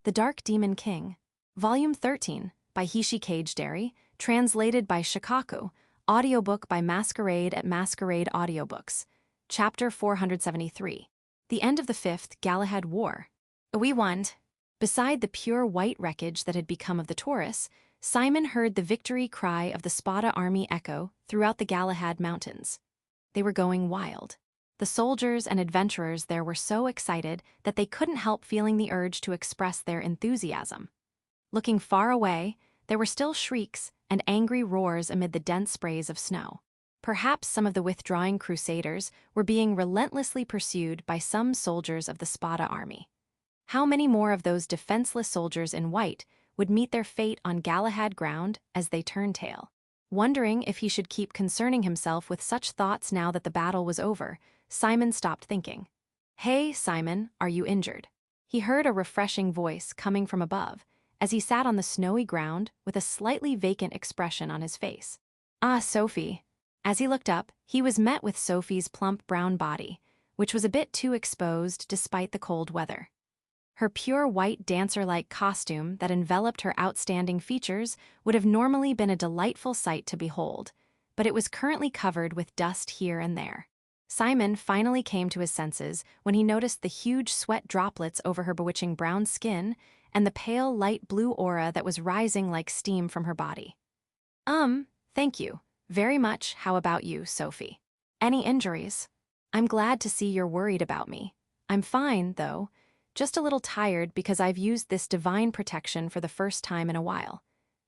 The Dark Demon King, Volume 13, by Hishi Cage Dairy, translated by Shikaku, audiobook by Masquerade at Masquerade Audiobooks, Chapter 473. The End of the Fifth Galahad War. We won. Beside the pure white wreckage that had become of the Taurus, Simon heard the victory cry of the Spada army echo throughout the Galahad Mountains. They were going wild. The soldiers and adventurers there were so excited that they couldn't help feeling the urge to express their enthusiasm. Looking far away, there were still shrieks and angry roars amid the dense sprays of snow. Perhaps some of the withdrawing crusaders were being relentlessly pursued by some soldiers of the Spada army. How many more of those defenseless soldiers in white would meet their fate on Galahad ground as they turned tail? Wondering if he should keep concerning himself with such thoughts now that the battle was over, Simon stopped thinking. "Hey, Simon, are you injured?" He heard a refreshing voice coming from above as he sat on the snowy ground with a slightly vacant expression on his face. "Ah, Sophie." As he looked up, he was met with Sophie's plump brown body, which was a bit too exposed despite the cold weather. Her pure white dancer-like costume that enveloped her outstanding features would have normally been a delightful sight to behold, but it was currently covered with dust here and there. Simon finally came to his senses when he noticed the huge sweat droplets over her bewitching brown skin and the pale light blue aura that was rising like steam from her body. Thank you very much. How about you, Sophie? Any injuries? I'm glad to see you're worried about me. I'm fine, though. Just a little tired because I've used this divine protection for the first time in a while.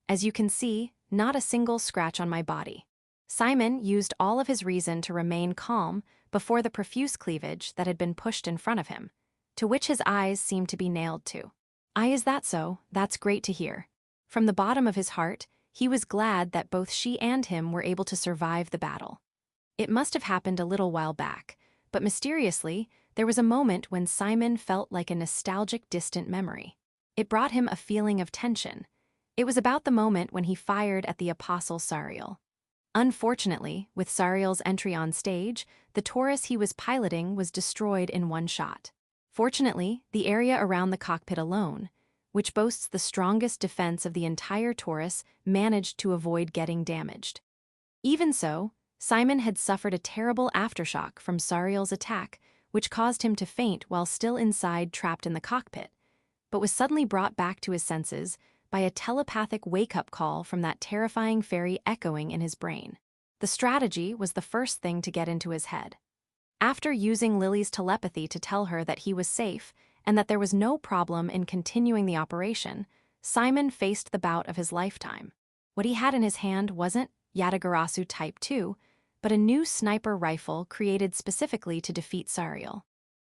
As you can see, not a single scratch on my body." Simon used all of his reason to remain calm before the profuse cleavage that had been pushed in front of him, to which his eyes seemed to be nailed to. Is that so? That's great to hear." From the bottom of his heart, he was glad that both she and him were able to survive the battle. It must have happened a little while back, but mysteriously, there was a moment when Simon felt like a nostalgic distant memory. It brought him a feeling of tension. It was about the moment when he fired at the Apostle Sariel. Unfortunately, with Sariel's entry on stage, the Taurus he was piloting was destroyed in one shot. Fortunately, the area around the cockpit alone, which boasts the strongest defense of the entire Taurus, managed to avoid getting damaged. Even so, Simon had suffered a terrible aftershock from Sariel's attack, which caused him to faint while still inside trapped in the cockpit, but was suddenly brought back to his senses by a telepathic wake-up call from that terrifying fairy echoing in his brain. The strategy was the first thing to get into his head. After using Lily's telepathy to tell her that he was safe and that there was no problem in continuing the operation, Simon faced the bout of his lifetime. What he had in his hand wasn't Yatagarasu Type 2, but a new sniper rifle created specifically to defeat Sariel.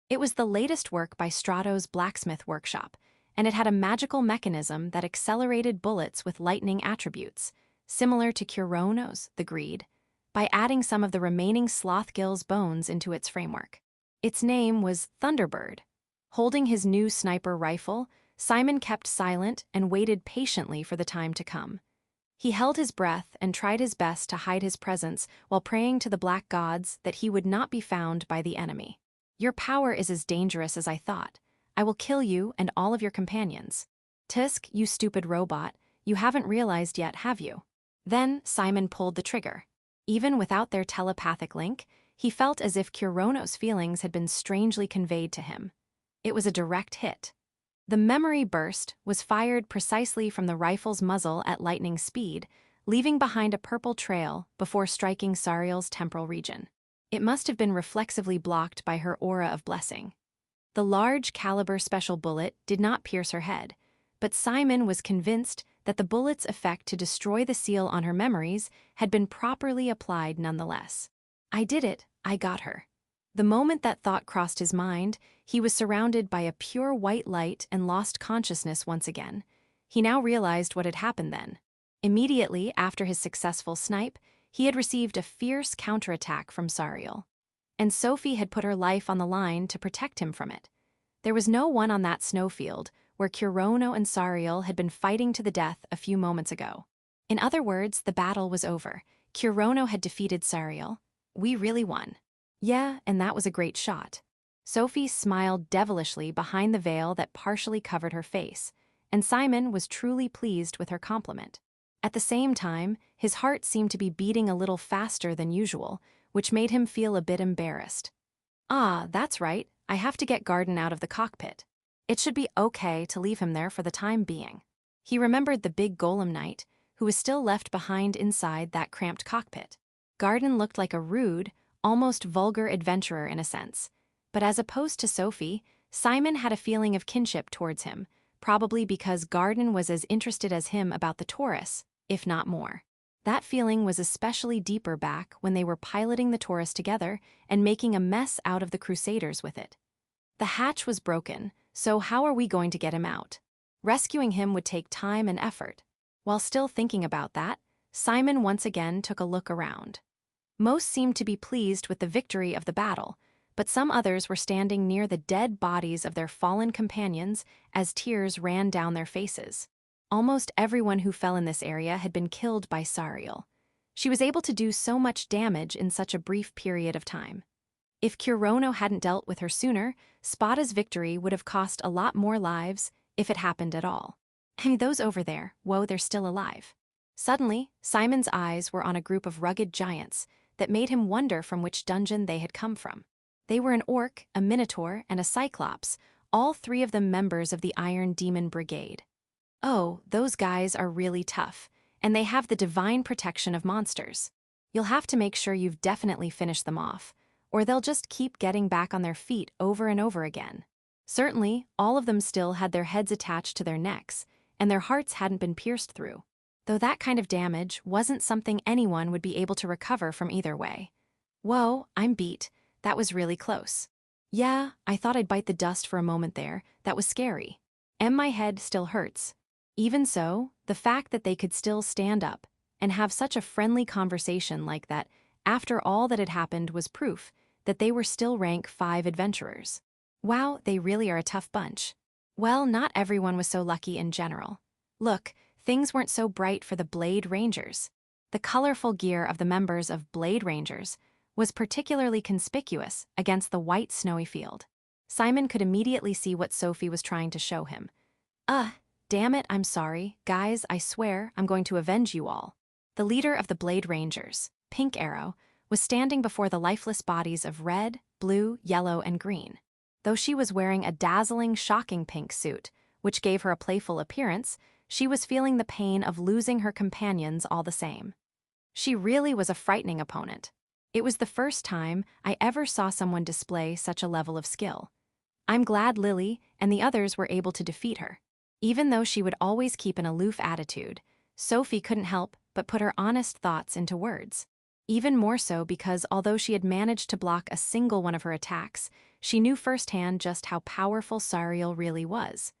It was the latest work by Strato's blacksmith workshop, and it had a magical mechanism that accelerated bullets with lightning attributes, similar to Kurono's, the Greed, by adding some of the remaining Slothgill's bones into its framework. Its name was Thunderbird. Holding his new sniper rifle, Simon kept silent and waited patiently for the time to come. He held his breath and tried his best to hide his presence while praying to the black gods that he would not be found by the enemy. "Your power is as dangerous as I thought. I will kill you and all of your companions." "Tisk, you stupid robot, you haven't realized yet, have you?" Then Simon pulled the trigger. Even without their telepathic link, he felt as if Kurono's feelings had been strangely conveyed to him. It was a direct hit. The memory burst was fired precisely from the rifle's muzzle at lightning speed, leaving behind a purple trail before striking Sariel's temporal region. It must have been reflexively blocked by her aura of blessing. The large caliber special bullet did not pierce her head, but Simon was convinced that the bullet's effect to destroy the seal on her memories had been properly applied nonetheless. "I did it, I got her." The moment that thought crossed his mind, he was surrounded by a pure white light and lost consciousness once again. He now realized what had happened then. Immediately after his successful snipe, he had received a fierce counterattack from Sariel, and Sophie had put her life on the line to protect him from it. There was no one on that snowfield where Kurono and Sariel had been fighting to the death a few moments ago. In other words, the battle was over. Kurono had defeated Sariel. We really won. Yeah, and that was a great shot. Sophie smiled devilishly behind the veil that partially covered her face, and Simon was truly pleased with her compliment. At the same time, his heart seemed to be beating a little faster than usual, which made him feel a bit embarrassed. Ah, that's right, I have to get Garden out of the cockpit. It should be okay to leave him there for the time being. He remembered the big golem knight, who was still left behind inside that cramped cockpit. Garden looked like a rude, almost vulgar adventurer in a sense, but as opposed to Sophie, Simon had a feeling of kinship towards him, probably because Garden was as interested as him about the Taurus, if not more. That feeling was especially deeper back when they were piloting the Taurus together and making a mess out of the Crusaders with it. The hatch was broken, so how are we going to get him out? Rescuing him would take time and effort. While still thinking about that, Simon once again took a look around. Most seemed to be pleased with the victory of the battle, but some others were standing near the dead bodies of their fallen companions as tears ran down their faces. Almost everyone who fell in this area had been killed by Sariel. She was able to do so much damage in such a brief period of time. If Kurono hadn't dealt with her sooner, Spada's victory would have cost a lot more lives, if it happened at all. And those over there, whoa, they're still alive. Suddenly, Simon's eyes were on a group of rugged giants that made him wonder from which dungeon they had come from. They were an orc, a minotaur, and a cyclops, all three of them members of the Iron Demon Brigade. Oh, those guys are really tough, and they have the divine protection of monsters. You'll have to make sure you've definitely finished them off, or they'll just keep getting back on their feet over and over again. Certainly, all of them still had their heads attached to their necks, and their hearts hadn't been pierced through, though that kind of damage wasn't something anyone would be able to recover from either way. Whoa, I'm beat. That was really close. Yeah, I thought I'd bite the dust for a moment there. That was scary. And my head still hurts. Even so, the fact that they could still stand up and have such a friendly conversation like that after all that had happened was proof that they were still rank 5 adventurers. Wow, they really are a tough bunch. Well, not everyone was so lucky in general. Look, things weren't so bright for the Blade Rangers. The colorful gear of the members of Blade Rangers was particularly conspicuous against the white snowy field. Simon could immediately see what Sophie was trying to show him. Damn it, I'm sorry. Guys, I swear, I'm going to avenge you all. The leader of the Blade Rangers, Pink Arrow, was standing before the lifeless bodies of red, blue, yellow, and green. Though she was wearing a dazzling, shocking pink suit, which gave her a playful appearance, she was feeling the pain of losing her companions all the same. She really was a frightening opponent. It was the first time I ever saw someone display such a level of skill. I'm glad Lily and the others were able to defeat her. Even though she would always keep an aloof attitude, Sophie couldn't help but put her honest thoughts into words. Even more so because although she had managed to block a single one of her attacks, she knew firsthand just how powerful Sariel really was.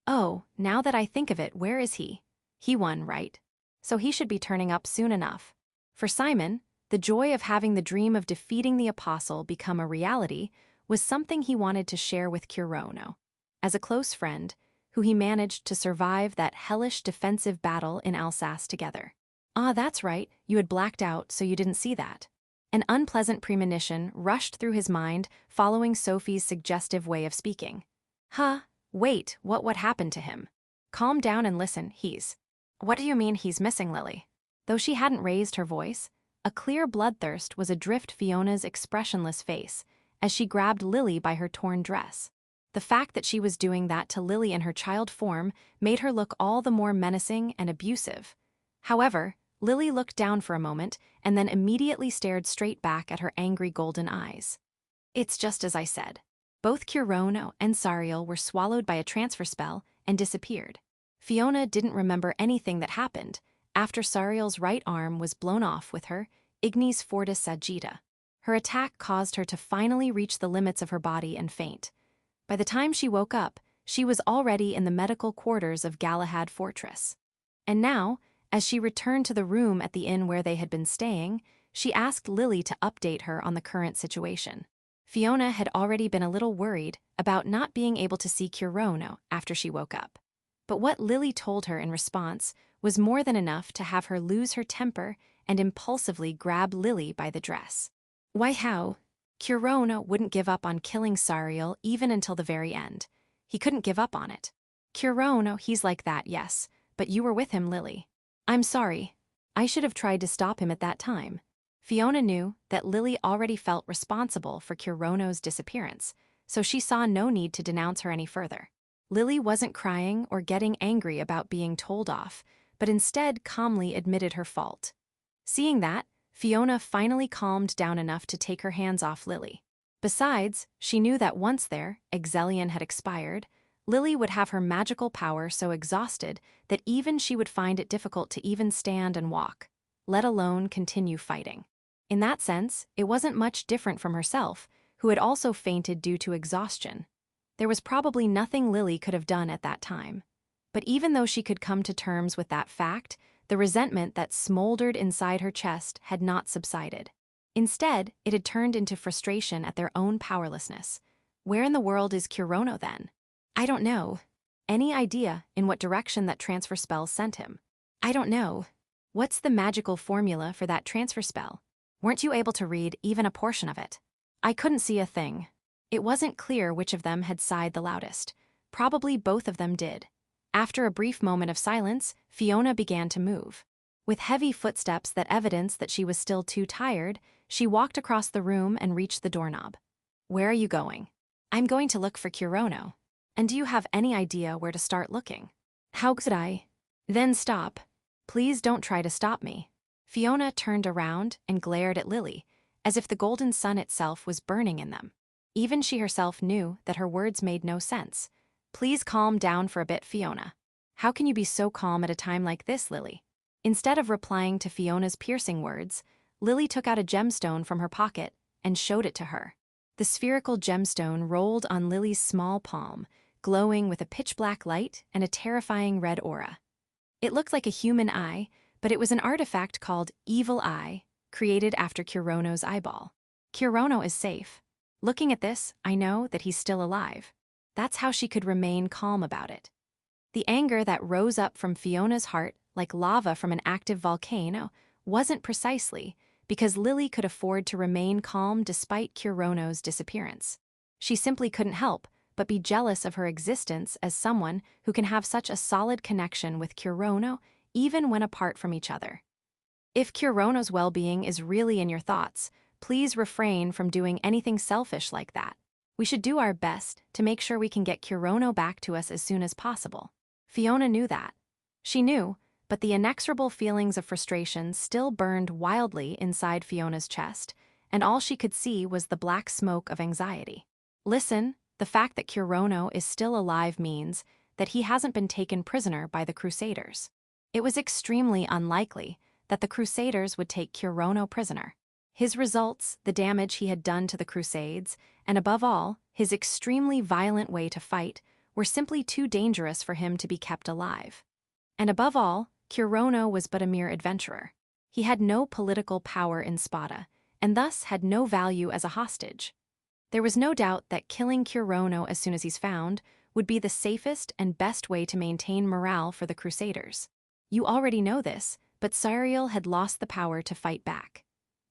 Oh, now that I think of it, where is he? He won, right? So he should be turning up soon enough. For Simon, the joy of having the dream of defeating the Apostle become a reality was something he wanted to share with Kurono. As a close friend, who he managed to survive that hellish defensive battle in Alsace together. Ah, that's right, you had blacked out, so you didn't see that. An unpleasant premonition rushed through his mind following Sophie's suggestive way of speaking. Wait, what happened to him? Calm down and listen, What do you mean he's missing, Lily? Though she hadn't raised her voice, a clear bloodthirst was adrift Fiona's expressionless face as she grabbed Lily by her torn dress. The fact that she was doing that to Lily in her child form made her look all the more menacing and abusive. However, Lily looked down for a moment and then immediately stared straight back at her angry golden eyes. It's just as I said. Both Kurono and Sariel were swallowed by a transfer spell and disappeared. Fiona didn't remember anything that happened after Sariel's right arm was blown off with her Ignis Fortis Sagitta. Her attack caused her to finally reach the limits of her body and faint. By the time she woke up, she was already in the medical quarters of Galahad Fortress. And now, as she returned to the room at the inn where they had been staying, she asked Lily to update her on the current situation. Fiona had already been a little worried about not being able to see Kurono after she woke up. But what Lily told her in response was more than enough to have her lose her temper and impulsively grab Lily by the dress. Why how? Kurono wouldn't give up on killing Sariel even until the very end. He couldn't give up on it. Kurono, he's like that, yes, but you were with him, Lily. I'm sorry. I should have tried to stop him at that time. Fiona knew that Lily already felt responsible for Kurono's disappearance, so she saw no need to denounce her any further. Lily wasn't crying or getting angry about being told off, but instead calmly admitted her fault. Seeing that, Fiona finally calmed down enough to take her hands off Lily. Besides, she knew that once their Exelion had expired, Lily would have her magical power so exhausted that even she would find it difficult to even stand and walk, let alone continue fighting. In that sense, it wasn't much different from herself, who had also fainted due to exhaustion. There was probably nothing Lily could have done at that time. But even though she could come to terms with that fact, the resentment that smoldered inside her chest had not subsided. Instead, it had turned into frustration at their own powerlessness. Where in the world is Kurono then? I don't know. Any idea in what direction that transfer spell sent him? I don't know. What's the magical formula for that transfer spell? Weren't you able to read even a portion of it? I couldn't see a thing. It wasn't clear which of them had sighed the loudest. Probably both of them did. After a brief moment of silence, Fiona began to move. With heavy footsteps that evidenced that she was still too tired, she walked across the room and reached the doorknob. Where are you going? I'm going to look for Kurono. And do you have any idea where to start looking? How could I? Then stop. Please don't try to stop me. Fiona turned around and glared at Lily, as if the golden sun itself was burning in them. Even she herself knew that her words made no sense. Please calm down for a bit, Fiona. How can you be so calm at a time like this, Lily? Instead of replying to Fiona's piercing words, Lily took out a gemstone from her pocket and showed it to her. The spherical gemstone rolled on Lily's small palm, glowing with a pitch-black light and a terrifying red aura. It looked like a human eye, but it was an artifact called Evil Eye, created after Kurono's eyeball. Kurono is safe. Looking at this, I know that he's still alive. That's how she could remain calm about it. The anger that rose up from Fiona's heart like lava from an active volcano wasn't precisely because Lily could afford to remain calm despite Kurono's disappearance. She simply couldn't help but be jealous of her existence as someone who can have such a solid connection with Kurono even when apart from each other. If Kurono's well-being is really in your thoughts, please refrain from doing anything selfish like that. We should do our best to make sure we can get Kurono back to us as soon as possible. Fiona knew that. She knew, but the inexorable feelings of frustration still burned wildly inside Fiona's chest, and all she could see was the black smoke of anxiety. Listen, the fact that Kurono is still alive means that he hasn't been taken prisoner by the Crusaders. It was extremely unlikely that the Crusaders would take Kurono prisoner. His results, the damage he had done to the Crusades, and above all, his extremely violent way to fight, were simply too dangerous for him to be kept alive. And above all, Kurono was but a mere adventurer. He had no political power in Sparta, and thus had no value as a hostage. There was no doubt that killing Kurono as soon as he's found would be the safest and best way to maintain morale for the Crusaders. You already know this, but Sariel had lost the power to fight back.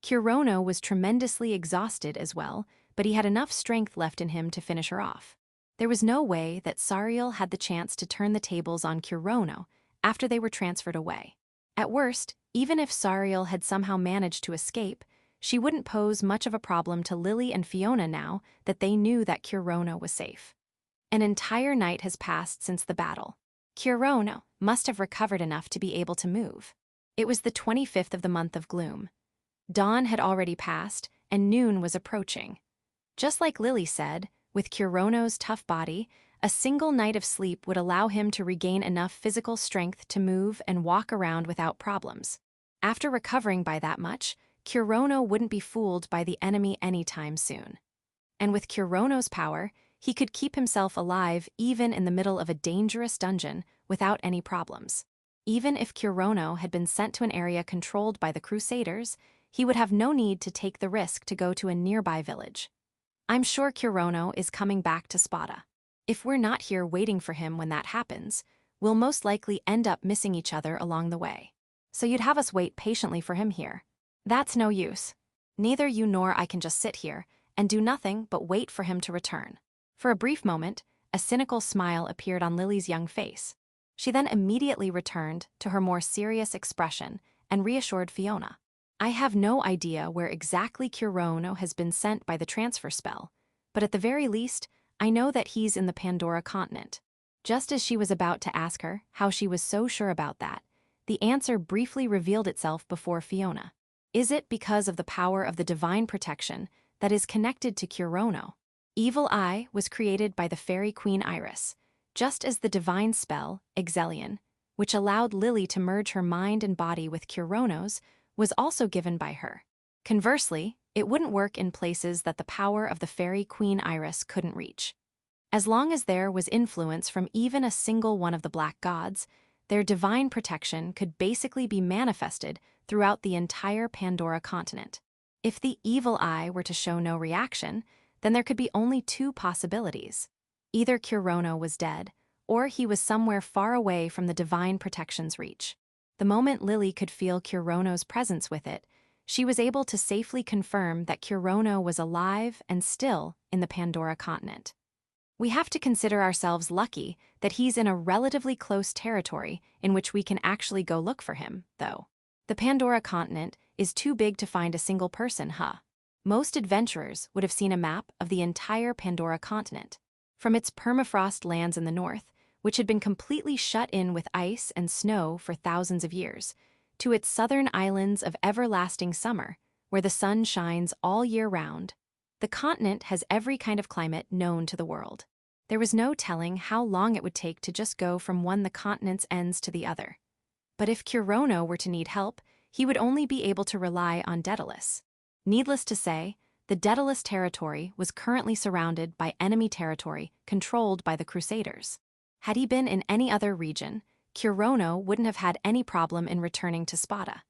Kurono was tremendously exhausted as well, but he had enough strength left in him to finish her off. There was no way that Sariel had the chance to turn the tables on Kurono after they were transferred away. At worst, even if Sariel had somehow managed to escape, she wouldn't pose much of a problem to Lily and Fiona now that they knew that Kurono was safe. An entire night has passed since the battle. Kurono must have recovered enough to be able to move. It was the 25th of the month of gloom. Dawn had already passed, and noon was approaching. Just like Lily said, with Kurono's tough body, a single night of sleep would allow him to regain enough physical strength to move and walk around without problems. After recovering by that much, Kurono wouldn't be fooled by the enemy anytime soon. And with Kurono's power, he could keep himself alive even in the middle of a dangerous dungeon without any problems. Even if Kurono had been sent to an area controlled by the Crusaders, he would have no need to take the risk to go to a nearby village. I'm sure Kurono is coming back to Sparta. If we're not here waiting for him when that happens, we'll most likely end up missing each other along the way. So you'd have us wait patiently for him here. That's no use. Neither you nor I can just sit here and do nothing but wait for him to return. For a brief moment, a cynical smile appeared on Lily's young face. She then immediately returned to her more serious expression and reassured Fiona. I have no idea where exactly Kurono has been sent by the transfer spell, but at the very least, I know that he's in the Pandora continent. Just as she was about to ask her how she was so sure about that, the answer briefly revealed itself before Fiona. Is it because of the power of the divine protection that is connected to Kurono? Evil Eye was created by the fairy queen Iris, just as the divine spell, Exelion, which allowed Lily to merge her mind and body with Kurono's, was also given by her. Conversely, it wouldn't work in places that the power of the fairy queen Iris couldn't reach. As long as there was influence from even a single one of the black gods, their divine protection could basically be manifested throughout the entire Pandora continent. If the evil eye were to show no reaction, then there could be only two possibilities. Either Kurono was dead, or he was somewhere far away from the divine protection's reach. The moment Lily could feel Kurono's presence with it, she was able to safely confirm that Kurono was alive and still in the Pandora continent. We have to consider ourselves lucky that he's in a relatively close territory in which we can actually go look for him, though. The Pandora continent is too big to find a single person, huh? Most adventurers would have seen a map of the entire Pandora continent. From its permafrost lands in the north, which had been completely shut in with ice and snow for thousands of years, to its southern islands of everlasting summer, where the sun shines all year round, the continent has every kind of climate known to the world. There was no telling how long it would take to just go from one the continent's ends to the other. But if Kurono were to need help, he would only be able to rely on Daedalus. Needless to say, the Daedalus territory was currently surrounded by enemy territory controlled by the Crusaders. Had he been in any other region, Kurono wouldn't have had any problem in returning to Sparta.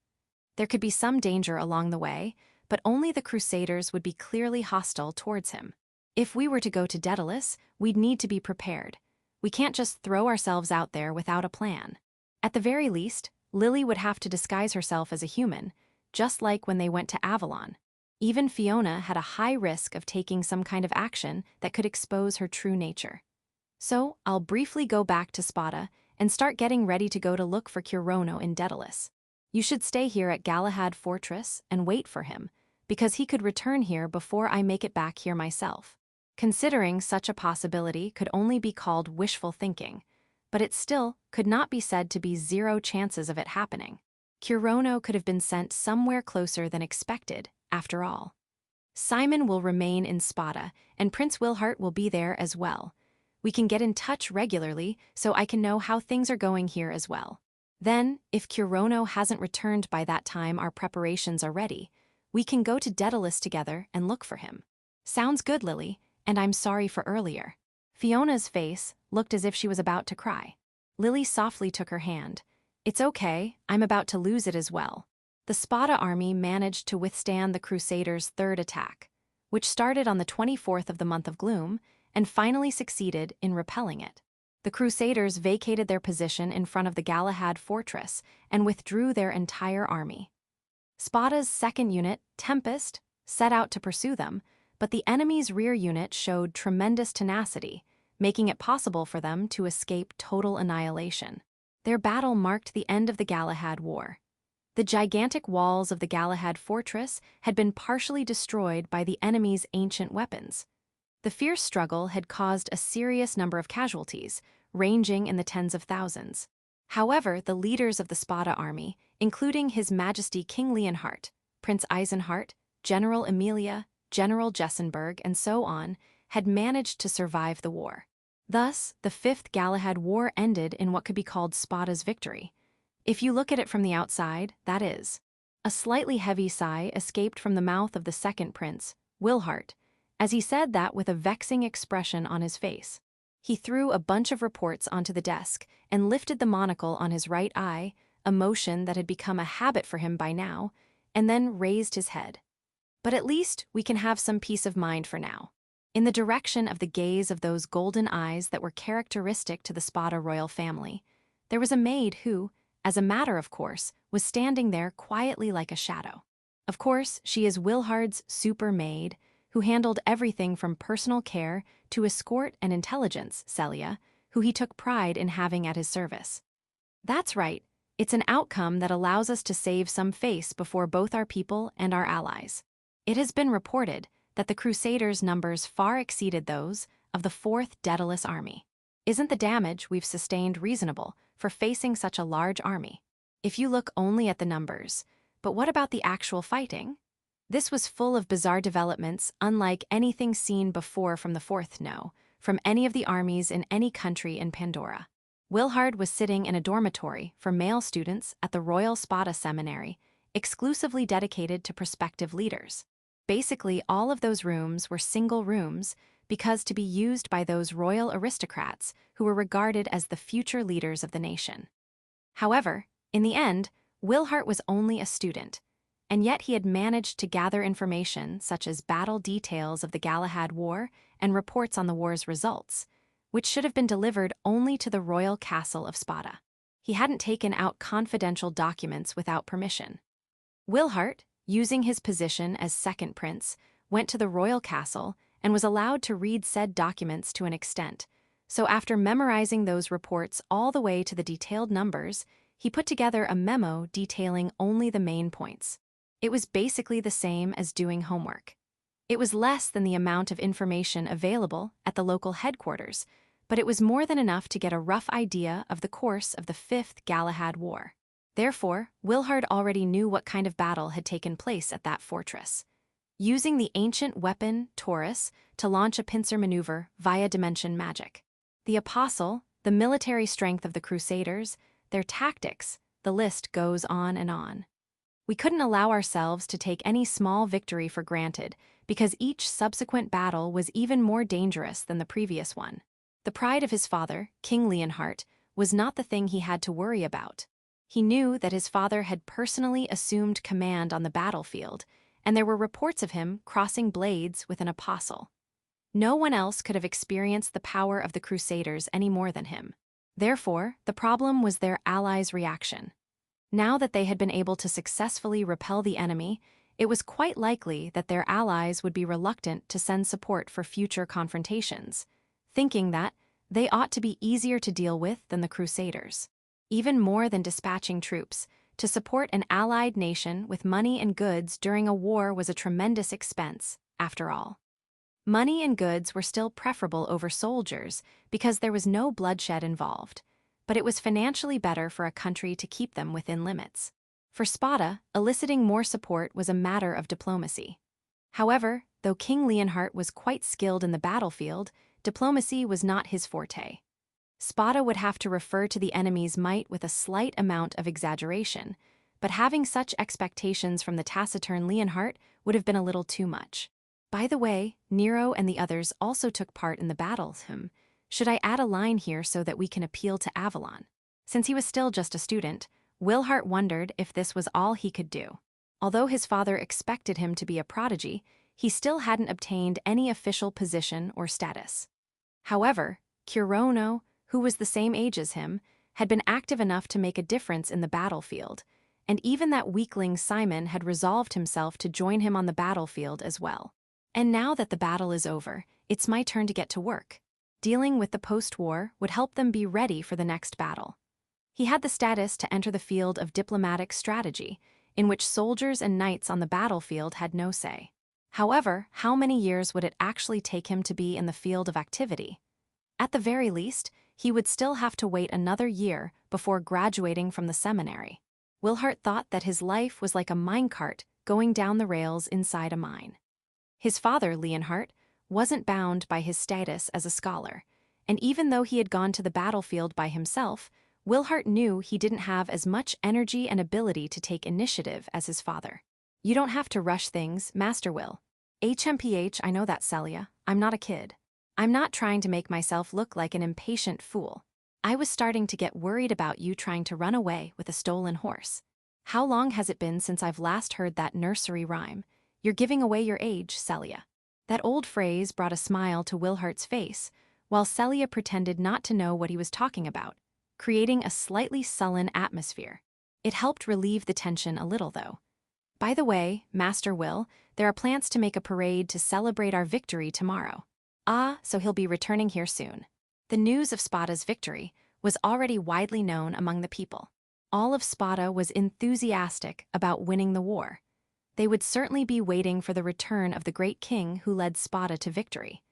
There could be some danger along the way, but only the Crusaders would be clearly hostile towards him. If we were to go to Daedalus, we'd need to be prepared. We can't just throw ourselves out there without a plan. At the very least, Lily would have to disguise herself as a human, just like when they went to Avalon. Even Fiona had a high risk of taking some kind of action that could expose her true nature. So, I'll briefly go back to Sparta and start getting ready to go to look for Kurono in Daedalus. You should stay here at Galahad Fortress and wait for him, because he could return here before I make it back here myself. Considering such a possibility could only be called wishful thinking, but it still could not be said to be zero chances of it happening. Kurono could have been sent somewhere closer than expected, after all. Simon will remain in Sparta, and Prince Wilhart will be there as well. We can get in touch regularly so I can know how things are going here as well. Then, if Kurono hasn't returned by that time our preparations are ready, we can go to Daedalus together and look for him. Sounds good, Lily, and I'm sorry for earlier. Fiona's face looked as if she was about to cry. Lily softly took her hand. It's okay, I'm about to lose it as well. The Sparta army managed to withstand the Crusaders' third attack, which started on the 24th of the month of Gloom, and finally succeeded in repelling it. The Crusaders vacated their position in front of the Galahad fortress and withdrew their entire army. Sparta's second unit, Tempest, set out to pursue them, but the enemy's rear unit showed tremendous tenacity, making it possible for them to escape total annihilation. Their battle marked the end of the Galahad War. The gigantic walls of the Galahad fortress had been partially destroyed by the enemy's ancient weapons. The fierce struggle had caused a serious number of casualties, ranging in the tens of thousands. However, the leaders of the Sparta army, including His Majesty King Leonhard, Prince Eisenhart, General Emilia, General Jessenberg, and so on, had managed to survive the war. Thus, the Fifth Galahad War ended in what could be called Sparta's victory. If you look at it from the outside, that is. A slightly heavy sigh escaped from the mouth of the second prince, Wilhart, as he said that with a vexing expression on his face. He threw a bunch of reports onto the desk and lifted the monocle on his right eye, a motion that had become a habit for him by now, and then raised his head. But at least we can have some peace of mind for now. In the direction of the gaze of those golden eyes that were characteristic to the Sparta royal family, there was a maid who, as a matter of course, was standing there quietly like a shadow. Of course, she is Wilhard's super maid, who handled everything from personal care to escort and intelligence, Celia, who he took pride in having at his service. That's right, it's an outcome that allows us to save some face before both our people and our allies. It has been reported that the Crusaders' numbers far exceeded those of the Fourth Daedalus army. Isn't the damage we've sustained reasonable for facing such a large army? If you look only at the numbers, but what about the actual fighting? This was full of bizarre developments unlike anything seen before from the Fourth from any of the armies in any country in Pandora. Wilhard was sitting in a dormitory for male students at the Royal Spada Seminary, exclusively dedicated to prospective leaders. Basically, all of those rooms were single rooms because to be used by those royal aristocrats who were regarded as the future leaders of the nation. However, in the end, Wilhart was only a student, and yet he had managed to gather information such as battle details of the Galahad War and reports on the war's results, which should have been delivered only to the royal castle of Spada. He hadn't taken out confidential documents without permission. Wilhart, using his position as second prince, went to the royal castle and was allowed to read said documents to an extent. So after memorizing those reports all the way to the detailed numbers, he put together a memo detailing only the main points. It was basically the same as doing homework. It was less than the amount of information available at the local headquarters, but it was more than enough to get a rough idea of the course of the Fifth Galahad War. Therefore, Wilhard already knew what kind of battle had taken place at that fortress. Using the ancient weapon, Taurus, to launch a pincer maneuver via dimension magic. The Apostle, the military strength of the Crusaders, their tactics, the list goes on and on. We couldn't allow ourselves to take any small victory for granted because each subsequent battle was even more dangerous than the previous one. The pride of his father, King Leonhart, was not the thing he had to worry about. He knew that his father had personally assumed command on the battlefield, and there were reports of him crossing blades with an apostle. No one else could have experienced the power of the Crusaders any more than him. Therefore, the problem was their allies' reaction. Now that they had been able to successfully repel the enemy, it was quite likely that their allies would be reluctant to send support for future confrontations, thinking that they ought to be easier to deal with than the Crusaders. Even more than dispatching troops, to support an allied nation with money and goods during a war was a tremendous expense, after all. Money and goods were still preferable over soldiers because there was no bloodshed involved, but it was financially better for a country to keep them within limits. For Spada, eliciting more support was a matter of diplomacy. However, though King Leonhart was quite skilled in the battlefield, diplomacy was not his forte. Spada would have to refer to the enemy's might with a slight amount of exaggeration, but having such expectations from the taciturn Leonhart would have been a little too much. By the way, Nero and the others also took part in the battle. Should I add a line here so that we can appeal to Avalon? Since he was still just a student, Wilhart wondered if this was all he could do. Although his father expected him to be a prodigy, he still hadn't obtained any official position or status. However, Kurono, who was the same age as him, had been active enough to make a difference in the battlefield, and even that weakling Simon had resolved himself to join him on the battlefield as well. And now that the battle is over, it's my turn to get to work. Dealing with the post-war would help them be ready for the next battle. He had the status to enter the field of diplomatic strategy, in which soldiers and knights on the battlefield had no say. However, how many years would it actually take him to be in the field of activity? At the very least, he would still have to wait another year before graduating from the seminary. Wilhart thought that his life was like a minecart going down the rails inside a mine. His father, Leonhart, wasn't bound by his status as a scholar, and even though he had gone to the battlefield by himself, Wilhart knew he didn't have as much energy and ability to take initiative as his father. You don't have to rush things, Master Will. HMPH, I know that, Celia. I'm not a kid. I'm not trying to make myself look like an impatient fool. I was starting to get worried about you trying to run away with a stolen horse. How long has it been since I've last heard that nursery rhyme? You're giving away your age, Celia. That old phrase brought a smile to Wilhart's face, while Celia pretended not to know what he was talking about, creating a slightly sullen atmosphere. It helped relieve the tension a little, though. By the way, Master Will, there are plans to make a parade to celebrate our victory tomorrow. Ah, so he'll be returning here soon. The news of Spada's victory was already widely known among the people. All of Spada was enthusiastic about winning the war. They would certainly be waiting for the return of the great king who led Spada to victory.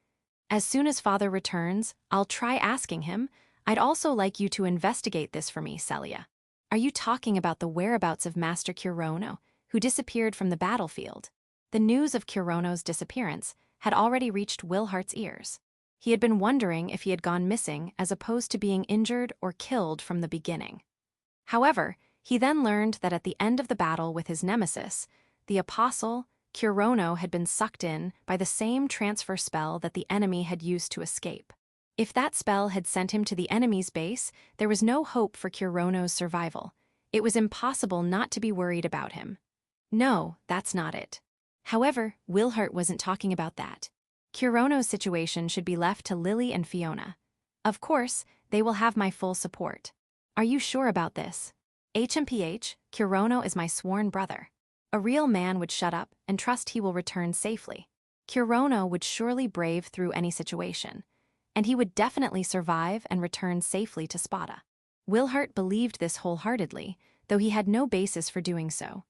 As soon as father returns, I'll try asking him. I'd also like you to investigate this for me, Celia. Are you talking about the whereabouts of Master Kurono, who disappeared from the battlefield? The news of Kurono's disappearance had already reached Wilhart's ears. He had been wondering if he had gone missing as opposed to being injured or killed from the beginning. However, he then learned that at the end of the battle with his nemesis, the apostle, Kurono had been sucked in by the same transfer spell that the enemy had used to escape. If that spell had sent him to the enemy's base, there was no hope for Kurono's survival. It was impossible not to be worried about him. No, that's not it. However, Wilhart wasn't talking about that. Kurono's situation should be left to Lily and Fiona. Of course, they will have my full support. Are you sure about this? HMPH, Kurono is my sworn brother. A real man would shut up and trust he will return safely. Kurono would surely brave through any situation, and he would definitely survive and return safely to Spada. Wilhart believed this wholeheartedly, though he had no basis for doing so.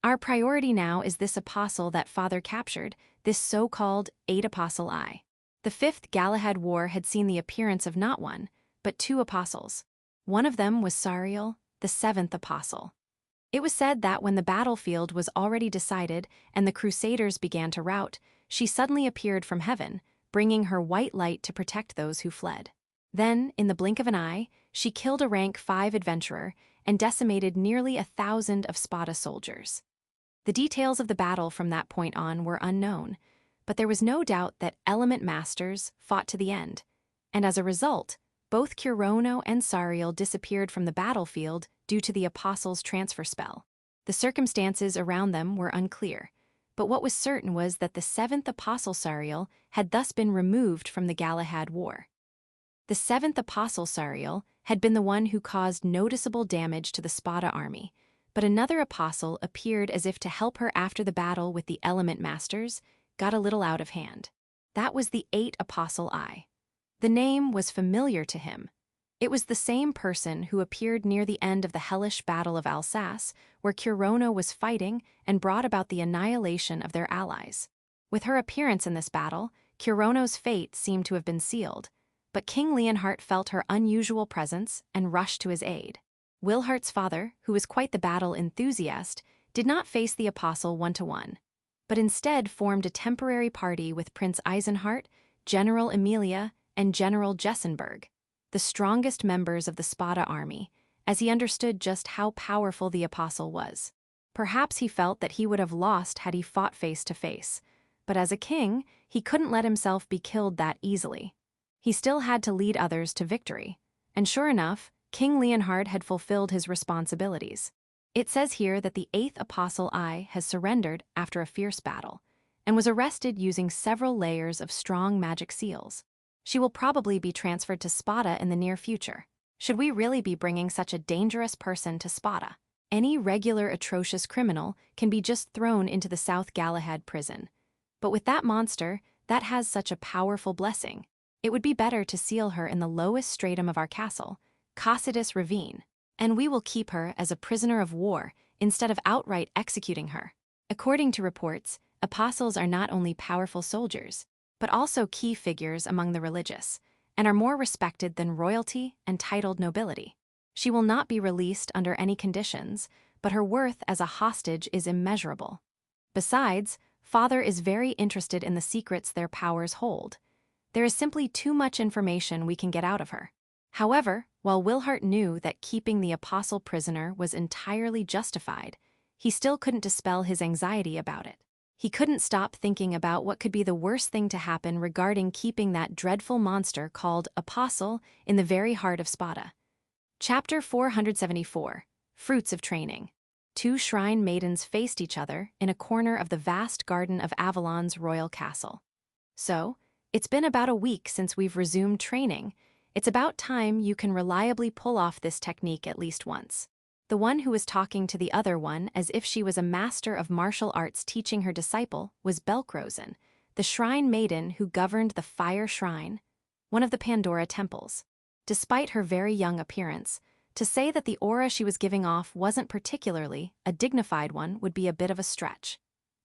Our priority now is this apostle that father captured, this so-called 8 Apostle Eye. The 5th Galahad War had seen the appearance of not one, but 2 apostles. One of them was Sariel, the 7th apostle. It was said that when the battlefield was already decided and the Crusaders began to rout, she suddenly appeared from heaven, bringing her white light to protect those who fled. Then, in the blink of an eye, she killed a rank 5 adventurer and decimated nearly 1,000 of Spada soldiers. The details of the battle from that point on were unknown, but there was no doubt that element masters fought to the end, and as a result, both Kurono and Sariel disappeared from the battlefield due to the apostle's transfer spell. The circumstances around them were unclear, but what was certain was that the 7th apostle Sariel had thus been removed from the Galahad War. The 7th apostle Sariel had been the one who caused noticeable damage to the Spada army, but another apostle appeared as if to help her after the battle with the element masters got a little out of hand. That was the 8 Apostle Eye. The name was familiar to him. It was the same person who appeared near the end of the hellish Battle of Alsace, where Kurono was fighting and brought about the annihilation of their allies. With her appearance in this battle, Kurono's fate seemed to have been sealed, but King Leonhart felt her unusual presence and rushed to his aid. Wilhart's father, who was quite the battle enthusiast, did not face the apostle one-to-one, but instead formed a temporary party with Prince Eisenhart, General Emilia, and General Jessenberg, the strongest members of the Spada army, as he understood just how powerful the apostle was. Perhaps he felt that he would have lost had he fought face to face, but as a king, he couldn't let himself be killed that easily. He still had to lead others to victory, and sure enough, King Leonhard had fulfilled his responsibilities. It says here that the 8th Apostle Eye has surrendered after a fierce battle, and was arrested using several layers of strong magic seals. She will probably be transferred to Spada in the near future. Should we really be bringing such a dangerous person to Spada? Any regular atrocious criminal can be just thrown into the South Galahad prison. But with that monster, that has such a powerful blessing. It would be better to seal her in the lowest stratum of our castle, Cocytus Ravine, and we will keep her as a prisoner of war instead of outright executing her. According to reports, apostles are not only powerful soldiers, but also key figures among the religious, and are more respected than royalty and titled nobility. She will not be released under any conditions, but her worth as a hostage is immeasurable. Besides, Father is very interested in the secrets their powers hold. There is simply too much information we can get out of her. However, while Wilhart knew that keeping the apostle prisoner was entirely justified, he still couldn't dispel his anxiety about it. He couldn't stop thinking about what could be the worst thing to happen regarding keeping that dreadful monster called Apostle in the very heart of Spada. Chapter 474, Fruits of Training. 2 shrine maidens faced each other in a corner of the vast garden of Avalon's royal castle. So, it's been about a week since we've resumed training. It's about time you can reliably pull off this technique at least once. The one who was talking to the other one as if she was a master of martial arts teaching her disciple was Belkrosen, the shrine maiden who governed the Fire Shrine, one of the Pandora temples. Despite her very young appearance, to say that the aura she was giving off wasn't particularly a dignified one would be a bit of a stretch,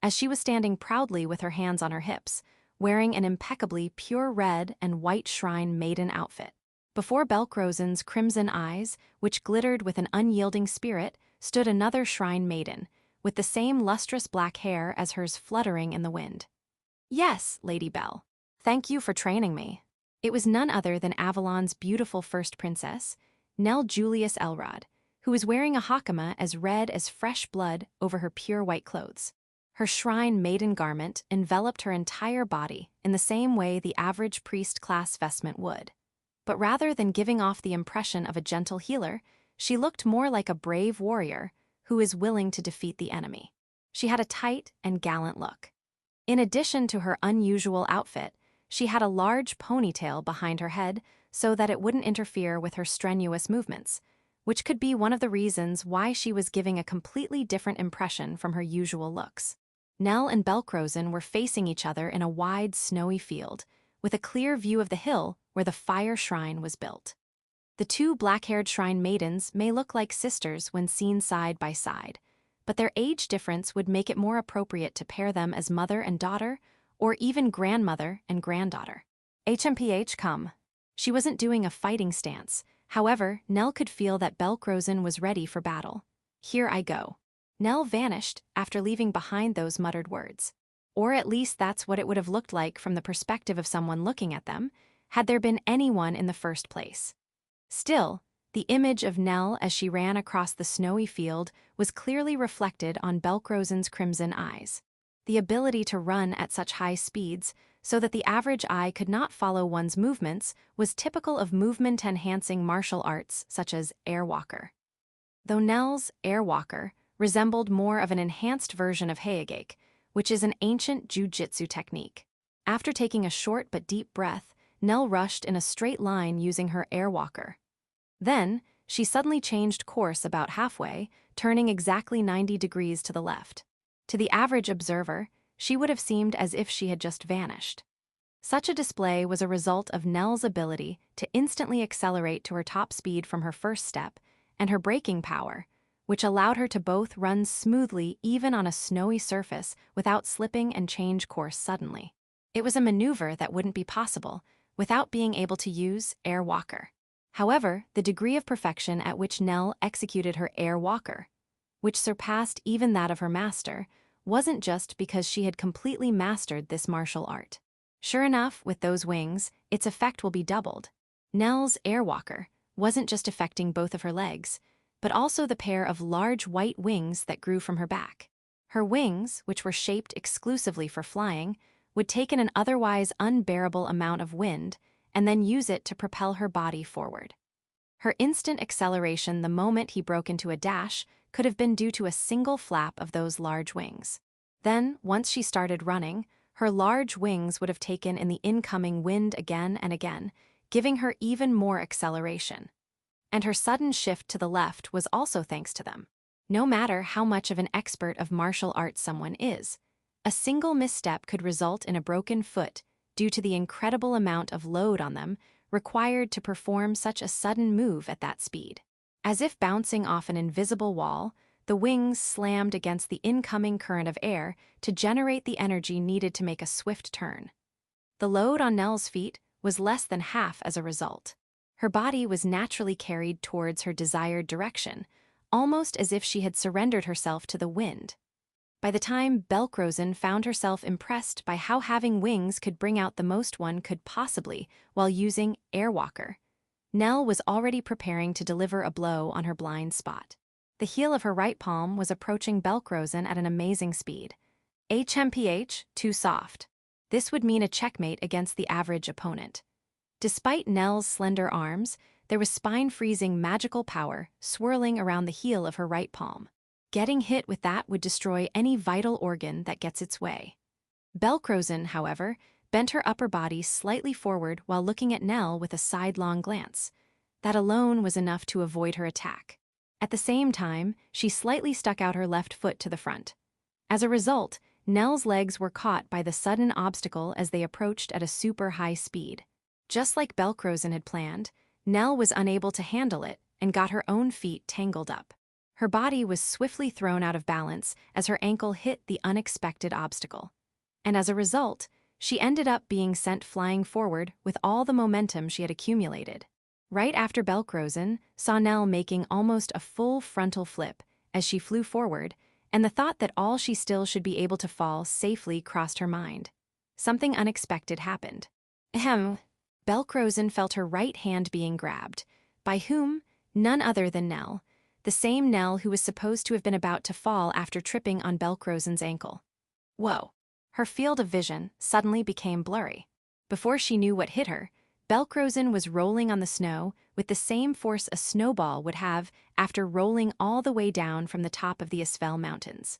as she was standing proudly with her hands on her hips, wearing an impeccably pure red and white shrine maiden outfit. Before Belkrosen's crimson eyes, which glittered with an unyielding spirit, stood another shrine maiden, with the same lustrous black hair as hers fluttering in the wind. "Yes, Lady Belle. Thank you for training me." It was none other than Avalon's beautiful first princess, Nell Julius Elrod, who was wearing a hakama as red as fresh blood over her pure white clothes. Her shrine maiden garment enveloped her entire body in the same way the average priest-class vestment would. But rather than giving off the impression of a gentle healer, she looked more like a brave warrior who is willing to defeat the enemy. She had a tight and gallant look. In addition to her unusual outfit, she had a large ponytail behind her head so that it wouldn't interfere with her strenuous movements, which could be one of the reasons why she was giving a completely different impression from her usual looks. Nell and Belkrosen were facing each other in a wide, snowy field, with a clear view of the hill where the Fire Shrine was built. The two black-haired shrine maidens may look like sisters when seen side by side, but their age difference would make it more appropriate to pair them as mother and daughter, or even grandmother and granddaughter. HMPH come. She wasn't doing a fighting stance, however, Nell could feel that Belkrosen was ready for battle. "Here I go." Nell vanished after leaving behind those muttered words. Or at least that's what it would have looked like from the perspective of someone looking at them, had there been anyone in the first place. Still, the image of Nell as she ran across the snowy field was clearly reflected on Belkrosen's crimson eyes. The ability to run at such high speeds so that the average eye could not follow one's movements was typical of movement-enhancing martial arts such as Airwalker. Though Nell's Airwalker resembled more of an enhanced version of Heigake, which is an ancient jujitsu technique. After taking a short but deep breath, Nell rushed in a straight line using her Airwalker. Then, she suddenly changed course about halfway, turning exactly 90 degrees to the left. To the average observer, she would have seemed as if she had just vanished. Such a display was a result of Nell's ability to instantly accelerate to her top speed from her first step, and her braking power, which allowed her to both run smoothly even on a snowy surface without slipping and change course suddenly. It was a maneuver that wouldn't be possible without being able to use Airwalker. However, the degree of perfection at which Nell executed her Airwalker, which surpassed even that of her master, wasn't just because she had completely mastered this martial art. Sure enough, with those wings, its effect will be doubled. Nell's Airwalker wasn't just affecting both of her legs, but also the pair of large white wings that grew from her back. Her wings, which were shaped exclusively for flying, would take in an otherwise unbearable amount of wind and then use it to propel her body forward. Her instant acceleration the moment he broke into a dash could have been due to a single flap of those large wings. Then, once she started running, her large wings would have taken in the incoming wind again and again, giving her even more acceleration. And her sudden shift to the left was also thanks to them. No matter how much of an expert of martial arts someone is, a single misstep could result in a broken foot due to the incredible amount of load on them required to perform such a sudden move at that speed. As if bouncing off an invisible wall, the wings slammed against the incoming current of air to generate the energy needed to make a swift turn. The load on Nell's feet was less than half as a result. Her body was naturally carried towards her desired direction, almost as if she had surrendered herself to the wind. By the time Belkrosen found herself impressed by how having wings could bring out the most one could possibly while using Airwalker, Nell was already preparing to deliver a blow on her blind spot. The heel of her right palm was approaching Belkrosen at an amazing speed. HMPH, too soft. This would mean a checkmate against the average opponent. Despite Nell's slender arms, there was spine-freezing magical power swirling around the heel of her right palm. Getting hit with that would destroy any vital organ that gets its way. Belkrosen, however, bent her upper body slightly forward while looking at Nell with a sidelong glance. That alone was enough to avoid her attack. At the same time, she slightly stuck out her left foot to the front. As a result, Nell's legs were caught by the sudden obstacle as they approached at a super high speed. Just like Belkrosen had planned, Nell was unable to handle it and got her own feet tangled up. Her body was swiftly thrown out of balance as her ankle hit the unexpected obstacle. And as a result, she ended up being sent flying forward with all the momentum she had accumulated. Right after Belkrosen saw Nell making almost a full frontal flip as she flew forward, and the thought that all she still should be able to fall safely crossed her mind. Something unexpected happened. Ahem. Belkrosen felt her right hand being grabbed. By whom? None other than Nell, the same Nell who was supposed to have been about to fall after tripping on Belkrosen's ankle. Whoa. Her field of vision suddenly became blurry. Before she knew what hit her, Belkrosen was rolling on the snow with the same force a snowball would have after rolling all the way down from the top of the Isfel Mountains.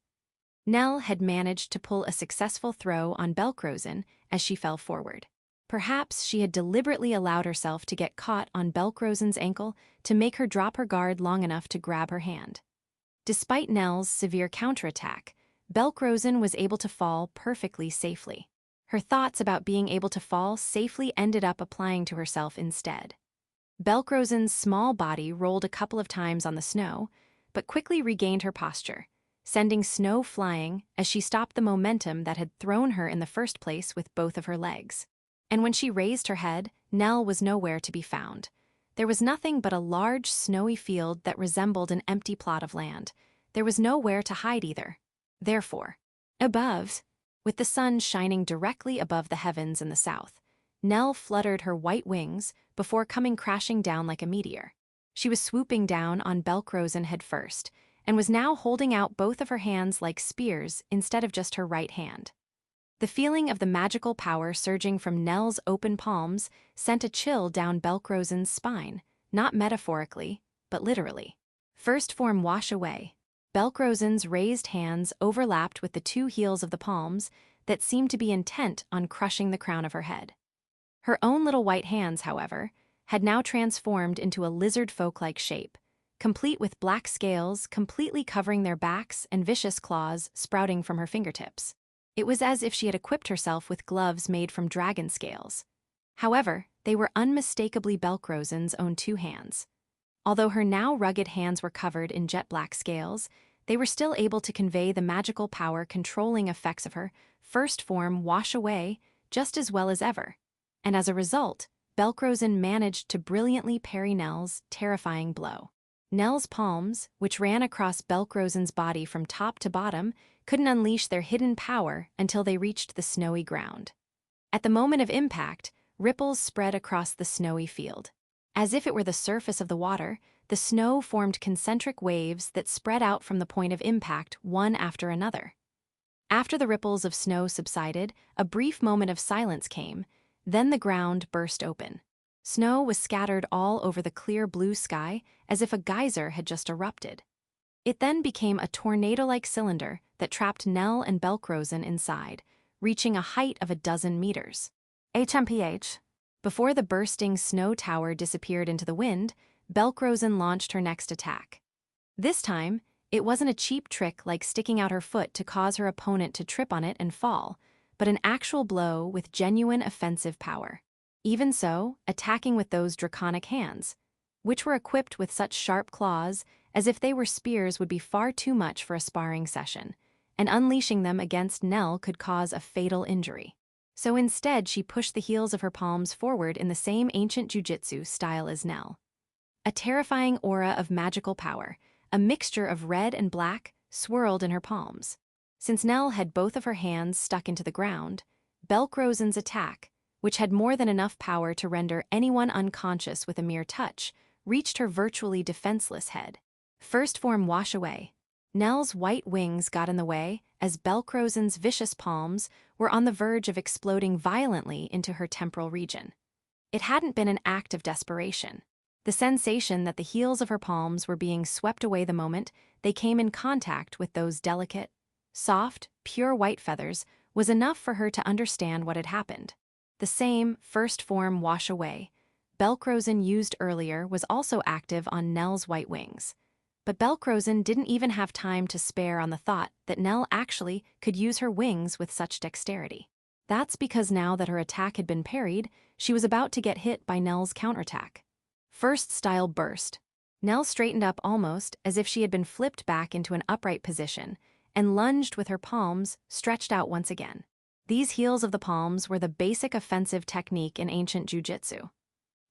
Nell had managed to pull a successful throw on Belkrosen as she fell forward. Perhaps she had deliberately allowed herself to get caught on Belkrosen's ankle to make her drop her guard long enough to grab her hand. Despite Nell's severe counterattack, Belkrosen was able to fall perfectly safely. Her thoughts about being able to fall safely ended up applying to herself instead. Belkrosen's small body rolled a couple of times on the snow, but quickly regained her posture, sending snow flying as she stopped the momentum that had thrown her in the first place with both of her legs. And when she raised her head, Nell was nowhere to be found. There was nothing but a large snowy field that resembled an empty plot of land. There was nowhere to hide either. Therefore, above, with the sun shining directly above the heavens in the south, Nell fluttered her white wings before coming crashing down like a meteor. She was swooping down on Belkrosen head first, and was now holding out both of her hands like spears instead of just her right hand. The feeling of the magical power surging from Nell's open palms sent a chill down Belkrosen's spine, not metaphorically, but literally. First form wash away. Belkrosen's raised hands overlapped with the two heels of the palms that seemed to be intent on crushing the crown of her head. Her own little white hands, however, had now transformed into a lizard folk-like shape, complete with black scales completely covering their backs and vicious claws sprouting from her fingertips. It was as if she had equipped herself with gloves made from dragon scales. However, they were unmistakably Belkrosen's own two hands. Although her now rugged hands were covered in jet-black scales, they were still able to convey the magical power controlling effects of her first form wash away just as well as ever. And as a result, Belkrosen managed to brilliantly parry Nell's terrifying blow. Nell's palms, which ran across Belkrosen's body from top to bottom, couldn't unleash their hidden power until they reached the snowy ground. At the moment of impact, ripples spread across the snowy field. As if it were the surface of the water, the snow formed concentric waves that spread out from the point of impact one after another. After the ripples of snow subsided, a brief moment of silence came, then the ground burst open. Snow was scattered all over the clear blue sky as if a geyser had just erupted. It then became a tornado-like cylinder that trapped Nell and Belkrosen inside, reaching a height of 12 meters. HMPH. Before the bursting snow tower disappeared into the wind, Belkrosen launched her next attack. This time, it wasn't a cheap trick like sticking out her foot to cause her opponent to trip on it and fall, but an actual blow with genuine offensive power. Even so, attacking with those draconic hands, which were equipped with such sharp claws as if they were spears would be far too much for a sparring session, and unleashing them against Nell could cause a fatal injury. So instead, she pushed the heels of her palms forward in the same ancient jujitsu style as Nell. A terrifying aura of magical power, a mixture of red and black, swirled in her palms. Since Nell had both of her hands stuck into the ground, Belkrosen's attack, which had more than enough power to render anyone unconscious with a mere touch, reached her virtually defenseless head. First form wash away. Nell's white wings got in the way as Belkrosen's vicious palms were on the verge of exploding violently into her temporal region. It hadn't been an act of desperation. The sensation that the heels of her palms were being swept away the moment they came in contact with those delicate, soft, pure white feathers was enough for her to understand what had happened. The same first form wash away Belkrosen used earlier was also active on Nell's white wings. But Belkrosen didn't even have time to spare on the thought that Nell actually could use her wings with such dexterity. That's because now that her attack had been parried, she was about to get hit by Nell's counterattack. First style burst. Nell straightened up almost as if she had been flipped back into an upright position and lunged with her palms stretched out once again. These heels of the palms were the basic offensive technique in ancient jujitsu.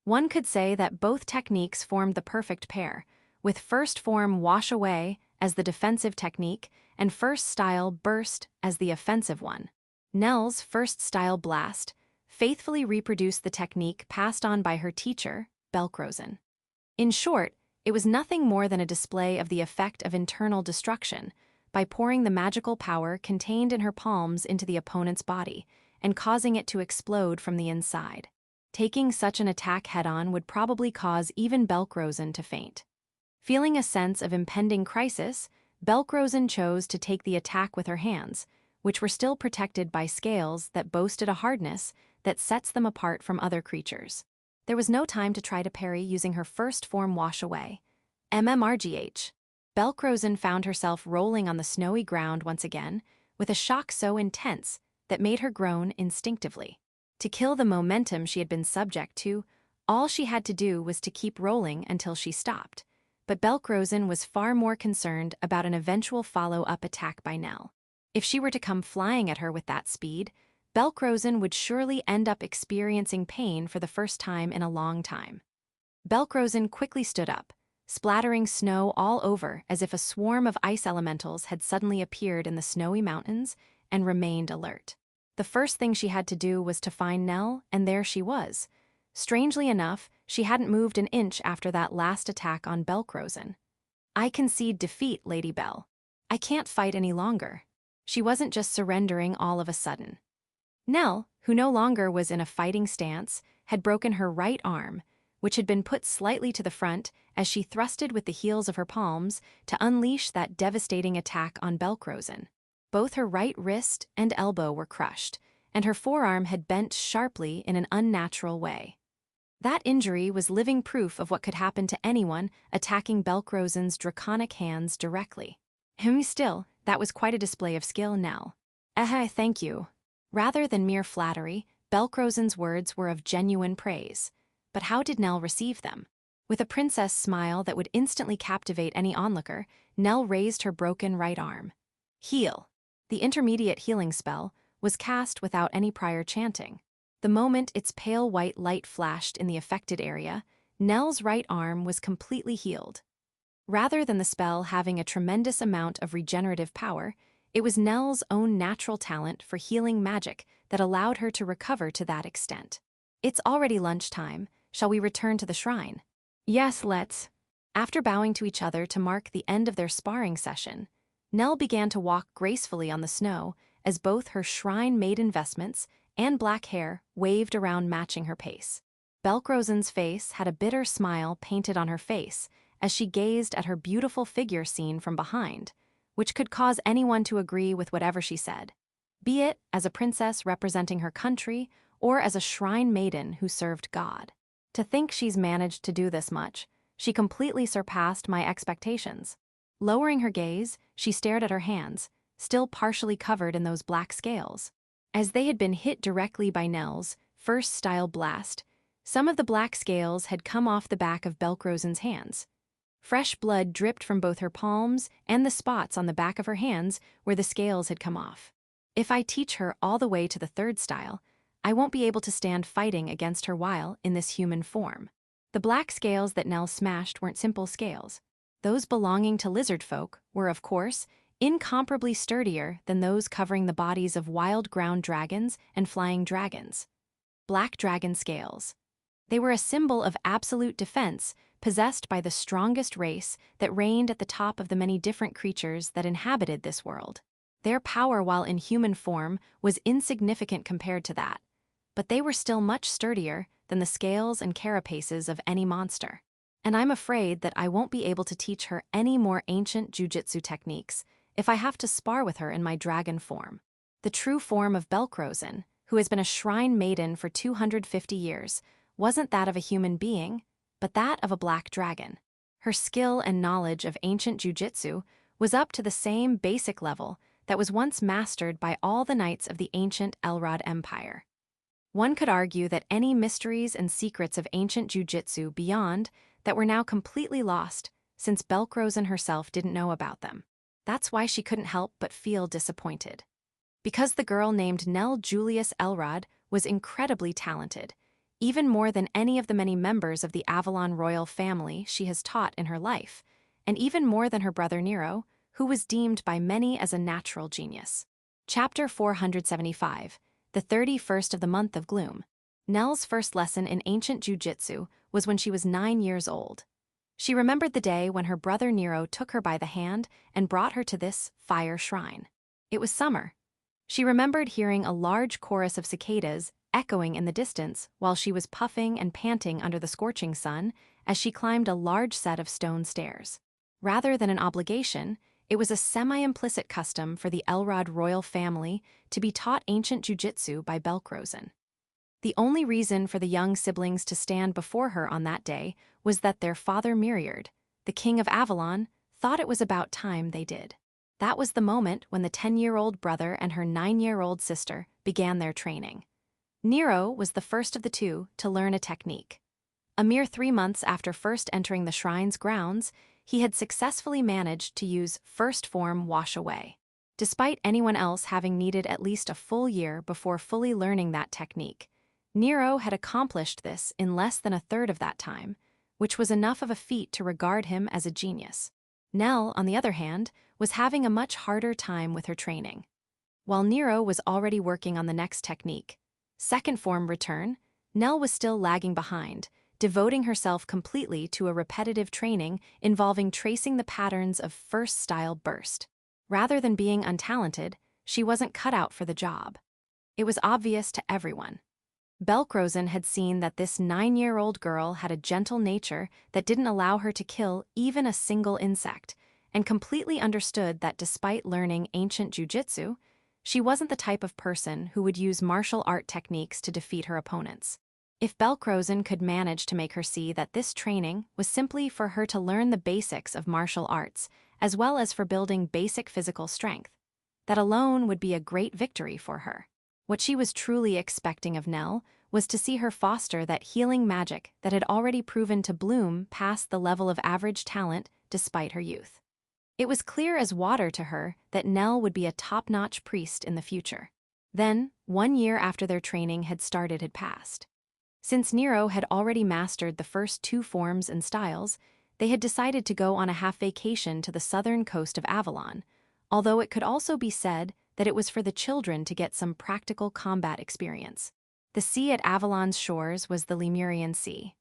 One could say that both techniques formed the perfect pair, with first form wash away as the defensive technique and first style burst as the offensive one. Nell's first style blast faithfully reproduced the technique passed on by her teacher, Belkrosen. In short, it was nothing more than a display of the effect of internal destruction by pouring the magical power contained in her palms into the opponent's body and causing it to explode from the inside. Taking such an attack head-on would probably cause even Belkrosen to faint. Feeling a sense of impending crisis, Belkrosen chose to take the attack with her hands, which were still protected by scales that boasted a hardness that sets them apart from other creatures. There was no time to try to parry using her first form wash away. MMRGH. Belkrosen found herself rolling on the snowy ground once again, with a shock so intense that made her groan instinctively. To kill the momentum she had been subject to, all she had to do was to keep rolling until she stopped. But Belkrosen was far more concerned about an eventual follow-up attack by Nell. If she were to come flying at her with that speed, Belkrosen would surely end up experiencing pain for the first time in a long time. Belkrosen quickly stood up, splattering snow all over as if a swarm of ice elementals had suddenly appeared in the snowy mountains and remained alert. The first thing she had to do was to find Nell, and there she was. Strangely enough, she hadn't moved an inch after that last attack on Belkrosen. I concede defeat, Lady Bell. I can't fight any longer. She wasn't just surrendering all of a sudden. Nell, who no longer was in a fighting stance, had broken her right arm, which had been put slightly to the front as she thrusted with the heels of her palms to unleash that devastating attack on Belkrosen. Both her right wrist and elbow were crushed, and her forearm had bent sharply in an unnatural way. That injury was living proof of what could happen to anyone attacking Belkrosen's draconic hands directly. Still, that was quite a display of skill, Nell. Thank you. Rather than mere flattery, Belkrosen's words were of genuine praise. But how did Nell receive them? With a princess smile that would instantly captivate any onlooker, Nell raised her broken right arm. Heal. The intermediate healing spell was cast without any prior chanting. The moment its pale white light flashed in the affected area, Nell's right arm was completely healed. Rather than the spell having a tremendous amount of regenerative power, it was Nell's own natural talent for healing magic that allowed her to recover to that extent. It's already lunchtime. Shall we return to the shrine? Yes, let's. After bowing to each other to mark the end of their sparring session, Nell began to walk gracefully on the snow as both her shrine-made vestments and black hair waved around matching her pace. Belkrosen's face had a bitter smile painted on her face as she gazed at her beautiful figure seen from behind, which could cause anyone to agree with whatever she said, be it as a princess representing her country or as a shrine maiden who served God. To think she's managed to do this much, she completely surpassed my expectations. Lowering her gaze, she stared at her hands, still partially covered in those black scales. As they had been hit directly by Nell's first style blast, some of the black scales had come off the back of Belkrosen's hands. Fresh blood dripped from both her palms and the spots on the back of her hands where the scales had come off. If I teach her all the way to the third style, I won't be able to stand fighting against her while in this human form. The black scales that Nell smashed weren't simple scales. Those belonging to lizard folk were, of course, incomparably sturdier than those covering the bodies of wild ground dragons and flying dragons. Black dragon scales. They were a symbol of absolute defense possessed by the strongest race that reigned at the top of the many different creatures that inhabited this world. Their power while in human form was insignificant compared to that, but they were still much sturdier than the scales and carapaces of any monster. And I'm afraid that I won't be able to teach her any more ancient jujitsu techniques if I have to spar with her in my dragon form. The true form of Belkrosen, who has been a shrine maiden for 250 years, wasn't that of a human being, but that of a black dragon. Her skill and knowledge of ancient jujitsu was up to the same basic level that was once mastered by all the knights of the ancient Elrod Empire. One could argue that any mysteries and secrets of ancient jujitsu beyond that were now completely lost since Belkrosen herself didn't know about them. That's why she couldn't help but feel disappointed. Because the girl named Nell Julius Elrod was incredibly talented, even more than any of the many members of the Avalon royal family she has taught in her life, and even more than her brother Nero, who was deemed by many as a natural genius. Chapter 475, the 31st of the month of gloom. Nell's first lesson in ancient jujitsu was when she was 9 years old. She remembered the day when her brother Nero took her by the hand and brought her to this fire shrine. It was summer. She remembered hearing a large chorus of cicadas echoing in the distance while she was puffing and panting under the scorching sun as she climbed a large set of stone stairs. Rather than an obligation, it was a semi-implicit custom for the Elrod royal family to be taught ancient jujitsu by Belkrosen. The only reason for the young siblings to stand before her on that day was that their father Miriard, the king of Avalon, thought it was about time they did. That was the moment when the 10-year-old brother and her 9-year-old sister began their training. Nero was the first of the two to learn a technique. A mere 3 months after first entering the shrine's grounds, he had successfully managed to use first form wash away, despite anyone else having needed at least a full year before fully learning that technique. Nero had accomplished this in less than a third of that time, which was enough of a feat to regard him as a genius. Nell, on the other hand, was having a much harder time with her training. While Nero was already working on the next technique, second form return, Nell was still lagging behind, devoting herself completely to a repetitive training involving tracing the patterns of first style burst. Rather than being untalented, she wasn't cut out for the job. It was obvious to everyone. Belkrosen had seen that this 9-year-old girl had a gentle nature that didn't allow her to kill even a single insect, and completely understood that despite learning ancient jujitsu, she wasn't the type of person who would use martial art techniques to defeat her opponents. If Belkrosen could manage to make her see that this training was simply for her to learn the basics of martial arts, as well as for building basic physical strength, that alone would be a great victory for her. What she was truly expecting of Nell was to see her foster that healing magic that had already proven to bloom past the level of average talent despite her youth. It was clear as water to her that Nell would be a top-notch priest in the future. Then, 1 year after their training had started had passed. Since Nero had already mastered the first 2 forms and styles, they had decided to go on a half-vacation to the southern coast of Avalon, although it could also be said that it was for the children to get some practical combat experience. The sea at Avalon's shores was the Lemurian Sea.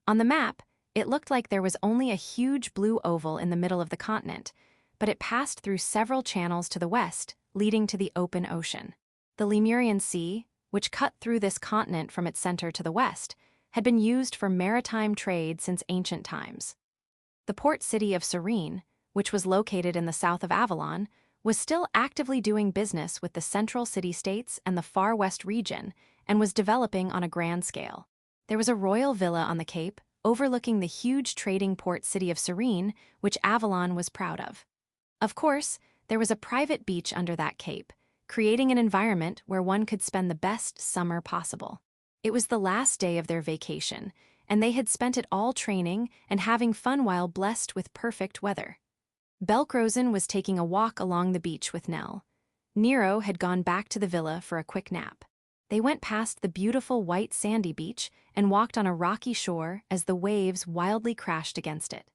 On the map, it looked like there was only a huge blue oval in the middle of the continent, but it passed through several channels to the west, leading to the open ocean. The Lemurian Sea, which cut through this continent from its center to the west, had been used for maritime trade since ancient times. The port city of Serene, which was located in the south of Avalon, was still actively doing business with the central city-states and the far west region, and was developing on a grand scale. There was a royal villa on the Cape, overlooking the huge trading port city of Serene, which Avalon was proud of. Of course, there was a private beach under that cape, creating an environment where one could spend the best summer possible. It was the last day of their vacation, and they had spent it all training and having fun while blessed with perfect weather. Belkrosen was taking a walk along the beach with Nell. Nero had gone back to the villa for a quick nap. They went past the beautiful white sandy beach and walked on a rocky shore as the waves wildly crashed against it.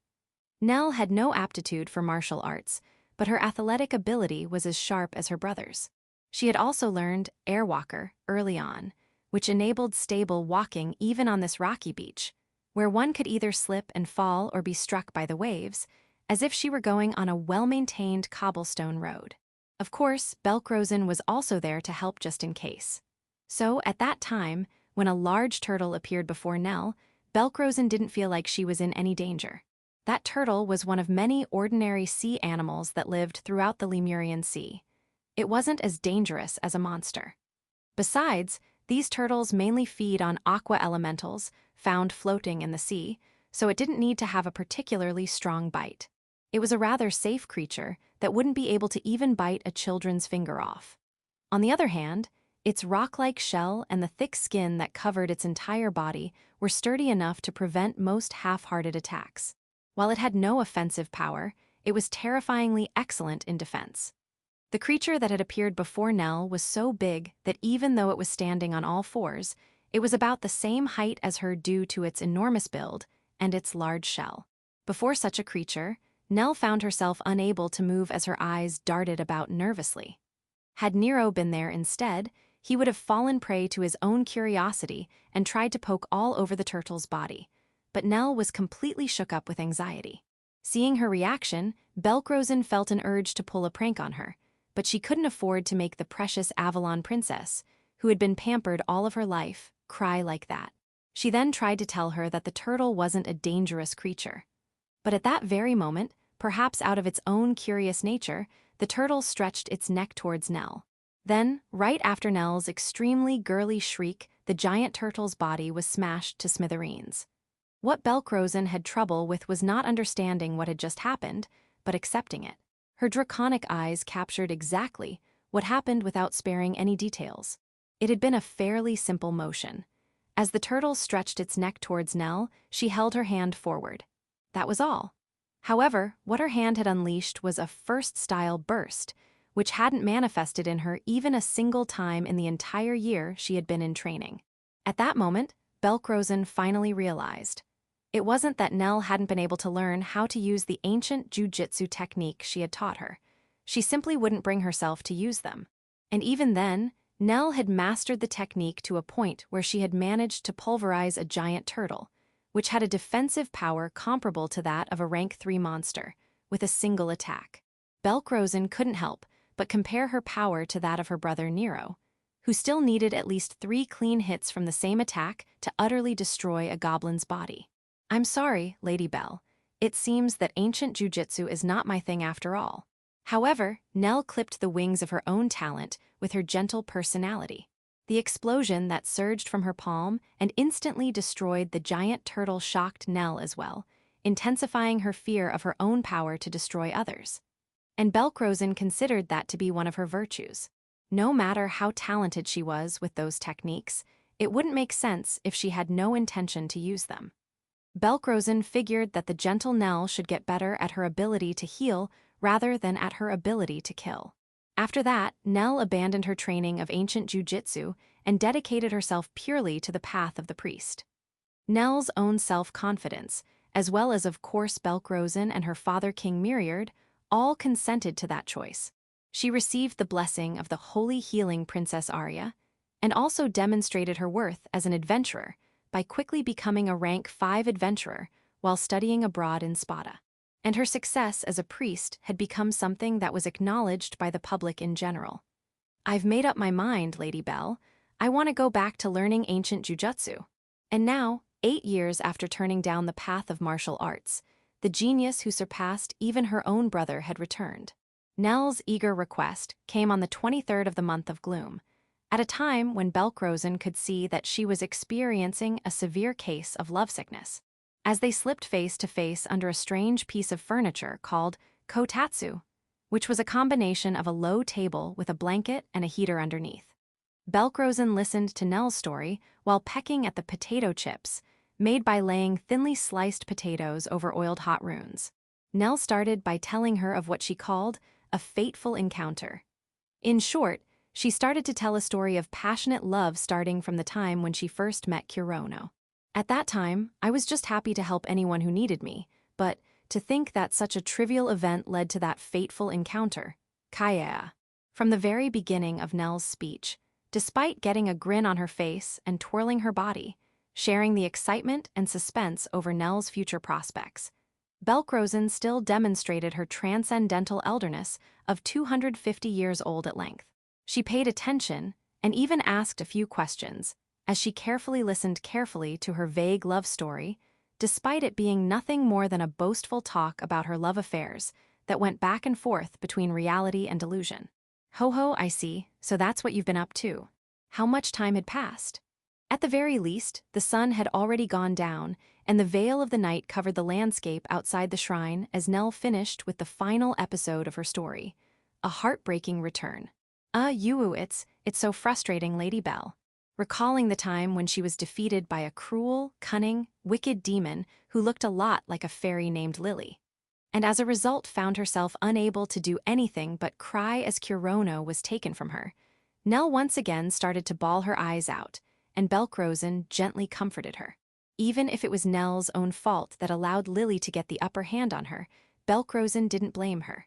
Nell had no aptitude for martial arts, but her athletic ability was as sharp as her brother's. She had also learned airwalker early on, which enabled stable walking even on this rocky beach, where one could either slip and fall or be struck by the waves, as if she were going on a well-maintained cobblestone road. Of course, Belkrosen was also there to help just in case. So, at that time, when a large turtle appeared before Nell, Belkrosen didn't feel like she was in any danger. That turtle was one of many ordinary sea animals that lived throughout the Lemurian Sea. It wasn't as dangerous as a monster. Besides, these turtles mainly feed on aqua elementals found floating in the sea, so it didn't need to have a particularly strong bite. It was a rather safe creature that wouldn't be able to even bite a children's finger off. On the other hand, its rock-like shell and the thick skin that covered its entire body were sturdy enough to prevent most half-hearted attacks. While it had no offensive power, it was terrifyingly excellent in defense. The creature that had appeared before Nell was so big that even though it was standing on all fours, it was about the same height as her due to its enormous build and its large shell. Before such a creature, Nell found herself unable to move as her eyes darted about nervously. Had Nero been there instead, he would have fallen prey to his own curiosity and tried to poke all over the turtle's body. But Nell was completely shook up with anxiety. Seeing her reaction, Belkrosen felt an urge to pull a prank on her, but she couldn't afford to make the precious Avalon princess, who had been pampered all of her life, cry like that. She then tried to tell her that the turtle wasn't a dangerous creature. But at that very moment, perhaps out of its own curious nature, the turtle stretched its neck towards Nell. Then, right after Nell's extremely girly shriek, the giant turtle's body was smashed to smithereens. What Belkrosen had trouble with was not understanding what had just happened, but accepting it. Her draconic eyes captured exactly what happened without sparing any details. It had been a fairly simple motion. As the turtle stretched its neck towards Nell, she held her hand forward. That was all. However, what her hand had unleashed was a first-style burst, which hadn't manifested in her even a single time in the entire year she had been in training. At that moment, Belkrosen finally realized. It wasn't that Nell hadn't been able to learn how to use the ancient jujitsu technique she had taught her. She simply wouldn't bring herself to use them. And even then, Nell had mastered the technique to a point where she had managed to pulverize a giant turtle, which had a defensive power comparable to that of a rank 3 monster, with a single attack. Belkrosen couldn't help but compare her power to that of her brother Nero, who still needed at least 3 clean hits from the same attack to utterly destroy a goblin's body. I'm sorry, Lady Belle. It seems that ancient jujitsu is not my thing after all. However, Nell clipped the wings of her own talent with her gentle personality. The explosion that surged from her palm and instantly destroyed the giant turtle shocked Nell as well, intensifying her fear of her own power to destroy others. And Belkrosen considered that to be one of her virtues. No matter how talented she was with those techniques, it wouldn't make sense if she had no intention to use them. Belkrosen figured that the gentle Nell should get better at her ability to heal rather than at her ability to kill. After that, Nell abandoned her training of ancient jujitsu and dedicated herself purely to the path of the priest. Nell's own self-confidence, as well as of course Belkrosen and her father King Myriad, all consented to that choice. She received the blessing of the holy healing Princess Arya, and also demonstrated her worth as an adventurer by quickly becoming a rank 5 adventurer while studying abroad in Spada. And her success as a priest had become something that was acknowledged by the public in general. I've made up my mind, Lady Belle. I want to go back to learning ancient jujutsu. And now, 8 years after turning down the path of martial arts, the genius who surpassed even her own brother had returned. Nell's eager request came on the 23rd of the month of Gloom, at a time when Belkrosen could see that she was experiencing a severe case of lovesickness. As they slipped face to face under a strange piece of furniture called kotatsu, which was a combination of a low table with a blanket and a heater underneath. Belkrosen listened to Nell's story while pecking at the potato chips, made by laying thinly sliced potatoes over oiled hot runes. Nell started by telling her of what she called a fateful encounter. In short, she started to tell a story of passionate love starting from the time when she first met Kurono. At that time, I was just happy to help anyone who needed me, but to think that such a trivial event led to that fateful encounter. Kaya. From the very beginning of Nell's speech, despite getting a grin on her face and twirling her body, sharing the excitement and suspense over Nell's future prospects, Belkrosen still demonstrated her transcendental elderness of 250 years old at length. She paid attention and even asked a few questions, as she carefully listened to her vague love story, despite it being nothing more than a boastful talk about her love affairs that went back and forth between reality and delusion. Ho, I see, so that's what you've been up to. How much time had passed? At the very least, the sun had already gone down, and the veil of the night covered the landscape outside the shrine as Nell finished with the final episode of her story. A heartbreaking return. It's so frustrating, Lady Belle. Recalling the time when she was defeated by a cruel, cunning, wicked demon who looked a lot like a fairy named Lily. And as a result found herself unable to do anything but cry as Kurono was taken from her. Nell once again started to bawl her eyes out, and Belkrosen gently comforted her. Even if it was Nell's own fault that allowed Lily to get the upper hand on her, Belkrosen didn't blame her.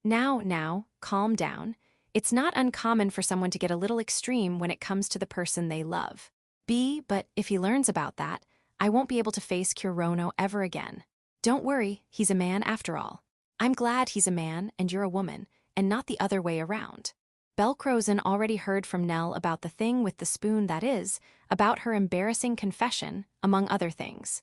Now, calm down. It's not uncommon for someone to get a little extreme when it comes to the person they love. But if he learns about that, I won't be able to face Kurono ever again. Don't worry, he's a man after all. I'm glad he's a man and you're a woman, and not the other way around. Belkrosen already heard from Nell about the thing with the spoon, that is, about her embarrassing confession, among other things.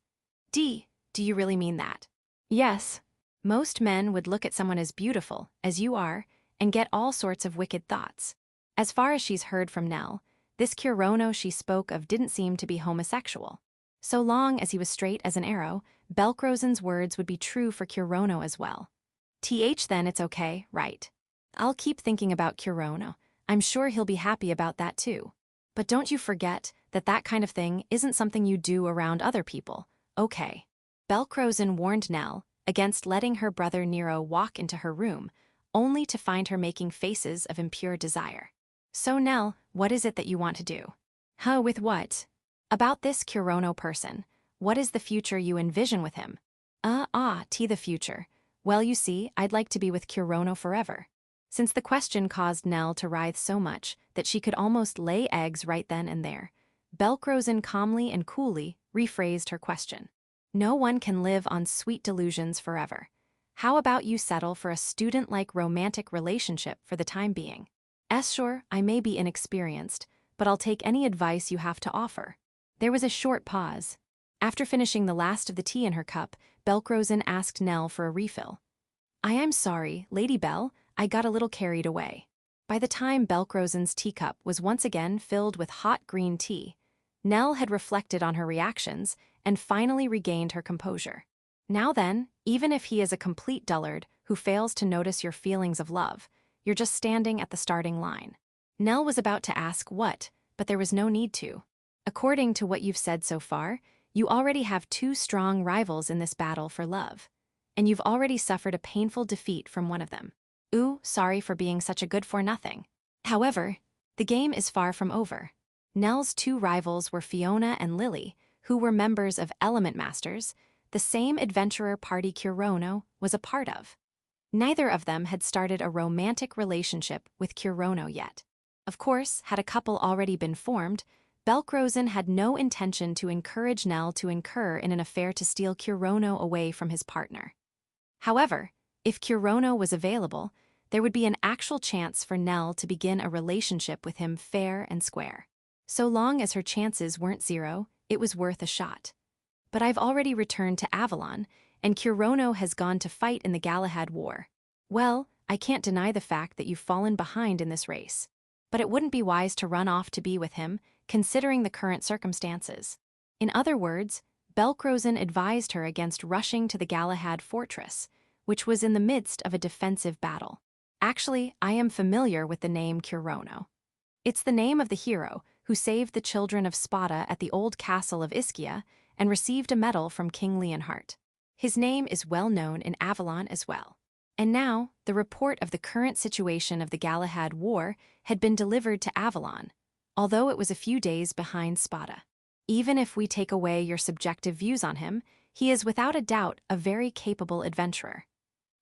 Do you really mean that? Yes. Most men would look at someone as beautiful, as you are, and get all sorts of wicked thoughts. As far as she's heard from Nell, this Kurono she spoke of didn't seem to be homosexual. So long as he was straight as an arrow, Belkrosen's words would be true for Kurono as well. Then it's okay, right? I'll keep thinking about Kurono. I'm sure he'll be happy about that too. But don't you forget that that kind of thing isn't something you do around other people, okay? Belkrosen warned Nell against letting her brother Nero walk into her room, only to find her making faces of impure desire. So Nell, what is it that you want to do? With what? About this Kurono person. What is the future you envision with him? The future. Well, you see, I'd like to be with Kurono forever. Since the question caused Nell to writhe so much that she could almost lay eggs right then and there, Belkrosen calmly and coolly rephrased her question. No one can live on sweet delusions forever. How about you settle for a student-like romantic relationship for the time being? Sure, I may be inexperienced, but I'll take any advice you have to offer. There was a short pause. After finishing the last of the tea in her cup, Belkrosen asked Nell for a refill. I am sorry, Lady Belle, I got a little carried away. By the time Belkrosen's teacup was once again filled with hot green tea, Nell had reflected on her reactions and finally regained her composure. Now then, even if he is a complete dullard who fails to notice your feelings of love, you're just standing at the starting line. Nell was about to ask what, but there was no need to. According to what you've said so far, you already have two strong rivals in this battle for love. And you've already suffered a painful defeat from one of them. Sorry for being such a good-for-nothing. However, the game is far from over. Nell's two rivals were Fiona and Lily, who were members of Element Masters, the same adventurer party Kurono was a part of. Neither of them had started a romantic relationship with Kurono yet. Of course, had a couple already been formed, Belkrosen had no intention to encourage Nell to incur in an affair to steal Kurono away from his partner. However, if Kurono was available, there would be an actual chance for Nell to begin a relationship with him fair and square. So long as her chances weren't zero, it was worth a shot. But I've already returned to Avalon, and Kurono has gone to fight in the Galahad War. Well, I can't deny the fact that you've fallen behind in this race. But it wouldn't be wise to run off to be with him, considering the current circumstances. In other words, Belkrosen advised her against rushing to the Galahad fortress, which was in the midst of a defensive battle. Actually, I am familiar with the name Kurono. It's the name of the hero who saved the children of Sparta at the old castle of Ischia and received a medal from King Leonhart. His name is well known in Avalon as well. And now, the report of the current situation of the Galahad War had been delivered to Avalon, although it was a few days behind Sparta. Even if we take away your subjective views on him, he is without a doubt a very capable adventurer.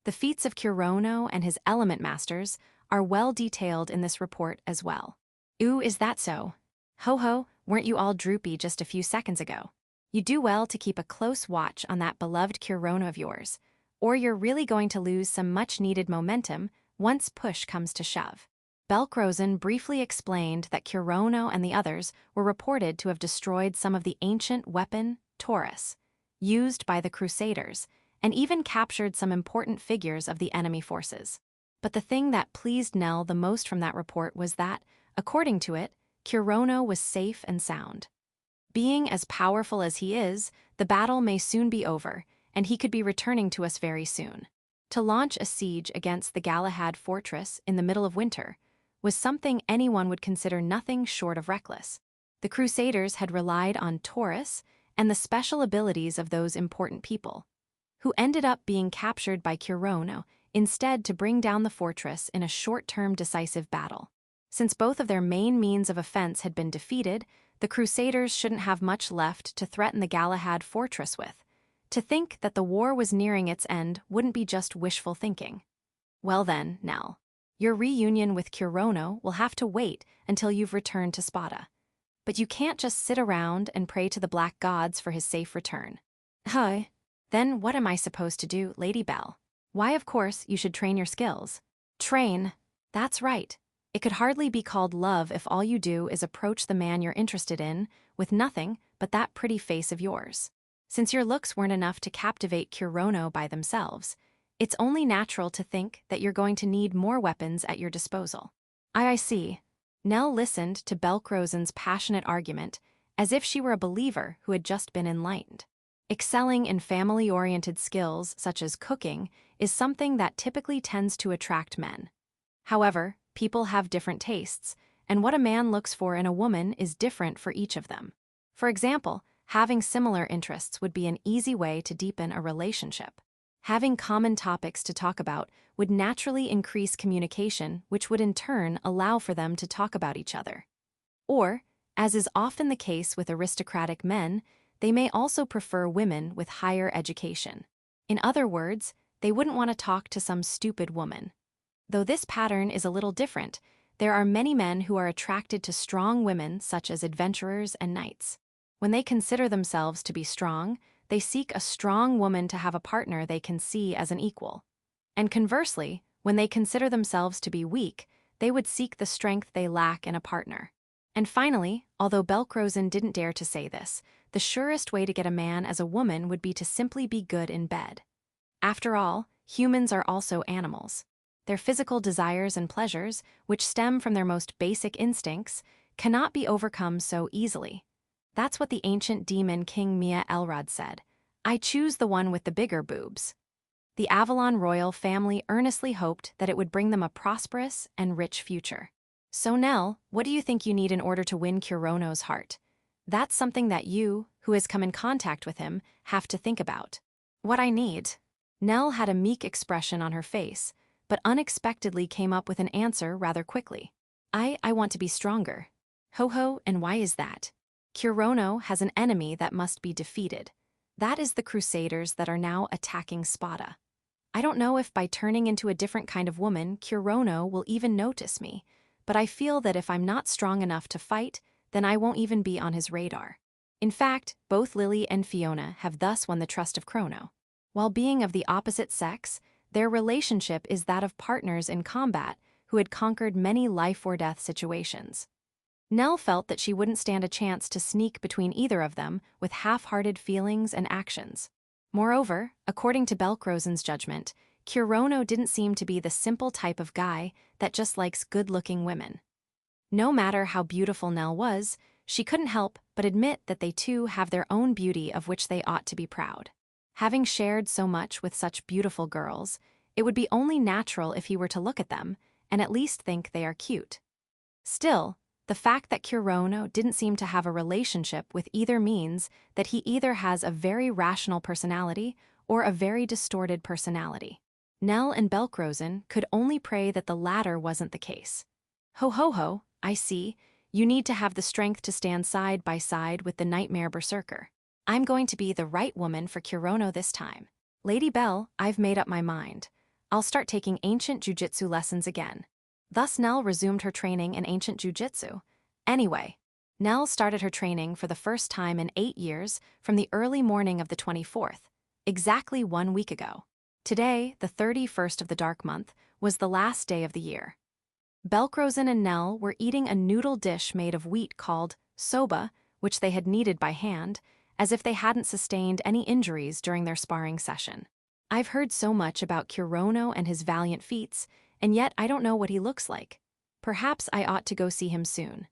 The feats of Kurono and his element masters are well detailed in this report as well. Is that so? Ho, weren't you all droopy just a few seconds ago? You do well to keep a close watch on that beloved Kurono of yours, or you're really going to lose some much-needed momentum once push comes to shove. Belkrosen briefly explained that Kurono and the others were reported to have destroyed some of the ancient weapon, Taurus, used by the Crusaders, and even captured some important figures of the enemy forces. But the thing that pleased Nell the most from that report was that, according to it, Kurono was safe and sound. Being as powerful as he is, the battle may soon be over, and he could be returning to us very soon. To launch a siege against the Galahad fortress in the middle of winter was something anyone would consider nothing short of reckless. The Crusaders had relied on Taurus and the special abilities of those important people, who ended up being captured by Kurono instead to bring down the fortress in a short-term decisive battle. Since both of their main means of offense had been defeated, the Crusaders shouldn't have much left to threaten the Galahad fortress with. To think that the war was nearing its end wouldn't be just wishful thinking. Well then, Nell, your reunion with Kurono will have to wait until you've returned to Spada. But you can't just sit around and pray to the black gods for his safe return. Huh? Then what am I supposed to do, Lady Belle? Why, of course, you should train your skills. Train? That's right. It could hardly be called love if all you do is approach the man you're interested in with nothing but that pretty face of yours. Since your looks weren't enough to captivate Kurono by themselves, it's only natural to think that you're going to need more weapons at your disposal. I see. Nell listened to Belkrosen's passionate argument as if she were a believer who had just been enlightened. Excelling in family-oriented skills such as cooking is something that typically tends to attract men. However, people have different tastes, and what a man looks for in a woman is different for each of them. For example, having similar interests would be an easy way to deepen a relationship. Having common topics to talk about would naturally increase communication, which would in turn allow for them to talk about each other. Or, as is often the case with aristocratic men, they may also prefer women with higher education. In other words, they wouldn't want to talk to some stupid woman. Though this pattern is a little different, there are many men who are attracted to strong women such as adventurers and knights. When they consider themselves to be strong, they seek a strong woman to have a partner they can see as an equal. And conversely, when they consider themselves to be weak, they would seek the strength they lack in a partner. And finally, although Belkrosen didn't dare to say this, the surest way to get a man as a woman would be to simply be good in bed. After all, humans are also animals. Their physical desires and pleasures, which stem from their most basic instincts, cannot be overcome so easily. That's what the ancient demon King Mia Elrod said. I choose the one with the bigger boobs. The Avalon royal family earnestly hoped that it would bring them a prosperous and rich future. So Nell, what do you think you need in order to win Kurono's heart? That's something that you, who has come in contact with him, have to think about. What I need? Nell had a meek expression on her face, but unexpectedly came up with an answer rather quickly. I want to be stronger. Ho, and why is that? Kurono has an enemy that must be defeated. That is the Crusaders that are now attacking Spada. I don't know if by turning into a different kind of woman, Kurono will even notice me, but I feel that if I'm not strong enough to fight, then I won't even be on his radar. In fact, both Lily and Fiona have thus won the trust of Kurono. While being of the opposite sex, their relationship is that of partners in combat who had conquered many life-or-death situations. Nell felt that she wouldn't stand a chance to sneak between either of them with half-hearted feelings and actions. Moreover, according to Belkrosen's judgment, Kurono didn't seem to be the simple type of guy that just likes good-looking women. No matter how beautiful Nell was, she couldn't help but admit that they too have their own beauty of which they ought to be proud. Having shared so much with such beautiful girls, it would be only natural if he were to look at them and at least think they are cute. Still, the fact that Kurono didn't seem to have a relationship with either means that he either has a very rational personality or a very distorted personality. Nell and Belkrosen could only pray that the latter wasn't the case. Ho, I see. You need to have the strength to stand side by side with the nightmare berserker. I'm going to be the right woman for Kurono this time. Lady Belle, I've made up my mind. I'll start taking ancient jujitsu lessons again. Thus Nell resumed her training in ancient jujitsu. Anyway, Nell started her training for the first time in 8 years from the early morning of the 24th, exactly 1 week ago. Today, the 31st of the dark month, was the last day of the year. Belkrosen and Nell were eating a noodle dish made of wheat called soba, which they had kneaded by hand, as if they hadn't sustained any injuries during their sparring session. I've heard so much about Kurono and his valiant feats, and yet I don't know what he looks like. Perhaps I ought to go see him soon.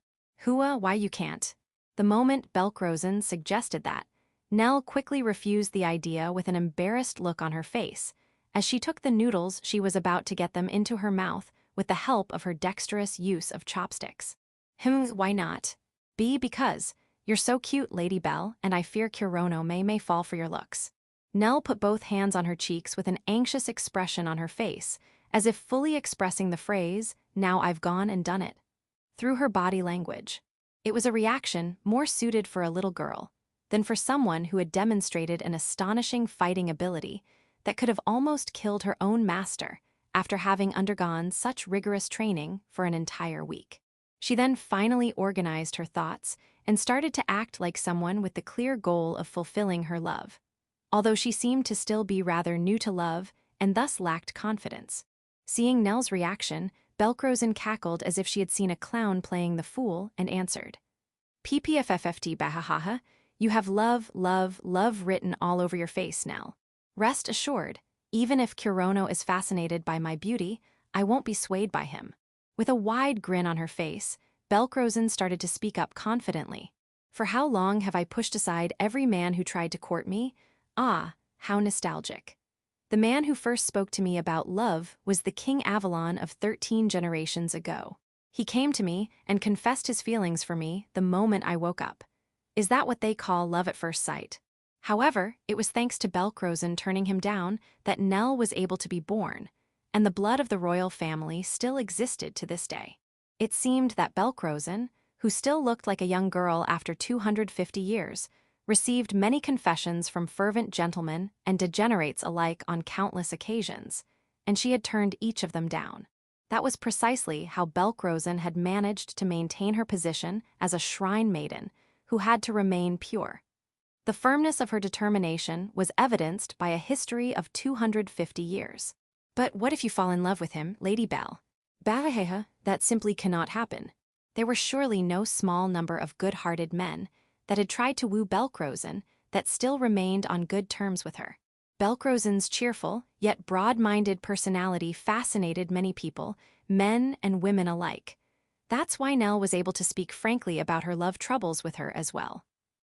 Hua, why you can't? The moment Belkrosen suggested that, Nell quickly refused the idea with an embarrassed look on her face, as she took the noodles she was about to get them into her mouth with the help of her dexterous use of chopsticks. Why not? Because you're so cute, Lady Belle, and I fear Kurono may fall for your looks. Nell put both hands on her cheeks with an anxious expression on her face, as if fully expressing the phrase, "Now I've gone and done it." Through her body language. It was a reaction more suited for a little girl than for someone who had demonstrated an astonishing fighting ability that could have almost killed her own master after having undergone such rigorous training for an entire week. She then finally organized her thoughts and started to act like someone with the clear goal of fulfilling her love, although she seemed to still be rather new to love and thus lacked confidence. Seeing Nell's reaction, Belkrosen cackled as if she had seen a clown playing the fool and answered, "PPFFFT bahahaha, you have love, love, love written all over your face, Nell. Rest assured, even if Kurono is fascinated by my beauty, I won't be swayed by him." With a wide grin on her face, Belkrosen started to speak up confidently. "For how long have I pushed aside every man who tried to court me? Ah, how nostalgic. The man who first spoke to me about love was the King Avalon of 13 generations ago. He came to me and confessed his feelings for me the moment I woke up. Is that what they call love at first sight?" However, it was thanks to Belkrosen turning him down that Nell was able to be born, and the blood of the royal family still existed to this day. It seemed that Belkrosen, who still looked like a young girl after 250 years, received many confessions from fervent gentlemen and degenerates alike on countless occasions, and she had turned each of them down. That was precisely how Belkrosen had managed to maintain her position as a shrine maiden who had to remain pure. The firmness of her determination was evidenced by a history of 250 years. But what if you fall in love with him, Lady Belle? Bahaheha, that simply cannot happen. There were surely no small number of good-hearted men that had tried to woo Belkrosen that still remained on good terms with her. Belkrosen's cheerful, yet broad-minded personality fascinated many people, men and women alike. That's why Nell was able to speak frankly about her love troubles with her as well.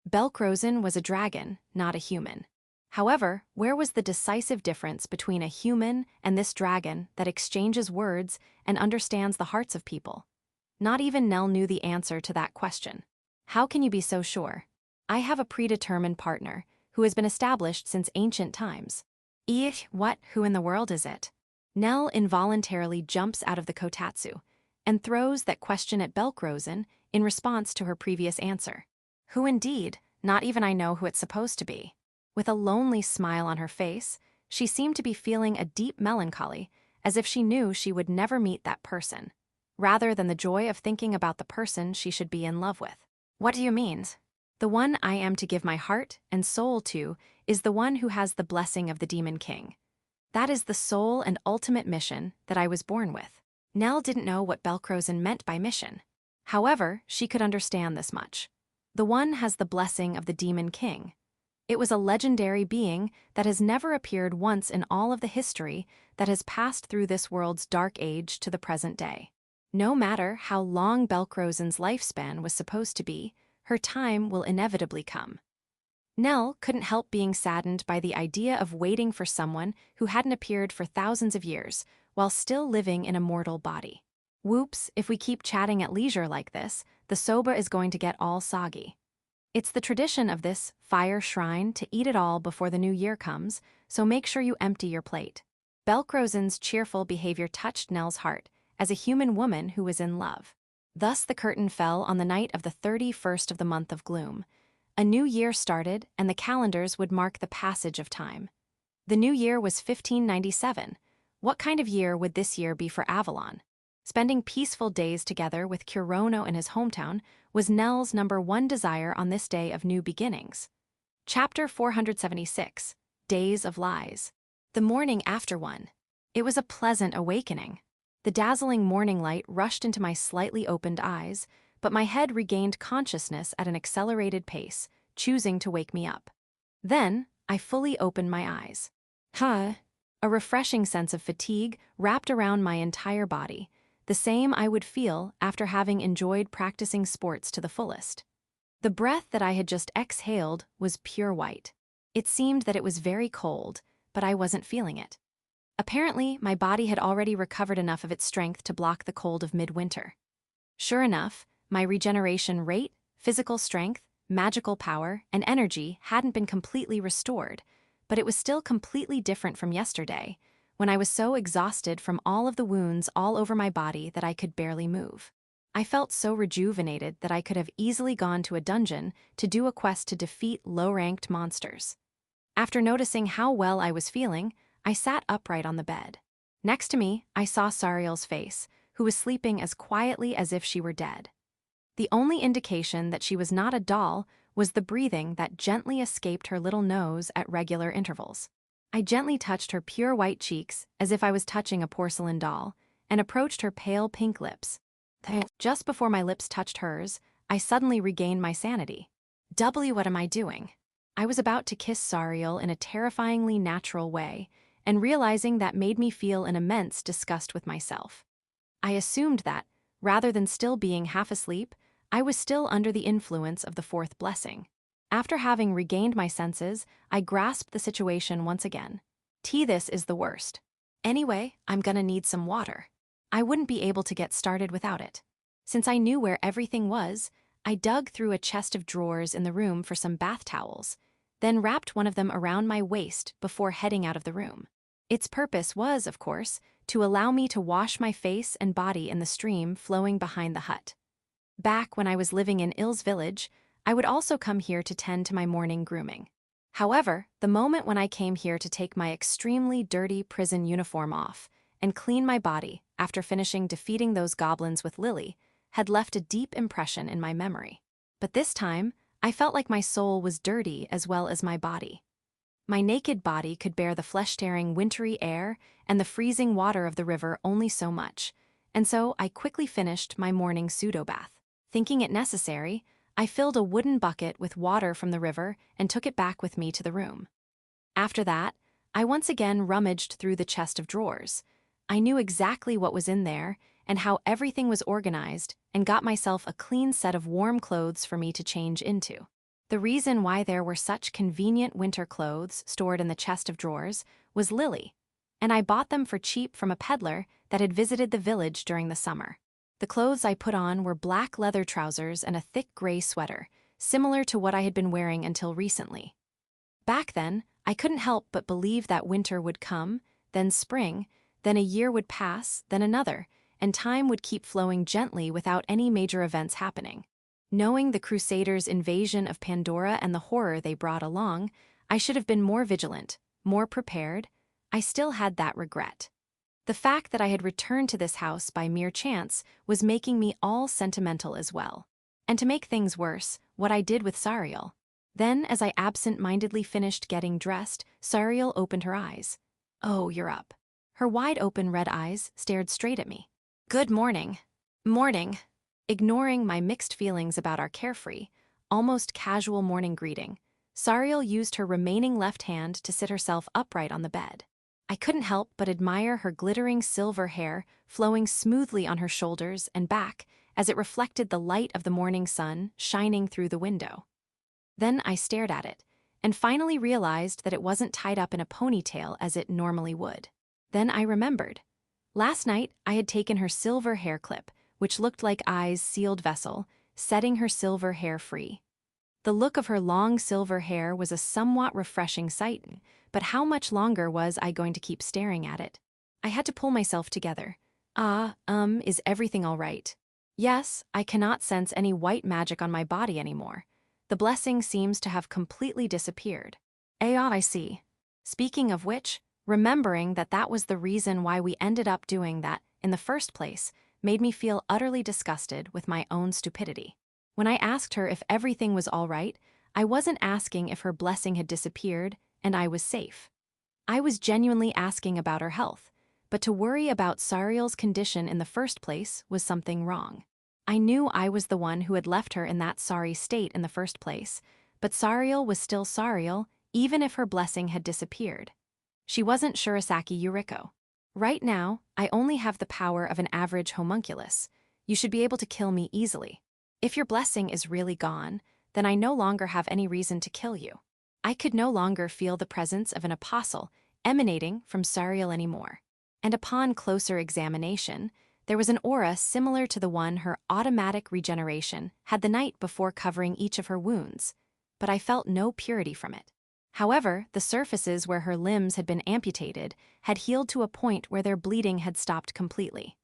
Belkrosen was a dragon, not a human. However, where was the decisive difference between a human and this dragon that exchanges words and understands the hearts of people? Not even Nell knew the answer to that question. How can you be so sure? I have a predetermined partner who has been established since ancient times. What? Who in the world is it? Nell involuntarily jumps out of the kotatsu and throws that question at Belkrosen in response to her previous answer. Who indeed? Not even I know who it's supposed to be. With a lonely smile on her face, she seemed to be feeling a deep melancholy, as if she knew she would never meet that person, rather than the joy of thinking about the person she should be in love with. What do you mean? The one I am to give my heart and soul to is the one who has the blessing of the Demon King. That is the sole and ultimate mission that I was born with. Nell didn't know what Belkrosen meant by mission. However, she could understand this much. The one has the blessing of the Demon King. It was a legendary being that has never appeared once in all of the history that has passed through this world's dark age to the present day. No matter how long Belkrosen's lifespan was supposed to be, her time will inevitably come. Nell couldn't help being saddened by the idea of waiting for someone who hadn't appeared for thousands of years while still living in a mortal body. Whoops, if we keep chatting at leisure like this, the soba is going to get all soggy. It's the tradition of this fire shrine to eat it all before the new year comes, so make sure you empty your plate. Belkrosen's cheerful behavior touched Nell's heart as a human woman who was in love. Thus the curtain fell on the night of the 31st of the month of gloom. A new year started, and the calendars would mark the passage of time. The new year was 1597. What kind of year would this year be for Avalon? Spending peaceful days together with Kurono in his hometown was Nell's #1 desire on this day of new beginnings. Chapter 476, Days of Lies. The morning after one. It was a pleasant awakening. The dazzling morning light rushed into my slightly opened eyes, but my head regained consciousness at an accelerated pace, choosing to wake me up. Then, I fully opened my eyes. A refreshing sense of fatigue wrapped around my entire body, the same I would feel after having enjoyed practicing sports to the fullest. The breath that I had just exhaled was pure white. It seemed that it was very cold, but I wasn't feeling it. Apparently, my body had already recovered enough of its strength to block the cold of midwinter. Sure enough, my regeneration rate, physical strength, magical power, and energy hadn't been completely restored, but it was still completely different from yesterday, when I was so exhausted from all of the wounds all over my body that I could barely move. I felt so rejuvenated that I could have easily gone to a dungeon to do a quest to defeat low-ranked monsters. After noticing how well I was feeling, I sat upright on the bed. Next to me, I saw Sariel's face, who was sleeping as quietly as if she were dead. The only indication that she was not a doll was the breathing that gently escaped her little nose at regular intervals. I gently touched her pure white cheeks as if I was touching a porcelain doll, and approached her pale pink lips. Just before my lips touched hers, I suddenly regained my sanity. What am I doing? I was about to kiss Sariel in a terrifyingly natural way, and realizing that made me feel an immense disgust with myself. I assumed that, rather than still being half asleep, I was still under the influence of the fourth blessing. After having regained my senses, I grasped the situation once again. This is the worst. Anyway, I'm gonna need some water. I wouldn't be able to get started without it. Since I knew where everything was, I dug through a chest of drawers in the room for some bath towels, then wrapped one of them around my waist before heading out of the room. Its purpose was, of course, to allow me to wash my face and body in the stream flowing behind the hut. Back when I was living in Il's village, I would also come here to tend to my morning grooming. However, the moment when I came here to take my extremely dirty prison uniform off and clean my body after finishing defeating those goblins with Lily had left a deep impression in my memory. But this time, I felt like my soul was dirty as well as my body. My naked body could bear the flesh-tearing wintry air and the freezing water of the river only so much, and so I quickly finished my morning pseudo-bath. Thinking it necessary, I filled a wooden bucket with water from the river and took it back with me to the room. After that, I once again rummaged through the chest of drawers. I knew exactly what was in there and how everything was organized, and got myself a clean set of warm clothes for me to change into. The reason why there were such convenient winter clothes stored in the chest of drawers was Lily, and I bought them for cheap from a peddler that had visited the village during the summer. The clothes I put on were black leather trousers and a thick gray sweater, similar to what I had been wearing until recently. Back then, I couldn't help but believe that winter would come, then spring, then a year would pass, then another, and time would keep flowing gently without any major events happening. Knowing the Crusaders' invasion of Pandora and the horror they brought along, I should have been more vigilant, more prepared. I still had that regret. The fact that I had returned to this house by mere chance was making me all sentimental as well. And to make things worse, what I did with Sariel. Then, as I absent-mindedly finished getting dressed, Sariel opened her eyes. "Oh, you're up." Her wide-open red eyes stared straight at me. "Good morning." "Morning." Ignoring my mixed feelings about our carefree, almost casual morning greeting, Sariel used her remaining left hand to sit herself upright on the bed. I couldn't help but admire her glittering silver hair flowing smoothly on her shoulders and back as it reflected the light of the morning sun shining through the window. Then I stared at it, and finally realized that it wasn't tied up in a ponytail as it normally would. Then I remembered. Last night, I had taken her silver hair clip, which looked like I's sealed vessel, setting her silver hair free. The look of her long silver hair was a somewhat refreshing sight, but how much longer was I going to keep staring at it? I had to pull myself together. Is everything all right? Yes, I cannot sense any white magic on my body anymore. The blessing seems to have completely disappeared. I see. Speaking of which, remembering that was the reason why we ended up doing that in the first place made me feel utterly disgusted with my own stupidity. When I asked her if everything was all right, I wasn't asking if her blessing had disappeared and I was safe. I was genuinely asking about her health, but to worry about Sariel's condition in the first place was something wrong. I knew I was the one who had left her in that sorry state in the first place, but Sariel was still Sariel, even if her blessing had disappeared. She wasn't Shurasaki Yuriko. Right now, I only have the power of an average homunculus. You should be able to kill me easily. If your blessing is really gone, then I no longer have any reason to kill you. I could no longer feel the presence of an apostle emanating from Sariel anymore. And upon closer examination, there was an aura similar to the one her automatic regeneration had the night before covering each of her wounds, but I felt no purity from it. However, the surfaces where her limbs had been amputated had healed to a point where their bleeding had stopped completely.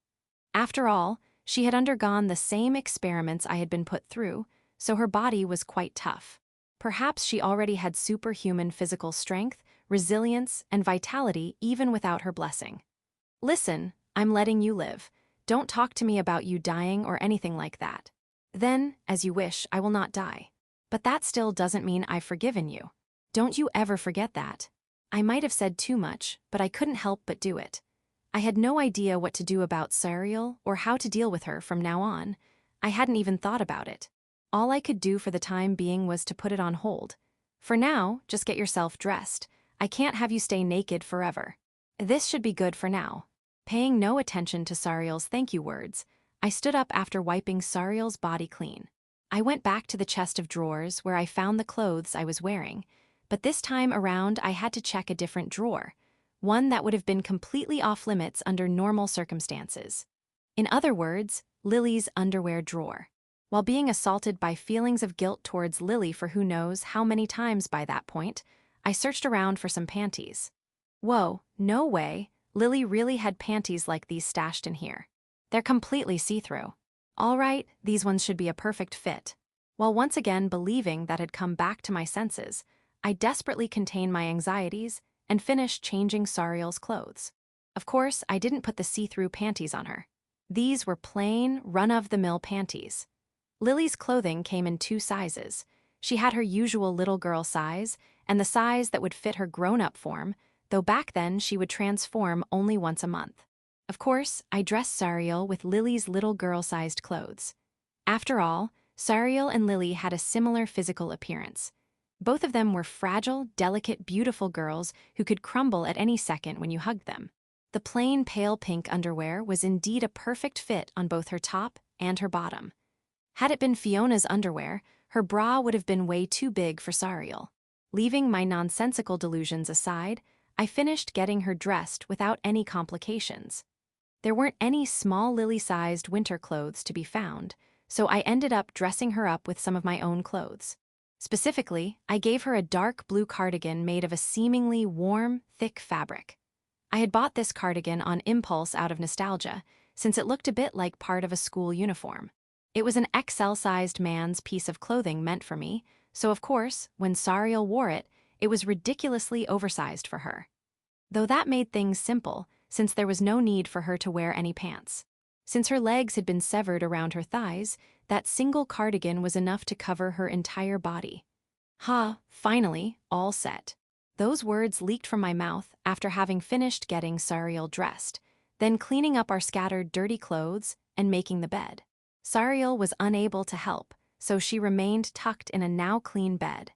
After all, she had undergone the same experiments I had been put through, so her body was quite tough. Perhaps she already had superhuman physical strength, resilience, and vitality even without her blessing. Listen, I'm letting you live. Don't talk to me about you dying or anything like that. Then, as you wish, I will not die. But that still doesn't mean I've forgiven you. Don't you ever forget that. I might have said too much, but I couldn't help but do it. I had no idea what to do about Sariel or how to deal with her from now on. I hadn't even thought about it. All I could do for the time being was to put it on hold. For now, just get yourself dressed. I can't have you stay naked forever. This should be good for now. Paying no attention to Sariel's thank you words, I stood up after wiping Sariel's body clean. I went back to the chest of drawers where I found the clothes I was wearing, but this time around I had to check a different drawer, one that would have been completely off-limits under normal circumstances. In other words, Lily's underwear drawer. While being assaulted by feelings of guilt towards Lily for who knows how many times by that point, I searched around for some panties. Whoa, no way, Lily really had panties like these stashed in here. They're completely see-through. All right, these ones should be a perfect fit. While once again believing that had come back to my senses, I desperately contained my anxieties and finished changing Sariel's clothes. Of course, I didn't put the see-through panties on her. These were plain, run-of-the-mill panties. Lily's clothing came in 2 sizes. She had her usual little girl size and the size that would fit her grown-up form, though back then she would transform only once a month. Of course, I dressed Sariel with Lily's little girl-sized clothes. After all, Sariel and Lily had a similar physical appearance. Both of them were fragile, delicate, beautiful girls who could crumble at any second when you hugged them. The plain pale pink underwear was indeed a perfect fit on both her top and her bottom. Had it been Fiona's underwear, her bra would have been way too big for Sariel. Leaving my nonsensical delusions aside, I finished getting her dressed without any complications. There weren't any small Lily-sized winter clothes to be found, so I ended up dressing her up with some of my own clothes. Specifically, I gave her a dark blue cardigan made of a seemingly warm, thick fabric. I had bought this cardigan on impulse out of nostalgia, since it looked a bit like part of a school uniform. It was an XL-sized man's piece of clothing meant for me, so of course, when Sariel wore it, it was ridiculously oversized for her. Though that made things simple, since there was no need for her to wear any pants. Since her legs had been severed around her thighs, that single cardigan was enough to cover her entire body. Finally, all set. Those words leaked from my mouth after having finished getting Sariel dressed, then cleaning up our scattered dirty clothes and making the bed. Sariel was unable to help, so she remained tucked in a now clean bed.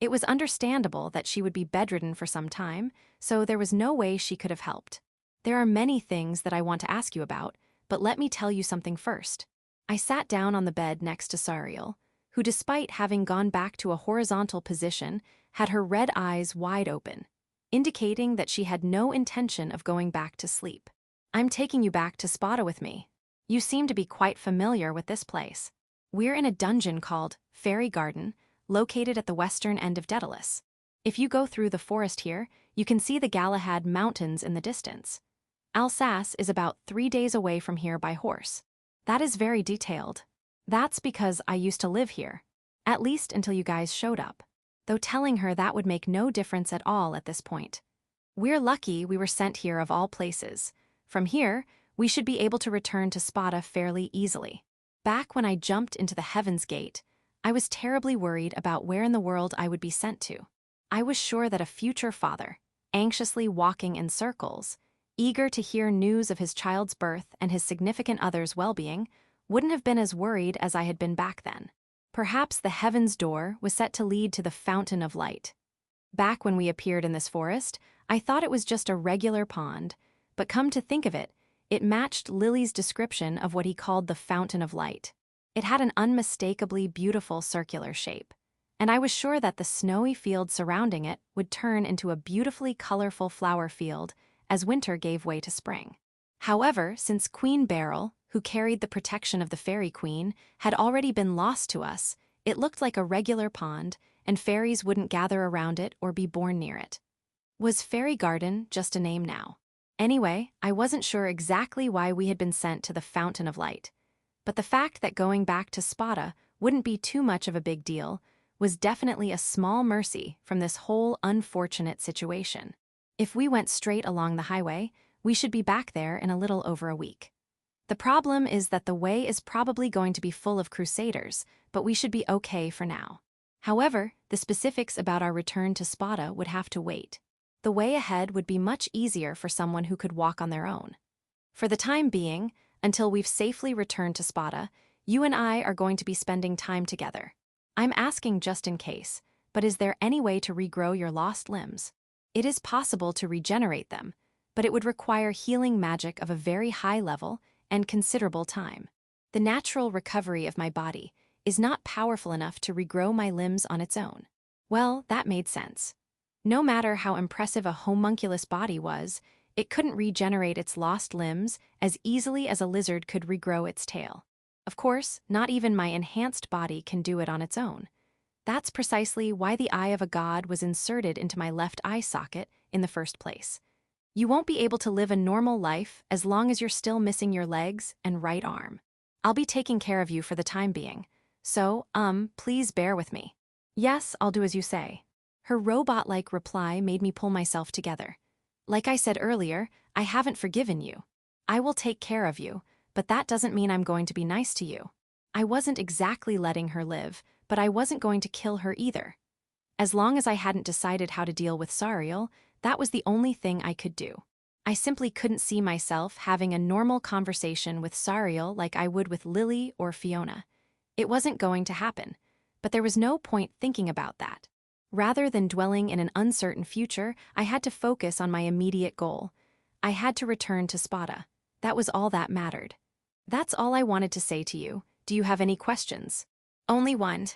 It was understandable that she would be bedridden for some time, so there was no way she could have helped. There are many things that I want to ask you about, but let me tell you something first. I sat down on the bed next to Sariel, who despite having gone back to a horizontal position, had her red eyes wide open, indicating that she had no intention of going back to sleep. I'm taking you back to Spada with me. You seem to be quite familiar with this place. We're in a dungeon called Fairy Garden, located at the western end of Daedalus. If you go through the forest here, you can see the Galahad Mountains in the distance. Alsace is about 3 days away from here by horse. That is very detailed. That's because I used to live here, at least until you guys showed up, though telling her that would make no difference at all at this point. We're lucky we were sent here of all places. From here, we should be able to return to Spada fairly easily. Back when I jumped into the Heaven's Gate, I was terribly worried about where in the world I would be sent to. I was sure that a future father, anxiously walking in circles, eager to hear news of his child's birth and his significant other's well-being, wouldn't have been as worried as I had been back then. Perhaps the heaven's door was set to lead to the fountain of light. Back when we appeared in this forest, I thought it was just a regular pond, but come to think of it, it matched Lily's description of what he called the fountain of light. It had an unmistakably beautiful circular shape, and I was sure that the snowy field surrounding it would turn into a beautifully colorful flower field as winter gave way to spring. However, since Queen Beryl, who carried the protection of the Fairy Queen, had already been lost to us, it looked like a regular pond, and fairies wouldn't gather around it or be born near it. Was Fairy Garden just a name now? Anyway, I wasn't sure exactly why we had been sent to the Fountain of Light, but the fact that going back to Spada wouldn't be too much of a big deal was definitely a small mercy from this whole unfortunate situation. If we went straight along the highway, we should be back there in a little over a week. The problem is that the way is probably going to be full of crusaders, but we should be okay for now. However, the specifics about our return to Spada would have to wait. The way ahead would be much easier for someone who could walk on their own. For the time being, until we've safely returned to Spada, you and I are going to be spending time together. I'm asking just in case, but is there any way to regrow your lost limbs? It is possible to regenerate them, but it would require healing magic of a very high level and considerable time. The natural recovery of my body is not powerful enough to regrow my limbs on its own. Well, that made sense. No matter how impressive a homunculus body was, it couldn't regenerate its lost limbs as easily as a lizard could regrow its tail. Of course, not even my enhanced body can do it on its own. That's precisely why the eye of a god was inserted into my left eye socket in the first place. You won't be able to live a normal life as long as you're still missing your legs and right arm. I'll be taking care of you for the time being, so, please bear with me. Yes, I'll do as you say. Her robot-like reply made me pull myself together. Like I said earlier, I haven't forgiven you. I will take care of you, but that doesn't mean I'm going to be nice to you. I wasn't exactly letting her live, but I wasn't going to kill her either. As long as I hadn't decided how to deal with Sariel, that was the only thing I could do. I simply couldn't see myself having a normal conversation with Sariel like I would with Lily or Fiona. It wasn't going to happen, but there was no point thinking about that. Rather than dwelling in an uncertain future, I had to focus on my immediate goal. I had to return to Spada. That was all that mattered. That's all I wanted to say to you. Do you have any questions? Only one.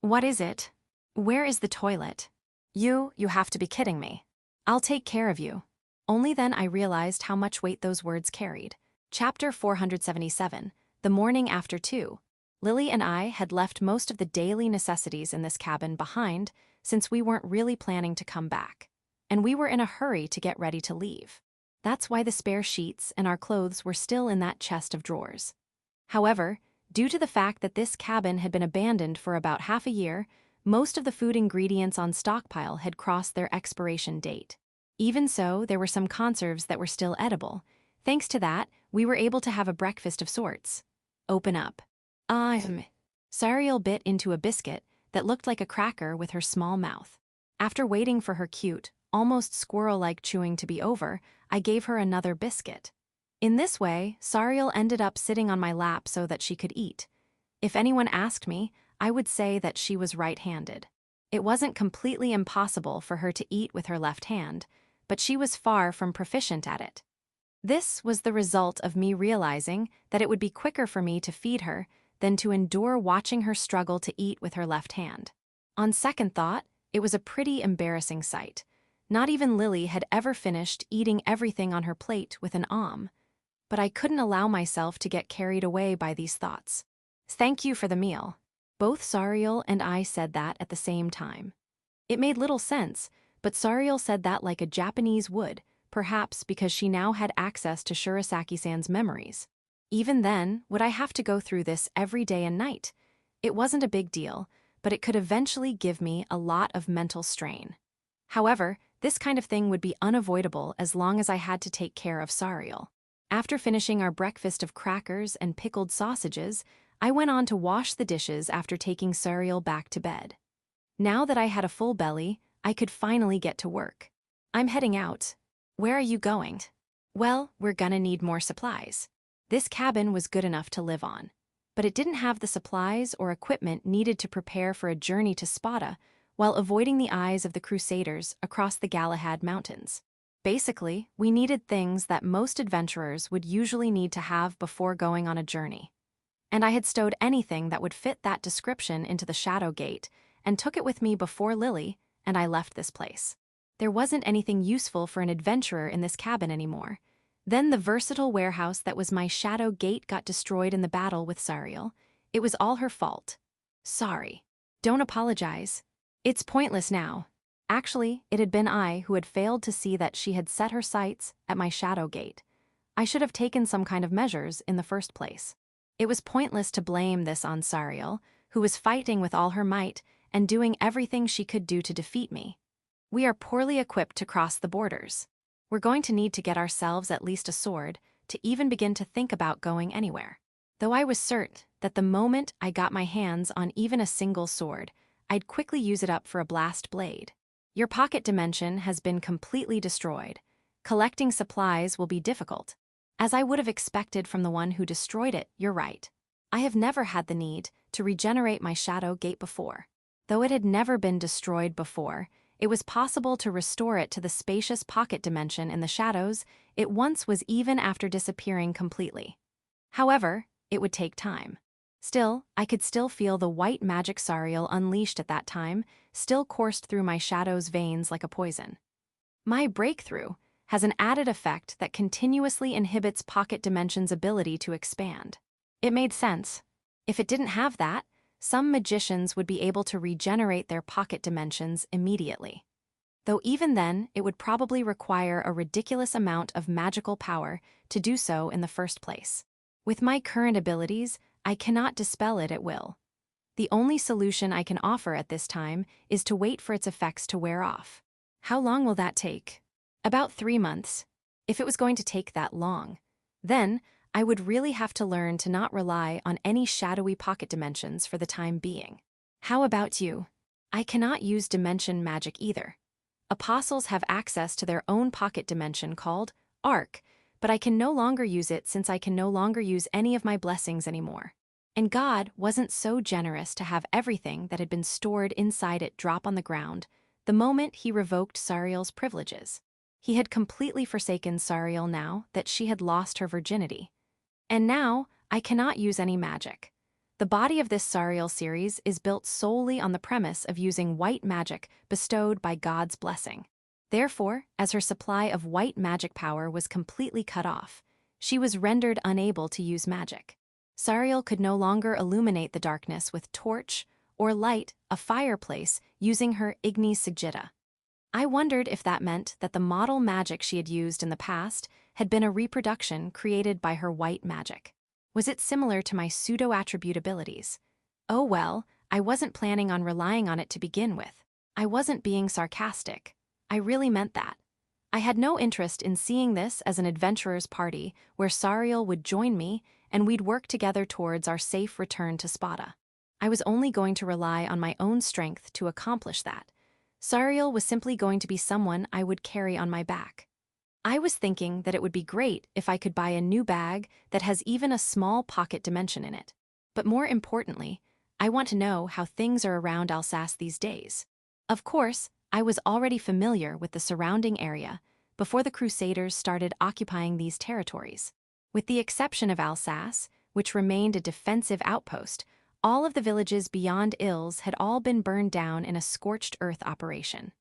What is it? Where is the toilet? You have to be kidding me. I'll take care of you. Only then I realized how much weight those words carried. Chapter 477, The Morning After 2. Lily and I had left most of the daily necessities in this cabin behind since we weren't really planning to come back, and we were in a hurry to get ready to leave. That's why the spare sheets and our clothes were still in that chest of drawers. However, due to the fact that this cabin had been abandoned for about half a year, most of the food ingredients on stockpile had crossed their expiration date. Even so, there were some conserves that were still edible. Thanks to that, we were able to have a breakfast of sorts. Open up. Sariel bit into a biscuit that looked like a cracker with her small mouth. After waiting for her cute, almost squirrel-like chewing to be over, I gave her another biscuit. In this way, Sariel ended up sitting on my lap so that she could eat. If anyone asked me, I would say that she was right-handed. It wasn't completely impossible for her to eat with her left hand, but she was far from proficient at it. This was the result of me realizing that it would be quicker for me to feed her than to endure watching her struggle to eat with her left hand. On second thought, it was a pretty embarrassing sight. Not even Lily had ever finished eating everything on her plate with an but I couldn't allow myself to get carried away by these thoughts. Thank you for the meal. Both Sariel and I said that at the same time. It made little sense, but Sariel said that like a Japanese would, perhaps because she now had access to Shurasaki-san's memories. Even then, would I have to go through this every day and night? It wasn't a big deal, but it could eventually give me a lot of mental strain. However, this kind of thing would be unavoidable as long as I had to take care of Sariel. After finishing our breakfast of crackers and pickled sausages, I went on to wash the dishes after taking Sariel back to bed. Now that I had a full belly, I could finally get to work. I'm heading out. Where are you going? Well, we're gonna need more supplies. This cabin was good enough to live on, but it didn't have the supplies or equipment needed to prepare for a journey to Spada while avoiding the eyes of the Crusaders across the Galahad Mountains. Basically, we needed things that most adventurers would usually need to have before going on a journey. and I had stowed anything that would fit that description into the shadow gate and took it with me before Lily and I left this place. There wasn't anything useful for an adventurer in this cabin anymore. Then the versatile warehouse that was my shadow gate got destroyed in the battle with Sariel. It was all her fault. Sorry. Don't apologize. It's pointless now. Actually, it had been I who had failed to see that she had set her sights at my shadow gate. I should have taken some kind of measures in the first place. It was pointless to blame this on Sariel, who was fighting with all her might and doing everything she could do to defeat me. We are poorly equipped to cross the borders. We're going to need to get ourselves at least a sword to even begin to think about going anywhere. Though I was certain that the moment I got my hands on even a single sword, I'd quickly use it up for a blast blade. Your pocket dimension has been completely destroyed. Collecting supplies will be difficult. As I would have expected from the one who destroyed it, you're right. I have never had the need to regenerate my shadow gate before. Though it had never been destroyed before, it was possible to restore it to the spacious pocket dimension in the shadows it once was even after disappearing completely. However, it would take time. Still, I could still feel the white magic Sariel unleashed at that time, still coursed through my shadow's veins like a poison. My breakthrough has an added effect that continuously inhibits pocket dimension's ability to expand. It made sense. If it didn't have that, some magicians would be able to regenerate their pocket dimensions immediately. Though even then, it would probably require a ridiculous amount of magical power to do so in the first place. With my current abilities, I cannot dispel it at will. The only solution I can offer at this time is to wait for its effects to wear off. How long will that take? About 3 months. If it was going to take that long, then I would really have to learn to not rely on any shadowy pocket dimensions for the time being. How about you? I cannot use dimension magic either. Apostles have access to their own pocket dimension called Arc, but I can no longer use it since I can no longer use any of my blessings anymore. And God wasn't so generous to have everything that had been stored inside it drop on the ground the moment he revoked Sariel's privileges. He had completely forsaken Sariel now that she had lost her virginity. And now, I cannot use any magic. The body of this Sariel series is built solely on the premise of using white magic bestowed by God's blessing. Therefore, as her supply of white magic power was completely cut off, she was rendered unable to use magic. Sariel could no longer illuminate the darkness with torch or light a fireplace using her Ignis Sigillta. I wondered if that meant that the model magic she had used in the past had been a reproduction created by her white magic. Was it similar to my pseudo-attribute abilities? Oh well, I wasn't planning on relying on it to begin with. I wasn't being sarcastic. I really meant that. I had no interest in seeing this as an adventurer's party where Sariel would join me and we'd work together towards our safe return to Spada. I was only going to rely on my own strength to accomplish that. Sariel was simply going to be someone I would carry on my back. I was thinking that it would be great if I could buy a new bag that has even a small pocket dimension in it. But more importantly, I want to know how things are around Alsace these days. Of course, I was already familiar with the surrounding area before the Crusaders started occupying these territories. With the exception of Alsace, which remained a defensive outpost, all of the villages beyond Illes had all been burned down in a scorched earth operation.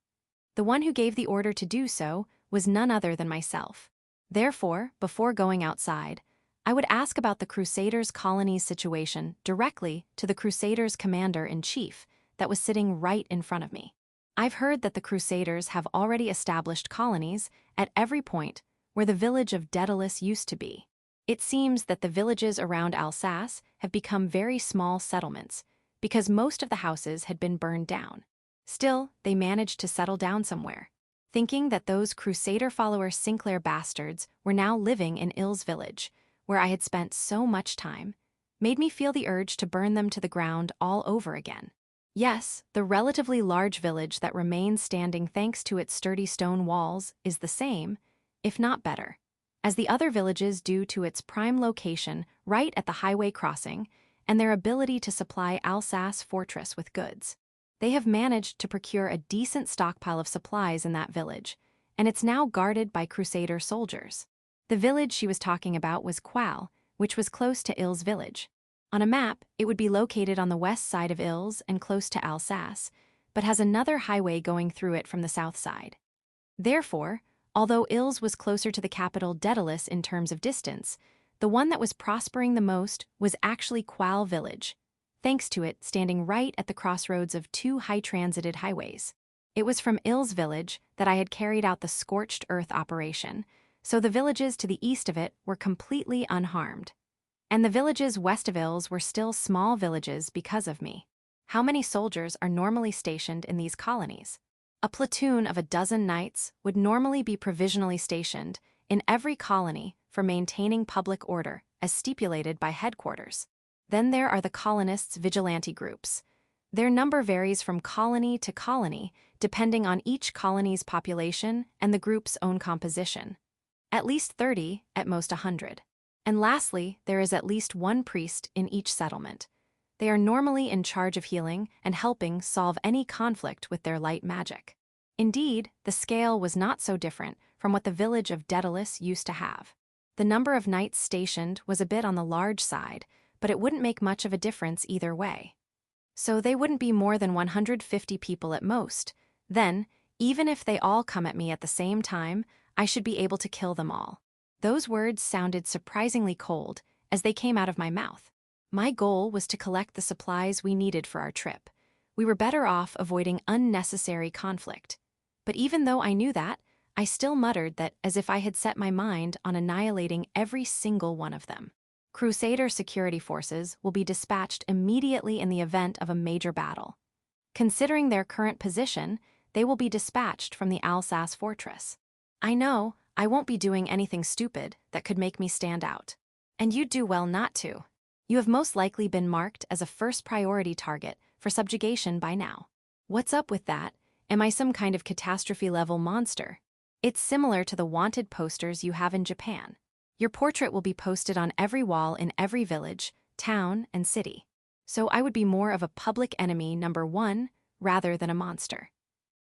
The one who gave the order to do so was none other than myself. Therefore, before going outside, I would ask about the Crusaders' colony's situation directly to the Crusaders' commander-in-chief that was sitting right in front of me. I've heard that the Crusaders have already established colonies at every point where the village of Daedalus used to be. It seems that the villages around Alsace have become very small settlements because most of the houses had been burned down. Still, they managed to settle down somewhere. Thinking that those Crusader follower Sinclair bastards were now living in Illes village, where I had spent so much time, made me feel the urge to burn them to the ground all over again. Yes, the relatively large village that remains standing thanks to its sturdy stone walls is the same, if not better, as the other villages due to its prime location right at the highway crossing and their ability to supply Alsace Fortress with goods. They have managed to procure a decent stockpile of supplies in that village, and it's now guarded by Crusader soldiers. The village she was talking about was Qual, which was close to Illes village. On a map, it would be located on the west side of Illes and close to Alsace, but has another highway going through it from the south side. Therefore, although Illes was closer to the capital Daedalus in terms of distance, the one that was prospering the most was actually Qual village, thanks to it standing right at the crossroads of two high-transited highways. It was from Illes village that I had carried out the scorched earth operation, so the villages to the east of it were completely unharmed. And the villages west of Illes were still small villages because of me. How many soldiers are normally stationed in these colonies? A platoon of 12 knights would normally be provisionally stationed in every colony for maintaining public order, as stipulated by headquarters. Then there are the colonists' vigilante groups. Their number varies from colony to colony, depending on each colony's population and the group's own composition. At least 30, at most 100. And lastly, there is at least one priest in each settlement. They are normally in charge of healing and helping solve any conflict with their light magic. Indeed, the scale was not so different from what the village of Daedalus used to have. The number of knights stationed was a bit on the large side, but it wouldn't make much of a difference either way. So they wouldn't be more than 150 people at most. Then, even if they all come at me at the same time, I should be able to kill them all. Those words sounded surprisingly cold as they came out of my mouth. My goal was to collect the supplies we needed for our trip. We were better off avoiding unnecessary conflict. But even though I knew that, I still muttered that as if I had set my mind on annihilating every single one of them. Crusader security forces will be dispatched immediately in the event of a major battle. Considering their current position, they will be dispatched from the Alsace fortress. I know I won't be doing anything stupid that could make me stand out. And you'd do well not to. You have most likely been marked as a first priority target for subjugation by now. What's up with that? Am I some kind of catastrophe-level monster? It's similar to the wanted posters you have in Japan. Your portrait will be posted on every wall in every village, town, and city. So I would be more of a public enemy #1 rather than a monster.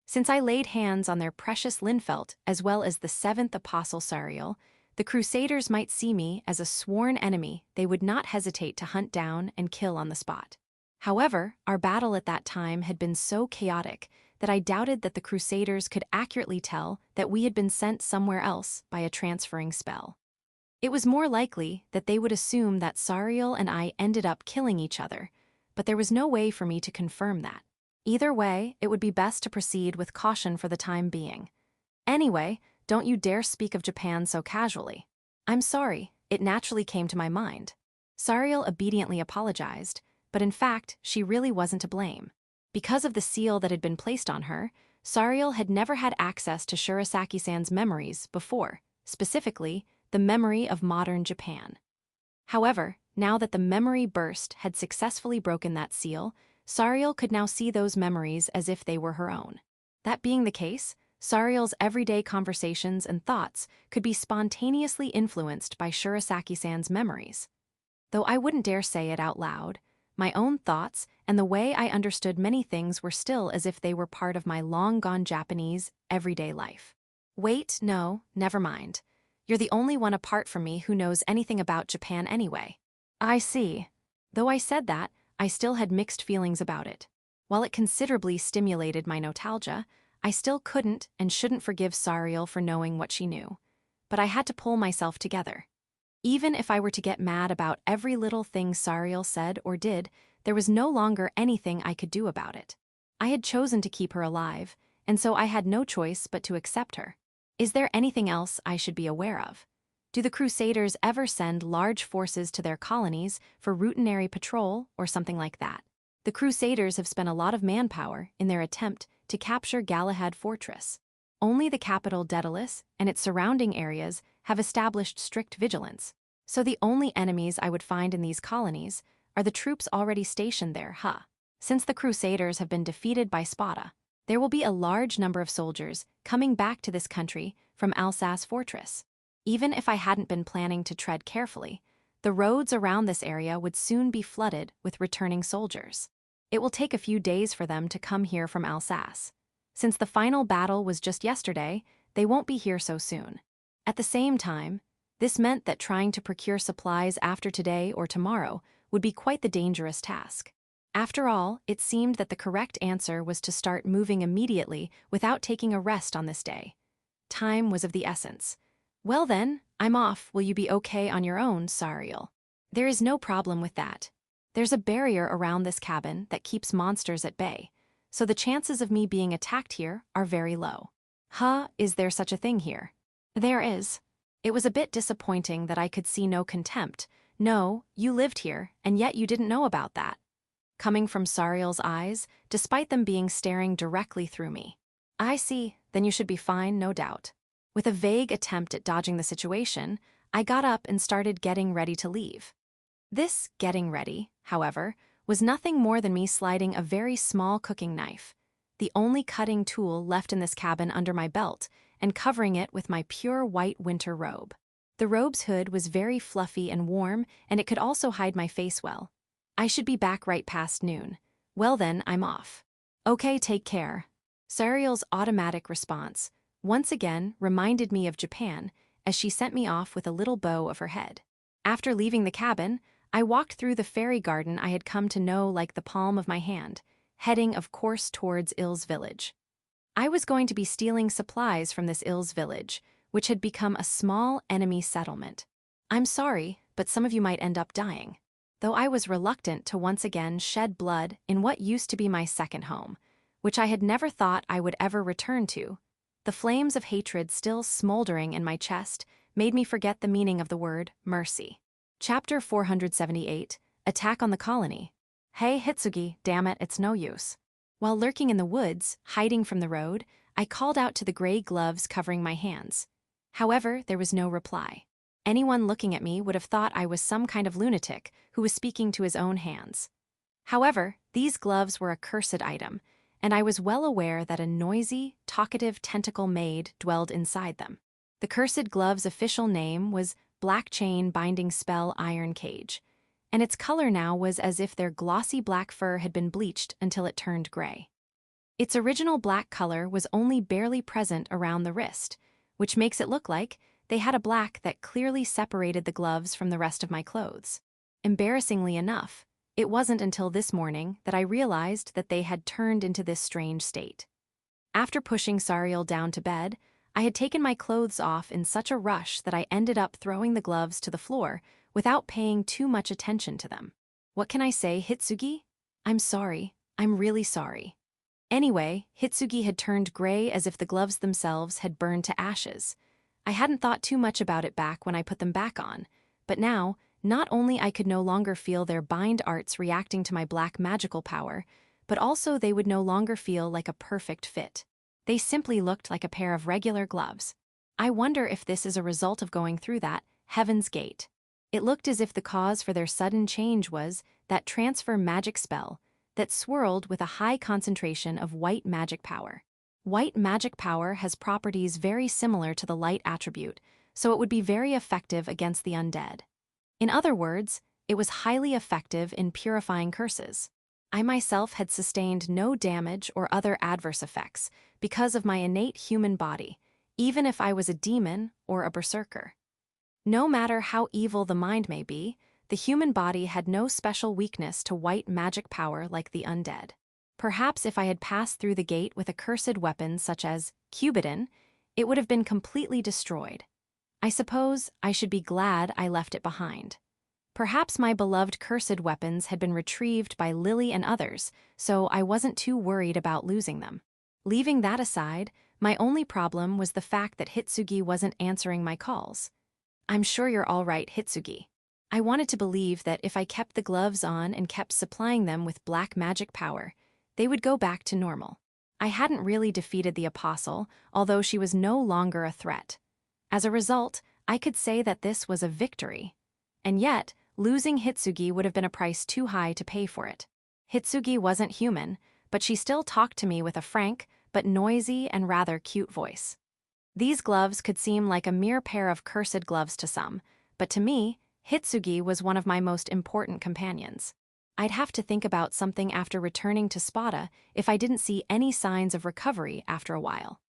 Since I laid hands on their precious Linfelt as well as the 7th Apostle Sariel, the Crusaders might see me as a sworn enemy they would not hesitate to hunt down and kill on the spot. However, our battle at that time had been so chaotic that I doubted that the Crusaders could accurately tell that we had been sent somewhere else by a transferring spell. It was more likely that they would assume that Sariel and I ended up killing each other, but there was no way for me to confirm that. Either way, it would be best to proceed with caution for the time being. Anyway, don't you dare speak of Japan so casually. I'm sorry, it naturally came to my mind. Sariel obediently apologized, but in fact, she really wasn't to blame. Because of the seal that had been placed on her, Sariel had never had access to Shurasaki-san's memories before, specifically, the memory of modern Japan. However, now that the memory burst had successfully broken that seal, Sariel could now see those memories as if they were her own. That being the case, Sariel's everyday conversations and thoughts could be spontaneously influenced by Shurasaki-san's memories. Though I wouldn't dare say it out loud, my own thoughts and the way I understood many things were still as if they were part of my long-gone Japanese, everyday life. Wait, no, never mind. You're the only one apart from me who knows anything about Japan anyway. I see. Though I said that, I still had mixed feelings about it. While it considerably stimulated my nostalgia, I still couldn't and shouldn't forgive Sariel for knowing what she knew. But I had to pull myself together. Even if I were to get mad about every little thing Sariel said or did, there was no longer anything I could do about it. I had chosen to keep her alive, and so I had no choice but to accept her. Is there anything else I should be aware of? Do the Crusaders ever send large forces to their colonies for routinary patrol or something like that? The Crusaders have spent a lot of manpower in their attempt to capture Galahad Fortress. Only the capital Daedalus and its surrounding areas have established strict vigilance, so the only enemies I would find in these colonies are the troops already stationed there, Since the Crusaders have been defeated by Sparta, there will be a large number of soldiers coming back to this country from Alsace Fortress. Even if I hadn't been planning to tread carefully, the roads around this area would soon be flooded with returning soldiers. It will take a few days for them to come here from Alsace. Since the final battle was just yesterday, they won't be here so soon. At the same time, this meant that trying to procure supplies after today or tomorrow would be quite the dangerous task. After all, it seemed that the correct answer was to start moving immediately without taking a rest on this day. Time was of the essence. Well then, I'm off. Will you be okay on your own, Sariel? There is no problem with that. There's a barrier around this cabin that keeps monsters at bay, so the chances of me being attacked here are very low. Huh, is there such a thing here? There is. It was a bit disappointing that I could see no contempt. No, you lived here, and yet you didn't know about that. Coming from Sariel's eyes, despite them being staring directly through me. I see, then you should be fine, no doubt. With a vague attempt at dodging the situation, I got up and started getting ready to leave. This getting ready, however, was nothing more than me sliding a very small cooking knife, the only cutting tool left in this cabin, under my belt, and covering it with my pure white winter robe. The robe's hood was very fluffy and warm, and it could also hide my face well. I should be back right past noon. Well then, I'm off. Okay, take care. Sariel's automatic response once again reminded me of Japan, as she sent me off with a little bow of her head. After leaving the cabin, I walked through the fairy garden I had come to know like the palm of my hand, heading of course towards Il's village. I was going to be stealing supplies from this Il's village, which had become a small enemy settlement. I'm sorry, but some of you might end up dying. Though I was reluctant to once again shed blood in what used to be my second home, which I had never thought I would ever return to, the flames of hatred still smoldering in my chest made me forget the meaning of the word mercy. Chapter 478, Attack on the Colony. Hey Hitsugi, damn it, it's no use. While lurking in the woods, hiding from the road, I called out to the gray gloves covering my hands. However, there was no reply. Anyone looking at me would have thought I was some kind of lunatic who was speaking to his own hands. However, these gloves were a cursed item, and I was well aware that a noisy, talkative tentacle maid dwelled inside them. The cursed glove's official name was Black Chain Binding Spell Iron Cage, and its color now was as if their glossy black fur had been bleached until it turned gray. Its original black color was only barely present around the wrist, which makes it look like they had a black that clearly separated the gloves from the rest of my clothes. Embarrassingly enough, it wasn't until this morning that I realized that they had turned into this strange state. After pushing Sariel down to bed, I had taken my clothes off in such a rush that I ended up throwing the gloves to the floor without paying too much attention to them. What can I say, Hitsugi? I'm sorry. I'm really sorry. Anyway, Hitsugi had turned gray as if the gloves themselves had burned to ashes. I hadn't thought too much about it back when I put them back on, but now, not only I could no longer feel their bind arts reacting to my black magical power, but also they would no longer feel like a perfect fit. They simply looked like a pair of regular gloves. I wonder if this is a result of going through that Heaven's Gate. It looked as if the cause for their sudden change was that transfer magic spell that swirled with a high concentration of white magic power. White magic power has properties very similar to the light attribute, so it would be very effective against the undead. In other words, it was highly effective in purifying curses. I myself had sustained no damage or other adverse effects because of my innate human body, even if I was a demon or a berserker. No matter how evil the mind may be, the human body had no special weakness to white magic power like the undead. Perhaps if I had passed through the gate with a cursed weapon such as Cubidon, it would have been completely destroyed. I suppose I should be glad I left it behind. Perhaps my beloved cursed weapons had been retrieved by Lily and others, so I wasn't too worried about losing them. Leaving that aside, my only problem was the fact that Hitsugi wasn't answering my calls. I'm sure you're all right, Hitsugi. I wanted to believe that if I kept the gloves on and kept supplying them with black magic power, they would go back to normal. I hadn't really defeated the apostle, although she was no longer a threat. As a result, I could say that this was a victory. And yet, losing Hitsugi would have been a price too high to pay for it. Hitsugi wasn't human, but she still talked to me with a frank, but noisy and rather cute voice. These gloves could seem like a mere pair of cursed gloves to some, but to me, Hitsugi was one of my most important companions. I'd have to think about something after returning to Spada if I didn't see any signs of recovery after a while.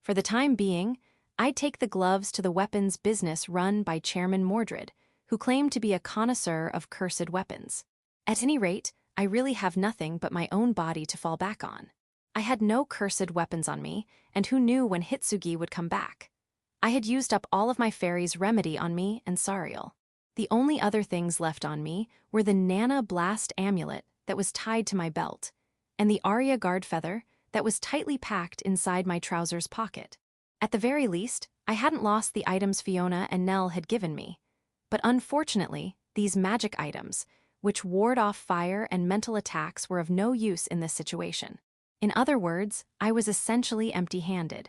For the time being, I'd take the gloves to the weapons business run by Chairman Mordred, who claimed to be a connoisseur of cursed weapons. At any rate, I really have nothing but my own body to fall back on. I had no cursed weapons on me, and who knew when Hitsugi would come back? I had used up all of my fairy's remedy on me and Sariel. The only other things left on me were the Nana Blast amulet that was tied to my belt, and the Arya guard feather that was tightly packed inside my trousers pocket. At the very least, I hadn't lost the items Fiona and Nell had given me. But unfortunately, these magic items, which ward off fire and mental attacks, were of no use in this situation. In other words, I was essentially empty-handed.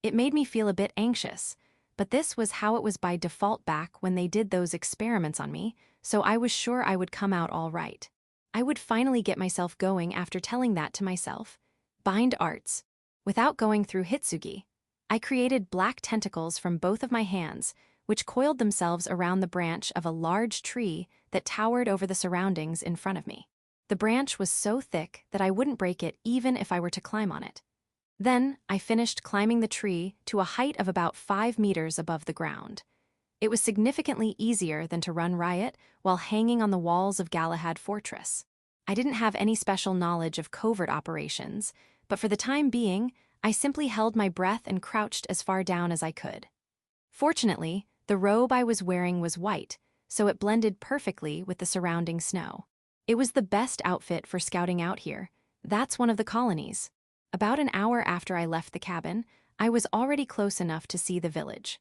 It made me feel a bit anxious, but this was how it was by default back when they did those experiments on me, so I was sure I would come out all right. I would finally get myself going after telling that to myself. Bind arts. Without going through Hitsugi, I created black tentacles from both of my hands, which coiled themselves around the branch of a large tree that towered over the surroundings in front of me. The branch was so thick that I wouldn't break it even if I were to climb on it. Then, I finished climbing the tree to a height of about 5 meters above the ground. It was significantly easier than to run riot while hanging on the walls of Galahad Fortress. I didn't have any special knowledge of covert operations, but for the time being, I simply held my breath and crouched as far down as I could. Fortunately, the robe I was wearing was white, so it blended perfectly with the surrounding snow. It was the best outfit for scouting out here. That's one of the colonies. About an hour after I left the cabin, I was already close enough to see the village.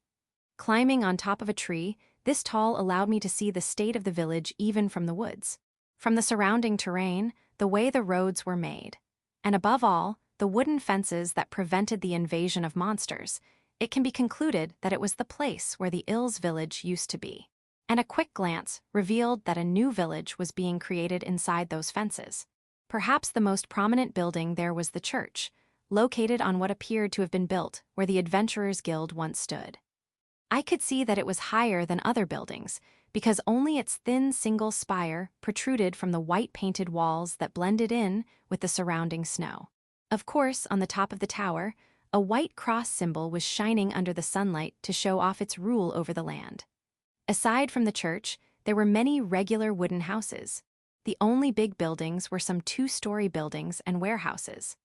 Climbing on top of a tree, this tall allowed me to see the state of the village even from the woods. From the surrounding terrain, the way the roads were made, and above all, the wooden fences that prevented the invasion of monsters, it can be concluded that it was the place where the Ills village used to be. And a quick glance revealed that a new village was being created inside those fences. Perhaps the most prominent building there was the church, located on what appeared to have been built where the Adventurers Guild once stood. I could see that it was higher than other buildings, because only its thin single spire protruded from the white-painted walls that blended in with the surrounding snow. Of course, on the top of the tower, a white cross symbol was shining under the sunlight to show off its rule over the land. Aside from the church, there were many regular wooden houses. The only big buildings were some 2-story buildings and warehouses.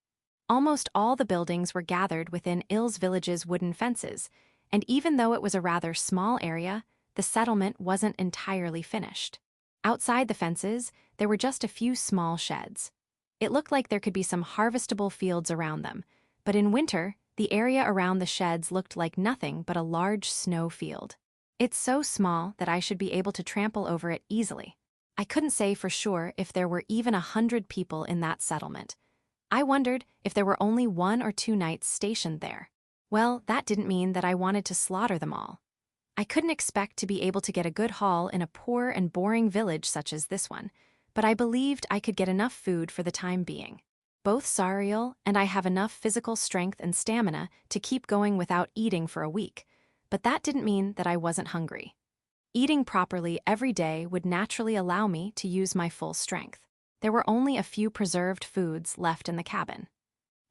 Almost all the buildings were gathered within Ills village's wooden fences, and even though it was a rather small area, the settlement wasn't entirely finished. Outside the fences, there were just a few small sheds. It looked like there could be some harvestable fields around them, but in winter, the area around the sheds looked like nothing but a large snow field. It's so small that I should be able to trample over it easily. I couldn't say for sure if there were even 100 people in that settlement. I wondered if there were only 1 or 2 knights stationed there. Well, that didn't mean that I wanted to slaughter them all. I couldn't expect to be able to get a good haul in a poor and boring village such as this one, but I believed I could get enough food for the time being. Both Sariel and I have enough physical strength and stamina to keep going without eating for a week, but that didn't mean that I wasn't hungry. Eating properly every day would naturally allow me to use my full strength. There were only a few preserved foods left in the cabin.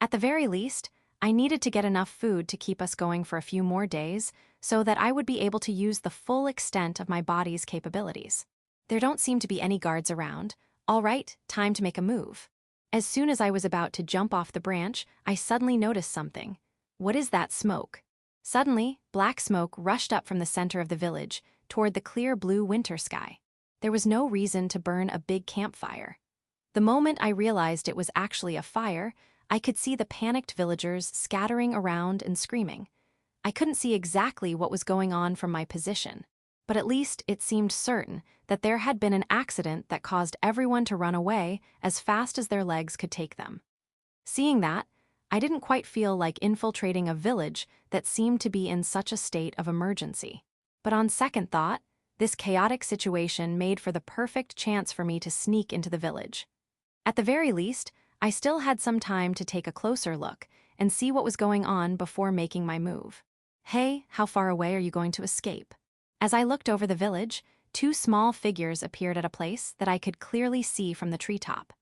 At the very least, I needed to get enough food to keep us going for a few more days so that I would be able to use the full extent of my body's capabilities. There don't seem to be any guards around. All right, time to make a move. As soon as I was about to jump off the branch, I suddenly noticed something. What is that smoke? Suddenly, black smoke rushed up from the center of the village toward the clear blue winter sky. There was no reason to burn a big campfire. The moment I realized it was actually a fire, I could see the panicked villagers scattering around and screaming. I couldn't see exactly what was going on from my position, but at least it seemed certain that there had been an accident that caused everyone to run away as fast as their legs could take them. Seeing that, I didn't quite feel like infiltrating a village that seemed to be in such a state of emergency. But on second thought, this chaotic situation made for the perfect chance for me to sneak into the village. At the very least, I still had some time to take a closer look and see what was going on before making my move. Hey, how far away are you going to escape? As I looked over the village, 2 small figures appeared at a place that I could clearly see from the treetop.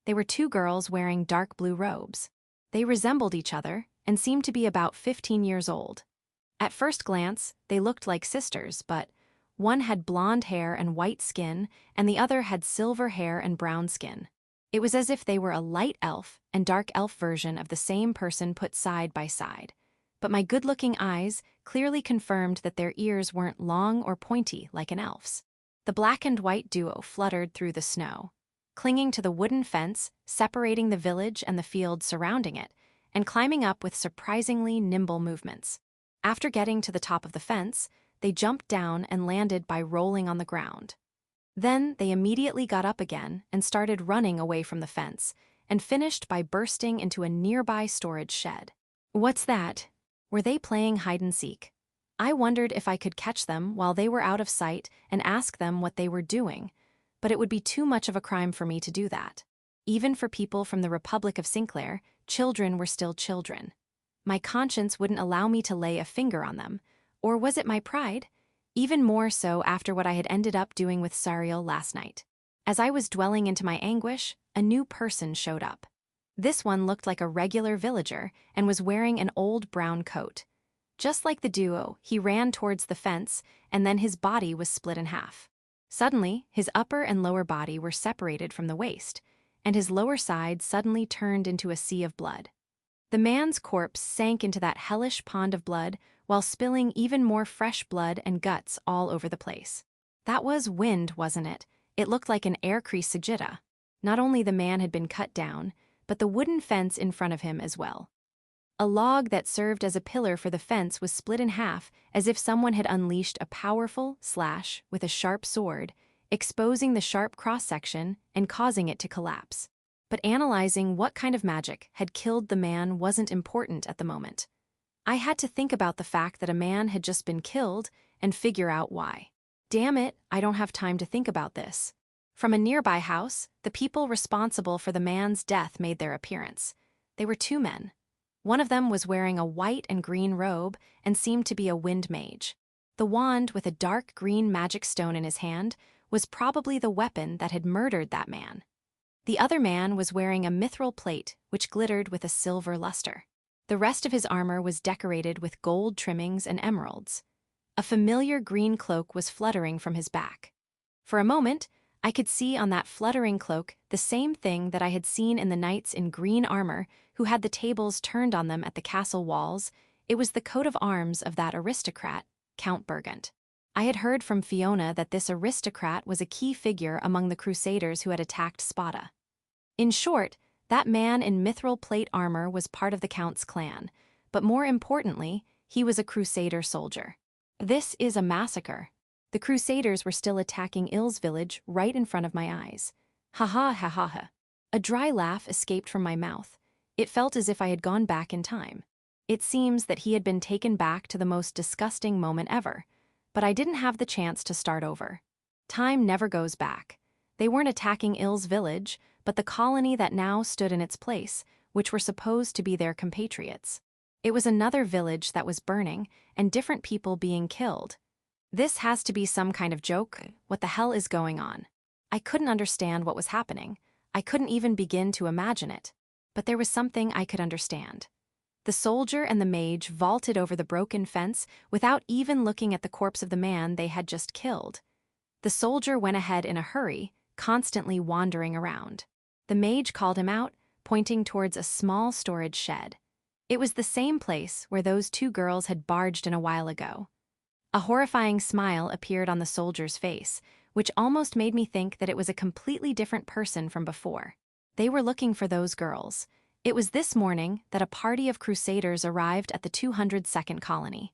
They were 2 girls wearing dark blue robes. They resembled each other and seemed to be about 15 years old. At first glance, they looked like sisters, but One had blonde hair and white skin, and the other had silver hair and brown skin. It was as if they were a light elf and dark elf version of the same person put side by side. But my good-looking eyes clearly confirmed that their ears weren't long or pointy like an elf's. The black and white duo fluttered through the snow, clinging to the wooden fence separating the village and the field surrounding it, and climbing up with surprisingly nimble movements. After getting to the top of the fence, they jumped down and landed by rolling on the ground. Then they immediately got up again and started running away from the fence, and finished by bursting into a nearby storage shed. What's that? Were they playing hide-and-seek? I wondered if I could catch them while they were out of sight and ask them what they were doing, but it would be too much of a crime for me to do that. Even for people from the Republic of Sinclair, children were still children. My conscience wouldn't allow me to lay a finger on them. Or was it my pride? Even more so after what I had ended up doing with Sariel last night. As I was dwelling into my anguish, a new person showed up. This one looked like a regular villager and was wearing an old brown coat. Just like the duo, he ran towards the fence, and then his body was split in half. Suddenly, his upper and lower body were separated from the waist, and his lower side suddenly turned into a sea of blood. The man's corpse sank into that hellish pond of blood while spilling even more fresh blood and guts all over the place. That was wind, wasn't it? It looked like an air-crease Sagitta. Not only the man had been cut down, but the wooden fence in front of him as well. A log that served as a pillar for the fence was split in half as if someone had unleashed a powerful slash with a sharp sword, exposing the sharp cross-section and causing it to collapse. But analyzing what kind of magic had killed the man wasn't important at the moment. I had to think about the fact that a man had just been killed and figure out why. Damn it, I don't have time to think about this. From a nearby house, the people responsible for the man's death made their appearance. They were two men. One of them was wearing a white and green robe and seemed to be a wind mage. The wand with a dark green magic stone in his hand was probably the weapon that had murdered that man. The other man was wearing a mithril plate which glittered with a silver luster. The rest of his armor was decorated with gold trimmings and emeralds. A familiar green cloak was fluttering from his back. For a moment, I could see on that fluttering cloak the same thing that I had seen in the knights in green armor who had the tables turned on them at the castle walls. It was the coat of arms of that aristocrat, Count Burgund. I had heard from Fiona that this aristocrat was a key figure among the crusaders who had attacked Spada. In short, that man in mithril plate armor was part of the Count's clan, but more importantly, he was a crusader soldier. This is a massacre. The crusaders were still attacking Il's village right in front of my eyes. Ha ha ha ha ha. A dry laugh escaped from my mouth. It felt as if I had gone back in time. It seems that he had been taken back to the most disgusting moment ever, but I didn't have the chance to start over. Time never goes back. They weren't attacking Il's village, but the colony that now stood in its place, which were supposed to be their compatriots. It was another village that was burning, and different people being killed. This has to be some kind of joke. What the hell is going on? I couldn't understand what was happening. I couldn't even begin to imagine it. But there was something I could understand. The soldier and the mage vaulted over the broken fence without even looking at the corpse of the man they had just killed. The soldier went ahead in a hurry, constantly wandering around. The mage called him out, pointing towards a small storage shed. It was the same place where those two girls had barged in a while ago. A horrifying smile appeared on the soldier's face, which almost made me think that it was a completely different person from before. They were looking for those girls. It was this morning that a party of crusaders arrived at the 202nd colony.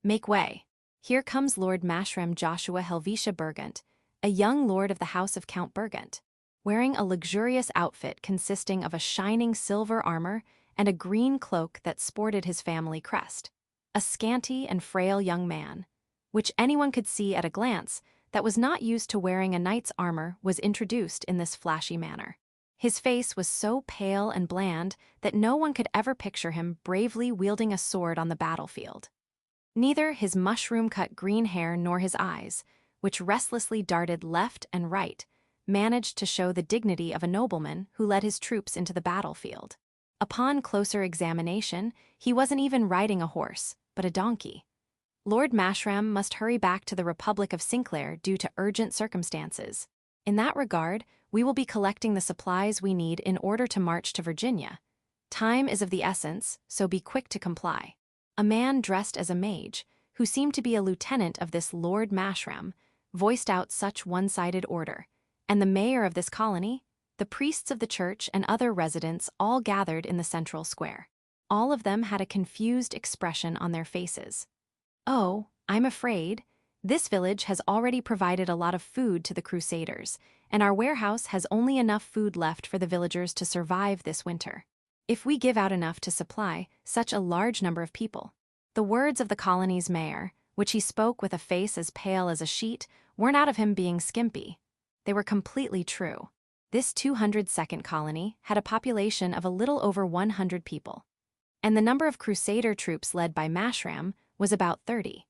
Make way. Here comes Lord Mashrem Joshua Helvetia Burgund, a young lord of the house of Count Burgund, wearing a luxurious outfit consisting of a shining silver armor and a green cloak that sported his family crest. A scanty and frail young man, which anyone could see at a glance, that was not used to wearing a knight's armor, was introduced in this flashy manner. His face was so pale and bland that no one could ever picture him bravely wielding a sword on the battlefield. Neither his mushroom-cut green hair nor his eyes, which restlessly darted left and right, managed to show the dignity of a nobleman who led his troops into the battlefield. Upon closer examination, he wasn't even riding a horse, but a donkey. Lord Mashram must hurry back to the Republic of Sinclair due to urgent circumstances. In that regard, we will be collecting the supplies we need in order to march to Virginia. Time is of the essence, so be quick to comply. A man dressed as a mage, who seemed to be a lieutenant of this Lord Mashram, voiced out such one-sided order, and the mayor of this colony, the priests of the church and other residents all gathered in the central square. All of them had a confused expression on their faces. "Oh, I'm afraid. This village has already provided a lot of food to the Crusaders, and our warehouse has only enough food left for the villagers to survive this winter. If we give out enough to supply such a large number of people." The words of the colony's mayor, which he spoke with a face as pale as a sheet, weren't out of him being skimpy. They were completely true. This 202nd colony had a population of a little over 100 people, and the number of Crusader troops led by Mashram was about 30.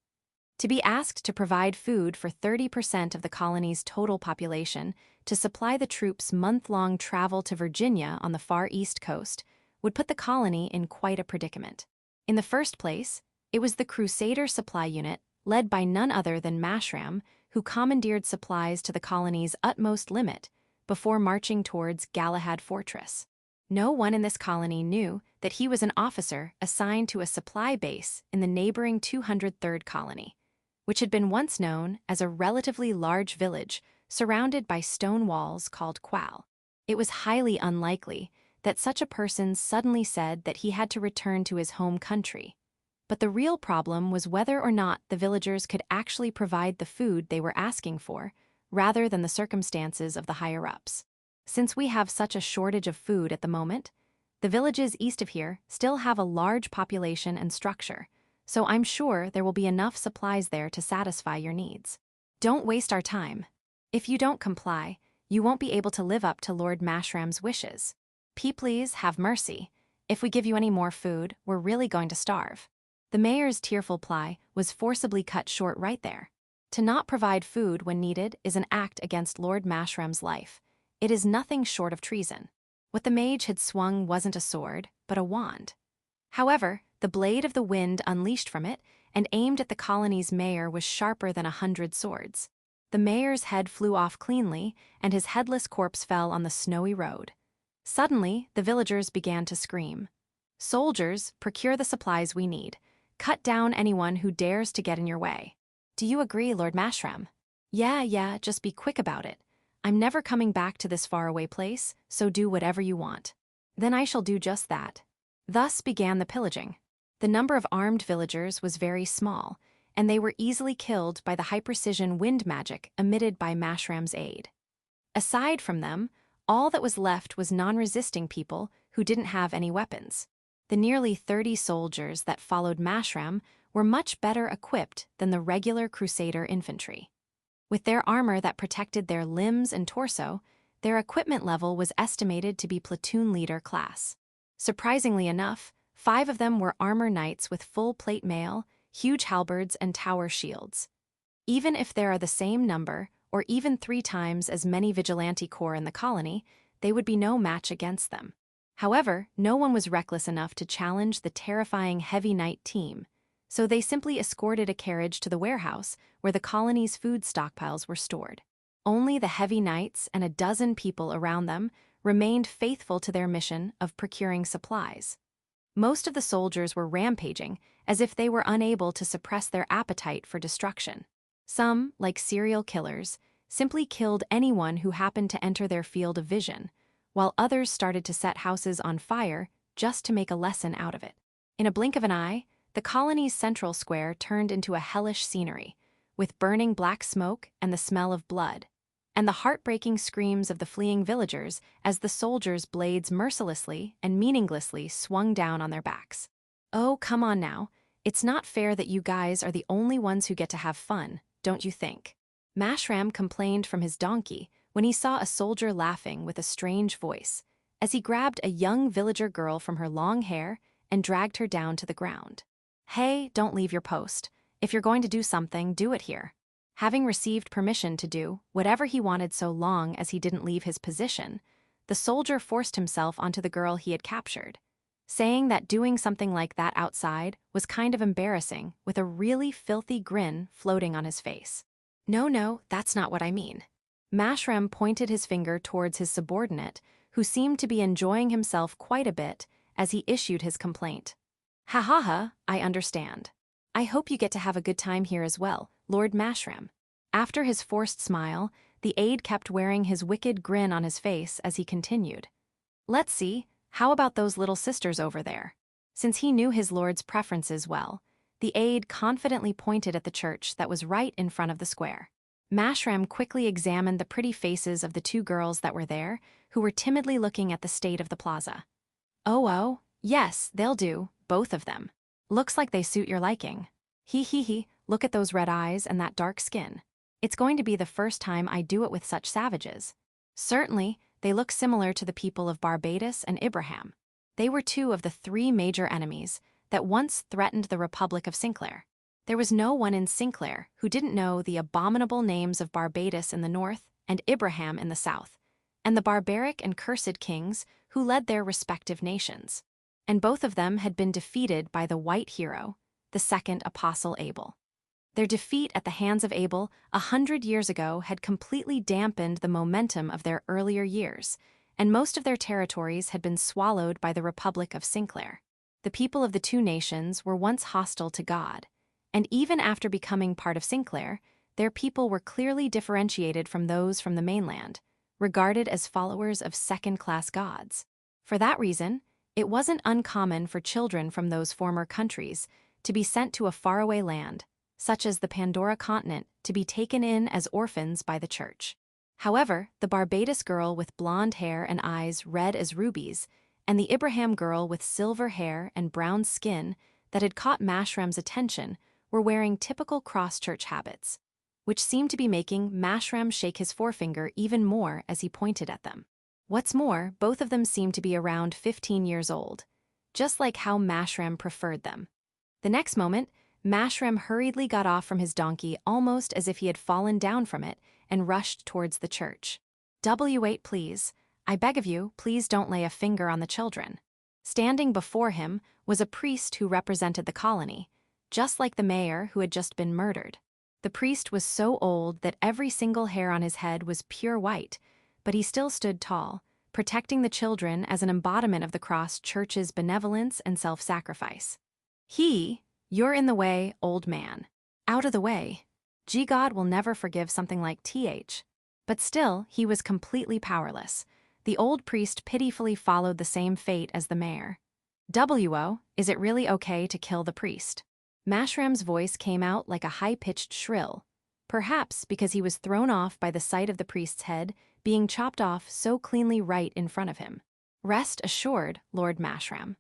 To be asked to provide food for 30% of the colony's total population to supply the troops' month-long travel to Virginia on the far east coast would put the colony in quite a predicament. In the first place, it was the Crusader supply unit, led by none other than Mashram, who commandeered supplies to the colony's utmost limit before marching towards Galahad Fortress. No one in this colony knew that he was an officer assigned to a supply base in the neighboring 203rd colony, which had been once known as a relatively large village surrounded by stone walls called Qual. It was highly unlikely that such a person suddenly said that he had to return to his home country. But the real problem was whether or not the villagers could actually provide the food they were asking for, rather than the circumstances of the higher-ups. Since we have such a shortage of food at the moment, the villages east of here still have a large population and structure, so I'm sure there will be enough supplies there to satisfy your needs. Don't waste our time. If you don't comply, you won't be able to live up to Lord Mashram's wishes. Please have mercy. If we give you any more food, we're really going to starve." The mayor's tearful ply was forcibly cut short right there. To not provide food when needed is an act against Lord Mashram's life. It is nothing short of treason. What the mage had swung wasn't a sword, but a wand. However, the blade of the wind unleashed from it and aimed at the colony's mayor was sharper than 100 swords. The mayor's head flew off cleanly, and his headless corpse fell on the snowy road. Suddenly, the villagers began to scream. "Soldiers, procure the supplies we need. Cut down anyone who dares to get in your way." "Do you agree, Lord Mashram?" Yeah, just be quick about it. I'm never coming back to this faraway place, so do whatever you want." "Then I shall do just that." Thus began the pillaging. The number of armed villagers was very small, and they were easily killed by the high-precision wind magic emitted by Mashram's aid. Aside from them, all that was left was non-resisting people who didn't have any weapons. The nearly 30 soldiers that followed Mashram were much better equipped than the regular Crusader infantry. With their armor that protected their limbs and torso, their equipment level was estimated to be platoon leader class. Surprisingly enough, 5 of them were armor knights with full plate mail, huge halberds, and tower shields. Even if there are the same number, or even 3 times as many vigilante corps in the colony, they would be no match against them. However, no one was reckless enough to challenge the terrifying heavy knight team, so they simply escorted a carriage to the warehouse where the colony's food stockpiles were stored. Only the heavy knights and a dozen people around them remained faithful to their mission of procuring supplies. Most of the soldiers were rampaging, as if they were unable to suppress their appetite for destruction. Some, like serial killers, simply killed anyone who happened to enter their field of vision, while others started to set houses on fire just to make a lesson out of it. In a blink of an eye, the colony's central square turned into a hellish scenery, with burning black smoke and the smell of blood, and the heartbreaking screams of the fleeing villagers as the soldiers' blades mercilessly and meaninglessly swung down on their backs. "Oh, come on now. It's not fair that you guys are the only ones who get to have fun, don't you think?" Mashram complained from his donkey when he saw a soldier laughing with a strange voice, as he grabbed a young villager girl from her long hair and dragged her down to the ground. "Hey, don't leave your post. If you're going to do something, do it here." Having received permission to do whatever he wanted so long as he didn't leave his position, the soldier forced himself onto the girl he had captured. saying that doing something like that outside was kind of embarrassing, with a really filthy grin floating on his face. No, that's not what I mean. Mashrem pointed his finger towards his subordinate, who seemed to be enjoying himself quite a bit as he issued his complaint. Ha ha ha, I understand. I hope you get to have a good time here as well, Lord Mashrem. After his forced smile, the aide kept wearing his wicked grin on his face as he continued. Let's see, how about those little sisters over there? Since he knew his lord's preferences well, the aide confidently pointed at the church that was right in front of the square. Mashrem quickly examined the pretty faces of the two girls that were there, who were timidly looking at the state of the plaza. Oh, yes, they'll do, both of them. Looks like they suit your liking. He, look at those red eyes and that dark skin. It's going to be the first time I do it with such savages. Certainly, they look similar to the people of Barbados and Ibrahim. They were two of the three major enemies that once threatened the Republic of Sinclair. There was no one in Sinclair who didn't know the abominable names of Barbados in the north and Ibrahim in the south, and the barbaric and cursed kings who led their respective nations. And both of them had been defeated by the white hero, the second apostle Abel. Their defeat at the hands of Abel 100 years ago had completely dampened the momentum of their earlier years, and most of their territories had been swallowed by the Republic of Sinclair. The people of the two nations were once hostile to God, and even after becoming part of Sinclair, their people were clearly differentiated from those from the mainland, regarded as followers of second-class gods. For that reason, it wasn't uncommon for children from those former countries to be sent to a faraway land, such as the Pandora continent, to be taken in as orphans by the church. However, the Barbados girl with blonde hair and eyes red as rubies, and the Ibrahim girl with silver hair and brown skin that had caught Mashrem's attention were wearing typical cross-church habits, which seemed to be making Mashrem shake his forefinger even more as he pointed at them. What's more, both of them seemed to be around 15 years old, just like how Mashrem preferred them. The next moment, Mashrem hurriedly got off from his donkey almost as if he had fallen down from it and rushed towards the church. "W8, please. I beg of you, please don't lay a finger on the children." Standing before him was a priest who represented the colony, just like the mayor who had just been murdered. The priest was so old that every single hair on his head was pure white, but he still stood tall, protecting the children as an embodiment of the Cross Church's benevolence and self-sacrifice. You're in the way, old man. Out of the way. God will never forgive something like TH. But still, he was completely powerless. The old priest pitifully followed the same fate as the mayor. Is it really okay to kill the priest? Mashrem's voice came out like a high-pitched shrill, perhaps because he was thrown off by the sight of the priest's head being chopped off so cleanly right in front of him. Rest assured, Lord Mashrem.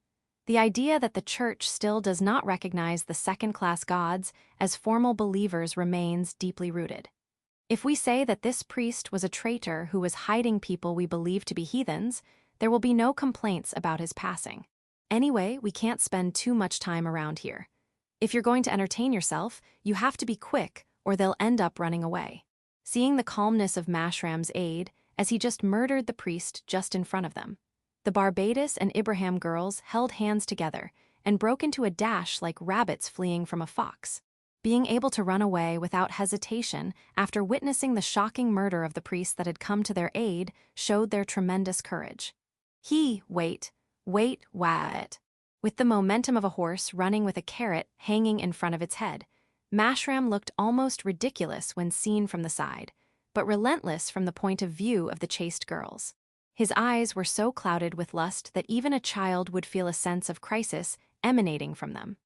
The idea that the church still does not recognize the second-class gods as formal believers remains deeply rooted. If we say that this priest was a traitor who was hiding people we believe to be heathens, there will be no complaints about his passing. Anyway, we can't spend too much time around here. If you're going to entertain yourself, you have to be quick or they'll end up running away. Seeing the calmness of Mashrem's aide as he just murdered the priest just in front of them, the Barbados and Ibrahim girls held hands together and broke into a dash like rabbits fleeing from a fox. Being able to run away without hesitation after witnessing the shocking murder of the priest that had come to their aid showed their tremendous courage. Wait, what? With the momentum of a horse running with a carrot hanging in front of its head, Mashrem looked almost ridiculous when seen from the side, but relentless from the point of view of the chaste girls. His eyes were so clouded with lust that even a child would feel a sense of crisis emanating from them.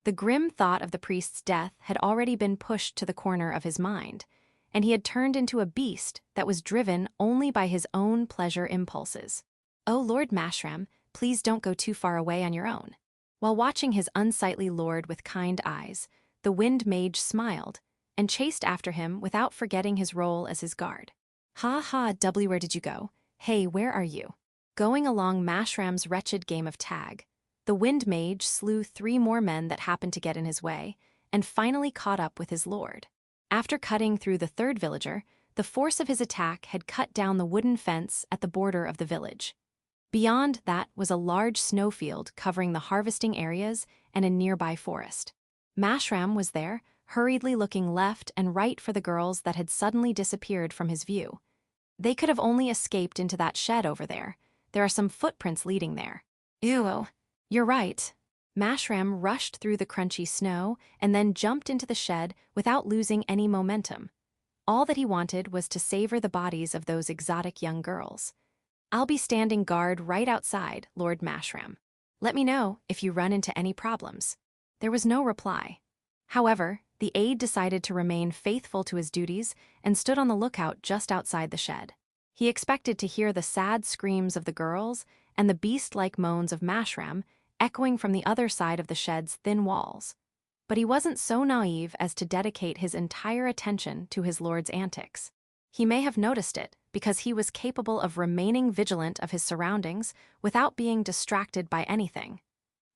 The grim thought of the priest's death had already been pushed to the corner of his mind, and he had turned into a beast that was driven only by his own pleasure impulses. Oh, Lord Mashrem, please don't go too far away on your own. While watching his unsightly lord with kind eyes, the wind mage smiled and chased after him without forgetting his role as his guard. Where did you go? Hey, where are you? Going along Mashrem's wretched game of tag, the wind mage slew 3 more men that happened to get in his way, and finally caught up with his lord. After cutting through the 3rd villager, the force of his attack had cut down the wooden fence at the border of the village. Beyond that was a large snowfield covering the harvesting areas and a nearby forest. Mashram was there, hurriedly looking left and right for the girls that had suddenly disappeared from his view. They could have only escaped into that shed over there. There are some footprints leading there. Ew. You're right. Mashram rushed through the crunchy snow and then jumped into the shed without losing any momentum. All that he wanted was to savor the bodies of those exotic young girls. I'll be standing guard right outside, Lord Mashram. Let me know if you run into any problems. There was no reply. However, the aide decided to remain faithful to his duties and stood on the lookout just outside the shed. He expected to hear the sad screams of the girls and the beast-like moans of Mashram echoing from the other side of the shed's thin walls. But he wasn't so naive as to dedicate his entire attention to his lord's antics. He may have noticed it because he was capable of remaining vigilant of his surroundings without being distracted by anything.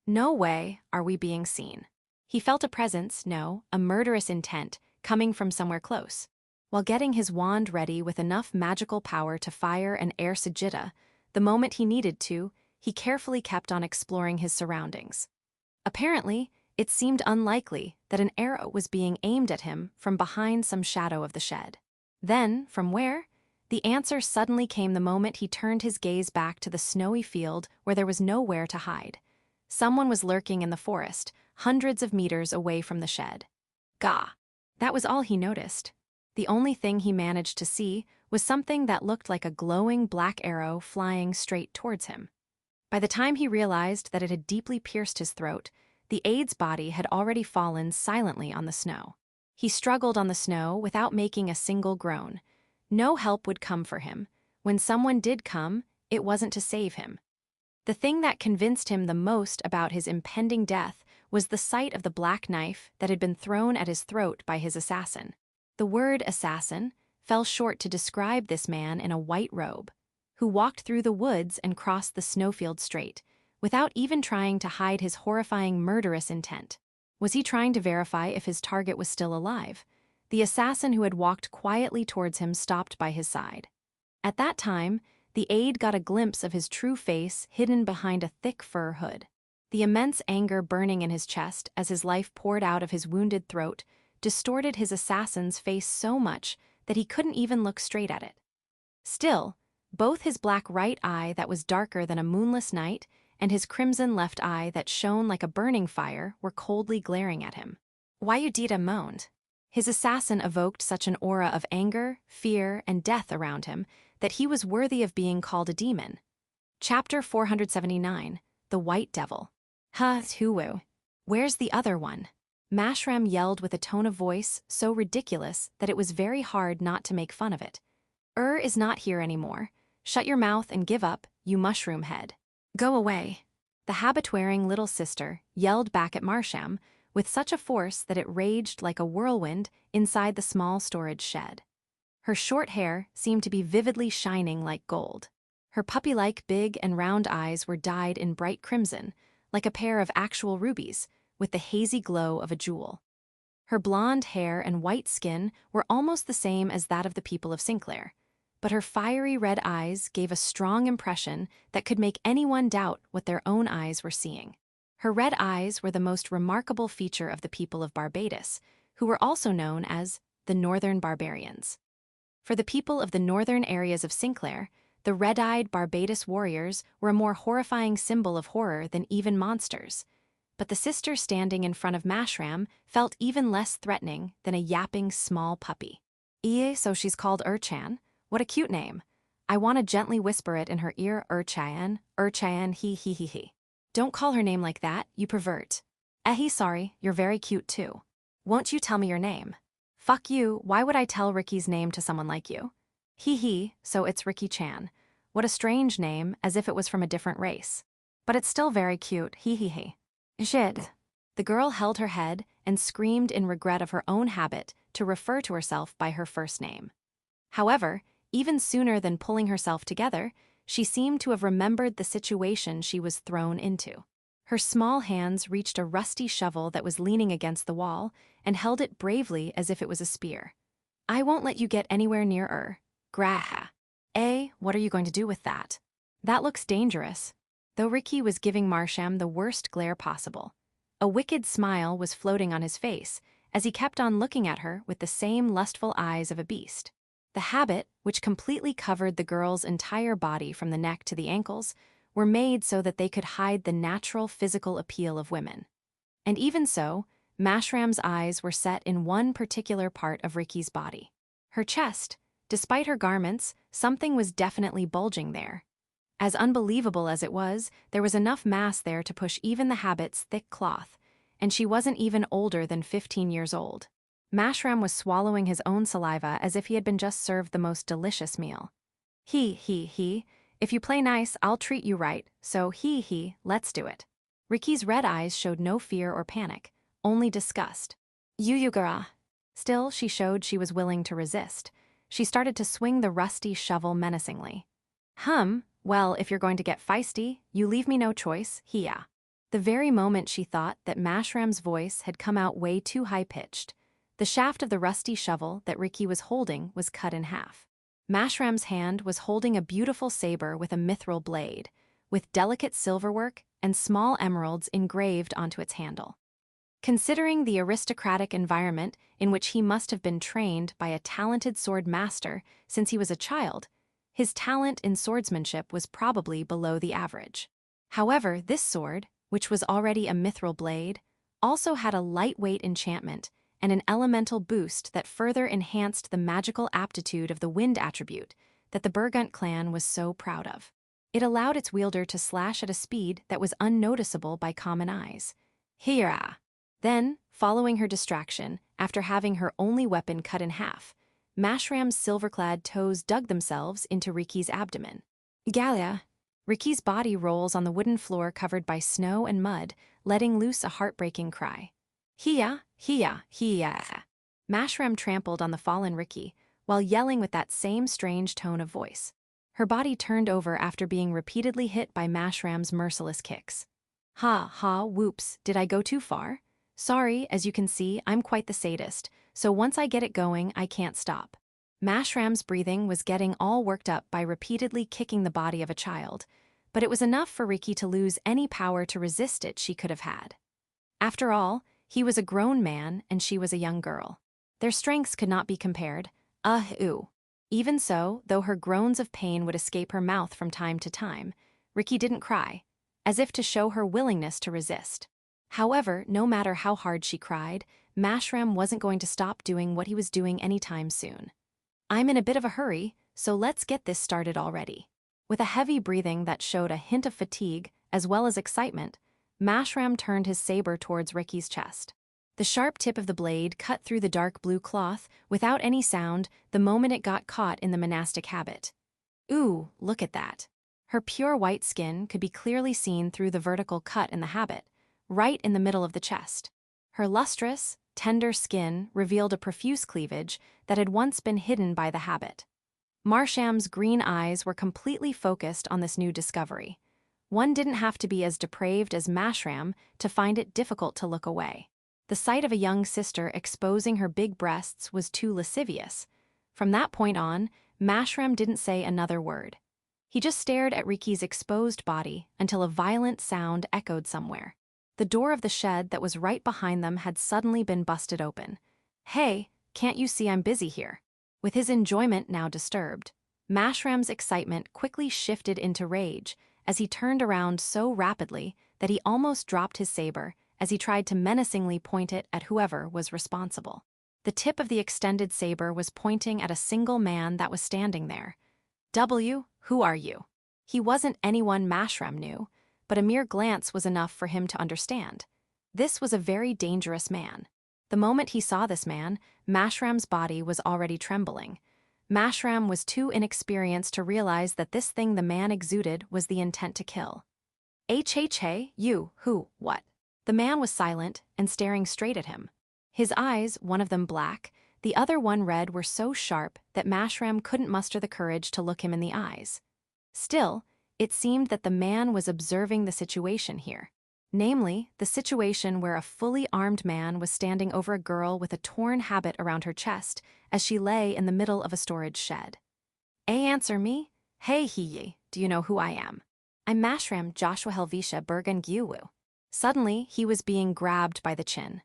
No way are we being seen. He felt a presence, no, a murderous intent, coming from somewhere close. While getting his wand ready with enough magical power to fire an air Sajida, the moment he needed to, he carefully kept on exploring his surroundings. Apparently, it seemed unlikely that an arrow was being aimed at him from behind some shadow of the shed. Then, from where? The answer suddenly came the moment he turned his gaze back to the snowy field where there was nowhere to hide. Someone was lurking in the forest, hundreds of meters away from the shed. Gah! That was all he noticed. The only thing he managed to see was something that looked like a glowing black arrow flying straight towards him. By the time he realized that it had deeply pierced his throat, the aide's body had already fallen silently on the snow. He struggled on the snow without making a single groan. No help would come for him. When someone did come, it wasn't to save him. The thing that convinced him the most about his impending death was the sight of the black knife that had been thrown at his throat by his assassin. The word assassin fell short to describe this man in a white robe, who walked through the woods and crossed the snowfield straight, without even trying to hide his horrifying murderous intent. Was he trying to verify if his target was still alive? The assassin who had walked quietly towards him stopped by his side. At that time, the aide got a glimpse of his true face hidden behind a thick fur hood. The immense anger burning in his chest as his life poured out of his wounded throat distorted his assassin's face so much that he couldn't even look straight at it. Still, both his black right eye that was darker than a moonless night and his crimson left eye that shone like a burning fire were coldly glaring at him. Wayudita moaned. His assassin evoked such an aura of anger, fear, and death around him that he was worthy of being called a demon. Chapter 479, The White Devil. Huwu. Where's the other one? Mashram yelled with a tone of voice so ridiculous that it was very hard not to make fun of it. Is not here anymore. Shut your mouth and give up, you mushroom head. Go away. The habit-wearing little sister yelled back at Marsham with such a force that it raged like a whirlwind inside the small storage shed. Her short hair seemed to be vividly shining like gold. Her puppy-like big and round eyes were dyed in bright crimson, like a pair of actual rubies, with the hazy glow of a jewel. Her blonde hair and white skin were almost the same as that of the people of Sinclair, but her fiery red eyes gave a strong impression that could make anyone doubt what their own eyes were seeing. Her red eyes were the most remarkable feature of the people of Barbados, who were also known as the Northern Barbarians. For the people of the northern areas of Sinclair, the red-eyed Barbados warriors were a more horrifying symbol of horror than even monsters. But the sister standing in front of Mashram felt even less threatening than a yapping small puppy. So she's called Urchan? What a cute name. I want to gently whisper it in her ear, Urchan, he. Don't call her name like that, you pervert. Sorry, you're very cute too. Won't you tell me your name? Fuck you, why would I tell Ricky's name to someone like you? So it's Ricky Chan. What a strange name, as if it was from a different race. But it's still very cute, Shit. The girl held her head and screamed in regret of her own habit to refer to herself by her first name. However, even sooner than pulling herself together, she seemed to have remembered the situation she was thrown into. Her small hands reached a rusty shovel that was leaning against the wall and held it bravely as if it was a spear. I won't let you get anywhere near Graha. What are you going to do with that? That looks dangerous. Though Ricky was giving Marsham the worst glare possible. A wicked smile was floating on his face as he kept on looking at her with the same lustful eyes of a beast. The habit, which completely covered the girl's entire body from the neck to the ankles, were made so that they could hide the natural physical appeal of women. And even so, Mashram's eyes were set in one particular part of Ricky's body. Her chest. Despite her garments, something was definitely bulging there. As unbelievable as it was, there was enough mass there to push even the habit's thick cloth, and she wasn't even older than 15 years old. Mashram was swallowing his own saliva as if he had been just served the most delicious meal. He. If you play nice, I'll treat you right, so let's do it. Ricky's red eyes showed no fear or panic, only disgust. Yuyugara. Still, she showed she was willing to resist. She started to swing the rusty shovel menacingly. Well, if you're going to get feisty, you leave me no choice, Hiya. The very moment she thought that Mashram's voice had come out way too high-pitched, the shaft of the rusty shovel that Ricky was holding was cut in half. Mashram's hand was holding a beautiful saber with a mithril blade, with delicate silverwork and small emeralds engraved onto its handle. Considering the aristocratic environment in which he must have been trained by a talented sword master since he was a child, his talent in swordsmanship was probably below the average. However, this sword, which was already a mithril blade, also had a lightweight enchantment and an elemental boost that further enhanced the magical aptitude of the wind attribute that the Burgunt clan was so proud of. It allowed its wielder to slash at a speed that was unnoticeable by common eyes. Hira! Then, following her distraction, after having her only weapon cut in half, Mashram's silver-clad toes dug themselves into Ricky's abdomen. Galia! Ricky's body rolls on the wooden floor covered by snow and mud, letting loose a heartbreaking cry. Hiya! Mashram trampled on the fallen Ricky, while yelling with that same strange tone of voice. Her body turned over after being repeatedly hit by Mashram's merciless kicks. Whoops, did I go too far? Sorry, as you can see, I'm quite the sadist, so once I get it going, I can't stop. Mashram's breathing was getting all worked up by repeatedly kicking the body of a child, but it was enough for Ricky to lose any power to resist it she could have had. After all, he was a grown man and she was a young girl. Their strengths could not be compared. Even so, though her groans of pain would escape her mouth from time to time, Ricky didn't cry, as if to show her willingness to resist. However, no matter how hard she cried, Mashram wasn't going to stop doing what he was doing anytime soon. I'm in a bit of a hurry, so let's get this started already. With a heavy breathing that showed a hint of fatigue, as well as excitement, Mashram turned his saber towards Ricky's chest. The sharp tip of the blade cut through the dark blue cloth without any sound the moment it got caught in the monastic habit. Ooh, look at that. Her pure white skin could be clearly seen through the vertical cut in the habit, right in the middle of the chest. Her lustrous, tender skin revealed a profuse cleavage that had once been hidden by the habit. Marsham's green eyes were completely focused on this new discovery. One didn't have to be as depraved as Mashram to find it difficult to look away. The sight of a young sister exposing her big breasts was too lascivious. From that point on, Mashram didn't say another word. He just stared at Ricky's exposed body until a violent sound echoed somewhere. The door of the shed that was right behind them had suddenly been busted open. Hey, can't you see I'm busy here? With his enjoyment now disturbed, Mashram's excitement quickly shifted into rage as he turned around so rapidly that he almost dropped his saber as he tried to menacingly point it at whoever was responsible. The tip of the extended saber was pointing at a single man that was standing there. Who are you? He wasn't anyone Mashram knew, but a mere glance was enough for him to understand. This was a very dangerous man. The moment he saw this man, Mashram's body was already trembling. Mashram was too inexperienced to realize that this thing the man exuded was the intent to kill. You, who, what? The man was silent and staring straight at him. His eyes, one of them black, the other one red, were so sharp that Mashram couldn't muster the courage to look him in the eyes. Still, it seemed that the man was observing the situation here. Namely, the situation where a fully armed man was standing over a girl with a torn habit around her chest as she lay in the middle of a storage shed. Answer me? Hey, do you know who I am? I'm Mashram Joshua Helvetia Bergen Gyuwu. Suddenly, he was being grabbed by the chin.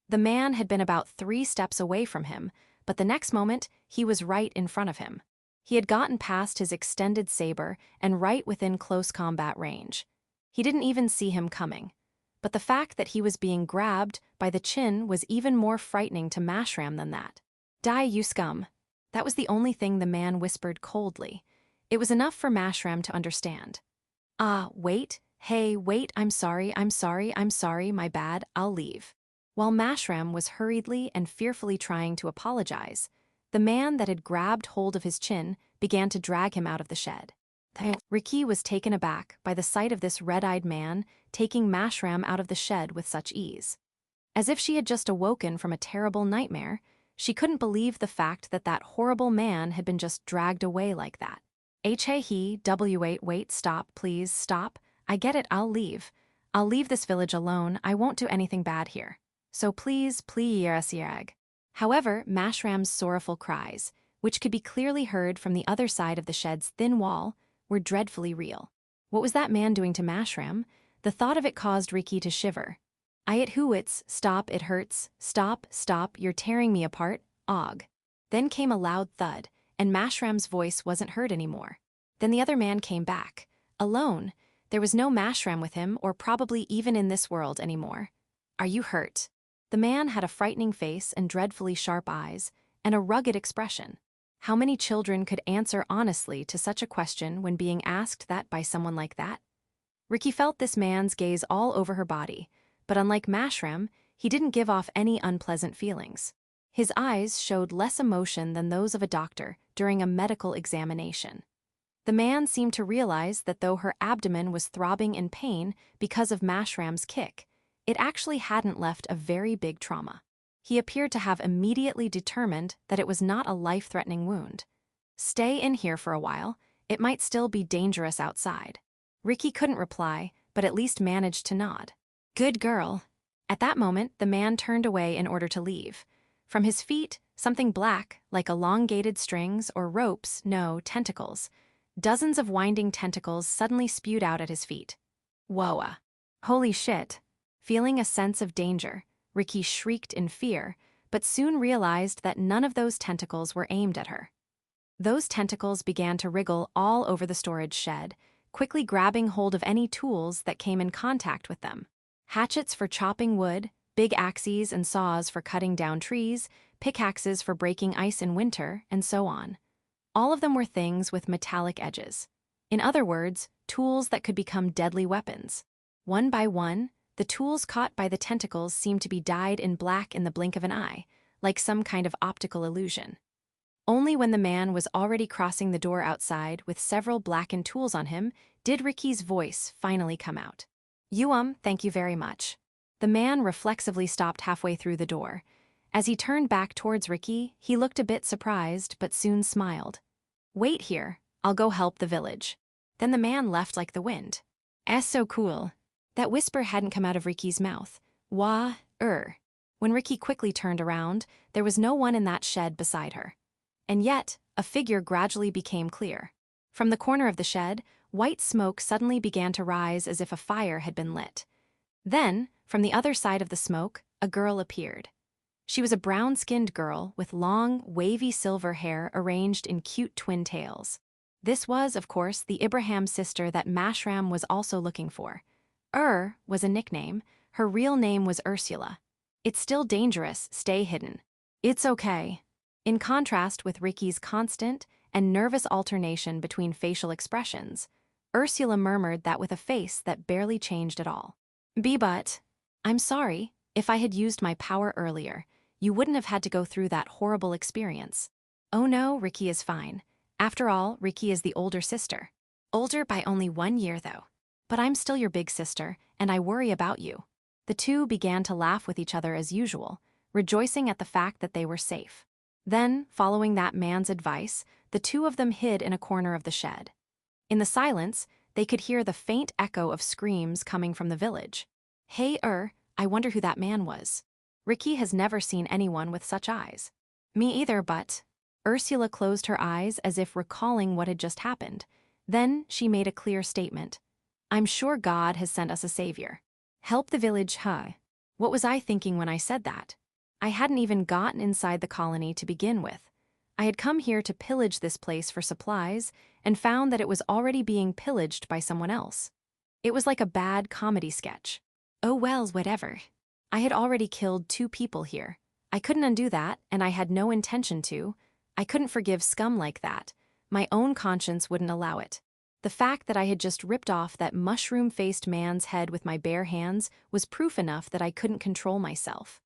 The man had been about 3 steps away from him, but the next moment, he was right in front of him. He had gotten past his extended saber and right within close combat range. He didn't even see him coming. But the fact that he was being grabbed by the chin was even more frightening to Mashram than that. Die, you scum. That was the only thing the man whispered coldly. It was enough for Mashram to understand. Wait, hey, wait, I'm sorry, my bad, I'll leave. While Mashram was hurriedly and fearfully trying to apologize, the man that had grabbed hold of his chin began to drag him out of the shed. Ricky was taken aback by the sight of this red-eyed man taking Mashram out of the shed with such ease. As if she had just awoken from a terrible nightmare, she couldn't believe the fact that that horrible man had been just dragged away like that. Wait, stop, please, stop. I get it, I'll leave. I'll leave this village alone, I won't do anything bad here. So please. However, Mashram's sorrowful cries, which could be clearly heard from the other side of the shed's thin wall, were dreadfully real. What was that man doing to Mashram? The thought of it caused Ricky to shiver. Stop, it hurts, stop, you're tearing me apart, og. Then came a loud thud, and Mashram's voice wasn't heard anymore. Then the other man came back. Alone. There was no Mashram with him, or probably even in this world anymore. Are you hurt? The man had a frightening face and dreadfully sharp eyes, and a rugged expression. How many children could answer honestly to such a question when being asked that by someone like that? Ricky felt this man's gaze all over her body, but unlike Mashram, he didn't give off any unpleasant feelings. His eyes showed less emotion than those of a doctor during a medical examination. The man seemed to realize that though her abdomen was throbbing in pain because of Mashram's kick, it actually hadn't left a very big trauma. He appeared to have immediately determined that it was not a life-threatening wound. Stay in here for a while, it might still be dangerous outside. Ricky couldn't reply, but at least managed to nod. Good girl. At that moment, the man turned away in order to leave. From his feet, something black, like elongated strings or ropes, no, tentacles. Dozens of winding tentacles suddenly spewed out at his feet. Whoa. Holy shit. Feeling a sense of danger, Ricky shrieked in fear, but soon realized that none of those tentacles were aimed at her. Those tentacles began to wriggle all over the storage shed, quickly grabbing hold of any tools that came in contact with them. Hatchets for chopping wood, big axes and saws for cutting down trees, pickaxes for breaking ice in winter, and so on. All of them were things with metallic edges. In other words, tools that could become deadly weapons. One by one, the tools caught by the tentacles seemed to be dyed in black in the blink of an eye, like some kind of optical illusion. Only when the man was already crossing the door outside with several blackened tools on him did Ricky's voice finally come out. Thank you very much. The man reflexively stopped halfway through the door. As he turned back towards Ricky, he looked a bit surprised but soon smiled. Wait here, I'll go help the village. Then the man left like the wind. So cool. That whisper hadn't come out of Ricky's mouth. When Ricky quickly turned around, there was no one in that shed beside her. And yet, a figure gradually became clear. From the corner of the shed, white smoke suddenly began to rise as if a fire had been lit. Then, from the other side of the smoke, a girl appeared. She was a brown-skinned girl with long, wavy silver hair arranged in cute twin tails. This was, of course, the Ibrahim sister that Mashram was also looking for. Was a nickname. Her real name was Ursula. It's still dangerous, stay hidden. It's okay. In contrast with Ricky's constant and nervous alternation between facial expressions, Ursula murmured that with a face that barely changed at all. But I'm sorry, if I had used my power earlier, you wouldn't have had to go through that horrible experience. Oh no, Ricky is fine. After all, Ricky is the older sister. Older by only 1 year, though. But I'm still your big sister, and I worry about you. The two began to laugh with each other as usual, rejoicing at the fact that they were safe. Then, following that man's advice, the two of them hid in a corner of the shed. In the silence, they could hear the faint echo of screams coming from the village. Hey, I wonder who that man was. Ricky has never seen anyone with such eyes. Me either, but... Ursula closed her eyes as if recalling what had just happened. Then she made a clear statement. I'm sure God has sent us a savior. Help the village, huh? What was I thinking when I said that? I hadn't even gotten inside the colony to begin with. I had come here to pillage this place for supplies and found that it was already being pillaged by someone else. It was like a bad comedy sketch. Oh well, whatever. I had already killed 2 people here. I couldn't undo that, and I had no intention to. I couldn't forgive scum like that. My own conscience wouldn't allow it. The fact that I had just ripped off that mushroom-faced man's head with my bare hands was proof enough that I couldn't control myself.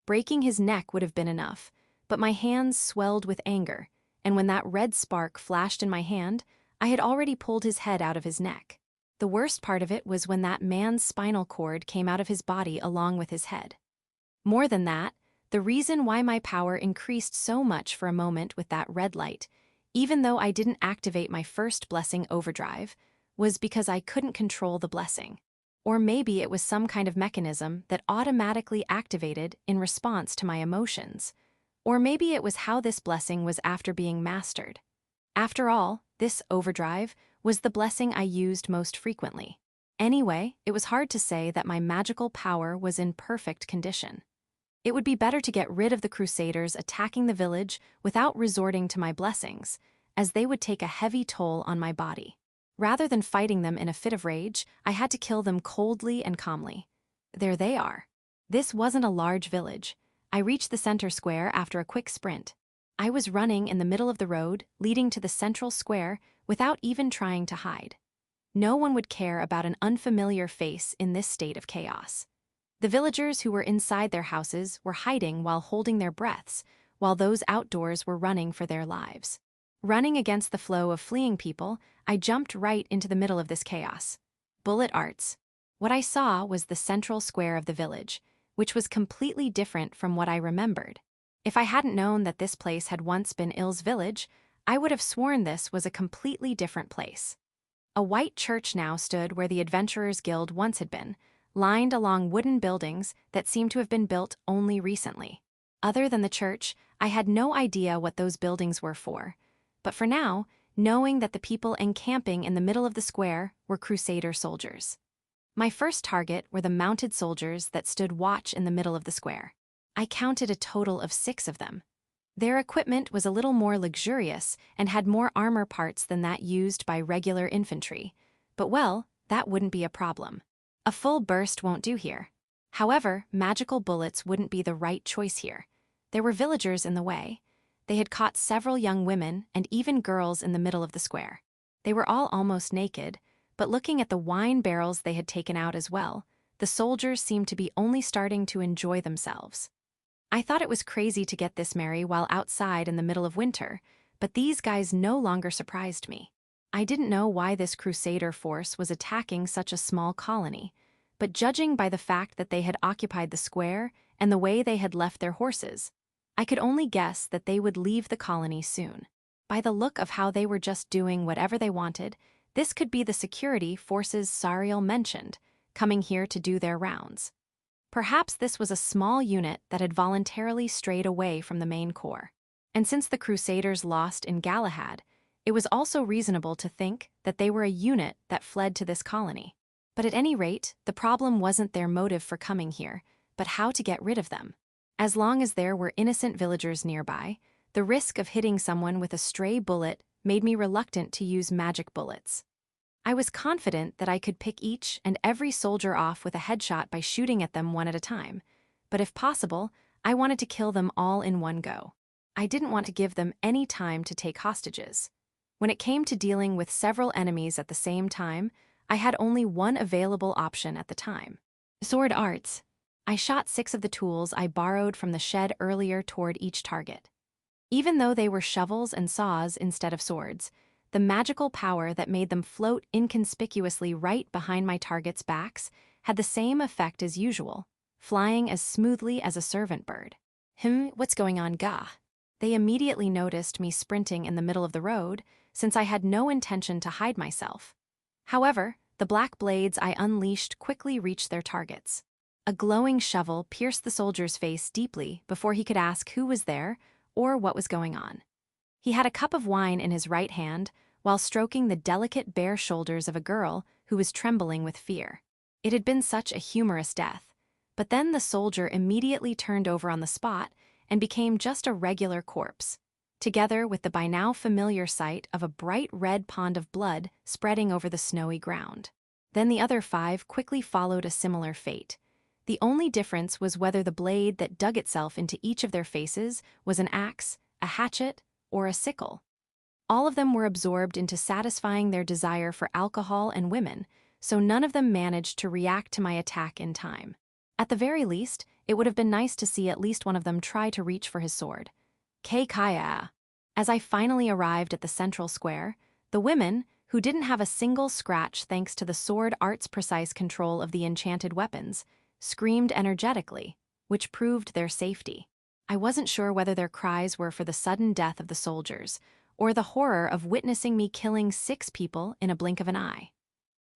Breaking his neck would have been enough, but my hands swelled with anger, and when that red spark flashed in my hand, I had already pulled his head out of his neck. The worst part of it was when that man's spinal cord came out of his body along with his head. More than that, the reason why my power increased so much for a moment with that red light, even though I didn't activate my first blessing overdrive, was because I couldn't control the blessing. Or maybe it was some kind of mechanism that automatically activated in response to my emotions. Or maybe it was how this blessing was after being mastered. After all, this overdrive was the blessing I used most frequently. Anyway, it was hard to say that my magical power was in perfect condition. It would be better to get rid of the Crusaders attacking the village without resorting to my blessings, as they would take a heavy toll on my body. Rather than fighting them in a fit of rage, I had to kill them coldly and calmly. There they are. This wasn't a large village. I reached the center square after a quick sprint. I was running in the middle of the road, leading to the central square, without even trying to hide. No one would care about an unfamiliar face in this state of chaos. The villagers who were inside their houses were hiding while holding their breaths, while those outdoors were running for their lives. Running against the flow of fleeing people, I jumped right into the middle of this chaos. Bullet arts. What I saw was the central square of the village, which was completely different from what I remembered. If I hadn't known that this place had once been Ill's village, I would have sworn this was a completely different place. A white church now stood where the Adventurers Guild once had been, lined along wooden buildings that seemed to have been built only recently. Other than the church, I had no idea what those buildings were for. But for now, knowing that the people encamping in the middle of the square were Crusader soldiers. My first target were the mounted soldiers that stood watch in the middle of the square. I counted a total of 6 of them. Their equipment was a little more luxurious and had more armor parts than that used by regular infantry. But well, that wouldn't be a problem. A full burst won't do here. However, magical bullets wouldn't be the right choice here. There were villagers in the way. They had caught several young women and even girls in the middle of the square. They were all almost naked, but looking at the wine barrels they had taken out as well, the soldiers seemed to be only starting to enjoy themselves. I thought it was crazy to get this merry while outside in the middle of winter, but these guys no longer surprised me. I didn't know why this Crusader force was attacking such a small colony, but judging by the fact that they had occupied the square and the way they had left their horses, I could only guess that they would leave the colony soon. By the look of how they were just doing whatever they wanted, this could be the security forces Sariel mentioned, coming here to do their rounds. Perhaps this was a small unit that had voluntarily strayed away from the main core. And since the Crusaders lost in Galahad, it was also reasonable to think that they were a unit that fled to this colony. But at any rate, the problem wasn't their motive for coming here, but how to get rid of them. As long as there were innocent villagers nearby, the risk of hitting someone with a stray bullet made me reluctant to use magic bullets. I was confident that I could pick each and every soldier off with a headshot by shooting at them one at a time, but if possible, I wanted to kill them all in one go. I didn't want to give them any time to take hostages. When it came to dealing with several enemies at the same time, I had only one available option at the time. Sword arts. I shot 6 of the tools I borrowed from the shed earlier toward each target. Even though they were shovels and saws instead of swords, the magical power that made them float inconspicuously right behind my targets' backs had the same effect as usual, flying as smoothly as a servant bird. What's going on, gah? They immediately noticed me sprinting in the middle of the road, since I had no intention to hide myself. However, the black blades I unleashed quickly reached their targets. A glowing shovel pierced the soldier's face deeply before he could ask who was there or what was going on. He had a cup of wine in his right hand, while stroking the delicate bare shoulders of a girl who was trembling with fear. It had been such a humorous death, but then the soldier immediately turned over on the spot and became just a regular corpse, together with the by now familiar sight of a bright red pond of blood spreading over the snowy ground. Then the other 5 quickly followed a similar fate. The only difference was whether the blade that dug itself into each of their faces was an axe, a hatchet, or a sickle. All of them were absorbed into satisfying their desire for alcohol and women, so none of them managed to react to my attack in time. At the very least, it would have been nice to see at least one of them try to reach for his sword. Kaya. As I finally arrived at the central square, the women, who didn't have a single scratch thanks to the sword art's precise control of the enchanted weapons, screamed energetically, which proved their safety. I wasn't sure whether their cries were for the sudden death of the soldiers, or the horror of witnessing me killing 6 people in a blink of an eye.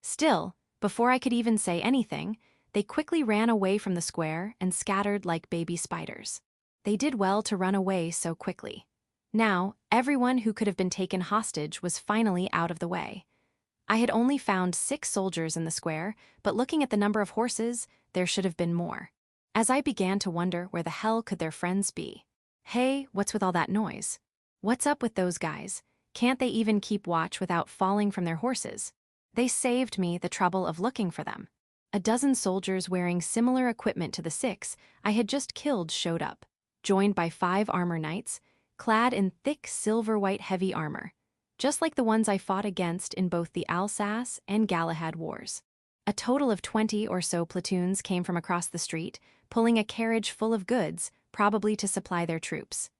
Still, before I could even say anything, they quickly ran away from the square and scattered like baby spiders. They did well to run away so quickly. Now, everyone who could have been taken hostage was finally out of the way. I had only found 6 soldiers in the square, but looking at the number of horses, there should have been more. As I began to wonder where the hell could their friends be. Hey, what's with all that noise? What's up with those guys? Can't they even keep watch without falling from their horses? They saved me the trouble of looking for them. A dozen soldiers wearing similar equipment to the 6 I had just killed showed up, joined by 5 armor knights, clad in thick silver-white heavy armor, just like the ones I fought against in both the Alsace and Galahad wars. A total of 20 or so platoons came from across the street, pulling a carriage full of goods, probably to supply their troops.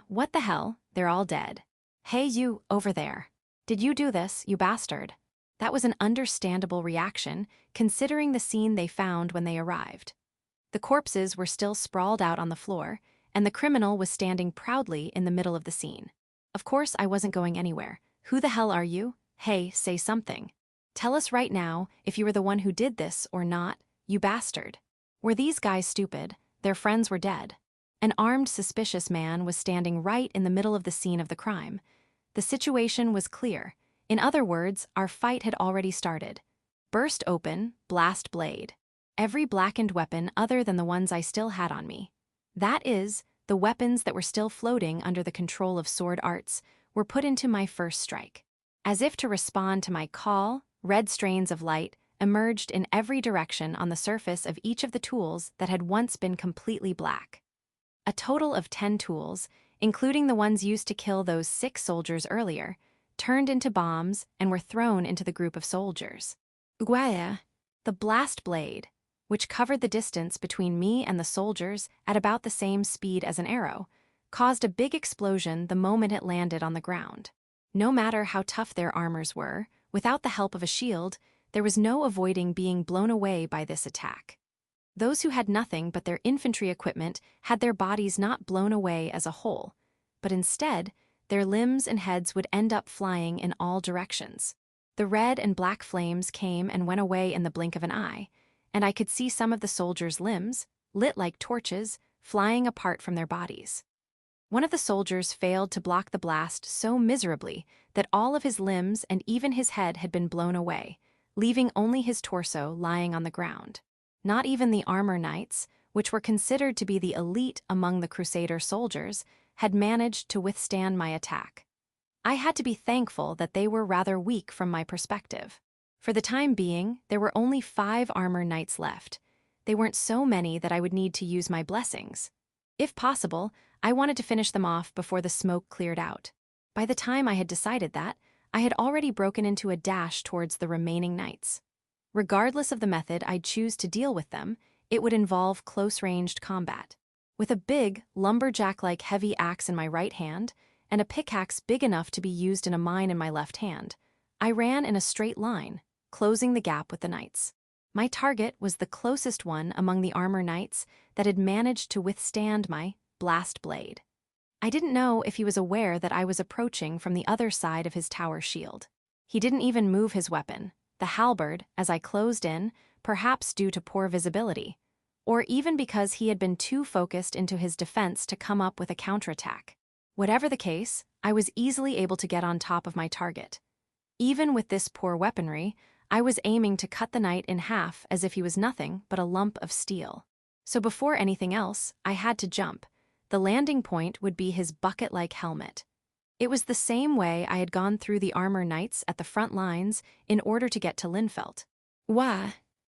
What the hell? They're all dead. Hey you, over there. Did you do this, you bastard? That was an understandable reaction, considering the scene they found when they arrived. The corpses were still sprawled out on the floor, and the criminal was standing proudly in the middle of the scene. Of course I wasn't going anywhere. Who the hell are you? Hey, say something. Tell us right now if you were the one who did this or not, you bastard. Were these guys stupid? Their friends were dead. An armed, suspicious man was standing right in the middle of the scene of the crime. The situation was clear. In other words, our fight had already started. Burst open, blast blade. Every blackened weapon other than the ones I still had on me. That is, the weapons that were still floating under the control of sword arts, were put into my first strike. As if to respond to my call, red strains of light emerged in every direction on the surface of each of the tools that had once been completely black. A total of 10 tools, including the ones used to kill those 6 soldiers earlier, turned into bombs and were thrown into the group of soldiers. The blast blade, which covered the distance between me and the soldiers at about the same speed as an arrow, caused a big explosion the moment it landed on the ground. No matter how tough their armors were, without the help of a shield, there was no avoiding being blown away by this attack. Those who had nothing but their infantry equipment had their bodies not blown away as a whole, but instead, their limbs and heads would end up flying in all directions. The red and black flames came and went away in the blink of an eye, and I could see some of the soldiers' limbs, lit like torches, flying apart from their bodies. One of the soldiers failed to block the blast so miserably that all of his limbs and even his head had been blown away, leaving only his torso lying on the ground. Not even the armor knights, which were considered to be the elite among the Crusader soldiers, had managed to withstand my attack. I had to be thankful that they were rather weak from my perspective. For the time being, there were only 5 armor knights left. They weren't so many that I would need to use my blessings. If possible, I wanted to finish them off before the smoke cleared out. By the time I had decided that, I had already broken into a dash towards the remaining knights. Regardless of the method I'd choose to deal with them, it would involve close-ranged combat. With a big, lumberjack-like heavy axe in my right hand, and a pickaxe big enough to be used in a mine in my left hand, I ran in a straight line, closing the gap with the knights. My target was the closest one among the armor knights that had managed to withstand my blast blade. I didn't know if he was aware that I was approaching from the other side of his tower shield. He didn't even move his weapon, the halberd, as I closed in, perhaps due to poor visibility, or even because he had been too focused into his defense to come up with a counterattack. Whatever the case, I was easily able to get on top of my target. Even with this poor weaponry, I was aiming to cut the knight in half as if he was nothing but a lump of steel. So before anything else, I had to jump. The landing point would be his bucket-like helmet. It was the same way I had gone through the armor knights at the front lines in order to get to Linfelt. Wah!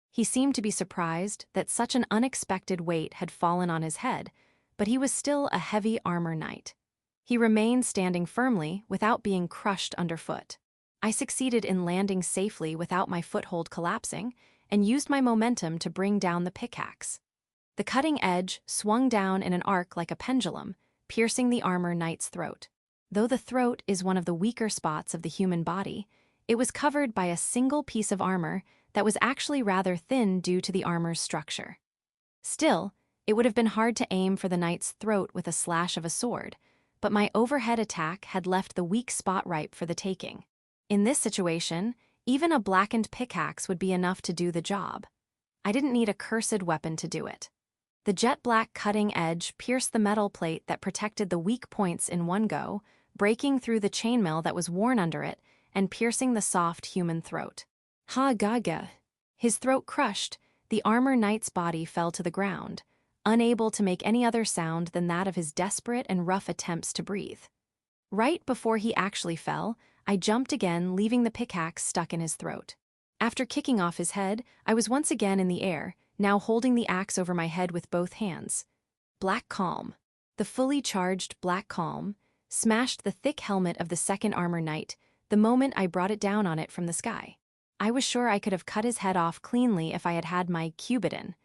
He seemed to be surprised that such an unexpected weight had fallen on his head, but he was still a heavy armor knight. He remained standing firmly without being crushed underfoot. I succeeded in landing safely without my foothold collapsing and used my momentum to bring down the pickaxe. The cutting edge swung down in an arc like a pendulum, piercing the armor knight's throat. Though the throat is one of the weaker spots of the human body, it was covered by a single piece of armor that was actually rather thin due to the armor's structure. Still, it would have been hard to aim for the knight's throat with a slash of a sword, but my overhead attack had left the weak spot ripe for the taking. In this situation, even a blackened pickaxe would be enough to do the job. I didn't need a cursed weapon to do it. The jet-black cutting edge pierced the metal plate that protected the weak points in one go, breaking through the chainmail that was worn under it and piercing the soft human throat. Ha gaga! His throat crushed, the armor knight's body fell to the ground, unable to make any other sound than that of his desperate and rough attempts to breathe. Right before he actually fell, I jumped again, leaving the pickaxe stuck in his throat. After kicking off his head, I was once again in the air, now holding the axe over my head with both hands. Black Calm. The fully charged Black Calm smashed the thick helmet of the second armor knight the moment I brought it down on it from the sky. I was sure I could have cut his head off cleanly if I had had my Cubiton,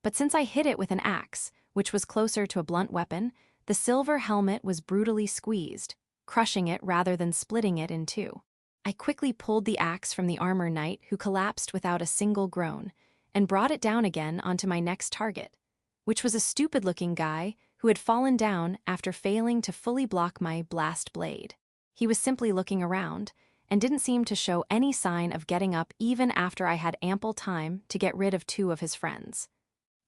but since I hit it with an axe, which was closer to a blunt weapon, the silver helmet was brutally squeezed, crushing it rather than splitting it in two. I quickly pulled the axe from the armor knight, who collapsed without a single groan, and brought it down again onto my next target, which was a stupid-looking guy who had fallen down after failing to fully block my blast blade. He was simply looking around, and didn't seem to show any sign of getting up even after I had ample time to get rid of two of his friends.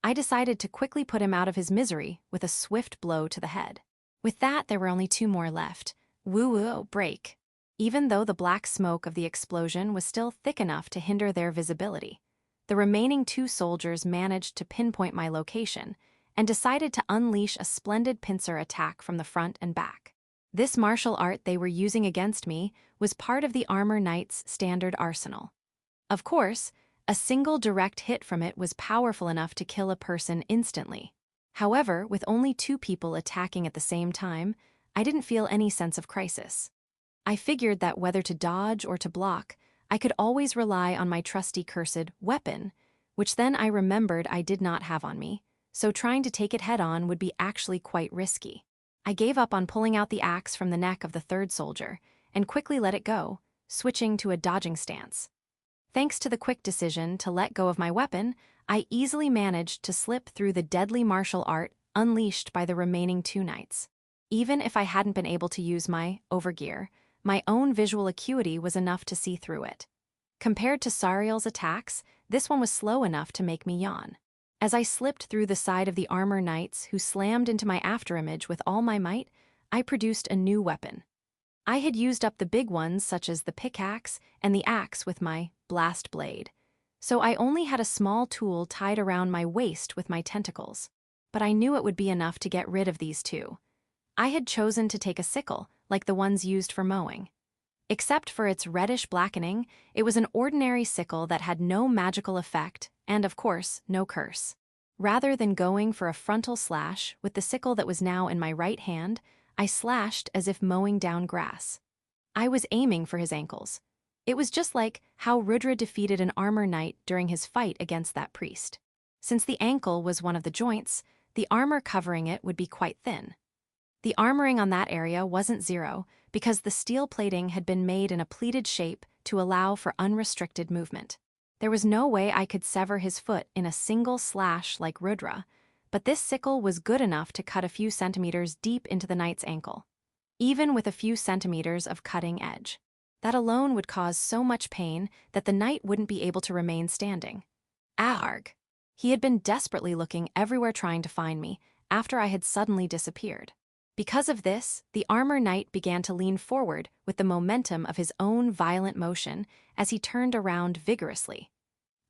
I decided to quickly put him out of his misery with a swift blow to the head. With that, there were only two more left. Woo-woo, break. Even though the black smoke of the explosion was still thick enough to hinder their visibility, the remaining two soldiers managed to pinpoint my location and decided to unleash a splendid pincer attack from the front and back. This martial art they were using against me was part of the armor knight's standard arsenal. Of course, a single direct hit from it was powerful enough to kill a person instantly. However, with only two people attacking at the same time, I didn't feel any sense of crisis. I figured that whether to dodge or to block, I could always rely on my trusty cursed weapon, which then I remembered I did not have on me, so trying to take it head-on would be actually quite risky. I gave up on pulling out the axe from the neck of the third soldier and quickly let it go, switching to a dodging stance. Thanks to the quick decision to let go of my weapon, I easily managed to slip through the deadly martial art unleashed by the remaining two knights. Even if I hadn't been able to use my overgear, my own visual acuity was enough to see through it. Compared to Sariel's attacks, this one was slow enough to make me yawn. As I slipped through the side of the armor knights who slammed into my afterimage with all my might, I produced a new weapon. I had used up the big ones such as the pickaxe and the axe with my blast blade, so I only had a small tool tied around my waist with my tentacles. But I knew it would be enough to get rid of these two. I had chosen to take a sickle, like the ones used for mowing. Except for its reddish blackening, it was an ordinary sickle that had no magical effect and, of course, no curse. Rather than going for a frontal slash with the sickle that was now in my right hand, I slashed as if mowing down grass. I was aiming for his ankles. It was just like how Rudra defeated an armor knight during his fight against that priest. Since the ankle was one of the joints, the armor covering it would be quite thin. The armoring on that area wasn't zero because the steel plating had been made in a pleated shape to allow for unrestricted movement. There was no way I could sever his foot in a single slash like Rudra, but this sickle was good enough to cut a few centimeters deep into the knight's ankle, even with a few centimeters of cutting edge. That alone would cause so much pain that the knight wouldn't be able to remain standing. Arg! He had been desperately looking everywhere trying to find me after I had suddenly disappeared. Because of this, the armor knight began to lean forward with the momentum of his own violent motion as he turned around vigorously.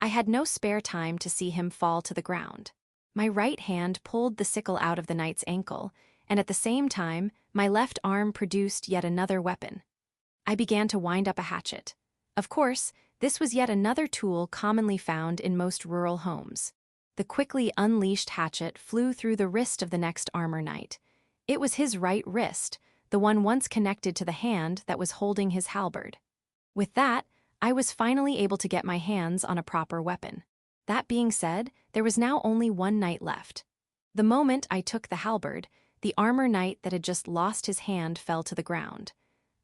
I had no spare time to see him fall to the ground. My right hand pulled the sickle out of the knight's ankle, and at the same time, my left arm produced yet another weapon. I began to wind up a hatchet. Of course, this was yet another tool commonly found in most rural homes. The quickly unleashed hatchet flew through the wrist of the next armor knight. It was his right wrist, the one once connected to the hand that was holding his halberd. With that, I was finally able to get my hands on a proper weapon. That being said, there was now only one knight left. The moment I took the halberd, the armor knight that had just lost his hand fell to the ground.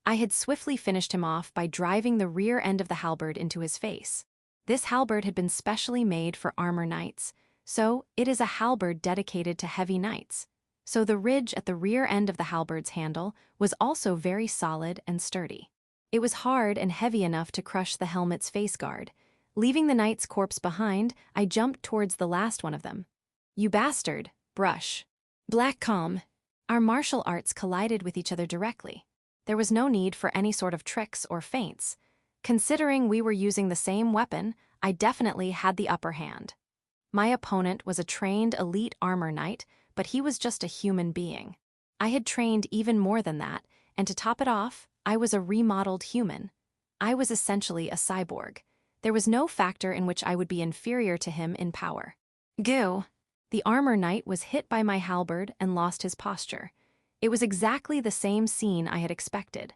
I had swiftly finished him off by driving the rear end of the halberd into his face. This halberd had been specially made for armor knights, so it is a halberd dedicated to heavy knights. So the ridge at the rear end of the halberd's handle was also very solid and sturdy. It was hard and heavy enough to crush the helmet's face guard. Leaving the knight's corpse behind, I jumped towards the last one of them. "You bastard, brush." Black calm. Our martial arts collided with each other directly. There was no need for any sort of tricks or feints. Considering we were using the same weapon, I definitely had the upper hand. My opponent was a trained elite armor knight, but he was just a human being. I had trained even more than that, and to top it off, I was a remodeled human. I was essentially a cyborg. There was no factor in which I would be inferior to him in power. Goo! The armor knight was hit by my halberd and lost his posture. It was exactly the same scene I had expected.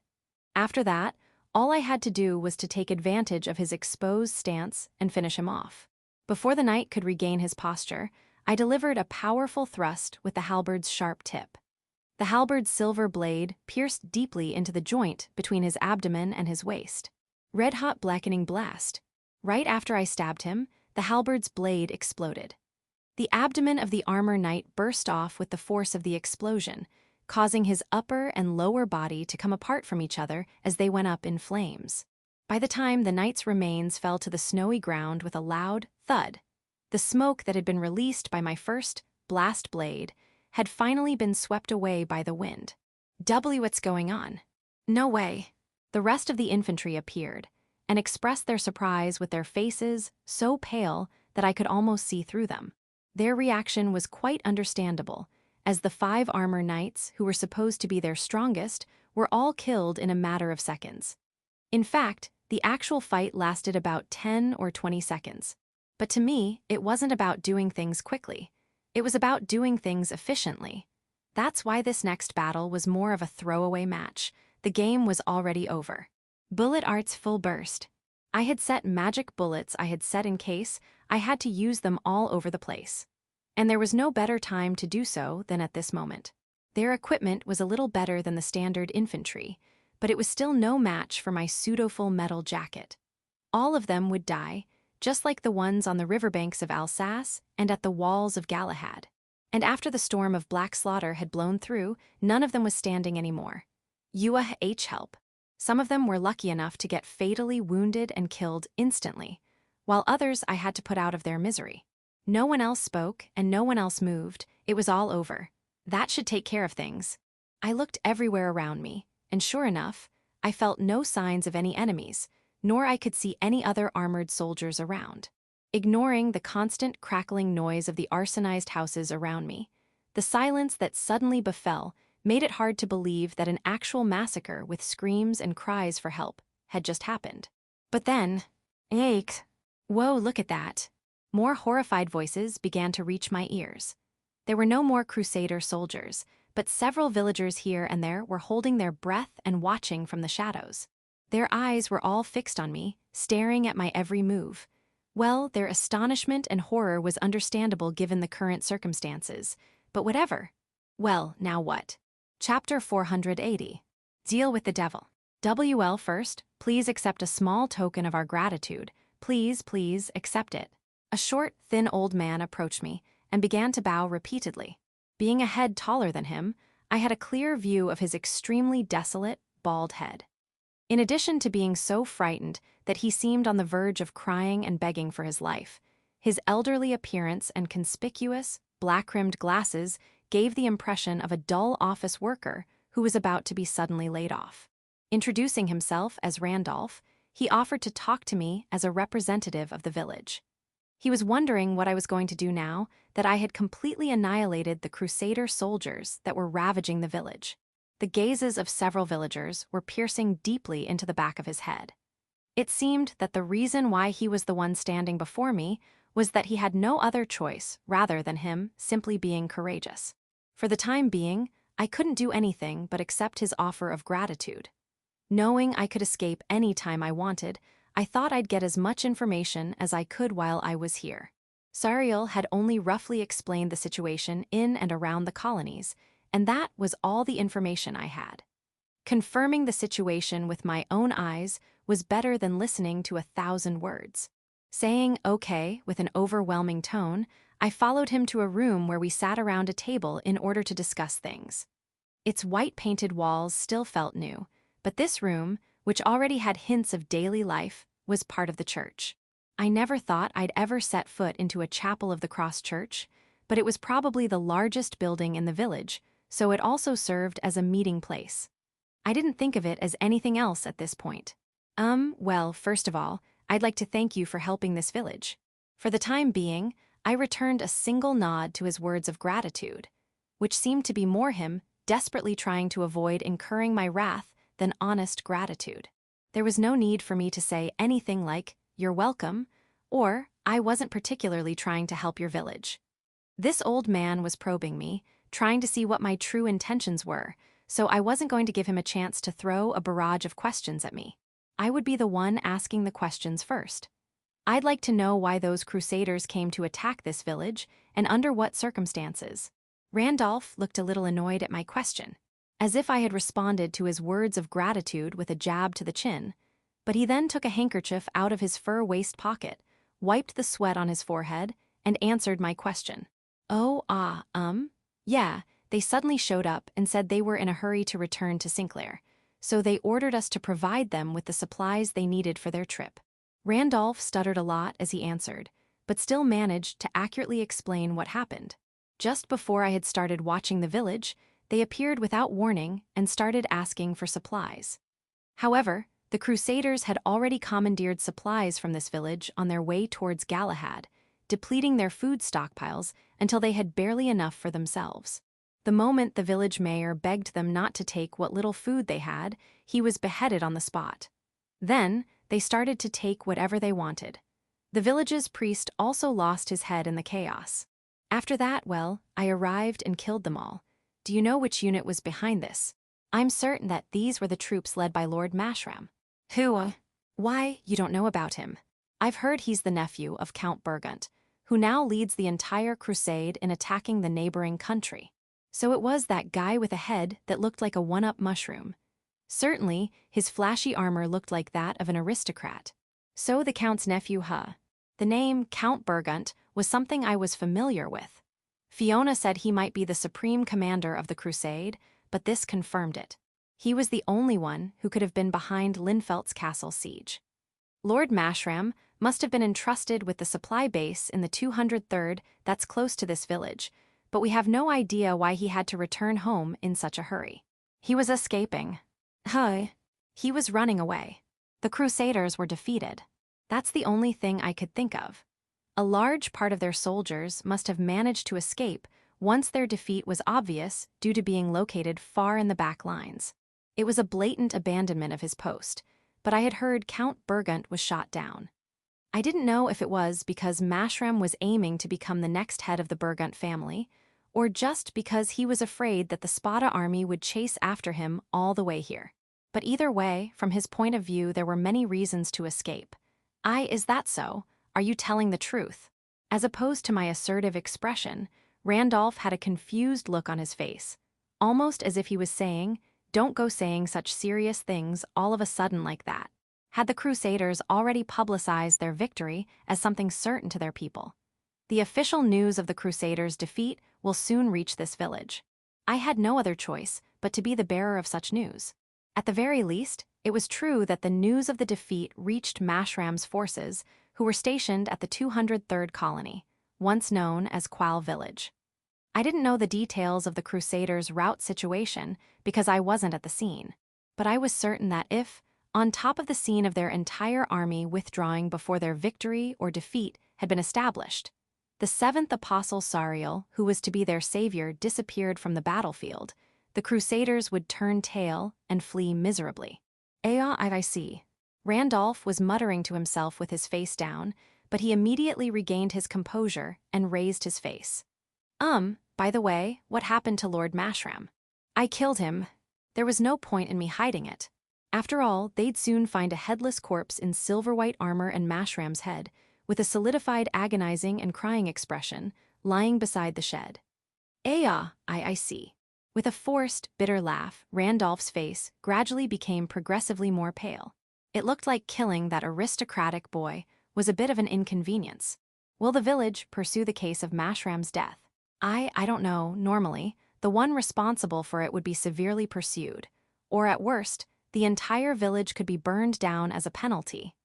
After that, all I had to do was to take advantage of his exposed stance and finish him off. Before the knight could regain his posture, I delivered a powerful thrust with the halberd's sharp tip. The halberd's silver blade pierced deeply into the joint between his abdomen and his waist. Red-hot blackening blast. Right after I stabbed him, the halberd's blade exploded. The abdomen of the armor knight burst off with the force of the explosion, causing his upper and lower body to come apart from each other as they went up in flames. By the time the knight's remains fell to the snowy ground with a loud thud, the smoke that had been released by my first blast blade had finally been swept away by the wind. What's going on? No way. The rest of the infantry appeared and expressed their surprise with their faces so pale that I could almost see through them. Their reaction was quite understandable, as the 5 armor knights, who were supposed to be their strongest, were all killed in a matter of seconds. In fact, the actual fight lasted about 10 or 20 seconds. But to me, it wasn't about doing things quickly. It was about doing things efficiently. That's why this next battle was more of a throwaway match. The game was already over. Bullet arts full burst. I had set magic bullets I had set in case I had to use them all over the place. And there was no better time to do so than at this moment. Their equipment was a little better than the standard infantry, but it was still no match for my pseudo-full metal jacket. All of them would die, just like the ones on the riverbanks of Alsace and at the walls of Galahad. And after the storm of black slaughter had blown through, none of them was standing anymore. Help. Some of them were lucky enough to get fatally wounded and killed instantly, while others I had to put out of their misery. No one else spoke and no one else moved. It was all over. That should take care of things. I looked everywhere around me, and sure enough, I felt no signs of any enemies, nor I could see any other armored soldiers around. Ignoring the constant crackling noise of the arsonized houses around me, the silence that suddenly befell made it hard to believe that an actual massacre with screams and cries for help had just happened. But then, Eek! Whoa, look at that! More horrified voices began to reach my ears. There were no more crusader soldiers, but several villagers here and there were holding their breath and watching from the shadows. Their eyes were all fixed on me, staring at my every move. Well, their astonishment and horror was understandable given the current circumstances, but whatever. Well, now what? Chapter 480. Deal with the devil. WL first, please accept a small token of our gratitude. Please accept it. A short, thin old man approached me and began to bow repeatedly. Being a head taller than him, I had a clear view of his extremely desolate, bald head. In addition to being so frightened that he seemed on the verge of crying and begging for his life, his elderly appearance and conspicuous, black-rimmed glasses gave the impression of a dull office worker who was about to be suddenly laid off. Introducing himself as Randolph, he offered to talk to me as a representative of the village. He was wondering what I was going to do now that I had completely annihilated the Crusader soldiers that were ravaging the village. The gazes of several villagers were piercing deeply into the back of his head. It seemed that the reason why he was the one standing before me was that he had no other choice rather than him simply being courageous. For the time being, I couldn't do anything but accept his offer of gratitude. Knowing I could escape any time I wanted, I thought I'd get as much information as I could while I was here. Sariel had only roughly explained the situation in and around the colonies, and that was all the information I had. Confirming the situation with my own eyes was better than listening to 1,000 words. Saying okay with an overwhelming tone, I followed him to a room where we sat around a table in order to discuss things. Its white-painted walls still felt new, but this room, which already had hints of daily life, was part of the church. I never thought I'd ever set foot into a chapel of the Cross Church, but it was probably the largest building in the village, so it also served as a meeting place. I didn't think of it as anything else at this point. Well, first of all, I'd like to thank you for helping this village. For the time being, I returned a single nod to his words of gratitude, which seemed to be more him desperately trying to avoid incurring my wrath than honest gratitude. There was no need for me to say anything like, "You're welcome," or "I wasn't particularly trying to help your village." This old man was probing me, trying to see what my true intentions were, so I wasn't going to give him a chance to throw a barrage of questions at me. I would be the one asking the questions first. I'd like to know why those Crusaders came to attack this village and under what circumstances. Randolph looked a little annoyed at my question, as if I had responded to his words of gratitude with a jab to the chin, but he then took a handkerchief out of his fur waist pocket, wiped the sweat on his forehead, and answered my question. Yeah, they suddenly showed up and said they were in a hurry to return to Sinclair, so they ordered us to provide them with the supplies they needed for their trip. Randolph stuttered a lot as he answered, but still managed to accurately explain what happened. Just before I had started watching the village, they appeared without warning and started asking for supplies. However, the Crusaders had already commandeered supplies from this village on their way towards Galahad, depleting their food stockpiles until they had barely enough for themselves. The moment the village mayor begged them not to take what little food they had, he was beheaded on the spot. Then, they started to take whatever they wanted. The village's priest also lost his head in the chaos. After that, well, I arrived and killed them all. Do you know which unit was behind this? I'm certain that these were the troops led by Lord Mashram. Who? Why, you don't know about him. I've heard he's the nephew of Count Burgunt, who now leads the entire crusade in attacking the neighboring country. So it was that guy with a head that looked like a one-up mushroom. Certainly, his flashy armor looked like that of an aristocrat. So the Count's nephew, The name Count Burgunt was something I was familiar with. Fiona said he might be the supreme commander of the crusade, but this confirmed it. He was the only one who could have been behind Linfeld's castle siege. Lord Mashram must have been entrusted with the supply base in the 203rd that's close to this village, but we have no idea why he had to return home in such a hurry. He was escaping. He was running away. The Crusaders were defeated. That's the only thing I could think of. A large part of their soldiers must have managed to escape once their defeat was obvious due to being located far in the back lines. It was a blatant abandonment of his post, but I had heard Count Burgunt was shot down. I didn't know if it was because Mashram was aiming to become the next head of the Burgunt family, or just because he was afraid that the Spada army would chase after him all the way here. But either way, from his point of view, there were many reasons to escape. Is that so? Are you telling the truth? As opposed to my assertive expression, Randolph had a confused look on his face, almost as if he was saying, "Don't go saying such serious things all of a sudden like that." Had the Crusaders already publicized their victory as something certain to their people? The official news of the Crusaders' defeat will soon reach this village. I had no other choice but to be the bearer of such news. At the very least, it was true that the news of the defeat reached Mashram's forces, who were stationed at the 203rd colony, once known as Qual Village. I didn't know the details of the Crusaders' rout situation because I wasn't at the scene. But I was certain that if, on top of the scene of their entire army withdrawing before their victory or defeat had been established, the seventh apostle Sariel, who was to be their savior, disappeared from the battlefield, the Crusaders would turn tail and flee miserably. I see. Randolph was muttering to himself with his face down, but he immediately regained his composure and raised his face. By the way, what happened to Lord Mashram? I killed him. There was no point in me hiding it. After all, they'd soon find a headless corpse in silver-white armor and Mashram's head, with a solidified agonizing and crying expression, lying beside the shed. I see. With a forced, bitter laugh, Randolph's face gradually became progressively more pale. It looked like killing that aristocratic boy was a bit of an inconvenience. Will the village pursue the case of Mashram's death? I don't know. Normally, the one responsible for it would be severely pursued, or at worst, the entire village could be burned down as a penalty.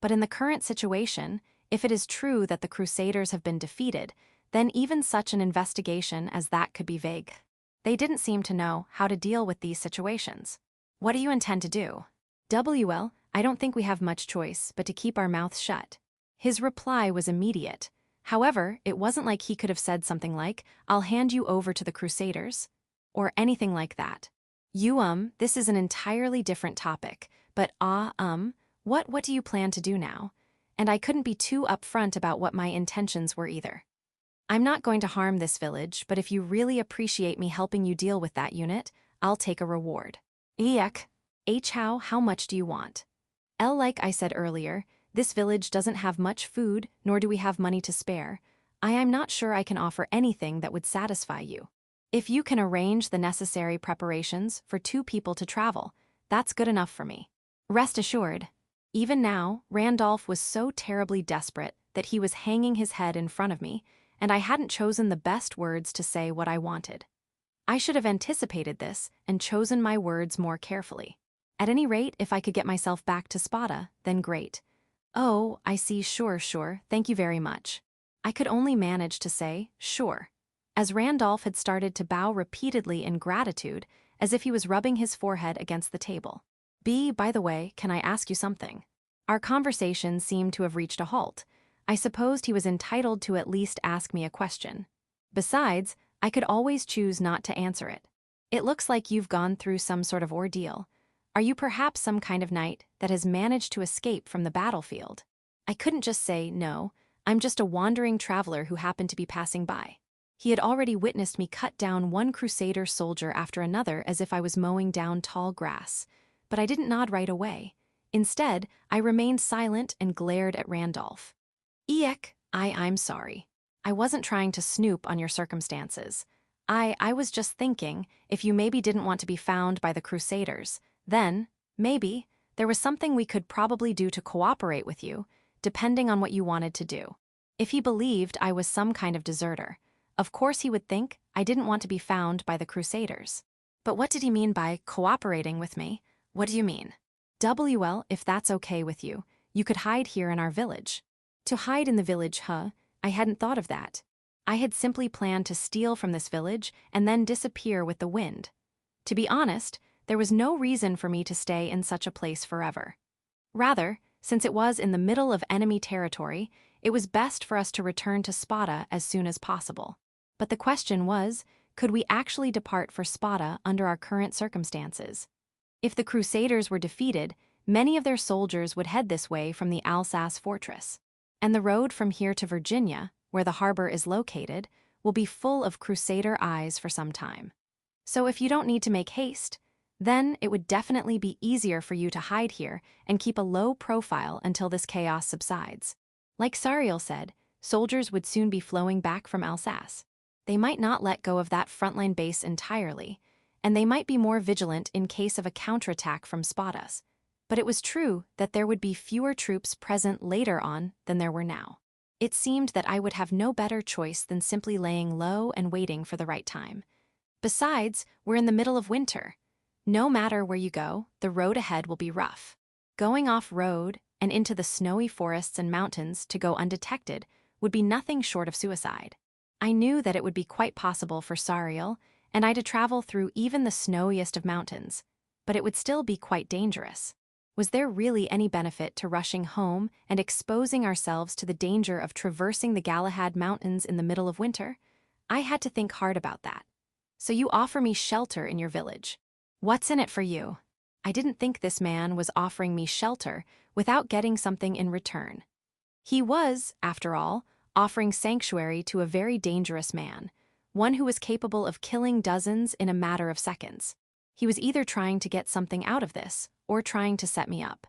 But in the current situation, if it is true that the Crusaders have been defeated, then even such an investigation as that could be vague. They didn't seem to know how to deal with these situations. What do you intend to do? I don't think we have much choice but to keep our mouths shut. His reply was immediate. However, it wasn't like he could have said something like, I'll hand you over to the Crusaders, or anything like that. This is an entirely different topic, but what do you plan to do now? And I couldn't be too upfront about what my intentions were either. I'm not going to harm this village, but if you really appreciate me helping you deal with that unit, I'll take a reward. How much do you want? Like I said earlier, this village doesn't have much food, nor do we have money to spare. I'm not sure I can offer anything that would satisfy you. If you can arrange the necessary preparations for 2 people to travel, that's good enough for me. Rest assured. Even now, Randolph was so terribly desperate that he was hanging his head in front of me, and I hadn't chosen the best words to say what I wanted. I should have anticipated this and chosen my words more carefully. At any rate, if I could get myself back to Spada, then great. Oh, I see, sure, thank you very much. I could only manage to say, sure. As Randolph had started to bow repeatedly in gratitude, as if he was rubbing his forehead against the table. By the way, can I ask you something? Our conversation seemed to have reached a halt. I supposed he was entitled to at least ask me a question. Besides, I could always choose not to answer it. It looks like you've gone through some sort of ordeal. Are you perhaps some kind of knight that has managed to escape from the battlefield? I couldn't just say, no, I'm just a wandering traveler who happened to be passing by. He had already witnessed me cut down one Crusader soldier after another as if I was mowing down tall grass. But I didn't nod right away. Instead, I remained silent and glared at Randolph. I'm sorry. I wasn't trying to snoop on your circumstances. I was just thinking, if you maybe didn't want to be found by the Crusaders, then, maybe, there was something we could probably do to cooperate with you, depending on what you wanted to do. If he believed I was some kind of deserter, of course he would think I didn't want to be found by the Crusaders. But what did he mean by cooperating with me? What do you mean? If that's okay with you, you could hide here in our village. To hide in the village, I hadn't thought of that. I had simply planned to steal from this village and then disappear with the wind. To be honest, there was no reason for me to stay in such a place forever. Rather, since it was in the middle of enemy territory, it was best for us to return to Spada as soon as possible. But the question was, could we actually depart for Spada under our current circumstances? If the Crusaders were defeated, many of their soldiers would head this way from the Alsace fortress. And the road from here to Virginia, where the harbor is located, will be full of Crusader eyes for some time. So if you don't need to make haste, then it would definitely be easier for you to hide here and keep a low profile until this chaos subsides. Like Sariel said, soldiers would soon be flowing back from Alsace. They might not let go of that frontline base entirely, and they might be more vigilant in case of a counterattack from Spadas. But it was true that there would be fewer troops present later on than there were now. It seemed that I would have no better choice than simply laying low and waiting for the right time. Besides, we're in the middle of winter. No matter where you go, the road ahead will be rough. Going off-road and into the snowy forests and mountains to go undetected would be nothing short of suicide. I knew that it would be quite possible for Sariel and I to travel through even the snowiest of mountains, but it would still be quite dangerous. Was there really any benefit to rushing home and exposing ourselves to the danger of traversing the Galahad Mountains in the middle of winter? I had to think hard about that. So you offer me shelter in your village. What's in it for you? I didn't think this man was offering me shelter without getting something in return. He was, after all, offering sanctuary to a very dangerous man, one who was capable of killing dozens in a matter of seconds. He was either trying to get something out of this, or trying to set me up.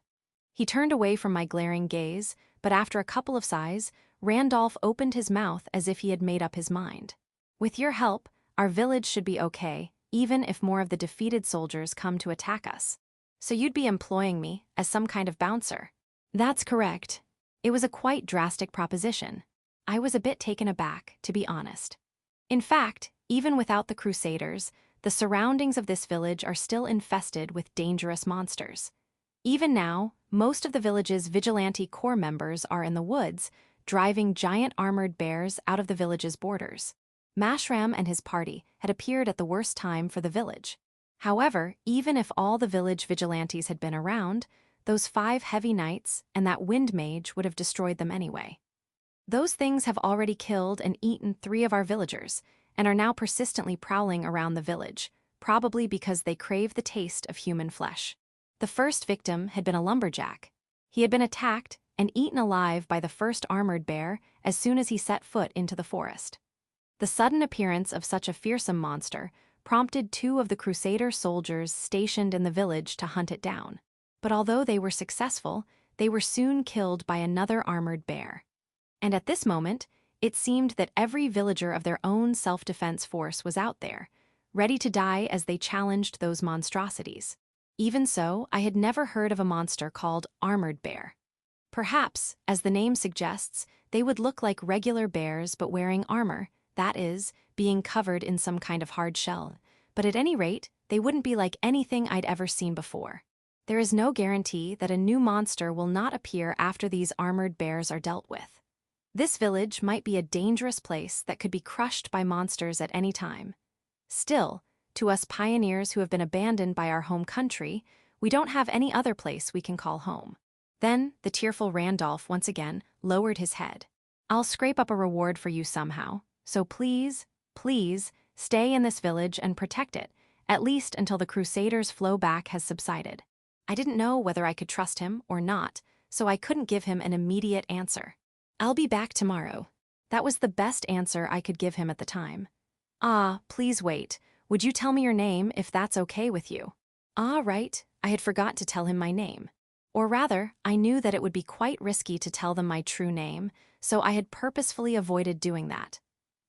He turned away from my glaring gaze, but after a couple of sighs, Randolph opened his mouth as if he had made up his mind. With your help, our village should be okay, even if more of the defeated soldiers come to attack us. So you'd be employing me as some kind of bouncer? That's correct. It was a quite drastic proposition. I was a bit taken aback, to be honest. In fact, even without the Crusaders, the surroundings of this village are still infested with dangerous monsters. Even now, most of the village's vigilante corps members are in the woods, driving giant armored bears out of the village's borders. Mashram and his party had appeared at the worst time for the village. However, even if all the village vigilantes had been around, those 5 heavy knights and that wind mage would have destroyed them anyway. Those things have already killed and eaten 3 of our villagers, and are now persistently prowling around the village, probably because they crave the taste of human flesh. The first victim had been a lumberjack. He had been attacked and eaten alive by the first armored bear as soon as he set foot into the forest. The sudden appearance of such a fearsome monster prompted 2 of the Crusader soldiers stationed in the village to hunt it down. But although they were successful, they were soon killed by another armored bear. And at this moment, it seemed that every villager of their own self-defense force was out there, ready to die as they challenged those monstrosities. Even so, I had never heard of a monster called armored bear. Perhaps, as the name suggests, they would look like regular bears but wearing armor, that is, being covered in some kind of hard shell. But at any rate, they wouldn't be like anything I'd ever seen before. There is no guarantee that a new monster will not appear after these armored bears are dealt with. This village might be a dangerous place that could be crushed by monsters at any time. Still, to us pioneers who have been abandoned by our home country, we don't have any other place we can call home. Then, the tearful Randolph once again lowered his head. I'll scrape up a reward for you somehow, so please, please, stay in this village and protect it, at least until the Crusaders' flow back has subsided. I didn't know whether I could trust him or not, so I couldn't give him an immediate answer. I'll be back tomorrow. That was the best answer I could give him at the time. Ah, please wait. Would you tell me your name if that's okay with you? Ah, right. I had forgot to tell him my name. Or rather, I knew that it would be quite risky to tell them my true name, so I had purposefully avoided doing that.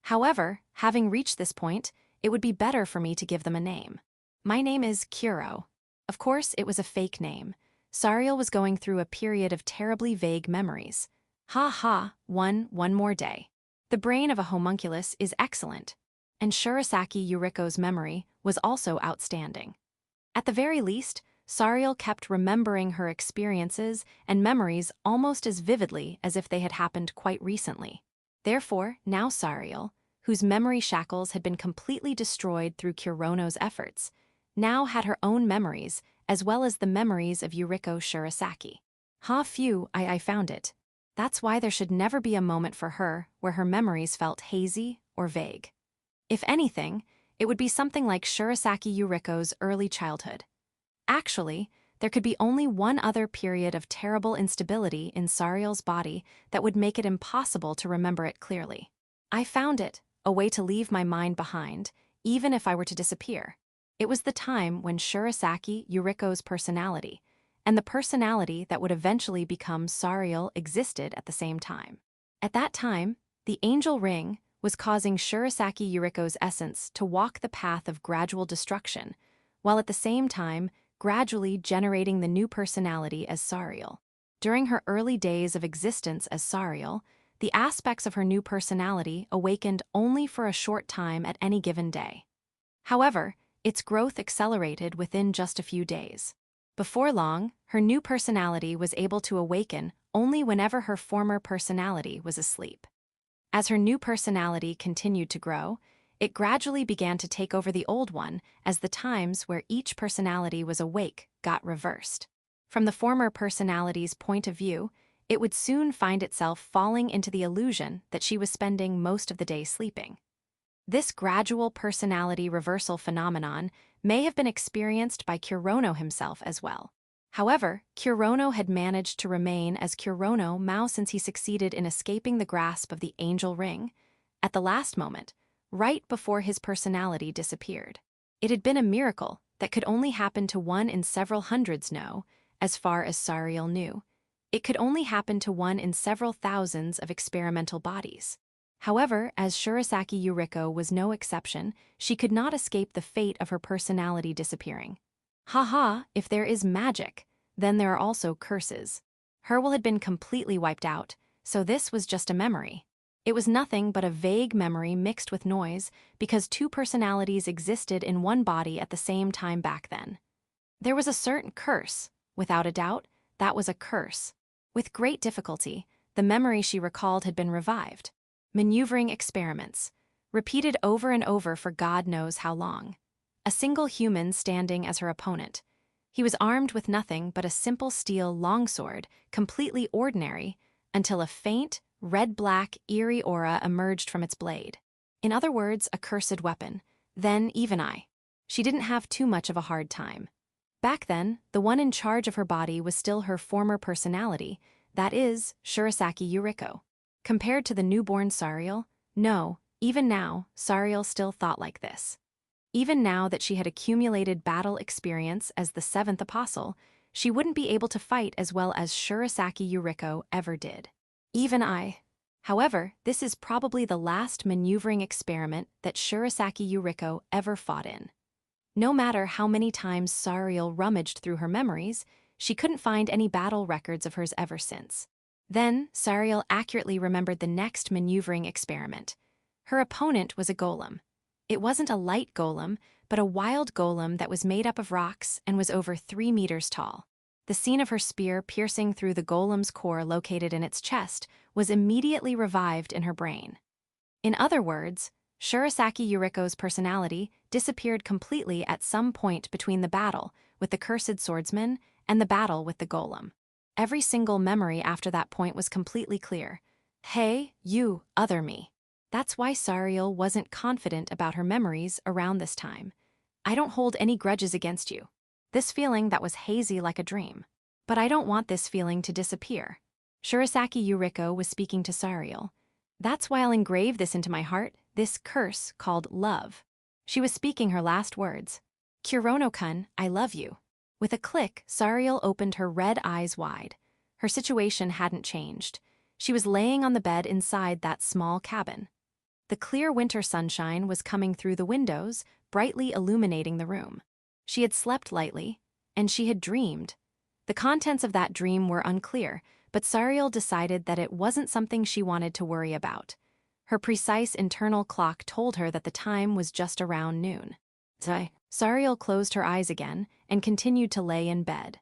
However, having reached this point, it would be better for me to give them a name. My name is Kuro. Of course, it was a fake name. Sariel was going through a period of terribly vague memories. Ha ha, one more day. The brain of a homunculus is excellent. And Shurasaki Yuriko's memory was also outstanding. At the very least, Sariel kept remembering her experiences and memories almost as vividly as if they had happened quite recently. Therefore, now Sariel, whose memory shackles had been completely destroyed through Kurono's efforts, now had her own memories as well as the memories of Yuriko Shurasaki. Ha phew, I found it. That's why there should never be a moment for her where her memories felt hazy or vague. If anything, it would be something like Shurasaki Yuriko's early childhood. Actually, there could be only one other period of terrible instability in Sariel's body that would make it impossible to remember it clearly. I found it, a way to leave my mind behind, even if I were to disappear. It was the time when Shurasaki Yuriko's personality, and the personality that would eventually become Sariel existed at the same time. At that time, the Angel Ring was causing Shurasaki Yuriko's essence to walk the path of gradual destruction, while at the same time gradually generating the new personality as Sariel. During her early days of existence as Sariel, the aspects of her new personality awakened only for a short time at any given day. However, its growth accelerated within just a few days. Before long, her new personality was able to awaken only whenever her former personality was asleep. As her new personality continued to grow, it gradually began to take over the old one as the times where each personality was awake got reversed. From the former personality's point of view, it would soon find itself falling into the illusion that she was spending most of the day sleeping. This gradual personality reversal phenomenon may have been experienced by Kurono himself as well. However, Kurono had managed to remain as Kurono Maou since he succeeded in escaping the grasp of the angel ring at the last moment, right before his personality disappeared. It had been a miracle that could only happen to one in several hundreds. No, as far as Sariel knew, it could only happen to one in several thousands of experimental bodies. However, as Shurasaki Yuriko was no exception, she could not escape the fate of her personality disappearing. Haha, if there is magic, then there are also curses. Her will had been completely wiped out, so this was just a memory. It was nothing but a vague memory mixed with noise because two personalities existed in one body at the same time back then. There was a certain curse. Without a doubt, that was a curse. With great difficulty, the memory she recalled had been revived. Maneuvering experiments, repeated over and over for God knows how long. A single human standing as her opponent. He was armed with nothing but a simple steel longsword, completely ordinary, until a faint, red-black, eerie aura emerged from its blade. In other words, a cursed weapon. Then, even she didn't have too much of a hard time. Back then, the one in charge of her body was still her former personality, that is, Shurasaki Yuriko. Compared to the newborn Sariel, no, even now, Sariel still thought like this. Even now that she had accumulated battle experience as the seventh apostle, she wouldn't be able to fight as well as Shurasaki Yuriko ever did. However, this is probably the last maneuvering experiment that Shurasaki Yuriko ever fought in. No matter how many times Sariel rummaged through her memories, she couldn't find any battle records of hers ever since. Then, Sariel accurately remembered the next maneuvering experiment. Her opponent was a golem. It wasn't a light golem, but a wild golem that was made up of rocks and was over 3 meters tall. The scene of her spear piercing through the golem's core located in its chest was immediately revived in her brain. In other words, Shurasaki Yuriko's personality disappeared completely at some point between the battle with the cursed swordsman and the battle with the golem. Every single memory after that point was completely clear. Hey, you, other me. That's why Sariel wasn't confident about her memories around this time. I don't hold any grudges against you. This feeling that was hazy like a dream. But I don't want this feeling to disappear. Shurasaki Yuriko was speaking to Sariel. That's why I'll engrave this into my heart, this curse called love. She was speaking her last words. Kurono-kun, I love you. With a click, Sariel opened her red eyes wide. Her situation hadn't changed. She was laying on the bed inside that small cabin. The clear winter sunshine was coming through the windows, brightly illuminating the room. She had slept lightly, and she had dreamed. The contents of that dream were unclear, but Sariel decided that it wasn't something she wanted to worry about. Her precise internal clock told her that the time was just around noon. Sariel closed her eyes again and continued to lay in bed.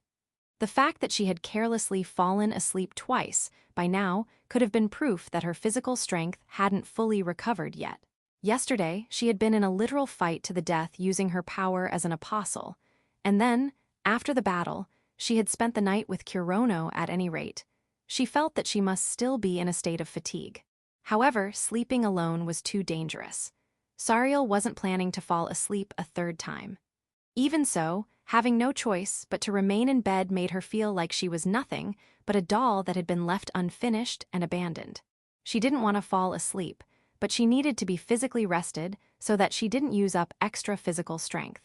The fact that she had carelessly fallen asleep twice by now could have been proof that her physical strength hadn't fully recovered yet. Yesterday, she had been in a literal fight to the death using her power as an apostle, and then, after the battle, she had spent the night with Kurono at any rate. She felt that she must still be in a state of fatigue. However, sleeping alone was too dangerous. Sariel wasn't planning to fall asleep a third time. Even so, having no choice but to remain in bed made her feel like she was nothing but a doll that had been left unfinished and abandoned. She didn't want to fall asleep, but she needed to be physically rested so that she didn't use up extra physical strength.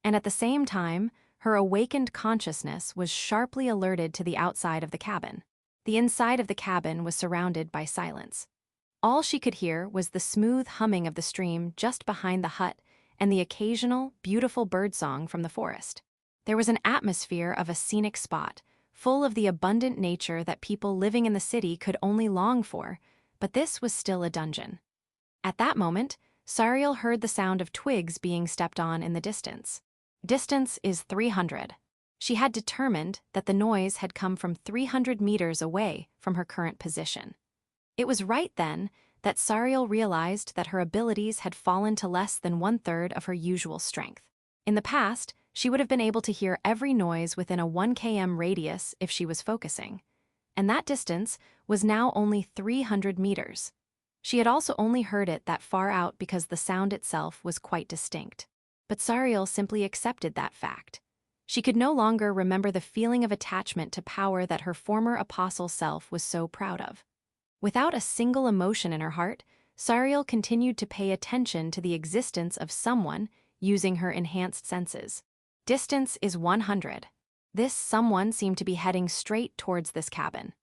And at the same time, her awakened consciousness was sharply alerted to the outside of the cabin. The inside of the cabin was surrounded by silence. All she could hear was the smooth humming of the stream just behind the hut and the occasional, beautiful birdsong from the forest. There was an atmosphere of a scenic spot, full of the abundant nature that people living in the city could only long for, but this was still a dungeon. At that moment, Sariel heard the sound of twigs being stepped on in the distance. Distance is 300. She had determined that the noise had come from 300 meters away from her current position. It was right then that Sariel realized that her abilities had fallen to less than 1/3 of her usual strength. In the past, she would have been able to hear every noise within a 1 km radius if she was focusing, and that distance was now only 300 meters. She had also only heard it that far out because the sound itself was quite distinct. But Sariel simply accepted that fact. She could no longer remember the feeling of attachment to power that her former apostle self was so proud of. Without a single emotion in her heart, Sariel continued to pay attention to the existence of someone using her enhanced senses. Distance is 100. This someone seemed to be heading straight towards this cabin.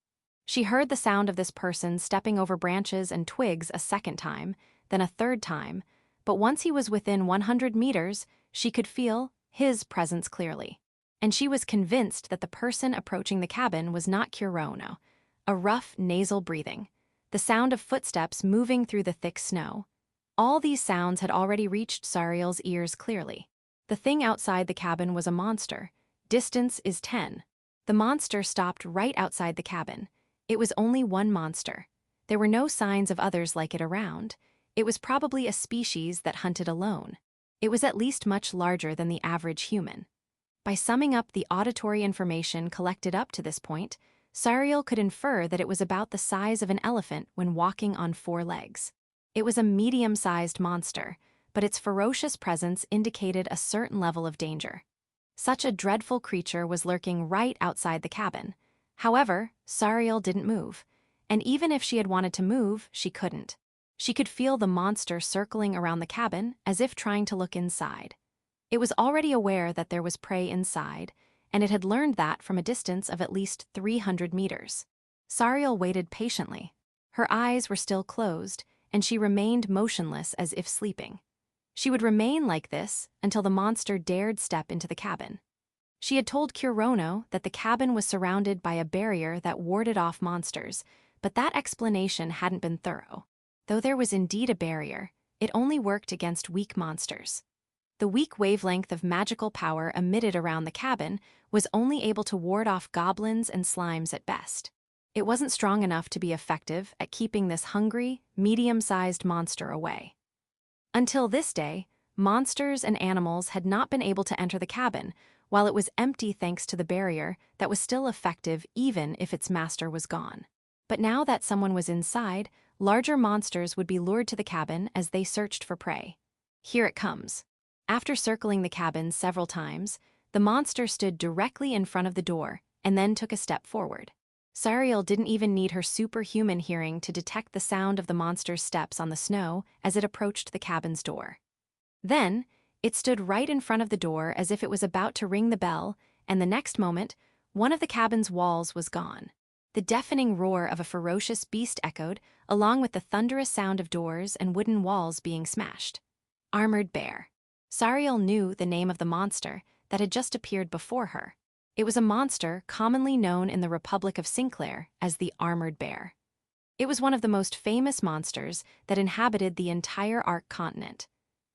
She heard the sound of this person stepping over branches and twigs a second time, then a third time, but once he was within 100 meters, she could feel his presence clearly. And she was convinced that the person approaching the cabin was not Kurono. A rough, nasal breathing, the sound of footsteps moving through the thick snow. All these sounds had already reached Sariel's ears clearly. The thing outside the cabin was a monster. Distance is 10. The monster stopped right outside the cabin. It was only one monster. There were no signs of others like it around. It was probably a species that hunted alone. It was at least much larger than the average human. By summing up the auditory information collected up to this point, Sariel could infer that it was about the size of an elephant when walking on 4 legs. It was a medium-sized monster, but its ferocious presence indicated a certain level of danger. Such a dreadful creature was lurking right outside the cabin. However, Sariel didn't move, and even if she had wanted to move, she couldn't. She could feel the monster circling around the cabin as if trying to look inside. It was already aware that there was prey inside, and it had learned that from a distance of at least 300 meters. Sariel waited patiently. Her eyes were still closed, and she remained motionless as if sleeping. She would remain like this until the monster dared step into the cabin. She had told Kurono that the cabin was surrounded by a barrier that warded off monsters, but that explanation hadn't been thorough. Though there was indeed a barrier, it only worked against weak monsters. The weak wavelength of magical power emitted around the cabin was only able to ward off goblins and slimes at best. It wasn't strong enough to be effective at keeping this hungry, medium-sized monster away. Until this day, monsters and animals had not been able to enter the cabin, while it was empty thanks to the barrier that was still effective even if its master was gone. But now that someone was inside, larger monsters would be lured to the cabin as they searched for prey. Here it comes. After circling the cabin several times, the monster stood directly in front of the door and then took a step forward. Sariel didn't even need her superhuman hearing to detect the sound of the monster's steps on the snow as it approached the cabin's door. Then, it stood right in front of the door as if it was about to ring the bell, and the next moment, one of the cabin's walls was gone. The deafening roar of a ferocious beast echoed, along with the thunderous sound of doors and wooden walls being smashed. Armored bear. Sariel knew the name of the monster that had just appeared before her. It was a monster commonly known in the Republic of Sinclair as the Armored Bear. It was one of the most famous monsters that inhabited the entire Ark continent.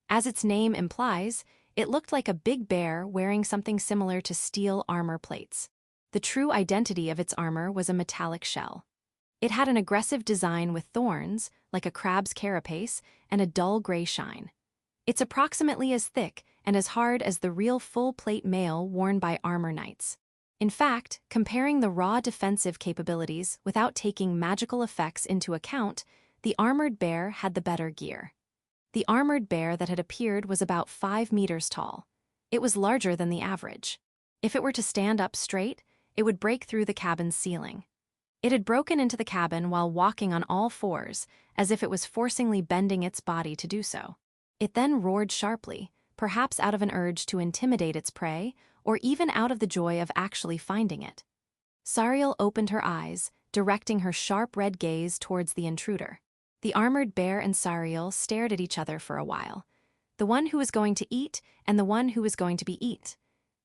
As its name implies, it looked like a big bear wearing something similar to steel armor plates. The true identity of its armor was a metallic shell. It had an aggressive design with thorns, like a crab's carapace, and a dull gray shine. It's approximately as thick and as hard as the real full-plate mail worn by armor knights. In fact, comparing the raw defensive capabilities without taking magical effects into account, the Armored Bear had the better gear. The Armored Bear that had appeared was about 5 meters tall. It was larger than the average. If it were to stand up straight, it would break through the cabin's ceiling. It had broken into the cabin while walking on all fours, as if it was forcibly bending its body to do so. It then roared sharply, perhaps out of an urge to intimidate its prey, or even out of the joy of actually finding it. Sariel opened her eyes, directing her sharp red gaze towards the intruder. The Armored Bear and Sariel stared at each other for a while. The one who was going to eat and the one who was going to be eat.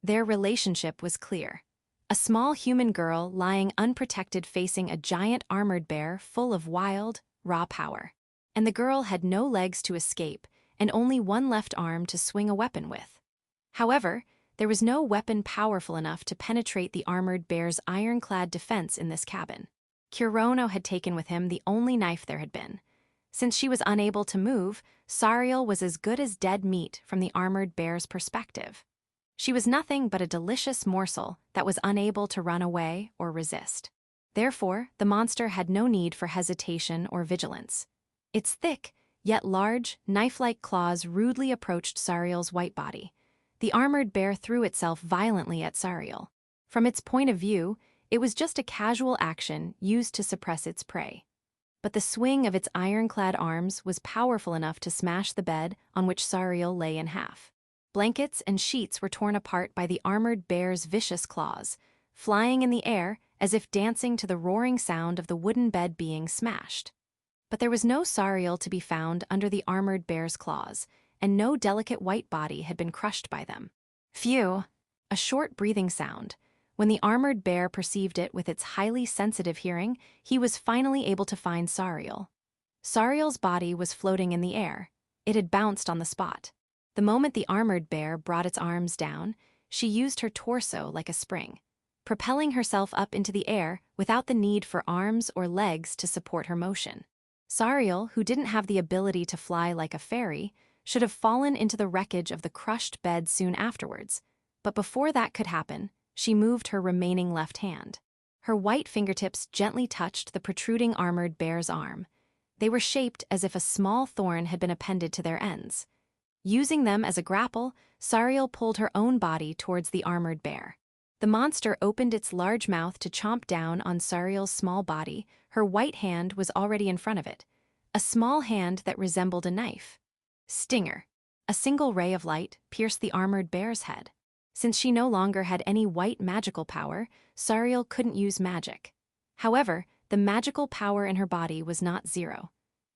Their relationship was clear. A small human girl lying unprotected facing a giant armored bear full of wild, raw power. And the girl had no legs to escape and only one left arm to swing a weapon with. However, there was no weapon powerful enough to penetrate the armored bear's ironclad defense in this cabin. Kurono had taken with him the only knife there had been. Since she was unable to move, Sariel was as good as dead meat from the armored bear's perspective. She was nothing but a delicious morsel that was unable to run away or resist. Therefore, the monster had no need for hesitation or vigilance. Its thick, yet large, knife-like claws rudely approached Sariel's white body. The armored bear threw itself violently at Sariel. From its point of view, it was just a casual action used to suppress its prey. But the swing of its ironclad arms was powerful enough to smash the bed on which Sariel lay in half. Blankets and sheets were torn apart by the armored bear's vicious claws, flying in the air as if dancing to the roaring sound of the wooden bed being smashed. But there was no Sariel to be found under the armored bear's claws, and no delicate white body had been crushed by them. Phew! A short breathing sound. When the armored bear perceived it with its highly sensitive hearing, he was finally able to find Sariel. Sariel's body was floating in the air. It had bounced on the spot. The moment the armored bear brought its arms down, she used her torso like a spring, propelling herself up into the air without the need for arms or legs to support her motion. Sariel, who didn't have the ability to fly like a fairy, should have fallen into the wreckage of the crushed bed soon afterwards, but before that could happen, she moved her remaining left hand. Her white fingertips gently touched the protruding armored bear's arm. They were shaped as if a small thorn had been appended to their ends. Using them as a grapple, Sariel pulled her own body towards the armored bear. The monster opened its large mouth to chomp down on Sariel's small body. Her white hand was already in front of it, a small hand that resembled a knife. Stinger. A single ray of light pierced the armored bear's head. Since she no longer had any white magical power, Sariel couldn't use magic. However, the magical power in her body was not zero.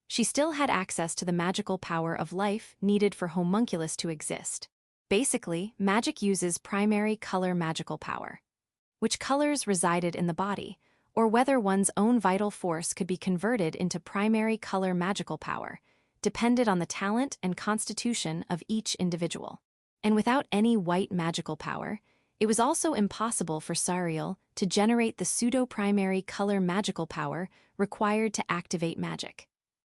She still had access to the magical power of life needed for homunculus to exist. Basically, magic uses primary color magical power. Which colors resided in the body, or whether one's own vital force could be converted into primary color magical power, depended on the talent and constitution of each individual. And without any white magical power, it was also impossible for Sariel to generate the pseudo-primary color magical power required to activate magic.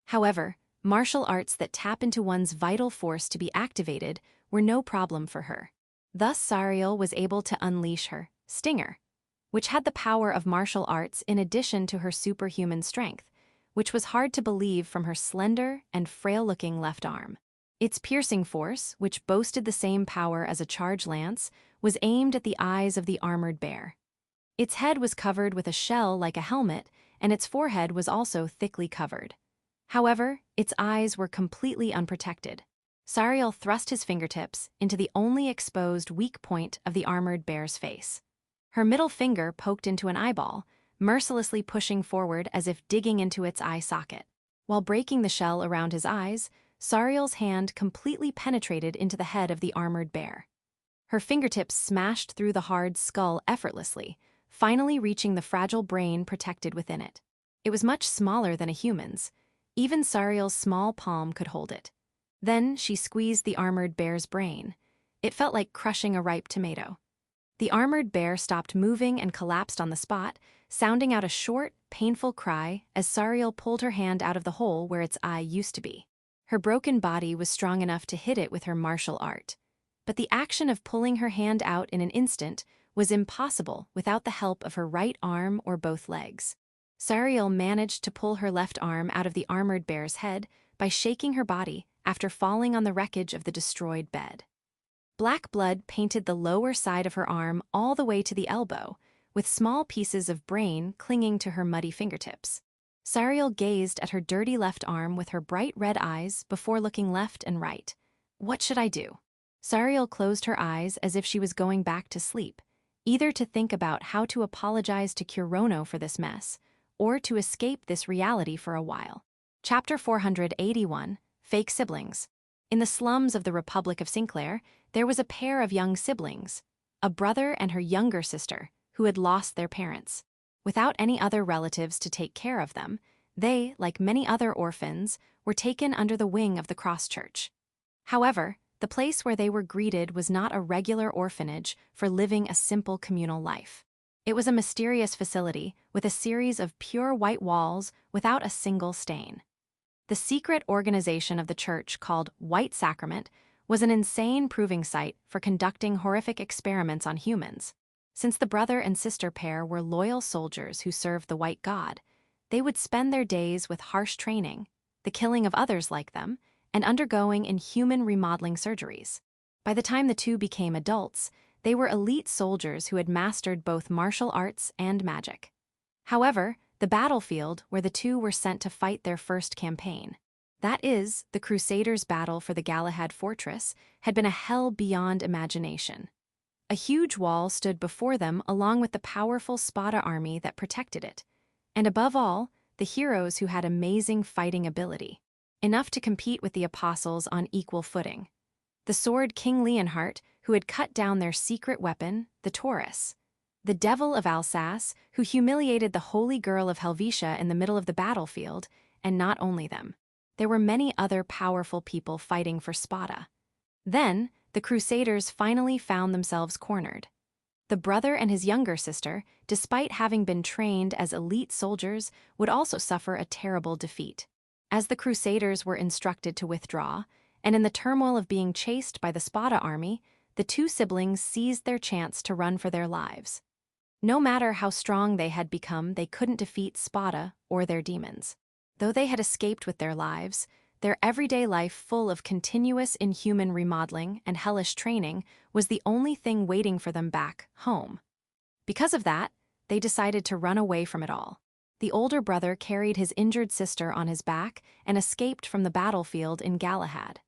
However, martial arts that tap into one's vital force to be activated were no problem for her. Thus Sariel was able to unleash her Stinger, which had the power of martial arts in addition to her superhuman strength, which was hard to believe from her slender and frail-looking left arm. Its piercing force, which boasted the same power as a charge lance, was aimed at the eyes of the armored bear. Its head was covered with a shell like a helmet, and its forehead was also thickly covered. However, its eyes were completely unprotected. Sariel thrust his fingertips into the only exposed weak point of the armored bear's face. Her middle finger poked into an eyeball, mercilessly pushing forward as if digging into its eye socket. While breaking the shell around his eyes, Sariel's hand completely penetrated into the head of the armored bear. Her fingertips smashed through the hard skull effortlessly, finally reaching the fragile brain protected within it. It was much smaller than a human's. Even Sariel's small palm could hold it. Then she squeezed the armored bear's brain. It felt like crushing a ripe tomato. The armored bear stopped moving and collapsed on the spot, sounding out a short, painful cry as Sariel pulled her hand out of the hole where its eye used to be. Her broken body was strong enough to hit it with her martial art. But the action of pulling her hand out in an instant was impossible without the help of her right arm or both legs. Sariel managed to pull her left arm out of the armored bear's head by shaking her body after falling on the wreckage of the destroyed bed. Black blood painted the lower side of her arm all the way to the elbow, with small pieces of brain clinging to her muddy fingertips. Sariel gazed at her dirty left arm with her bright red eyes before looking left and right. What should I do? Sariel closed her eyes as if she was going back to sleep, either to think about how to apologize to Kurono for this mess, or to escape this reality for a while. Chapter 481, Fake Siblings. In the slums of the Republic of Sinclair, there was a pair of young siblings, a brother and her younger sister, who had lost their parents. Without any other relatives to take care of them, they, like many other orphans, were taken under the wing of the Cross Church. However, the place where they were greeted was not a regular orphanage for living a simple communal life. It was a mysterious facility with a series of pure white walls without a single stain. The secret organization of the church called White Sacrament was an insane proving site for conducting horrific experiments on humans. Since the brother and sister pair were loyal soldiers who served the white god, they would spend their days with harsh training, the killing of others like them, and undergoing inhuman remodeling surgeries. By the time the two became adults, they were elite soldiers who had mastered both martial arts and magic. However, the battlefield where the two were sent to fight their first campaign, that is, the Crusaders' battle for the Galahad fortress, had been a hell beyond imagination. A huge wall stood before them along with the powerful Spada army that protected it, and above all, the heroes who had amazing fighting ability, enough to compete with the apostles on equal footing. The sword King Leonhart, who had cut down their secret weapon, the Taurus. The devil of Alsace, who humiliated the holy girl of Helvetia in the middle of the battlefield, and not only them. There were many other powerful people fighting for Spada. Then, the Crusaders finally found themselves cornered. The brother and his younger sister, despite having been trained as elite soldiers, would also suffer a terrible defeat. As the Crusaders were instructed to withdraw, and in the turmoil of being chased by the Spada army, the two siblings seized their chance to run for their lives. No matter how strong they had become, they couldn't defeat Spada or their demons. Though they had escaped with their lives, their everyday life full of continuous inhuman remodeling and hellish training was the only thing waiting for them back home. Because of that, they decided to run away from it all. The older brother carried his injured sister on his back and escaped from the battlefield in Galahad.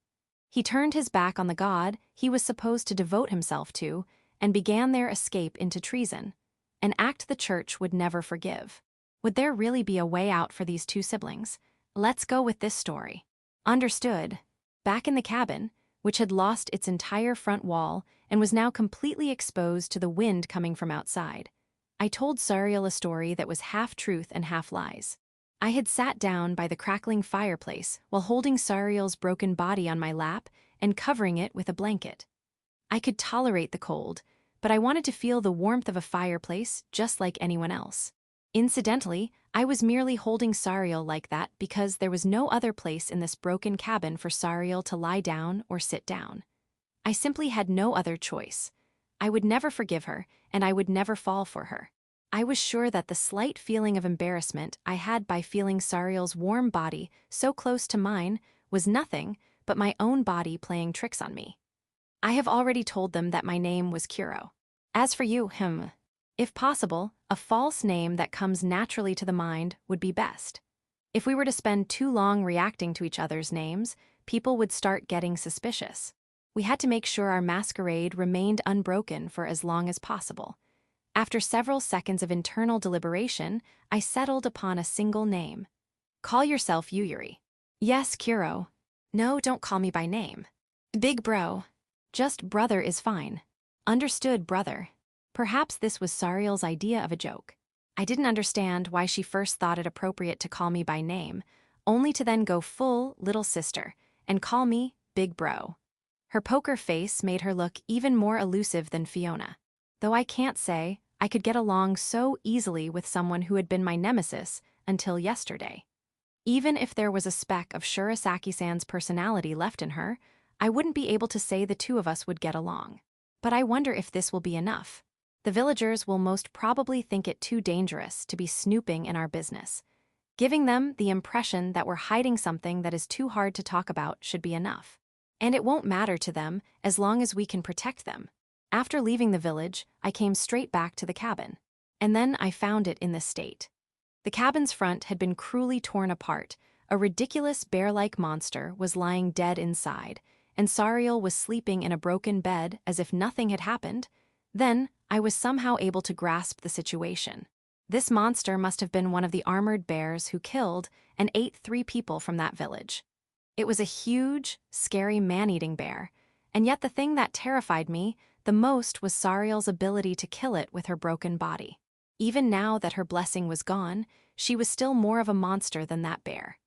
He turned his back on the god he was supposed to devote himself to and began their escape into treason, an act the church would never forgive. Would there really be a way out for these two siblings? Let's go with this story. Understood. Back in the cabin, which had lost its entire front wall and was now completely exposed to the wind coming from outside, I told Sariel a story that was half truth and half lies. I had sat down by the crackling fireplace while holding Sariel's broken body on my lap and covering it with a blanket. I could tolerate the cold, but I wanted to feel the warmth of a fireplace just like anyone else. Incidentally, I was merely holding Sariel like that because there was no other place in this broken cabin for Sariel to lie down or sit down. I simply had no other choice. I would never forgive her, and I would never fall for her. I was sure that the slight feeling of embarrassment I had by feeling Sariel's warm body so close to mine was nothing but my own body playing tricks on me. I have already told them that my name was Kuro. As for you, if possible, a false name that comes naturally to the mind would be best. If we were to spend too long reacting to each other's names, people would start getting suspicious. We had to make sure our masquerade remained unbroken for as long as possible. After several seconds of internal deliberation, I settled upon a single name. Call yourself Yuyuri. Yes, Kuro. No, don't call me by name. Big bro. Just brother is fine. Understood, brother. Perhaps this was Sariel's idea of a joke. I didn't understand why she first thought it appropriate to call me by name, only to then go full little sister and call me Big Bro. Her poker face made her look even more elusive than Fiona. Though I can't say I could get along so easily with someone who had been my nemesis until yesterday. Even if there was a speck of Shurasaki-san's personality left in her, I wouldn't be able to say the two of us would get along. But I wonder if this will be enough. The villagers will most probably think it too dangerous to be snooping in our business. Giving them the impression that we're hiding something that is too hard to talk about should be enough. And it won't matter to them as long as we can protect them. After leaving the village, I came straight back to the cabin. And then I found it in this state. The cabin's front had been cruelly torn apart. A ridiculous bear-like monster was lying dead inside, and Sariel was sleeping in a broken bed as if nothing had happened. Then, I was somehow able to grasp the situation. This monster must have been one of the armored bears who killed and ate 3 people from that village. It was a huge, scary man-eating bear, and yet the thing that terrified me the most was Sariel's ability to kill it with her broken body. Even now that her blessing was gone, she was still more of a monster than that bear.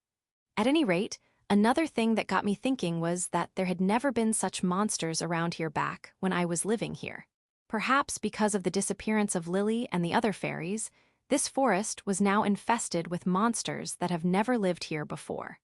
At any rate, another thing that got me thinking was that there had never been such monsters around here back when I was living here. Perhaps because of the disappearance of Lily and the other fairies, this forest was now infested with monsters that have never lived here before.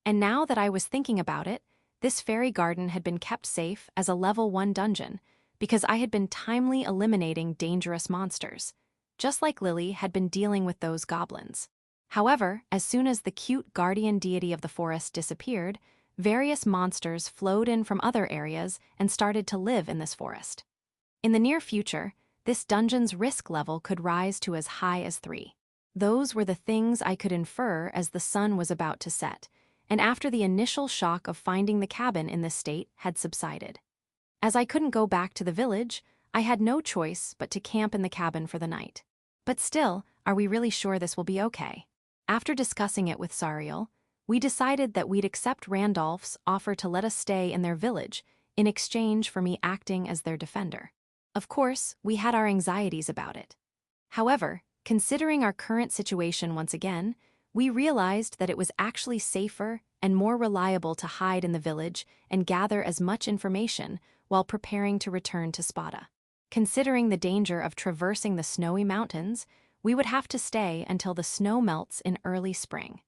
And now that I was thinking about it, this fairy garden had been kept safe as a level 1 dungeon because I had been timely eliminating dangerous monsters, just like Lily had been dealing with those goblins. However, as soon as the cute guardian deity of the forest disappeared, various monsters flowed in from other areas and started to live in this forest. In the near future, this dungeon's risk level could rise to as high as 3. Those were the things I could infer as the sun was about to set, and after the initial shock of finding the cabin in this state had subsided. As I couldn't go back to the village, I had no choice but to camp in the cabin for the night. But still, are we really sure this will be okay? After discussing it with Sariel, we decided that we'd accept Randolph's offer to let us stay in their village in exchange for me acting as their defender. Of course, we had our anxieties about it. However, considering our current situation once again, we realized that it was actually safer and more reliable to hide in the village and gather as much information while preparing to return to Spada. Considering the danger of traversing the snowy mountains, we would have to stay until the snow melts in early spring.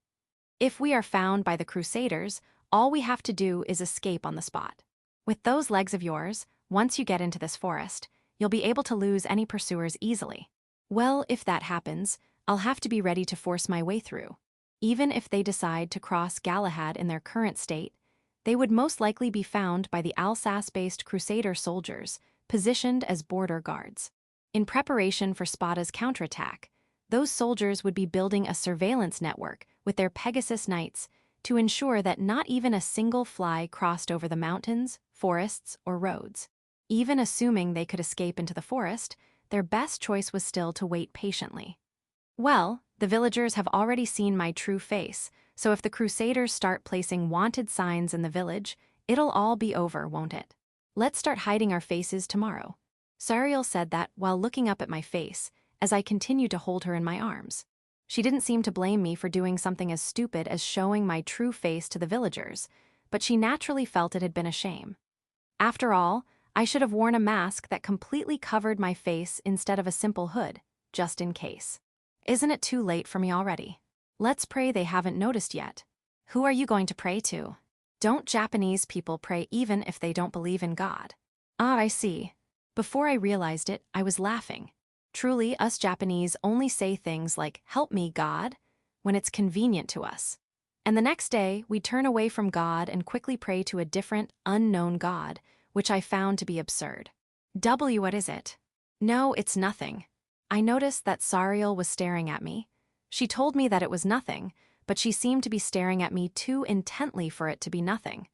If we are found by the Crusaders, all we have to do is escape on the spot. With those legs of yours, once you get into this forest, you'll be able to lose any pursuers easily. Well, if that happens, I'll have to be ready to force my way through. Even if they decide to cross Galahad in their current state, they would most likely be found by the Alsace-based Crusader soldiers, positioned as border guards. In preparation for Spada's counterattack, those soldiers would be building a surveillance network with their Pegasus Knights to ensure that not even a single fly crossed over the mountains, forests, or roads. Even assuming they could escape into the forest, their best choice was still to wait patiently. Well, the villagers have already seen my true face, so if the Crusaders start placing wanted signs in the village, it'll all be over, won't it? Let's start hiding our faces tomorrow. Sariel said that while looking up at my face, as I continued to hold her in my arms. She didn't seem to blame me for doing something as stupid as showing my true face to the villagers, but she naturally felt it had been a shame. After all, I should have worn a mask that completely covered my face instead of a simple hood, just in case. Isn't it too late for me already? Let's pray they haven't noticed yet. Who are you going to pray to? Don't Japanese people pray even if they don't believe in God? Ah, I see. Before I realized it, I was laughing. Truly, us Japanese only say things like, "Help me, God," when it's convenient to us. And the next day, we turn away from God and quickly pray to a different, unknown God, which I found to be absurd. What is it? No, it's nothing. I noticed that Sariel was staring at me. She told me that it was nothing, but she seemed to be staring at me too intently for it to be nothing.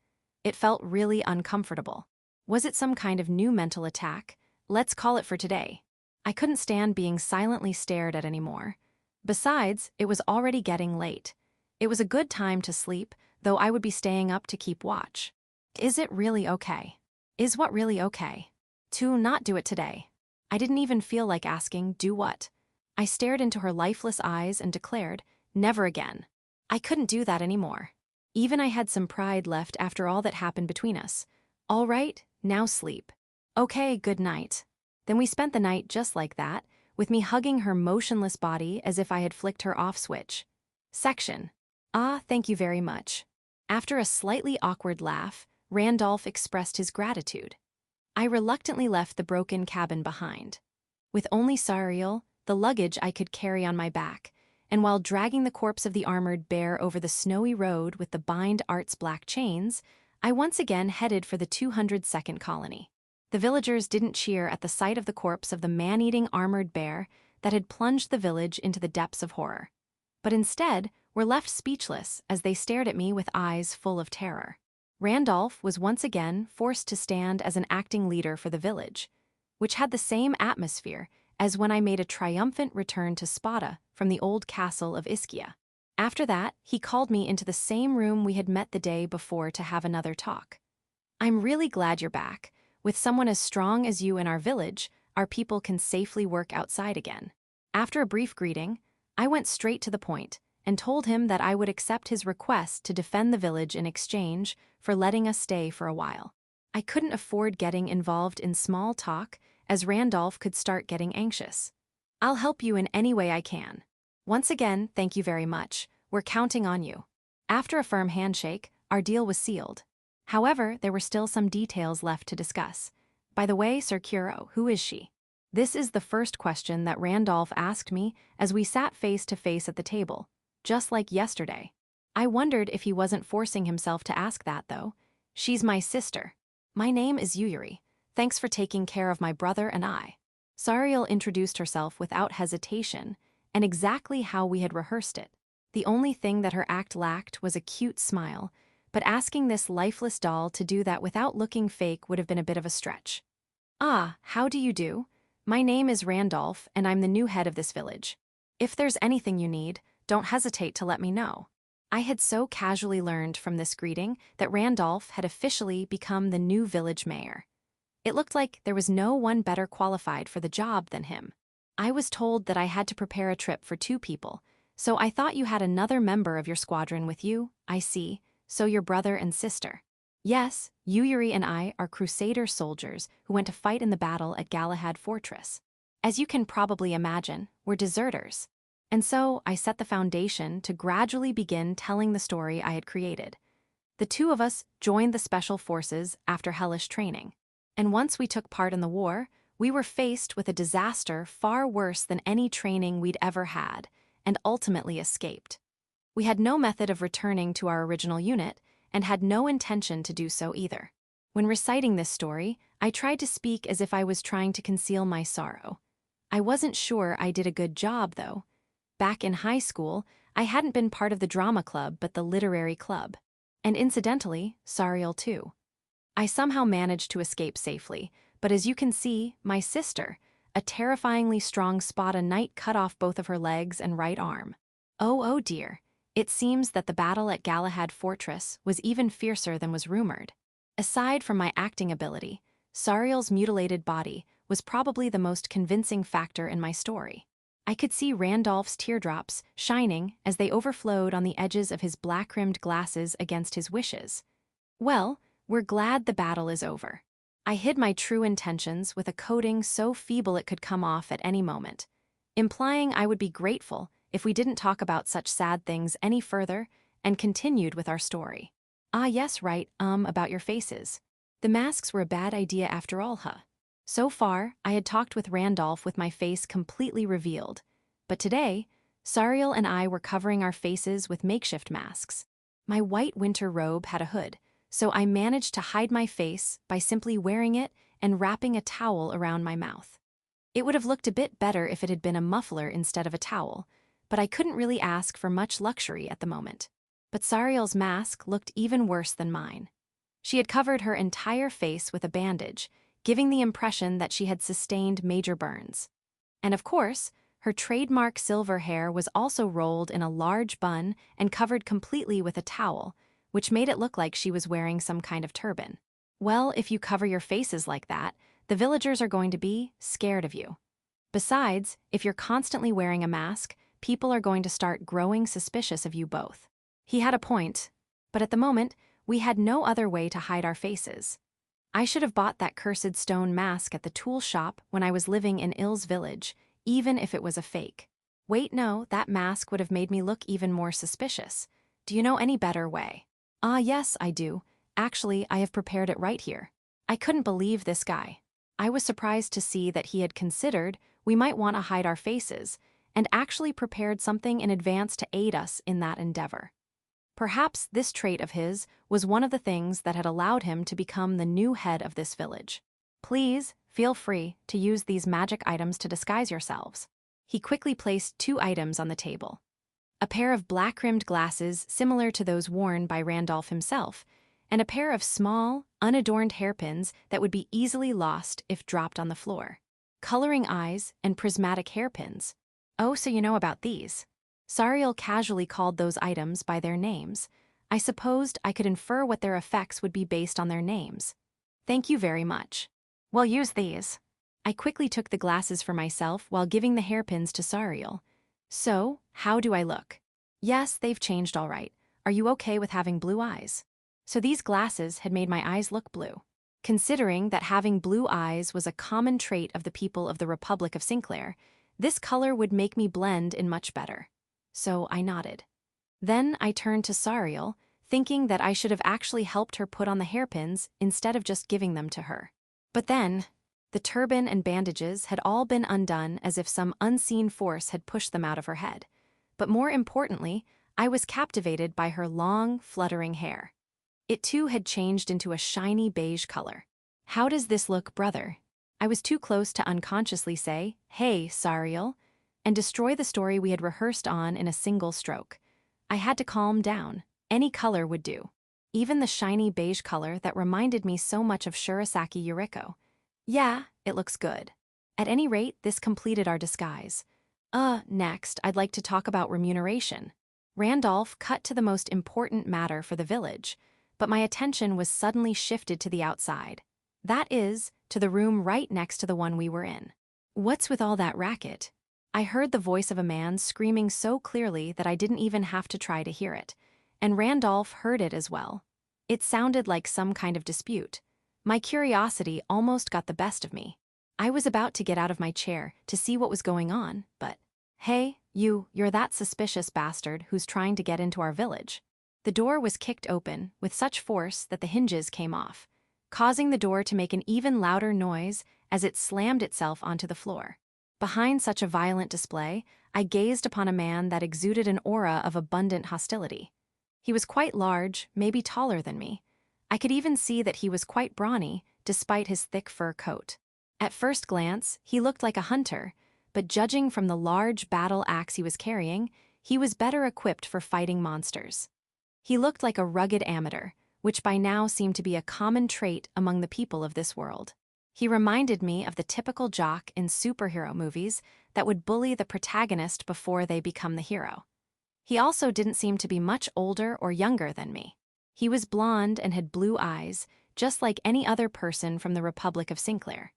It felt really uncomfortable. Was it some kind of new mental attack? Let's call it for today. I couldn't stand being silently stared at anymore. Besides, it was already getting late. It was a good time to sleep, though I would be staying up to keep watch. Is it really okay? Is what really okay? To not do it today. I didn't even feel like asking, do what? I stared into her lifeless eyes and declared, never again. I couldn't do that anymore. Even I had some pride left after all that happened between us. All right, now sleep. Okay, good night. Then we spent the night just like that, with me hugging her motionless body as if I had flicked her off switch. Section. Ah, thank you very much. After a slightly awkward laugh, Randolph expressed his gratitude. I reluctantly left the broken cabin behind. With only Sariel, the luggage I could carry on my back, and while dragging the corpse of the armored bear over the snowy road with the Bind Arts black chains, I once again headed for the 202nd colony. The villagers didn't cheer at the sight of the corpse of the man-eating armored bear that had plunged the village into the depths of horror, but instead were left speechless as they stared at me with eyes full of terror. Randolph was once again forced to stand as an acting leader for the village, which had the same atmosphere as when I made a triumphant return to Spada from the old castle of Ischia. After that, he called me into the same room we had met the day before to have another talk. I'm really glad you're back. With someone as strong as you in our village, our people can safely work outside again. After a brief greeting, I went straight to the point and told him that I would accept his request to defend the village in exchange for letting us stay for a while. I couldn't afford getting involved in small talk, as Randolph could start getting anxious. I'll help you in any way I can. Once again, thank you very much. We're counting on you. After a firm handshake, our deal was sealed. However, there were still some details left to discuss. By the way, Sir Kuro, who is she? This is the first question that Randolph asked me as we sat face to face at the table, just like yesterday. I wondered if he wasn't forcing himself to ask that, though. She's my sister. My name is Yuyuri. Thanks for taking care of my brother and I. Sariel introduced herself without hesitation, and exactly how we had rehearsed it. The only thing that her act lacked was a cute smile, but asking this lifeless doll to do that without looking fake would have been a bit of a stretch. Ah, how do you do? My name is Randolph, and I'm the new head of this village. If there's anything you need, don't hesitate to let me know. I had so casually learned from this greeting that Randolph had officially become the new village mayor. It looked like there was no one better qualified for the job than him. I was told that I had to prepare a trip for 2 people, so I thought you had another member of your squadron with you. I see, so your brother and sister. Yes, Yuyuri and I are Crusader soldiers who went to fight in the battle at Galahad Fortress. As you can probably imagine, we're deserters. And so I set the foundation to gradually begin telling the story I had created. The 2 of us joined the special forces after hellish training. And once we took part in the war, we were faced with a disaster far worse than any training we'd ever had, and ultimately escaped. We had no method of returning to our original unit, and had no intention to do so either. When reciting this story, I tried to speak as if I was trying to conceal my sorrow. I wasn't sure I did a good job, though. Back in high school, I hadn't been part of the drama club but the literary club. And incidentally, Sariel too. I somehow managed to escape safely, but as you can see, my sister, a terrifyingly strong Spada knight, cut off both of her legs and right arm. Oh dear. It seems that the battle at Galahad Fortress was even fiercer than was rumored. Aside from my acting ability, Sariel's mutilated body was probably the most convincing factor in my story. I could see Randolph's teardrops shining as they overflowed on the edges of his black-rimmed glasses against his wishes. Well, we're glad the battle is over. I hid my true intentions with a coating so feeble it could come off at any moment, implying I would be grateful if we didn't talk about such sad things any further, and continued with our story. Ah yes, right, about your faces. The masks were a bad idea after all, huh? So far, I had talked with Randolph with my face completely revealed, but today, Sariel and I were covering our faces with makeshift masks. My white winter robe had a hood, so I managed to hide my face by simply wearing it and wrapping a towel around my mouth. It would have looked a bit better if it had been a muffler instead of a towel, but I couldn't really ask for much luxury at the moment. But Sariel's mask looked even worse than mine. She had covered her entire face with a bandage, giving the impression that she had sustained major burns. And of course, her trademark silver hair was also rolled in a large bun and covered completely with a towel, which made it look like she was wearing some kind of turban. Well, if you cover your faces like that, the villagers are going to be scared of you. Besides, if you're constantly wearing a mask, people are going to start growing suspicious of you both. He had a point, but at the moment, we had no other way to hide our faces. I should have bought that cursed stone mask at the tool shop when I was living in Ill's village, even if it was a fake. Wait, no, that mask would have made me look even more suspicious. Do you know any better way? Ah, yes, I do. Actually, I have prepared it right here. I couldn't believe this guy. I was surprised to see that he had considered we might want to hide our faces, and actually prepared something in advance to aid us in that endeavor. Perhaps this trait of his was one of the things that had allowed him to become the new head of this village. Please, feel free to use these magic items to disguise yourselves. He quickly placed 2 items on the table. A pair of black-rimmed glasses similar to those worn by Randolph himself, and a pair of small, unadorned hairpins that would be easily lost if dropped on the floor. Coloring eyes and prismatic hairpins. Oh, so you know about these. Sariel casually called those items by their names. I supposed I could infer what their effects would be based on their names. Thank you very much. We'll use these. I quickly took the glasses for myself while giving the hairpins to Sariel. So, how do I look? Yes, they've changed all right. Are you okay with having blue eyes? So these glasses had made my eyes look blue. Considering that having blue eyes was a common trait of the people of the Republic of Sinclair, this color would make me blend in much better. So I nodded. Then I turned to Sariel, thinking that I should have actually helped her put on the hairpins instead of just giving them to her. But then, the turban and bandages had all been undone as if some unseen force had pushed them out of her head. But more importantly, I was captivated by her long, fluttering hair. It too had changed into a shiny beige color. "How does this look, brother?" I was too close to unconsciously say, "Hey, Sariel," and destroy the story we had rehearsed on in a single stroke. I had to calm down. Any color would do. Even the shiny beige color that reminded me so much of Shurasaki Yuriko. Yeah, it looks good. At any rate, this completed our disguise. Next, I'd like to talk about remuneration. Randolph cut to the most important matter for the village, but my attention was suddenly shifted to the outside. That is, to the room right next to the one we were in. What's with all that racket? I heard the voice of a man screaming so clearly that I didn't even have to try to hear it. And Randolph heard it as well. It sounded like some kind of dispute. My curiosity almost got the best of me. I was about to get out of my chair to see what was going on, but, "Hey, you're that suspicious bastard who's trying to get into our village." The door was kicked open with such force that the hinges came off, causing the door to make an even louder noise as it slammed itself onto the floor. Behind such a violent display, I gazed upon a man that exuded an aura of abundant hostility. He was quite large, maybe taller than me. I could even see that he was quite brawny, despite his thick fur coat. At first glance, he looked like a hunter, but judging from the large battle axe he was carrying, he was better equipped for fighting monsters. He looked like a rugged amateur, which by now seemed to be a common trait among the people of this world. He reminded me of the typical jock in superhero movies that would bully the protagonist before they become the hero. He also didn't seem to be much older or younger than me. He was blonde and had blue eyes, just like any other person from the Republic of Sinclair.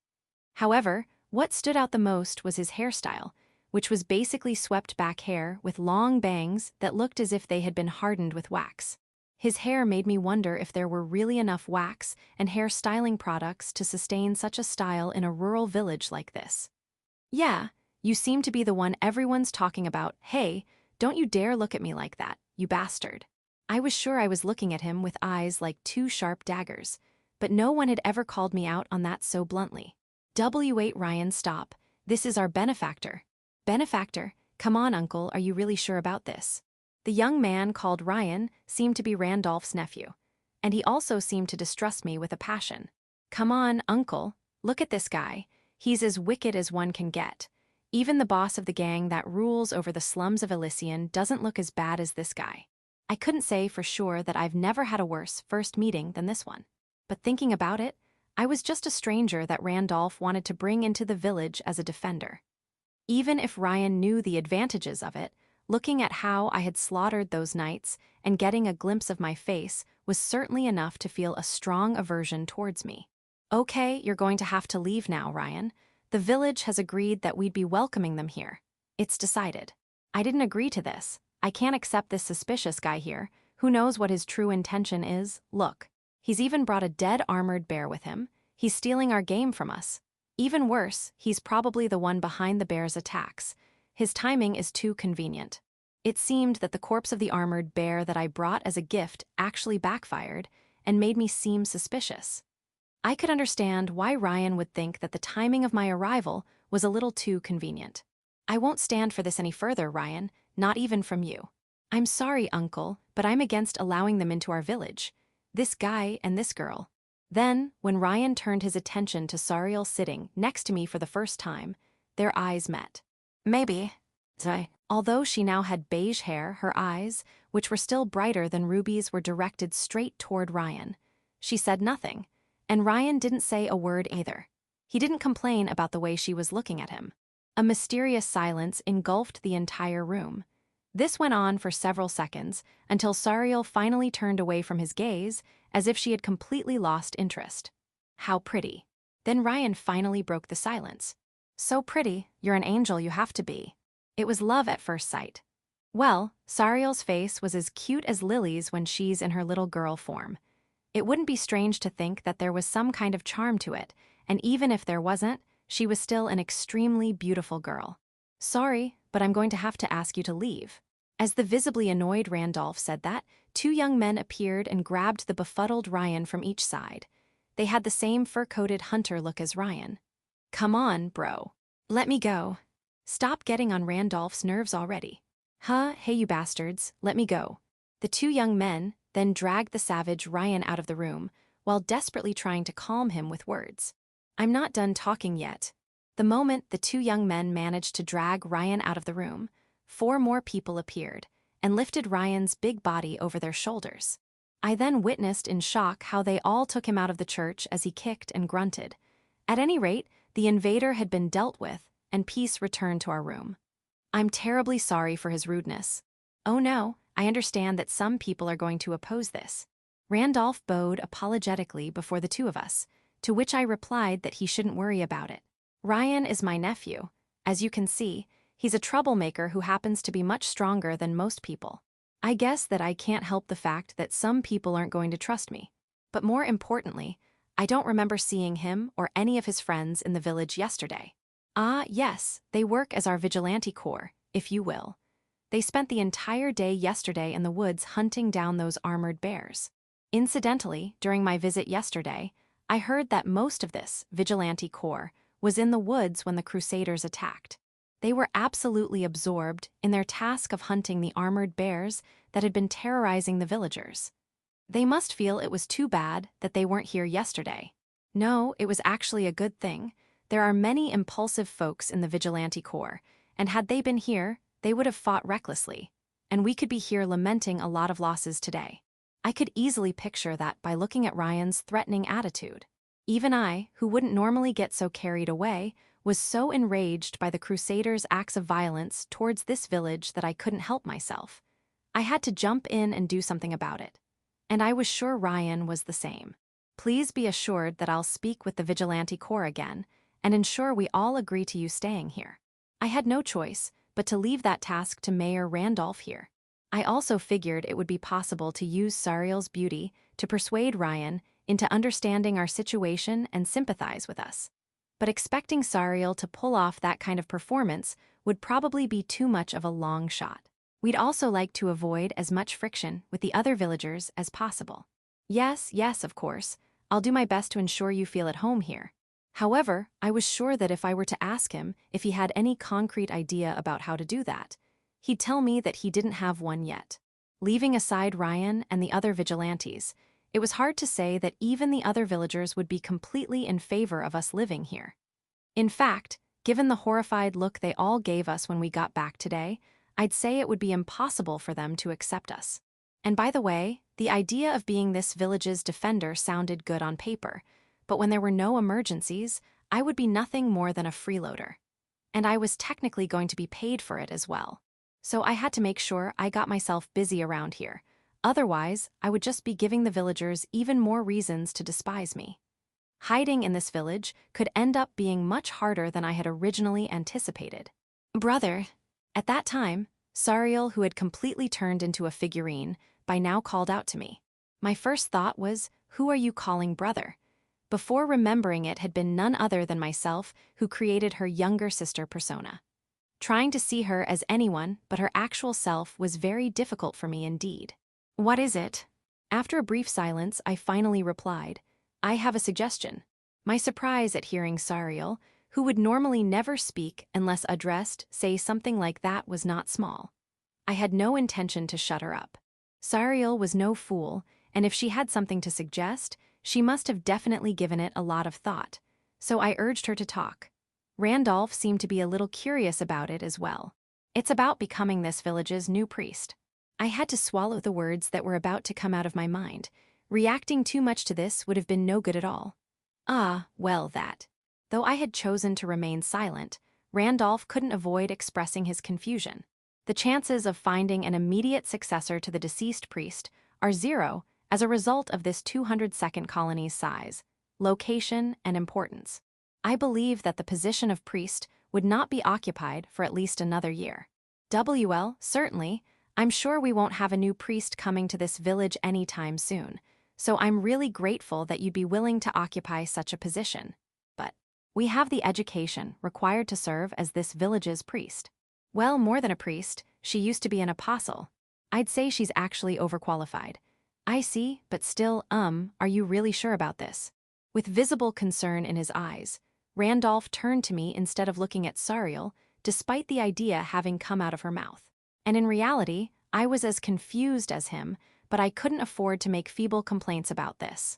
However, what stood out the most was his hairstyle, which was basically swept back hair with long bangs that looked as if they had been hardened with wax. His hair made me wonder if there were really enough wax and hair styling products to sustain such a style in a rural village like this. "Yeah, you seem to be the one everyone's talking about. Hey, don't you dare look at me like that, you bastard." I was sure I was looking at him with eyes like two sharp daggers, but no one had ever called me out on that so bluntly. "W8 Ryan, stop. This is our benefactor." "Benefactor? Come on, uncle, are you really sure about this?" The young man called Ryan seemed to be Randolph's nephew, and he also seemed to distrust me with a passion. "Come on, uncle, look at this guy. He's as wicked as one can get. Even the boss of the gang that rules over the slums of Elysian doesn't look as bad as this guy." I couldn't say for sure that I've never had a worse first meeting than this one. But thinking about it, I was just a stranger that Randolph wanted to bring into the village as a defender. Even if Ryan knew the advantages of it, looking at how I had slaughtered those knights and getting a glimpse of my face was certainly enough to feel a strong aversion towards me. "Okay, you're going to have to leave now, Ryan. The village has agreed that we'd be welcoming them here. It's decided." "I didn't agree to this. I can't accept this suspicious guy here. Who knows what his true intention is? Look, he's even brought a dead armored bear with him. He's stealing our game from us. Even worse, he's probably the one behind the bear's attacks. His timing is too convenient." It seemed that the corpse of the armored bear that I brought as a gift actually backfired and made me seem suspicious. I could understand why Ryan would think that the timing of my arrival was a little too convenient. "I won't stand for this any further, Ryan, not even from you." "I'm sorry, uncle, but I'm against allowing them into our village. This guy and this girl." Then, when Ryan turned his attention to Sariel sitting next to me for the first time, their eyes met. "Maybe." Although she now had beige hair, her eyes, which were still brighter than Ruby's, were directed straight toward Ryan. She said nothing, and Ryan didn't say a word either. He didn't complain about the way she was looking at him. A mysterious silence engulfed the entire room. This went on for several seconds, until Sariel finally turned away from his gaze, as if she had completely lost interest. "How pretty." Then Ryan finally broke the silence. "So pretty, you're an angel, you have to be." It was love at first sight. Well, Sariel's face was as cute as Lily's when she's in her little girl form. It wouldn't be strange to think that there was some kind of charm to it, and even if there wasn't, she was still an extremely beautiful girl. "Sorry, but I'm going to have to ask you to leave." As the visibly annoyed Randolph said that, two young men appeared and grabbed the befuddled Ryan from each side. They had the same fur-coated hunter look as Ryan. "Come on, bro. Let me go. Stop getting on Randolph's nerves already." "Huh, hey you bastards, let me go." The two young men then dragged the savage Ryan out of the room, while desperately trying to calm him with words. "I'm not done talking yet." The moment the two young men managed to drag Ryan out of the room, 4 more people appeared and lifted Ryan's big body over their shoulders. I then witnessed in shock how they all took him out of the church as he kicked and grunted. At any rate, the invader had been dealt with, and peace returned to our room. I'm terribly sorry for his rudeness. Oh no, I understand that some people are going to oppose this. Randolph bowed apologetically before the two of us, to which I replied that he shouldn't worry about it. Ryan is my nephew. As you can see, he's a troublemaker who happens to be much stronger than most people. I guess that I can't help the fact that some people aren't going to trust me. But more importantly, I don't remember seeing him or any of his friends in the village yesterday. Ah, yes, they work as our vigilante corps, if you will. They spent the entire day yesterday in the woods hunting down those armored bears. Incidentally, during my visit yesterday, I heard that most of this vigilante corps was in the woods when the Crusaders attacked. They were absolutely absorbed in their task of hunting the armored bears that had been terrorizing the villagers. They must feel it was too bad that they weren't here yesterday. No, it was actually a good thing. There are many impulsive folks in the vigilante corps, and had they been here, they would have fought recklessly, and we could be here lamenting a lot of losses today. I could easily picture that by looking at Ryan's threatening attitude. Even I, who wouldn't normally get so carried away, was so enraged by the Crusaders' acts of violence towards this village that I couldn't help myself. I had to jump in and do something about it. And I was sure Ryan was the same. Please be assured that I'll speak with the vigilante corps again, and ensure we all agree to you staying here. I had no choice but to leave that task to Mayor Randolph here. I also figured it would be possible to use Sariel's beauty to persuade Ryan into understanding our situation and sympathize with us. But expecting Sariel to pull off that kind of performance would probably be too much of a long shot. We'd also like to avoid as much friction with the other villagers as possible. Yes, of course, I'll do my best to ensure you feel at home here. However, I was sure that if I were to ask him if he had any concrete idea about how to do that, he'd tell me that he didn't have one yet. Leaving aside Ryan and the other vigilantes, it was hard to say that even the other villagers would be completely in favor of us living here. In fact, given the horrified look they all gave us when we got back today, I'd say it would be impossible for them to accept us. And by the way, the idea of being this village's defender sounded good on paper, but when there were no emergencies, I would be nothing more than a freeloader. And I was technically going to be paid for it as well. So I had to make sure I got myself busy around here. Otherwise, I would just be giving the villagers even more reasons to despise me. Hiding in this village could end up being much harder than I had originally anticipated. Brother. At that time, Sariel, who had completely turned into a figurine, by now called out to me. My first thought was, who are you calling brother? Before remembering it had been none other than myself who created her younger sister persona. Trying to see her as anyone but her actual self was very difficult for me indeed. What is it? After a brief silence, I finally replied, I have a suggestion. My surprise at hearing Sariel, who would normally never speak unless addressed, say something like that was not small. I had no intention to shut her up. Sariel was no fool, and if she had something to suggest, she must have definitely given it a lot of thought, so I urged her to talk. Randolph seemed to be a little curious about it as well. It's about becoming this village's new priest. I had to swallow the words that were about to come out of my mind. Reacting too much to this would have been no good at all. Ah, well that. Though I had chosen to remain silent, Randolph couldn't avoid expressing his confusion. The chances of finding an immediate successor to the deceased priest are 0 as a result of this 200-second colony's size, location, and importance. I believe that the position of priest would not be occupied for at least another year. Certainly, I'm sure we won't have a new priest coming to this village anytime soon, so I'm really grateful that you'd be willing to occupy such a position. But we have the education required to serve as this village's priest. Well, more than a priest, She used to be an apostle. I'd say she's actually overqualified. I see, but still, are you really sure about this? With visible concern in his eyes, Randolph turned to me instead of looking at Sariel, despite the idea having come out of her mouth. And in reality, I was as confused as him, but I couldn't afford to make feeble complaints about this.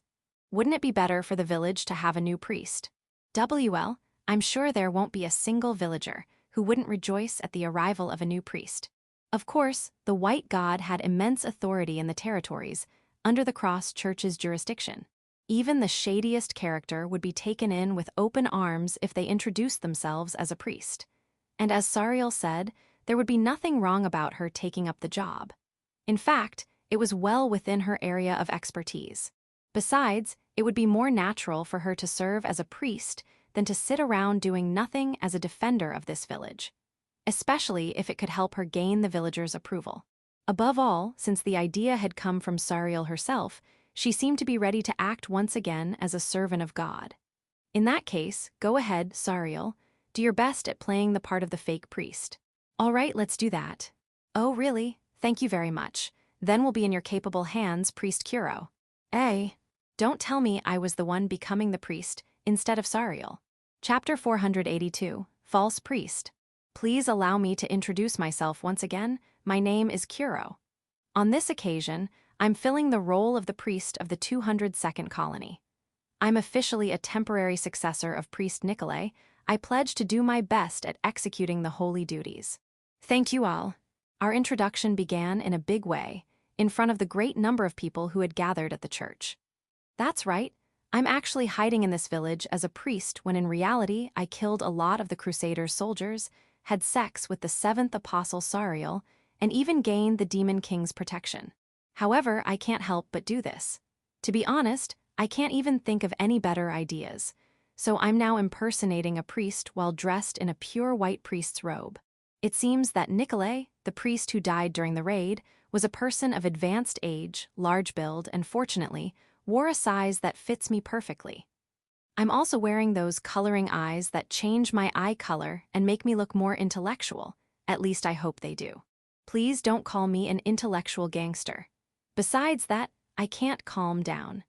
Wouldn't it be better for the village to have a new priest? WL, I'm sure there won't be a single villager who wouldn't rejoice at the arrival of a new priest. Of course, the white god had immense authority in the territories, under the Cross Church's jurisdiction. Even the shadiest character would be taken in with open arms if they introduced themselves as a priest. And as Sariel said, there would be nothing wrong about her taking up the job. In fact, it was well within her area of expertise. Besides, it would be more natural for her to serve as a priest than to sit around doing nothing as a defender of this village, especially if it could help her gain the villagers' approval. Above all, since the idea had come from Sariel herself, she seemed to be ready to act once again as a servant of God. In that case, go ahead, Sariel. Do your best at playing the part of the fake priest. All right, let's do that. Oh, really? Thank you very much. Then we'll be in your capable hands, Priest Kuro. Don't tell me I was the one becoming the priest instead of Sariel. Chapter 482, False Priest. Please allow me to introduce myself once again. My name is Kuro. On this occasion, I'm filling the role of the priest of the 202nd colony. I'm officially a temporary successor of Priest Nikolai. I pledge to do my best at executing the holy duties. Thank you all. Our introduction began in a big way, in front of the great number of people who had gathered at the church. That's right, I'm actually hiding in this village as a priest when in reality I killed a lot of the Crusaders' soldiers, had sex with the 7th Apostle Sariel, and even gained the Demon King's protection. However, I can't help but do this. To be honest, I can't even think of any better ideas, so I'm now impersonating a priest while dressed in a pure white priest's robe. It seems that Nikolai, the priest who died during the raid, was a person of advanced age, large build, and fortunately, wore a size that fits me perfectly. I'm also wearing those coloring eyes that change my eye color and make me look more intellectual, at least I hope they do. Please don't call me an intellectual gangster. Besides that, I can't calm down.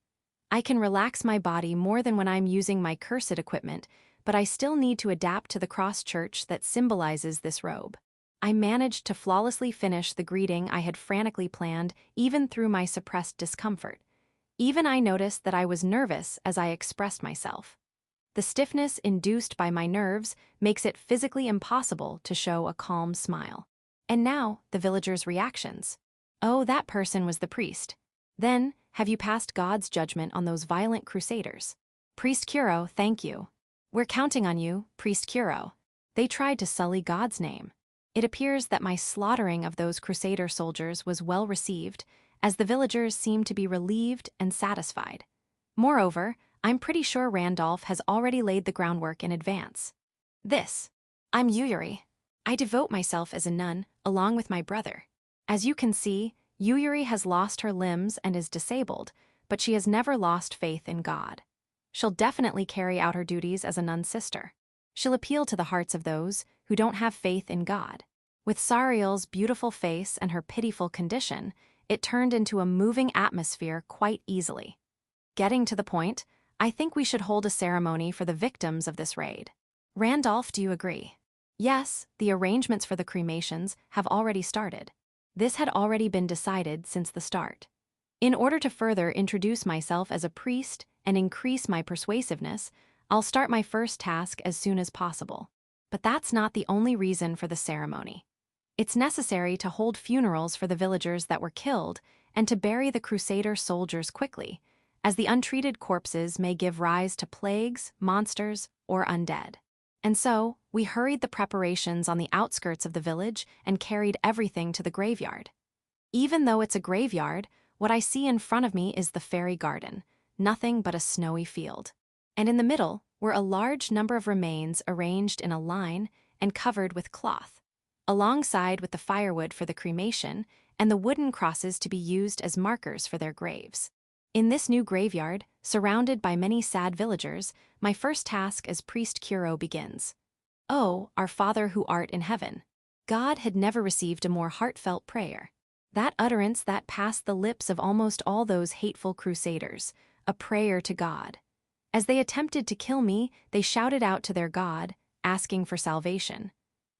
I can relax my body more than when I'm using my cursed equipment, but I still need to adapt to the cross church that symbolizes this robe. I managed to flawlessly finish the greeting I had frantically planned even through my suppressed discomfort. Even I noticed that I was nervous as I expressed myself. The stiffness induced by my nerves makes it physically impossible to show a calm smile. And now, the villagers' reactions. Oh, that person was the priest. Then, have you passed God's judgment on those violent crusaders? Priest Kuro, thank you. We're counting on you, Priest Kuro. They tried to sully God's name. It appears that my slaughtering of those crusader soldiers was well received, as the villagers seemed to be relieved and satisfied. Moreover, I'm pretty sure Randolph has already laid the groundwork in advance. I'm Yuyuri. I devote myself as a nun, along with my brother. As you can see, Yuyuri has lost her limbs and is disabled, but she has never lost faith in God. She'll definitely carry out her duties as a nun's sister. She'll appeal to the hearts of those who don't have faith in God. With Sariel's beautiful face and her pitiful condition, it turned into a moving atmosphere quite easily. Getting to the point, I think we should hold a ceremony for the victims of this raid. Randolph, do you agree? Yes, the arrangements for the cremations have already started. This had already been decided since the start. In order to further introduce myself as a priest and increase my persuasiveness, I'll start my first task as soon as possible. But that's not the only reason for the ceremony. It's necessary to hold funerals for the villagers that were killed and to bury the Crusader soldiers quickly, as the untreated corpses may give rise to plagues, monsters, or undead. And so, we hurried the preparations on the outskirts of the village and carried everything to the graveyard. Even though it's a graveyard, what I see in front of me is the fairy garden, nothing but a snowy field. And in the middle were a large number of remains arranged in a line and covered with cloth, alongside with the firewood for the cremation and the wooden crosses to be used as markers for their graves. In this new graveyard, surrounded by many sad villagers, my first task as Priest Kuro begins. Oh, our Father who art in heaven. God had never received a more heartfelt prayer. That utterance that passed the lips of almost all those hateful crusaders, a prayer to God. As they attempted to kill me, they shouted out to their God, asking for salvation.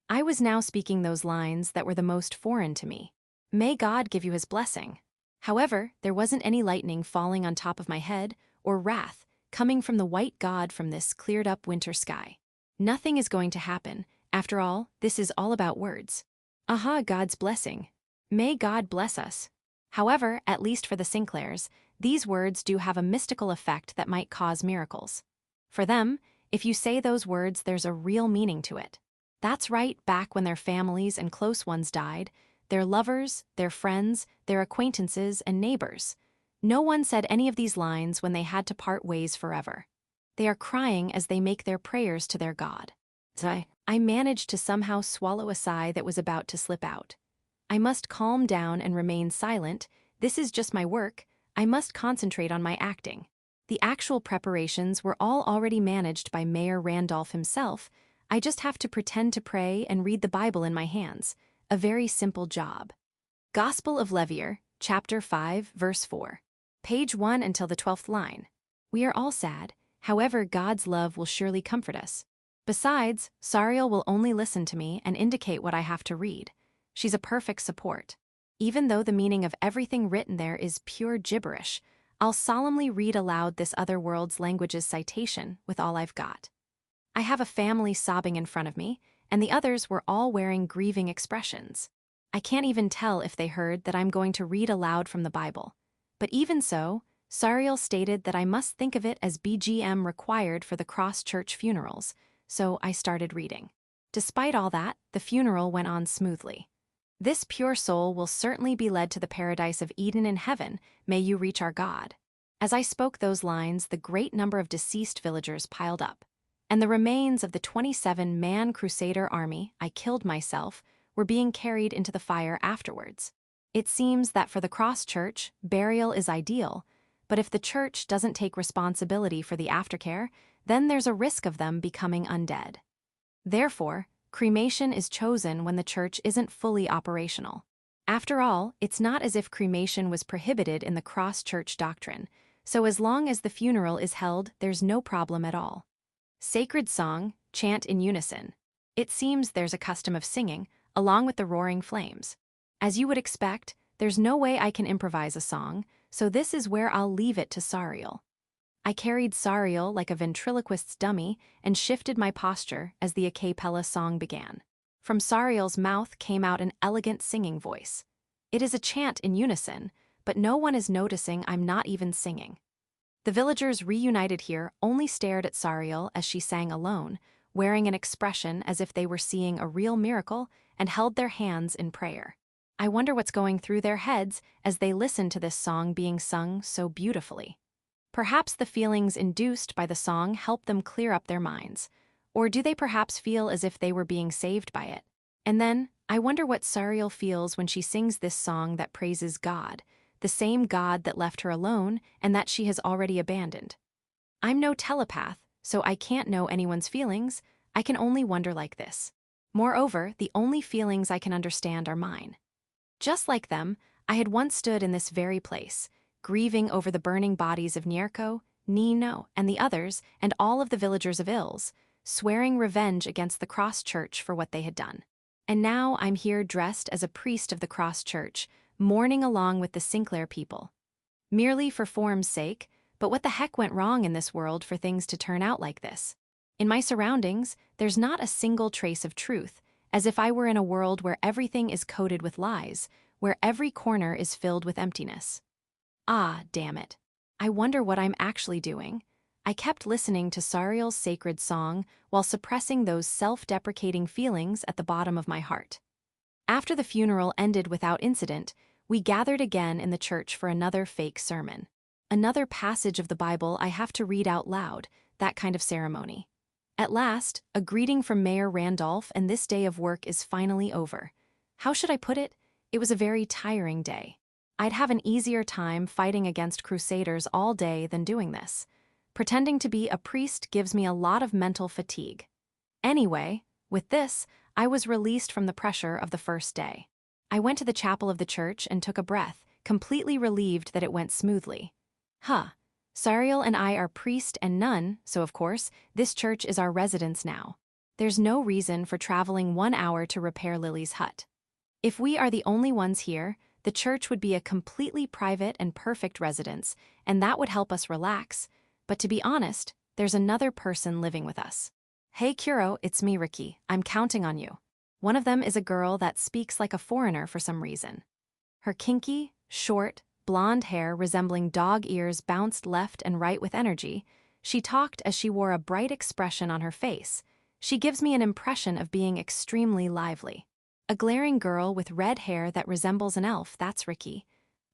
I was now speaking those lines that were the most foreign to me. May God give you his blessing. However, there wasn't any lightning falling on top of my head, or wrath coming from the white God from this cleared-up winter sky. Nothing is going to happen. After all, this is all about words. Aha, God's blessing. May God bless us. However, at least for the Sinclairs, these words do have a mystical effect that might cause miracles. For them, if you say those words, there's a real meaning to it. That's right, back when their families and close ones died, their lovers, their friends, their acquaintances, and neighbors. No one said any of these lines when they had to part ways forever. They are crying as they make their prayers to their God. I managed to somehow swallow a sigh that was about to slip out. I must calm down and remain silent. This is just my work. I must concentrate on my acting. The actual preparations were all already managed by Mayor Randolph himself. I just have to pretend to pray and read the Bible in my hands. A very simple job. Gospel of Levier, chapter 5, verse 4. Page 1 until the 12th line. We are all sad. However, God's love will surely comfort us. Besides, Sariel will only listen to me and indicate what I have to read. She's a perfect support. Even though the meaning of everything written there is pure gibberish, I'll solemnly read aloud this other world's language's citation with all I've got. I have a family sobbing in front of me, and the others were all wearing grieving expressions. I can't even tell if they heard that I'm going to read aloud from the Bible. But even so, Sariel stated that I must think of it as BGM required for the cross-church funerals, so I started reading. Despite all that, the funeral went on smoothly. This pure soul will certainly be led to the paradise of Eden in heaven, may you reach our God. As I spoke those lines, the great number of deceased villagers piled up, and the remains of the 27-man Crusader army I killed myself were being carried into the fire afterwards. It seems that for the cross-church, burial is ideal, but if the church doesn't take responsibility for the aftercare, then there's a risk of them becoming undead. Therefore, cremation is chosen when the church isn't fully operational. After all, it's not as if cremation was prohibited in the cross-church doctrine, so as long as the funeral is held, there's no problem at all. Sacred song, chant in unison. It seems there's a custom of singing, along with the roaring flames. As you would expect, there's no way I can improvise a song, so this is where I'll leave it to Sariel. I carried Sariel like a ventriloquist's dummy and shifted my posture as the a cappella song began. From Sariel's mouth came out an elegant singing voice. It is a chant in unison, but no one is noticing I'm not even singing. The villagers reunited here only stared at Sariel as she sang alone, wearing an expression as if they were seeing a real miracle and held their hands in prayer. I wonder what's going through their heads as they listen to this song being sung so beautifully. Perhaps the feelings induced by the song help them clear up their minds, or do they perhaps feel as if they were being saved by it? And then, I wonder what Sariel feels when she sings this song that praises God, the same God that left her alone and that she has already abandoned. I'm no telepath, so I can't know anyone's feelings. I can only wonder like this. Moreover, the only feelings I can understand are mine. Just like them, I had once stood in this very place, grieving over the burning bodies of Nierko, Nino, and the others, and all of the villagers of Ills, swearing revenge against the Cross Church for what they had done. And now I'm here dressed as a priest of the Cross Church, mourning along with the Sinclair people. Merely for form's sake, but what the heck went wrong in this world for things to turn out like this? In my surroundings, there's not a single trace of truth, as if I were in a world where everything is coated with lies, where every corner is filled with emptiness. Ah, damn it. I wonder what I'm actually doing. I kept listening to Sariel's sacred song while suppressing those self-deprecating feelings at the bottom of my heart. After the funeral ended without incident, we gathered again in the church for another fake sermon. Another passage of the Bible I have to read out loud, that kind of ceremony. At last, a greeting from Mayor Randolph, and this day of work is finally over. How should I put it? It was a very tiring day. I'd have an easier time fighting against crusaders all day than doing this. Pretending to be a priest gives me a lot of mental fatigue. Anyway, with this, I was released from the pressure of the first day. I went to the chapel of the church and took a breath, completely relieved that it went smoothly. Sariel and I are priest and nun, so of course, this church is our residence now. There's no reason for traveling 1 hour to repair Lily's hut. If we are the only ones here, the church would be a completely private and perfect residence, and that would help us relax. But to be honest, there's another person living with us. Hey Kuro, it's me, Ricky. I'm counting on you. One of them is a girl that speaks like a foreigner for some reason. Her kinky, short, blonde hair resembling dog ears bounced left and right with energy. She talked as she wore a bright expression on her face. She gives me an impression of being extremely lively. A glaring girl with red hair that resembles an elf, that's Ricky.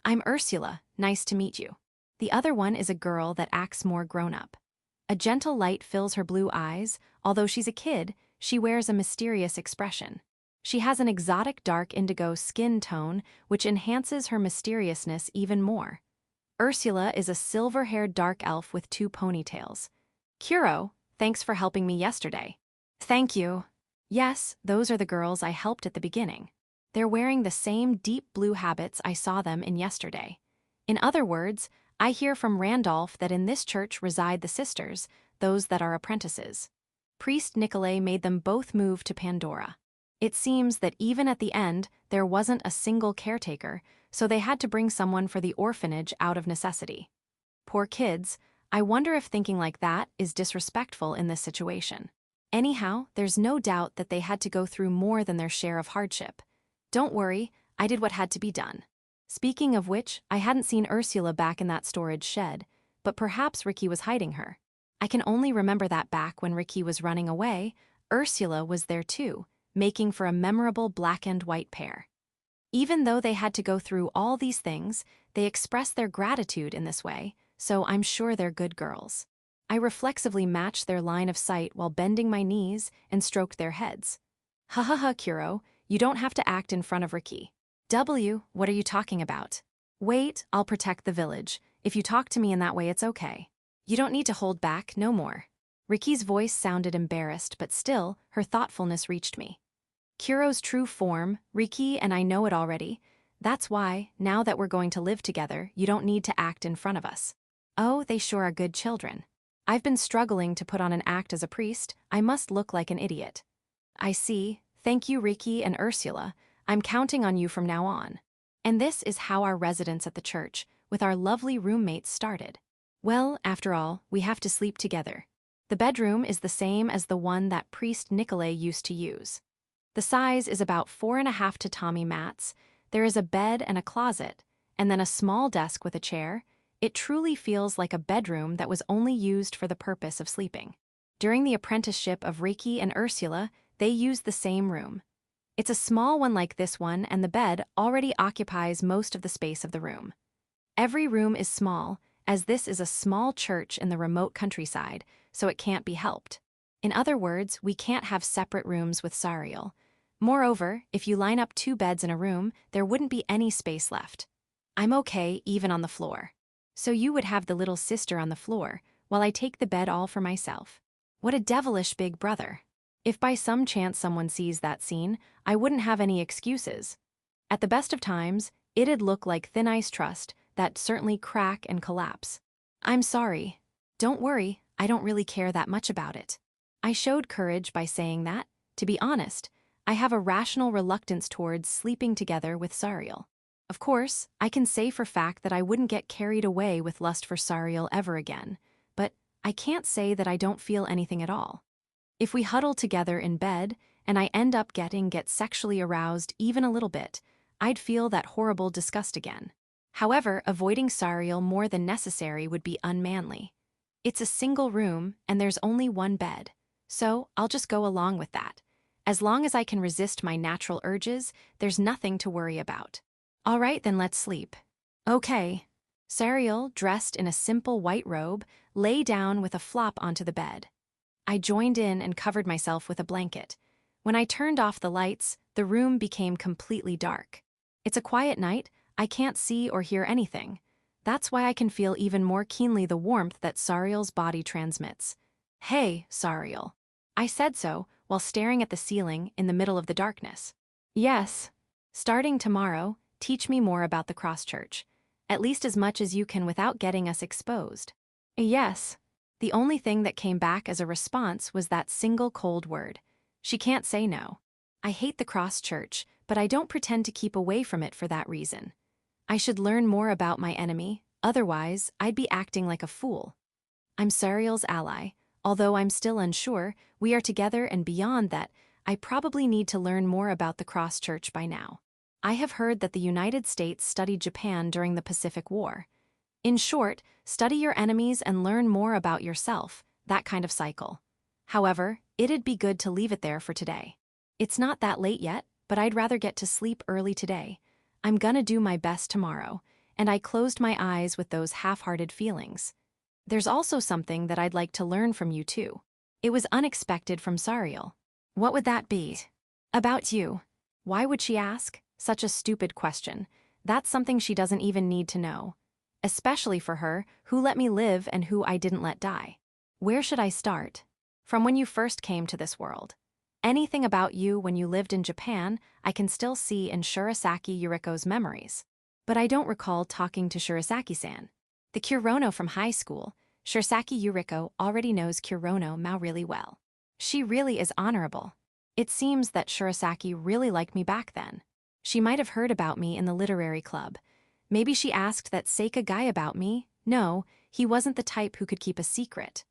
I'm Ursula, nice to meet you. The other one is a girl that acts more grown-up. A gentle light fills her blue eyes. Although she's a kid, she wears a mysterious expression. She has an exotic dark indigo skin tone, which enhances her mysteriousness even more. Ursula is a silver-haired dark elf with 2 ponytails. Kuro, thanks for helping me yesterday. Thank you. Yes, those are the girls I helped at the beginning. They're wearing the same deep blue habits I saw them in yesterday. In other words, I hear from Randolph that in this church reside the sisters, those that are apprentices. Priest Nicolay made them both move to Pandora. It seems that even at the end, there wasn't a single caretaker, so they had to bring someone for the orphanage out of necessity. Poor kids, I wonder if thinking like that is disrespectful in this situation. Anyhow, there's no doubt that they had to go through more than their share of hardship. Don't worry, I did what had to be done. Speaking of which, I hadn't seen Ursula back in that storage shed, but perhaps Ricky was hiding her. I can only remember that back when Ricky was running away, Ursula was there too, making for a memorable black and white pair. Even though they had to go through all these things, they expressed their gratitude in this way, so I'm sure they're good girls. I reflexively matched their line of sight while bending my knees and stroked their heads. Ha ha ha, Kuro, you don't have to act in front of Ricky. What are you talking about? Wait, I'll protect the village. If you talk to me in that way, it's okay. You don't need to hold back, no more. Ricky's voice sounded embarrassed, but still, her thoughtfulness reached me. Kuro's true form, Ricky, and I know it already. That's why, now that we're going to live together, you don't need to act in front of us. Oh, they sure are good children. I've been struggling to put on an act as a priest. I must look like an idiot. I see. Thank you, Ricky and Ursula. I'm counting on you from now on. And this is how our residence at the church, with our lovely roommates, started. Well, after all, we have to sleep together. The bedroom is the same as the one that priest Nicolay used to use. The size is about 4.5 tatami mats. There is a bed and a closet, and then a small desk with a chair. It truly feels like a bedroom that was only used for the purpose of sleeping. During the apprenticeship of Ricky and Ursula, they used the same room. It's a small one like this one, and the bed already occupies most of the space of the room. Every room is small, as this is a small church in the remote countryside, so it can't be helped. In other words, we can't have separate rooms with Sariel. Moreover, if you line up 2 beds in a room, there wouldn't be any space left. I'm okay even on the floor. So you would have the little sister on the floor, while I take the bed all for myself. What a devilish big brother. If by some chance someone sees that scene, I wouldn't have any excuses. At the best of times, it'd look like thin ice crust that certainly crack and collapse. I'm sorry. Don't worry, I don't really care that much about it. I showed courage by saying that, to be honest, I have a rational reluctance towards sleeping together with Sariel. Of course, I can say for fact that I wouldn't get carried away with lust for Sariel ever again, but I can't say that I don't feel anything at all. If we huddle together in bed, and I end up get sexually aroused even a little bit, I'd feel that horrible disgust again. However, avoiding Sariel more than necessary would be unmanly. It's a single room, and there's only one bed, so I'll just go along with that. As long as I can resist my natural urges, there's nothing to worry about. All right, then let's sleep. Okay. Sariel, dressed in a simple white robe, lay down with a flop onto the bed. I joined in and covered myself with a blanket. When I turned off the lights, the room became completely dark. It's a quiet night, I can't see or hear anything. That's why I can feel even more keenly the warmth that Sariel's body transmits. Hey, Sariel. I said so, while staring at the ceiling in the middle of the darkness. Yes. Starting tomorrow, teach me more about the cross-church. At least as much as you can without getting us exposed. Yes. The only thing that came back as a response was that single cold word. She can't say no. I hate the cross-church, but I don't pretend to keep away from it for that reason. I should learn more about my enemy, otherwise I'd be acting like a fool. I'm Sariel's ally. Although I'm still unsure, we are together, and beyond that, I probably need to learn more about the cross-church by now. I have heard that the United States studied Japan during the Pacific War. In short, study your enemies and learn more about yourself, that kind of cycle. However, it'd be good to leave it there for today. It's not that late yet, but I'd rather get to sleep early today. I'm gonna do my best tomorrow, and I closed my eyes with those half-hearted feelings. There's also something that I'd like to learn from you too. It was unexpected from Sariel. What would that be? About you. Why would she ask? Such a stupid question. That's something she doesn't even need to know. Especially for her, who let me live and who I didn't let die. Where should I start? From when you first came to this world. Anything about you when you lived in Japan, I can still see in Shurasaki Yuriko's memories. But I don't recall talking to Shurasaki-san. The Kurono from high school, Shurasaki Yuriko already knows Kurono Maou really well. She really is honorable. It seems that Shurasaki really liked me back then. She might have heard about me in the literary club. Maybe she asked that Seika guy about me. No, he wasn't the type who could keep a secret.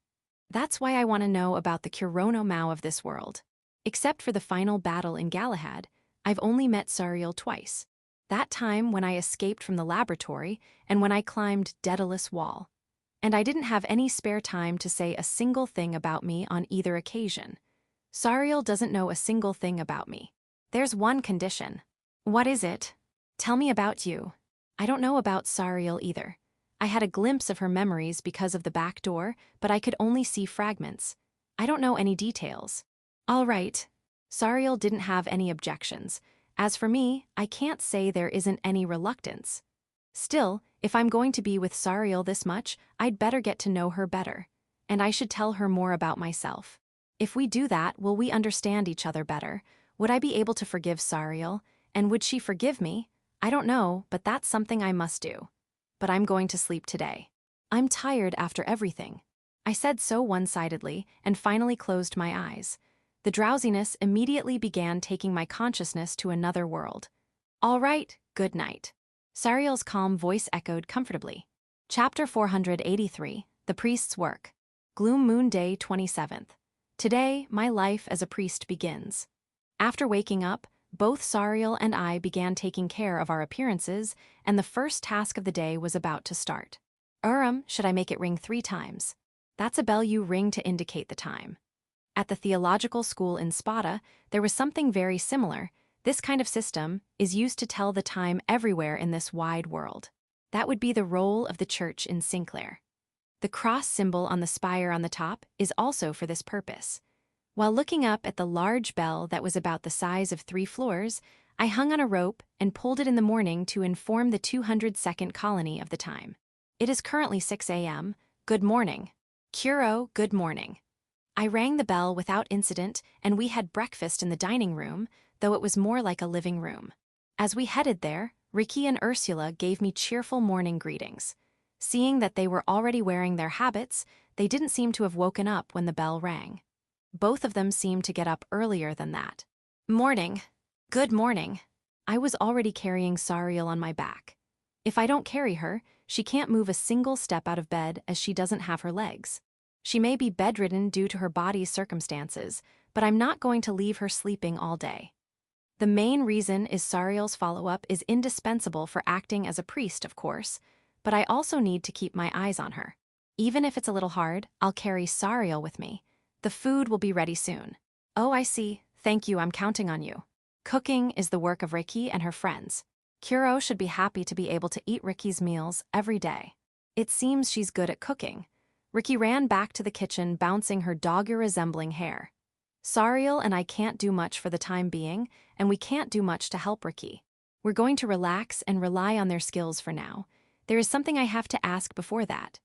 That's why I want to know about the Kurono Maou of this world. Except for the final battle in Galahad, I've only met Sariel twice. That time when I escaped from the laboratory and when I climbed Daedalus Wall. And I didn't have any spare time to say a single thing about me on either occasion. Sariel doesn't know a single thing about me. There's one condition. What is it? Tell me about you. I don't know about Sariel either. I had a glimpse of her memories because of the back door, but I could only see fragments. I don't know any details. All right. Sariel didn't have any objections. As for me, I can't say there isn't any reluctance. Still, if I'm going to be with Sariel this much, I'd better get to know her better. And I should tell her more about myself. If we do that, will we understand each other better? Would I be able to forgive Sariel? And would she forgive me? I don't know, but that's something I must do. But I'm going to sleep today. I'm tired after everything. I said so one-sidedly and finally closed my eyes. The drowsiness immediately began taking my consciousness to another world. All right, good night. Sariel's calm voice echoed comfortably. Chapter 483, The Priest's Work. Gloom Moon Day 27th. Today, my life as a priest begins. After waking up, both Sariel and I began taking care of our appearances, and the first task of the day was about to start. Should I make it ring 3 times? That's a bell you ring to indicate the time. At the theological school in Spada, there was something very similar. This kind of system is used to tell the time everywhere in this wide world. That would be the role of the church in Sinclair. The cross symbol on the spire on the top is also for this purpose. While looking up at the large bell that was about the size of 3 floors, I hung on a rope and pulled it in the morning to inform the 202nd colony of the time. It is currently 6 a.m. Good morning. Kuro, good morning. I rang the bell without incident, and we had breakfast in the dining room, though it was more like a living room. As we headed there, Ricky and Ursula gave me cheerful morning greetings. Seeing that they were already wearing their habits, they didn't seem to have woken up when the bell rang. Both of them seemed to get up earlier than that. Morning. Good morning. I was already carrying Sariel on my back. If I don't carry her, she can't move a single step out of bed as she doesn't have her legs. She may be bedridden due to her body's circumstances, but I'm not going to leave her sleeping all day. The main reason is Sariel's follow-up is indispensable for acting as a priest, of course, but I also need to keep my eyes on her. Even if it's a little hard, I'll carry Sariel with me. The food will be ready soon. Oh, I see. Thank you, I'm counting on you. Cooking is the work of Ricky and her friends. Kuro should be happy to be able to eat Ricky's meals every day. It seems she's good at cooking. Ricky ran back to the kitchen, bouncing her dogger-resembling hair. Sariel and I can't do much for the time being, and we can't do much to help Ricky. We're going to relax and rely on their skills for now. There is something I have to ask before that.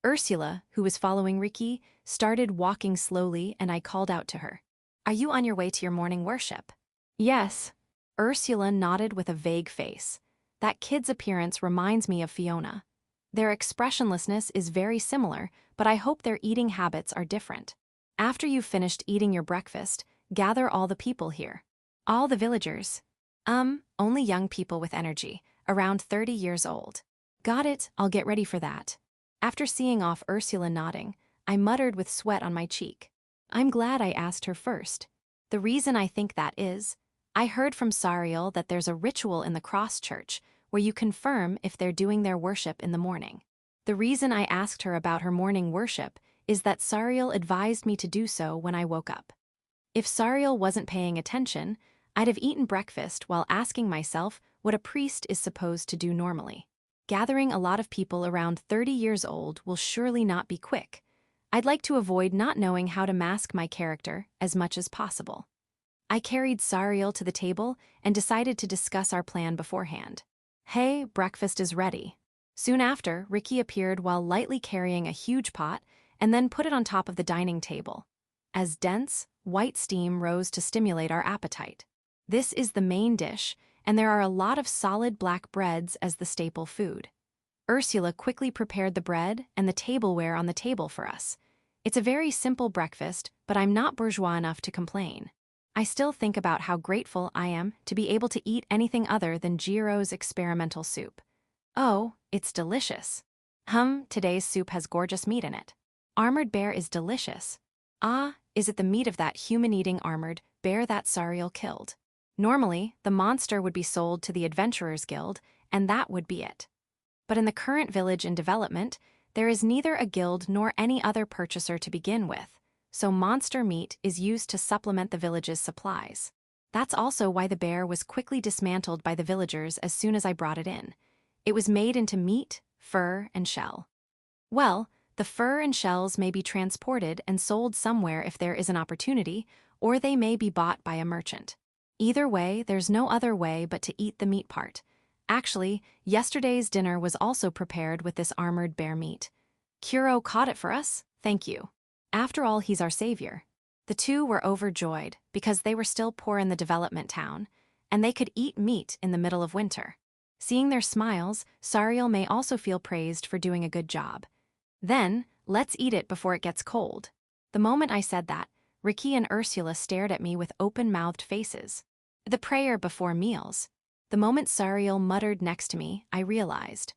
Ursula, who was following Ricky, started walking slowly, and I called out to her. Are you on your way to your morning worship? Yes. Ursula nodded with a vague face. That kid's appearance reminds me of Fiona. Their expressionlessness is very similar, but I hope their eating habits are different. After you've finished eating your breakfast, gather all the people here. All the villagers. Only young people with energy, around 30 years old. Got it, I'll get ready for that. After seeing off Ursula nodding, I muttered with sweat on my cheek. I'm glad I asked her first. The reason I think that is, I heard from Sariel that there's a ritual in the cross church where you confirm if they're doing their worship in the morning. The reason I asked her about her morning worship is that Sariel advised me to do so when I woke up. If Sariel wasn't paying attention, I'd have eaten breakfast while asking myself what a priest is supposed to do normally. Gathering a lot of people around 30 years old will surely not be quick. I'd like to avoid not knowing how to mask my character as much as possible. I carried Sariel to the table and decided to discuss our plan beforehand. Hey, breakfast is ready. Soon after, Ricky appeared while lightly carrying a huge pot and then put it on top of the dining table. As dense, white steam rose to stimulate our appetite. This is the main dish, and there are a lot of solid black breads as the staple food. Ursula quickly prepared the bread and the tableware on the table for us. It's a very simple breakfast, but I'm not bourgeois enough to complain. I still think about how grateful I am to be able to eat anything other than Jiro's experimental soup. Oh, it's delicious. Today's soup has gorgeous meat in it. Armored bear is delicious. Ah, is it the meat of that human-eating armored bear that Sariel killed? Normally, the monster would be sold to the Adventurers Guild, and that would be it. But in the current village in development, there is neither a guild nor any other purchaser to begin with, so monster meat is used to supplement the village's supplies. That's also why the bear was quickly dismantled by the villagers as soon as I brought it in. It was made into meat, fur, and shell. Well, the fur and shells may be transported and sold somewhere if there is an opportunity, or they may be bought by a merchant. Either way, there's no other way but to eat the meat part. Actually, yesterday's dinner was also prepared with this armored bear meat. Kuro caught it for us, thank you. After all, he's our savior. The two were overjoyed because they were still poor in the development town, and they could eat meat in the middle of winter. Seeing their smiles, Sariel may also feel praised for doing a good job. Then, let's eat it before it gets cold. The moment I said that, Ricky and Ursula stared at me with open-mouthed faces. The prayer before meals. The moment Sariel muttered next to me, I realized.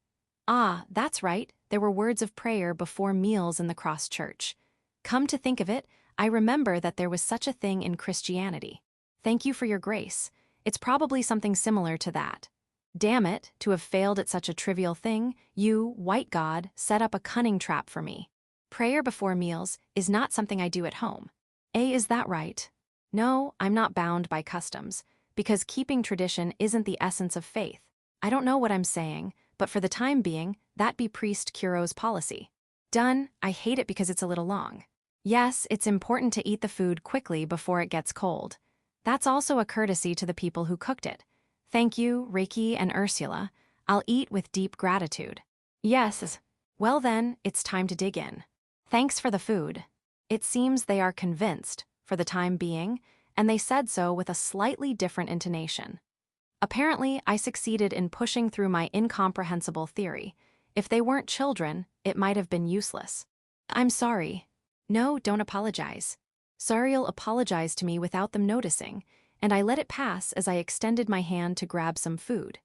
Ah, that's right, there were words of prayer before meals in the cross church. Come to think of it, I remember that there was such a thing in Christianity. Thank you for your grace. It's probably something similar to that. Damn it, to have failed at such a trivial thing, you, white god, set up a cunning trap for me. Prayer before meals is not something I do at home. Is that right? No, I'm not bound by customs, because keeping tradition isn't the essence of faith. I don't know what I'm saying, but for the time being, that be Priest Kuro's policy. Done, I hate it because it's a little long. Yes, it's important to eat the food quickly before it gets cold. That's also a courtesy to the people who cooked it. Thank you, Ricky and Ursula. I'll eat with deep gratitude. Yes. Well then, it's time to dig in. Thanks for the food. It seems they are convinced, for the time being, and they said so with a slightly different intonation. Apparently, I succeeded in pushing through my incomprehensible theory. If they weren't children, it might have been useless. I'm sorry. No, don't apologize. Sariel apologized to me without them noticing, and I let it pass as I extended my hand to grab some food.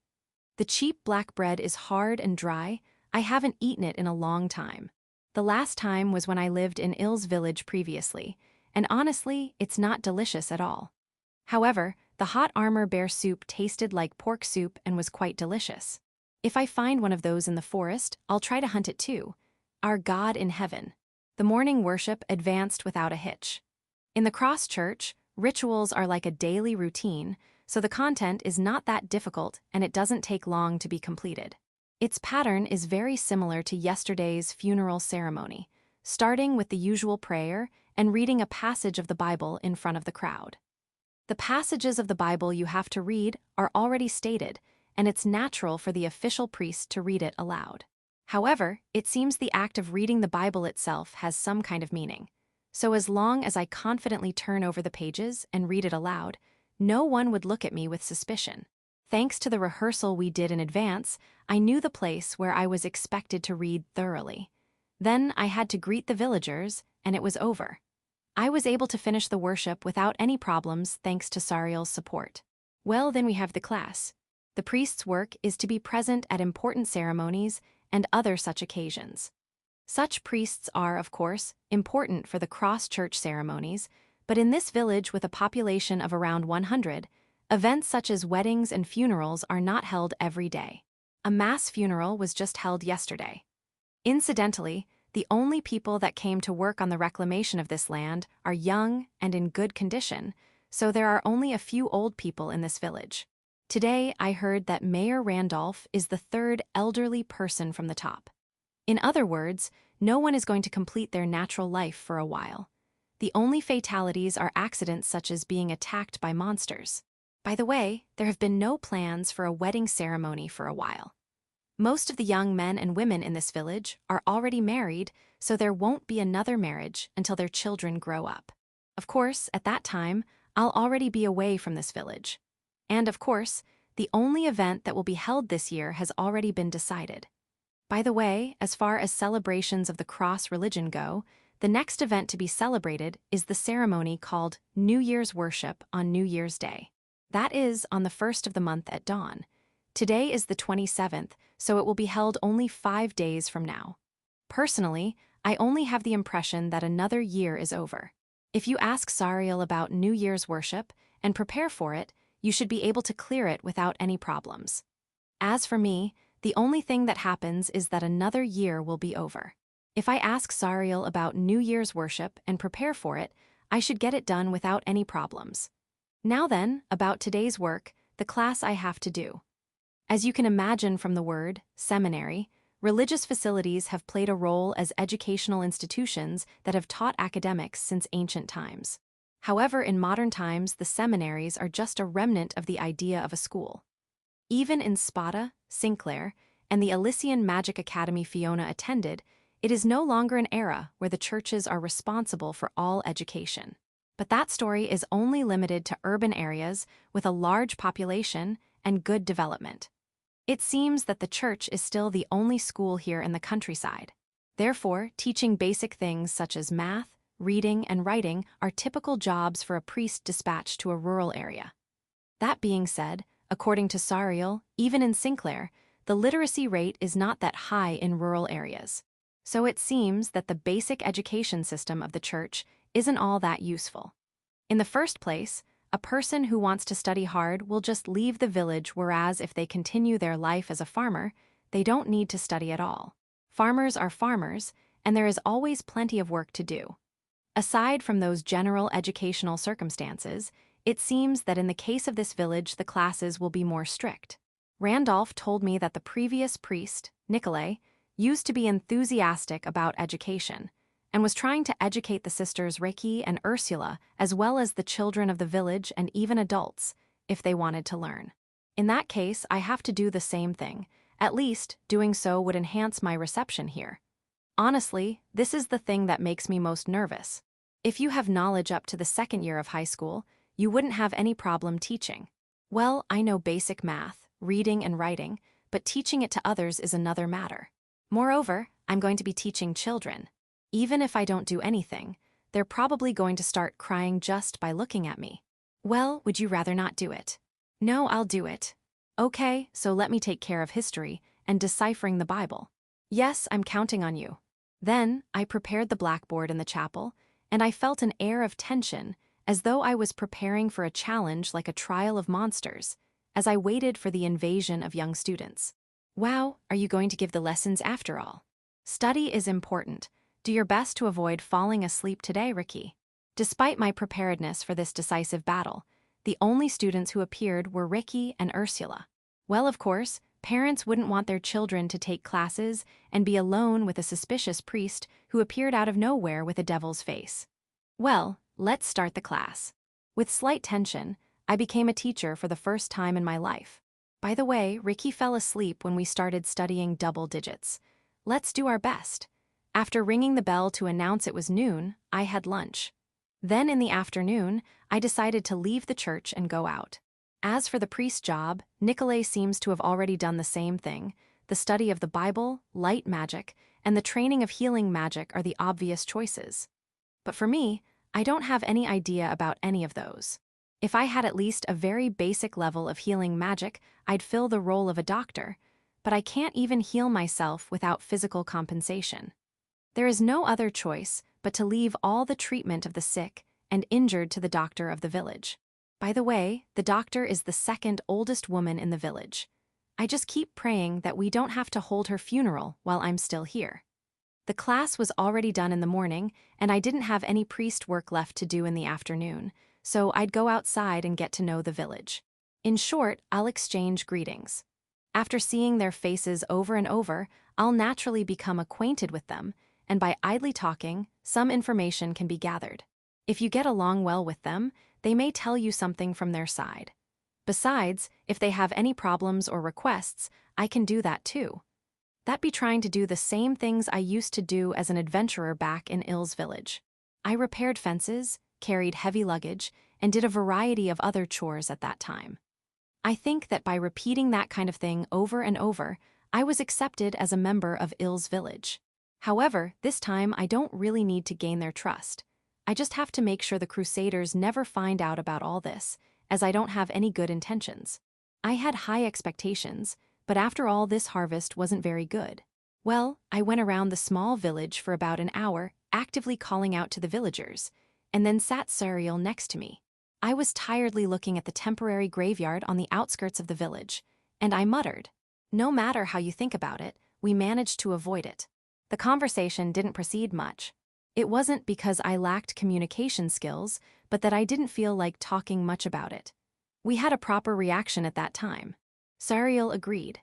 The cheap black bread is hard and dry. I haven't eaten it in a long time. The last time was when I lived in Il's village previously, and honestly, it's not delicious at all. However, the hot armor bear soup tasted like pork soup and was quite delicious. If I find one of those in the forest, I'll try to hunt it too. Our God in heaven. The morning worship advanced without a hitch. In the cross church, rituals are like a daily routine, so the content is not that difficult and it doesn't take long to be completed. Its pattern is very similar to yesterday's funeral ceremony, starting with the usual prayer and reading a passage of the Bible in front of the crowd. The passages of the Bible you have to read are already stated, and it's natural for the official priest to read it aloud. However, it seems the act of reading the Bible itself has some kind of meaning. so as long as I confidently turn over the pages and read it aloud, no one would look at me with suspicion. Thanks to the rehearsal we did in advance, I knew the place where I was expected to read thoroughly. Then I had to greet the villagers, and it was over. I was able to finish the worship without any problems thanks to Sariel's support. Well, then we have the class. The priest's work is to be present at important ceremonies and other such occasions. Such priests are, of course, important for the cross-church ceremonies, but in this village with a population of around 100, events such as weddings and funerals are not held every day. A mass funeral was just held yesterday. Incidentally, the only people that came to work on the reclamation of this land are young and in good condition, so there are only a few old people in this village. Today, I heard that Mayor Randolph is the third elderly person from the top. In other words, no one is going to complete their natural life for a while. The only fatalities are accidents such as being attacked by monsters. By the way, there have been no plans for a wedding ceremony for a while. Most of the young men and women in this village are already married, so there won't be another marriage until their children grow up. Of course, at that time, I'll already be away from this village. And of course, the only event that will be held this year has already been decided. By the way, as far as celebrations of the cross religion go, the next event to be celebrated is the ceremony called New Year's Worship on New Year's Day. That is on the 1st of the month at dawn. Today is the 27th, so it will be held only 5 days from now. Personally, I only have the impression that another year is over. If you ask Sariel about New Year's worship and prepare for it, you should be able to clear it without any problems. As for me, the only thing that happens is that another year will be over. If I ask Sariel about New Year's worship and prepare for it, I should get it done without any problems. Now then, about today's work, the class I have to do. As you can imagine from the word, seminary, religious facilities have played a role as educational institutions that have taught academics since ancient times. However, in modern times, the seminaries are just a remnant of the idea of a school. Even in Spada, Sinclair, and the Elysian Magic Academy Fiona attended, it is no longer an era where the churches are responsible for all education. But that story is only limited to urban areas with a large population and good development. It seems that the church is still the only school here in the countryside. Therefore, teaching basic things such as math, reading, and writing are typical jobs for a priest dispatched to a rural area. That being said, according to Sariel, even in Sinclair, the literacy rate is not that high in rural areas. So it seems that the basic education system of the church isn't all that useful. In the first place, a person who wants to study hard will just leave the village, whereas if they continue their life as a farmer, they don't need to study at all. Farmers are farmers, and there is always plenty of work to do. Aside from those general educational circumstances, it seems that in the case of this village, the classes will be more strict. Randolph told me that the previous priest, Nicolay, used to be enthusiastic about education, and was trying to educate the sisters Ricky and Ursula, as well as the children of the village and even adults, if they wanted to learn. In that case, I have to do the same thing. At least, doing so would enhance my reception here. Honestly, this is the thing that makes me most nervous. If you have knowledge up to the second year of high school, you wouldn't have any problem teaching. Well, I know basic math, reading and writing, but teaching it to others is another matter. Moreover, I'm going to be teaching children. Even if I don't do anything, they're probably going to start crying just by looking at me. Well, would you rather not do it? No, I'll do it. Okay, so let me take care of history and deciphering the Bible. Yes, I'm counting on you. Then, I prepared the blackboard in the chapel, and I felt an air of tension, as though I was preparing for a challenge like a trial of monsters, as I waited for the invasion of young students. Wow, are you going to give the lessons after all? Study is important. Do your best to avoid falling asleep today, Ricky. Despite my preparedness for this decisive battle, the only students who appeared were Ricky and Ursula. Well, of course, parents wouldn't want their children to take classes and be alone with a suspicious priest who appeared out of nowhere with a devil's face. Well, let's start the class. With slight tension, I became a teacher for the first time in my life. By the way, Ricky fell asleep when we started studying double digits. Let's do our best. After ringing the bell to announce it was noon, I had lunch. Then in the afternoon, I decided to leave the church and go out. As for the priest job, Nikolay seems to have already done the same thing. The study of the Bible, light magic, and the training of healing magic are the obvious choices. But for me, I don't have any idea about any of those. If I had at least a very basic level of healing magic, I'd fill the role of a doctor, but I can't even heal myself without physical compensation. There is no other choice but to leave all the treatment of the sick and injured to the doctor of the village. By the way, the doctor is the second oldest woman in the village. I just keep praying that we don't have to hold her funeral while I'm still here. The class was already done in the morning, and I didn't have any priest work left to do in the afternoon, so I'd go outside and get to know the village. In short, I'll exchange greetings. After seeing their faces over and over, I'll naturally become acquainted with them, and by idly talking, some information can be gathered. If you get along well with them, they may tell you something from their side. Besides, if they have any problems or requests, I can do that too. That'd be trying to do the same things I used to do as an adventurer back in Ill's village. I repaired fences, carried heavy luggage, and did a variety of other chores at that time. I think that by repeating that kind of thing over and over, I was accepted as a member of Ill's village. However, this time I don't really need to gain their trust. I just have to make sure the Crusaders never find out about all this, as I don't have any good intentions. I had high expectations, but after all, this harvest wasn't very good. Well, I went around the small village for about an hour, actively calling out to the villagers, and then sat Sariel next to me. I was tiredly looking at the temporary graveyard on the outskirts of the village, and I muttered, "No matter how you think about it, we managed to avoid it." The conversation didn't proceed much. It wasn't because I lacked communication skills, but that I didn't feel like talking much about it. We had a proper reaction at that time. Sariel agreed.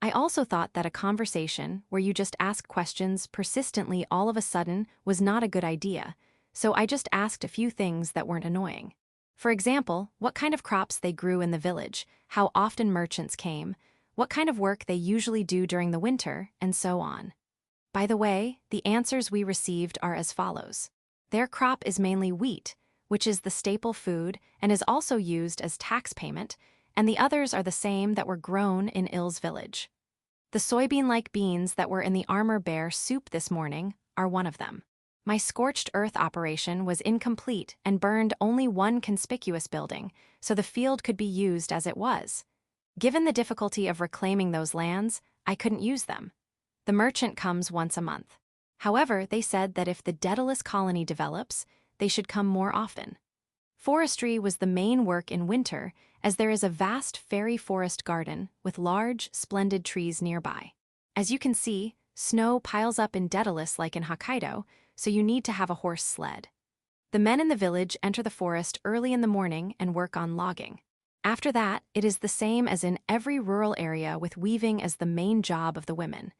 I also thought that a conversation where you just ask questions persistently all of a sudden was not a good idea, so I just asked a few things that weren't annoying. For example, what kind of crops they grew in the village, how often merchants came, what kind of work they usually do during the winter, and so on. By the way, the answers we received are as follows. Their crop is mainly wheat, which is the staple food and is also used as tax payment, and the others are the same that were grown in Ill's village. The soybean-like beans that were in the armor bear soup this morning are one of them. My scorched earth operation was incomplete and burned only one conspicuous building, so the field could be used as it was. Given the difficulty of reclaiming those lands, I couldn't use them. The merchant comes once a month. However, they said that if the Daedalus colony develops, they should come more often. Forestry was the main work in winter, as there is a vast fairy forest garden with large, splendid trees nearby. As you can see, snow piles up in Daedalus like in Hokkaido, so you need to have a horse sled. The men in the village enter the forest early in the morning and work on logging. After that, it is the same as in every rural area with weaving as the main job of the women.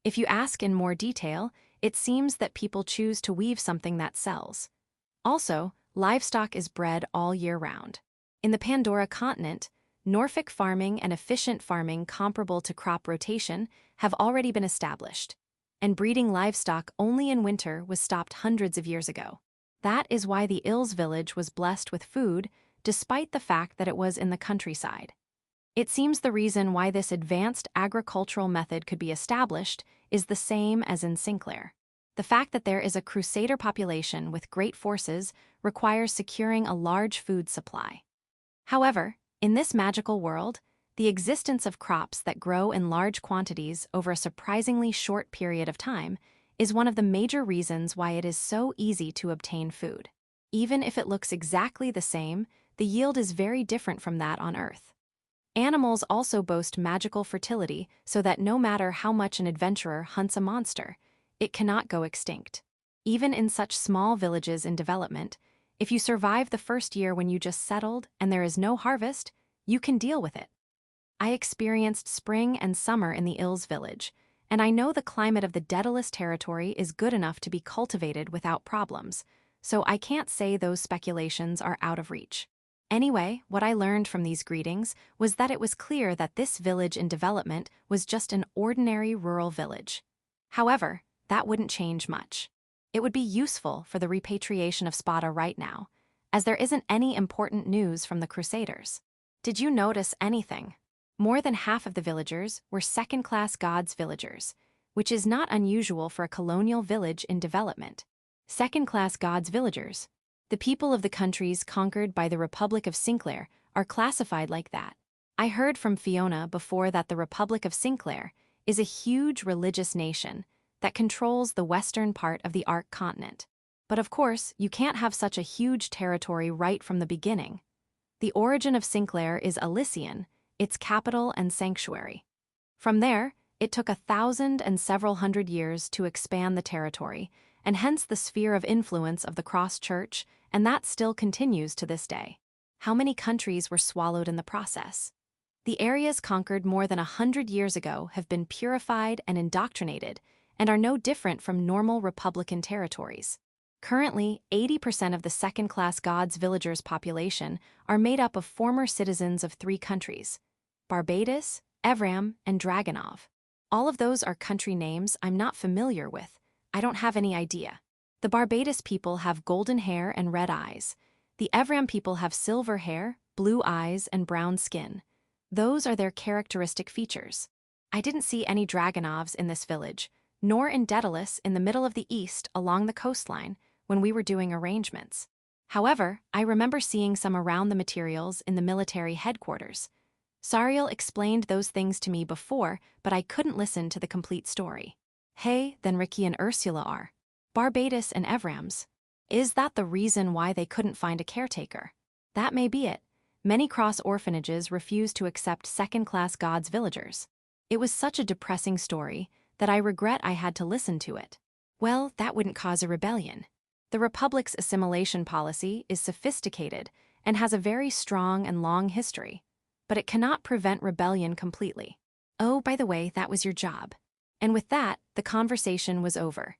If you ask in more detail, it seems that people choose to weave something that sells. Also, livestock is bred all year round. In the Pandora continent, Norfolk farming and efficient farming comparable to crop rotation have already been established, and breeding livestock only in winter was stopped hundreds of years ago. That is why the Ills village was blessed with food, despite the fact that it was in the countryside. It seems the reason why this advanced agricultural method could be established is the same as in Sinclair. The fact that there is a crusader population with great forces requires securing a large food supply. However, in this magical world, the existence of crops that grow in large quantities over a surprisingly short period of time is one of the major reasons why it is so easy to obtain food. Even if it looks exactly the same, the yield is very different from that on Earth. Animals also boast magical fertility so that no matter how much an adventurer hunts a monster, it cannot go extinct. Even in such small villages in development, if you survive the first year when you just settled and there is no harvest, you can deal with it. I experienced spring and summer in the Ills village, and I know the climate of the Daedalus territory is good enough to be cultivated without problems, so I can't say those speculations are out of reach. Anyway, what I learned from these greetings was that it was clear that this village in development was just an ordinary rural village. However, that wouldn't change much. It would be useful for the repatriation of Spada right now, as there isn't any important news from the Crusaders. Did you notice anything? More than half of the villagers were second-class gods villagers, which is not unusual for a colonial village in development. Second-class gods villagers, the people of the countries conquered by the Republic of Sinclair, are classified like that. I heard from Fiona before that the Republic of Sinclair is a huge religious nation that controls the western part of the Ark continent. But of course, you can't have such a huge territory right from the beginning. The origin of Sinclair is Elysian, its capital and sanctuary. From there, it took 1,000 and several hundred years to expand the territory, and hence the sphere of influence of the Cross Church, and that still continues to this day. How many countries were swallowed in the process? The areas conquered more than 100 years ago have been purified and indoctrinated, and are no different from normal Republican territories. Currently, 80% of the second-class gods villagers' population are made up of former citizens of 3 countries: Barbados, Evram, and Dragonov. All of those are country names I'm not familiar with. I don't have any idea. The Barbados people have golden hair and red eyes. The Evram people have silver hair, blue eyes, and brown skin. Those are their characteristic features. I didn't see any Dragonovs in this village, nor in Daedalus in the middle of the east along the coastline when we were doing arrangements. However, I remember seeing some around the materials in the military headquarters. Sariel explained those things to me before, but I couldn't listen to the complete story. Hey, then Ricky and Ursula are Barbados and Evrams. Is that the reason why they couldn't find a caretaker? That may be it. Many cross orphanages refuse to accept second-class gods villagers. It was such a depressing story that I regret I had to listen to it. Well, that wouldn't cause a rebellion. The Republic's assimilation policy is sophisticated and has a very strong and long history, but it cannot prevent rebellion completely. Oh, by the way, that was your job. And with that, the conversation was over.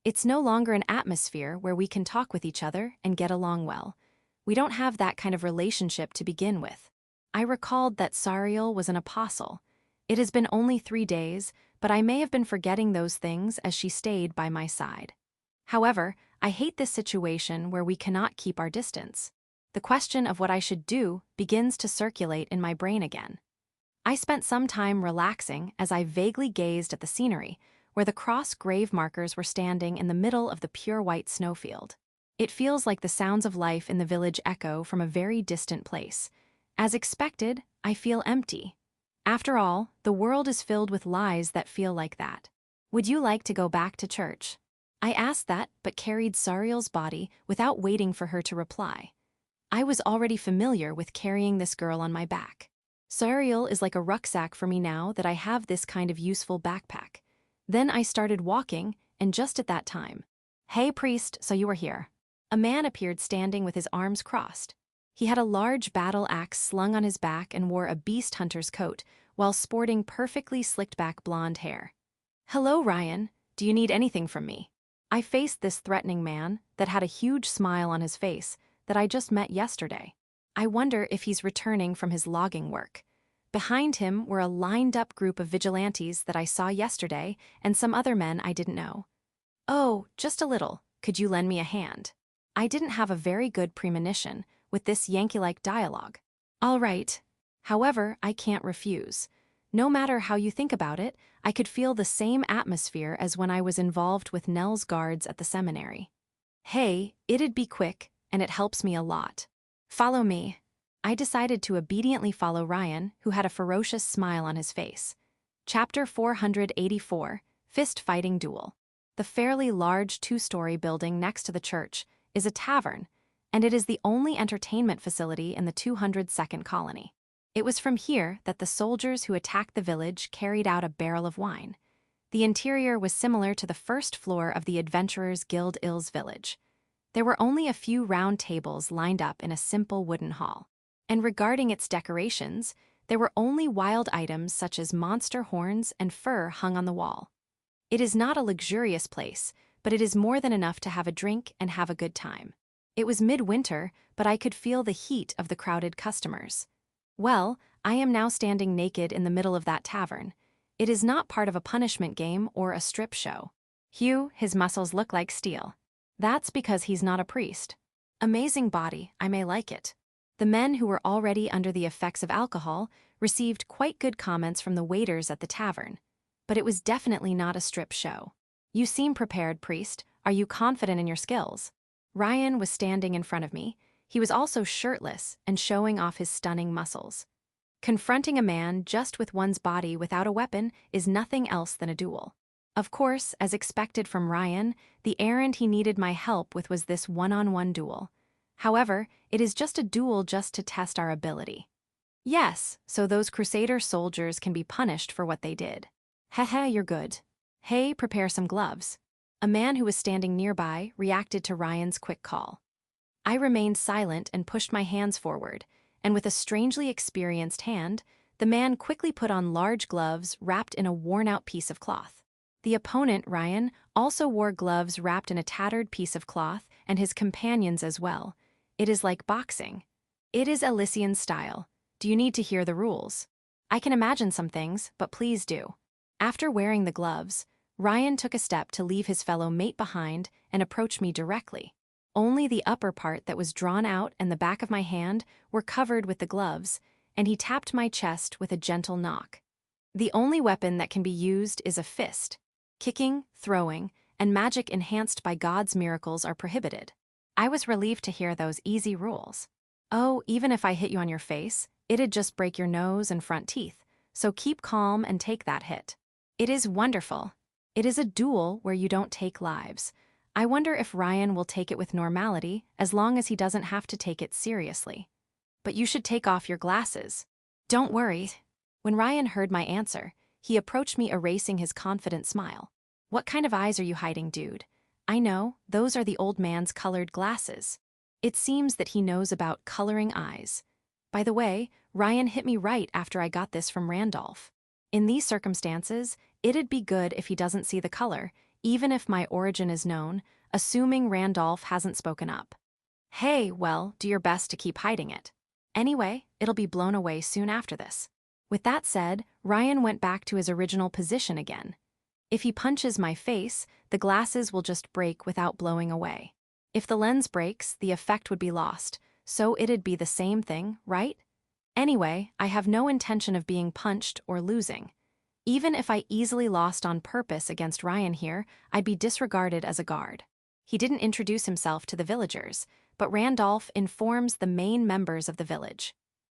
It's no longer an atmosphere where we can talk with each other and get along well. We don't have that kind of relationship to begin with. I recalled that Sariel was an apostle. It has been only 3 days, but I may have been forgetting those things as she stayed by my side. However, I hate this situation where we cannot keep our distance. The question of what I should do begins to circulate in my brain again. I spent some time relaxing as I vaguely gazed at the scenery, where the cross grave markers were standing in the middle of the pure white snowfield. It feels like the sounds of life in the village echo from a very distant place. As expected, I feel empty. After all, the world is filled with lies that feel like that. Would you like to go back to church? I asked that, but carried Sariel's body without waiting for her to reply. I was already familiar with carrying this girl on my back. Sariel is like a rucksack for me now that I have this kind of useful backpack. Then I started walking, and just at that time, "Hey, priest, so you were here." A man appeared standing with his arms crossed. He had a large battle axe slung on his back and wore a beast hunter's coat while sporting perfectly slicked-back blonde hair. "Hello, Ryan. Do you need anything from me?" I faced this threatening man that had a huge smile on his face that I just met yesterday. I wonder if he's returning from his logging work. Behind him were a lined-up group of vigilantes that I saw yesterday and some other men I didn't know. "Oh, just a little. Could you lend me a hand?" I didn't have a very good premonition with this Yankee-like dialogue. All right. However, I can't refuse. No matter how you think about it, I could feel the same atmosphere as when I was involved with Nell's guards at the seminary. Hey, it'd be quick, and it helps me a lot. Follow me. I decided to obediently follow Ryan, who had a ferocious smile on his face. Chapter 484, Fist-Fighting Duel. The fairly large 2-story building next to the church is a tavern, and it is the only entertainment facility in the 202nd colony. It was from here that the soldiers who attacked the village carried out a barrel of wine. The interior was similar to the first floor of the Adventurers Guild Ills village. There were only a few round tables lined up in a simple wooden hall. And regarding its decorations, there were only wild items such as monster horns and fur hung on the wall. It is not a luxurious place, but it is more than enough to have a drink and have a good time. It was midwinter, but I could feel the heat of the crowded customers. Well, I am now standing naked in the middle of that tavern. It is not part of a punishment game or a strip show. Hugh, his muscles look like steel. That's because he's not a priest. Amazing body, I may like it. The men who were already under the effects of alcohol received quite good comments from the waiters at the tavern. But it was definitely not a strip show. You seem prepared, priest. Are you confident in your skills? Ryan was standing in front of me. He was also shirtless and showing off his stunning muscles. Confronting a man just with one's body without a weapon is nothing else than a duel. Of course, as expected from Ryan, the errand he needed my help with was this one-on-one duel. However, it is just a duel just to test our ability. Yes, so those Crusader soldiers can be punished for what they did. Hehe, you're good. Hey, prepare some gloves. A man who was standing nearby reacted to Ryan's quick call. I remained silent and pushed my hands forward, and with a strangely experienced hand, the man quickly put on large gloves wrapped in a worn-out piece of cloth. The opponent, Ryan, also wore gloves wrapped in a tattered piece of cloth, and his companions as well. It is like boxing. It is Elysian style. Do you need to hear the rules? I can imagine some things, but please do. After wearing the gloves, Ryan took a step to leave his fellow mate behind and approached me directly. Only the upper part that was drawn out and the back of my hand were covered with the gloves, and he tapped my chest with a gentle knock. The only weapon that can be used is a fist. Kicking, throwing, and magic enhanced by God's miracles are prohibited. I was relieved to hear those easy rules. Oh, even if I hit you on your face, it'd just break your nose and front teeth, so keep calm and take that hit. It is wonderful. It is a duel where you don't take lives. I wonder if Ryan will take it with normality as long as he doesn't have to take it seriously. But you should take off your glasses. Don't worry. When Ryan heard my answer, he approached me erasing his confident smile. What kind of eyes are you hiding, dude? I know, those are the old man's colored glasses. It seems that he knows about coloring eyes. By the way, Ryan hit me right after I got this from Randolph. In these circumstances, it'd be good if he doesn't see the color, even if my origin is known, assuming Randolph hasn't spoken up. Hey, well, do your best to keep hiding it. Anyway, it'll be blown away soon after this. With that said, Ryan went back to his original position again. If he punches my face, the glasses will just break without blowing away. If the lens breaks, the effect would be lost, so it'd be the same thing, right? Anyway, I have no intention of being punched or losing. Even if I easily lost on purpose against Ryan here, I'd be disregarded as a guard. He didn't introduce himself to the villagers, but Randolph informs the main members of the village.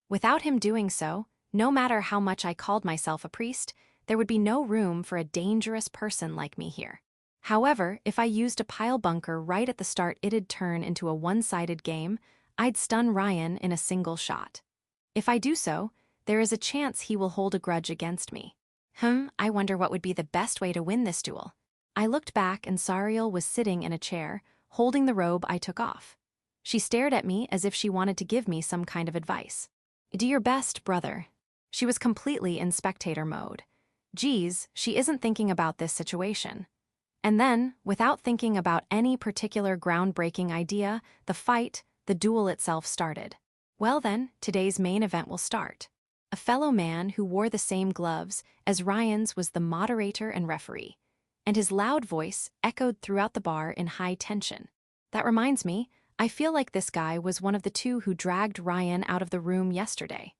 Without him doing so, no matter how much I called myself a priest, there would be no room for a dangerous person like me here. However, if I used a pile bunker right at the start, it'd turn into a one-sided game. I'd stun Ryan in a single shot. If I do so, there is a chance he will hold a grudge against me. I wonder what would be the best way to win this duel. I looked back and Sariel was sitting in a chair, holding the robe I took off. She stared at me as if she wanted to give me some kind of advice. Do your best, brother. She was completely in spectator mode. Geez, she isn't thinking about this situation. And then, without thinking about any particular groundbreaking idea, the duel itself started. Well then, today's main event will start. A fellow man who wore the same gloves as Ryan's was the moderator and referee, and his loud voice echoed throughout the bar in high tension. That reminds me, I feel like this guy was one of the two who dragged Ryan out of the room yesterday.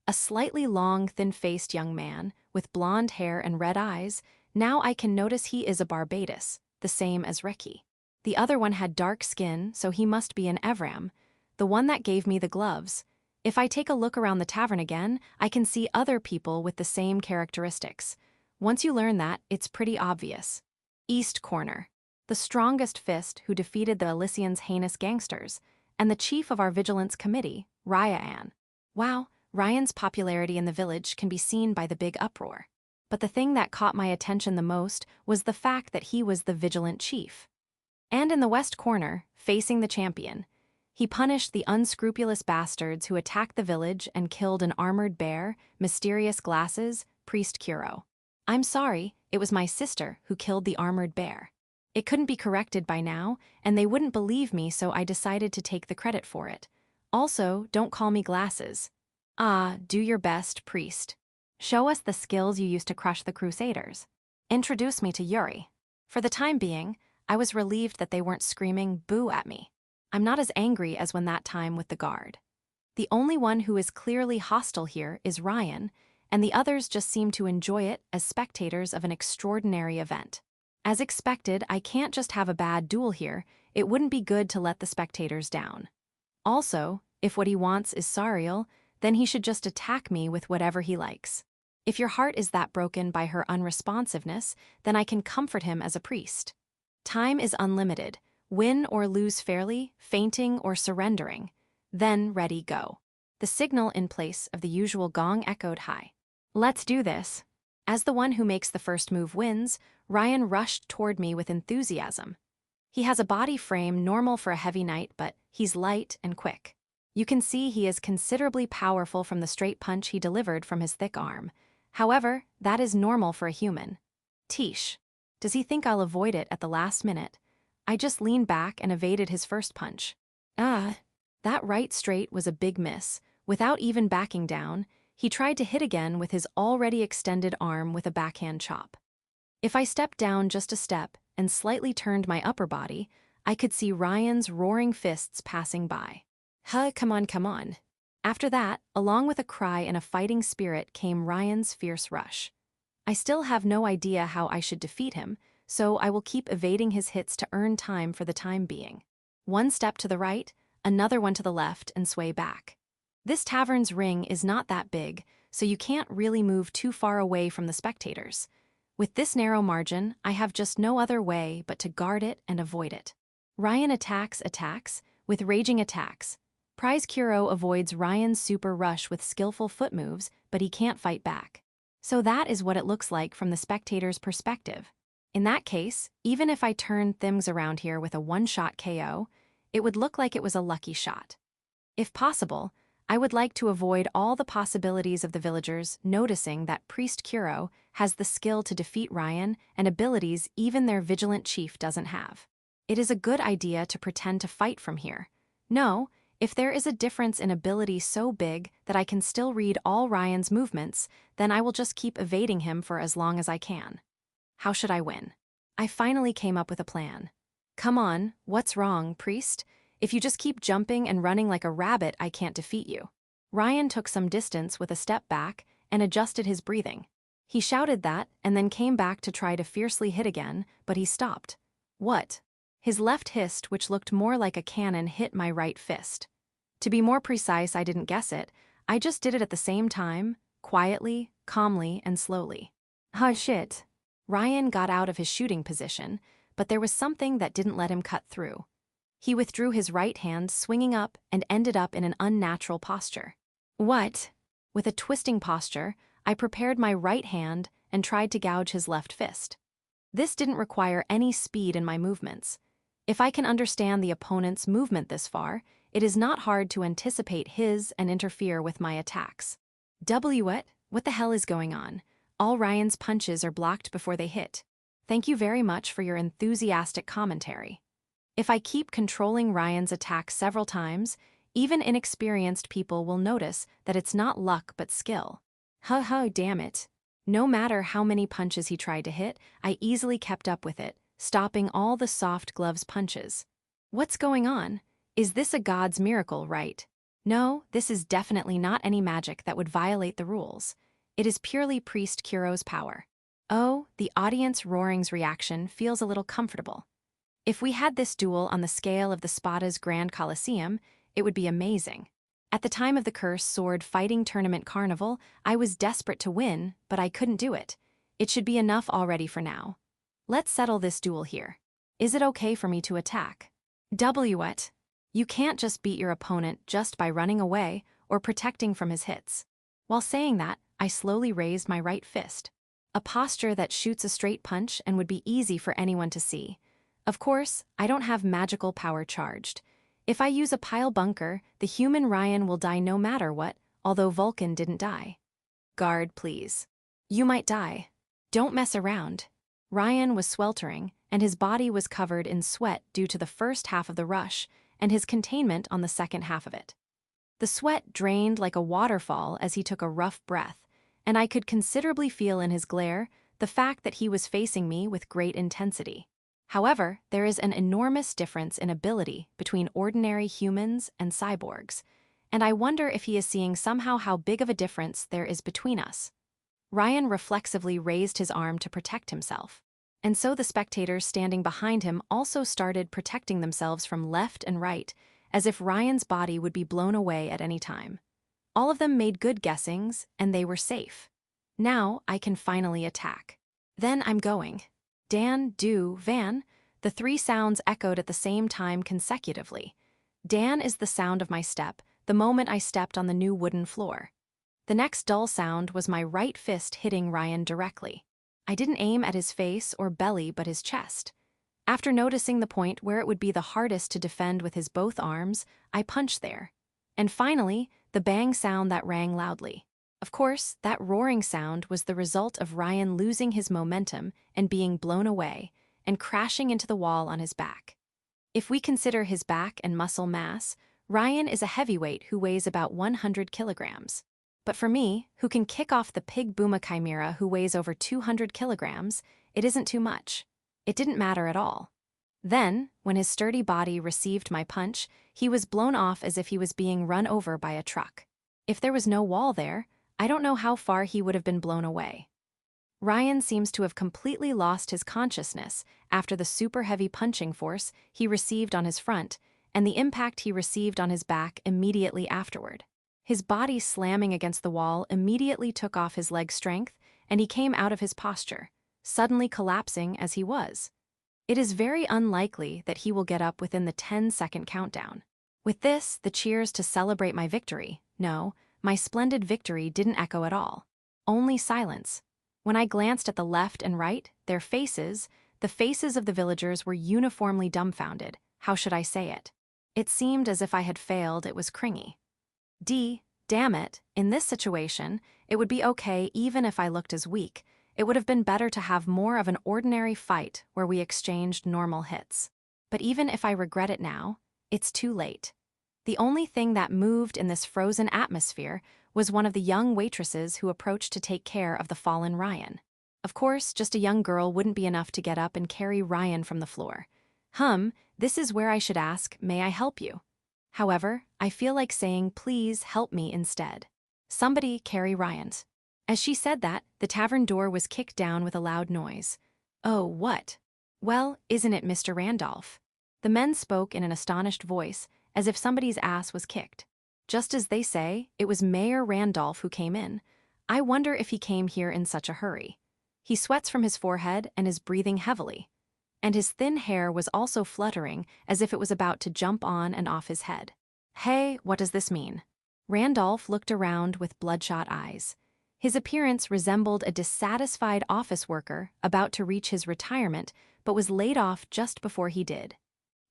A slightly long, thin-faced young man, with blonde hair and red eyes, now I can notice he is a Barbados, the same as Ricky. The other one had dark skin, so he must be an Evram, the one that gave me the gloves. If I take a look around the tavern again, I can see other people with the same characteristics. Once you learn that, it's pretty obvious. East Corner, the strongest fist who defeated the Elysian's heinous gangsters, and the chief of our vigilance committee, Ryan. Wow, Ryan's popularity in the village can be seen by the big uproar. But the thing that caught my attention the most was the fact that he was the vigilant chief. And in the west corner, facing the champion, he punished the unscrupulous bastards who attacked the village and killed an armored bear, mysterious glasses, priest Kuro. I'm sorry, it was my sister who killed the armored bear. It couldn't be corrected by now, and they wouldn't believe me, so I decided to take the credit for it. Also, don't call me glasses. Do your best, priest. Show us the skills you used to crush the Crusaders. Introduce me to Yuri. For the time being, I was relieved that they weren't screaming boo at me. I'm not as angry as when that time with the guard. The only one who is clearly hostile here is Ryan, and the others just seem to enjoy it as spectators of an extraordinary event. As expected, I can't just have a bad duel here. It wouldn't be good to let the spectators down. Also, if what he wants is Sariel, then he should just attack me with whatever he likes. If your heart is that broken by her unresponsiveness, then I can comfort him as a priest. Time is unlimited. Win or lose fairly, fainting or surrendering. Then ready, go. The signal in place of the usual gong echoed high. Let's do this. As the one who makes the first move wins, Ryan rushed toward me with enthusiasm. He has a body frame normal for a heavy knight, but he's light and quick. You can see he is considerably powerful from the straight punch he delivered from his thick arm. However, that is normal for a human. Teesh. Does he think I'll avoid it at the last minute? I just leaned back and evaded his first punch. That right straight was a big miss. Without even backing down, he tried to hit again with his already extended arm with a backhand chop. If I stepped down just a step and slightly turned my upper body, I could see Ryan's roaring fists passing by. Come on, come on. After that, along with a cry and a fighting spirit came Ryan's fierce rush. I still have no idea how I should defeat him, so I will keep evading his hits to earn time for the time being. One step to the right, another one to the left, and sway back. This tavern's ring is not that big, so you can't really move too far away from the spectators. With this narrow margin, I have just no other way but to guard it and avoid it. Ryan attacks, with raging attacks. Prize Kuro avoids Ryan's super rush with skillful foot moves, but he can't fight back. So that is what it looks like from the spectator's perspective. In that case, even if I turn things around here with a one-shot KO, it would look like it was a lucky shot. If possible, I would like to avoid all the possibilities of the villagers noticing that Priest Kuro has the skill to defeat Ryan and abilities even their vigilant chief doesn't have. It is a good idea to pretend to fight from here. No, if there is a difference in ability so big that I can still read all Ryan's movements, then I will just keep evading him for as long as I can. How should I win? I finally came up with a plan. Come on, what's wrong, priest? If you just keep jumping and running like a rabbit, I can't defeat you. Ryan took some distance with a step back and adjusted his breathing. He shouted that and then came back to try to fiercely hit again, but he stopped. What? His left fist, which looked more like a cannon, hit my right fist. To be more precise, I didn't guess it. I just did it at the same time, quietly, calmly, and slowly. Shit. Ryan got out of his shooting position, but there was something that didn't let him cut through. He withdrew his right hand, swinging up, and ended up in an unnatural posture. What? With a twisting posture, I prepared my right hand and tried to gouge his left fist. This didn't require any speed in my movements. If I can understand the opponent's movement this far, it is not hard to anticipate his and interfere with my attacks. What the hell is going on? All Ryan's punches are blocked before they hit. Thank you very much for your enthusiastic commentary. If I keep controlling Ryan's attacks several times, even inexperienced people will notice that it's not luck but skill. Damn it. No matter how many punches he tried to hit, I easily kept up with it, stopping all the soft gloves punches. What's going on? Is this a god's miracle, right? No, this is definitely not any magic that would violate the rules. It is purely Priest Kuro's power. Oh, the audience roaring's reaction feels a little comfortable. If we had this duel on the scale of the Spada's Grand Coliseum, it would be amazing. At the time of the Curse Sword Fighting Tournament Carnival, I was desperate to win, but I couldn't do it. It should be enough already for now. Let's settle this duel here. Is it okay for me to attack? What? You can't just beat your opponent just by running away or protecting from his hits. While saying that, I slowly raised my right fist. A posture that shoots a straight punch and would be easy for anyone to see. Of course, I don't have magical power charged. If I use a pile bunker, the human Ryan will die no matter what, although Vulcan didn't die. Guard, please. You might die. Don't mess around. Ryan was sweltering, and his body was covered in sweat due to the first half of the rush and his containment on the second half of it. The sweat drained like a waterfall as he took a rough breath, and I could considerably feel in his glare the fact that he was facing me with great intensity. However, there is an enormous difference in ability between ordinary humans and cyborgs, and I wonder if he is seeing somehow how big of a difference there is between us. Ryan reflexively raised his arm to protect himself, and so the spectators standing behind him also started protecting themselves from left and right, as if Ryan's body would be blown away at any time. All of them made good guessings, and they were safe. Now I can finally attack. Then I'm going. Dan, do, Van. The three sounds echoed at the same time consecutively. Dan is the sound of my step, the moment I stepped on the new wooden floor. The next dull sound was my right fist hitting Ryan directly. I didn't aim at his face or belly but his chest. After noticing the point where it would be the hardest to defend with his both arms, I punched there. And finally, the bang sound that rang loudly. Of course, that roaring sound was the result of Ryan losing his momentum and being blown away, and crashing into the wall on his back. If we consider his back and muscle mass, Ryan is a heavyweight who weighs about 100 kilograms. But for me, who can kick off the pig Buma chimera who weighs over 200 kilograms, it isn't too much. It didn't matter at all. Then, when his sturdy body received my punch, he was blown off as if he was being run over by a truck. If there was no wall there, I don't know how far he would have been blown away. Ryan seems to have completely lost his consciousness after the super heavy punching force he received on his front and the impact he received on his back immediately afterward. His body slamming against the wall immediately took off his leg strength, and he came out of his posture, suddenly collapsing as he was. It is very unlikely that he will get up within the 10-second countdown. With this, the cheers to celebrate my victory, no, my splendid victory didn't echo at all. Only silence. When I glanced at the left and right, their faces, the faces of the villagers were uniformly dumbfounded. How should I say it? It seemed as if I had failed. It was cringy. Damn it, in this situation, it would be okay even if I looked as weak. It would have been better to have more of an ordinary fight where we exchanged normal hits. But even if I regret it now, it's too late. The only thing that moved in this frozen atmosphere was one of the young waitresses who approached to take care of the fallen Ryan. Of course, just a young girl wouldn't be enough to get up and carry Ryan from the floor. This is where I should ask, may I help you? However, I feel like saying, please help me instead. Somebody carry Ryan. As she said that, the tavern door was kicked down with a loud noise. Oh, what? Well, isn't it Mr. Randolph? The men spoke in an astonished voice, as if somebody's ass was kicked. Just as they say, it was Mayor Randolph who came in. I wonder if he came here in such a hurry. He sweats from his forehead and is breathing heavily. And his thin hair was also fluttering as if it was about to jump on and off his head. Hey, what does this mean? Randolph looked around with bloodshot eyes. His appearance resembled a dissatisfied office worker about to reach his retirement but was laid off just before he did.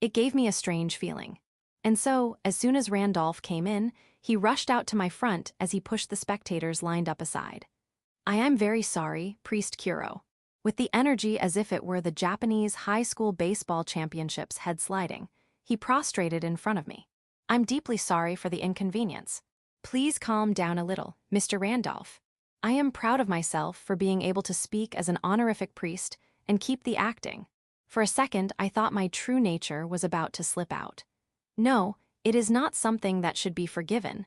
It gave me a strange feeling. And so, as soon as Randolph came in, he rushed out to my front as he pushed the spectators lined up aside. I am very sorry, Priest Kuro. With the energy as if it were the Japanese high school baseball championships head sliding, he prostrated in front of me. I'm deeply sorry for the inconvenience. Please calm down a little, Mr. Randolph. I am proud of myself for being able to speak as an honorific priest and keep the acting. For a second, I thought my true nature was about to slip out. No, it is not something that should be forgiven.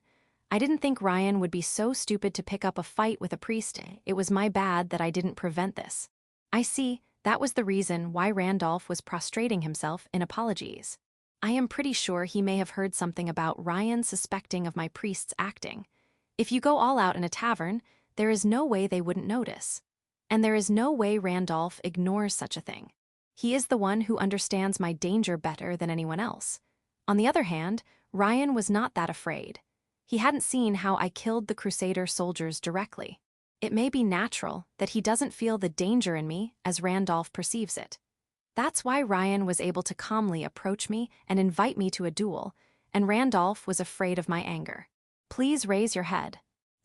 I didn't think Ryan would be so stupid to pick up a fight with a priest. It was my bad that I didn't prevent this. I see, that was the reason why Randolph was prostrating himself in apologies. I am pretty sure he may have heard something about Ryan suspecting of my priest's acting. If you go all out in a tavern, there is no way they wouldn't notice. And there is no way Randolph ignores such a thing. He is the one who understands my danger better than anyone else. On the other hand, Ryan was not that afraid. He hadn't seen how I killed the Crusader soldiers directly. It may be natural that he doesn't feel the danger in me as Randolph perceives it. That's why Ryan was able to calmly approach me and invite me to a duel, and Randolph was afraid of my anger. Please raise your head.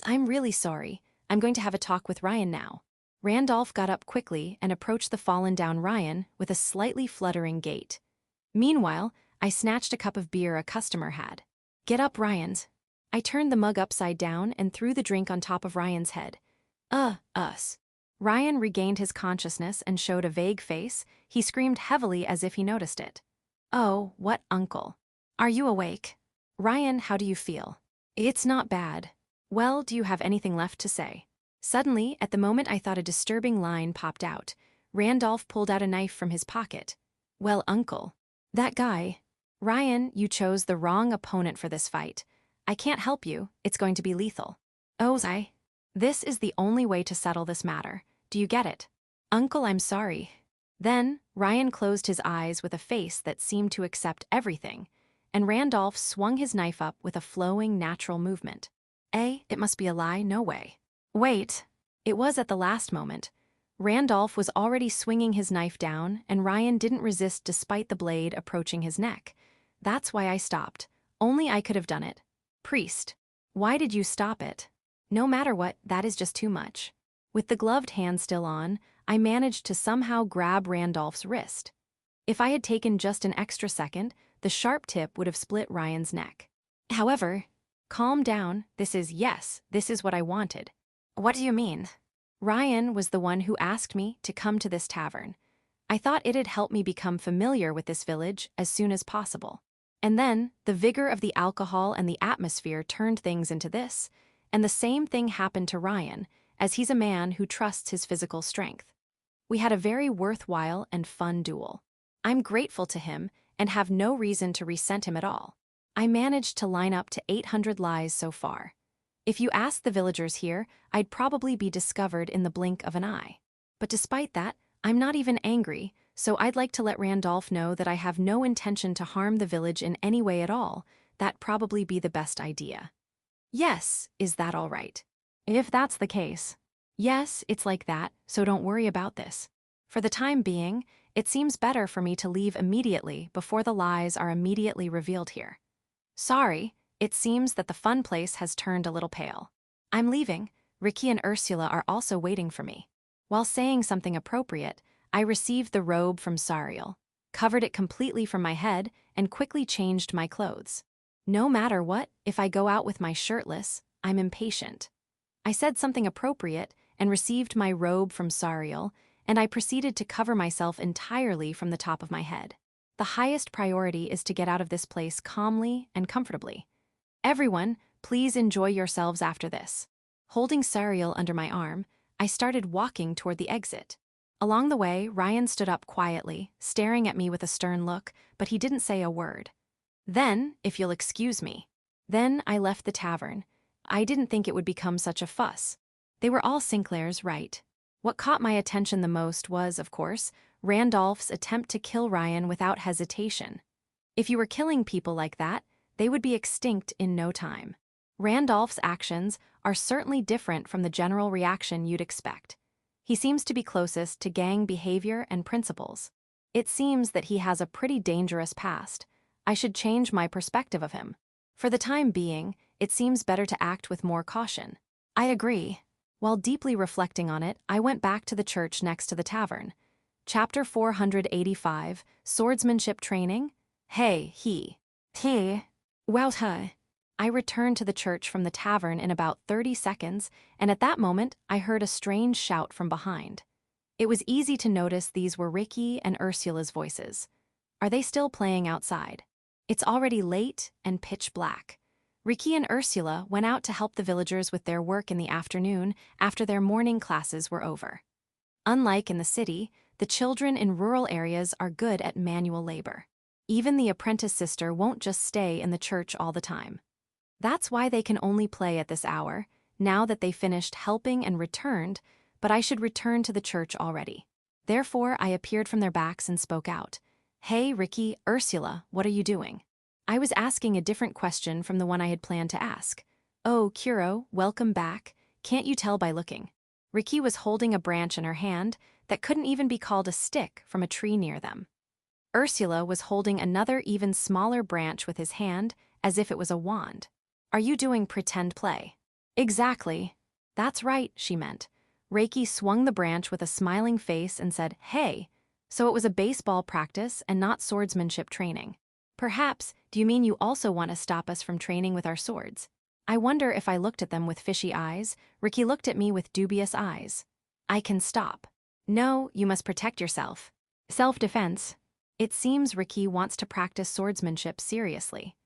I'm really sorry. I'm going to have a talk with Ryan now. Randolph got up quickly and approached the fallen down Ryan with a slightly fluttering gait. Meanwhile, I snatched a cup of beer a customer had. Get up, Ryan's. I turned the mug upside down and threw the drink on top of Ryan's head. Us. Ryan regained his consciousness and showed a vague face. He screamed heavily as if he noticed it. "Oh, what uncle? Are you awake?" "Ryan, how do you feel?" "It's not bad." "Well, do you have anything left to say?" Suddenly, at the moment I thought a disturbing line popped out. Randolph pulled out a knife from his pocket. "Well, uncle. That guy." "Ryan, you chose the wrong opponent for this fight. I can't help you, it's going to be lethal." "Oh, This is the only way to settle this matter. Do you get it?" "Uncle, I'm sorry." Then, Ryan closed his eyes with a face that seemed to accept everything, and Randolph swung his knife up with a flowing, natural movement. It must be a lie, no way. Wait. It was at the last moment. Randolph was already swinging his knife down, and Ryan didn't resist despite the blade approaching his neck. That's why I stopped. Only I could have done it. "Priest, why did you stop it?" "No matter what, that is just too much." With the gloved hand still on, I managed to somehow grab Randolph's wrist. If I had taken just an extra second, the sharp tip would have split Ryan's neck. However, "Calm down, this is what I wanted." "What do you mean?" "Ryan was the one who asked me to come to this tavern. I thought it'd help me become familiar with this village as soon as possible. And then, the vigor of the alcohol and the atmosphere turned things into this, and the same thing happened to Ryan, as he's a man who trusts his physical strength. We had a very worthwhile and fun duel. I'm grateful to him and have no reason to resent him at all. I managed to line up to 800 lies so far. If you ask the villagers here, I'd probably be discovered in the blink of an eye. But despite that, I'm not even angry, so I'd like to let Randolph know that I have no intention to harm the village in any way at all. That'd probably be the best idea." "Yes, is that all right?" "If that's the case." "Yes, it's like that, so don't worry about this. For the time being, it seems better for me to leave immediately before the lies are immediately revealed here. Sorry, it seems that the fun place has turned a little pale. I'm leaving. Ricky and Ursula are also waiting for me." While saying something appropriate, I received the robe from Sariel, covered it completely from my head, and quickly changed my clothes. No matter what, if I go out with my shirtless, I'm impatient. I said something appropriate and received my robe from Sariel, and I proceeded to cover myself entirely from the top of my head. The highest priority is to get out of this place calmly and comfortably. Everyone, please enjoy yourselves after this. Holding Sariel under my arm, I started walking toward the exit. Along the way, Ryan stood up quietly, staring at me with a stern look, but he didn't say a word. Then, if you'll excuse me. Then I left the tavern. I didn't think it would become such a fuss. They were all Sinclairs, right? What caught my attention the most was, of course, Randolph's attempt to kill Ryan without hesitation. If you were killing people like that, they would be extinct in no time. Randolph's actions are certainly different from the general reaction you'd expect. He seems to be closest to gang behavior and principles. It seems that he has a pretty dangerous past. I should change my perspective of him. For the time being, it seems better to act with more caution. I agree. While deeply reflecting on it, I went back to the church next to the tavern. Chapter 485, Swordsmanship Training? Hey, he. Well, I returned to the church from the tavern in about 30 seconds, and at that moment, I heard a strange shout from behind. It was easy to notice these were Ricky and Ursula's voices. Are they still playing outside? It's already late and pitch black. Ricky and Ursula went out to help the villagers with their work in the afternoon after their morning classes were over. Unlike in the city, the children in rural areas are good at manual labor. Even the apprentice sister won't just stay in the church all the time. That's why they can only play at this hour, now that they finished helping and returned, but I should return to the church already. Therefore, I appeared from their backs and spoke out. Hey, Ricky, Ursula, what are you doing? I was asking a different question from the one I had planned to ask. Oh, Kuro, welcome back. Can't you tell by looking? Ricky was holding a branch in her hand that couldn't even be called a stick from a tree near them. Ursula was holding another even smaller branch with his hand, as if it was a wand. Are you doing pretend play? Exactly. That's right, she meant. Reiki swung the branch with a smiling face and said, hey. So it was a baseball practice and not swordsmanship training. Perhaps, do you mean you also want to stop us from training with our swords? I wonder if I looked at them with fishy eyes. Ricky looked at me with dubious eyes. I can stop. No, you must protect yourself. Self-defense. It seems Ricky wants to practice swordsmanship seriously.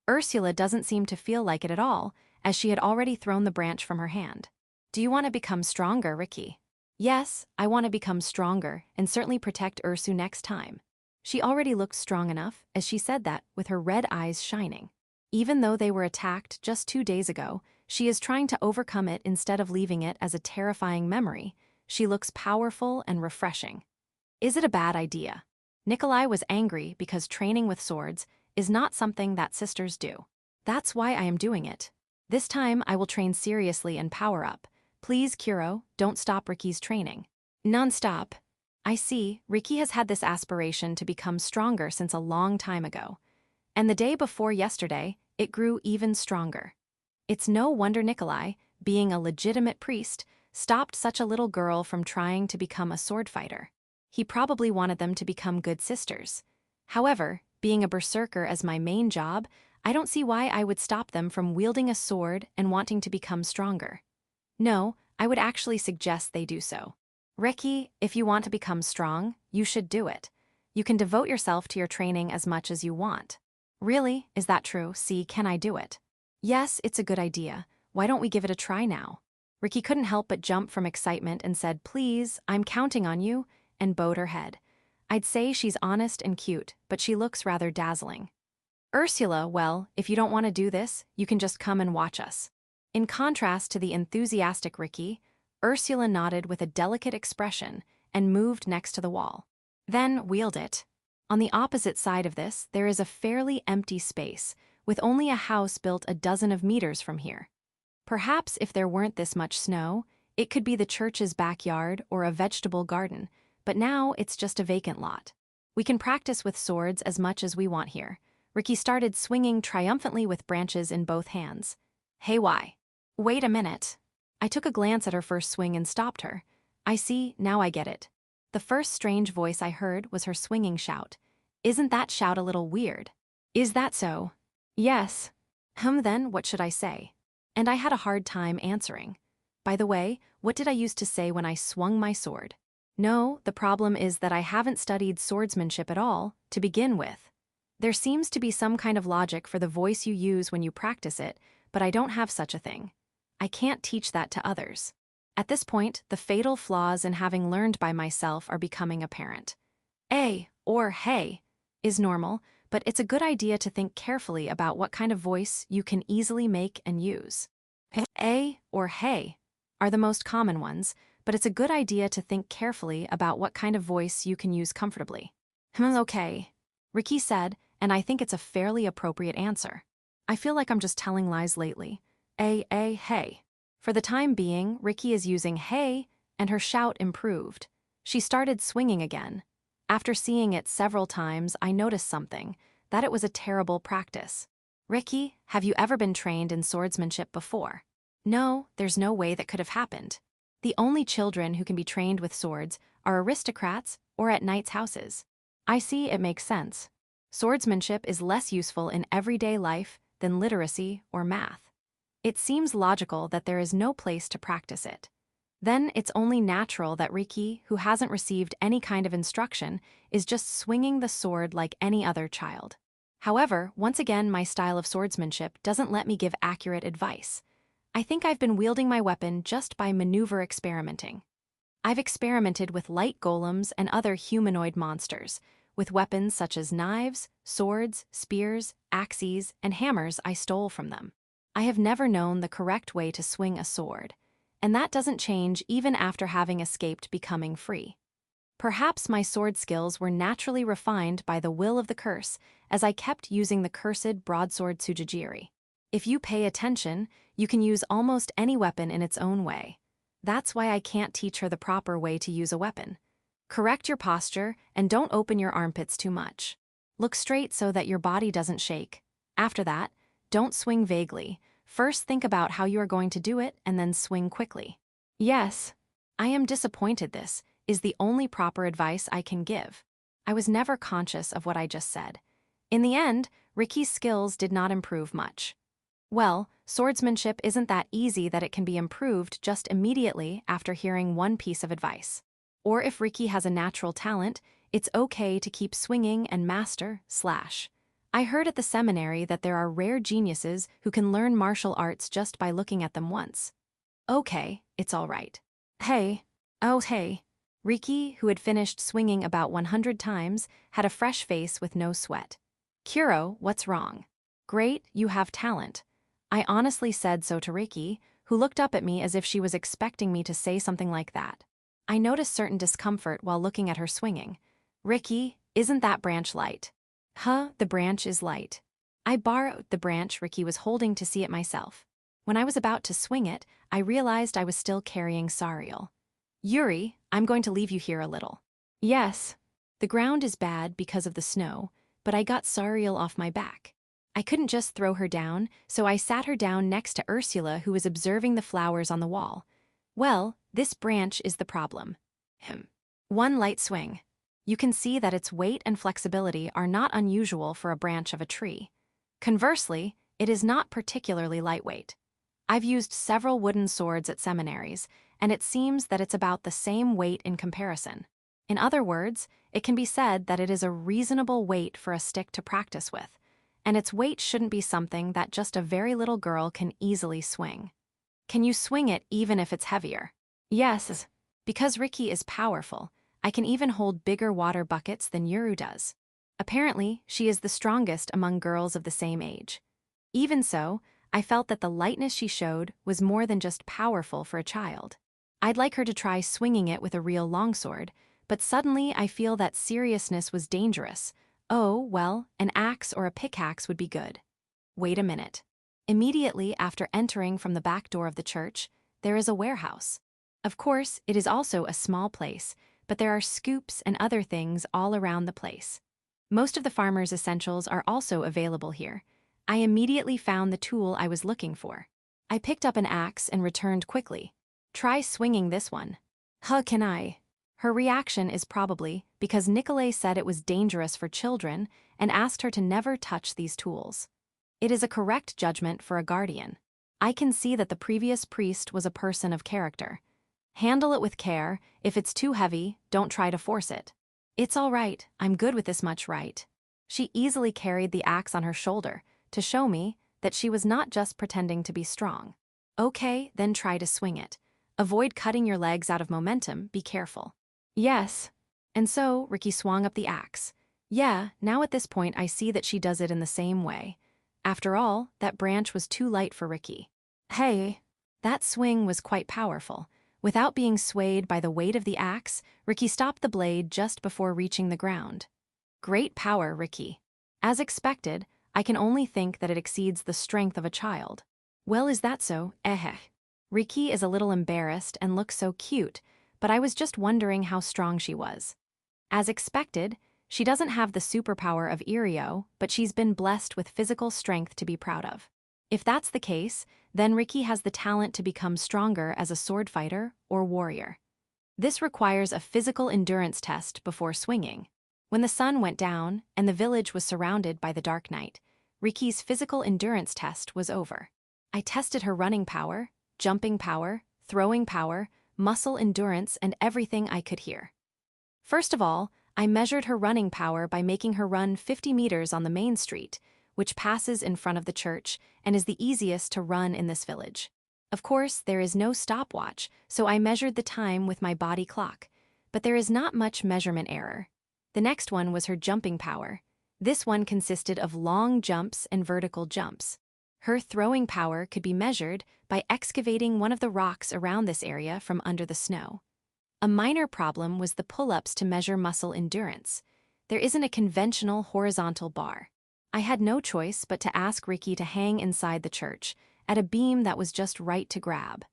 Ursula doesn't seem to feel like it at all, as she had already thrown the branch from her hand. Do you want to become stronger, Ricky? Yes, I want to become stronger and certainly protect Ursu next time. She already looked strong enough, as she said that, with her red eyes shining. Even though they were attacked just 2 days ago, she is trying to overcome it instead of leaving it as a terrifying memory. She looks powerful and refreshing. Is it a bad idea? Nikolai was angry because training with swords is not something that sisters do. That's why I am doing it. This time I will train seriously and power up. Please, Kuro, don't stop Ricky's training. Non-stop. I see, Ricky has had this aspiration to become stronger since a long time ago. And the day before yesterday, it grew even stronger. It's no wonder Nikolai, being a legitimate priest, stopped such a little girl from trying to become a sword fighter. He probably wanted them to become good sisters. However, being a berserker as my main job, I don't see why I would stop them from wielding a sword and wanting to become stronger. No, I would actually suggest they do so. Ricky, if you want to become strong, you should do it. You can devote yourself to your training as much as you want. Really? Is that true? See, can I do it? Yes, it's a good idea. Why don't we give it a try now? Ricky couldn't help but jump from excitement and said, "Please, I'm counting on you," and bowed her head. I'd say she's honest and cute, but she looks rather dazzling. Ursula, well, if you don't want to do this, you can just come and watch us. In contrast to the enthusiastic Ricky, Ursula nodded with a delicate expression and moved next to the wall. Then wield it. On the opposite side of this, there is a fairly empty space, with only a house built a dozen of meters from here. Perhaps if there weren't this much snow, it could be the church's backyard or a vegetable garden, but now it's just a vacant lot. We can practice with swords as much as we want here. Ricky started swinging triumphantly with branches in both hands. Hey, why? Wait a minute. I took a glance at her first swing and stopped her. I see, now I get it. The first strange voice I heard was her swinging shout. Isn't that shout a little weird? Is that so? Yes. Then what should I say? And I had a hard time answering. By the way, what did I used to say when I swung my sword? No, the problem is that I haven't studied swordsmanship at all, to begin with. There seems to be some kind of logic for the voice you use when you practice it, but I don't have such a thing. I can't teach that to others. At this point, the fatal flaws in having learned by myself are becoming apparent. A, or hey, is normal, but it's a good idea to think carefully about what kind of voice you can easily make and use. A, or hey, are the most common ones, but it's a good idea to think carefully about what kind of voice you can use comfortably. Okay, Ricky said, and I think it's a fairly appropriate answer. I feel like I'm just telling lies lately. Hey. For the time being, Ricky is using hey, and her shout improved. She started swinging again. After seeing it several times, I noticed something, that it was a terrible practice. Ricky, have you ever been trained in swordsmanship before? No, there's no way that could have happened. The only children who can be trained with swords are aristocrats or at knights' houses. I see, it makes sense. Swordsmanship is less useful in everyday life than literacy or math. It seems logical that there is no place to practice it. Then it's only natural that Ricky, who hasn't received any kind of instruction, is just swinging the sword like any other child. However, once again, my style of swordsmanship doesn't let me give accurate advice. I think I've been wielding my weapon just by maneuver experimenting. I've experimented with light golems and other humanoid monsters, with weapons such as knives, swords, spears, axes, and hammers I stole from them. I have never known the correct way to swing a sword, and that doesn't change even after having escaped becoming free. Perhaps my sword skills were naturally refined by the will of the curse, as I kept using the cursed broadsword Tsujijiri. If you pay attention, you can use almost any weapon in its own way. That's why I can't teach her the proper way to use a weapon. Correct your posture and don't open your armpits too much. Look straight so that your body doesn't shake. After that, don't swing vaguely. First think about how you are going to do it and then swing quickly. Yes, I am disappointed. This is the only proper advice I can give. I was never conscious of what I just said. In the end, Ricky's skills did not improve much. Well, swordsmanship isn't that easy that it can be improved just immediately after hearing one piece of advice. Or if Ricky has a natural talent, it's okay to keep swinging and master, slash. I heard at the seminary that there are rare geniuses who can learn martial arts just by looking at them once. Okay, it's all right. Hey. Oh, hey. Ricky, who had finished swinging about 100 times, had a fresh face with no sweat. Kuro, what's wrong? Great, you have talent. I honestly said so to Ricky, who looked up at me as if she was expecting me to say something like that. I noticed certain discomfort while looking at her swinging. Ricky, isn't that branch light? Huh, the branch is light. I borrowed the branch Ricky was holding to see it myself. When I was about to swing it, I realized I was still carrying Sariel. Yuri, I'm going to leave you here a little. Yes. The ground is bad because of the snow, but I got Sariel off my back. I couldn't just throw her down, so I sat her down next to Ursula, who was observing the flowers on the wall. Well, this branch is the problem. One light swing. You can see that its weight and flexibility are not unusual for a branch of a tree. Conversely, it is not particularly lightweight. I've used several wooden swords at seminaries, and it seems that it's about the same weight in comparison. In other words, it can be said that it is a reasonable weight for a stick to practice with, and its weight shouldn't be something that just a very little girl can easily swing. Can you swing it even if it's heavier? Yes. Because Ricky is powerful, I can even hold bigger water buckets than Yuru does. Apparently, she is the strongest among girls of the same age. Even so, I felt that the lightness she showed was more than just powerful for a child. I'd like her to try swinging it with a real longsword, but suddenly I feel that seriousness was dangerous. Oh, well, an axe or a pickaxe would be good. Wait a minute. Immediately after entering from the back door of the church, there is a warehouse. Of course, it is also a small place, but there are scoops and other things all around the place. Most of the farmer's essentials are also available here. I immediately found the tool I was looking for. I picked up an axe and returned quickly. Try swinging this one. Huh, can I? Her reaction is probably because Nicolay said it was dangerous for children and asked her to never touch these tools. It is a correct judgment for a guardian. I can see that the previous priest was a person of character. Handle it with care. If it's too heavy, don't try to force it. It's all right, I'm good with this much, right? She easily carried the axe on her shoulder to show me that she was not just pretending to be strong. Okay, then try to swing it. Avoid cutting your legs out of momentum, be careful. Yes. And so, Ricky swung up the axe. Yeah, now at this point I see that she does it in the same way. After all, that branch was too light for Ricky. Hey. That swing was quite powerful. Without being swayed by the weight of the axe, Ricky stopped the blade just before reaching the ground. Great power, Ricky. As expected, I can only think that it exceeds the strength of a child. Well, is that so? Ricky is a little embarrassed and looks so cute, but I was just wondering how strong she was. As expected, she doesn't have the superpower of Irio, but she's been blessed with physical strength to be proud of. If that's the case, then Ricky has the talent to become stronger as a sword fighter or warrior. This requires a physical endurance test before swinging. When the sun went down and the village was surrounded by the dark night, Ricky's physical endurance test was over. I tested her running power, jumping power, throwing power, muscle endurance, and everything I could hear. First of all, I measured her running power by making her run 50 meters on the main street, which passes in front of the church and is the easiest to run in this village. Of course, there is no stopwatch, so I measured the time with my body clock, but there is not much measurement error. The next one was her jumping power. This one consisted of long jumps and vertical jumps. Her throwing power could be measured by excavating one of the rocks around this area from under the snow. A minor problem was the pull-ups to measure muscle endurance. There isn't a conventional horizontal bar. I had no choice but to ask Ricky to hang inside the church, at a beam that was just right to grab.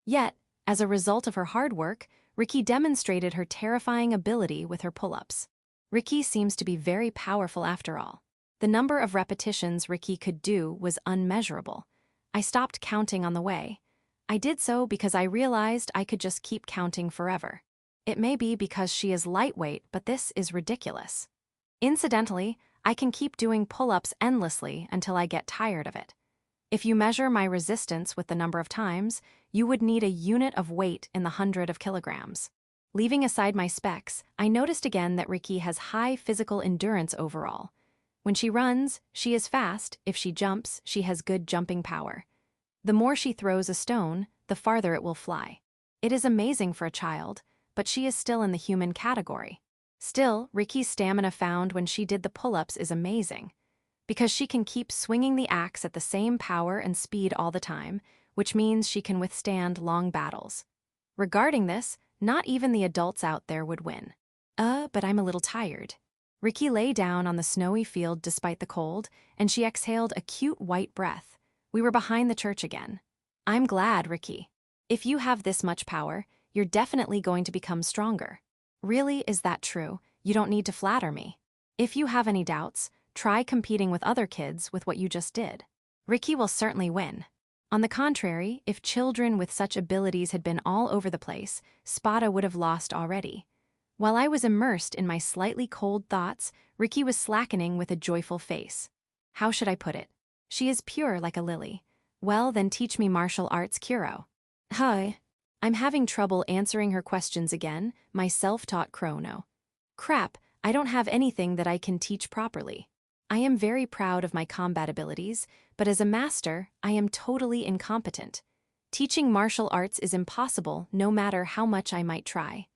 Yet, as a result of her hard work, Ricky demonstrated her terrifying ability with her pull-ups. Ricky seems to be very powerful after all. The number of repetitions Ricky could do was unmeasurable. I stopped counting on the way. I did so because I realized I could just keep counting forever. It may be because she is lightweight, but this is ridiculous. Incidentally, I can keep doing pull-ups endlessly until I get tired of it. If you measure my resistance with the number of times, you would need a unit of weight in the 100 of kilograms. Leaving aside my specs, I noticed again that Riki has high physical endurance overall. When she runs, she is fast. If she jumps, she has good jumping power. The more she throws a stone, the farther it will fly. It is amazing for a child, but she is still in the human category. Still, Riki's stamina found when she did the pull-ups is amazing, because she can keep swinging the axe at the same power and speed all the time, which means she can withstand long battles. Regarding this, not even the adults out there would win. But I'm a little tired. Riki lay down on the snowy field despite the cold, and she exhaled a cute white breath. We were behind the church again. I'm glad, Riki. If you have this much power, you're definitely going to become stronger. Really, is that true? You don't need to flatter me. If you have any doubts, try competing with other kids with what you just did. Riki will certainly win. On the contrary, if children with such abilities had been all over the place, Spada would have lost already. While I was immersed in my slightly cold thoughts, Riki was slackening with a joyful face. How should I put it? She is pure like a lily. Well, then teach me martial arts, Kuro. Hi. I'm having trouble answering her questions again, my self-taught Kurono. Crap, I don't have anything that I can teach properly. I am very proud of my combat abilities, but as a master, I am totally incompetent. Teaching martial arts is impossible no matter how much I might try.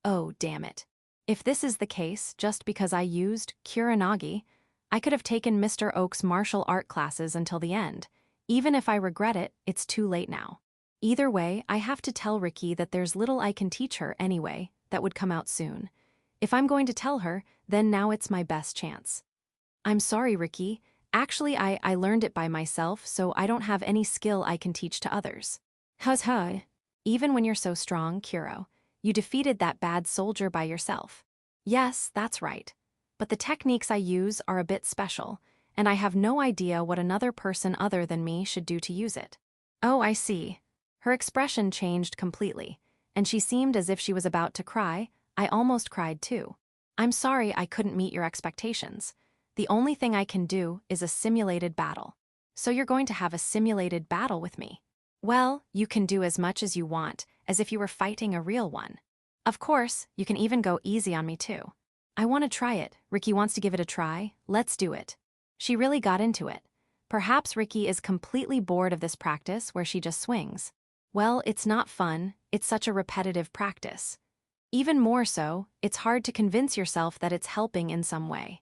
Oh, damn it. If this is the case, just because I used Kuronagi, I could have taken Mr. Oak's martial art classes until the end. Even if I regret it, it's too late now. Either way, I have to tell Riki that there's little I can teach her anyway, that would come out soon. If I'm going to tell her, then now it's my best chance. I'm sorry, Riki. Actually, I learned it by myself, so I don't have any skill I can teach to others. Huzz. Even when you're so strong, Kuro, you defeated that bad soldier by yourself. Yes, that's right. But the techniques I use are a bit special, and I have no idea what another person other than me should do to use it. Oh, I see. Her expression changed completely, and she seemed as if she was about to cry. I almost cried too. I'm sorry I couldn't meet your expectations. The only thing I can do is a simulated battle. So you're going to have a simulated battle with me. Well, you can do as much as you want, as if you were fighting a real one. Of course, you can even go easy on me too. I want to try it. Riki wants to give it a try. Let's do it. She really got into it. Perhaps Riki is completely bored of this practice where she just swings. Well, it's not fun. It's such a repetitive practice. Even more so, it's hard to convince yourself that it's helping in some way.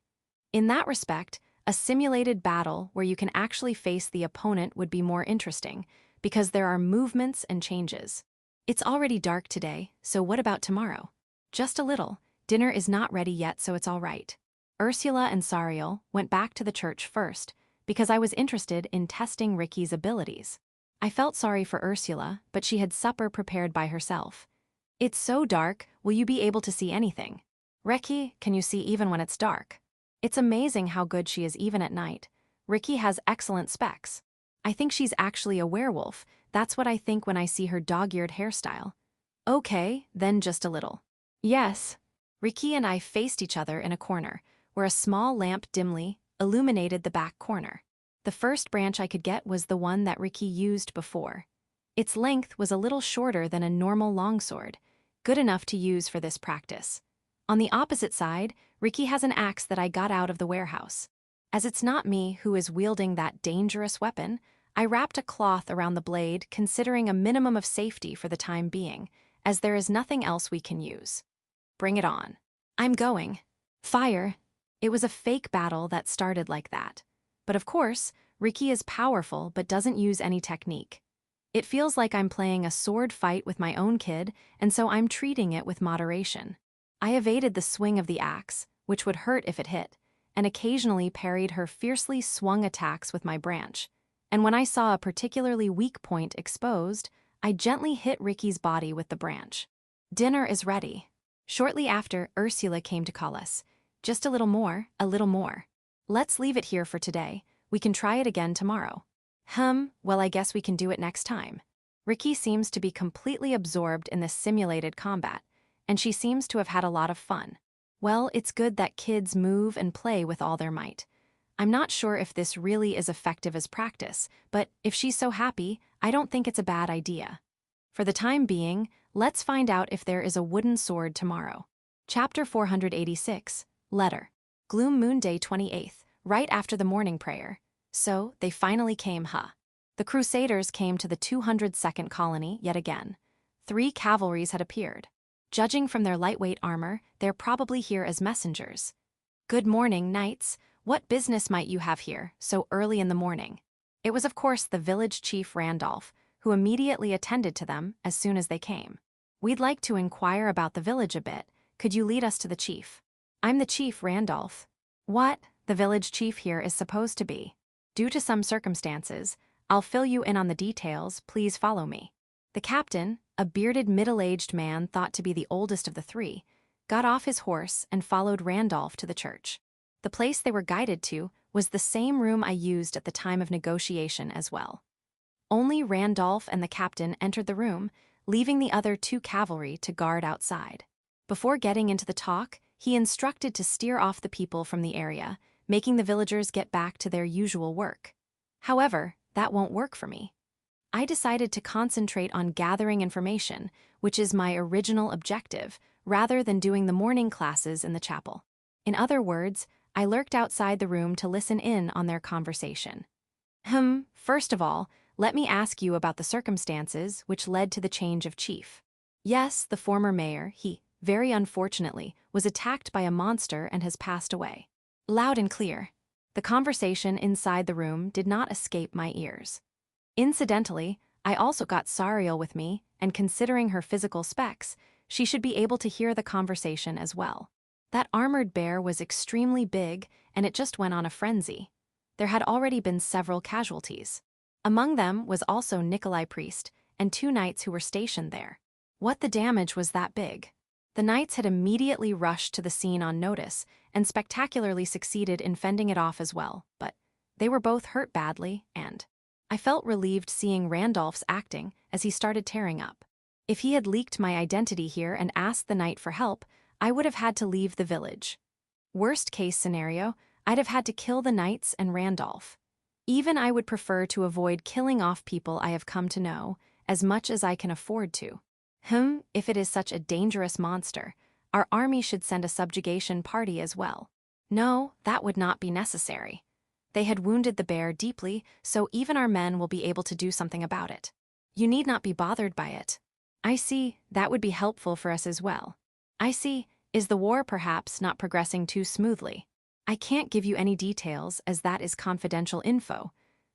In that respect, a simulated battle where you can actually face the opponent would be more interesting, because there are movements and changes. It's already dark today, so what about tomorrow? Just a little. Dinner is not ready yet, so it's all right. Ursula and Sariel went back to the church first, because I was interested in testing Riki's abilities. I felt sorry for Ursula, but she had supper prepared by herself. It's so dark, will you be able to see anything? Riki, can you see even when it's dark? It's amazing how good she is even at night. Riki has excellent specs. I think she's actually a werewolf. That's what I think when I see her dog-eared hairstyle. Okay, then just a little. Yes. Riki and I faced each other in a corner, where a small lamp dimly illuminated the back corner. The first branch I could get was the one that Riki used before. Its length was a little shorter than a normal longsword, good enough to use for this practice. On the opposite side, Riki has an axe that I got out of the warehouse. As it's not me who is wielding that dangerous weapon, I wrapped a cloth around the blade, considering a minimum of safety for the time being, as there is nothing else we can use. Bring it on. I'm going. Fire. It was a fake battle that started like that. But of course, Riki is powerful but doesn't use any technique. It feels like I'm playing a sword fight with my own kid, and so I'm treating it with moderation. I evaded the swing of the axe, which would hurt if it hit, and occasionally parried her fiercely swung attacks with my branch. And when I saw a particularly weak point exposed, I gently hit Riki's body with the branch. Dinner is ready. Shortly after, Ursula came to call us. Just a little more, a little more. Let's leave it here for today. We can try it again tomorrow. Well, I guess we can do it next time. Riki seems to be completely absorbed in this simulated combat, and she seems to have had a lot of fun. Well, it's good that kids move and play with all their might. I'm not sure if this really is effective as practice, but if she's so happy, I don't think it's a bad idea. For the time being, let's find out if there is a wooden sword tomorrow. Chapter 486, Letter. Gloom Moon Day 28th, right after the morning prayer. So, they finally came, huh? The Crusaders came to the 202nd colony yet again. 3 cavalries had appeared. Judging from their lightweight armor, they're probably here as messengers. Good morning, knights. What business might you have here, so early in the morning? It was of course the village chief Randolph, who immediately attended to them as soon as they came. We'd like to inquire about the village a bit. Could you lead us to the chief? I'm the chief, Randolph. What? The village chief here is supposed to be. Due to some circumstances, I'll fill you in on the details, please follow me. The captain, a bearded middle-aged man thought to be the oldest of the 3, got off his horse and followed Randolph to the church. The place they were guided to was the same room I used at the time of negotiation as well. Only Randolph and the captain entered the room, leaving the other 2 cavalry to guard outside. Before getting into the talk, he instructed to steer off the people from the area, making the villagers get back to their usual work. However, that won't work for me. I decided to concentrate on gathering information, which is my original objective, rather than doing the morning classes in the chapel. In other words, I lurked outside the room to listen in on their conversation. First of all, let me ask you about the circumstances which led to the change of chief. Yes, the former mayor, he, very unfortunately, was attacked by a monster and has passed away. Loud and clear. The conversation inside the room did not escape my ears. Incidentally, I also got Sariel with me, and considering her physical specs, she should be able to hear the conversation as well. That armored bear was extremely big, and it just went on a frenzy. There had already been several casualties. Among them was also Nikolai Priest and 2 knights who were stationed there. What the damage was that big? The knights had immediately rushed to the scene on notice and spectacularly succeeded in fending it off as well, but they were both hurt badly, and I felt relieved seeing Randolph's acting as he started tearing up. If he had leaked my identity here and asked the knight for help, I would have had to leave the village. Worst case scenario, I'd have had to kill the knights and Randolph. Even I would prefer to avoid killing off people I have come to know, as much as I can afford to. If it is such a dangerous monster, our army should send a subjugation party as well. No, that would not be necessary. They had wounded the bear deeply, so even our men will be able to do something about it. You need not be bothered by it. I see, that would be helpful for us as well. I see, is the war perhaps not progressing too smoothly? I can't give you any details as that is confidential info,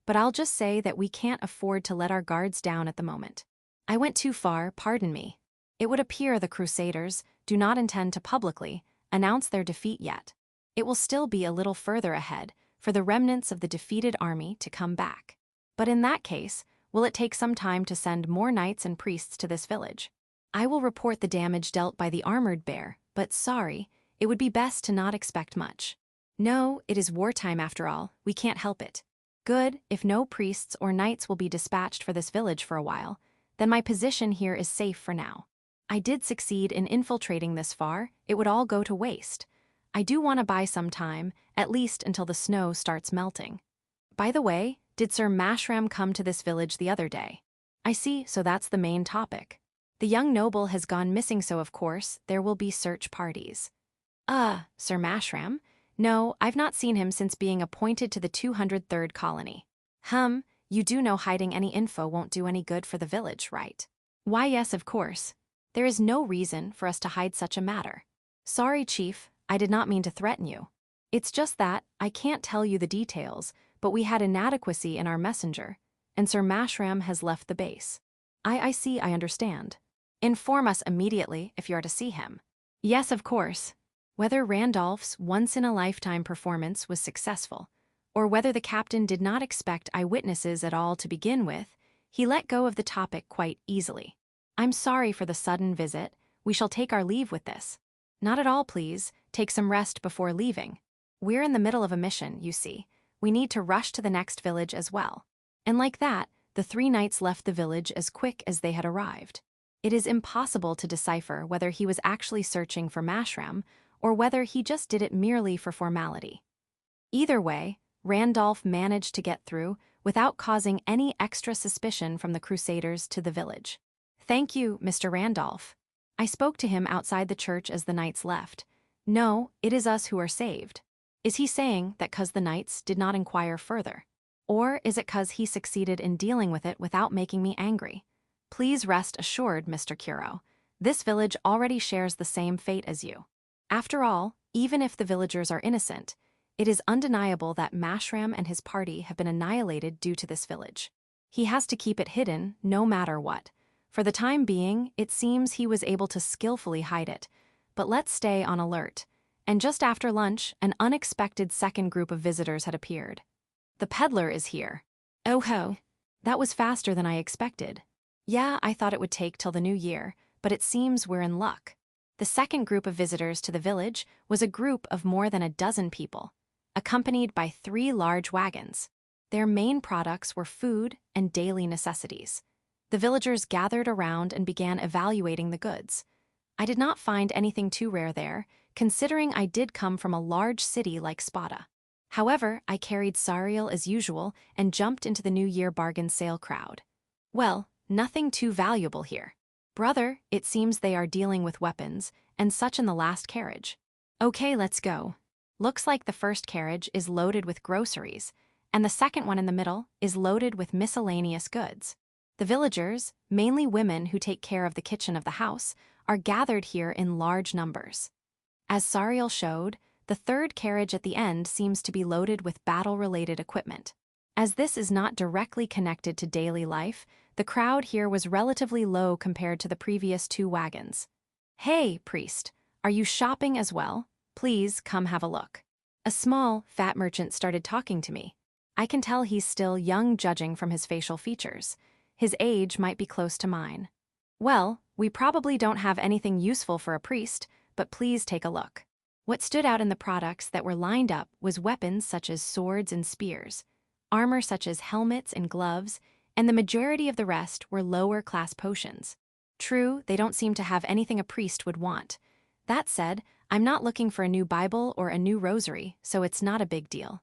but I'll just say that we can't afford to let our guards down at the moment. I went too far, pardon me. It would appear the Crusaders do not intend to publicly announce their defeat yet. It will still be a little further ahead for the remnants of the defeated army to come back. But in that case, will it take some time to send more knights and priests to this village? I will report the damage dealt by the armored bear, but sorry, it would be best to not expect much. No, it is wartime after all, we can't help it. Good, if no priests or knights will be dispatched for this village for a while, then my position here is safe for now. I did succeed in infiltrating this far, it would all go to waste. I do want to buy some time, at least until the snow starts melting. By the way, did Sir Mashram come to this village the other day? I see, so that's the main topic. The young noble has gone missing, so of course, there will be search parties. Sir Mashram? No, I've not seen him since being appointed to the 203rd colony. You do know hiding any info won't do any good for the village, right? Why, yes, of course. There is no reason for us to hide such a matter. Sorry, Chief, I did not mean to threaten you. It's just that I can't tell you the details, but we had inadequacy in our messenger, and Sir Mashram has left the base. I see, I understand. Inform us immediately if you are to see him. Yes, of course. Whether Randolph's once-in-a-lifetime performance was successful, or whether the captain did not expect eyewitnesses at all to begin with, he let go of the topic quite easily. I'm sorry for the sudden visit, we shall take our leave with this. Not at all, please, take some rest before leaving. We're in the middle of a mission, you see. We need to rush to the next village as well. And like that, the 3 knights left the village as quick as they had arrived. It is impossible to decipher whether he was actually searching for Mashram, or whether he just did it merely for formality. Either way, Randolph managed to get through without causing any extra suspicion from the Crusaders to the village. "Thank you, Mr. Randolph." I spoke to him outside the church as the knights left. "No, it is us who are saved." Is he saying that 'cause the knights did not inquire further? Or is it 'cause he succeeded in dealing with it without making me angry? Please rest assured, Mr. Kuro. This village already shares the same fate as you. After all, even if the villagers are innocent, it is undeniable that Mashram and his party have been annihilated due to this village. He has to keep it hidden no matter what. For the time being, it seems he was able to skillfully hide it. But let's stay on alert. And just after lunch, an unexpected second group of visitors had appeared. "The peddler is here." "Oh ho. That was faster than I expected." "Yeah, I thought it would take till the new year, but it seems we're in luck." The second group of visitors to the village was a group of more than a dozen people, accompanied by 3 large wagons. Their main products were food and daily necessities. The villagers gathered around and began evaluating the goods. I did not find anything too rare there, considering I did come from a large city like Spada. However, I carried Sariel as usual and jumped into the New Year bargain sale crowd. Well, nothing too valuable here. "Brother, it seems they are dealing with weapons and such in the last carriage." "Okay, let's go." Looks like the first carriage is loaded with groceries, and the second one in the middle is loaded with miscellaneous goods. The villagers, mainly women who take care of the kitchen of the house, are gathered here in large numbers. As Sariel showed, the third carriage at the end seems to be loaded with battle-related equipment. As this is not directly connected to daily life, the crowd here was relatively low compared to the previous 2 wagons. "Hey, priest, are you shopping as well? Please come have a look." A small, fat merchant started talking to me. I can tell he's still young judging from his facial features. His age might be close to mine. "Well, we probably don't have anything useful for a priest, but please take a look." What stood out in the products that were lined up was weapons such as swords and spears, armor such as helmets and gloves, and the majority of the rest were lower-class potions. True, they don't seem to have anything a priest would want. That said, I'm not looking for a new Bible or a new rosary, so it's not a big deal.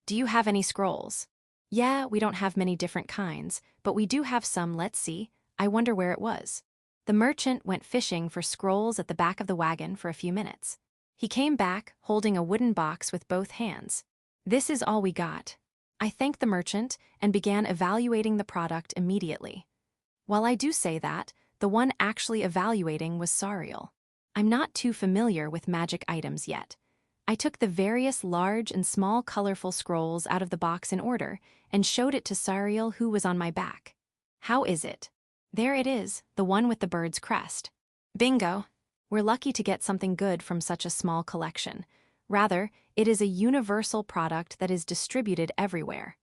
"Do you have any scrolls?" "Yeah, we don't have many different kinds, but we do have some. Let's see. I wonder where it was." The merchant went fishing for scrolls at the back of the wagon for a few minutes. He came back, holding a wooden box with both hands. "This is all we got." I thanked the merchant and began evaluating the product immediately. While I do say that, the one actually evaluating was Sariel. I'm not too familiar with magic items yet. I took the various large and small colorful scrolls out of the box in order and showed it to Sariel, who was on my back. "How is it?" "There it is, the one with the bird's crest." "Bingo. We're lucky to get something good from such a small collection. Rather, it is a universal product that is distributed everywhere."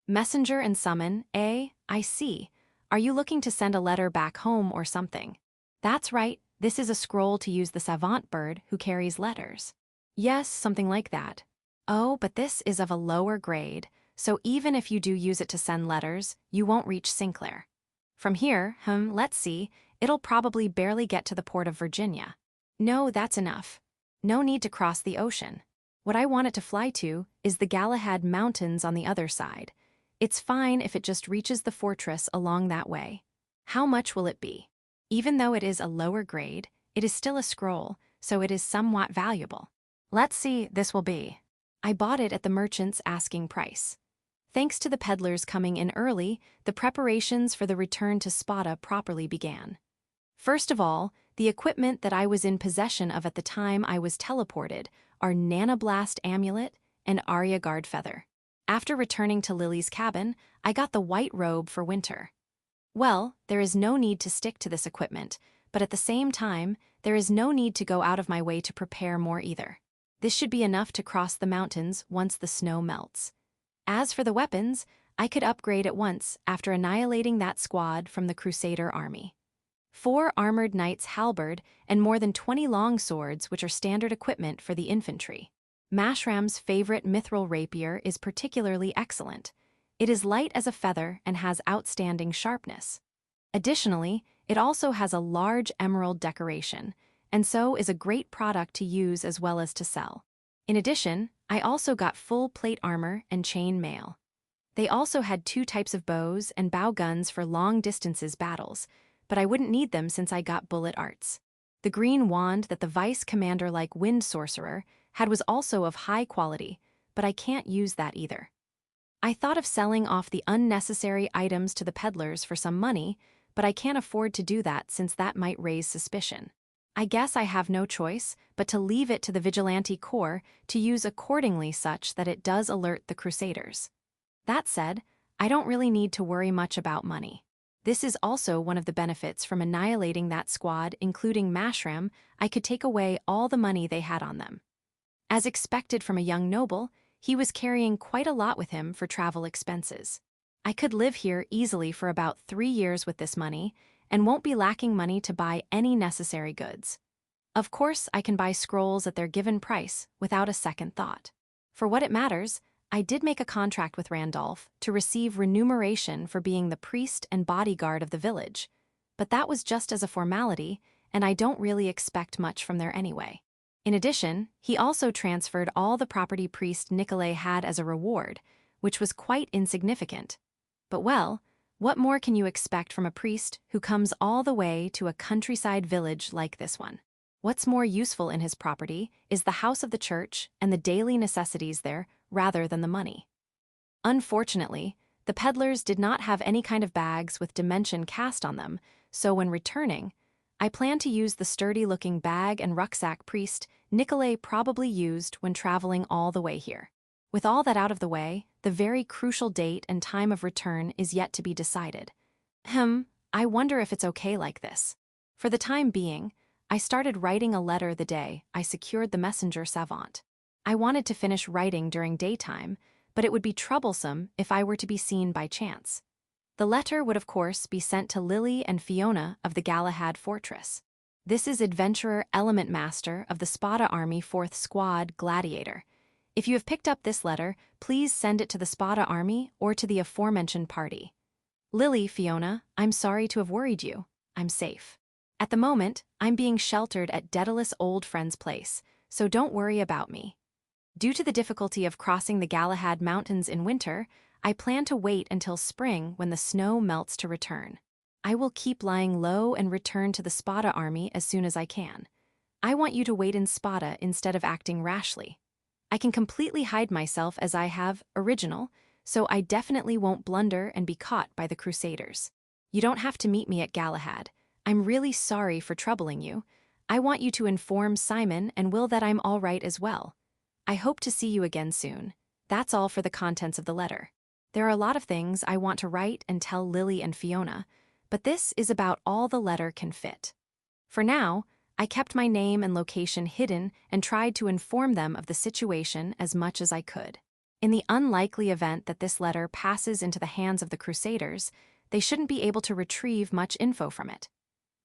"Messenger and summon, eh? I see. Are you looking to send a letter back home or something?" "That's right, this is a scroll to use the savant bird who carries letters." "Yes, something like that." "Oh, but this is of a lower grade, so even if you do use it to send letters, you won't reach Sinclair. From here, let's see, it'll probably barely get to the port of Virginia." "No, that's enough. No need to cross the ocean. What I want it to fly to is the Galahad Mountains on the other side. It's fine if it just reaches the fortress along that way." "How much will it be?" "Even though it is a lower grade, it is still a scroll, so it is somewhat valuable." "Let's see, this will be." I bought it at the merchant's asking price. Thanks to the peddlers coming in early, the preparations for the return to Spada properly began. First of all, the equipment that I was in possession of at the time I was teleported are Nanoblast Amulet and Arya Guard Feather. After returning to Lily's cabin, I got the white robe for winter. Well, there is no need to stick to this equipment, but at the same time, there is no need to go out of my way to prepare more either. This should be enough to cross the mountains once the snow melts. As for the weapons, I could upgrade at once after annihilating that squad from the Crusader army. 4 armored knights' halberd and more than 20 long swords, which are standard equipment for the infantry. Mashram's favorite mithril rapier is particularly excellent. It is light as a feather and has outstanding sharpness. Additionally, it also has a large emerald decoration, and so is a great product to use as well as to sell. In addition, I also got full plate armor and chain mail. They also had 2 types of bows and bow guns for long distances battles, but I wouldn't need them since I got bullet arts. The green wand that the vice commander-like wind sorcerer had was also of high quality, but I can't use that either. I thought of selling off the unnecessary items to the peddlers for some money, but I can't afford to do that since that might raise suspicion. I guess I have no choice but to leave it to the vigilante corps to use accordingly such that it does alert the crusaders. That said, I don't really need to worry much about money. This is also one of the benefits from annihilating that squad, including Mashram. I could take away all the money they had on them. As expected from a young noble, he was carrying quite a lot with him for travel expenses. I could live here easily for about 3 years with this money, and won't be lacking money to buy any necessary goods. Of course, I can buy scrolls at their given price without a second thought. For what it matters, I did make a contract with Randolph to receive remuneration for being the priest and bodyguard of the village, but that was just as a formality, and I don't really expect much from there anyway. In addition, he also transferred all the property priest Nicolay had as a reward, which was quite insignificant. But well, what more can you expect from a priest who comes all the way to a countryside village like this one? What's more useful in his property is the house of the church and the daily necessities there rather than the money. Unfortunately, the peddlers did not have any kind of bags with dimension cast on them, so when returning, I plan to use the sturdy-looking bag and rucksack priest Nicolay probably used when traveling all the way here. With all that out of the way, the very crucial date and time of return is yet to be decided. I wonder if it's okay like this. For the time being, I started writing a letter the day I secured the messenger savant. I wanted to finish writing during daytime, but it would be troublesome if I were to be seen by chance. The letter would of course be sent to Lily and Fiona of the Galahad Fortress. This is Adventurer Element Master of the Spada Army 4th Squad Gladiator. If you have picked up this letter, please send it to the Spada Army or to the aforementioned party. Lily, Fiona, I'm sorry to have worried you. I'm safe. At the moment, I'm being sheltered at Daedalus' old friend's place, so don't worry about me. Due to the difficulty of crossing the Galahad Mountains in winter, I plan to wait until spring when the snow melts to return. I will keep lying low and return to the Spada Army as soon as I can. I want you to wait in Spada instead of acting rashly. I can completely hide myself as I have original, so I definitely won't blunder and be caught by the Crusaders. You don't have to meet me at Galahad. I'm really sorry for troubling you. I want you to inform Simon and Will that I'm all right as well. I hope to see you again soon. That's all for the contents of the letter. There are a lot of things I want to write and tell Lily and Fiona, but this is about all the letter can fit. For now, I kept my name and location hidden and tried to inform them of the situation as much as I could. In the unlikely event that this letter passes into the hands of the Crusaders, they shouldn't be able to retrieve much info from it.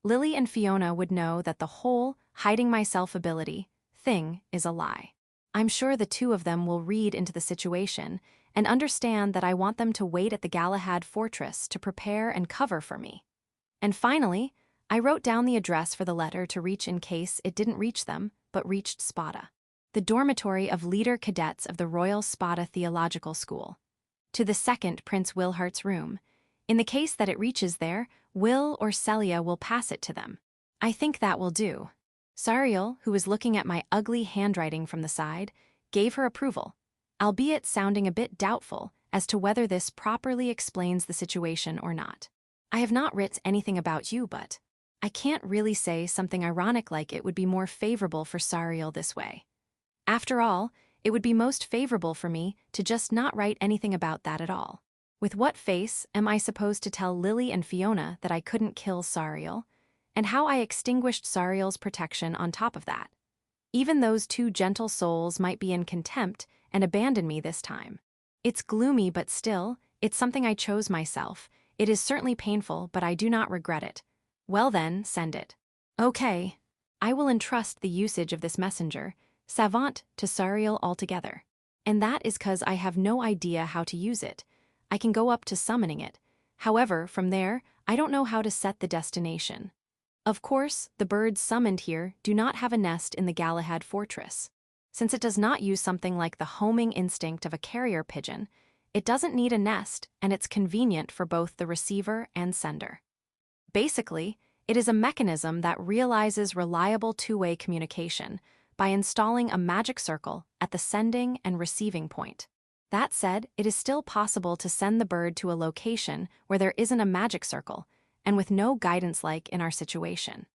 Lily and Fiona would know that the whole hiding myself ability thing is a lie. I'm sure the two of them will read into the situation and understand that I want them to wait at the Galahad Fortress to prepare and cover for me. And finally, I wrote down the address for the letter to reach in case it didn't reach them, but reached Spada, the dormitory of leader cadets of the Royal Spada Theological School. To the second Prince Wilhart's room. In the case that it reaches there, Will or Celia will pass it to them. I think that will do. Sariel, who was looking at my ugly handwriting from the side, gave her approval, albeit sounding a bit doubtful as to whether this properly explains the situation or not. I have not writ anything about you, but I can't really say something ironic like it would be more favorable for Sariel this way. After all, it would be most favorable for me to just not write anything about that at all. With what face am I supposed to tell Lily and Fiona that I couldn't kill Sariel, and how I extinguished Sariel's protection on top of that? Even those two gentle souls might be in contempt and abandon me this time. It's gloomy, but still, it's something I chose myself. It is certainly painful, but I do not regret it. Well then, send it. Okay. I will entrust the usage of this messenger, savant, to Sariel altogether. And that is because I have no idea how to use it. I can go up to summoning it. However, from there, I don't know how to set the destination. Of course, the birds summoned here do not have a nest in the Galahad Fortress. Since it does not use something like the homing instinct of a carrier pigeon, it doesn't need a nest, and it's convenient for both the receiver and sender. Basically, it is a mechanism that realizes reliable two-way communication by installing a magic circle at the sending and receiving point. That said, it is still possible to send the bird to a location where there isn't a magic circle, and with no guidance like in our situation.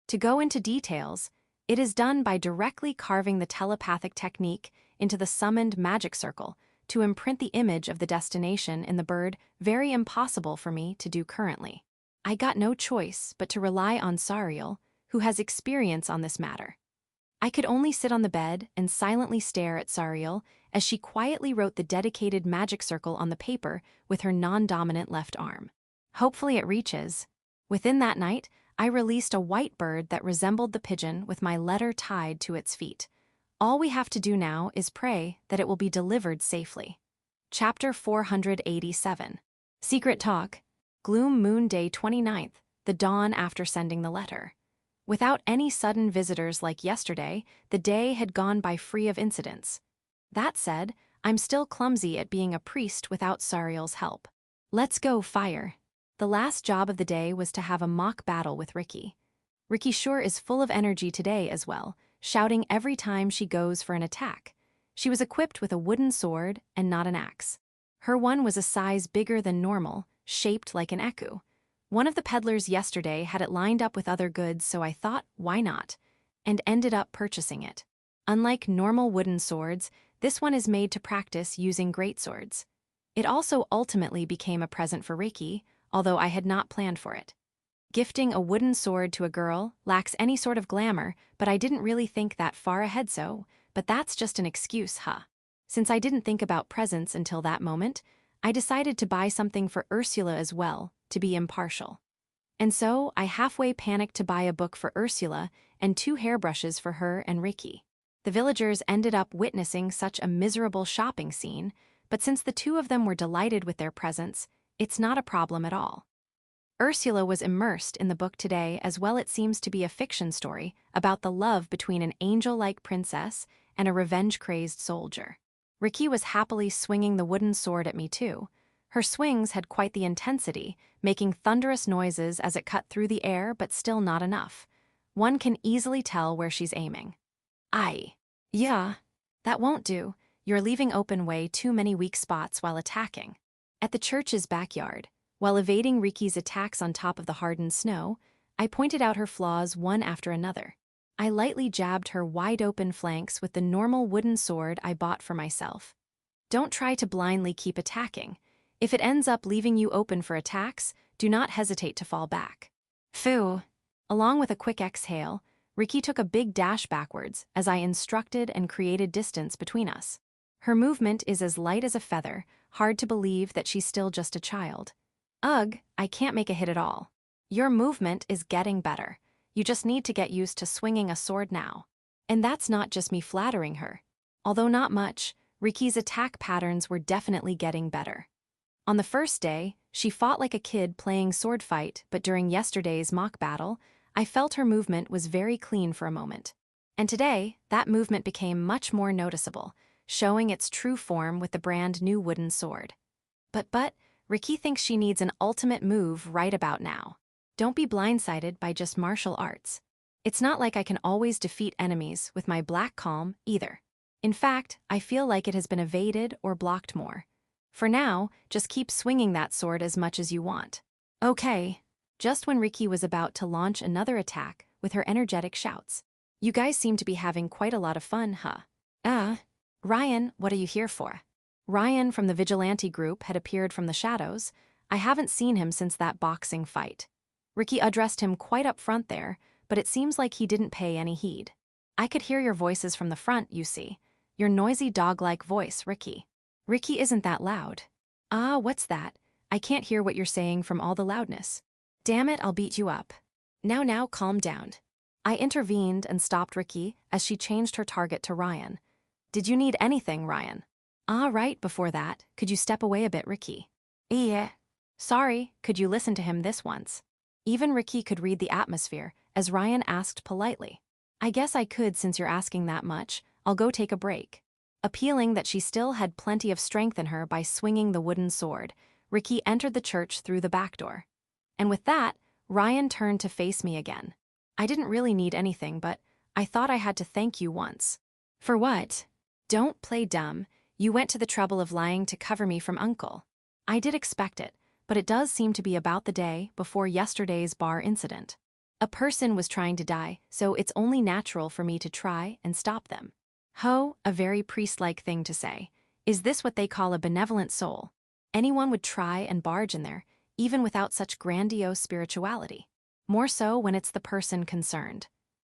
To go into details, it is done by directly carving the telepathic technique into the summoned magic circle to imprint the image of the destination in the bird, very impossible for me to do currently. I got no choice but to rely on Sariel, who has experience on this matter. I could only sit on the bed and silently stare at Sariel as she quietly wrote the dedicated magic circle on the paper with her non-dominant left arm. Hopefully it reaches. Within that night, I released a white bird that resembled the pigeon with my letter tied to its feet. All we have to do now is pray that it will be delivered safely. Chapter 487. Secret Talk. Gloom Moon Day 29th, the dawn after sending the letter. Without any sudden visitors like yesterday, the day had gone by free of incidents. That said, I'm still clumsy at being a priest without Sariel's help. Let's go, fire. The last job of the day was to have a mock battle with Ricky. Ricky sure is full of energy today as well, shouting every time she goes for an attack. She was equipped with a wooden sword and not an axe. Her one was a size bigger than normal, shaped like an eku. One of the peddlers yesterday had it lined up with other goods, so I thought, why not? And ended up purchasing it. Unlike normal wooden swords, this one is made to practice using greatswords. It also ultimately became a present for Ricky, although I had not planned for it. Gifting a wooden sword to a girl lacks any sort of glamour, but I didn't really think that far ahead but that's just an excuse, huh? Since I didn't think about presents until that moment, I decided to buy something for Ursula as well, to be impartial. And so, I halfway panicked to buy a book for Ursula and 2 hairbrushes for her and Ricky. The villagers ended up witnessing such a miserable shopping scene, but since the 2 of them were delighted with their presents, it's not a problem at all. Ursula was immersed in the book today as well. It seems to be a fiction story about the love between an angel-like princess and a revenge-crazed soldier. Ricky was happily swinging the wooden sword at me too. Her swings had quite the intensity, making thunderous noises as it cut through the air, but still not enough. One can easily tell where she's aiming. Yeah, that won't do. You're leaving open way too many weak spots while attacking. At the church's backyard, while evading Ricky's attacks on top of the hardened snow, I pointed out her flaws one after another. I lightly jabbed her wide-open flanks with the normal wooden sword I bought for myself. Don't try to blindly keep attacking. If it ends up leaving you open for attacks, do not hesitate to fall back. Phew. Along with a quick exhale, Ricky took a big dash backwards as I instructed and created distance between us. Her movement is as light as a feather, hard to believe that she's still just a child. Ugh, I can't make a hit at all. Your movement is getting better. You just need to get used to swinging a sword now. And that's not just me flattering her. Although not much, Ricky's attack patterns were definitely getting better. On the first day, she fought like a kid playing sword fight, but during yesterday's mock battle, I felt her movement was very clean for a moment. And today, that movement became much more noticeable, showing its true form with the brand new wooden sword. But, Ricky thinks she needs an ultimate move right about now. Don't be blindsided by just martial arts. It's not like I can always defeat enemies with my black calm either. In fact, I feel like it has been evaded or blocked more. For now, just keep swinging that sword as much as you want. Okay. Just when Ricky was about to launch another attack with her energetic shouts. You guys seem to be having quite a lot of fun, huh? Ryan, what are you here for? Ryan from the vigilante group had appeared from the shadows. I haven't seen him since that boxing fight. Ricky addressed him quite up front there, but it seems like he didn't pay any heed. I could hear your voices from the front, you see. Your noisy dog-like voice, Ricky. Ricky isn't that loud. What's that? I can't hear what you're saying from all the loudness. Damn it, I'll beat you up. Now, calm down. I intervened and stopped Ricky as she changed her target to Ryan. Did you need anything, Ryan? Right before that, could you step away a bit, Ricky? Yeah. Sorry, could you listen to him this once? Even Ricky could read the atmosphere, as Ryan asked politely. I guess I could since you're asking that much. I'll go take a break. Appealing that she still had plenty of strength in her by swinging the wooden sword, Ricky entered the church through the back door. And with that, Ryan turned to face me again. I didn't really need anything, but I thought I had to thank you once. For what? Don't play dumb. You went to the trouble of lying to cover me from Uncle. I did expect it, but it does seem to be about the day before yesterday's bar incident. A person was trying to die, so it's only natural for me to try and stop them. Ho, a very priest-like thing to say. Is this what they call a benevolent soul? Anyone would try and barge in there, even without such grandiose spirituality. More so when it's the person concerned.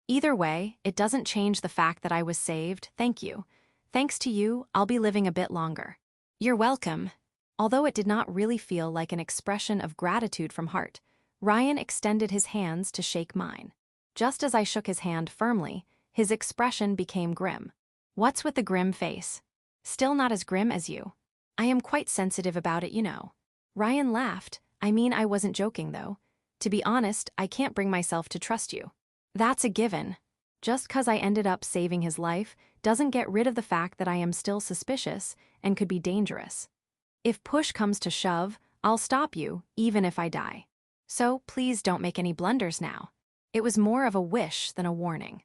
Either way, it doesn't change the fact that I was saved, thank you. Thanks to you, I'll be living a bit longer. You're welcome. Although it did not really feel like an expression of gratitude from heart, Ryan extended his hands to shake mine. Just as I shook his hand firmly, his expression became grim. What's with the grim face? Still not as grim as you. I am quite sensitive about it, you know. Ryan laughed. I mean, I wasn't joking, though. To be honest, I can't bring myself to trust you. That's a given. Just 'cause I ended up saving his life doesn't get rid of the fact that I am still suspicious and could be dangerous. If push comes to shove, I'll stop you, even if I die. So please don't make any blunders now. It was more of a wish than a warning.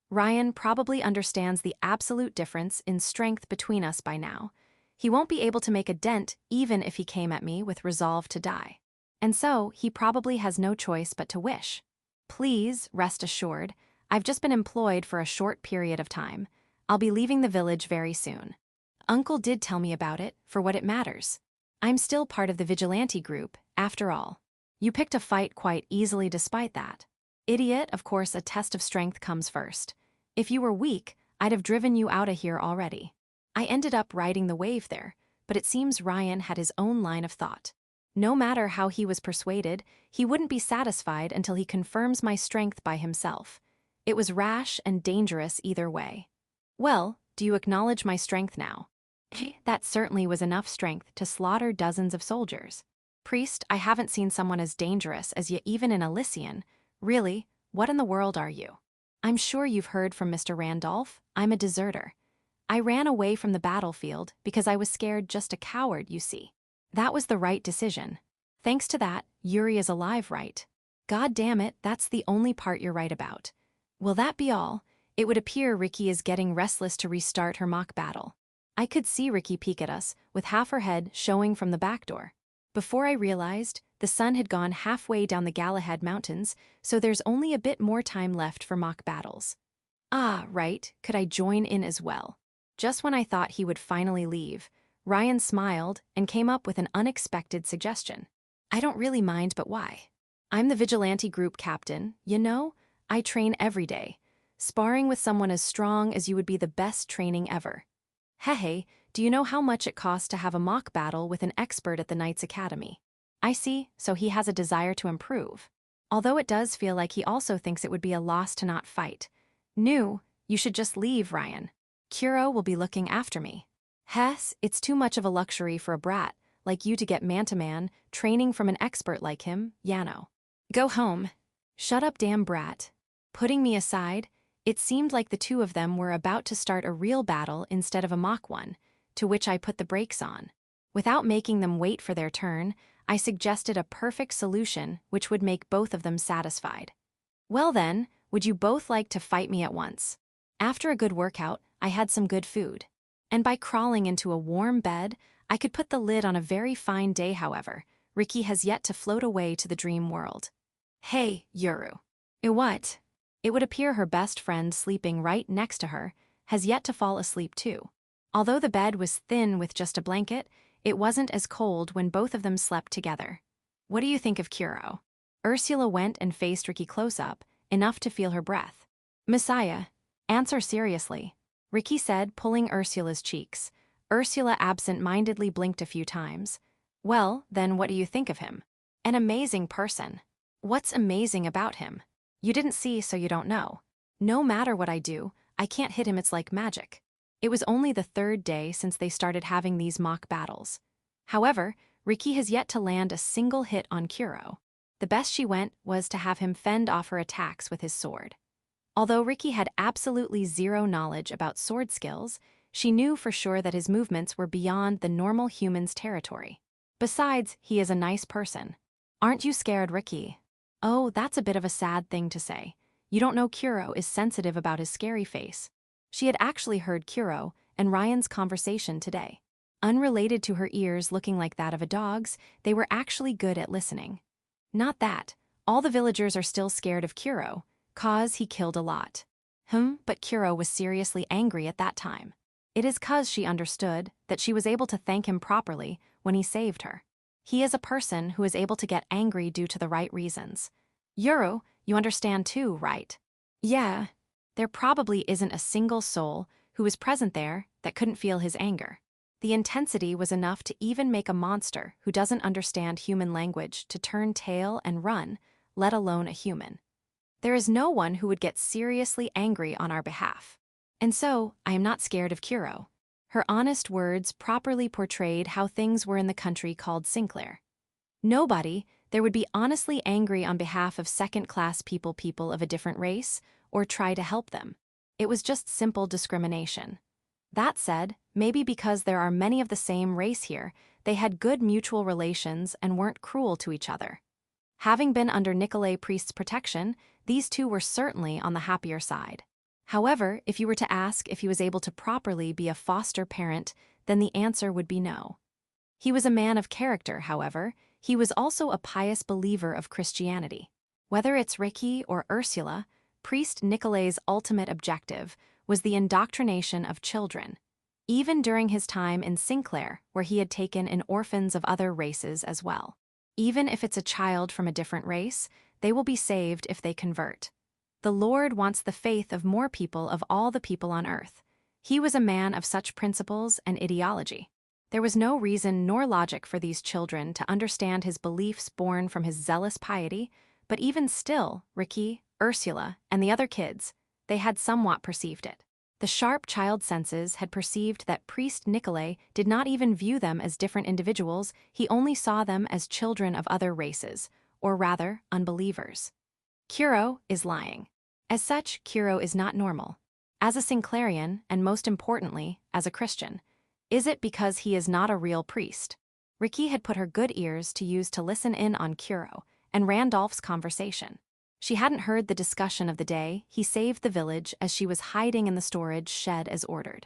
Ryan probably understands the absolute difference in strength between us by now. He won't be able to make a dent even if he came at me with resolve to die. And so, he probably has no choice but to wish. Please, rest assured, I've just been employed for a short period of time. I'll be leaving the village very soon. Uncle did tell me about it, for what it matters. I'm still part of the vigilante group, after all. You picked a fight quite easily despite that. Idiot, of course, a test of strength comes first. If you were weak, I'd have driven you out of here already. I ended up riding the wave there, but it seems Ryan had his own line of thought. No matter how he was persuaded, he wouldn't be satisfied until he confirms my strength by himself. It was rash and dangerous either way. Well, do you acknowledge my strength now? That certainly was enough strength to slaughter dozens of soldiers. Priest, I haven't seen someone as dangerous as you even in Elysian. Really, what in the world are you? I'm sure you've heard from Mr. Randolph. I'm a deserter. I ran away from the battlefield because I was scared, just a coward, you see. That was the right decision. Thanks to that, Yuri is alive, right? God damn it, that's the only part you're right about. Will that be all? It would appear Ricky is getting restless to restart her mock battle. I could see Ricky peek at us, with half her head showing from the back door. Before I realized, the sun had gone halfway down the Galahad Mountains, so there's only a bit more time left for mock battles. Ah, right, could I join in as well? Just when I thought he would finally leave, Ryan smiled and came up with an unexpected suggestion. I don't really mind, but why? I'm the vigilante group captain, you know? I train every day. Sparring with someone as strong as you would be the best training ever. Hey, do you know how much it costs to have a mock battle with an expert at the Knights Academy? I see, so he has a desire to improve. Although it does feel like he also thinks it would be a loss to not fight. You should just leave, Ryan. Kuro will be looking after me. Hess, it's too much of a luxury for a brat like you to get man-to-man, training from an expert like him, Yano. Go home. Shut up, damn brat. Putting me aside, it seemed like the two of them were about to start a real battle instead of a mock one, to which I put the brakes on. Without making them wait for their turn, I suggested a perfect solution which would make both of them satisfied. Well then, would you both like to fight me at once? After a good workout, I had some good food. And by crawling into a warm bed, I could put the lid on a very fine day. However, Ricky has yet to float away to the dream world. Hey, Yuru. What? It would appear her best friend sleeping right next to her has yet to fall asleep too. Although the bed was thin with just a blanket, it wasn't as cold when both of them slept together. What do you think of Kuro? Ursula went and faced Ricky close up, enough to feel her breath. Messiah, answer seriously, Ricky said, pulling Ursula's cheeks. Ursula absent-mindedly blinked a few times. Well, then what do you think of him? An amazing person. What's amazing about him? You didn't see, so you don't know. No matter what I do, I can't hit him, it's like magic. It was only the third day since they started having these mock battles. However, Ricky has yet to land a single hit on Kuro. The best she went was to have him fend off her attacks with his sword. Although Ricky had absolutely zero knowledge about sword skills, she knew for sure that his movements were beyond the normal human's territory. Besides, he is a nice person. Aren't you scared, Ricky? Oh, that's a bit of a sad thing to say. You don't know Kuro is sensitive about his scary face. She had actually heard Kuro and Ryan's conversation today. Unrelated to her ears looking like that of a dog's, they were actually good at listening. Not that. All the villagers are still scared of Kuro, 'cause he killed a lot. But Kuro was seriously angry at that time. It is 'cause she understood that she was able to thank him properly when he saved her. He is a person who is able to get angry due to the right reasons. Yuru, you understand too, right? Yeah. There probably isn't a single soul who was present there that couldn't feel his anger. The intensity was enough to even make a monster who doesn't understand human language to turn tail and run, let alone a human. There is no one who would get seriously angry on our behalf. And so, I am not scared of Kuro. Her honest words properly portrayed how things were in the country called Sinclair. Nobody there would be honestly angry on behalf of second-class people of a different race, or try to help them. It was just simple discrimination. That said, maybe because there are many of the same race here, they had good mutual relations and weren't cruel to each other. Having been under Nikolay Priest's protection, these two were certainly on the happier side. However, if you were to ask if he was able to properly be a foster parent, then the answer would be no. He was a man of character, however. He was also a pious believer of Christianity. Whether it's Ricky or Ursula, Priest Nicolay's ultimate objective was the indoctrination of children, even during his time in Sinclair, where he had taken in orphans of other races as well. Even if it's a child from a different race, they will be saved if they convert. The Lord wants the faith of more people of all the people on earth. He was a man of such principles and ideology. There was no reason nor logic for these children to understand his beliefs born from his zealous piety, but even still, Ricky, Ursula, and the other kids, they had somewhat perceived it. The sharp child senses had perceived that Priest Nikolay did not even view them as different individuals, he only saw them as children of other races, or rather, unbelievers. Kuro is lying. As such, Kuro is not normal. As a Sinclairian, and most importantly, as a Christian. Is it because he is not a real priest? Ricky had put her good ears to use to listen in on Kuro and Randolph's conversation. She hadn't heard the discussion of the day he saved the village as she was hiding in the storage shed as ordered.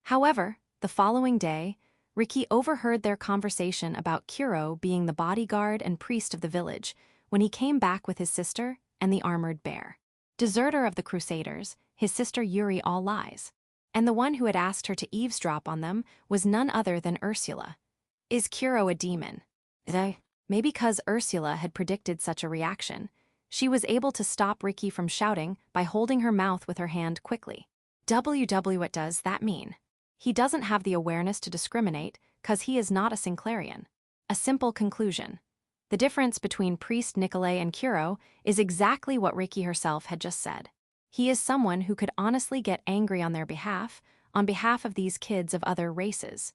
However, the following day, Ricky overheard their conversation about Kuro being the bodyguard and priest of the village when he came back with his sister and the armored bear. Deserter of the Crusaders, his sister Yuri all lies. And the one who had asked her to eavesdrop on them was none other than Ursula. Is Kuro a demon? Maybe because Ursula had predicted such a reaction, she was able to stop Ricky from shouting by holding her mouth with her hand quickly. What does that mean? He doesn't have the awareness to discriminate, 'cause he is not a Sinclairian. A simple conclusion. The difference between Priest Nikolay and Kuro is exactly what Ricky herself had just said. He is someone who could honestly get angry on their behalf, on behalf of these kids of other races.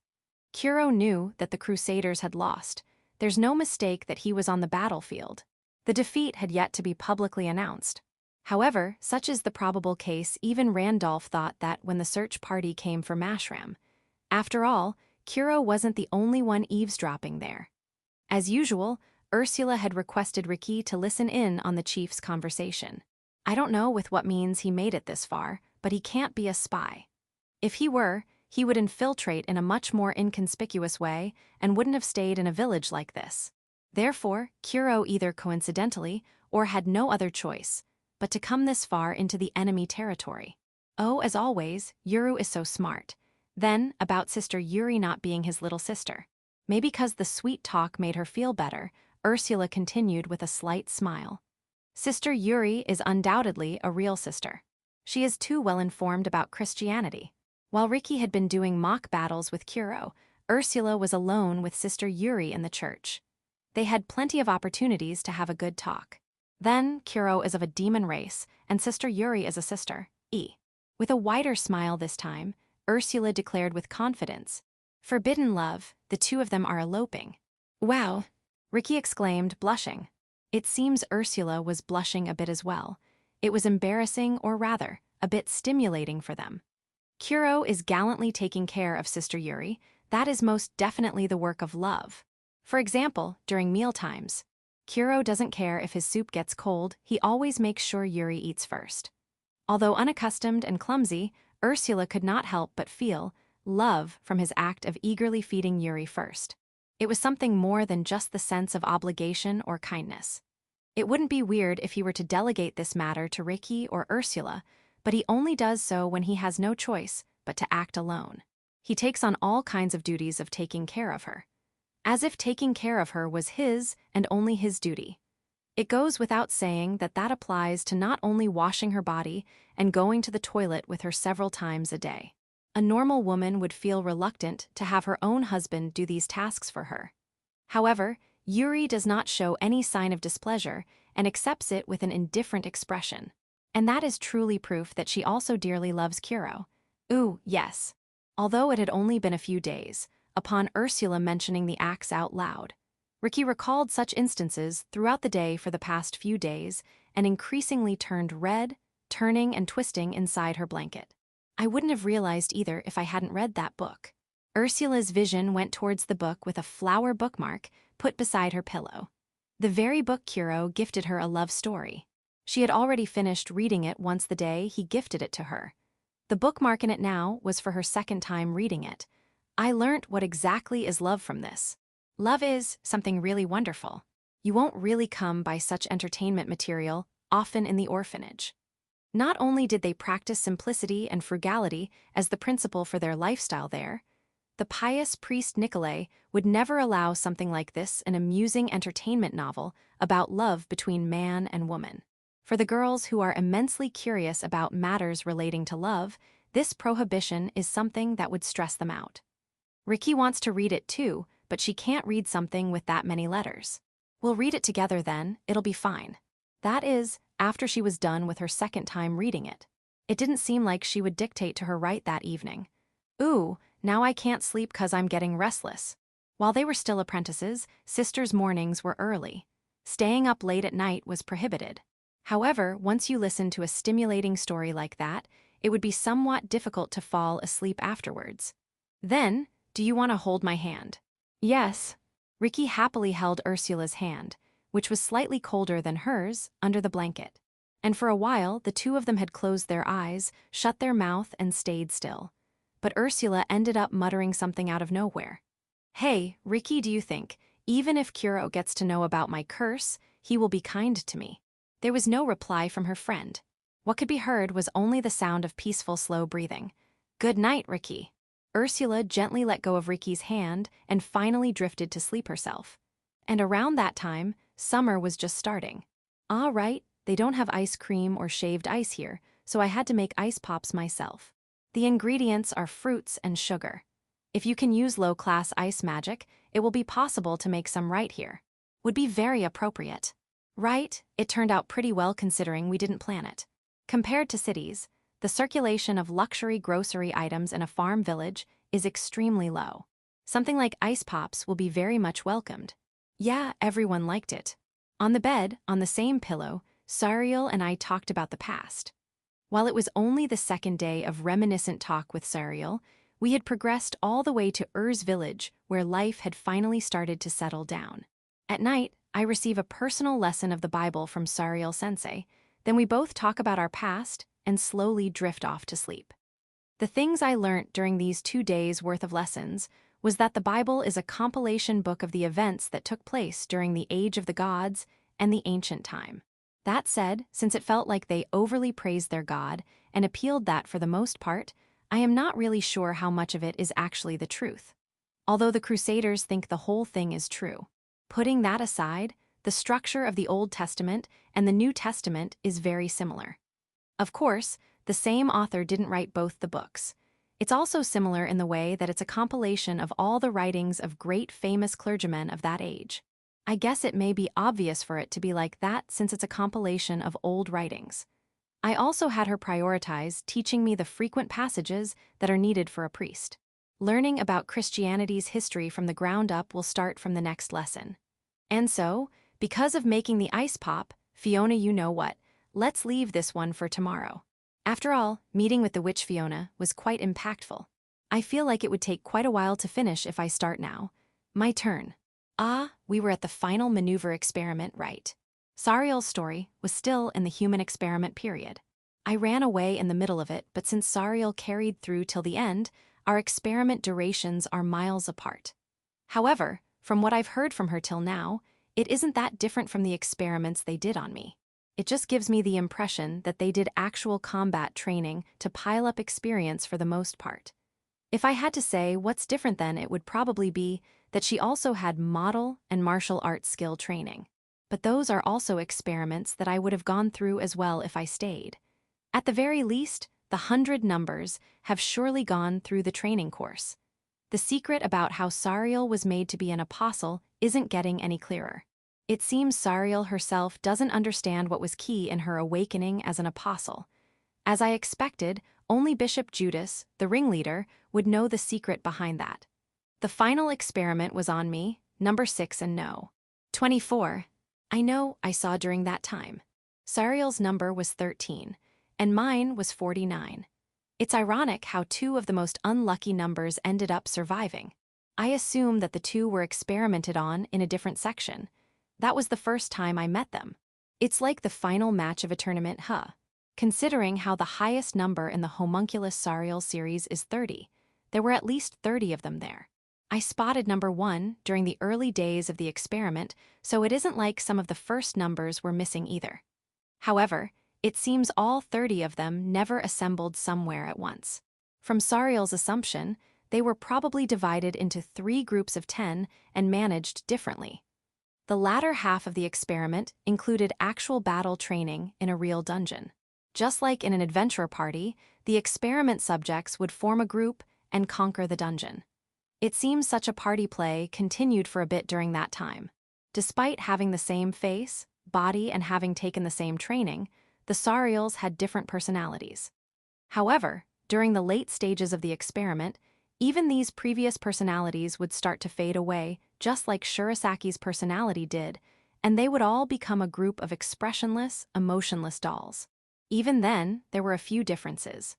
Kuro knew that the Crusaders had lost. There's no mistake that he was on the battlefield. The defeat had yet to be publicly announced. However, such is the probable case, even Randolph thought that when the search party came for Mashram. After all, Kuro wasn't the only one eavesdropping there. As usual, Ursula had requested Ricky to listen in on the chief's conversation. I don't know with what means he made it this far, but he can't be a spy. If he were, he would infiltrate in a much more inconspicuous way and wouldn't have stayed in a village like this. Therefore, Kuro either coincidentally or had no other choice but to come this far into the enemy territory. Oh, as always, Yuru is so smart. Then, about Sister Yuri not being his little sister. Maybe because the sweet talk made her feel better, Ursula continued with a slight smile. Sister Yuri is undoubtedly a real sister. She is too well informed about Christianity. While Ricky had been doing mock battles with Kuro, Ursula was alone with Sister Yuri in the church. They had plenty of opportunities to have a good talk. Then, Kuro is of a demon race, and Sister Yuri is a sister, With a wider smile this time, Ursula declared with confidence, "Forbidden love, the two of them are eloping." Wow, Ricky exclaimed, blushing. It seems Ursula was blushing a bit as well. It was embarrassing, or rather, a bit stimulating for them. Kuro is gallantly taking care of Sister Yuri. That is most definitely the work of love. For example, during mealtimes, Kuro doesn't care if his soup gets cold, he always makes sure Yuri eats first. Although unaccustomed and clumsy, Ursula could not help but feel love from his act of eagerly feeding Yuri first. It was something more than just the sense of obligation or kindness. It wouldn't be weird if he were to delegate this matter to Ricky or Ursula, but he only does so when he has no choice but to act alone. He takes on all kinds of duties of taking care of her, as if taking care of her was his and only his duty. It goes without saying that that applies to not only washing her body and going to the toilet with her several times a day. A normal woman would feel reluctant to have her own husband do these tasks for her. However, Yuri does not show any sign of displeasure and accepts it with an indifferent expression. And that is truly proof that she also dearly loves Kuro. Ooh, yes. Although it had only been a few days, upon Ursula mentioning the acts out loud, Ricky recalled such instances throughout the day for the past few days and increasingly turned red, turning and twisting inside her blanket. I wouldn't have realized either if I hadn't read that book. Ursula's vision went towards the book with a flower bookmark put beside her pillow. The very book Kuro gifted her a love story. She had already finished reading it once the day he gifted it to her. The bookmark in it now was for her second time reading it. I learnt what exactly is love from this. Love is something really wonderful. You won't really come by such entertainment material, often in the orphanage. Not only did they practice simplicity and frugality as the principle for their lifestyle there, the pious priest Nikolai would never allow something like this, an amusing entertainment novel about love between man and woman. For the girls who are immensely curious about matters relating to love, this prohibition is something that would stress them out. Ricky wants to read it too, but she can't read something with that many letters. We'll read it together then, it'll be fine. That is, after she was done with her second time reading it. It didn't seem like she would dictate to her right that evening. Ooh, now I can't sleep 'cause I'm getting restless. While they were still apprentices, sisters' mornings were early. Staying up late at night was prohibited. However, once you listen to a stimulating story like that, it would be somewhat difficult to fall asleep afterwards. Then, do you want to hold my hand? Yes. Ricky happily held Ursula's hand, which was slightly colder than hers, under the blanket. And for a while, the two of them had closed their eyes, shut their mouth, and stayed still. But Ursula ended up muttering something out of nowhere. Hey, Ricky, do you think, even if Kuro gets to know about my curse, he will be kind to me? There was no reply from her friend. What could be heard was only the sound of peaceful, slow breathing. Good night, Ricky. Ursula gently let go of Ricky's hand and finally drifted to sleep herself. And around that time, summer was just starting. Ah, right, they don't have ice cream or shaved ice here, so I had to make ice pops myself. The ingredients are fruits and sugar. If you can use low-class ice magic, it will be possible to make some right here. Would be very appropriate. Right, it turned out pretty well considering we didn't plan it. Compared to cities, the circulation of luxury grocery items in a farm village is extremely low. Something like ice pops will be very much welcomed. Yeah, everyone liked it. On the bed, on the same pillow, Sariel and I talked about the past. While it was only the second day of reminiscent talk with Sariel, we had progressed all the way to Ur's village, where life had finally started to settle down. At night, I receive a personal lesson of the Bible from Sariel Sensei, then we both talk about our past and slowly drift off to sleep. The things I learnt during these 2 days' worth of lessons was that the Bible is a compilation book of the events that took place during the Age of the Gods and the ancient time. That said, since it felt like they overly praised their God and appealed that for the most part, I am not really sure how much of it is actually the truth. Although the Crusaders think the whole thing is true. Putting that aside, the structure of the Old Testament and the New Testament is very similar. Of course, the same author didn't write both the books. It's also similar in the way that it's a compilation of all the writings of great famous clergymen of that age. I guess it may be obvious for it to be like that since it's a compilation of old writings. I also had her prioritize teaching me the frequent passages that are needed for a priest. Learning about Christianity's history from the ground up will start from the next lesson. And so, because of making the ice pop, Fiona you know what, let's leave this one for tomorrow. After all, meeting with the witch Fiona was quite impactful. I feel like it would take quite a while to finish if I start now. My turn. We were at the final maneuver experiment, right? Sariel's story was still in the human experiment period. I ran away in the middle of it, but since Sariel carried through till the end, our experiment durations are miles apart. However, from what I've heard from her till now, it isn't that different from the experiments they did on me. It just gives me the impression that they did actual combat training to pile up experience for the most part. If I had to say what's different, then it would probably be that she also had model and martial arts skill training. But those are also experiments that I would have gone through as well if I stayed. At the very least, the 100 numbers have surely gone through the training course. The secret about how Sariel was made to be an apostle isn't getting any clearer. It seems Sariel herself doesn't understand what was key in her awakening as an apostle. As I expected, only Bishop Judas, the ringleader, would know the secret behind that. The final experiment was on me, number 6 and no. 24. I know I saw during that time. Sariel's number was 13, and mine was 49. It's ironic how two of the most unlucky numbers ended up surviving. I assume that the two were experimented on in a different section. That was the first time I met them. It's like the final match of a tournament, Considering how the highest number in the Homunculus Sariel series is 30, there were at least 30 of them there. I spotted number 1 during the early days of the experiment, so it isn't like some of the first numbers were missing either. However, it seems all 30 of them never assembled somewhere at once. From Sariel's assumption, they were probably divided into 3 groups of 10 and managed differently. The latter half of the experiment included actual battle training in a real dungeon. Just like in an adventurer party, the experiment subjects would form a group and conquer the dungeon. It seems such a party play continued for a bit during that time. Despite having the same face, body, and having taken the same training, the Sariels had different personalities. However, during the late stages of the experiment, even these previous personalities would start to fade away, just like Shurasaki's personality did, and they would all become a group of expressionless, emotionless dolls. Even then, there were a few differences.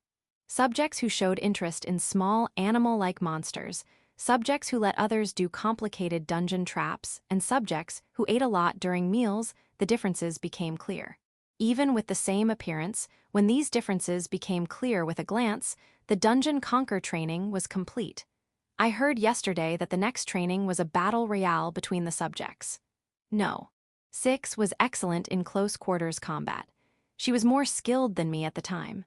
Subjects who showed interest in small animal-like monsters, subjects who let others do complicated dungeon traps, and subjects who ate a lot during meals, the differences became clear. Even with the same appearance, when these differences became clear with a glance, the dungeon conquer training was complete. I heard yesterday that the next training was a battle royale between the subjects. No. 6 was excellent in close quarters combat. She was more skilled than me at the time.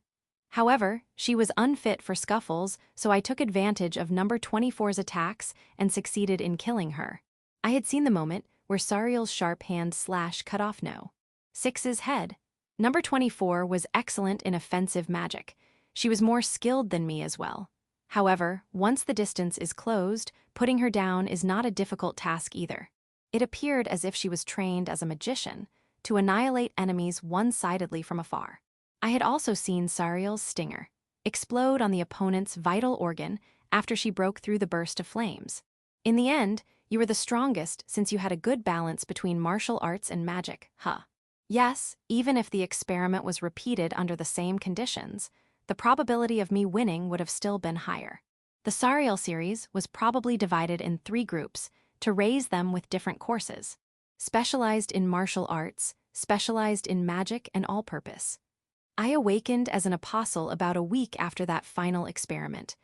However, she was unfit for scuffles, so I took advantage of number 24's attacks and succeeded in killing her. I had seen the moment where Sariel's sharp hand cut off no. 6's head. Number 24 was excellent in offensive magic. She was more skilled than me as well. However, once the distance is closed, putting her down is not a difficult task either. It appeared as if she was trained as a magician to annihilate enemies one-sidedly from afar. I had also seen Sariel's stinger explode on the opponent's vital organ after she broke through the burst of flames. In the end, you were the strongest since you had a good balance between martial arts and magic, Yes, even if the experiment was repeated under the same conditions, the probability of me winning would have still been higher. The Sariel series was probably divided in 3 groups to raise them with different courses. Specialized in martial arts, specialized in magic, and all-purpose. I awakened as an apostle about a week after that final experiment.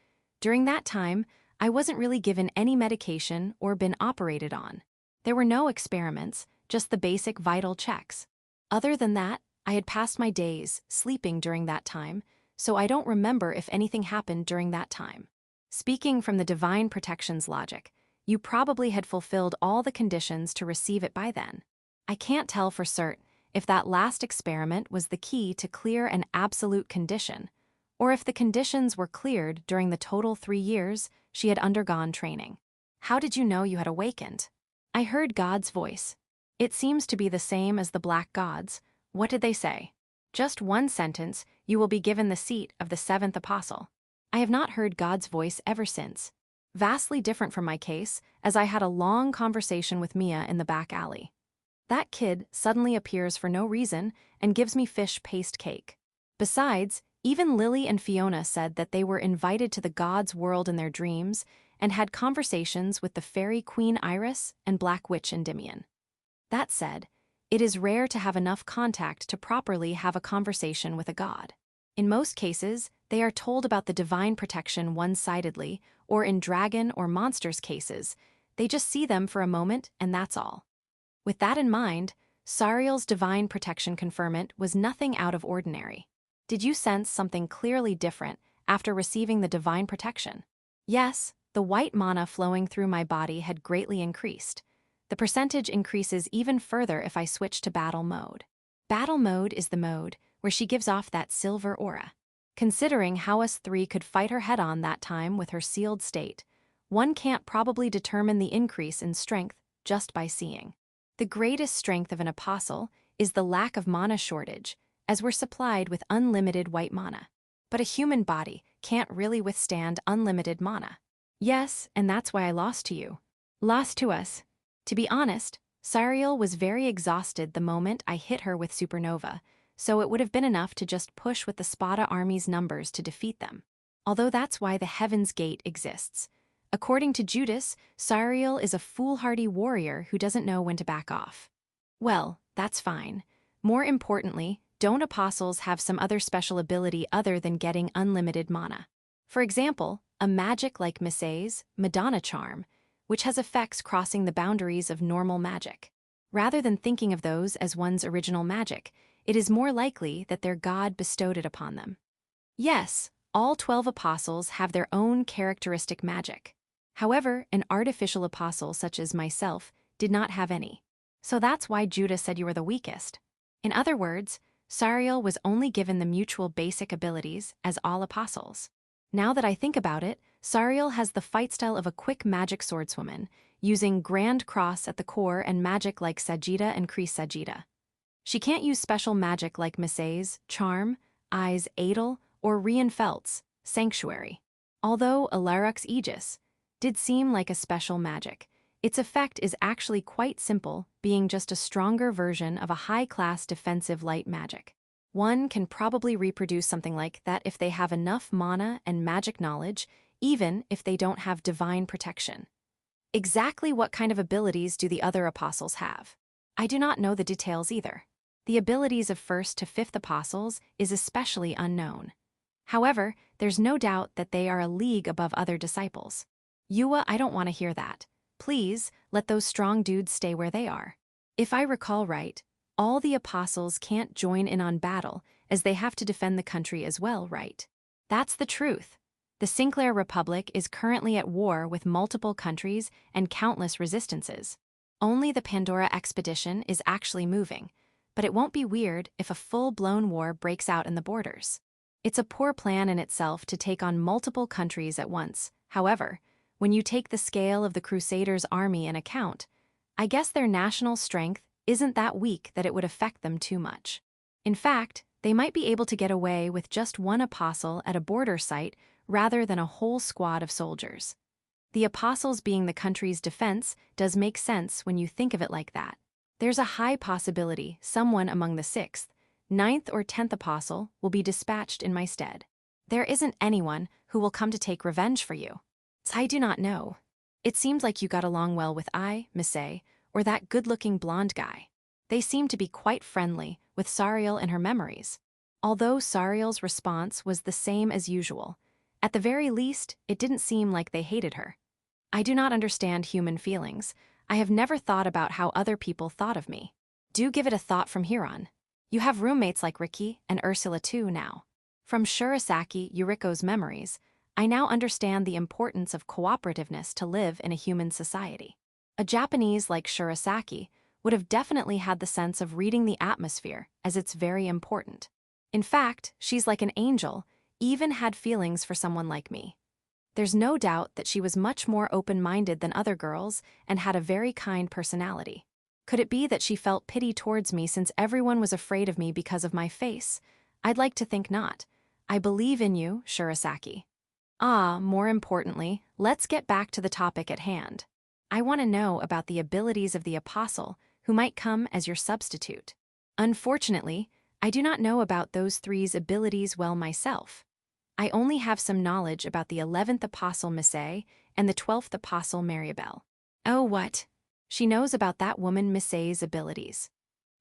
During that time, I wasn't really given any medication or been operated on. There were no experiments, just the basic vital checks. Other than that, I had passed my days sleeping during that time, so I don't remember if anything happened during that time. Speaking from the divine protection's logic, you probably had fulfilled all the conditions to receive it by then. I can't tell for certain if that last experiment was the key to clear an absolute condition, or if the conditions were cleared during the total 3 years she had undergone training. How did you know you had awakened? I heard God's voice. It seems to be the same as the Black Gods. What did they say? Just one sentence, you will be given the seat of the 7th apostle. I have not heard God's voice ever since. Vastly different from my case, as I had a long conversation with Mia in the back alley. That kid suddenly appears for no reason and gives me fish paste cake. Besides, even Lily and Fiona said that they were invited to the gods' world in their dreams and had conversations with the fairy Queen Iris and Black Witch Endymion. That said, it is rare to have enough contact to properly have a conversation with a god. In most cases, they are told about the divine protection one-sidedly, or in dragon or monsters cases, they just see them for a moment and that's all. With that in mind, Sariel's divine protection conferment was nothing out of ordinary. Did you sense something clearly different after receiving the divine protection? Yes, the white mana flowing through my body had greatly increased. The percentage increases even further if I switch to battle mode. Battle mode is the mode where she gives off that silver aura. Considering how us three could fight her head-on that time with her sealed state, one can't probably determine the increase in strength just by seeing. The greatest strength of an apostle is the lack of mana shortage, as we're supplied with unlimited white mana. But a human body can't really withstand unlimited mana. Yes, and that's why I lost to you. Lost to us. To be honest, Sariel was very exhausted the moment I hit her with Supernova, so it would have been enough to just push with the Spada army's numbers to defeat them. Although that's why the Heaven's Gate exists. According to Judas, Sariel is a foolhardy warrior who doesn't know when to back off. Well, that's fine. More importantly, don't apostles have some other special ability other than getting unlimited mana? For example, a magic like Misse's Madonna Charm, which has effects crossing the boundaries of normal magic. Rather than thinking of those as one's original magic, it is more likely that their god bestowed it upon them. Yes, all 12 apostles have their own characteristic magic. However, an artificial apostle such as myself did not have any. So that's why Judas said you were the weakest. In other words, Sariel was only given the mutual basic abilities as all apostles. Now that I think about it, Sariel has the fight style of a quick magic swordswoman, using Grand Cross at the core and magic like Sajida and Kreese Sajida. She can't use special magic like Misse's Charm, Eyes Adel, or Rian Felt's Sanctuary. Although Alaruk's Aegis did seem like a special magic, its effect is actually quite simple, being just a stronger version of a high-class defensive light magic. One can probably reproduce something like that if they have enough mana and magic knowledge, even if they don't have divine protection. Exactly what kind of abilities do the other apostles have? I do not know the details either. The abilities of 1st to 5th apostles is especially unknown. However, there's no doubt that they are a league above other disciples. Yua, I don't want to hear that. Please, let those strong dudes stay where they are. If I recall right, all the apostles can't join in on battle as they have to defend the country as well, right? That's the truth. The Sinclair Republic is currently at war with multiple countries and countless resistances. Only the Pandora expedition is actually moving, but it won't be weird if a full-blown war breaks out in the borders. It's a poor plan in itself to take on multiple countries at once. However, when you take the scale of the Crusaders' army in account, I guess their national strength isn't that weak that it would affect them too much. In fact, they might be able to get away with just one apostle at a border site rather than a whole squad of soldiers. The apostles being the country's defense does make sense when you think of it like that. There's a high possibility someone among the 6th, 9th, or 10th apostle will be dispatched in my stead. There isn't anyone who will come to take revenge for you. I do not know. It seemed like you got along well with Misse, or that good-looking blonde guy. They seemed to be quite friendly with Sariel and her memories. Although Sariel's response was the same as usual, at the very least, it didn't seem like they hated her. I do not understand human feelings. I have never thought about how other people thought of me. Do give it a thought from here on. You have roommates like Ricky and Ursula too now. From Shurasaki Yuriko's memories, I now understand the importance of cooperativeness to live in a human society. A Japanese like Shurasaki would have definitely had the sense of reading the atmosphere, as it's very important. In fact, she's like an angel, even had feelings for someone like me. There's no doubt that she was much more open-minded than other girls and had a very kind personality. Could it be that she felt pity towards me since everyone was afraid of me because of my face? I'd like to think not. I believe in you, Shurasaki. More importantly, let's get back to the topic at hand. I want to know about the abilities of the apostle who might come as your substitute. Unfortunately, I do not know about those three's abilities well myself. I only have some knowledge about the 11th Apostle Missae and the 12th Apostle Maribel. Oh, what? She knows about that woman Missae's abilities.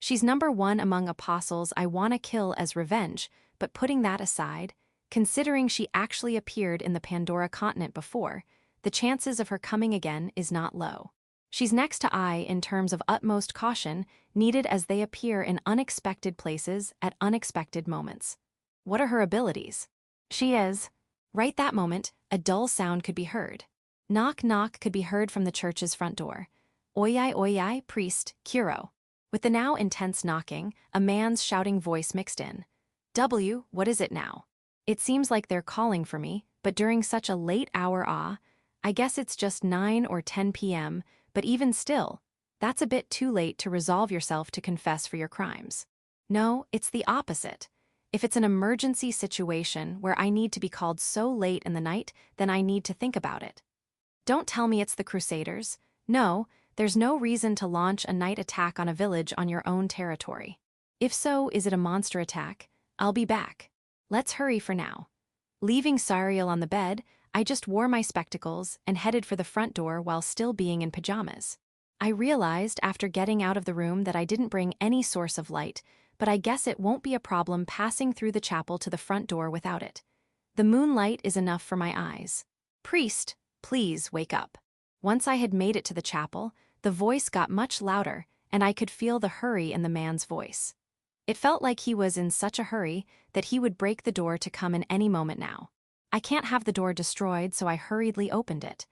She's number one among apostles I want to kill as revenge, but putting that aside, considering she actually appeared in the Pandora continent before, the chances of her coming again is not low. She's next to I in terms of utmost caution needed as they appear in unexpected places at unexpected moments. What are her abilities? She is. Right that moment, a dull sound could be heard. Knock knock could be heard from the church's front door. Oyai oyai, priest, Kuro. With the now intense knocking, a man's shouting voice mixed in. W, what is it now? It seems like they're calling for me, but during such a late hour I guess it's just 9 or 10 p.m., but even still, that's a bit too late to resolve yourself to confess for your crimes. No, it's the opposite. If it's an emergency situation where I need to be called so late in the night, then I need to think about it. Don't tell me it's the Crusaders. No, there's no reason to launch a night attack on a village on your own territory. If so, is it a monster attack? I'll be back. Let's hurry for now. Leaving Sariel on the bed, I just wore my spectacles and headed for the front door while still being in pajamas. I realized after getting out of the room that I didn't bring any source of light, but I guess it won't be a problem passing through the chapel to the front door without it. The moonlight is enough for my eyes. Priest, please wake up. Once I had made it to the chapel, the voice got much louder, and I could feel the hurry in the man's voice. It felt like he was in such a hurry that he would break the door to come in any moment now. I can't have the door destroyed, so I hurriedly opened it.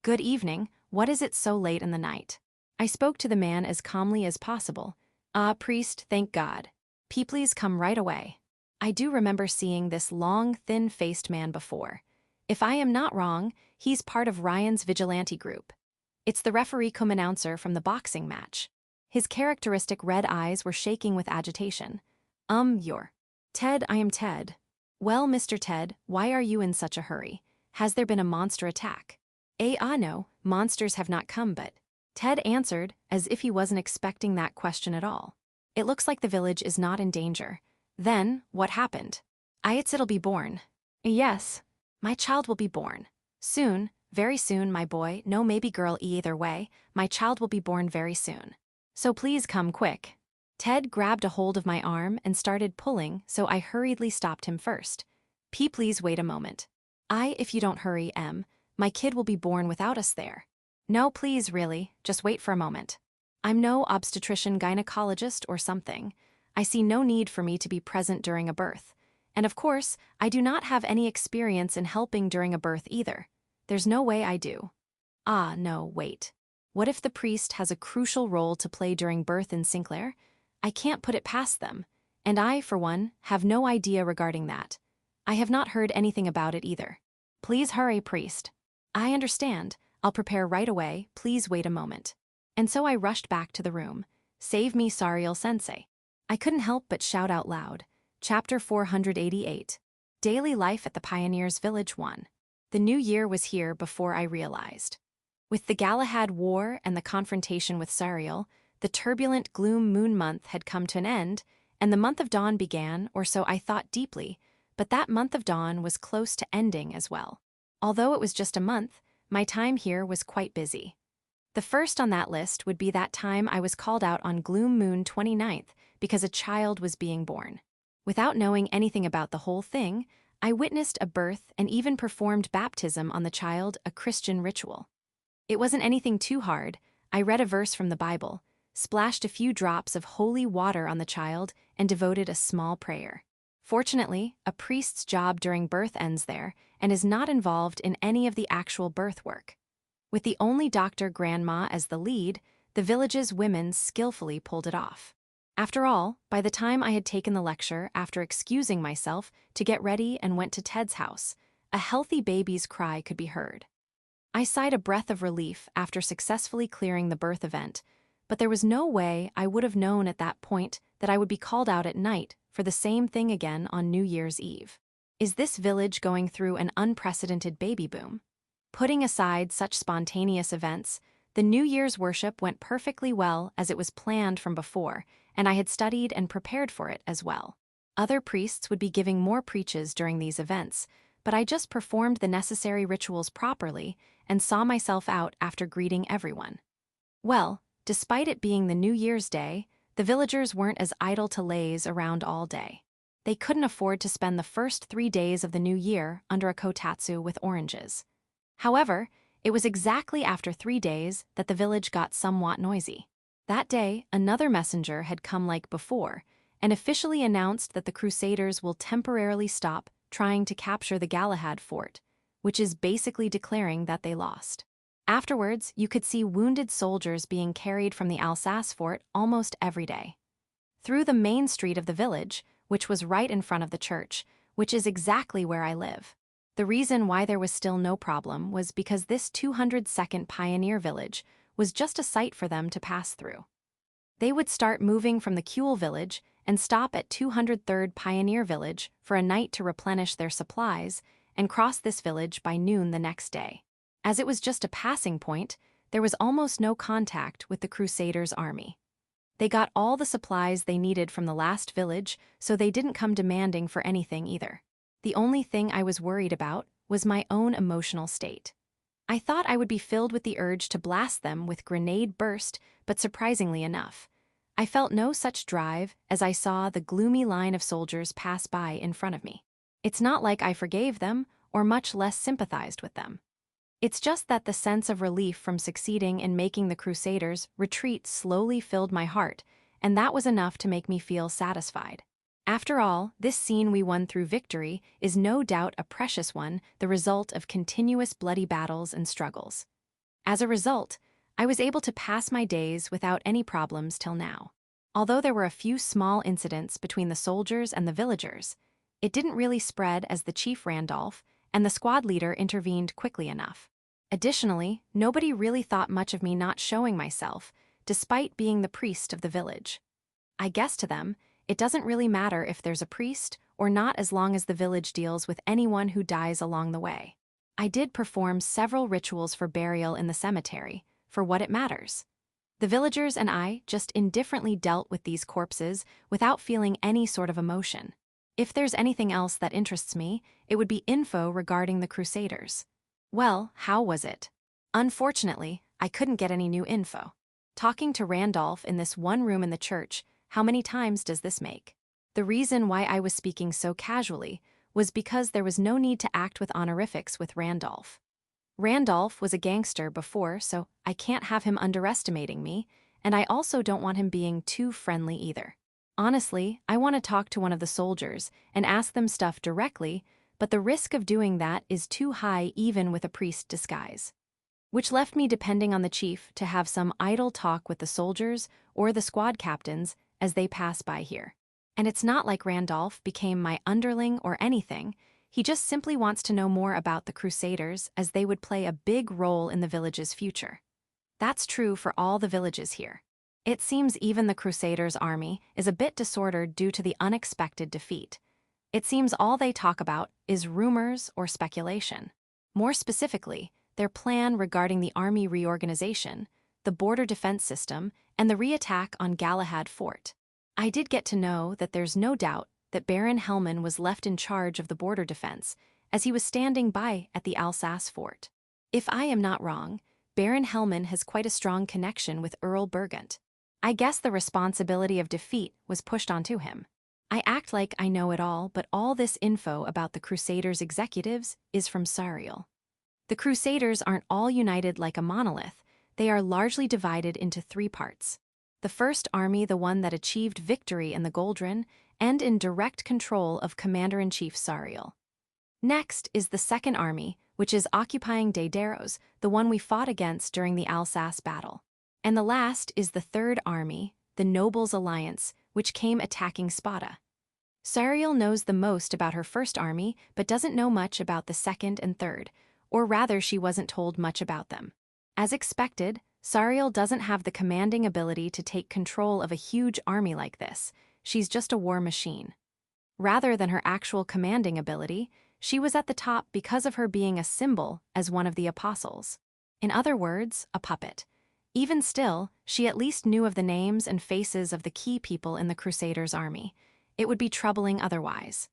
Good evening, what is it so late in the night? I spoke to the man as calmly as possible. Ah, priest, thank God. Please come right away. I do remember seeing this long, thin-faced man before. If I am not wrong, he's part of Ryan's vigilante group. It's the referee cum announcer from the boxing match. His characteristic red eyes were shaking with agitation. You're Ted, I am Ted. Well, Mr. Ted, why are you in such a hurry? Has there been a monster attack? No, monsters have not come, but... Ted answered, as if he wasn't expecting that question at all. It looks like the village is not in danger. Then, what happened? It'll be born. Yes, my child will be born. Soon, very soon, my boy, no maybe girl either way, my child will be born very soon. So please come quick. Ted grabbed a hold of my arm and started pulling, so I hurriedly stopped him first. Please wait a moment. If you don't hurry, my kid will be born without us there. No, please, really, just wait for a moment. I'm no obstetrician gynecologist or something. I see no need for me to be present during a birth. And of course, I do not have any experience in helping during a birth either. There's no way I do. No, wait. What if the priest has a crucial role to play during birth in Sinclair? I can't put it past them. And I, for one, have no idea regarding that. I have not heard anything about it either. Please hurry, priest. I understand. I'll prepare right away. Please wait a moment. And so I rushed back to the room. Save me, Sariel-sensei. I couldn't help but shout out loud. Chapter 488. Daily Life at the Pioneers' Village 1. The new year was here before I realized. With the Galahad War and the confrontation with Sariel, the turbulent gloom moon month had come to an end, and the month of dawn began, or so I thought deeply, but that month of dawn was close to ending as well. Although it was just a month, my time here was quite busy. The first on that list would be that time I was called out on Gloom Moon 29th because a child was being born. Without knowing anything about the whole thing, I witnessed a birth and even performed baptism on the child, a Christian ritual. It wasn't anything too hard. I read a verse from the Bible, splashed a few drops of holy water on the child, and devoted a small prayer. Fortunately, a priest's job during birth ends there and is not involved in any of the actual birth work. With the only Dr. Grandma as the lead, the village's women skillfully pulled it off. After all, by the time I had taken the lecture after excusing myself to get ready and went to Ted's house, a healthy baby's cry could be heard. I sighed a breath of relief after successfully clearing the birth event, but there was no way I would have known at that point that I would be called out at night for the same thing again on New Year's Eve. Is this village going through an unprecedented baby boom? Putting aside such spontaneous events, The New Year's worship went perfectly well as it was planned from before, and I had studied and prepared for it as well. Other priests would be giving more preaches during these events, but I just performed the necessary rituals properly and saw myself out after greeting everyone. Well, despite it being the New Year's Day, the villagers weren't as idle to laze around all day. They couldn't afford to spend the first 3 days of the new year under a kotatsu with oranges. However, it was exactly after 3 days that the village got somewhat noisy. That day, another messenger had come like before and officially announced that the Crusaders will temporarily stop trying to capture the Galahad fort, which is basically declaring that they lost. Afterwards, you could see wounded soldiers being carried from the Alsace fort almost every day. Through the main street of the village, which was right in front of the church, which is exactly where I live. The reason why there was still no problem was because this 202nd pioneer village was just a site for them to pass through. They would start moving from the Kuel village and stop at 203rd Pioneer Village for a night to replenish their supplies and cross this village by noon the next day. As it was just a passing point, there was almost no contact with the Crusaders' army. They got all the supplies they needed from the last village, so they didn't come demanding for anything either. The only thing I was worried about was my own emotional state. I thought I would be filled with the urge to blast them with grenade burst, but surprisingly enough, I felt no such drive as I saw the gloomy line of soldiers pass by in front of me. It's not like I forgave them or much less sympathized with them. It's just that the sense of relief from succeeding in making the Crusaders retreat slowly filled my heart, and that was enough to make me feel satisfied. After all, this scene we won through victory is no doubt a precious one, the result of continuous bloody battles and struggles. As a result, I was able to pass my days without any problems till now. Although there were a few small incidents between the soldiers and the villagers, it didn't really spread as the Chief Randolph and the squad leader intervened quickly enough. Additionally, nobody really thought much of me not showing myself, despite being the priest of the village. I guess to them, it doesn't really matter if there's a priest or not as long as the village deals with anyone who dies along the way. I did perform several rituals for burial in the cemetery, for what it matters. The villagers and I just indifferently dealt with these corpses without feeling any sort of emotion. If there's anything else that interests me, it would be info regarding the Crusaders. Well, how was it? Unfortunately, I couldn't get any new info. Talking to Randolph in this one room in the church, how many times does this make? The reason why I was speaking so casually was because there was no need to act with honorifics with Randolph. Randolph was a gangster before, so I can't have him underestimating me, and I also don't want him being too friendly either. Honestly, I want to talk to one of the soldiers and ask them stuff directly, but the risk of doing that is too high even with a priest disguise. Which left me depending on the chief to have some idle talk with the soldiers or the squad captains as they pass by here. And it's not like Randolph became my underling or anything, he just simply wants to know more about the Crusaders as they would play a big role in the village's future. That's true for all the villages here. It seems even the Crusaders' army is a bit disordered due to the unexpected defeat. It seems all they talk about is rumors or speculation. More specifically, their plan regarding the army reorganization, the border defense system, and the re-attack on Galahad Fort. I did get to know that there's no doubt that Baron Hellman was left in charge of the border defense, as he was standing by at the Alsace fort. If I am not wrong, Baron Hellman has quite a strong connection with Earl Burgund. I guess the responsibility of defeat was pushed onto him. I act like I know it all, but all this info about the Crusaders' executives is from Sariel. The Crusaders aren't all united like a monolith, they are largely divided into 3 parts. The first army, the one that achieved victory in the Goldrun, and in direct control of Commander-in-Chief Sariel. Next is the second army, which is occupying Daedaros, the one we fought against during the Alsace battle. And the last is the third army, the Nobles' Alliance, which came attacking Sparta. Sariel knows the most about her first army, but doesn't know much about the second and third, or rather she wasn't told much about them. As expected, Sariel doesn't have the commanding ability to take control of a huge army like this. She's just a war machine. Rather than her actual commanding ability, she was at the top because of her being a symbol as one of the apostles. In other words, a puppet. Even still, she at least knew of the names and faces of the key people in the Crusaders' army. It would be troubling otherwise.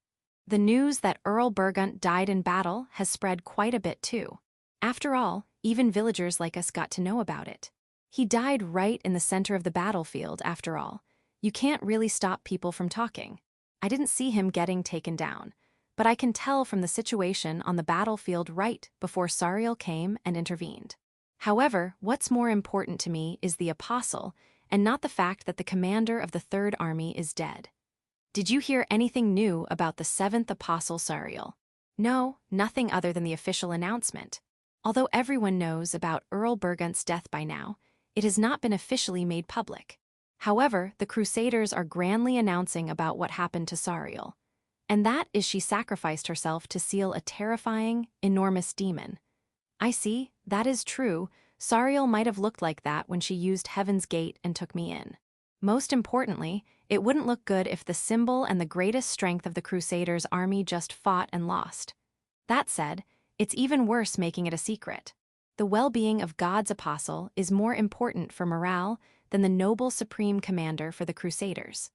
The news that Earl Burgunt died in battle has spread quite a bit too. After all, even villagers like us got to know about it. He died right in the center of the battlefield, after all. You can't really stop people from talking. I didn't see him getting taken down, but I can tell from the situation on the battlefield right before Sariel came and intervened. However, what's more important to me is the apostle, and not the fact that the commander of the Third Army is dead. Did you hear anything new about the seventh apostle Sariel? No, nothing other than the official announcement. Although everyone knows about Earl Burgunt's death by now, it has not been officially made public. However, the Crusaders are grandly announcing about what happened to Sariel. And that is she sacrificed herself to seal a terrifying, enormous demon. I see, that is true. Sariel might have looked like that when she used Heaven's Gate and took me in. Most importantly, it wouldn't look good if the symbol and the greatest strength of the Crusaders' army just fought and lost. That said, it's even worse making it a secret. The well-being of God's apostle is more important for morale than the noble supreme commander for the Crusaders.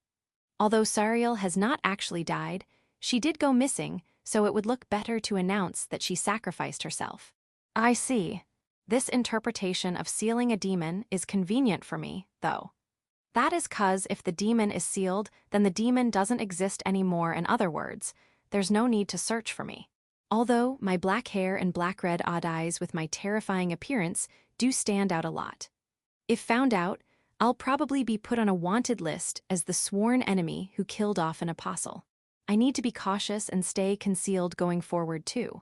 Although Sariel has not actually died, she did go missing, so it would look better to announce that she sacrificed herself. I see. This interpretation of sealing a demon is convenient for me, though. That is 'cause if the demon is sealed, then the demon doesn't exist anymore. In other words, there's no need to search for me. Although my black hair and black-red odd eyes with my terrifying appearance do stand out a lot. If found out, I'll probably be put on a wanted list as the sworn enemy who killed off an apostle. I need to be cautious and stay concealed going forward too.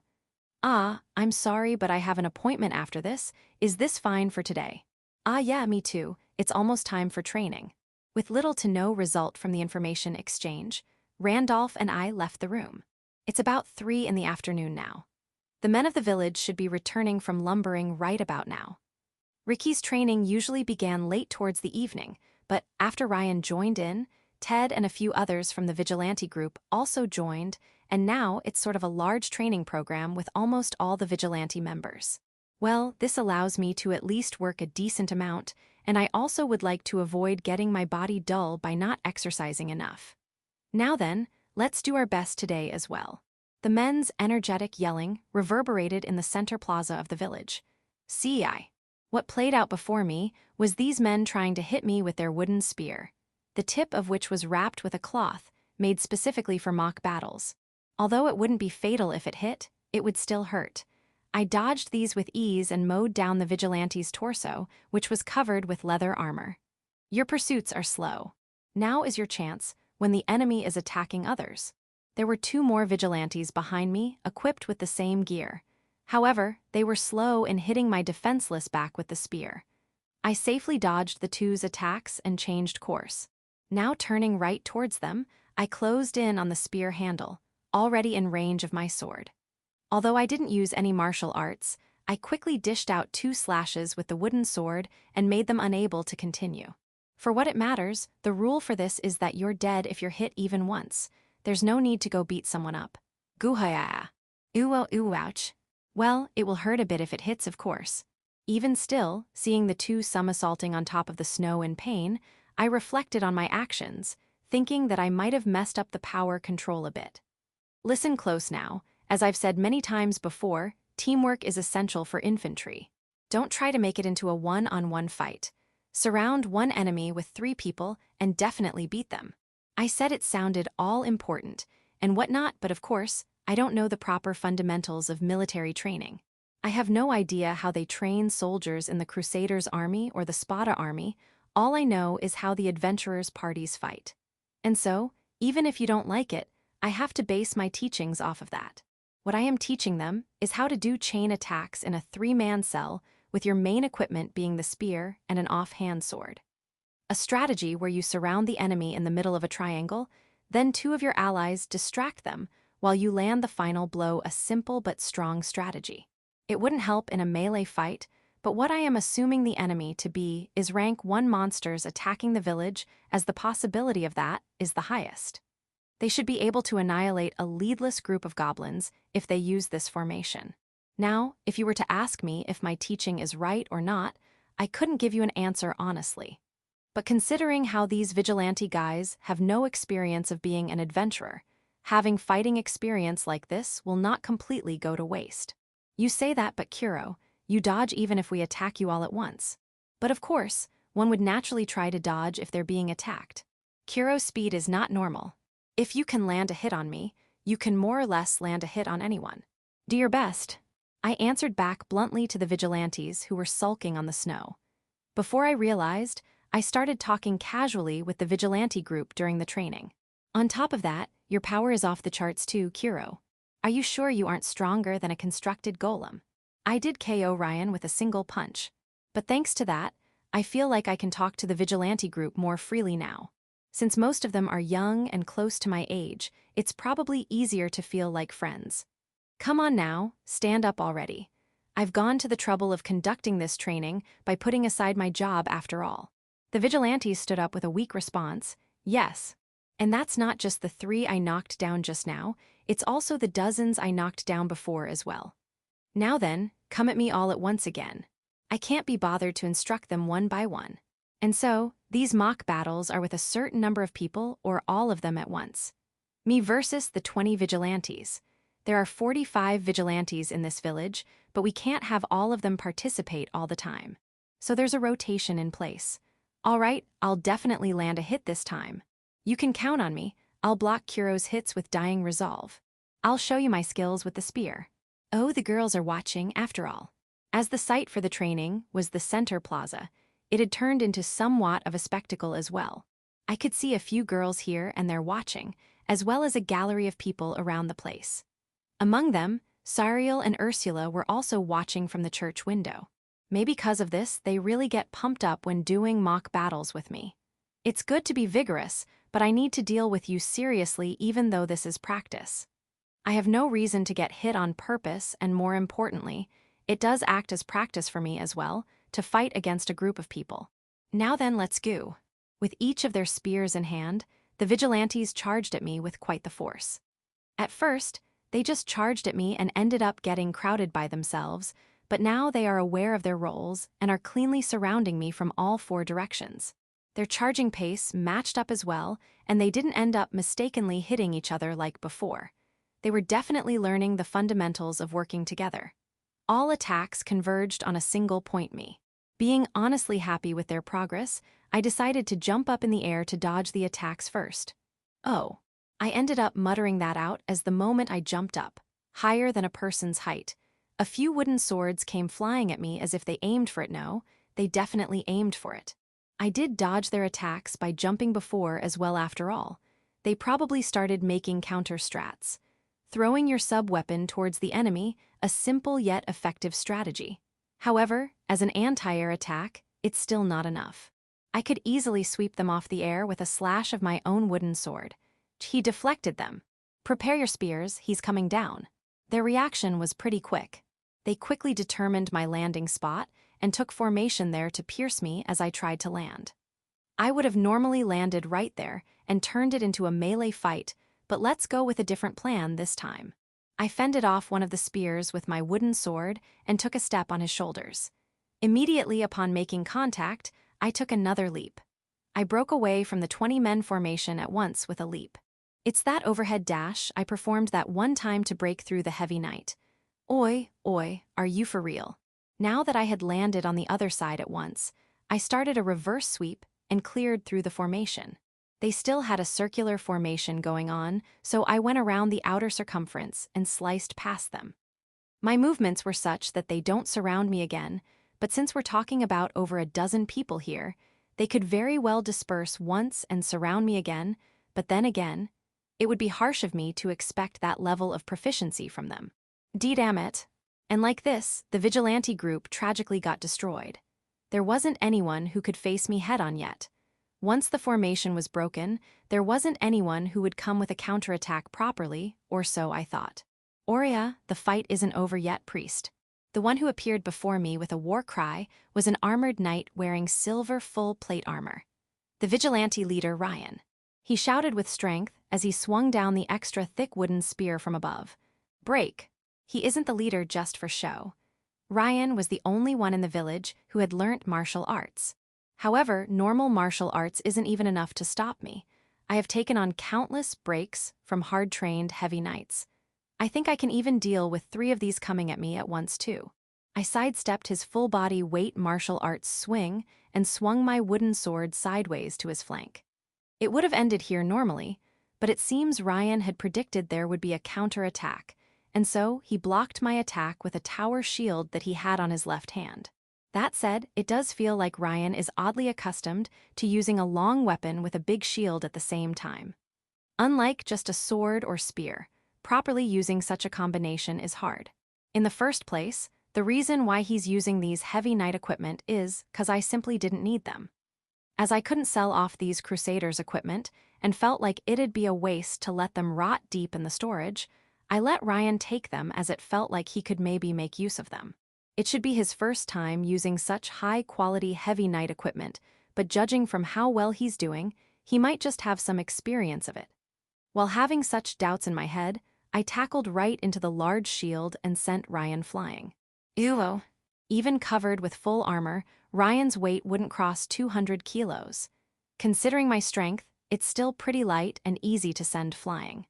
I'm sorry, but I have an appointment after this. Is this fine for today? Yeah, me too. It's almost time for training. With little to no result from the information exchange, Randolph and I left the room. It's about 3 in the afternoon now. The men of the village should be returning from lumbering right about now. Ricky's training usually began late towards the evening, but after Ryan joined in, Ted and a few others from the vigilante group also joined, and now it's sort of a large training program with almost all the vigilante members. Well, this allows me to at least work a decent amount, and I also would like to avoid getting my body dull by not exercising enough. Now then, let's do our best today as well. The men's energetic yelling reverberated in the center plaza of the village. What played out before me was these men trying to hit me with their wooden spear, the tip of which was wrapped with a cloth made specifically for mock battles. Although it wouldn't be fatal if it hit, it would still hurt. I dodged these with ease and mowed down the vigilante's torso, which was covered with leather armor. Your pursuits are slow. Now is your chance when the enemy is attacking others. There were 2 more vigilantes behind me, equipped with the same gear. However, they were slow in hitting my defenseless back with the spear. I safely dodged the 2's attacks and changed course. Now turning right towards them, I closed in on the spear handle, already in range of my sword. Although I didn't use any martial arts, I quickly dished out 2 slashes with the wooden sword and made them unable to continue. For what it matters, the rule for this is that you're dead if you're hit even once. There's no need to go beat someone up. Guhaya. Ouch. Well, it will hurt a bit if it hits, of course. Even still, seeing the 2 somersaulting on top of the snow in pain, I reflected on my actions, thinking that I might have messed up the power control a bit. Listen close now. As I've said many times before, teamwork is essential for infantry. Don't try to make it into a one-on-one fight. Surround one enemy with 3 people and definitely beat them. I said it sounded all important and whatnot, but of course, I don't know the proper fundamentals of military training. I have no idea how they train soldiers in the Crusaders' army or the Spada army. All I know is how the adventurers' parties fight. And so, even if you don't like it, I have to base my teachings off of that. What I am teaching them is how to do chain attacks in a 3-man cell with your main equipment being the spear and an offhand sword. A strategy where you surround the enemy in the middle of a triangle, then 2 of your allies distract them while you land the final blow. A simple but strong strategy. It wouldn't help in a melee fight, but what I am assuming the enemy to be is rank 1 monsters attacking the village, as the possibility of that is the highest. They should be able to annihilate a leadless group of goblins if they use this formation. Now, if you were to ask me if my teaching is right or not, I couldn't give you an answer honestly. But considering how these vigilante guys have no experience of being an adventurer, having fighting experience like this will not completely go to waste. You say that, but Kuro, you dodge even if we attack you all at once. But of course, one would naturally try to dodge if they're being attacked. Kuro's speed is not normal. If you can land a hit on me, you can more or less land a hit on anyone. Do your best. I answered back bluntly to the vigilantes who were sulking on the snow. Before I realized, I started talking casually with the vigilante group during the training. On top of that, your power is off the charts too, Kuro. Are you sure you aren't stronger than a constructed golem? I did KO Ryan with a single punch. But thanks to that, I feel like I can talk to the vigilante group more freely now. Since most of them are young and close to my age, it's probably easier to feel like friends. Come on now, stand up already. I've gone to the trouble of conducting this training by putting aside my job after all. The vigilantes stood up with a weak response, yes. And that's not just the 3 I knocked down just now, it's also the dozens I knocked down before as well. Now then, come at me all at once again. I can't be bothered to instruct them one by one. And so, these mock battles are with a certain number of people or all of them at once. Me versus the 20 vigilantes. There are 45 vigilantes in this village, but we can't have all of them participate all the time. So there's a rotation in place. All right, I'll definitely land a hit this time. You can count on me. I'll block Kuro's hits with dying resolve. I'll show you my skills with the spear. Oh, the girls are watching after all. As the site for the training was the center plaza, it had turned into somewhat of a spectacle as well. I could see a few girls here and there watching, as well as a gallery of people around the place. Among them, Sariel and Ursula were also watching from the church window. Maybe because of this, they really get pumped up when doing mock battles with me. It's good to be vigorous, but I need to deal with you seriously even though this is practice. I have no reason to get hit on purpose, and more importantly, it does act as practice for me as well, to fight against a group of people. Now then, let's go. With each of their spears in hand, the vigilantes charged at me with quite the force. At first, they just charged at me and ended up getting crowded by themselves, but now they are aware of their roles and are cleanly surrounding me from all 4 directions. Their charging pace matched up as well, and they didn't end up mistakenly hitting each other like before. They were definitely learning the fundamentals of working together. All attacks converged on a single point me. Being honestly happy with their progress, I decided to jump up in the air to dodge the attacks first. Oh. I ended up muttering that out as the moment I jumped up, higher than a person's height. A few wooden swords came flying at me as if they aimed for it. No, they definitely aimed for it. I did dodge their attacks by jumping before as well after all. They probably started making counter strats. Throwing your sub-weapon towards the enemy, a simple yet effective strategy. However, as an anti-air attack, it's still not enough. I could easily sweep them off the air with a slash of my own wooden sword. He deflected them. Prepare your spears, he's coming down. Their reaction was pretty quick. They quickly determined my landing spot and took formation there to pierce me as I tried to land. I would have normally landed right there and turned it into a melee fight, but let's go with a different plan this time. I fended off one of the spears with my wooden sword and took a step on his shoulders. Immediately upon making contact, I took another leap. I broke away from the 20-men formation at once with a leap. It's that overhead dash I performed that one time to break through the heavy night. Oi, are you for real? Now that I had landed on the other side at once, I started a reverse sweep and cleared through the formation. They still had a circular formation going on, so I went around the outer circumference and sliced past them. My movements were such that they don't surround me again, but since we're talking about over a dozen people here, they could very well disperse once and surround me again, but then again, it would be harsh of me to expect that level of proficiency from them. Damn it. And like this, the vigilante group tragically got destroyed. There wasn't anyone who could face me head-on yet. Once the formation was broken, there wasn't anyone who would come with a counterattack properly, or so I thought. Aurea, the fight isn't over yet, priest. The one who appeared before me with a war cry was an armored knight wearing silver full plate armor. The vigilante leader, Ryan. He shouted with strength as he swung down the extra thick wooden spear from above. Break. He isn't the leader just for show. Ryan was the only one in the village who had learnt martial arts. However, normal martial arts isn't even enough to stop me. I have taken on countless breaks from hard-trained heavy knights. I think I can even deal with 3 of these coming at me at once too. I sidestepped his full-body weight martial arts swing and swung my wooden sword sideways to his flank. It would have ended here normally, but it seems Ryan had predicted there would be a counter-attack, and so he blocked my attack with a tower shield that he had on his left hand. That said, it does feel like Ryan is oddly accustomed to using a long weapon with a big shield at the same time. Unlike just a sword or spear, properly using such a combination is hard. In the first place, the reason why he's using these heavy knight equipment is 'cause I simply didn't need them. As I couldn't sell off these Crusaders equipment and felt like it'd be a waste to let them rot deep in the storage, I let Ryan take them as it felt like he could maybe make use of them. It should be his first time using such high-quality heavy knight equipment, but judging from how well he's doing, he might just have some experience of it. While having such doubts in my head, I tackled right into the large shield and sent Ryan flying. Ew. Even covered with full armor, Ryan's weight wouldn't cross 200 kilos. Considering my strength, it's still pretty light and easy to send flying.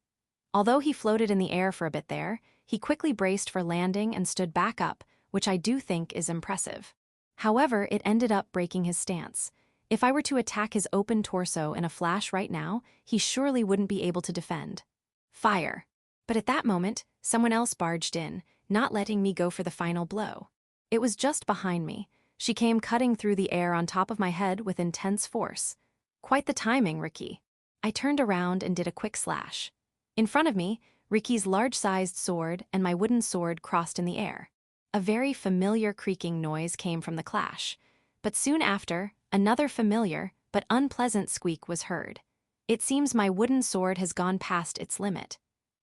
Although he floated in the air for a bit there, he quickly braced for landing and stood back up, which I do think is impressive. However, it ended up breaking his stance. If I were to attack his open torso in a flash right now, he surely wouldn't be able to defend. Fire. But at that moment, someone else barged in, not letting me go for the final blow. It was just behind me. She came cutting through the air on top of my head with intense force. Quite the timing, Ricky. I turned around and did a quick slash. In front of me, Ricky's large-sized sword and my wooden sword crossed in the air. A very familiar creaking noise came from the clash, but soon after, another familiar but unpleasant squeak was heard. It seems my wooden sword has gone past its limit.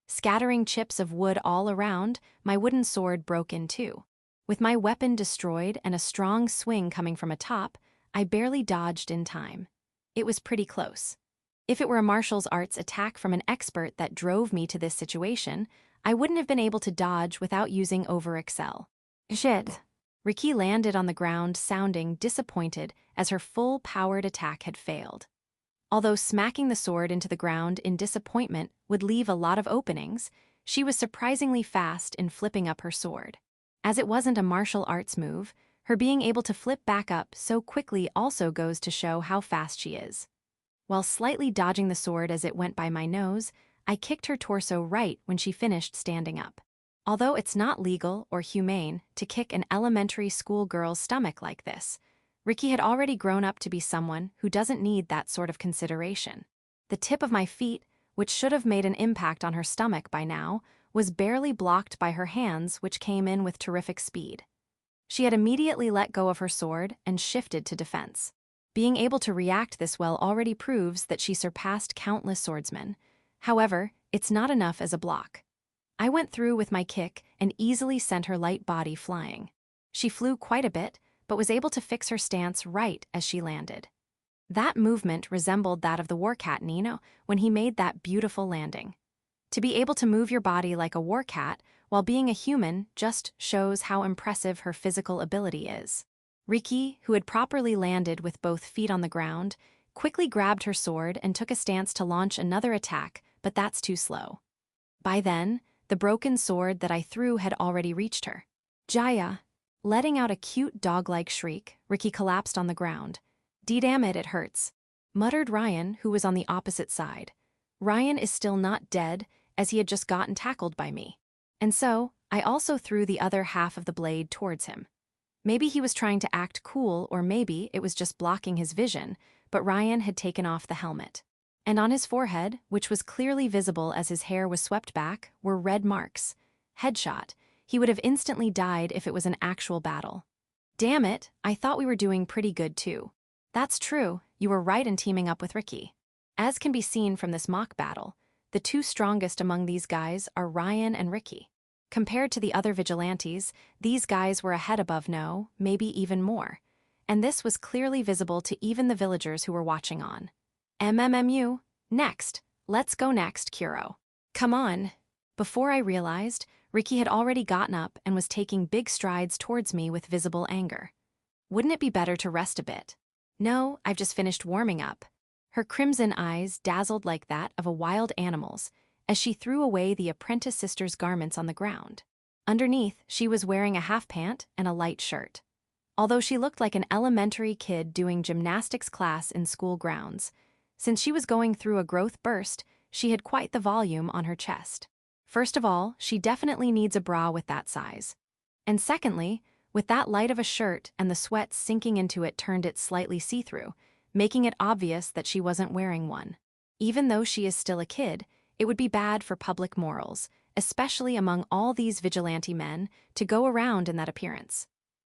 Scattering chips of wood all around, my wooden sword broke in two. With my weapon destroyed and a strong swing coming from atop, I barely dodged in time. It was pretty close. If it were a martial arts attack from an expert that drove me to this situation, I wouldn't have been able to dodge without using over-excel. Shit. Ricky landed on the ground sounding disappointed as her full-powered attack had failed. Although smacking the sword into the ground in disappointment would leave a lot of openings, she was surprisingly fast in flipping up her sword. As it wasn't a martial arts move, her being able to flip back up so quickly also goes to show how fast she is. While slightly dodging the sword as it went by my nose, I kicked her torso right when she finished standing up. Although it's not legal or humane to kick an elementary school girl's stomach like this, Ricky had already grown up to be someone who doesn't need that sort of consideration. The tip of my feet, which should have made an impact on her stomach by now, was barely blocked by her hands, which came in with terrific speed. She had immediately let go of her sword and shifted to defense. Being able to react this well already proves that she surpassed countless swordsmen. However, it's not enough as a block. I went through with my kick and easily sent her light body flying. She flew quite a bit, but was able to fix her stance right as she landed. That movement resembled that of the war cat Nino when he made that beautiful landing. To be able to move your body like a war cat while being a human just shows how impressive her physical ability is. Ricky, who had properly landed with both feet on the ground, quickly grabbed her sword and took a stance to launch another attack, but that's too slow. By then, the broken sword that I threw had already reached her. Jaya. Letting out a cute dog-like shriek, Ricky collapsed on the ground. "Damn it, it hurts," muttered Ryan, who was on the opposite side. Ryan is still not dead, as he had just gotten tackled by me. And so, I also threw the other half of the blade towards him. Maybe he was trying to act cool, or maybe it was just blocking his vision, but Ryan had taken off the helmet. And on his forehead, which was clearly visible as his hair was swept back, were red marks. Headshot. He would have instantly died if it was an actual battle. Damn it, I thought we were doing pretty good too. That's true, you were right in teaming up with Ricky. As can be seen from this mock battle, the two strongest among these guys are Ryan and Ricky. Compared to the other vigilantes, these guys were a head above no, maybe even more. And this was clearly visible to even the villagers who were watching on. MMMU, next. Let's go next, Kuro. Come on. Before I realized, Ricky had already gotten up and was taking big strides towards me with visible anger. Wouldn't it be better to rest a bit? No, I've just finished warming up. Her crimson eyes dazzled like that of a wild animal's as she threw away the apprentice sister's garments on the ground. Underneath, she was wearing a half pant and a light shirt. Although she looked like an elementary kid doing gymnastics class in school grounds, since she was going through a growth burst, she had quite the volume on her chest. First of all, she definitely needs a bra with that size. And secondly, with that light of a shirt and the sweat sinking into it turned it slightly see-through, making it obvious that she wasn't wearing one. Even though she is still a kid, it would be bad for public morals, especially among all these vigilante men, to go around in that appearance.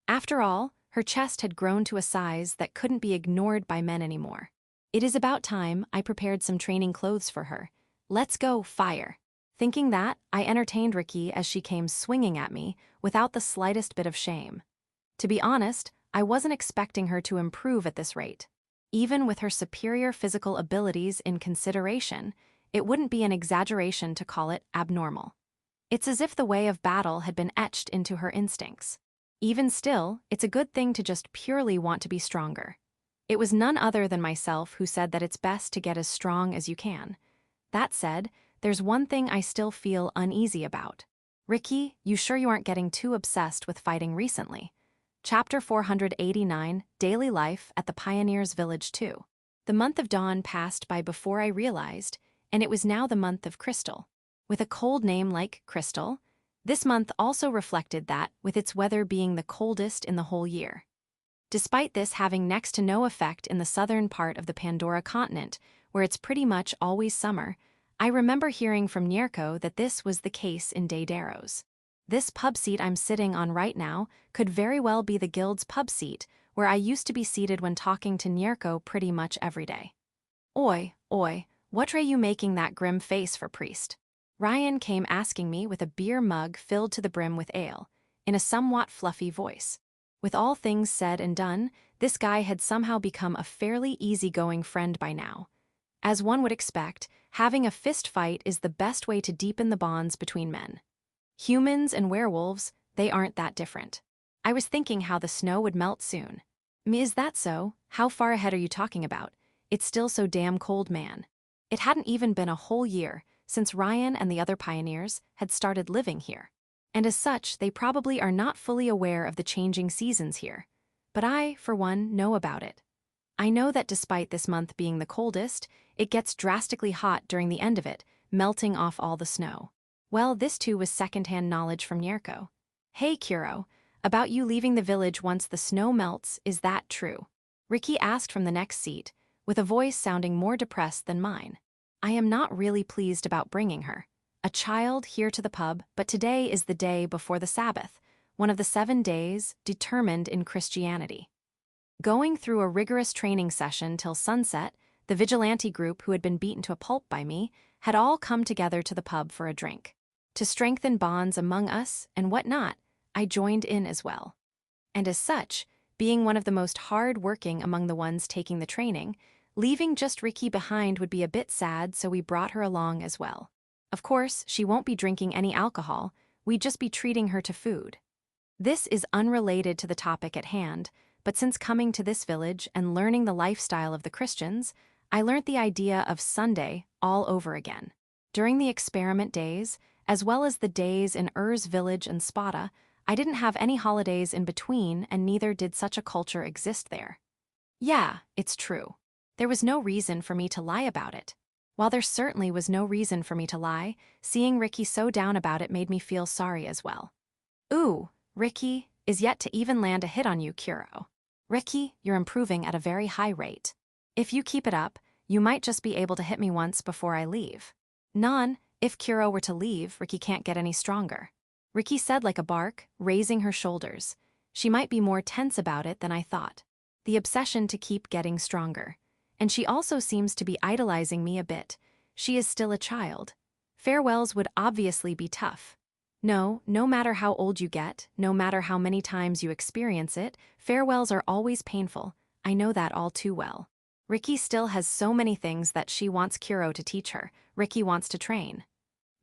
After all, her chest had grown to a size that couldn't be ignored by men anymore. It is about time I prepared some training clothes for her. Let's go, fire. Thinking that, I entertained Ricky as she came swinging at me without the slightest bit of shame. To be honest, I wasn't expecting her to improve at this rate. Even with her superior physical abilities in consideration, it wouldn't be an exaggeration to call it abnormal. It's as if the way of battle had been etched into her instincts. Even still, it's a good thing to just purely want to be stronger. It was none other than myself who said that it's best to get as strong as you can. That said, there's one thing I still feel uneasy about. Ricky, you sure you aren't getting too obsessed with fighting recently? Chapter 489, Daily Life at the Pioneers' Village 2. The month of dawn passed by before I realized, and it was now the month of Crystal. With a cold name like Crystal, this month also reflected that, with its weather being the coldest in the whole year. Despite this having next to no effect in the southern part of the Pandora continent, where it's pretty much always summer, I remember hearing from Nierko that this was the case in Daidaros. This pub seat I'm sitting on right now could very well be the guild's pub seat, where I used to be seated when talking to Nierko pretty much every day. Oi, what are you making that grim face for, priest? Ryan came asking me with a beer mug filled to the brim with ale, in a somewhat fluffy voice. With all things said and done, this guy had somehow become a fairly easygoing friend by now. As one would expect, having a fist fight is the best way to deepen the bonds between men. Humans and werewolves, they aren't that different. I was thinking how the snow would melt soon. Is that so? How far ahead are you talking about? It's still so damn cold, man. It hadn't even been a whole year since Ryan and the other pioneers had started living here. And as such, they probably are not fully aware of the changing seasons here. But I, for one, know about it. I know that despite this month being the coldest, it gets drastically hot during the end of it, melting off all the snow. Well, this too was second-hand knowledge from Nierko. Hey, Kuro, about you leaving the village once the snow melts, is that true? Ricky asked from the next seat, with a voice sounding more depressed than mine. I am not really pleased about bringing her, a child, here to the pub, but today is the day before the Sabbath, one of the 7 days determined in Christianity. Going through a rigorous training session till sunset, the vigilante group who had been beaten to a pulp by me had all come together to the pub for a drink. To strengthen bonds among us and whatnot, I joined in as well. And as such, being one of the most hard-working among the ones taking the training, leaving just Ricky behind would be a bit sad, so we brought her along as well. Of course, she won't be drinking any alcohol, we'd just be treating her to food. This is unrelated to the topic at hand, but since coming to this village and learning the lifestyle of the Christians, I learnt the idea of Sunday all over again. During the experiment days, as well as the days in Ur's village and Spada, I didn't have any holidays in between, and neither did such a culture exist there. Yeah, it's true. There was no reason for me to lie about it. While there certainly was no reason for me to lie, seeing Ricky so down about it made me feel sorry as well. Ooh, Ricky is yet to even land a hit on you, Kuro. Ricky, you're improving at a very high rate. If you keep it up, you might just be able to hit me once before I leave. Non, if Kuro were to leave, Ricky can't get any stronger. Ricky said like a bark, raising her shoulders. She might be more tense about it than I thought. The obsession to keep getting stronger. And she also seems to be idolizing me a bit. She is still a child. Farewells would obviously be tough. No matter how old you get, no matter how many times you experience it, farewells are always painful. I know that all too well. Ricky still has so many things that she wants Kuro to teach her. Ricky wants to train.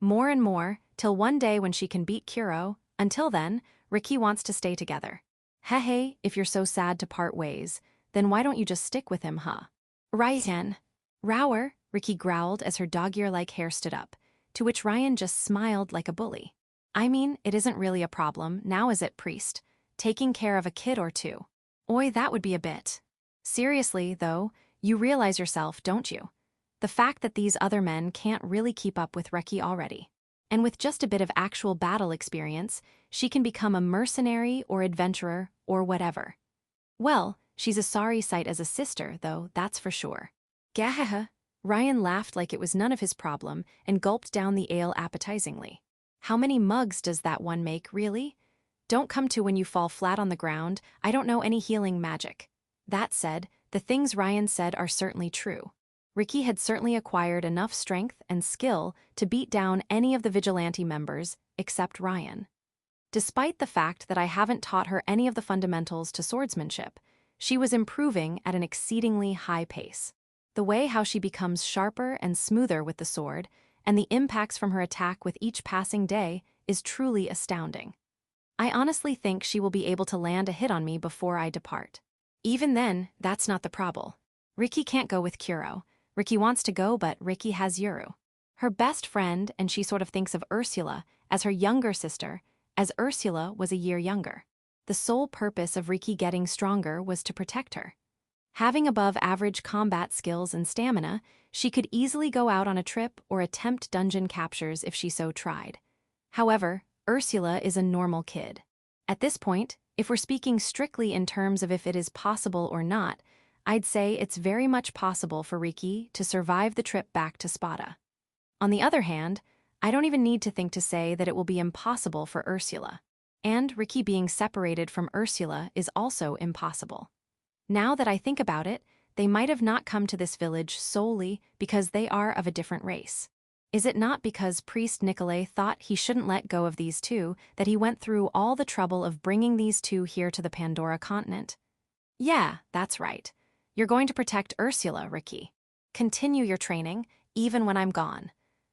More and more, till one day when she can beat Kuro. Until then, Riki wants to stay together. Hey, if you're so sad to part ways, then why don't you just stick with him, huh? Ryan. Rower, Riki growled as her dog-ear-like hair stood up, to which Ryan just smiled like a bully. I mean, it isn't really a problem, now is it, priest? Taking care of a kid or two. Oi, that would be a bit. Seriously, though, you realize yourself, don't you? The fact that these other men can't really keep up with Reki already. And with just a bit of actual battle experience, she can become a mercenary or adventurer or whatever. Well, she's a sorry sight as a sister, though, that's for sure. Gahaha. Ryan laughed like it was none of his problem and gulped down the ale appetizingly. How many mugs does that one make, really? Don't come to when you fall flat on the ground, I don't know any healing magic. That said, the things Ryan said are certainly true. Riki had certainly acquired enough strength and skill to beat down any of the vigilante members, except Ryan. Despite the fact that I haven't taught her any of the fundamentals to swordsmanship, she was improving at an exceedingly high pace. The way how she becomes sharper and smoother with the sword, and the impacts from her attack with each passing day, is truly astounding. I honestly think she will be able to land a hit on me before I depart. Even then, that's not the problem. Riki can't go with Kuro. Riki wants to go, but Riki has Yuru, her best friend, and she sort of thinks of Ursula as her younger sister, as Ursula was a year younger. The sole purpose of Riki getting stronger was to protect her. Having above-average combat skills and stamina, she could easily go out on a trip or attempt dungeon captures if she so tried. However, Ursula is a normal kid. At this point, if we're speaking strictly in terms of if it is possible or not, I'd say it's very much possible for Riki to survive the trip back to Spada. On the other hand, I don't even need to think to say that it will be impossible for Ursula. And Riki being separated from Ursula is also impossible. Now that I think about it, they might have not come to this village solely because they are of a different race. Is it not because Priest Nicolai thought he shouldn't let go of these two that he went through all the trouble of bringing these two here to the Pandora continent? Yeah, that's right. You're going to protect Ursula, Riki. Continue your training, even when I'm gone.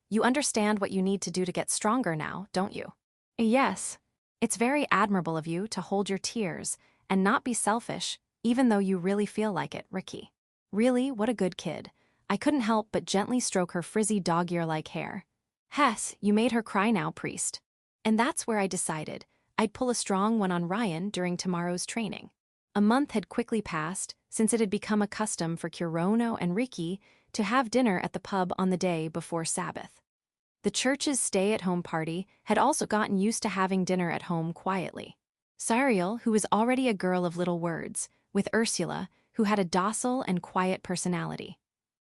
You understand what you need to do to get stronger now, don't you? Yes. It's very admirable of you to hold your tears and not be selfish, even though you really feel like it, Riki. Really, what a good kid. I couldn't help but gently stroke her frizzy dog-ear-like hair. Hess, you made her cry now, priest. And that's where I decided I'd pull a strong one on Ryan during tomorrow's training. A month had quickly passed since it had become a custom for Kurono and Riki to have dinner at the pub on the day before Sabbath. The church's stay-at-home party had also gotten used to having dinner at home quietly. Sariel, who was already a girl of little words, with Ursula, who had a docile and quiet personality.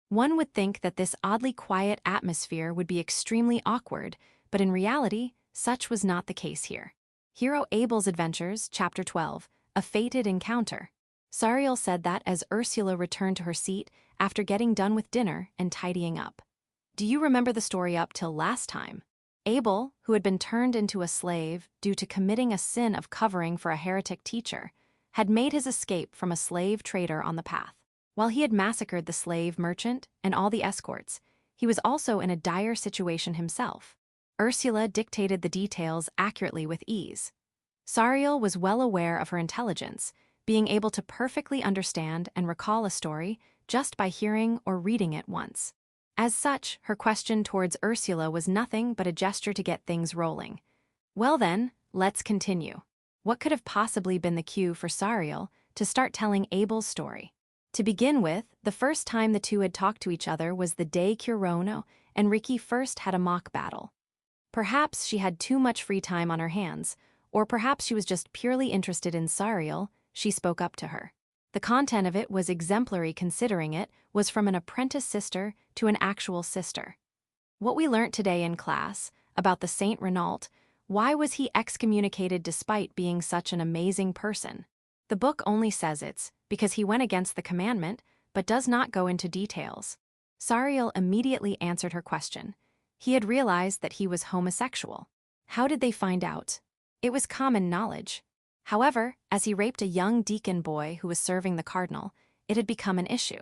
One would think that this oddly quiet atmosphere would be extremely awkward, but in reality, such was not the case here. Hero Abel's Adventures, Chapter 12, A Fated Encounter. Sariel said that as Ursula returned to her seat after getting done with dinner and tidying up. Do you remember the story up till last time? Abel, who had been turned into a slave due to committing a sin of covering for a heretic teacher, had made his escape from a slave trader on the path. While he had massacred the slave merchant and all the escorts, he was also in a dire situation himself. Ursula dictated the details accurately with ease. Sariel was well aware of her intelligence, being able to perfectly understand and recall a story just by hearing or reading it once. As such, her question towards Ursula was nothing but a gesture to get things rolling. Well then, let's continue. What could have possibly been the cue for Sariel to start telling Abel's story? To begin with, the first time the two had talked to each other was the day Kurono and Riki first had a mock battle. Perhaps she had too much free time on her hands, or perhaps she was just purely interested in Sariel. She spoke up to her. The content of it was exemplary considering it was from an apprentice sister to an actual sister. What we learnt today in class about the Saint Renault, why was he excommunicated despite being such an amazing person? The book only says it's because he went against the commandment, but does not go into details. Sariel immediately answered her question. He had realized that he was homosexual. How did they find out? It was common knowledge. However, as he raped a young deacon boy who was serving the cardinal, it had become an issue.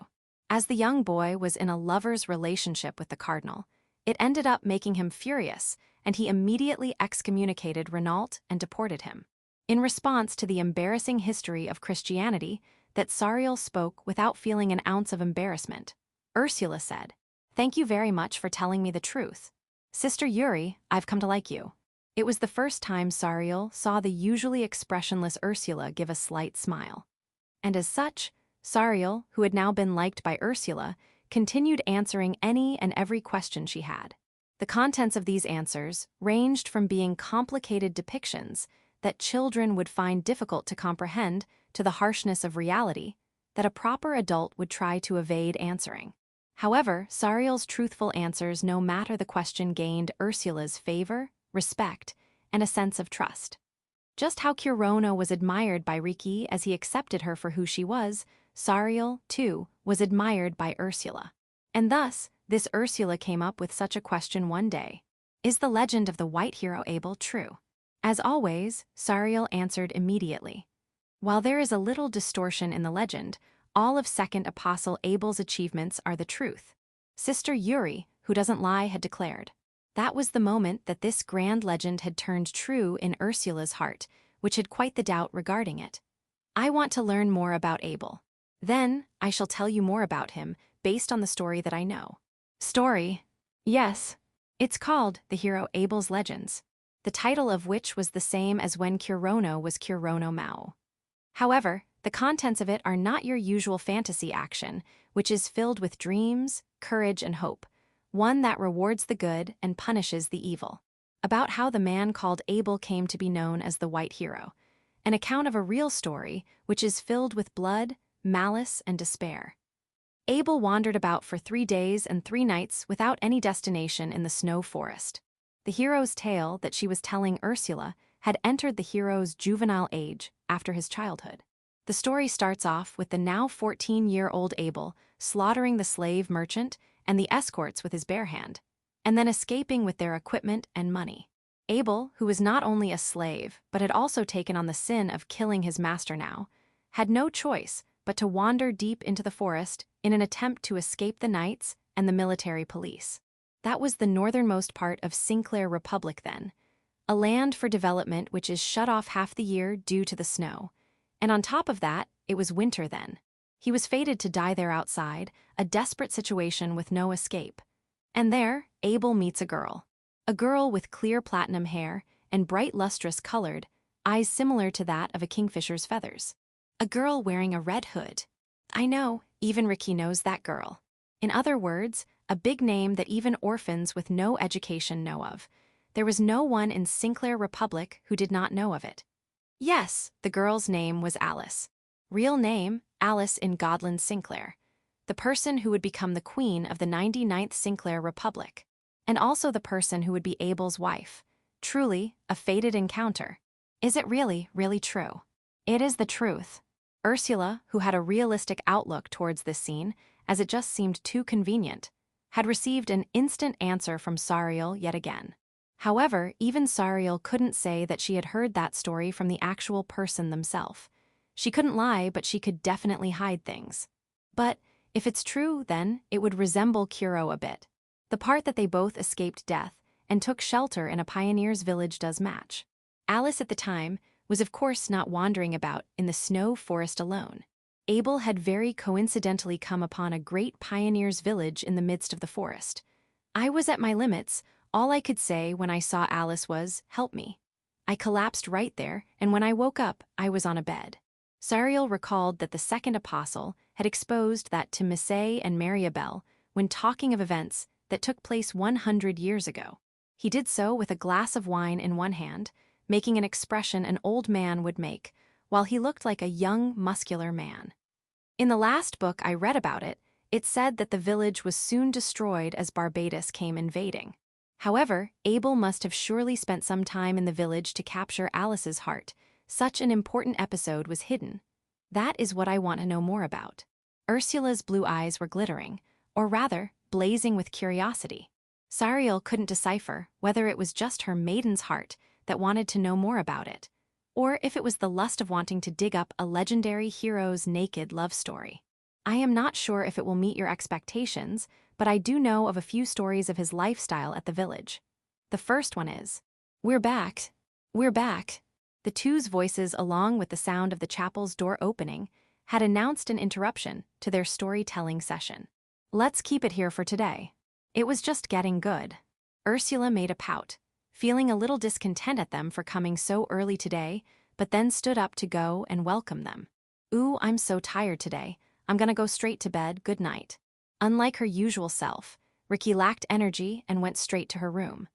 As the young boy was in a lover's relationship with the cardinal, It ended up making him furious, and he immediately excommunicated Renault and deported him. In response to the embarrassing history of Christianity that Sariel spoke without feeling an ounce of embarrassment, Ursula said, "Thank you very much for telling me the truth. Sister Yuri, I've come to like you." It was the first time Sariel saw the usually expressionless Ursula give a slight smile. And as such, Sariel, who had now been liked by Ursula, continued answering any and every question she had. The contents of these answers ranged from being complicated depictions that children would find difficult to comprehend to the harshness of reality that a proper adult would try to evade answering. However, Sariel's truthful answers, no matter the question, gained Ursula's favor, respect, and a sense of trust. Just how Kurono was admired by Riki as he accepted her for who she was, Sariel, too, was admired by Ursula. And thus, this Ursula came up with such a question one day. Is the legend of the white hero Abel true? As always, Sariel answered immediately. While there is a little distortion in the legend, all of Second Apostle Abel's achievements are the truth. Sister Yuri, who doesn't lie, had declared. That was the moment that this grand legend had turned true in Ursula's heart, which had quite the doubt regarding it. I want to learn more about Abel. Then, I shall tell you more about him, based on the story that I know. Story? Yes. It's called The Hero Abel's Legends, the title of which was the same as when Kurono was Kurono Maou. However, the contents of it are not your usual fantasy action, which is filled with dreams, courage, and hope, one that rewards the good and punishes the evil. About how the man called Abel came to be known as the White Hero, an account of a real story which is filled with blood, malice, and despair. Abel wandered about for 3 days and 3 nights without any destination in the snow forest. The hero's tale that she was telling Ursula had entered the hero's juvenile age after his childhood. The story starts off with the now 14-year-old Abel slaughtering the slave merchant and the escorts with his bare hand, and then escaping with their equipment and money. Abel, who was not only a slave but had also taken on the sin of killing his master now, had no choice but to wander deep into the forest in an attempt to escape the knights and the military police. That was the northernmost part of Sinclair Republic then, a land for development which is shut off half the year due to the snow. And on top of that, it was winter then. He was fated to die there outside, a desperate situation with no escape. And there, Abel meets a girl with clear platinum hair and bright lustrous colored, eyes similar to that of a kingfisher's feathers. A girl wearing a red hood. I know, even Riki knows that girl. In other words, a big name that even orphans with no education know of. There was no one in Sinclair Republic who did not know of it. Yes, the girl's name was Alice. Real name, Alice in Godland Sinclair. The person who would become the queen of the 99th Sinclair Republic. And also the person who would be Abel's wife. Truly, a fated encounter. Is it really, really true? It is the truth. Ursula, who had a realistic outlook towards this scene, as it just seemed too convenient, had received an instant answer from Sariel yet again. However, even Sariel couldn't say that she had heard that story from the actual person themselves. She couldn't lie, but she could definitely hide things. But if it's true, then it would resemble Kuro a bit. The part that they both escaped death and took shelter in a pioneer's village does match. Alice at the time was of course not wandering about in the snow forest alone. Abel had very coincidentally come upon a great pioneer's village in the midst of the forest. I was at my limits. All I could say when I saw Alice was, "Help me." I collapsed right there, and when I woke up, I was on a bed. Sariel recalled that the second apostle had exposed that to Missy and Mariabel when talking of events that took place 100 years ago. He did so with a glass of wine in one hand, making an expression an old man would make, while he looked like a young, muscular man. In the last book I read about it, it said that the village was soon destroyed as Barbados came invading. However, Abel must have surely spent some time in the village to capture Alice's heart. Such an important episode was hidden. That is what I want to know more about. Ursula's blue eyes were glittering, or rather, blazing with curiosity. Sariel couldn't decipher whether it was just her maiden's heart that wanted to know more about it, or if it was the lust of wanting to dig up a legendary hero's naked love story. I am not sure if it will meet your expectations, but I do know of a few stories of his lifestyle at the village. The first one is, "We're back. We're back." The two's voices, along with the sound of the chapel's door opening, had announced an interruption to their storytelling session. Let's keep it here for today. It was just getting good. Ursula made a pout, feeling a little discontent at them for coming so early today, but then stood up to go and welcome them. "Ooh, I'm so tired today. I'm gonna go straight to bed, good night." Unlike her usual self, Ricky lacked energy and went straight to her room.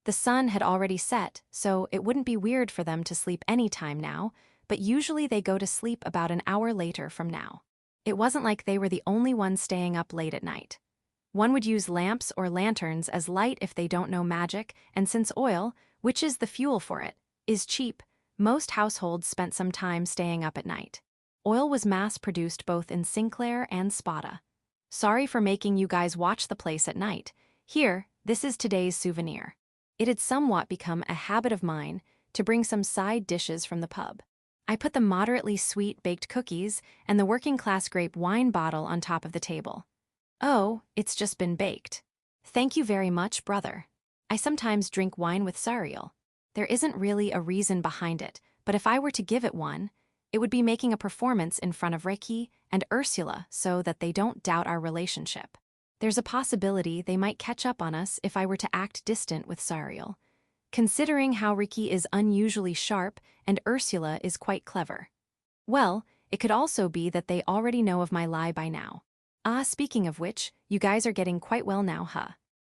The sun had already set, so it wouldn't be weird for them to sleep any time now, but usually they go to sleep about an hour later from now. It wasn't like they were the only ones staying up late at night. One would use lamps or lanterns as light if they don't know magic, and since oil, which is the fuel for it, is cheap, most households spent some time staying up at night. Oil was mass-produced both in Sinclair and Spada. Sorry for making you guys watch the place at night. Here, this is today's souvenir. It had somewhat become a habit of mine to bring some side dishes from the pub. I put the moderately sweet baked cookies and the working-class grape wine bottle on top of the table. "Oh, it's just been baked. Thank you very much, brother. I sometimes drink wine with Sariel. There isn't really a reason behind it, but if I were to give it one, it would be making a performance in front of Ricky and Ursula so that they don't doubt our relationship. There's a possibility they might catch up on us if I were to act distant with Sariel, considering how Ricky is unusually sharp and Ursula is quite clever. Well, it could also be that they already know of my lie by now. Ah, speaking of which, you guys are getting quite well now, huh?"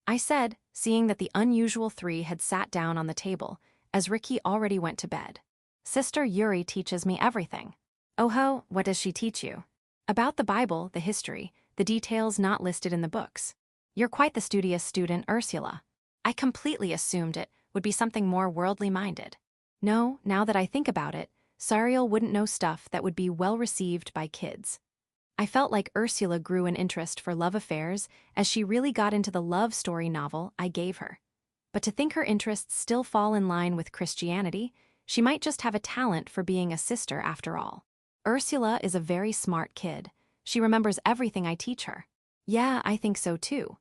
I said, seeing that the unusual three had sat down on the table, as Ricky already went to bed. "Sister Yuri teaches me everything." "Oh ho, what does she teach you?" "About the Bible, the history, the details not listed in the books." "You're quite the studious student, Ursula." "I completely assumed it would be something more worldly-minded." "No, now that I think about it, Sariel wouldn't know stuff that would be well-received by kids." I felt like Ursula grew an interest for love affairs as she really got into the love story novel I gave her. But to think her interests still fall in line with Christianity, she might just have a talent for being a sister after all. Ursula is a very smart kid. She remembers everything I teach her. Yeah, I think so too.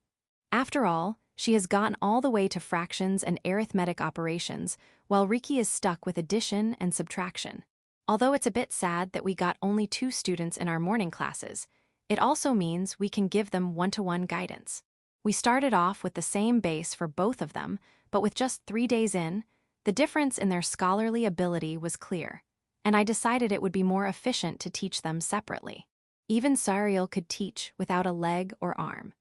After all, she has gotten all the way to fractions and arithmetic operations, while Ricky is stuck with addition and subtraction. Although it's a bit sad that we got only 2 students in our morning classes, it also means we can give them one-to-one guidance. We started off with the same base for both of them, but with just 3 days in, the difference in their scholarly ability was clear, and I decided it would be more efficient to teach them separately. Even Sariel could teach without a leg or arm.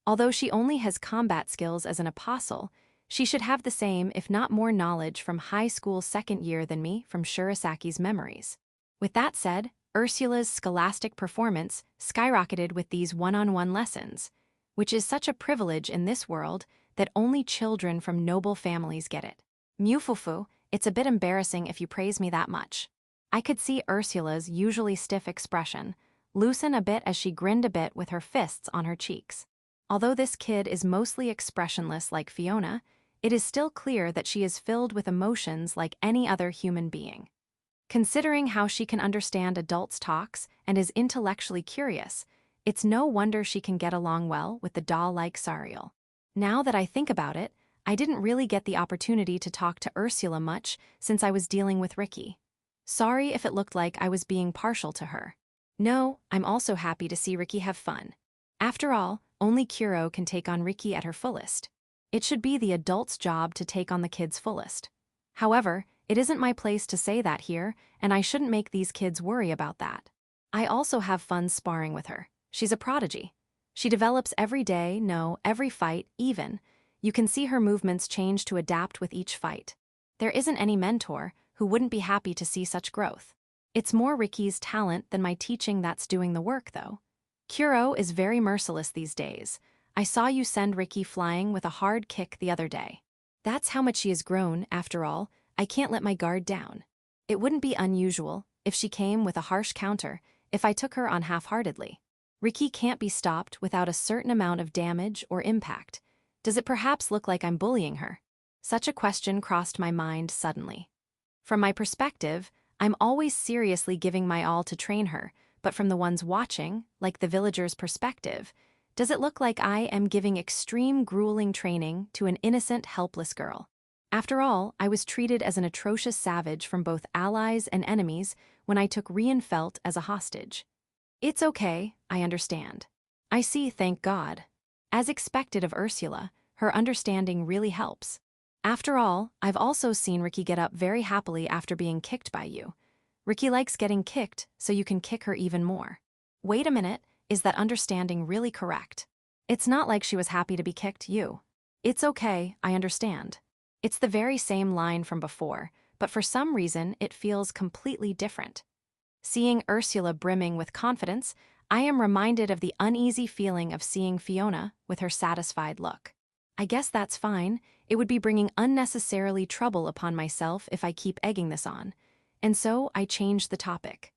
Although she only has combat skills as an apostle, she should have the same, if not more, knowledge from high school second year than me from Shirasaki's memories. With that said, Ursula's scholastic performance skyrocketed with these one-on-one lessons, which is such a privilege in this world that only children from noble families get it. Mufufu, it's a bit embarrassing if you praise me that much. I could see Ursula's usually stiff expression loosen a bit as she grinned a bit with her fists on her cheeks. Although this kid is mostly expressionless like Fiona, it is still clear that she is filled with emotions like any other human being. Considering how she can understand adults' talks and is intellectually curious, it's no wonder she can get along well with the doll-like Sariel. Now that I think about it, I didn't really get the opportunity to talk to Ursula much since I was dealing with Ricky. Sorry if it looked like I was being partial to her. No, I'm also happy to see Ricky have fun. After all, only Kuro can take on Ricky at her fullest. It should be the adult's job to take on the kid's fullest. However, it isn't my place to say that here, and I shouldn't make these kids worry about that. I also have fun sparring with her. She's a prodigy. She develops every day, no, every fight, even. You can see her movements change to adapt with each fight. There isn't any mentor who wouldn't be happy to see such growth. It's more Ricky's talent than my teaching that's doing the work, though. Kuro is very merciless these days. I saw you send Ricky flying with a hard kick the other day. That's how much she has grown, after all. I can't let my guard down. It wouldn't be unusual if she came with a harsh counter if I took her on half-heartedly. Ricky can't be stopped without a certain amount of damage or impact. Does it perhaps look like I'm bullying her? Such a question crossed my mind suddenly. From my perspective, I'm always seriously giving my all to train her, but from the ones watching, like the villager's perspective, does it look like I am giving extreme grueling training to an innocent, helpless girl? After all, I was treated as an atrocious savage from both allies and enemies when I took Rienfeld as a hostage. It's okay, I understand. I see, thank God. As expected of Ursula, her understanding really helps. After all, I've also seen Ricky get up very happily after being kicked by you. Ricky likes getting kicked, so you can kick her even more. Wait a minute, is that understanding really correct? It's not like she was happy to be kicked, you. It's okay, I understand. It's the very same line from before, but for some reason it feels completely different. Seeing Ursula brimming with confidence, I am reminded of the uneasy feeling of seeing Fiona with her satisfied look. I guess that's fine. It would be bringing unnecessarily trouble upon myself if I keep egging this on. And so I changed the topic.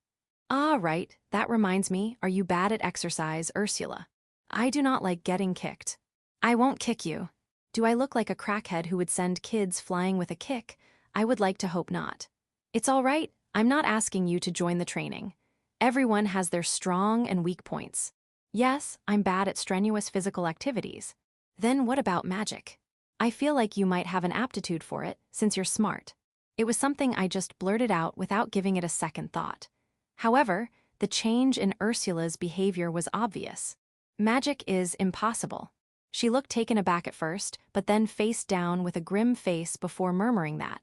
Ah, right, that reminds me, are you bad at exercise, Ursula? I do not like getting kicked. I won't kick you. Do I look like a crackhead who would send kids flying with a kick? I would like to hope not. It's all right, I'm not asking you to join the training. Everyone has their strong and weak points. Yes, I'm bad at strenuous physical activities. Then what about magic? I feel like you might have an aptitude for it, since you're smart. It was something I just blurted out without giving it a second thought. However, the change in Ursula's behavior was obvious. Magic is impossible. She looked taken aback at first, but then faced down with a grim face before murmuring that.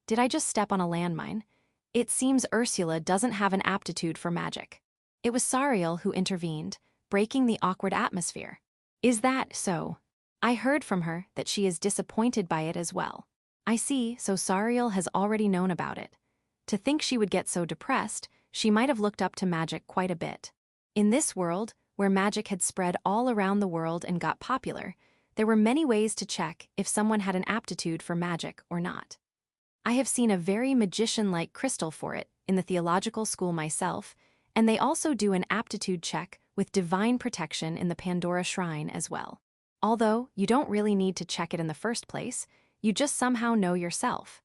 Did I just step on a landmine? It seems Ursula doesn't have an aptitude for magic. It was Sariel who intervened, breaking the awkward atmosphere. Is that so? I heard from her that she is disappointed by it as well. I see, so Sariel has already known about it. To think she would get so depressed, she might have looked up to magic quite a bit. In this world, where magic had spread all around the world and got popular, there were many ways to check if someone had an aptitude for magic or not. I have seen a very magician-like crystal for it in the theological school myself, and they also do an aptitude check with divine protection in the Pandora Shrine as well. Although you don't really need to check it in the first place, you just somehow know yourself.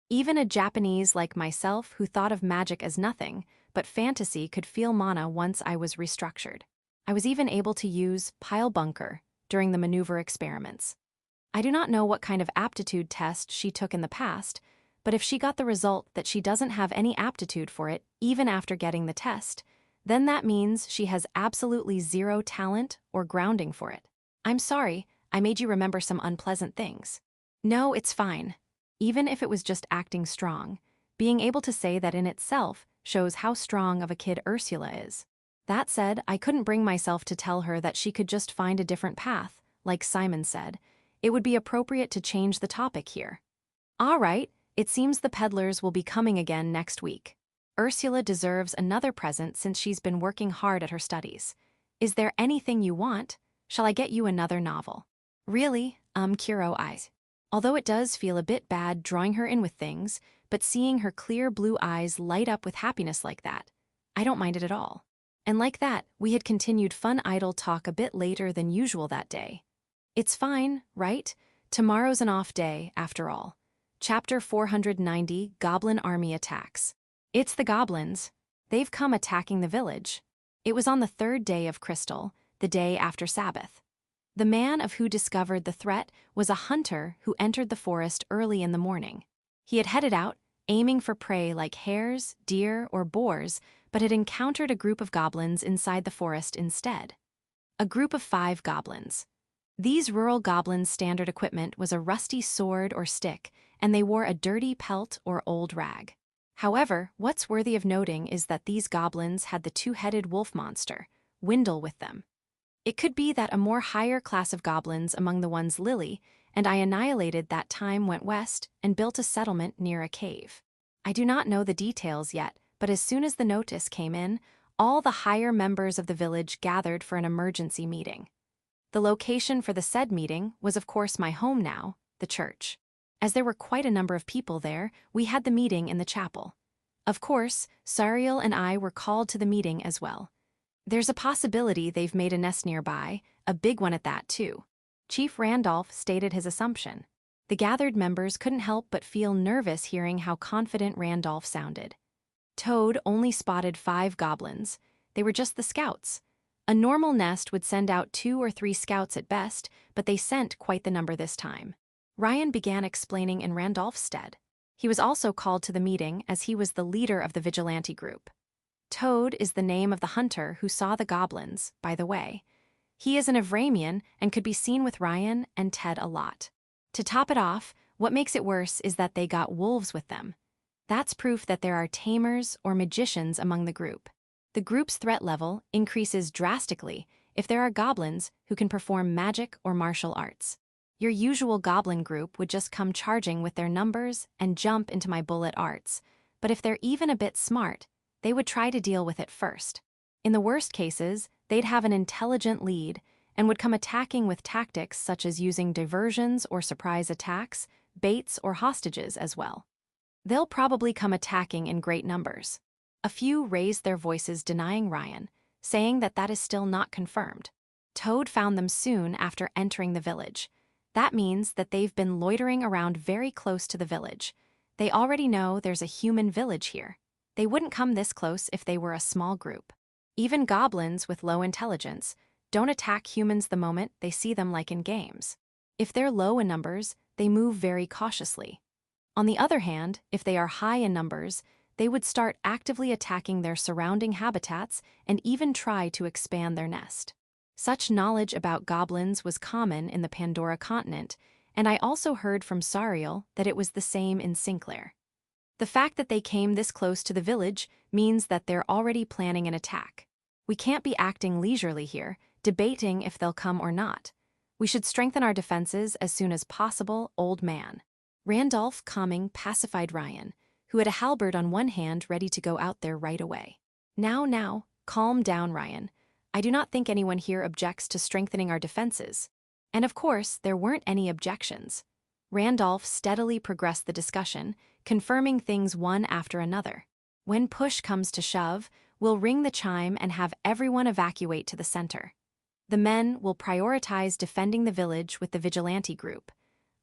Even a Japanese like myself who thought of magic as nothing, but fantasy could feel mana once I was restructured. I was even able to use pile bunker during the maneuver experiments. I do not know what kind of aptitude test she took in the past, but if she got the result that she doesn't have any aptitude for it even after getting the test, then that means she has absolutely zero talent or grounding for it. I'm sorry, I made you remember some unpleasant things. No, it's fine. Even if it was just acting strong, being able to say that in itself shows how strong of a kid Ursula is. That said, I couldn't bring myself to tell her that she could just find a different path, like Simon said. It would be appropriate to change the topic here. All right, it seems the peddlers will be coming again next week. Ursula deserves another present since she's been working hard at her studies. Is there anything you want? Shall I get you another novel? Really? Kuro eyes. Although it does feel a bit bad drawing her in with things, but seeing her clear blue eyes light up with happiness like that, I don't mind it at all. And like that, we had continued fun idle talk a bit later than usual that day. It's fine, right? Tomorrow's an off day, after all. Chapter 490, Goblin Army Attacks. It's the goblins. They've come attacking the village. It was on the third day of Crystal, the day after Sabbath. The man of who discovered the threat was a hunter who entered the forest early in the morning. He had headed out, aiming for prey like hares, deer, or boars, but had encountered a group of goblins inside the forest instead. A group of 5 goblins. These rural goblins' standard equipment was a rusty sword or stick, and they wore a dirty pelt or old rag. However, what's worthy of noting is that these goblins had the 2-headed wolf monster, Windle, with them. It could be that a more higher class of goblins among the ones Lily and I annihilated that time went west and built a settlement near a cave. I do not know the details yet, but as soon as the notice came in, all the higher members of the village gathered for an emergency meeting. The location for the said meeting was of course my home now, the church. As there were quite a number of people there, we had the meeting in the chapel. Of course, Sariel and I were called to the meeting as well. There's a possibility they've made a nest nearby, a big one at that too. Chief Randolph stated his assumption. The gathered members couldn't help but feel nervous hearing how confident Randolph sounded. Toad only spotted 5 goblins. They were just the scouts. A normal nest would send out 2 or 3 scouts at best, but they sent quite the number this time. Ryan began explaining in Randolph's stead. He was also called to the meeting as he was the leader of the vigilante group. Toad is the name of the hunter who saw the goblins, by the way. He is an Evramian and could be seen with Ryan and Ted a lot. To top it off, what makes it worse is that they got wolves with them. That's proof that there are tamers or magicians among the group. The group's threat level increases drastically if there are goblins who can perform magic or martial arts. Your usual goblin group would just come charging with their numbers and jump into my bullet arts, but if they're even a bit smart, they would try to deal with it first. In the worst cases, they'd have an intelligent lead and would come attacking with tactics such as using diversions or surprise attacks, baits or hostages as well. They'll probably come attacking in great numbers. A few raised their voices denying Ryan, saying that that is still not confirmed. Toad found them soon after entering the village. That means that they've been loitering around very close to the village. They already know there's a human village here. They wouldn't come this close if they were a small group. Even goblins with low intelligence don't attack humans the moment they see them like in games. If they're low in numbers, they move very cautiously. On the other hand, if they are high in numbers, they would start actively attacking their surrounding habitats and even try to expand their nest. Such knowledge about goblins was common in the Pandora continent, and I also heard from Sariel that it was the same in Sinclair. The fact that they came this close to the village means that they're already planning an attack. We can't be acting leisurely here, debating if they'll come or not. We should strengthen our defenses as soon as possible, old man. Randolph calming pacified Ryan, who had a halberd on one hand ready to go out there right away. Now, calm down, Ryan. I do not think anyone here objects to strengthening our defenses. And of course, there weren't any objections. Randolph steadily progressed the discussion, confirming things one after another. When push comes to shove, we'll ring the chime and have everyone evacuate to the center. The men will prioritize defending the village with the vigilante group.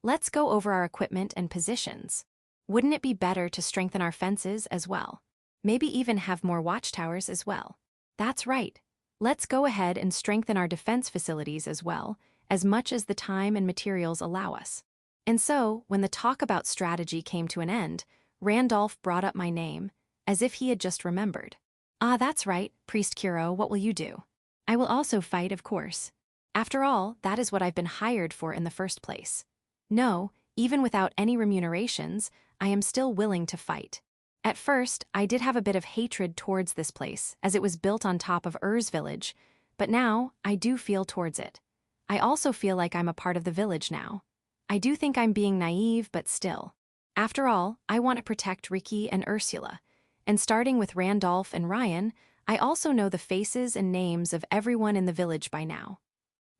Let's go over our equipment and positions. Wouldn't it be better to strengthen our fences as well? Maybe even have more watchtowers as well. That's right. Let's go ahead and strengthen our defense facilities as well, as much as the time and materials allow us. And so, when the talk about strategy came to an end, Randolph brought up my name, as if he had just remembered. Ah, that's right, Priest Kuro, what will you do? I will also fight, of course. After all, that is what I've been hired for in the first place. No, even without any remunerations, I am still willing to fight. At first, I did have a bit of hatred towards this place, as it was built on top of village, but now I do feel towards it. I also feel like I'm a part of the village now. I do think I'm being naive, but still. After all, I want to protect Ricky and Ursula, and starting with Randolph and Ryan, I also know the faces and names of everyone in the village by now.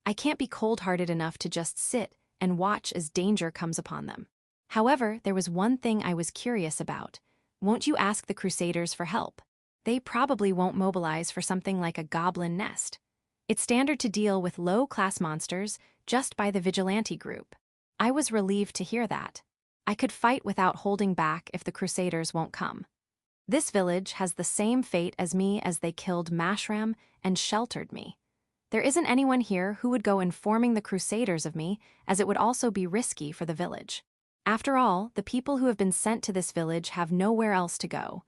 I can't be cold-hearted enough to just sit and watch as danger comes upon them. However, there was one thing I was curious about. Won't you ask the Crusaders for help? They probably won't mobilize for something like a goblin nest. It's standard to deal with low-class monsters just by the vigilante group. I was relieved to hear that. I could fight without holding back if the Crusaders won't come. This village has the same fate as me as they killed Mashram and sheltered me. There isn't anyone here who would go informing the Crusaders of me, as it would also be risky for the village. After all, the people who have been sent to this village have nowhere else to go.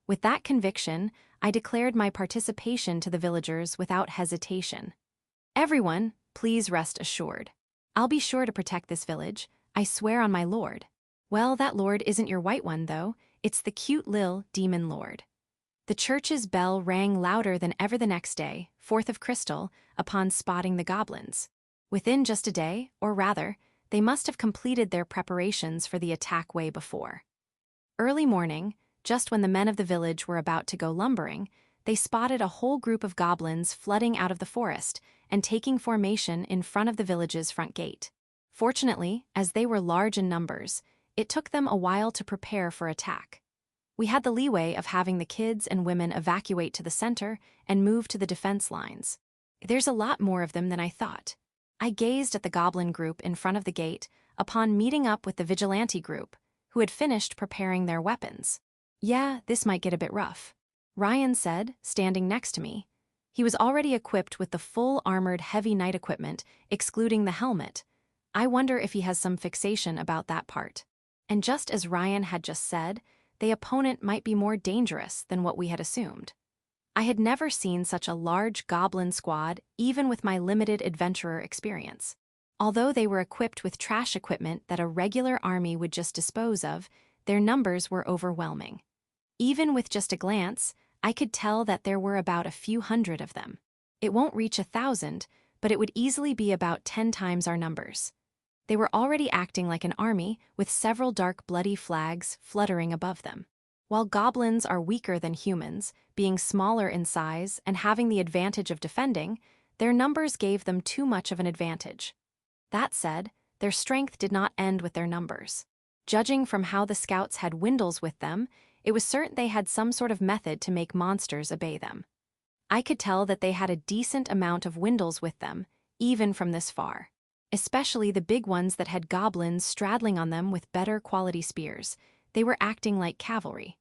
With that conviction, I declared my participation to the villagers without hesitation. Everyone, please rest assured. I'll be sure to protect this village, I swear on my lord. Well, that lord isn't your white one, though. It's the cute lil demon lord. The church's bell rang louder than ever the next day, 4th of Crystal, upon spotting the goblins. Within just a day, or rather, they must have completed their preparations for the attack way before. Early morning, just when the men of the village were about to go lumbering, they spotted a whole group of goblins flooding out of the forest and taking formation in front of the village's front gate. Fortunately, as they were large in numbers, it took them a while to prepare for attack. We had the leeway of having the kids and women evacuate to the center and move to the defense lines. There's a lot more of them than I thought. I gazed at the goblin group in front of the gate upon meeting up with the vigilante group, who had finished preparing their weapons. Yeah, this might get a bit rough, Ryan said, standing next to me. He was already equipped with the full armored heavy knight equipment, excluding the helmet. I wonder if he has some fixation about that part. And just as Ryan had just said, the opponent might be more dangerous than what we had assumed. I had never seen such a large goblin squad, even with my limited adventurer experience. Although they were equipped with trash equipment that a regular army would just dispose of, their numbers were overwhelming. Even with just a glance, I could tell that there were about a few hundred of them. It won't reach 1,000, but it would easily be about 10 times our numbers. They were already acting like an army, with several dark bloody flags fluttering above them. While goblins are weaker than humans, being smaller in size and having the advantage of defending, their numbers gave them too much of an advantage. That said, their strength did not end with their numbers. Judging from how the scouts had Windles with them, it was certain they had some sort of method to make monsters obey them. I could tell that they had a decent amount of Windles with them, even from this far. Especially the big ones that had goblins straddling on them with better quality spears. They were acting like cavalry.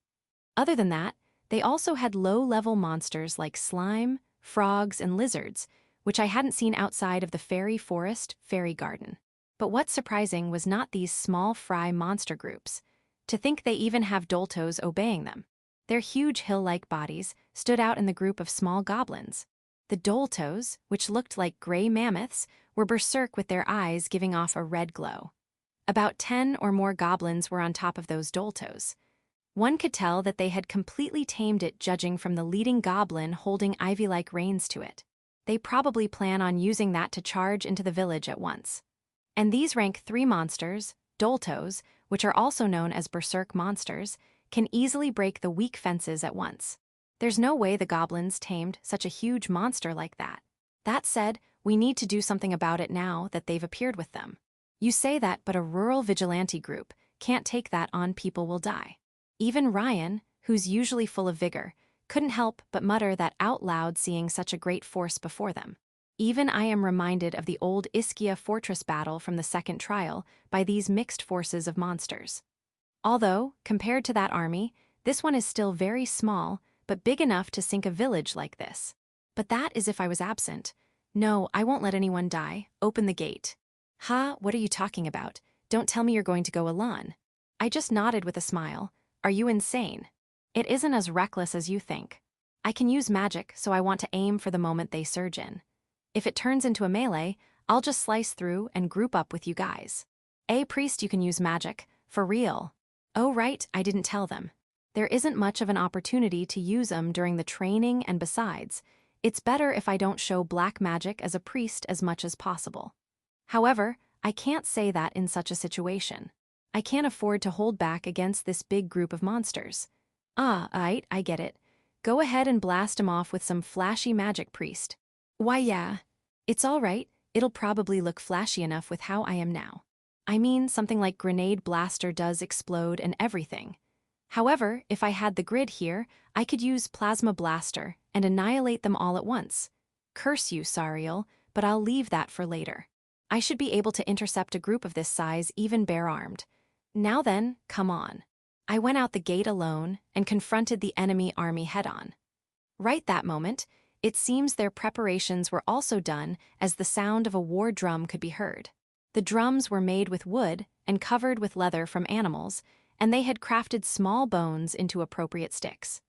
Other than that, they also had low-level monsters like slime, frogs, and lizards, which I hadn't seen outside of the fairy forest, fairy garden. But what's surprising was not these small fry monster groups. To think they even have Doltos obeying them. Their huge hill-like bodies stood out in the group of small goblins. The Doltos, which looked like gray mammoths, were berserk with their eyes giving off a red glow. About 10 or more goblins were on top of those Doltos. One could tell that they had completely tamed it judging from the leading goblin holding ivy-like reins to it. They probably plan on using that to charge into the village at once. And these rank 3 monsters, Doltos, which are also known as berserk monsters, can easily break the weak fences at once. There's no way the goblins tamed such a huge monster like that. That said, we need to do something about it now that they've appeared with them. You say that, but a rural vigilante group can't take that on. People will die. Even Ryan, who's usually full of vigor, couldn't help but mutter that out loud seeing such a great force before them. Even I am reminded of the old Ischia fortress battle from the second trial by these mixed forces of monsters. Although, compared to that army, this one is still very small, but big enough to sink a village like this. But that is if I was absent. No, I won't let anyone die. Open the gate. Ha, what are you talking about? Don't tell me you're going to go alone. I just nodded with a smile. Are you insane? It isn't as reckless as you think. I can use magic, so I want to aim for the moment they surge in. If it turns into a melee, I'll just slice through and group up with you guys. Priest, you can use magic. For real. Oh right, I didn't tell them. There isn't much of an opportunity to use them during the training, and besides, it's better if I don't show black magic as a priest as much as possible. However, I can't say that in such a situation. I can't afford to hold back against this big group of monsters. I get it. Go ahead and blast him off with some flashy magic, priest. Why yeah. It's all right, it'll probably look flashy enough with how I am now. I mean, something like grenade blaster does explode and everything. However, if I had the grid here, I could use plasma blaster and annihilate them all at once. Curse you, Sariel, but I'll leave that for later. I should be able to intercept a group of this size even bare-armed. Now then, come on. I went out the gate alone and confronted the enemy army head-on. Right that moment, it seems their preparations were also done as the sound of a war drum could be heard. The drums were made with wood and covered with leather from animals, and they had crafted small bones into appropriate sticks.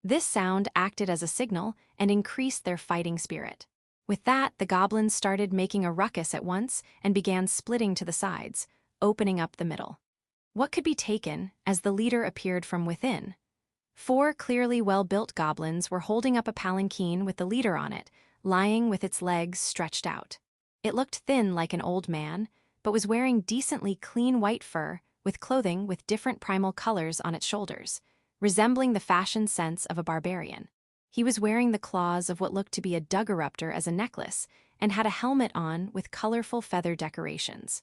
This sound acted as a signal and increased their fighting spirit. With that, the goblins started making a ruckus at once and began splitting to the sides, opening up the middle. What could be taken as the leader appeared from within? 4 clearly well-built goblins were holding up a palanquin with the leader on it, lying with its legs stretched out. It looked thin like an old man, but was wearing decently clean white fur with clothing with different primal colors on its shoulders, resembling the fashion sense of a barbarian. He was wearing the claws of what looked to be a Duggeruptor as a necklace and had a helmet on with colorful feather decorations.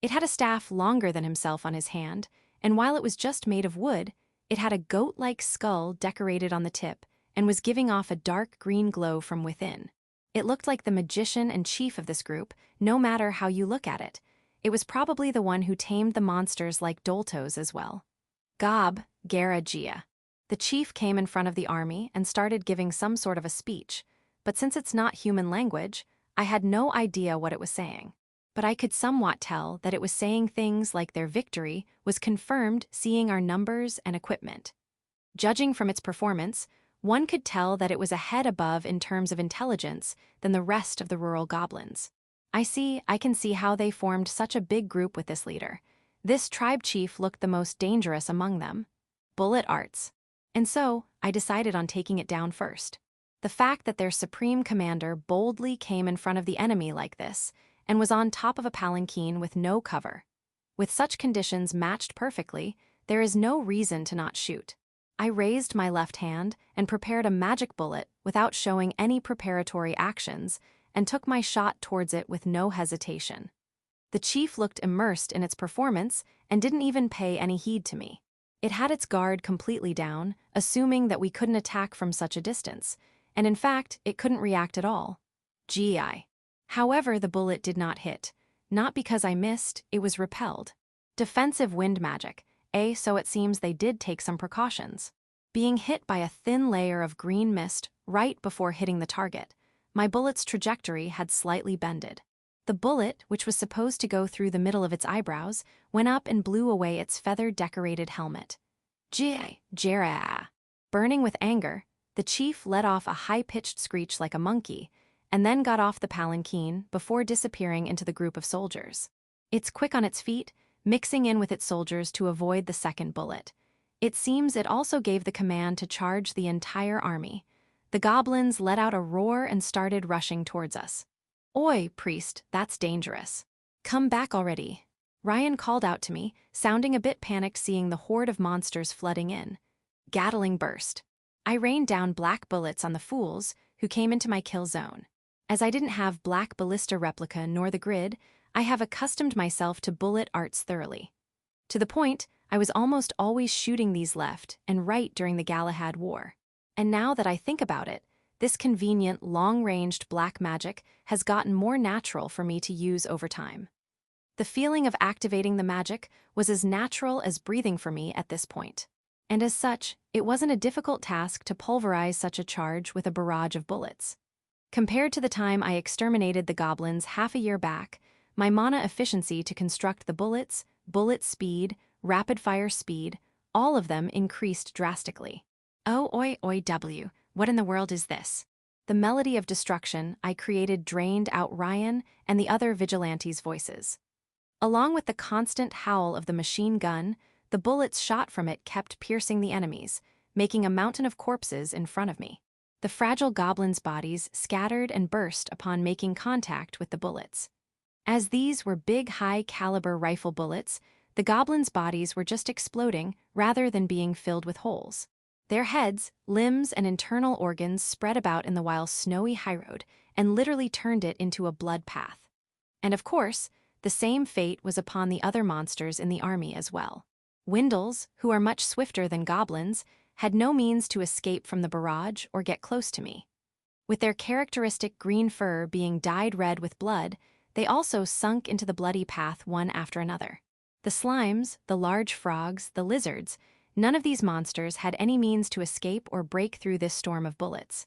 It had a staff longer than himself on his hand, and while it was just made of wood, it had a goat-like skull decorated on the tip and was giving off a dark green glow from within. It looked like the magician and chief of this group, no matter how you look at it. It was probably the one who tamed the monsters like Doltos as well. Gob, Garagia. The chief came in front of the army and started giving some sort of a speech, but since it's not human language, I had no idea what it was saying. But I could somewhat tell that it was saying things like their victory was confirmed seeing our numbers and equipment. Judging from its performance, one could tell that it was a head above in terms of intelligence than the rest of the rural goblins. I can see how they formed such a big group with this leader. This tribe chief looked the most dangerous among them. Bullet arts. And so, I decided on taking it down first. The fact that their supreme commander boldly came in front of the enemy like this, and was on top of a palanquin with no cover. With such conditions matched perfectly, there is no reason to not shoot. I raised my left hand and prepared a magic bullet without showing any preparatory actions, and took my shot towards it with no hesitation. The chief looked immersed in its performance and didn't even pay any heed to me. It had its guard completely down, assuming that we couldn't attack from such a distance, and in fact, it couldn't react at all. GI. However, the bullet did not hit. Not because I missed, it was repelled. Defensive wind magic, so it seems they did take some precautions. Being hit by a thin layer of green mist right before hitting the target, my bullet's trajectory had slightly bended. The bullet, which was supposed to go through the middle of its eyebrows, went up and blew away its feather-decorated helmet. Jera. Burning with anger, the chief let off a high-pitched screech like a monkey, and then got off the palanquin before disappearing into the group of soldiers. It's quick on its feet, mixing in with its soldiers to avoid the second bullet. It seems it also gave the command to charge the entire army. The goblins let out a roar and started rushing towards us. Oi, priest, that's dangerous. Come back already. Ryan called out to me, sounding a bit panicked seeing the horde of monsters flooding in. Gatling burst. I rained down black bullets on the fools who came into my kill zone. As I didn't have black ballista replica nor the grid, I have accustomed myself to bullet arts thoroughly. To the point, I was almost always shooting these left and right during the Galahad War. And now that I think about it, this convenient, long-ranged black magic has gotten more natural for me to use over time. The feeling of activating the magic was as natural as breathing for me at this point. And as such, it wasn't a difficult task to pulverize such a charge with a barrage of bullets. Compared to the time I exterminated the goblins half a year back, my mana efficiency to construct the bullets, bullet speed, rapid-fire speed, all of them increased drastically. What in the world is this? The melody of destruction I created drained out Ryan and the other vigilantes' voices. Along with the constant howl of the machine gun, the bullets shot from it kept piercing the enemies, making a mountain of corpses in front of me. The fragile goblins' bodies scattered and burst upon making contact with the bullets. As these were big, high-caliber rifle bullets, the goblins' bodies were just exploding rather than being filled with holes. Their heads, limbs, and internal organs spread about in the wild snowy highroad and literally turned it into a blood path. And of course, the same fate was upon the other monsters in the army as well. Windles, who are much swifter than goblins, had no means to escape from the barrage or get close to me. With their characteristic green fur being dyed red with blood, they also sunk into the bloody path one after another. The slimes, the large frogs, the lizards, none of these monsters had any means to escape or break through this storm of bullets.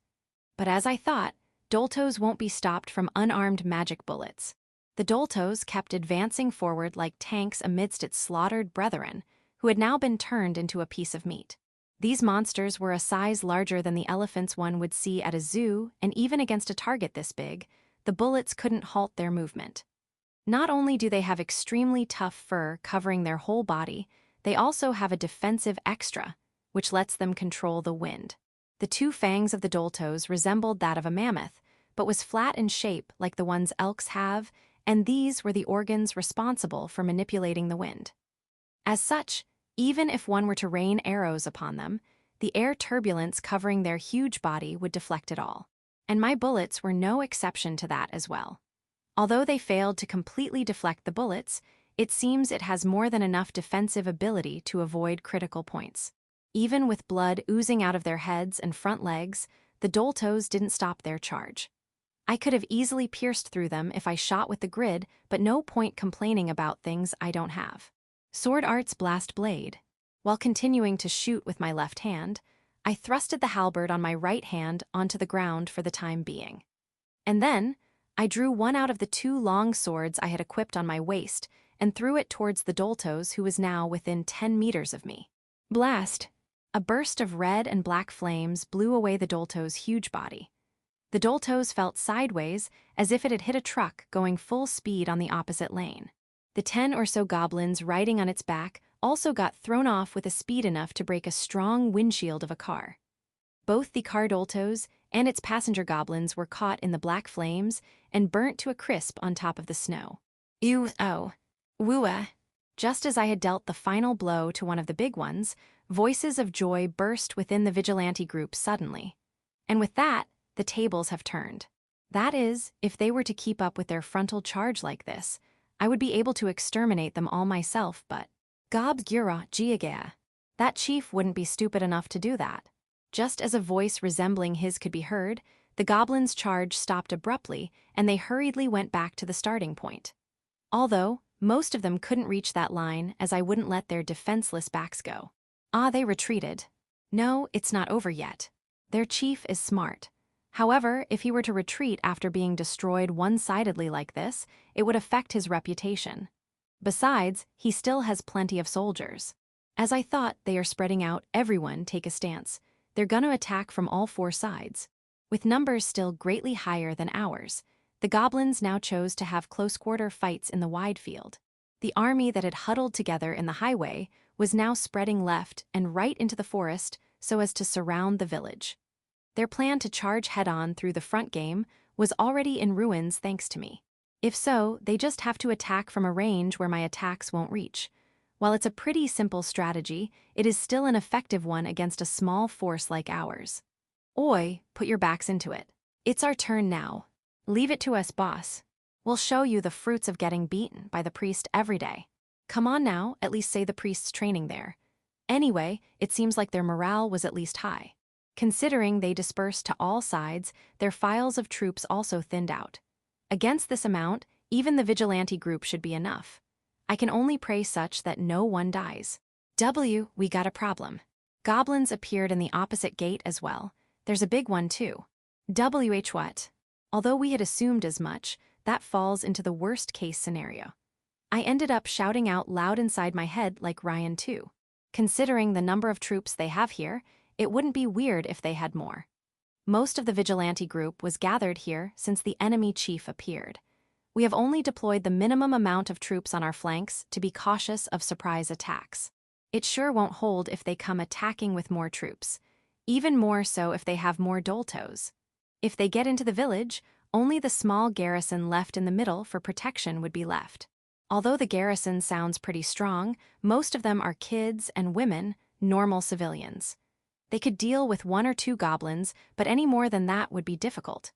But as I thought, Doltos won't be stopped from unarmed magic bullets. The Doltos kept advancing forward like tanks amidst its slaughtered brethren, who had now been turned into a piece of meat. These monsters were a size larger than the elephants one would see at a zoo, and even against a target this big, the bullets couldn't halt their movement. Not only do they have extremely tough fur covering their whole body, they also have a defensive extra, which lets them control the wind. The two fangs of the Doltos resembled that of a mammoth, but was flat in shape like the ones elks have, and these were the organs responsible for manipulating the wind. As such, even if one were to rain arrows upon them, the air turbulence covering their huge body would deflect it all. And my bullets were no exception to that as well. Although they failed to completely deflect the bullets, it seems it has more than enough defensive ability to avoid critical points. Even with blood oozing out of their heads and front legs, the Doltos didn't stop their charge. I could have easily pierced through them if I shot with the grid, but no point complaining about things I don't have. Sword Art's Blast Blade. While continuing to shoot with my left hand, I thrusted the halberd on my right hand onto the ground for the time being. And then, I drew one out of the 2 long swords I had equipped on my waist and threw it towards the Doltos, who was now within 10 meters of me. Blast! A burst of red and black flames blew away the Dolto's huge body. The Doltos felt sideways as if it had hit a truck going full speed on the opposite lane. The 10 or so goblins riding on its back also got thrown off with a speed enough to break a strong windshield of a car. Both the car Doltos and its passenger goblins were caught in the black flames and burnt to a crisp on top of the snow. Ew, oh. Woo-ah. Just as I had dealt the final blow to one of the big ones, voices of joy burst within the vigilante group suddenly. And with that, the tables have turned. That is, if they were to keep up with their frontal charge like this, I would be able to exterminate them all myself, but Gob Gira Giagea. That chief wouldn't be stupid enough to do that. Just as a voice resembling his could be heard, the goblins' charge stopped abruptly, and they hurriedly went back to the starting point. Although, most of them couldn't reach that line, as I wouldn't let their defenseless backs go. They retreated. No, it's not over yet. Their chief is smart. However, if he were to retreat after being destroyed one-sidedly like this, it would affect his reputation. Besides, he still has plenty of soldiers. As I thought, they are spreading out. Everyone take a stance. They're gonna attack from all 4 sides. With numbers still greatly higher than ours, the goblins now chose to have close-quarter fights in the wide field. The army that had huddled together in the highway was now spreading left and right into the forest so as to surround the village. Their plan to charge head-on through the front game was already in ruins thanks to me. If so, they just have to attack from a range where my attacks won't reach. While it's a pretty simple strategy, it is still an effective one against a small force like ours. Oi, put your backs into it. It's our turn now. Leave it to us, boss. We'll show you the fruits of getting beaten by the priest every day. Come on now, at least say the priest's training there. Anyway, it seems like their morale was at least high. Considering they dispersed to all sides, their files of troops also thinned out. Against this amount, even the vigilante group should be enough. I can only pray such that no one dies. We got a problem. Goblins appeared in the opposite gate as well. There's a big one too. What? Although we had assumed as much, that falls into the worst-case scenario. I ended up shouting out loud inside my head like Ryan too. Considering the number of troops they have here, it wouldn't be weird if they had more. Most of the vigilante group was gathered here since the enemy chief appeared. We have only deployed the minimum amount of troops on our flanks to be cautious of surprise attacks. It sure won't hold if they come attacking with more troops, even more so if they have more Doltos. If they get into the village, only the small garrison left in the middle for protection would be left. Although the garrison sounds pretty strong, most of them are kids and women, normal civilians. They could deal with 1 or 2 goblins, but any more than that would be difficult.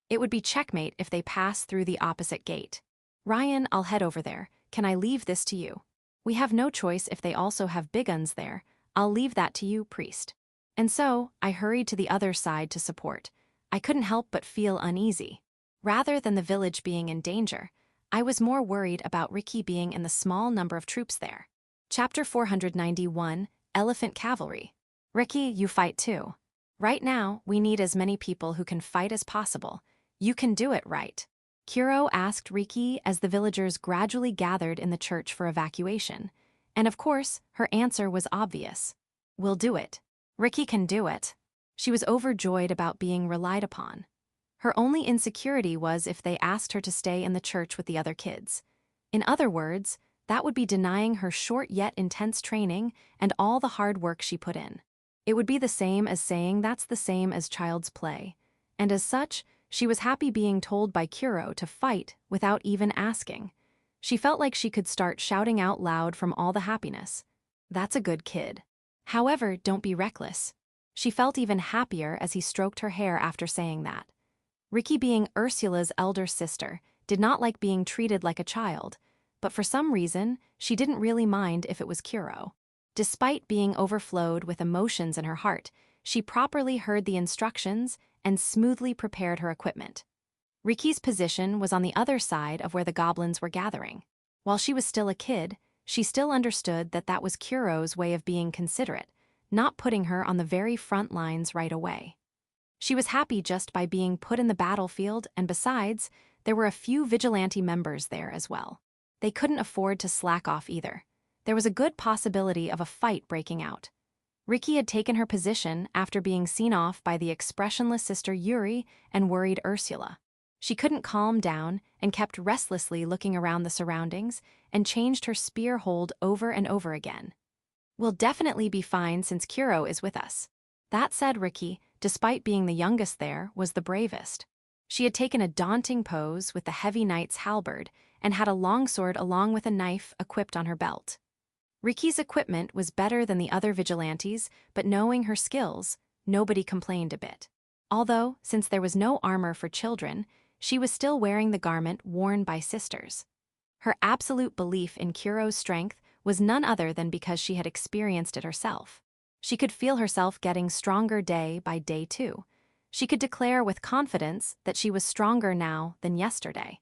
It would be checkmate if they pass through the opposite gate. Ryan, I'll head over there. Can I leave this to you? We have no choice if they also have big guns there. I'll leave that to you, priest. And so, I hurried to the other side to support. I couldn't help but feel uneasy. Rather than the village being in danger, I was more worried about Ricky being in the small number of troops there. Chapter 491, Elephant Cavalry. Ricky, you fight too. Right now, we need as many people who can fight as possible. You can do it, right? Kuro asked Riki as the villagers gradually gathered in the church for evacuation. And of course, her answer was obvious. We'll do it. Riki can do it. She was overjoyed about being relied upon. Her only insecurity was if they asked her to stay in the church with the other kids. In other words, that would be denying her short yet intense training and all the hard work she put in. It would be the same as saying that's the same as child's play. And as such, she was happy being told by Kuro to fight without even asking. She felt like she could start shouting out loud from all the happiness. That's a good kid. However, don't be reckless. She felt even happier as he stroked her hair after saying that. Riki, being Ursula's elder sister, did not like being treated like a child, but for some reason, she didn't really mind if it was Kuro. Despite being overflowed with emotions in her heart, she properly heard the instructions and smoothly prepared her equipment. Riki's position was on the other side of where the goblins were gathering. While she was still a kid, she still understood that that was Kuro's way of being considerate, not putting her on the very front lines right away. She was happy just by being put in the battlefield, and besides, there were a few vigilante members there as well. They couldn't afford to slack off either. There was a good possibility of a fight breaking out. Riki had taken her position after being seen off by the expressionless sister Yuri and worried Ursula. She couldn't calm down and kept restlessly looking around the surroundings and changed her spear hold over and over again. "We'll definitely be fine since Kuro is with us." That said, Riki, despite being the youngest there, was the bravest. She had taken a daunting pose with the heavy knight's halberd and had a longsword along with a knife equipped on her belt. Riki's equipment was better than the other vigilantes, but knowing her skills, nobody complained a bit. Although, since there was no armor for children, she was still wearing the garment worn by sisters. Her absolute belief in Kuro's strength was none other than because she had experienced it herself. She could feel herself getting stronger day by day too. She could declare with confidence that she was stronger now than yesterday.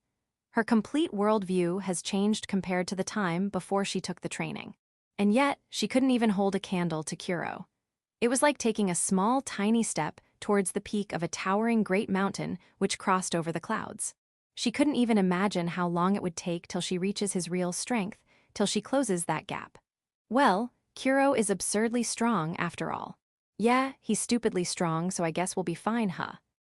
Her complete worldview has changed compared to the time before she took the training. And yet, she couldn't even hold a candle to Kuro. It was like taking a small, tiny step towards the peak of a towering great mountain which crossed over the clouds. She couldn't even imagine how long it would take till she reaches his real strength, till she closes that gap. Well, Kuro is absurdly strong after all. Yeah, he's stupidly strong, so I guess we'll be fine, huh?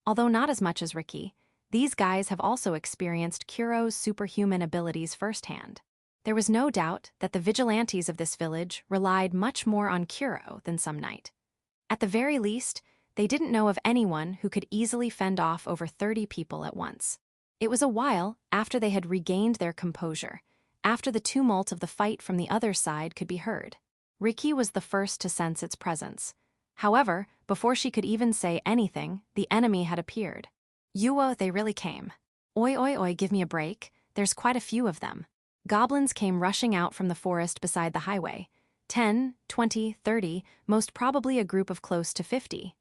Although not as much as Riki, these guys have also experienced Kuro's superhuman abilities firsthand. There was no doubt that the vigilantes of this village relied much more on Kuro than some knight. At the very least, they didn't know of anyone who could easily fend off over 30 people at once. It was a while after they had regained their composure, after the tumult of the fight from the other side could be heard. Riki was the first to sense its presence. However, before she could even say anything, the enemy had appeared. Yuo, they really came. Oi oi oi, give me a break, there's quite a few of them. Goblins came rushing out from the forest beside the highway. 10, 20, 30, most probably a group of close to 50.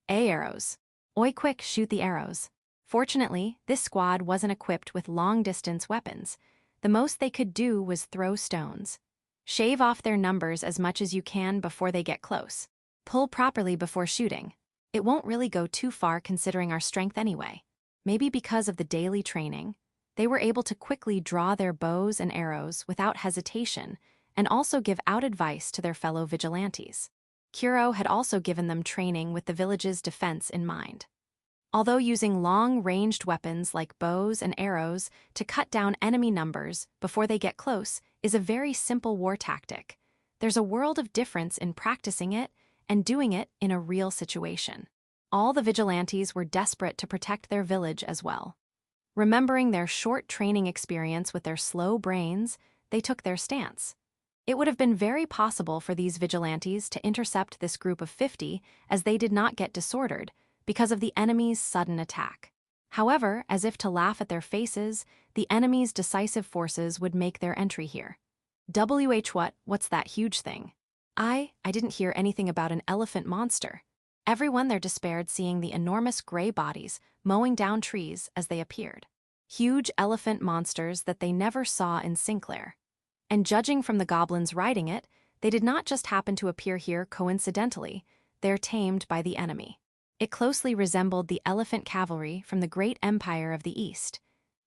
Arrows. Oi, quick, shoot the arrows. Fortunately, this squad wasn't equipped with long-distance weapons. The most they could do was throw stones. Shave off their numbers as much as you can before they get close. Pull properly before shooting. It won't really go too far considering our strength anyway. Maybe because of the daily training, they were able to quickly draw their bows and arrows without hesitation and also give out advice to their fellow vigilantes. Kuro had also given them training with the village's defense in mind. Although using long-ranged weapons like bows and arrows to cut down enemy numbers before they get close is a very simple war tactic, there's a world of difference in practicing it and doing it in a real situation. All the vigilantes were desperate to protect their village as well. Remembering their short training experience with their slow brains, they took their stance. It would have been very possible for these vigilantes to intercept this group of 50 as they did not get disordered because of the enemy's sudden attack. However, as if to laugh at their faces, the enemy's decisive forces would make their entry here. What's that huge thing? I didn't hear anything about an elephant monster. Everyone there despaired seeing the enormous gray bodies mowing down trees as they appeared. Huge elephant monsters that they never saw in Sinclair. And judging from the goblins riding it, they did not just happen to appear here coincidentally, they're tamed by the enemy. It closely resembled the elephant cavalry from the great empire of the East.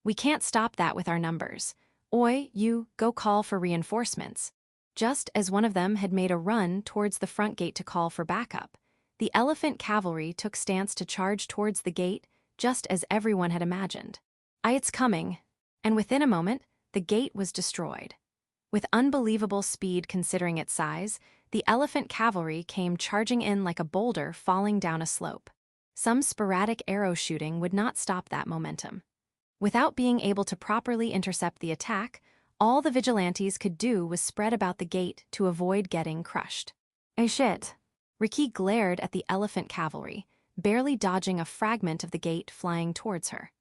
We can't stop that with our numbers. Oi, you, go call for reinforcements. Just as one of them had made a run towards the front gate to call for backup, the elephant cavalry took stance to charge towards the gate, just as everyone had imagined. It's coming. And within a moment, the gate was destroyed. With unbelievable speed considering its size, the elephant cavalry came charging in like a boulder falling down a slope. Some sporadic arrow shooting would not stop that momentum. Without being able to properly intercept the attack, all the vigilantes could do was spread about the gate to avoid getting crushed. Shit. Riki glared at the elephant cavalry, barely dodging a fragment of the gate flying towards her.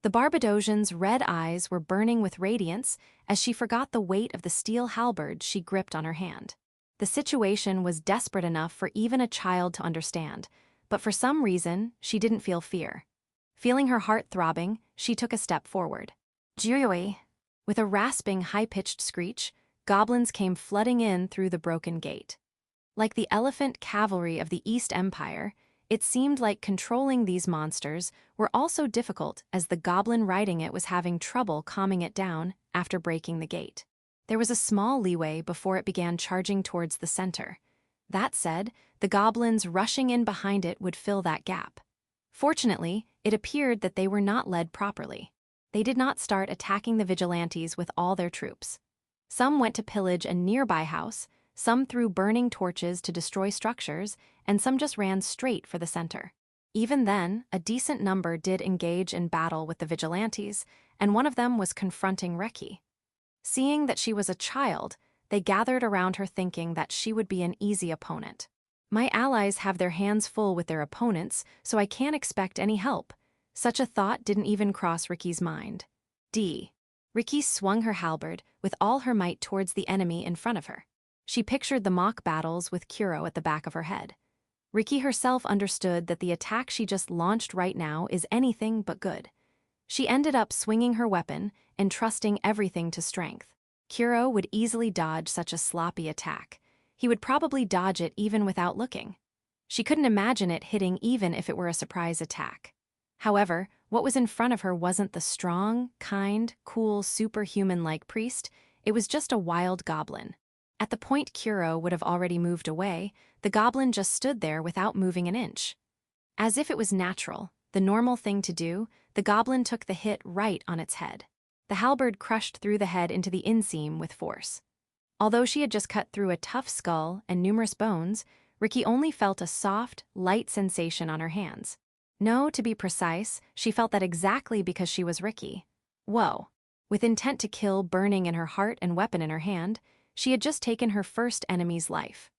The Barbadosian's red eyes were burning with radiance as she forgot the weight of the steel halberd she gripped on her hand. The situation was desperate enough for even a child to understand, but for some reason, she didn't feel fear. Feeling her heart throbbing, she took a step forward. Juyoi. With a rasping, high-pitched screech, goblins came flooding in through the broken gate. Like the elephant cavalry of the East Empire, it seemed like controlling these monsters were also difficult as the goblin riding it was having trouble calming it down after breaking the gate. There was a small leeway before it began charging towards the center. That said, the goblins rushing in behind it would fill that gap. Fortunately, it appeared that they were not led properly. They did not start attacking the vigilantes with all their troops. Some went to pillage a nearby house, some threw burning torches to destroy structures, and some just ran straight for the center. Even then, a decent number did engage in battle with the vigilantes, and one of them was confronting Reki. Seeing that she was a child, they gathered around her thinking that she would be an easy opponent. My allies have their hands full with their opponents, so I can't expect any help. Such a thought didn't even cross Riki's mind. Riki swung her halberd with all her might towards the enemy in front of her. She pictured the mock battles with Kuro at the back of her head. Riki herself understood that the attack she just launched right now is anything but good. She ended up swinging her weapon and trusting everything to strength. Kuro would easily dodge such a sloppy attack. He would probably dodge it even without looking. She couldn't imagine it hitting even if it were a surprise attack. However, what was in front of her wasn't the strong, kind, cool, superhuman-like priest, it was just a wild goblin. At the point Kuro would have already moved away, the goblin just stood there without moving an inch. As if it was natural, the normal thing to do, the goblin took the hit right on its head. The halberd crushed through the head into the inseam with force. Although she had just cut through a tough skull and numerous bones, Riki only felt a soft, light sensation on her hands. No, to be precise, she felt that exactly because she was Riki. Whoa. With intent to kill burning in her heart and weapon in her hand, she had just taken her first enemy's life.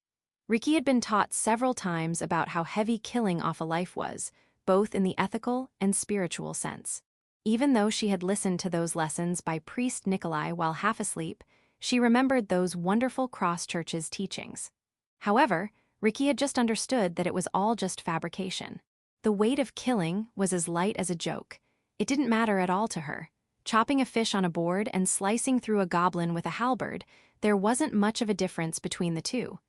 Riki had been taught several times about how heavy killing off a life was, both in the ethical and spiritual sense. Even though she had listened to those lessons by Priest Nikolai while half asleep, she remembered those wonderful cross-church's teachings. However, Riki had just understood that it was all just fabrication. The weight of killing was as light as a joke. It didn't matter at all to her. Chopping a fish on a board and slicing through a goblin with a halberd, there wasn't much of a difference between the two.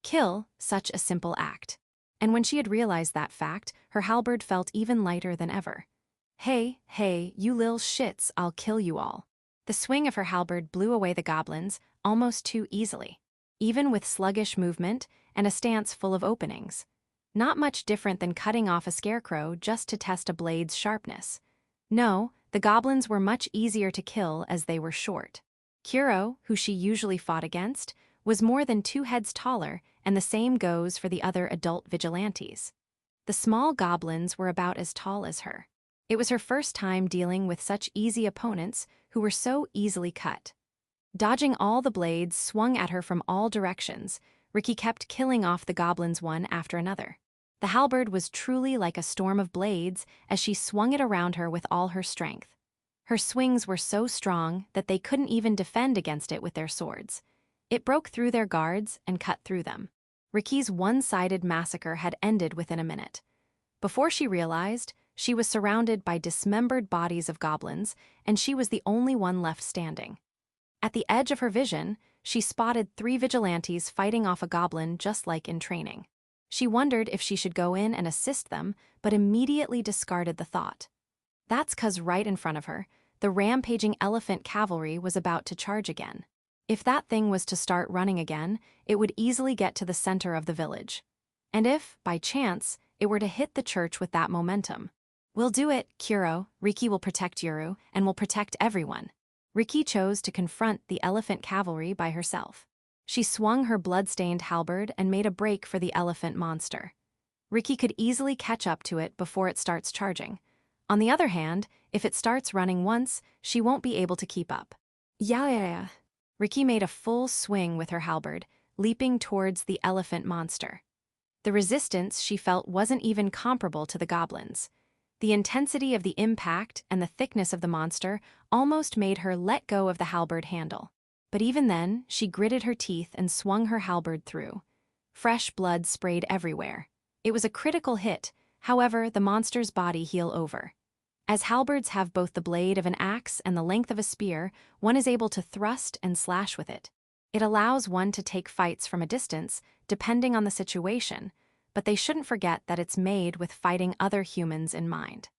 Kill, such a simple act. And when she had realized that fact, her halberd felt even lighter than ever. Hey, you lil shits, I'll kill you all. The swing of her halberd blew away the goblins, almost too easily. Even with sluggish movement and a stance full of openings. Not much different than cutting off a scarecrow just to test a blade's sharpness. No, the goblins were much easier to kill as they were short. Kuro, who she usually fought against, was more than 2 heads taller, and the same goes for the other adult vigilantes. The small goblins were about as tall as her. It was her first time dealing with such easy opponents who were so easily cut. Dodging all the blades swung at her from all directions, Riki kept killing off the goblins one after another. The halberd was truly like a storm of blades as she swung it around her with all her strength. Her swings were so strong that they couldn't even defend against it with their swords. It broke through their guards and cut through them. Riki's one-sided massacre had ended within a minute. Before she realized, she was surrounded by dismembered bodies of goblins, and she was the only one left standing. At the edge of her vision, she spotted 3 vigilantes fighting off a goblin just like in training. She wondered if she should go in and assist them, but immediately discarded the thought. That's 'cause right in front of her, the rampaging elephant cavalry was about to charge again. If that thing was to start running again, it would easily get to the center of the village. And if, by chance, it were to hit the church with that momentum. We'll do it, Kuro. Riki will protect Yuru, and will protect everyone. Riki chose to confront the elephant cavalry by herself. She swung her blood-stained halberd and made a break for the elephant monster. Riki could easily catch up to it before it starts charging. On the other hand, if it starts running once, she won't be able to keep up. Yeah. Riki made a full swing with her halberd, leaping towards the elephant monster. The resistance she felt wasn't even comparable to the goblins. The intensity of the impact and the thickness of the monster almost made her let go of the halberd handle. But even then, she gritted her teeth and swung her halberd through. Fresh blood sprayed everywhere. It was a critical hit, however, the monster's body healed over. As halberds have both the blade of an axe and the length of a spear, one is able to thrust and slash with it. It allows one to take fights from a distance, depending on the situation, but they shouldn't forget that it's made with fighting other humans in mind.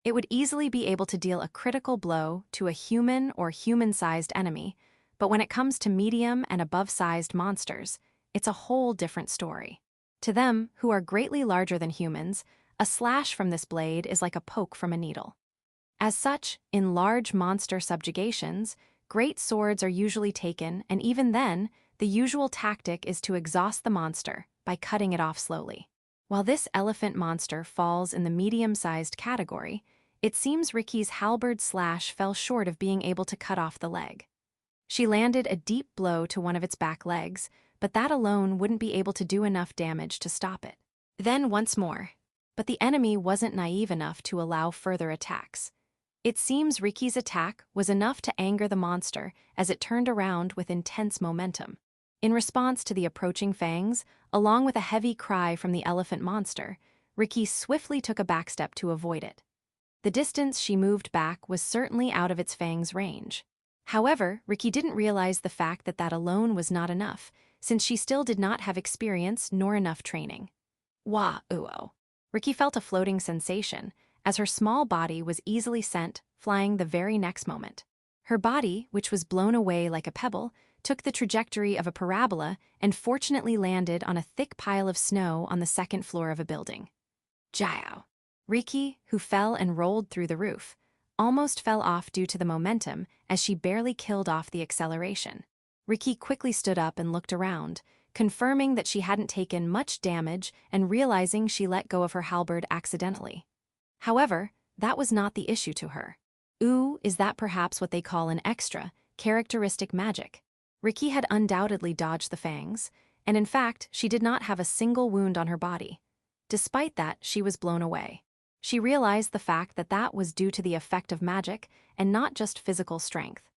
It would easily be able to deal a critical blow to a human or human-sized enemy, but when it comes to medium and above-sized monsters, it's a whole different story. To them, who are greatly larger than humans, a slash from this blade is like a poke from a needle. As such, in large monster subjugations, great swords are usually taken, and even then, the usual tactic is to exhaust the monster by cutting it off slowly. While this elephant monster falls in the medium-sized category, it seems Ricky's halberd slash fell short of being able to cut off the leg. She landed a deep blow to one of its back legs, but that alone wouldn't be able to do enough damage to stop it. Then once more. But the enemy wasn't naive enough to allow further attacks. It seems Ricky's attack was enough to anger the monster as it turned around with intense momentum. In response to the approaching fangs, along with a heavy cry from the elephant monster, Ricky swiftly took a backstep to avoid it. The distance she moved back was certainly out of its fangs' range. However, Ricky didn't realize the fact that that alone was not enough, since she still did not have experience nor enough training. Wah-oo. Ricky felt a floating sensation, as her small body was easily sent flying the very next moment. Her body, which was blown away like a pebble, took the trajectory of a parabola and fortunately landed on a thick pile of snow on the second floor of a building. Jiao. Ricky, who fell and rolled through the roof, almost fell off due to the momentum as she barely killed off the acceleration. Ricky quickly stood up and looked around, confirming that she hadn't taken much damage and realizing she let go of her halberd accidentally. However, that was not the issue to her. Is that perhaps what they call an extra, characteristic magic? Ricky had undoubtedly dodged the fangs, and in fact, she did not have a single wound on her body. Despite that, she was blown away. She realized the fact that that was due to the effect of magic and not just physical strength.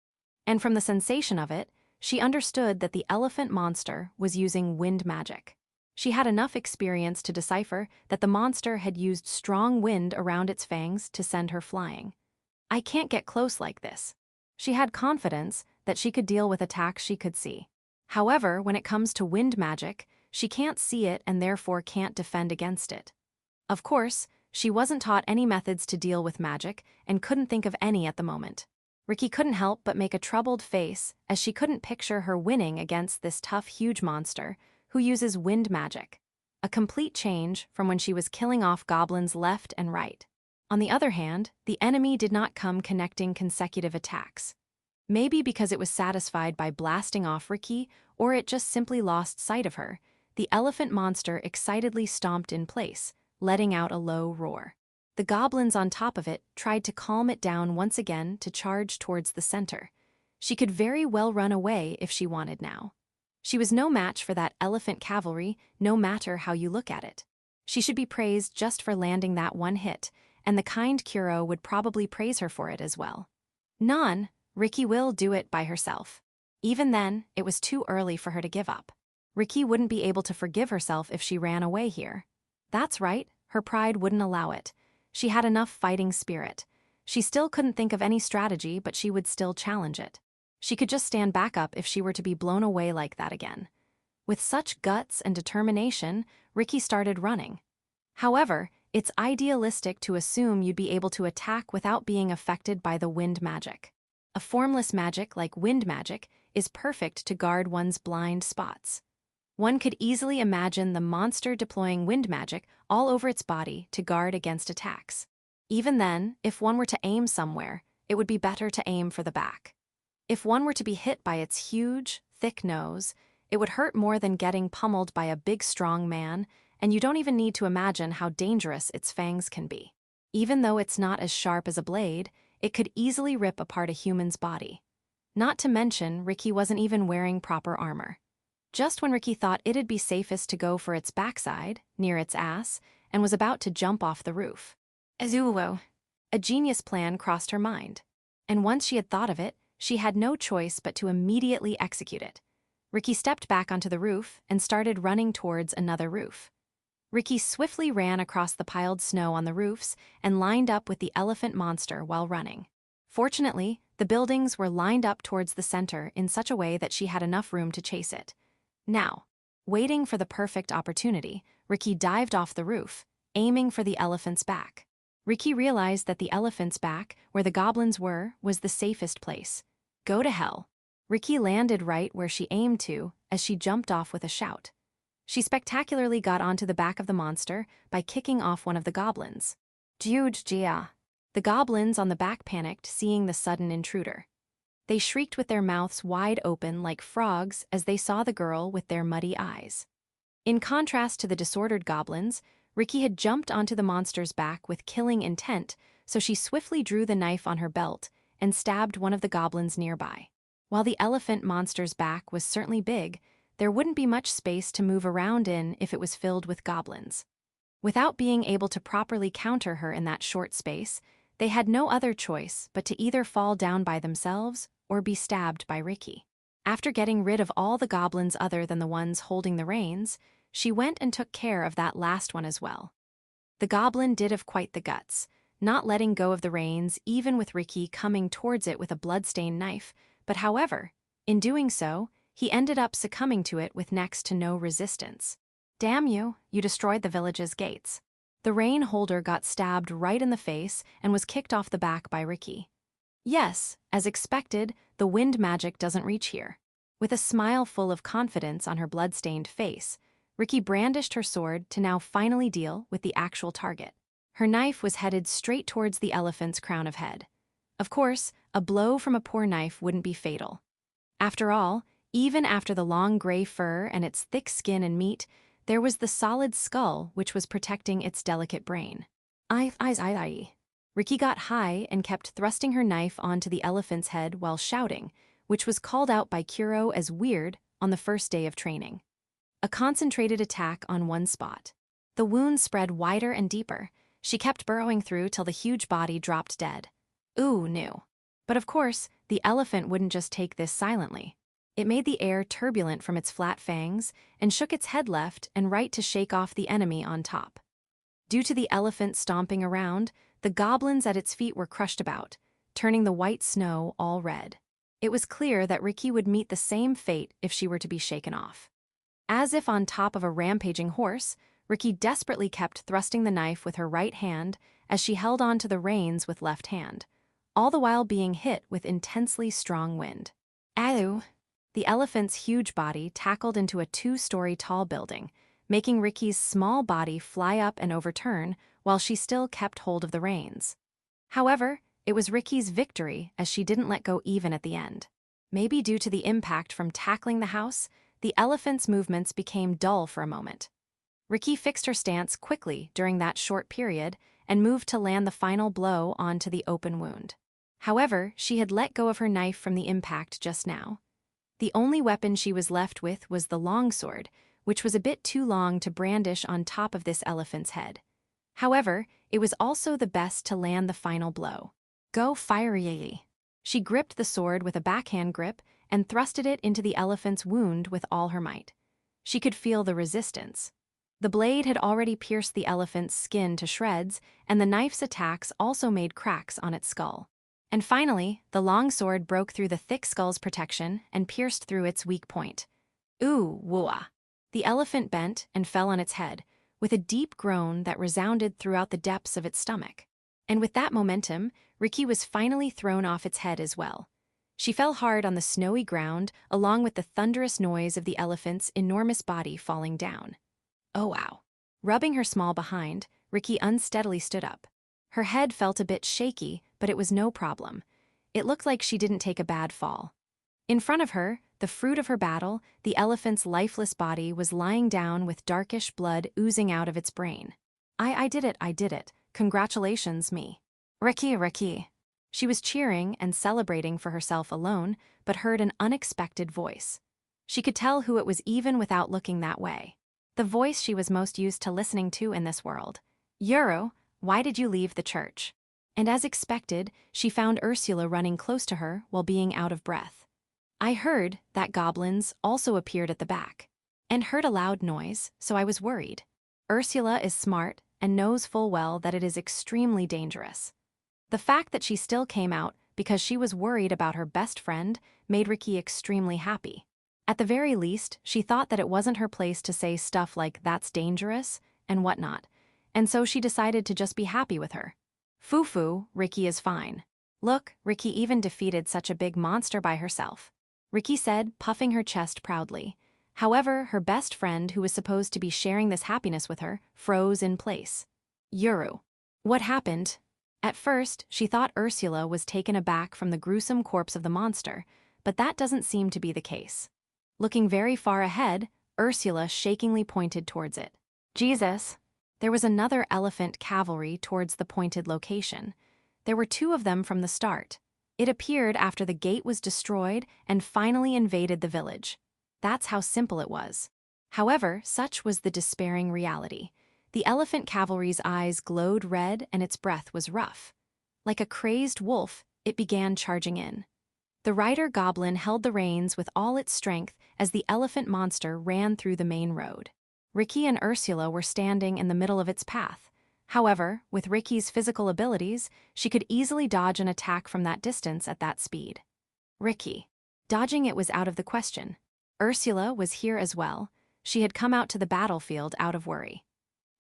And from the sensation of it, she understood that the elephant monster was using wind magic. She had enough experience to decipher that the monster had used strong wind around its fangs to send her flying. I can't get close like this. She had confidence that she could deal with attacks she could see. However, when it comes to wind magic, she can't see it and therefore can't defend against it. Of course, she wasn't taught any methods to deal with magic and couldn't think of any at the moment. Ricky couldn't help but make a troubled face as she couldn't picture her winning against this tough, huge monster who uses wind magic, a complete change from when she was killing off goblins left and right. On the other hand, the enemy did not come connecting consecutive attacks. Maybe because it was satisfied by blasting off Ricky, or it just simply lost sight of her, the elephant monster excitedly stomped in place, letting out a low roar. The goblins on top of it tried to calm it down once again to charge towards the center. She could very well run away if she wanted now. She was no match for that elephant cavalry, no matter how you look at it. She should be praised just for landing that one hit, and the kind Kuro would probably praise her for it as well. Ricky will do it by herself. Even then, it was too early for her to give up. Ricky wouldn't be able to forgive herself if she ran away here. That's right, her pride wouldn't allow it. She had enough fighting spirit. She still couldn't think of any strategy, but she would still challenge it. She could just stand back up if she were to be blown away like that again. With such guts and determination, Ricky started running. However, it's idealistic to assume you'd be able to attack without being affected by the wind magic. A formless magic like wind magic is perfect to guard one's blind spots. One could easily imagine the monster deploying wind magic all over its body to guard against attacks. Even then, if one were to aim somewhere, it would be better to aim for the back. If one were to be hit by its huge, thick nose, it would hurt more than getting pummeled by a big, strong man, and you don't even need to imagine how dangerous its fangs can be. Even though it's not as sharp as a blade, it could easily rip apart a human's body. Not to mention, Ricky wasn't even wearing proper armor. Just when Ricky thought it'd be safest to go for its backside, near its ass, and was about to jump off the roof. Azuo. A genius plan crossed her mind. And once she had thought of it, she had no choice but to immediately execute it. Ricky stepped back onto the roof and started running towards another roof. Ricky swiftly ran across the piled snow on the roofs and lined up with the elephant monster while running. Fortunately, the The buildings were lined up towards the center in such a way that she had enough room to chase it. Now, waiting for the perfect opportunity, Riki dived off the roof, aiming for the elephant's back. Riki realized that the elephant's back, where the goblins were, was the safest place. Go to hell. Riki landed right where she aimed to as she jumped off with a shout. She spectacularly got onto the back of the monster by kicking off one of the goblins. Juge Jia. The goblins on the back panicked, seeing the sudden intruder. They shrieked with their mouths wide open like frogs as they saw the girl with their muddy eyes. In contrast to the disordered goblins, Riki had jumped onto the monster's back with killing intent, so she swiftly drew the knife on her belt and stabbed one of the goblins nearby. While the elephant monster's back was certainly big, there wouldn't be much space to move around in if it was filled with goblins. Without being able to properly counter her in that short space, they had no other choice but to either fall down by themselves or be stabbed by Riki. After getting rid of all the goblins other than the ones holding the reins, she went and took care of that last one as well. The goblin did have quite the guts, not letting go of the reins even with Riki coming towards it with a bloodstained knife, but however, in doing so, he ended up succumbing to it with next to no resistance. Damn you, you destroyed the village's gates. The rein holder got stabbed right in the face and was kicked off the back by Riki. Yes, as expected, the wind magic doesn't reach here. With a smile full of confidence on her blood-stained face, Riki brandished her sword to now finally deal with the actual target. Her knife was headed straight towards the elephant's crown of head. Of course, a blow from a poor knife wouldn't be fatal. After all, even after the long gray fur and its thick skin and meat, there was the solid skull which was protecting its delicate brain. Riki got high and kept thrusting her knife onto the elephant's head while shouting, which was called out by Kuro as weird on the first day of training. A concentrated attack on one spot. The wound spread wider and deeper. She kept burrowing through till the huge body dropped dead. Ooh, new. But of course, the elephant wouldn't just take this silently. It made the air turbulent from its flat fangs and shook its head left and right to shake off the enemy on top. Due to the elephant stomping around, the goblins at its feet were crushed about, turning the white snow all red. It was clear that Riki would meet the same fate if she were to be shaken off. As if on top of a rampaging horse, Riki desperately kept thrusting the knife with her right hand as she held on to the reins with left hand, all the while being hit with intensely strong wind. Ow! The elephant's huge body tackled into a 2-story tall building, making Riki's small body fly up and overturn while she still kept hold of the reins. However, it was Riki's victory as she didn't let go even at the end. Maybe due to the impact from tackling the house, the elephant's movements became dull for a moment. Riki fixed her stance quickly during that short period and moved to land the final blow onto the open wound. However, she had let go of her knife from the impact just now. The only weapon she was left with was the longsword, which was a bit too long to brandish on top of this elephant's head. However, it was also the best to land the final blow. Go fiery! She gripped the sword with a backhand grip and thrusted it into the elephant's wound with all her might. She could feel the resistance. The blade had already pierced the elephant's skin to shreds, and the knife's attacks also made cracks on its skull. And finally, the long sword broke through the thick skull's protection and pierced through its weak point. Ooh, wooah! The elephant bent and fell on its head, with a deep groan that resounded throughout the depths of its stomach. And with that momentum, Riki was finally thrown off its head as well. She fell hard on the snowy ground, along with the thunderous noise of the elephant's enormous body falling down. Oh wow. Rubbing her small behind, Riki unsteadily stood up. Her head felt a bit shaky, but it was no problem. It looked like she didn't take a bad fall. In front of her, the fruit of her battle, the elephant's lifeless body was lying down with darkish blood oozing out of its brain. I did it. Congratulations, me. Riki. She was cheering and celebrating for herself alone, but heard an unexpected voice. She could tell who it was even without looking that way. The voice she was most used to listening to in this world. Yuru, why did you leave the church? And as expected, she found Ursula running close to her while being out of breath. I heard that goblins also appeared at the back, and heard a loud noise, so I was worried. Ursula is smart and knows full well that it is extremely dangerous. The fact that she still came out because she was worried about her best friend, made Riki extremely happy. At the very least, she thought that it wasn't her place to say stuff like "that's dangerous" and whatnot, and so she decided to just be happy with her. Fufu, Riki is fine. Look, Riki even defeated such a big monster by herself. Riki said, puffing her chest proudly. However, her best friend, who was supposed to be sharing this happiness with her, froze in place. Yuru. What happened? At first, she thought Ursula was taken aback from the gruesome corpse of the monster, but that doesn't seem to be the case. Looking very far ahead, Ursula shakingly pointed towards it. Jesus! There was another elephant cavalry towards the pointed location. There were 2 of them from the start. It appeared after the gate was destroyed and finally invaded the village. That's how simple it was. However, such was the despairing reality. The elephant cavalry's eyes glowed red and its breath was rough. Like a crazed wolf, it began charging in. The rider goblin held the reins with all its strength as the elephant monster ran through the main road. Riki and Ursula were standing in the middle of its path. However, with Riki's physical abilities, she could easily dodge an attack from that distance at that speed. Riki. Dodging it was out of the question. Ursula was here as well. She had come out to the battlefield out of worry.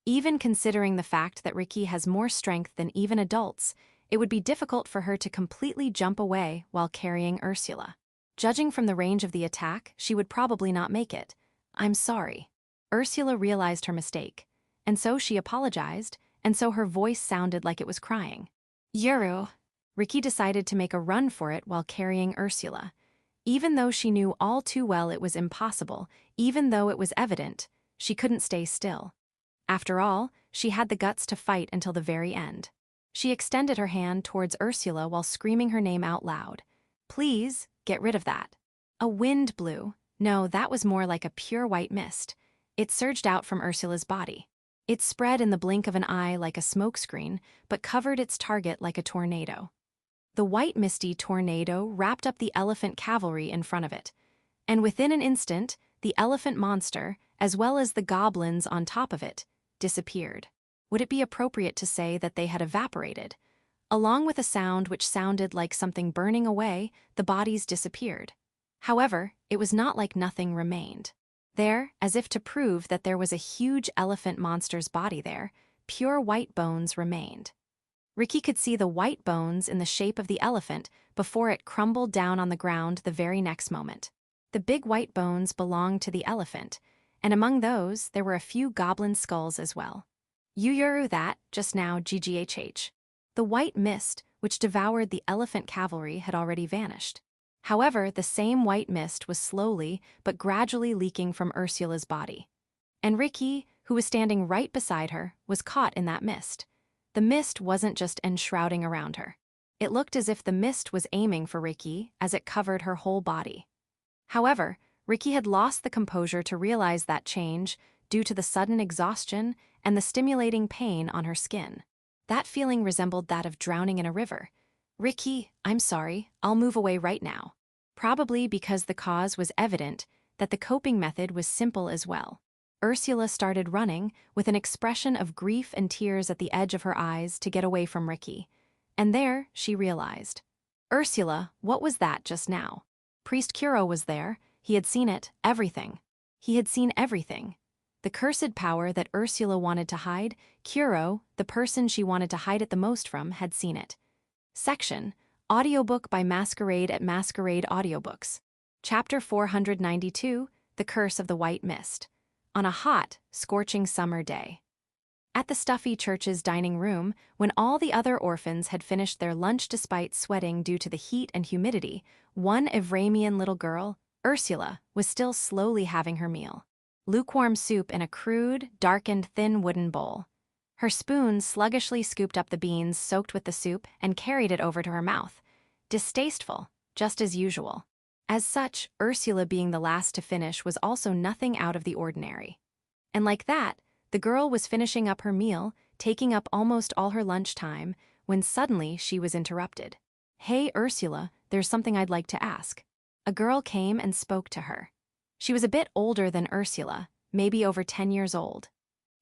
Even considering the fact that Riki has more strength than even adults, it would be difficult for her to completely jump away while carrying Ursula. Judging from the range of the attack, she would probably not make it. I'm sorry. Ursula realized her mistake, and so she apologized, and so her voice sounded like it was crying. Yuru. Riki decided to make a run for it while carrying Ursula. Even though she knew all too well it was impossible, even though it was evident, she couldn't stay still. After all, she had the guts to fight until the very end. She extended her hand towards Ursula while screaming her name out loud. Please, get rid of that. A wind blew. No, that was more like a pure white mist. It surged out from Ursula's body. It spread in the blink of an eye like a smokescreen, but covered its target like a tornado. The white misty tornado wrapped up the elephant cavalry in front of it. And within an instant, the elephant monster, as well as the goblins on top of it, disappeared. Would it be appropriate to say that they had evaporated? Along with a sound which sounded like something burning away, the bodies disappeared. However, it was not like nothing remained. There, as if to prove that there was a huge elephant monster's body there, pure white bones remained. Riki could see the white bones in the shape of the elephant before it crumbled down on the ground the very next moment. The big white bones belonged to the elephant, and among those there were a few goblin skulls as well. Yuru that, just now GGHH. The white mist, which devoured the elephant cavalry, had already vanished. However, the same white mist was slowly but gradually leaking from Ursula's body. And Riki, who was standing right beside her, was caught in that mist. The mist wasn't just enshrouding around her. It looked as if the mist was aiming for Riki as it covered her whole body. However, Riki had lost the composure to realize that change due to the sudden exhaustion and the stimulating pain on her skin. That feeling resembled that of drowning in a river. Riki, I'm sorry, I'll move away right now. Probably because the cause was evident that the coping method was simple as well. Ursula started running with an expression of grief and tears at the edge of her eyes to get away from Riki. And there, she realized. Ursula, what was that just now? Priest Kuro was there. He had seen it, everything. He had seen everything. The cursed power that Ursula wanted to hide, Kuro, the person she wanted to hide it the most from, had seen it. Section, Audiobook by Masquerade at Masquerade Audiobooks. Chapter 492, The Curse of the White Mist. On a hot, scorching summer day. At the stuffy church's dining room, when all the other orphans had finished their lunch despite sweating due to the heat and humidity, one Evramian little girl, Ursula, was still slowly having her meal. Lukewarm soup in a crude, darkened, thin wooden bowl. Her spoon sluggishly scooped up the beans soaked with the soup and carried it over to her mouth. Distasteful, just as usual. As such, Ursula being the last to finish was also nothing out of the ordinary. And like that, the girl was finishing up her meal, taking up almost all her lunch time, when suddenly she was interrupted. Hey Ursula, there's something I'd like to ask. A girl came and spoke to her. She was a bit older than Ursula, maybe over 10 years old.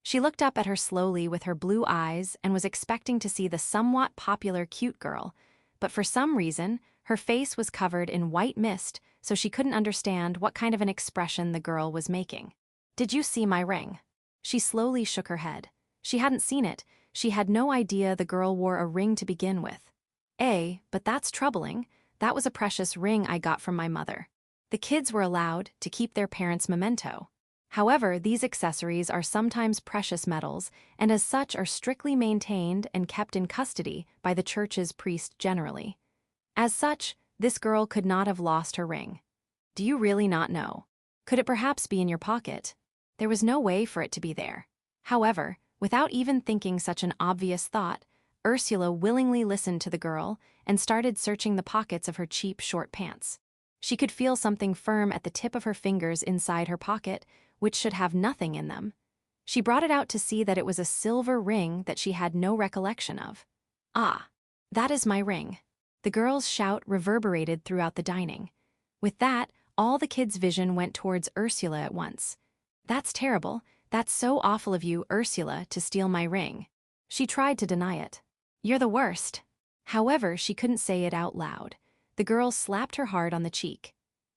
She looked up at her slowly with her blue eyes and was expecting to see the somewhat popular cute girl, but for some reason, her face was covered in white mist, so she couldn't understand what kind of an expression the girl was making. "Did you see my ring?" She slowly shook her head. She hadn't seen it. She had no idea the girl wore a ring to begin with. But that's troubling. That was a precious ring I got from my mother. The kids were allowed to keep their parents' memento. However, these accessories are sometimes precious metals, and as such are strictly maintained and kept in custody by the church's priest generally. As such, this girl could not have lost her ring. Do you really not know? Could it perhaps be in your pocket? There was no way for it to be there. However, without even thinking such an obvious thought, Ursula willingly listened to the girl and started searching the pockets of her cheap short pants. She could feel something firm at the tip of her fingers inside her pocket, which should have nothing in them. She brought it out to see that it was a silver ring that she had no recollection of. "Ah, that is my ring." The girl's shout reverberated throughout the dining. With that, all the kids' vision went towards Ursula at once. "That's terrible. That's so awful of you, Ursula, to steal my ring." She tried to deny it. "You're the worst." However, she couldn't say it out loud. The girl slapped her hard on the cheek.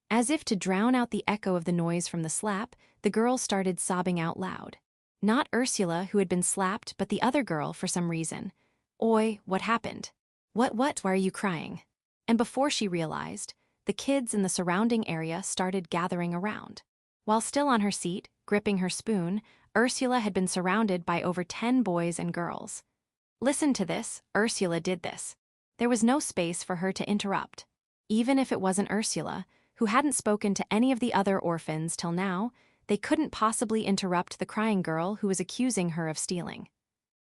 As if to drown out the echo of the noise from the slap, the girl started sobbing out loud. Not Ursula, who had been slapped, but the other girl for some reason. "Oi, what happened? What, why are you crying?" And before she realized, the kids in the surrounding area started gathering around. While still on her seat, gripping her spoon, Ursula had been surrounded by over 10 boys and girls. Listen to this, Ursula did this. There was no space for her to interrupt. Even if it wasn't Ursula, who hadn't spoken to any of the other orphans till now, they couldn't possibly interrupt the crying girl who was accusing her of stealing.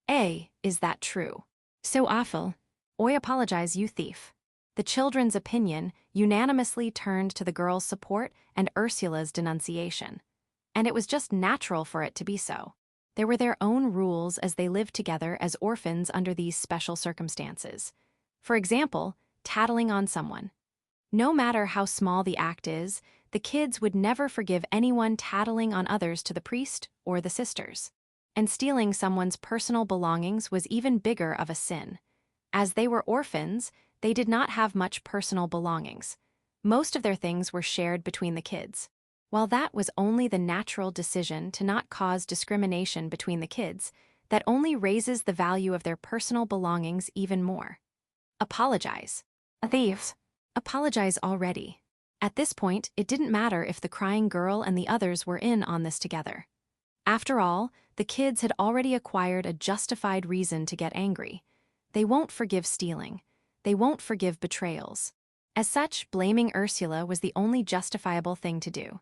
Is that true? So awful. Oi, apologize, you thief." The children's opinion unanimously turned to the girl's support and Ursula's denunciation. And it was just natural for it to be so. There were their own rules as they lived together as orphans under these special circumstances. For example, tattling on someone. No matter how small the act is, the kids would never forgive anyone tattling on others to the priest or the sisters. And stealing someone's personal belongings was even bigger of a sin. As they were orphans, they did not have much personal belongings. Most of their things were shared between the kids. While that was only the natural decision to not cause discrimination between the kids, that only raises the value of their personal belongings even more. Apologize. A thief. Apologize already. At this point, it didn't matter if the crying girl and the others were in on this together. After all, the kids had already acquired a justified reason to get angry. They won't forgive stealing. They won't forgive betrayals. As such, blaming Ursula was the only justifiable thing to do.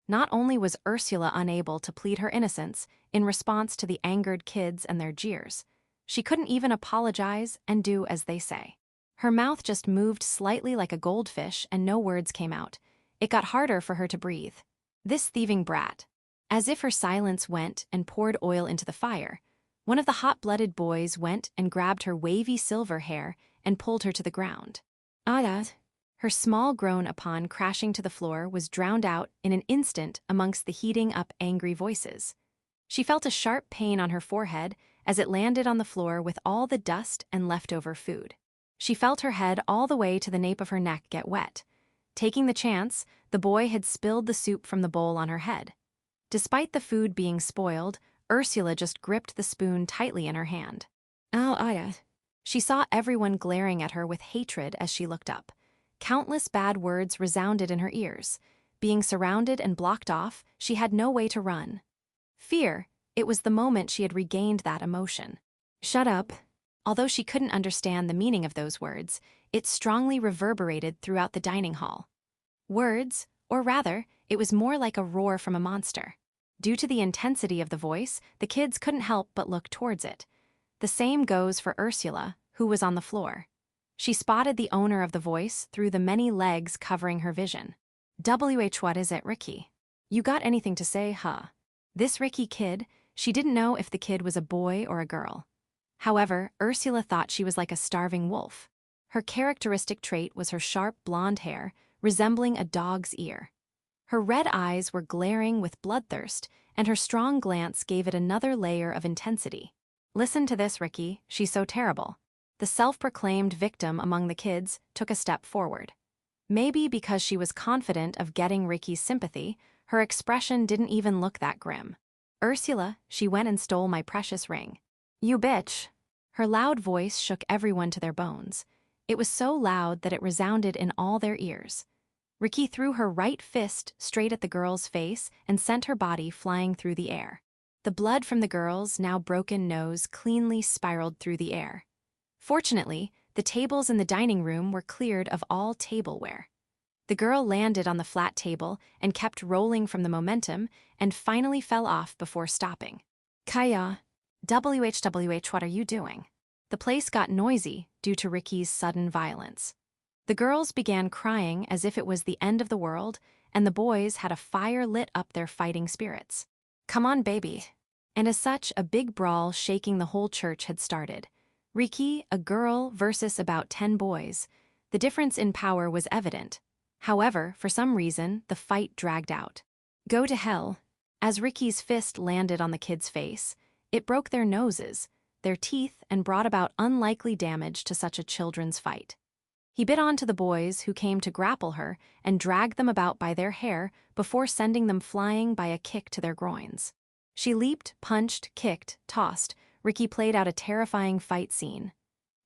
Not only was Ursula unable to plead her innocence in response to the angered kids and their jeers, she couldn't even apologize and do as they say. Her mouth just moved slightly like a goldfish and no words came out. It got harder for her to breathe. This thieving brat. As if her silence went and poured oil into the fire, one of the hot-blooded boys went and grabbed her wavy silver hair and pulled her to the ground. Her small groan upon crashing to the floor was drowned out in an instant amongst the heating up angry voices. She felt a sharp pain on her forehead as it landed on the floor with all the dust and leftover food. She felt her head all the way to the nape of her neck get wet. Taking the chance, the boy had spilled the soup from the bowl on her head. Despite the food being spoiled, Ursula just gripped the spoon tightly in her hand. She saw everyone glaring at her with hatred as she looked up. Countless bad words resounded in her ears. Being surrounded and blocked off, she had no way to run. Fear, it was the moment she had regained that emotion. Shut up. Although she couldn't understand the meaning of those words, it strongly reverberated throughout the dining hall. Words, or rather, it was more like a roar from a monster. Due to the intensity of the voice, the kids couldn't help but look towards it. The same goes for Ursula, who was on the floor. She spotted the owner of the voice through the many legs covering her vision. What is it, Ricky? You got anything to say, huh? This Ricky kid, she didn't know if the kid was a boy or a girl. However, Ursula thought she was like a starving wolf. Her characteristic trait was her sharp blonde hair, resembling a dog's ear. Her red eyes were glaring with bloodthirst, and her strong glance gave it another layer of intensity. Listen to this, Ricky, she's so terrible. The self-proclaimed victim among the kids took a step forward. Maybe because she was confident of getting Ricky's sympathy, her expression didn't even look that grim. "Ursula, she went and stole my precious ring." "You bitch." Her loud voice shook everyone to their bones. It was so loud that it resounded in all their ears. Ricky threw her right fist straight at the girl's face and sent her body flying through the air. The blood from the girl's now broken nose cleanly spiraled through the air. Fortunately, the tables in the dining room were cleared of all tableware. The girl landed on the flat table and kept rolling from the momentum and finally fell off before stopping. "Kaya, WHWH, what are you doing?" The place got noisy due to Ricky's sudden violence. The girls began crying as if it was the end of the world, and the boys had a fire lit up their fighting spirits. "Come on, baby." And as such, a big brawl shaking the whole church had started. Ricky, a girl versus about 10 boys. The difference in power was evident. However, for some reason, the fight dragged out. "Go to hell." As Ricky's fist landed on the kid's face, it broke their noses, their teeth, and brought about unlikely damage to such a children's fight. He bit onto the boys who came to grapple her and dragged them about by their hair before sending them flying by a kick to their groins. She leaped, punched, kicked, tossed. Ricky played out a terrifying fight scene.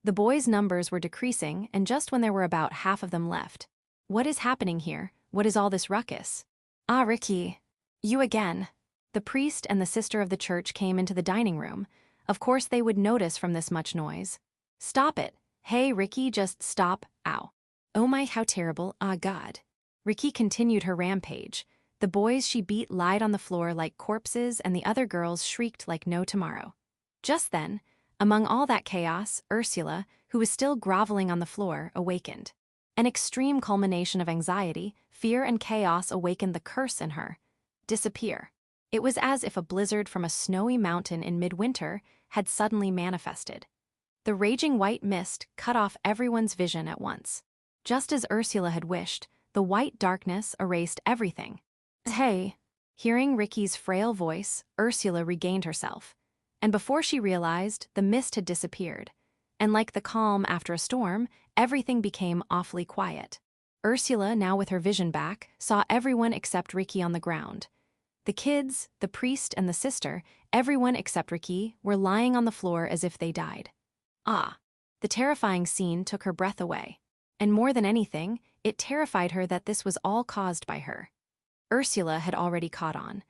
The boys' numbers were decreasing, and just when there were about half of them left. "What is happening here? What is all this ruckus?" "Ah, Ricky. You again." The priest and the sister of the church came into the dining room. Of course they would notice from this much noise. "Stop it. Hey, Ricky, just stop. Ow." "Oh my, how terrible. Ah, God." Ricky continued her rampage. The boys she beat lied on the floor like corpses, and the other girls shrieked like no tomorrow. Just then, among all that chaos, Ursula, who was still groveling on the floor, awakened. An extreme culmination of anxiety, fear, and chaos awakened the curse in her. Disappear. It was as if a blizzard from a snowy mountain in midwinter had suddenly manifested. The raging white mist cut off everyone's vision at once. Just as Ursula had wished, the white darkness erased everything. "Hey." Hearing Ricky's frail voice, Ursula regained herself. And before she realized, the mist had disappeared. And like the calm after a storm, everything became awfully quiet. Ursula, now with her vision back, saw everyone except Ricky on the ground. The kids, the priest, and the sister, everyone except Ricky, were lying on the floor as if they died. Ah. The terrifying scene took her breath away. And more than anything, it terrified her that this was all caused by her. Ursula had already caught on.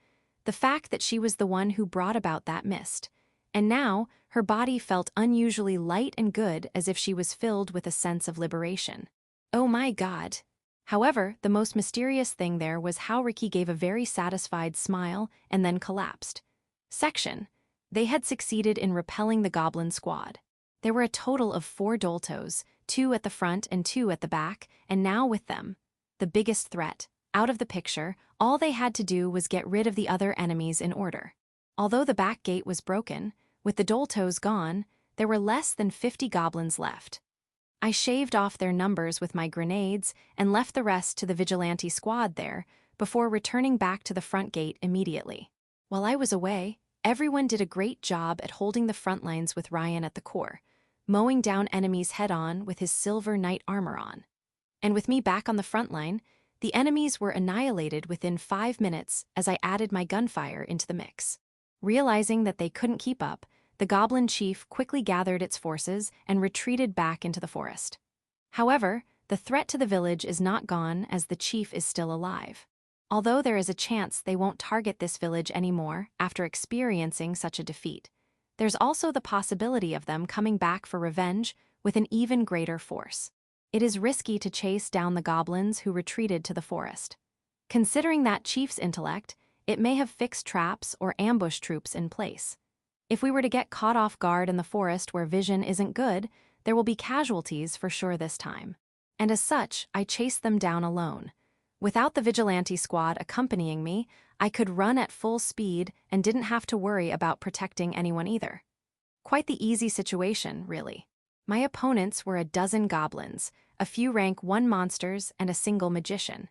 The fact that she was the one who brought about that mist. And now, her body felt unusually light and good, as if she was filled with a sense of liberation. Oh my God. However, the most mysterious thing there was how Ricky gave a very satisfied smile and then collapsed. Section. They had succeeded in repelling the goblin squad. There were a total of 4 Doltos, 2 at the front and 2 at the back, and now with them, the biggest threat, out of the picture, all they had to do was get rid of the other enemies in order. Although the back gate was broken, with the Doltos gone, there were less than 50 goblins left. I shaved off their numbers with my grenades and left the rest to the vigilante squad there, before returning back to the front gate immediately. While I was away, everyone did a great job at holding the front lines with Ryan at the core, mowing down enemies head-on with his silver knight armor on. And with me back on the front line, the enemies were annihilated within 5 minutes as I added my gunfire into the mix. Realizing that they couldn't keep up, the goblin chief quickly gathered its forces and retreated back into the forest. However, the threat to the village is not gone, as the chief is still alive. Although there is a chance they won't target this village anymore after experiencing such a defeat, there's also the possibility of them coming back for revenge with an even greater force. It is risky to chase down the goblins who retreated to the forest. Considering that chief's intellect, it may have fixed traps or ambush troops in place. If we were to get caught off guard in the forest where vision isn't good, there will be casualties for sure this time. And as such, I chased them down alone. Without the vigilante squad accompanying me, I could run at full speed and didn't have to worry about protecting anyone either. Quite the easy situation, really. My opponents were a dozen goblins, a few rank 1 monsters, and a single magician.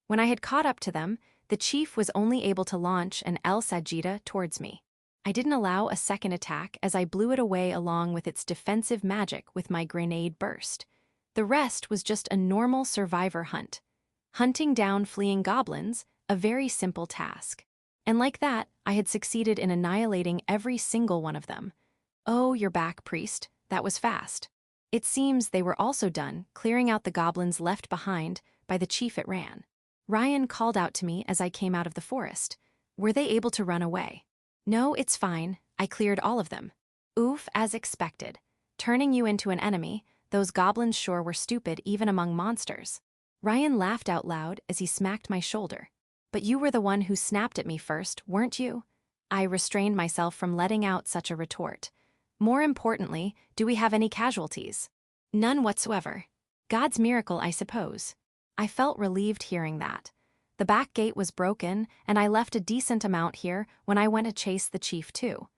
When I had caught up to them, the chief was only able to launch an El Sajida towards me. I didn't allow a second attack as I blew it away along with its defensive magic with my grenade burst. The rest was just a normal survivor hunt. Hunting down fleeing goblins, a very simple task. And like that, I had succeeded in annihilating every single one of them. Oh, you're back, priest. That was fast. It seems they were also done, clearing out the goblins left behind by the chief it ran. Ryan called out to me as I came out of the forest. Were they able to run away? No, it's fine. I cleared all of them. Oof, as expected. Turning you into an enemy, those goblins sure were stupid even among monsters. Ryan laughed out loud as he smacked my shoulder. But you were the one who snapped at me first, weren't you? I restrained myself from letting out such a retort. More importantly, do we have any casualties? None whatsoever. God's miracle, I suppose. I felt relieved hearing that. The back gate was broken, and I left a decent amount here when I went to chase the chief too.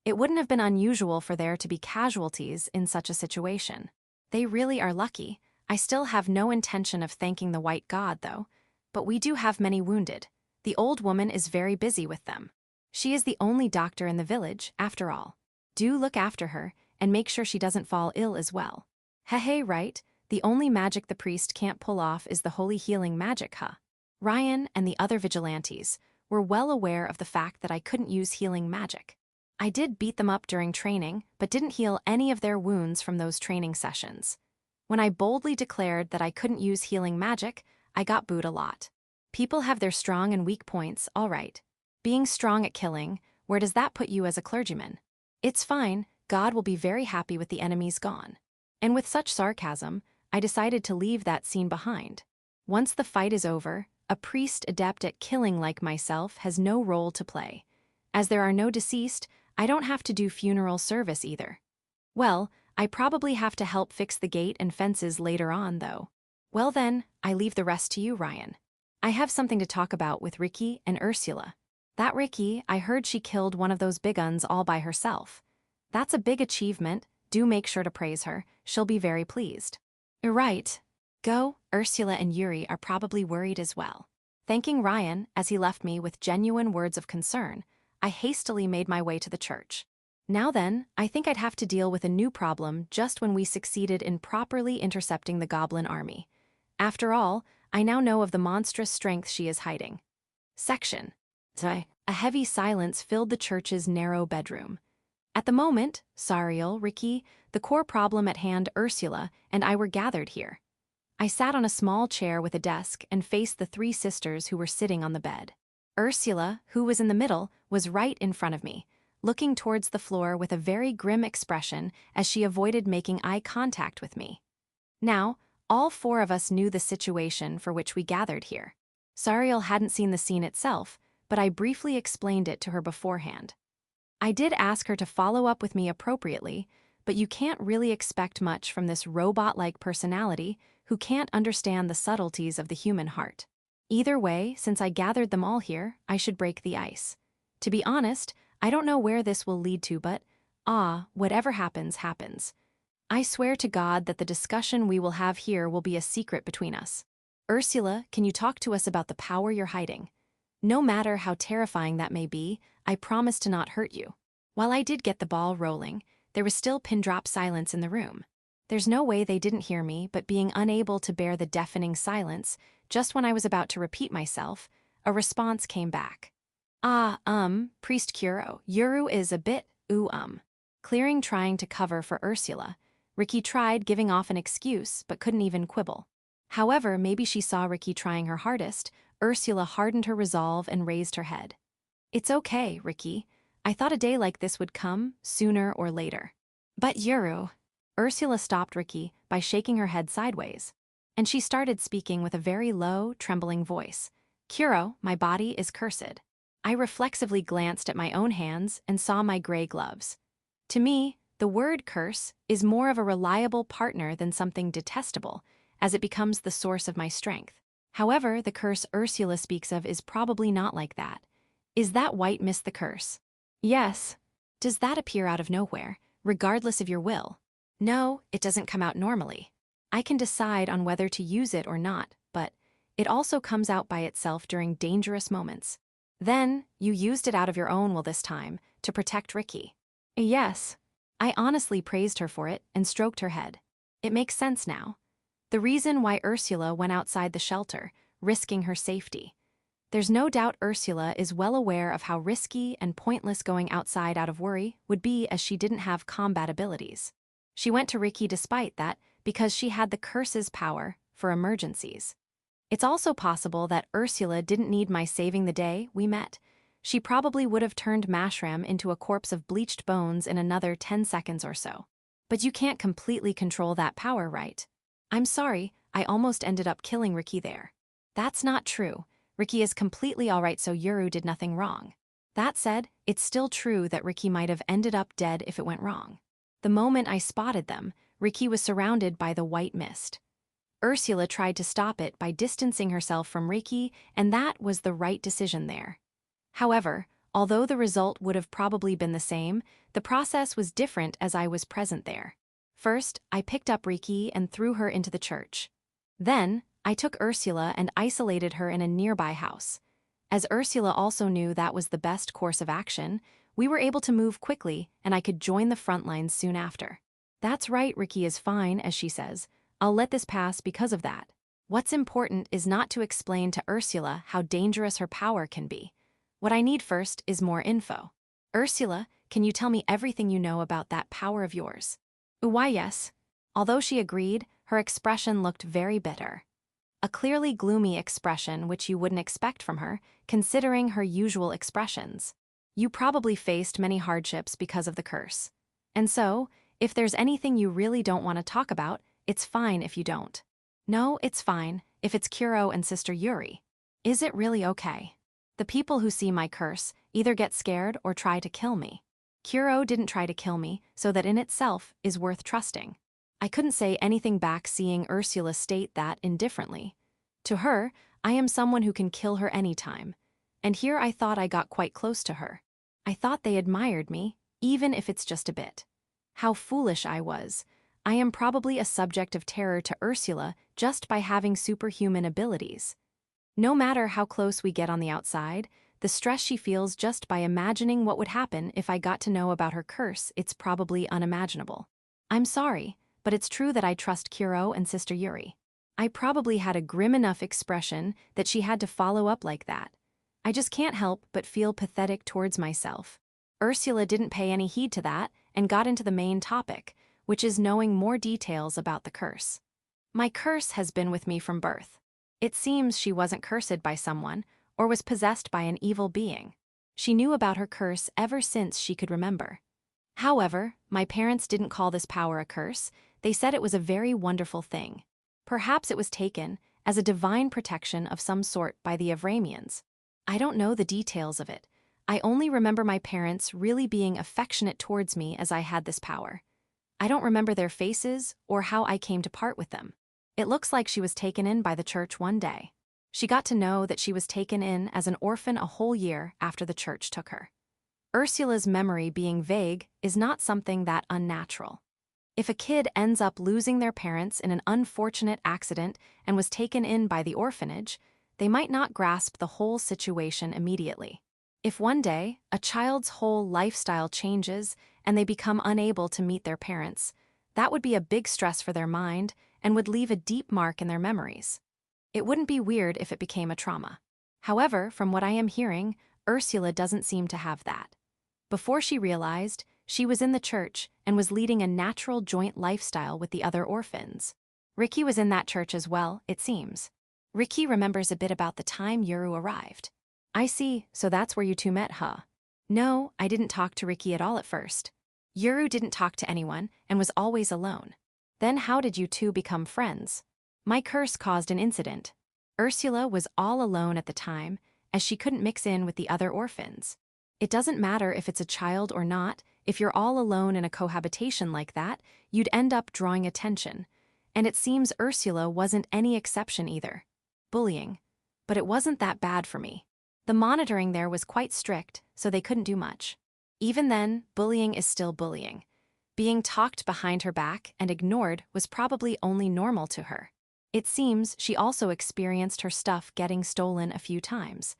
It wouldn't have been unusual for there to be casualties in such a situation. They really are lucky. I still have no intention of thanking the white god, though. But we do have many wounded. The old woman is very busy with them. She is the only doctor in the village, after all. Do look after her, and make sure she doesn't fall ill as well. Heh, right, the only magic the priest can't pull off is the holy healing magic, huh? Ryan and the other vigilantes were well aware of the fact that I couldn't use healing magic. I did beat them up during training, but didn't heal any of their wounds from those training sessions. When I boldly declared that I couldn't use healing magic, I got booed a lot. People have their strong and weak points, all right. Being strong at killing, where does that put you as a clergyman? It's fine, God will be very happy with the enemies gone. And with such sarcasm, I decided to leave that scene behind. Once the fight is over, a priest adept at killing like myself has no role to play. As there are no deceased, I don't have to do funeral service either. Well, I probably have to help fix the gate and fences later on, though. Well then, I leave the rest to you, Ryan. I have something to talk about with Ricky and Ursula. That Ricky, I heard she killed one of those big uns all by herself. That's a big achievement. Do make sure to praise her. She'll be very pleased. Right. Go, Ursula and Yuri are probably worried as well. Thanking Ryan as he left me with genuine words of concern, I hastily made my way to the church. Now then, I think I'd have to deal with a new problem just when we succeeded in properly intercepting the goblin army. After all, I now know of the monstrous strength she is hiding. Section. A heavy silence filled the church's narrow bedroom. At the moment, Sariel, Ricky, the core problem at hand, Ursula, and I were gathered here. I sat on a small chair with a desk and faced the three sisters who were sitting on the bed. Ursula, who was in the middle, was right in front of me, looking towards the floor with a very grim expression as she avoided making eye contact with me. Now, all four of us knew the situation for which we gathered here. Sariel hadn't seen the scene itself, but I briefly explained it to her beforehand. I did ask her to follow up with me appropriately, but you can't really expect much from this robot-like personality who can't understand the subtleties of the human heart. Either way, since I gathered them all here, I should break the ice. To be honest, I don't know where this will lead to, but, whatever happens, happens. I swear to God that the discussion we will have here will be a secret between us. Ursula, can you talk to us about the power you're hiding? No matter how terrifying that may be, I promise to not hurt you. While I did get the ball rolling, there was still pin-drop silence in the room. There's no way they didn't hear me, but being unable to bear the deafening silence, just when I was about to repeat myself, a response came back. Priest Kuro, Yuru is a bit, Clearing trying to cover for Ursula, Ricky tried giving off an excuse but couldn't even quibble. However, maybe she saw Ricky trying her hardest, Ursula hardened her resolve and raised her head. It's okay, Ricky. I thought a day like this would come, sooner or later. But Yuru. Ursula stopped Ricky by shaking her head sideways, and she started speaking with a very low, trembling voice. Kuro, my body is cursed. I reflexively glanced at my own hands and saw my gray gloves. To me, the word curse is more of a reliable partner than something detestable, as it becomes the source of my strength. However, the curse Ursula speaks of is probably not like that. Is that white mist the curse? Yes. Does that appear out of nowhere, regardless of your will? No, it doesn't come out normally. I can decide on whether to use it or not, but it also comes out by itself during dangerous moments. Then, you used it out of your own will this time, to protect Ricky. Yes. I honestly praised her for it and stroked her head. It makes sense now. The reason why Ursula went outside the shelter, risking her safety. There's no doubt Ursula is well aware of how risky and pointless going outside out of worry would be, as she didn't have combat abilities. She went to Ricky despite that because she had the curse's power for emergencies. It's also possible that Ursula didn't need my saving the day we met. She probably would have turned Mashram into a corpse of bleached bones in another 10 seconds or so. But you can't completely control that power, right? I'm sorry, I almost ended up killing Ricky there. That's not true. Ricky is completely alright, so Yuru did nothing wrong. That said, it's still true that Ricky might have ended up dead if it went wrong. The moment I spotted them, Ricky was surrounded by the white mist. Ursula tried to stop it by distancing herself from Ricky, and that was the right decision there. However, although the result would have probably been the same, the process was different as I was present there. First, I picked up Ricky and threw her into the church. Then, I took Ursula and isolated her in a nearby house. As Ursula also knew that was the best course of action, we were able to move quickly and I could join the front lines soon after. That's right, Ricky is fine, as she says. I'll let this pass because of that. What's important is not to explain to Ursula how dangerous her power can be. What I need first is more info. Ursula, can you tell me everything you know about that power of yours? Why, yes. Although she agreed, her expression looked very bitter. A clearly gloomy expression which you wouldn't expect from her, considering her usual expressions. You probably faced many hardships because of the curse. And so, if there's anything you really don't want to talk about, it's fine if you don't. No, it's fine, if it's Kuro and Sister Yuri. Is it really okay? The people who see my curse either get scared or try to kill me. Kuro didn't try to kill me, so that in itself is worth trusting. I couldn't say anything back, seeing Ursula state that indifferently. To her, I am someone who can kill her anytime. And here I thought I got quite close to her. I thought they admired me, even if it's just a bit. How foolish I was. I am probably a subject of terror to Ursula just by having superhuman abilities. No matter how close we get on the outside, the stress she feels just by imagining what would happen if I got to know about her curse, it's probably unimaginable. I'm sorry, but it's true that I trust Kuro and Sister Yuri. I probably had a grim enough expression that she had to follow up like that. I just can't help but feel pathetic towards myself. Ursula didn't pay any heed to that and got into the main topic, which is knowing more details about the curse. My curse has been with me from birth. It seems she wasn't cursed by someone or was possessed by an evil being. She knew about her curse ever since she could remember. However, my parents didn't call this power a curse. They said it was a very wonderful thing. Perhaps it was taken as a divine protection of some sort by the Avramians. I don't know the details of it. I only remember my parents really being affectionate towards me as I had this power. I don't remember their faces or how I came to part with them. It looks like she was taken in by the church one day. She got to know that she was taken in as an orphan a whole year after the church took her. Ursula's memory being vague is not something that unnatural. If a kid ends up losing their parents in an unfortunate accident and was taken in by the orphanage, they might not grasp the whole situation immediately. If one day a child's whole lifestyle changes and they become unable to meet their parents, that would be a big stress for their mind and would leave a deep mark in their memories. It wouldn't be weird if it became a trauma. However, from what I am hearing, Ursula doesn't seem to have that. Before she realized, she was in the church and was leading a natural joint lifestyle with the other orphans. Ricky was in that church as well, it seems. Ricky remembers a bit about the time Yuru arrived. I see, so that's where you two met, huh? No, I didn't talk to Ricky at all at first. Yuru didn't talk to anyone and was always alone. Then how did you two become friends? My curse caused an incident. Ursula was all alone at the time, as she couldn't mix in with the other orphans. It doesn't matter if it's a child or not, if you're all alone in a cohabitation like that, you'd end up drawing attention. And it seems Ursula wasn't any exception either. Bullying. But it wasn't that bad for me. The monitoring there was quite strict, so they couldn't do much. Even then, bullying is still bullying. Being talked behind her back and ignored was probably only normal to her. It seems she also experienced her stuff getting stolen a few times.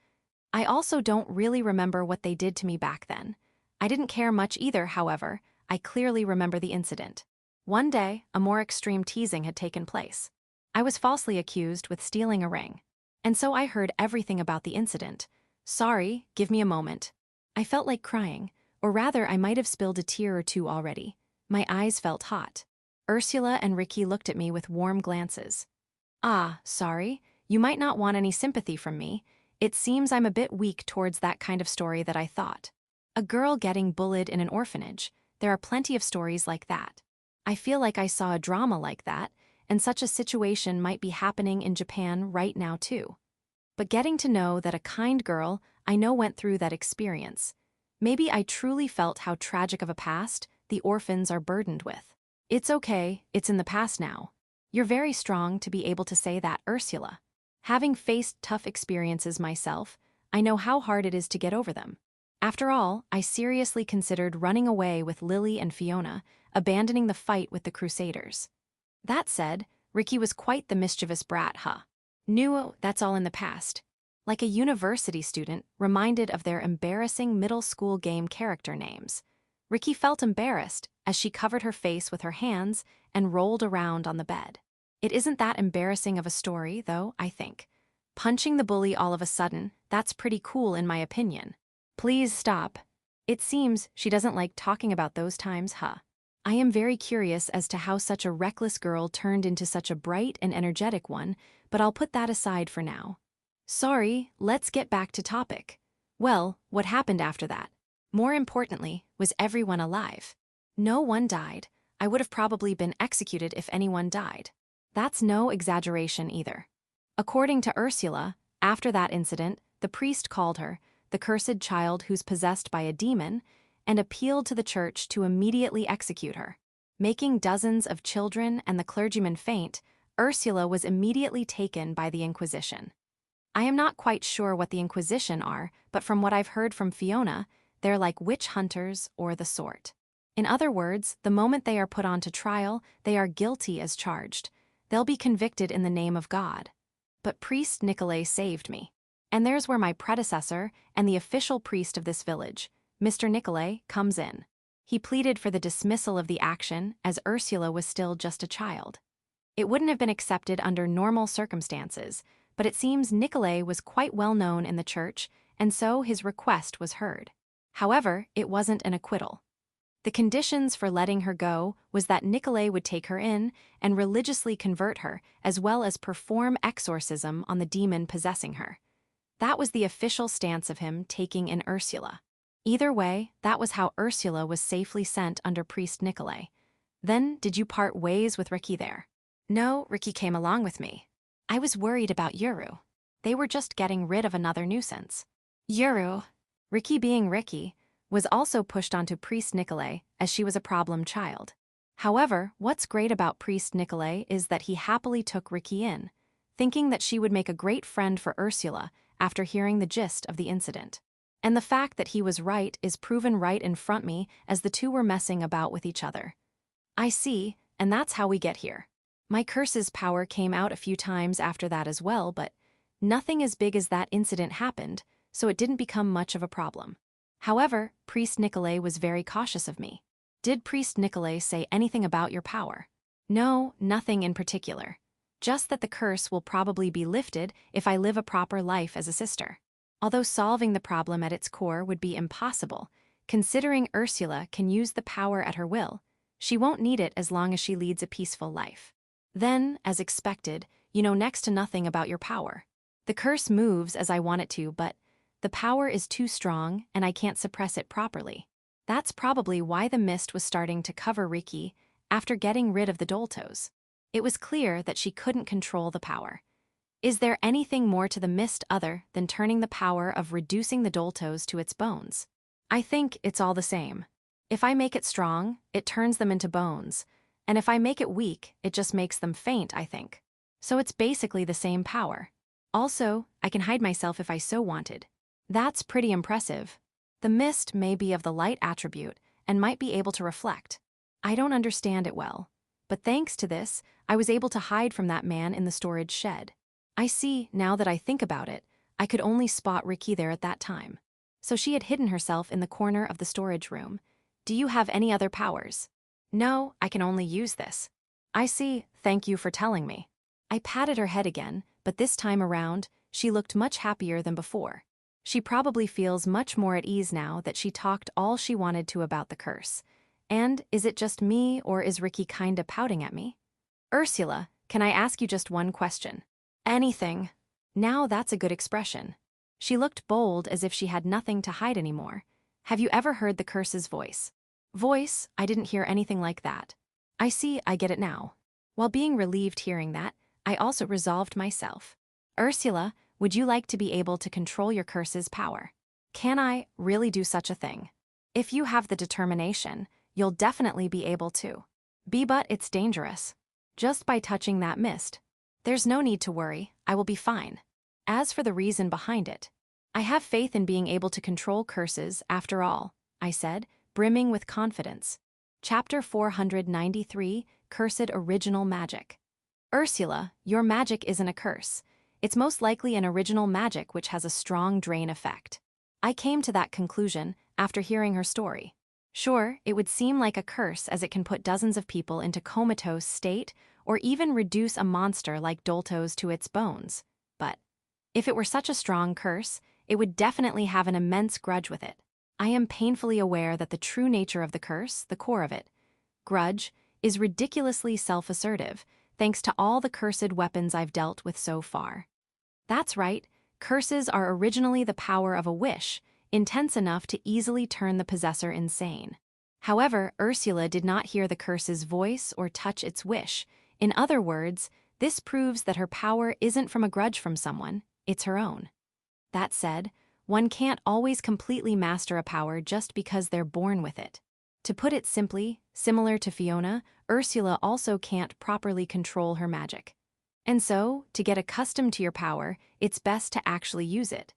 I also don't really remember what they did to me back then. I didn't care much either, however. I clearly remember the incident. One day, a more extreme teasing had taken place. I was falsely accused with stealing a ring. And so I heard everything about the incident. Sorry, give me a moment. I felt like crying, or rather I might have spilled a tear or two already. My eyes felt hot. Ursula and Ricky looked at me with warm glances. Ah, sorry, you might not want any sympathy from me. It seems I'm a bit weak towards that kind of story that I thought. A girl getting bullied in an orphanage. There are plenty of stories like that. I feel like I saw a drama like that, and such a situation might be happening in Japan right now too. But getting to know that a kind girl I know went through that experience, maybe I truly felt how tragic of a past the orphans are burdened with. It's okay, it's in the past now. You're very strong to be able to say that, Ursula. Having faced tough experiences myself, I know how hard it is to get over them. After all, I seriously considered running away with Lily and Fiona, abandoning the fight with the Crusaders. That said, Ricky was quite the mischievous brat, huh? That's all in the past. Like a university student reminded of their embarrassing middle school game character names. Ricky felt embarrassed as she covered her face with her hands and rolled around on the bed. It isn't that embarrassing of a story, though, I think. Punching the bully all of a sudden, that's pretty cool in my opinion. Please stop. It seems she doesn't like talking about those times, huh? I am very curious as to how such a reckless girl turned into such a bright and energetic one, but I'll put that aside for now. Sorry, let's get back to topic. Well, what happened after that? More importantly, was everyone alive? No one died. I would have probably been executed if anyone died. That's no exaggeration either. According to Ursula, after that incident, the priest called her, the cursed child who's possessed by a demon, and appealed to the church to immediately execute her. Making dozens of children and the clergyman faint, Ursula was immediately taken by the Inquisition. I am not quite sure what the Inquisition are, but from what I've heard from Fiona, they're like witch hunters or the sort. In other words, the moment they are put onto trial, they are guilty as charged. They'll be convicted in the name of God. But Priest Nicolay saved me. And there's where my predecessor and the official priest of this village, Mr. Nicolay, comes in. He pleaded for the dismissal of the action as Ursula was still just a child. It wouldn't have been accepted under normal circumstances, but it seems Nicolay was quite well known in the church, and so his request was heard. However, it wasn't an acquittal. The conditions for letting her go was that Nicolay would take her in and religiously convert her, as well as perform exorcism on the demon possessing her. That was the official stance of him taking in Ursula. Either way, that was how Ursula was safely sent under Priest Nicolay. Then, did you part ways with Ricky there? No, Ricky came along with me. I was worried about Yuru. They were just getting rid of another nuisance. Yuru, Ricky being Ricky, was also pushed onto Priest Nicolay as she was a problem child. However, what's great about Priest Nicolay is that he happily took Ricky in, thinking that she would make a great friend for Ursula after hearing the gist of the incident. And the fact that he was right is proven right in front me as the two were messing about with each other. I see, and that's how we get here. My curse's power came out a few times after that as well, but nothing as big as that incident happened, so it didn't become much of a problem. However, Priest Nicolay was very cautious of me. Did Priest Nicolay say anything about your power? No, nothing in particular. Just that the curse will probably be lifted if I live a proper life as a sister. Although solving the problem at its core would be impossible, considering Ursula can use the power at her will, she won't need it as long as she leads a peaceful life. Then, as expected, you know next to nothing about your power. The curse moves as I want it to, but the power is too strong and I can't suppress it properly. That's probably why the mist was starting to cover Ricky after getting rid of the Doltos. It was clear that she couldn't control the power. Is there anything more to the mist other than turning the power of reducing the Doltos to its bones? I think it's all the same. If I make it strong, it turns them into bones, and if I make it weak, it just makes them faint, I think. So it's basically the same power. Also, I can hide myself if I so wanted. That's pretty impressive. The mist may be of the light attribute and might be able to reflect. I don't understand it well, but thanks to this, I was able to hide from that man in the storage shed. I see, now that I think about it, I could only spot Ricky there at that time. so she had hidden herself in the corner of the storage room. Do you have any other powers? No, I can only use this. I see, thank you for telling me. I patted her head again, but this time around, she looked much happier than before. She probably feels much more at ease now that she talked all she wanted to about the curse. And is it just me, or is Ricky kinda pouting at me? Ursula, can I ask you just one question? Anything. Now that's a good expression. She looked bold as if she had nothing to hide anymore. Have you ever heard the curse's voice? Voice? I didn't hear anything like that. I see, I get it now. While being relieved hearing that, I also resolved myself. Ursula, would you like to be able to control your curse's power? Can I really do such a thing? If you have the determination, you'll definitely be able to. But it's dangerous. Just by touching that mist. There's no need to worry, I will be fine. As for the reason behind it, I have faith in being able to control curses after all, I said, brimming with confidence. Chapter 493, Cursed Original Magic. Ursula, your magic isn't a curse. It's most likely an original magic which has a strong drain effect. I came to that conclusion after hearing her story. Sure, it would seem like a curse as it can put dozens of people into comatose state or even reduce a monster like Doltos to its bones. But if it were such a strong curse, it would definitely have an immense grudge with it. I am painfully aware that the true nature of the curse, the core of it, grudge, is ridiculously self-assertive, thanks to all the cursed weapons I've dealt with so far. That's right, curses are originally the power of a wish, intense enough to easily turn the possessor insane. However, Ursula did not hear the curse's voice or touch its wish. In other words, this proves that her power isn't from a grudge from someone, it's her own. That said, one can't always completely master a power just because they're born with it. To put it simply, similar to Fiona, Ursula also can't properly control her magic. And so, to get accustomed to your power, it's best to actually use it.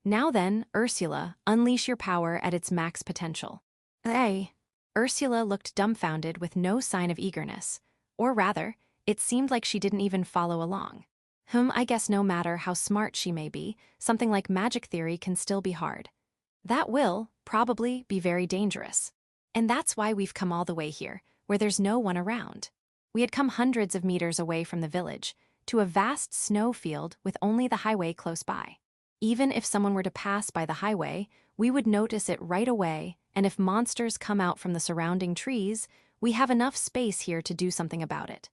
Now then, Ursula, unleash your power at its max potential. Hey! Ursula looked dumbfounded with no sign of eagerness. Or rather, it seemed like she didn't even follow along. I guess no matter how smart she may be, something like magic theory can still be hard. That will, probably, be very dangerous. And that's why we've come all the way here, where there's no one around. We had come hundreds of meters away from the village, to a vast snow field with only the highway close by. Even if someone were to pass by the highway, we would notice it right away, and if monsters come out from the surrounding trees, we have enough space here to do something about it.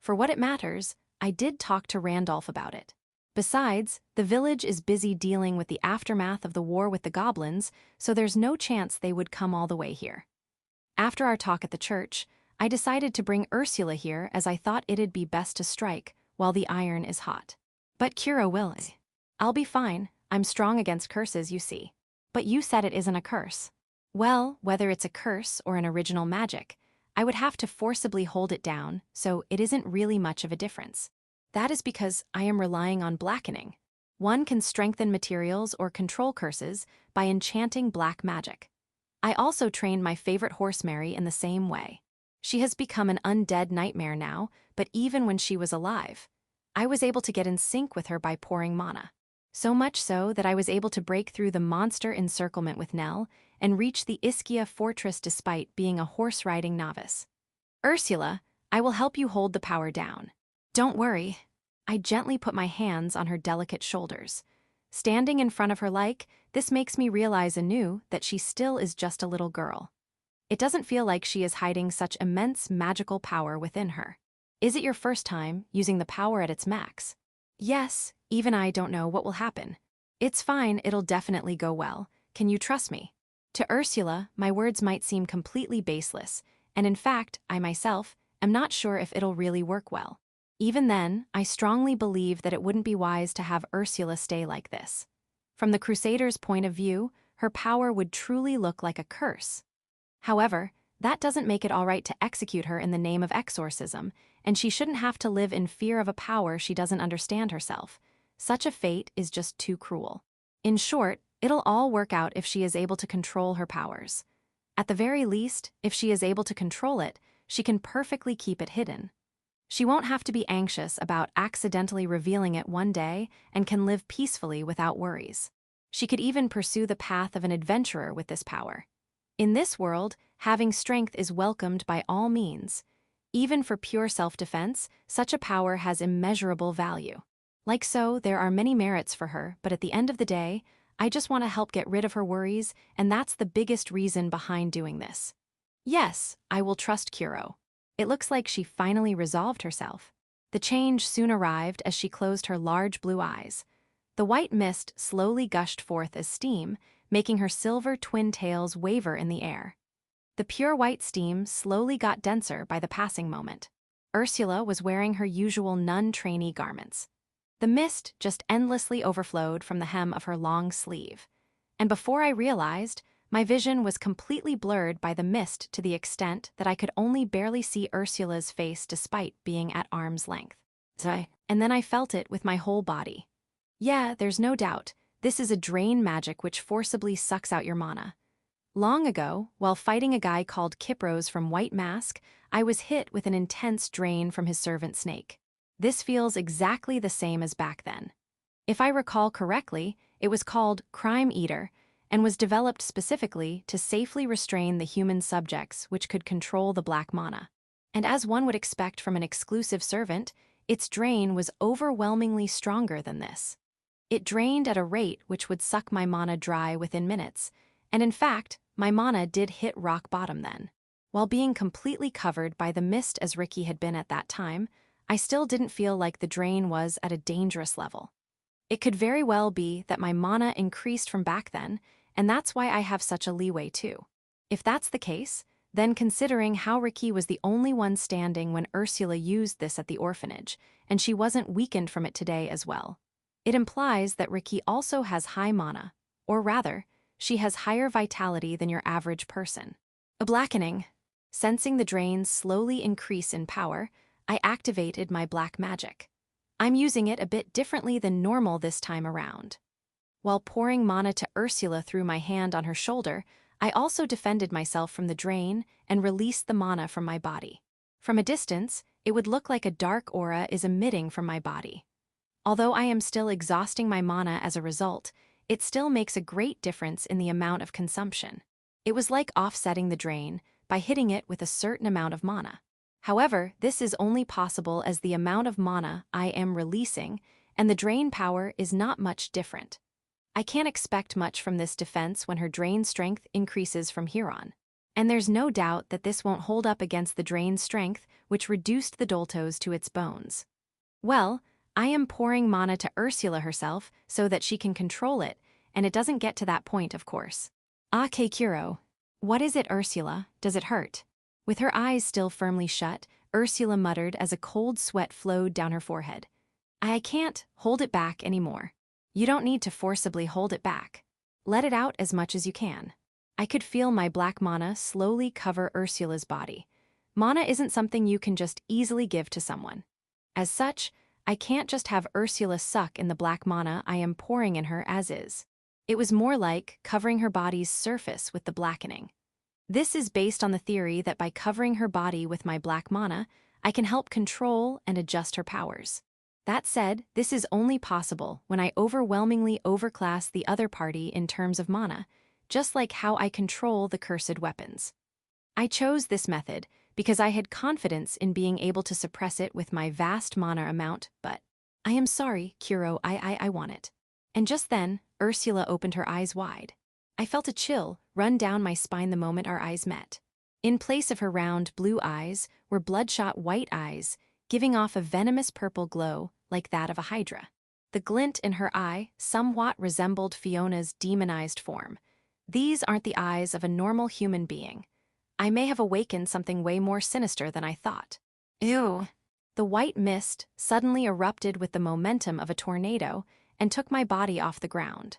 For what it matters, I did talk to Randolph about it. Besides, the village is busy dealing with the aftermath of the war with the goblins, so there's no chance they would come all the way here. After our talk at the church, I decided to bring Ursula here as I thought it'd be best to strike while the iron is hot. But Kira will. I'll be fine, I'm strong against curses, you see. But you said it isn't a curse. Well, whether it's a curse or an original magic, I would have to forcibly hold it down, so it isn't really much of a difference. That is because I am relying on blackening. One can strengthen materials or control curses by enchanting black magic. I also trained my favorite horse Mary in the same way. She has become an undead nightmare now, but even when she was alive, I was able to get in sync with her by pouring mana. So much so that I was able to break through the monster encirclement with Nell and reach the Ischia fortress despite being a horse-riding novice. Ursula, I will help you hold the power down. Don't worry. I gently put my hands on her delicate shoulders. Standing in front of her this makes me realize anew that she still is just a little girl. It doesn't feel like she is hiding such immense magical power within her. Is it your first time using the power at its max? Yes, even I don't know what will happen. It's fine, it'll definitely go well. Can you trust me? To Ursula, my words might seem completely baseless, and in fact, I myself am not sure if it'll really work well. Even then, I strongly believe that it wouldn't be wise to have Ursula stay like this. From the Crusaders' point of view, her power would truly look like a curse. However, that doesn't make it all right to execute her in the name of exorcism, and she shouldn't have to live in fear of a power she doesn't understand herself. Such a fate is just too cruel. In short, it'll all work out if she is able to control her powers. At the very least, if she is able to control it, she can perfectly keep it hidden. She won't have to be anxious about accidentally revealing it one day and can live peacefully without worries. She could even pursue the path of an adventurer with this power. In this world, having strength is welcomed by all means. Even for pure self-defense, such a power has immeasurable value. Like so, there are many merits for her, but at the end of the day, I just want to help get rid of her worries, and that's the biggest reason behind doing this. Yes, I will trust Kuro. It looks like she finally resolved herself. The change soon arrived as she closed her large blue eyes. The white mist slowly gushed forth as steam, making her silver twin tails waver in the air. The pure white steam slowly got denser by the passing moment. Ursula was wearing her usual nun-trainee garments. The mist just endlessly overflowed from the hem of her long sleeve. And before I realized, my vision was completely blurred by the mist to the extent that I could only barely see Ursula's face despite being at arm's length. And then I felt it with my whole body. Yeah, there's no doubt, this is a drain magic which forcibly sucks out your mana. Long ago, while fighting a guy called Kipros from White Mask, I was hit with an intense drain from his servant snake. This feels exactly the same as back then. If I recall correctly, it was called Crime Eater, and was developed specifically to safely restrain the human subjects which could control the black mana. And as one would expect from an exclusive servant, its drain was overwhelmingly stronger than this. It drained at a rate which would suck my mana dry within minutes, and in fact, my mana did hit rock bottom then. While being completely covered by the mist as Ricky had been at that time, I still didn't feel like the drain was at a dangerous level. It could very well be that my mana increased from back then, and that's why I have such a leeway too. If that's the case, then considering how Ricky was the only one standing when Ursula used this at the orphanage, and she wasn't weakened from it today as well, it implies that Ricky also has high mana, or rather, she has higher vitality than your average person. A blackening. Sensing the drains slowly increase in power, I activated my black magic. I'm using it a bit differently than normal this time around. While pouring mana to Ursula through my hand on her shoulder, I also defended myself from the drain and released the mana from my body. From a distance, it would look like a dark aura is emitting from my body. Although I am still exhausting my mana as a result, it still makes a great difference in the amount of consumption. It was like offsetting the drain by hitting it with a certain amount of mana. However, this is only possible as the amount of mana I am releasing, and the drain power is not much different. I can't expect much from this defense when her drain strength increases from here on. And there's no doubt that this won't hold up against the drain strength, which reduced the Doltos to its bones. Well, I am pouring mana to Ursula herself so that she can control it, and it doesn't get to that point, of course. Ah, Kuro. What is it, Ursula? Does it hurt? With her eyes still firmly shut, Ursula muttered as a cold sweat flowed down her forehead. I can't hold it back anymore. You don't need to forcibly hold it back. Let it out as much as you can. I could feel my black mana slowly cover Ursula's body. Mana isn't something you can just easily give to someone. As such, I can't just have Ursula suck in the black mana I am pouring in her as is. It was more like covering her body's surface with the blackening. This is based on the theory that by covering her body with my black mana, I can help control and adjust her powers. That said, this is only possible when I overwhelmingly overclass the other party in terms of mana, just like how I control the cursed weapons. I chose this method because I had confidence in being able to suppress it with my vast mana amount, but I am sorry, Kuro, I want it. And just then, Ursula opened her eyes wide. I felt a chill run down my spine the moment our eyes met. In place of her round blue eyes were bloodshot white eyes, giving off a venomous purple glow like that of a hydra. The glint in her eye somewhat resembled Fiona's demonized form. These aren't the eyes of a normal human being. I may have awakened something way more sinister than I thought. Ew. The white mist suddenly erupted with the momentum of a tornado and took my body off the ground.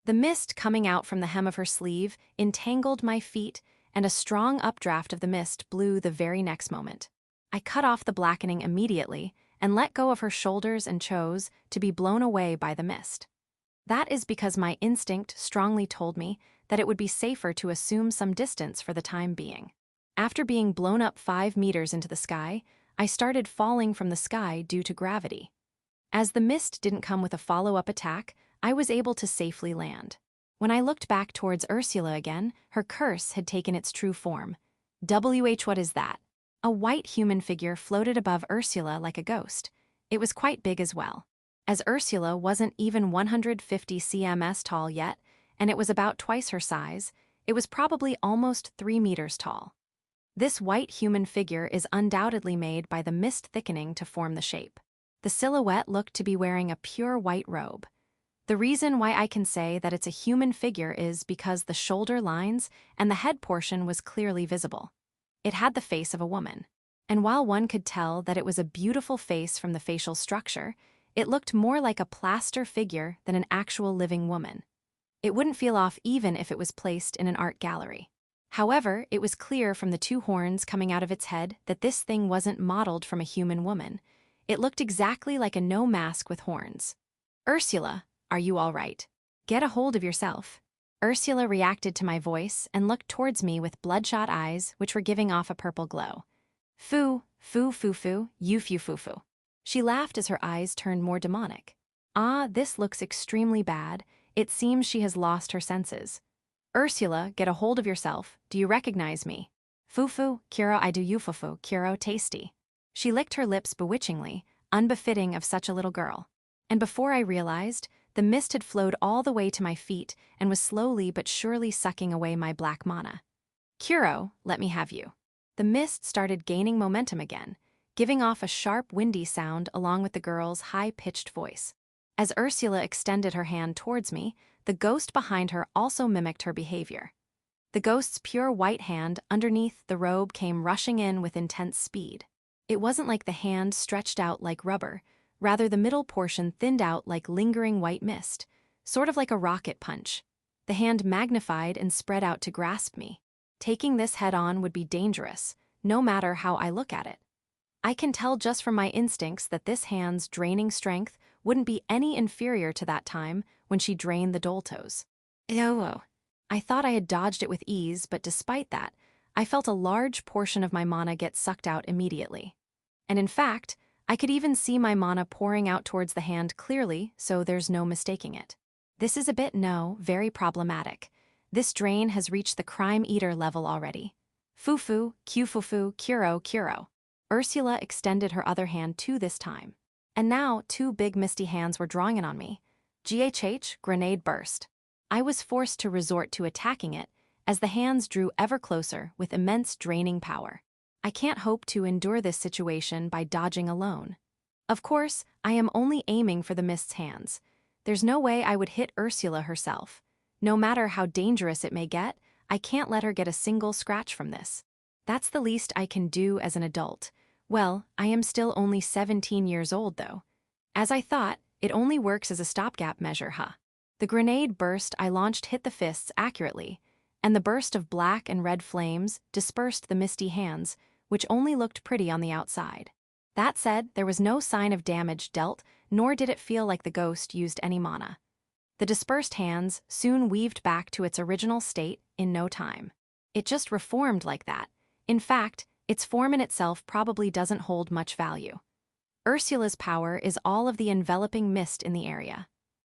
The mist coming out from the hem of her sleeve entangled my feet, and a strong updraft of the mist blew the very next moment. I cut off the blackening immediately and let go of her shoulders and chose to be blown away by the mist. That is because my instinct strongly told me that it would be safer to assume some distance for the time being. After being blown up 5 meters into the sky, I started falling from the sky due to gravity. As the mist didn't come with a follow-up attack, I was able to safely land. When I looked back towards Ursula again, her curse had taken its true form. What is that? A white human figure floated above Ursula like a ghost. It was quite big as well. As Ursula wasn't even 150 cms tall yet, and it was about twice her size, it was probably almost 3 meters tall. This white human figure is undoubtedly made by the mist thickening to form the shape. The silhouette looked to be wearing a pure white robe. The reason why I can say that it's a human figure is because the shoulder lines and the head portion was clearly visible. It had the face of a woman. And while one could tell that it was a beautiful face from the facial structure, it looked more like a plaster figure than an actual living woman. It wouldn't feel off even if it was placed in an art gallery. However, it was clear from the 2 horns coming out of its head that this thing wasn't modeled from a human woman. It looked exactly like a no mask with horns. Ursula, are you all right? Get a hold of yourself. Ursula reacted to my voice and looked towards me with bloodshot eyes which were giving off a purple glow. Foo, foo, foo, foo, you foo, foo, foo. She laughed as her eyes turned more demonic. Ah, this looks extremely bad. It seems she has lost her senses. Ursula, get a hold of yourself. Do you recognize me? Fufu, Kuro, I do you fufu, Kuro, tasty. She licked her lips bewitchingly, unbefitting of such a little girl. And before I realized, the mist had flowed all the way to my feet and was slowly but surely sucking away my black mana. Kuro, let me have you. The mist started gaining momentum again, giving off a sharp, windy sound along with the girl's high-pitched voice. As Ursula extended her hand towards me, the ghost behind her also mimicked her behavior. The ghost's pure white hand underneath the robe came rushing in with intense speed. It wasn't like the hand stretched out like rubber, rather the middle portion thinned out like lingering white mist, sort of like a rocket punch. The hand magnified and spread out to grasp me. Taking this head-on would be dangerous, no matter how I look at it. I can tell just from my instincts that this hand's draining strength wouldn't be any inferior to that time when she drained the Doltos. Ew. I thought I had dodged it with ease, but despite that, I felt a large portion of my mana get sucked out immediately. And in fact, I could even see my mana pouring out towards the hand clearly, so there's no mistaking it. This is a bit, very problematic. This drain has reached the crime eater level already. Fufu, Q-fufu, Kuro, Kuro. Ursula extended her other hand too this time. And now 2 big misty hands were drawing in on me. GHH, grenade burst. I was forced to resort to attacking it as the hands drew ever closer with immense draining power. I can't hope to endure this situation by dodging alone. Of course, I am only aiming for the mist's hands. There's no way I would hit Ursula herself. No matter how dangerous it may get, I can't let her get a single scratch from this. That's the least I can do as an adult. Well, I am still only 17 years old though. As I thought, it only works as a stopgap measure, huh? The grenade burst I launched hit the fists accurately, and the burst of black and red flames dispersed the misty hands, which only looked pretty on the outside. That said, there was no sign of damage dealt, nor did it feel like the ghost used any mana. The dispersed hands soon weaved back to its original state in no time. It just reformed like that. In fact, its form in itself probably doesn't hold much value. Ursula's power is all of the enveloping mist in the area.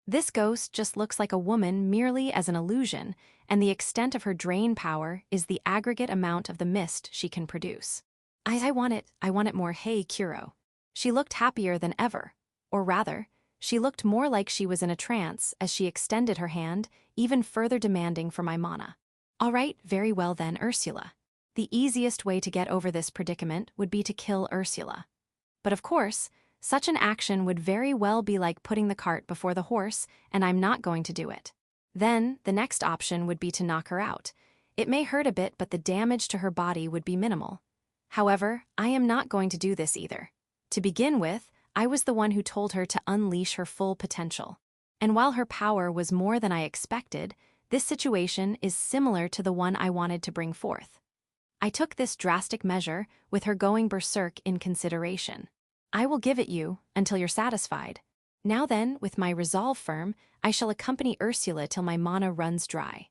This ghost just looks like a woman merely as an illusion, and the extent of her drain power is the aggregate amount of the mist she can produce. I want it more. Hey, Kuro. She looked happier than ever. Or rather, she looked more like she was in a trance as she extended her hand, even further demanding for my mana. All right, very well then, Ursula. The easiest way to get over this predicament would be to kill Ursula. But of course, such an action would very well be like putting the cart before the horse, and I'm not going to do it. Then, the next option would be to knock her out. It may hurt a bit, but the damage to her body would be minimal. However, I am not going to do this either. To begin with, I was the one who told her to unleash her full potential. And while her power was more than I expected, this situation is similar to the one I wanted to bring forth. I took this drastic measure with her going berserk in consideration. I will give it you until you're satisfied. Now then, with my resolve firm, I shall accompany Ursula till my mana runs dry.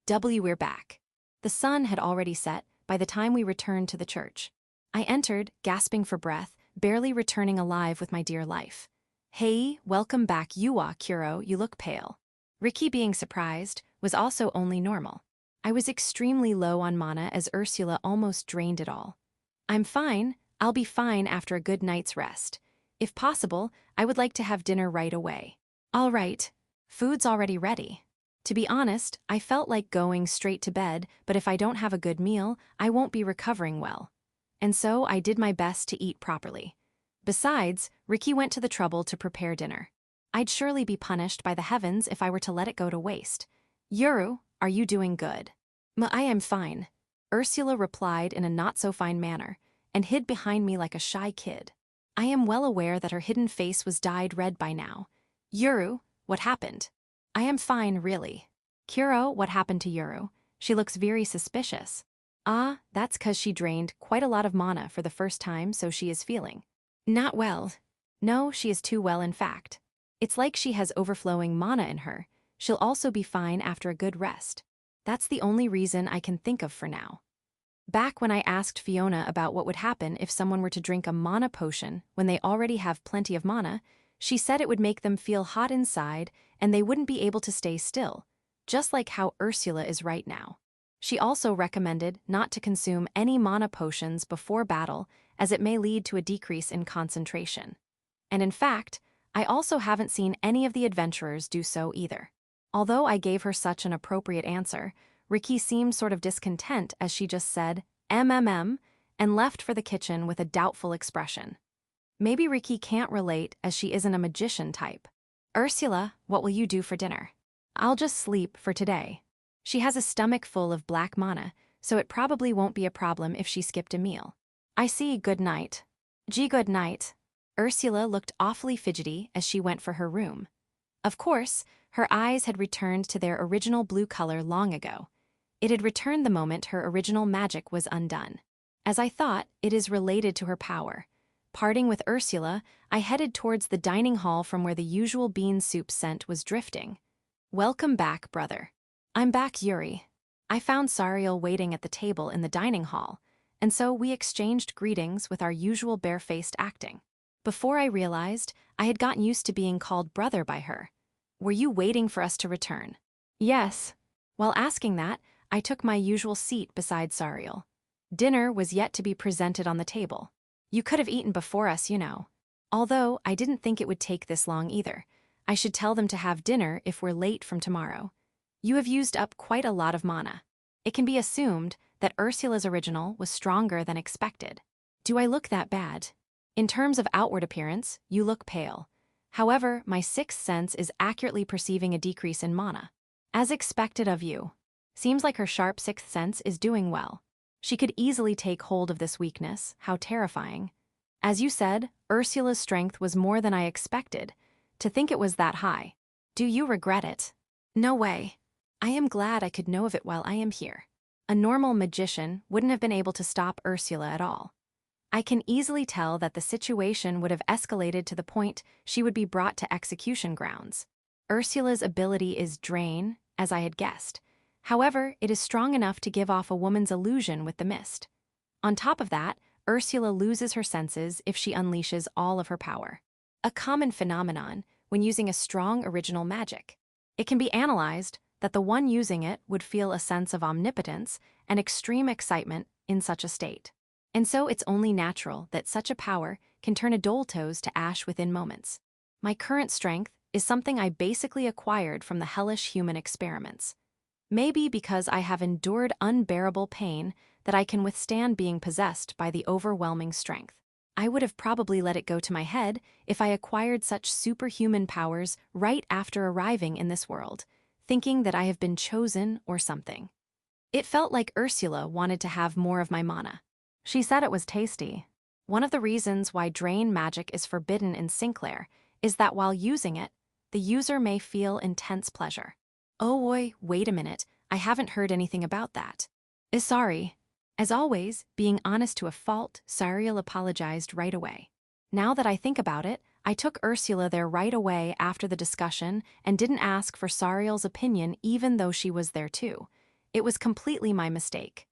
We're back. The sun had already set by the time we returned to the church. I entered, gasping for breath, barely returning alive with my dear life. Hey, welcome back Yuwa, Kuro, you look pale. Ricky, being surprised, was also only normal. I was extremely low on mana as Ursula almost drained it all. I'm fine, I'll be fine after a good night's rest. If possible, I would like to have dinner right away. All right, food's already ready. To be honest, I felt like going straight to bed, but if I don't have a good meal, I won't be recovering well. And so I did my best to eat properly. Besides, Ricky went to the trouble to prepare dinner. I'd surely be punished by the heavens if I were to let it go to waste. Yuru, are you doing good? I am fine. Ursula replied in a not-so-fine manner, and hid behind me like a shy kid. I am well aware that her hidden face was dyed red by now. Yuru, what happened? I am fine, really. Kuro, what happened to Yuru? She looks very suspicious. Ah, that's 'cause she drained quite a lot of mana for the first time, so she is feeling not well. No, she is too well, in fact. It's like she has overflowing mana in her. She'll also be fine after a good rest. That's the only reason I can think of for now. Back when I asked Fiona about what would happen if someone were to drink a mana potion when they already have plenty of mana, she said it would make them feel hot inside and they wouldn't be able to stay still, just like how Ursula is right now. She also recommended not to consume any mana potions before battle as it may lead to a decrease in concentration. And in fact, I also haven't seen any of the adventurers do so either. Although I gave her such an appropriate answer, Ricky seemed sort of discontent as she just said, MMM, and left for the kitchen with a doubtful expression. Maybe Ricky can't relate as she isn't a magician type. Ursula, what will you do for dinner? I'll just sleep for today. She has a stomach full of black mana, so it probably won't be a problem if she skipped a meal. I see, good night. Gee, good night. Ursula looked awfully fidgety as she went for her room. Of course, her eyes had returned to their original blue color long ago. It had returned the moment her original magic was undone. As I thought, it is related to her power. Parting with Ursula, I headed towards the dining hall from where the usual bean soup scent was drifting. Welcome back, brother. I'm back, Yuri. I found Sariel waiting at the table in the dining hall, and so we exchanged greetings with our usual barefaced acting. Before I realized, I had gotten used to being called brother by her. Were you waiting for us to return? Yes. While asking that, I took my usual seat beside Sariel. Dinner was yet to be presented on the table. You could have eaten before us, you know. Although I didn't think it would take this long either. I should tell them to have dinner if we're late from tomorrow. You have used up quite a lot of mana. It can be assumed that Ursula's original was stronger than expected. Do I look that bad? In terms of outward appearance, you look pale. However, my sixth sense is accurately perceiving a decrease in mana. As expected of you. Seems like her sharp sixth sense is doing well. She could easily take hold of this weakness, how terrifying. As you said, Ursula's strength was more than I expected. To think it was that high. Do you regret it? No way. I am glad I could know of it while I am here. A normal magician wouldn't have been able to stop Ursula at all. I can easily tell that the situation would have escalated to the point she would be brought to execution grounds. Ursula's ability is Drain, as I had guessed. However, it is strong enough to give off a woman's illusion with the mist. On top of that, Ursula loses her senses if she unleashes all of her power. A common phenomenon when using a strong original magic. It can be analyzed that the one using it would feel a sense of omnipotence and extreme excitement in such a state. And so it's only natural that such a power can turn a Doltos to ash within moments. My current strength is something I basically acquired from the hellish human experiments. Maybe because I have endured unbearable pain that I can withstand being possessed by the overwhelming strength. I would have probably let it go to my head if I acquired such superhuman powers right after arriving in this world, thinking that I have been chosen or something. It felt like Ursula wanted to have more of my mana. She said it was tasty. One of the reasons why Drain magic is forbidden in Sinclair is that while using it, the user may feel intense pleasure. Oh boy, wait a minute, I haven't heard anything about that. Sorry. As always, being honest to a fault, Sariel apologized right away. Now that I think about it, I took Ursula there right away after the discussion and didn't ask for Sariel's opinion even though she was there too. It was completely my mistake.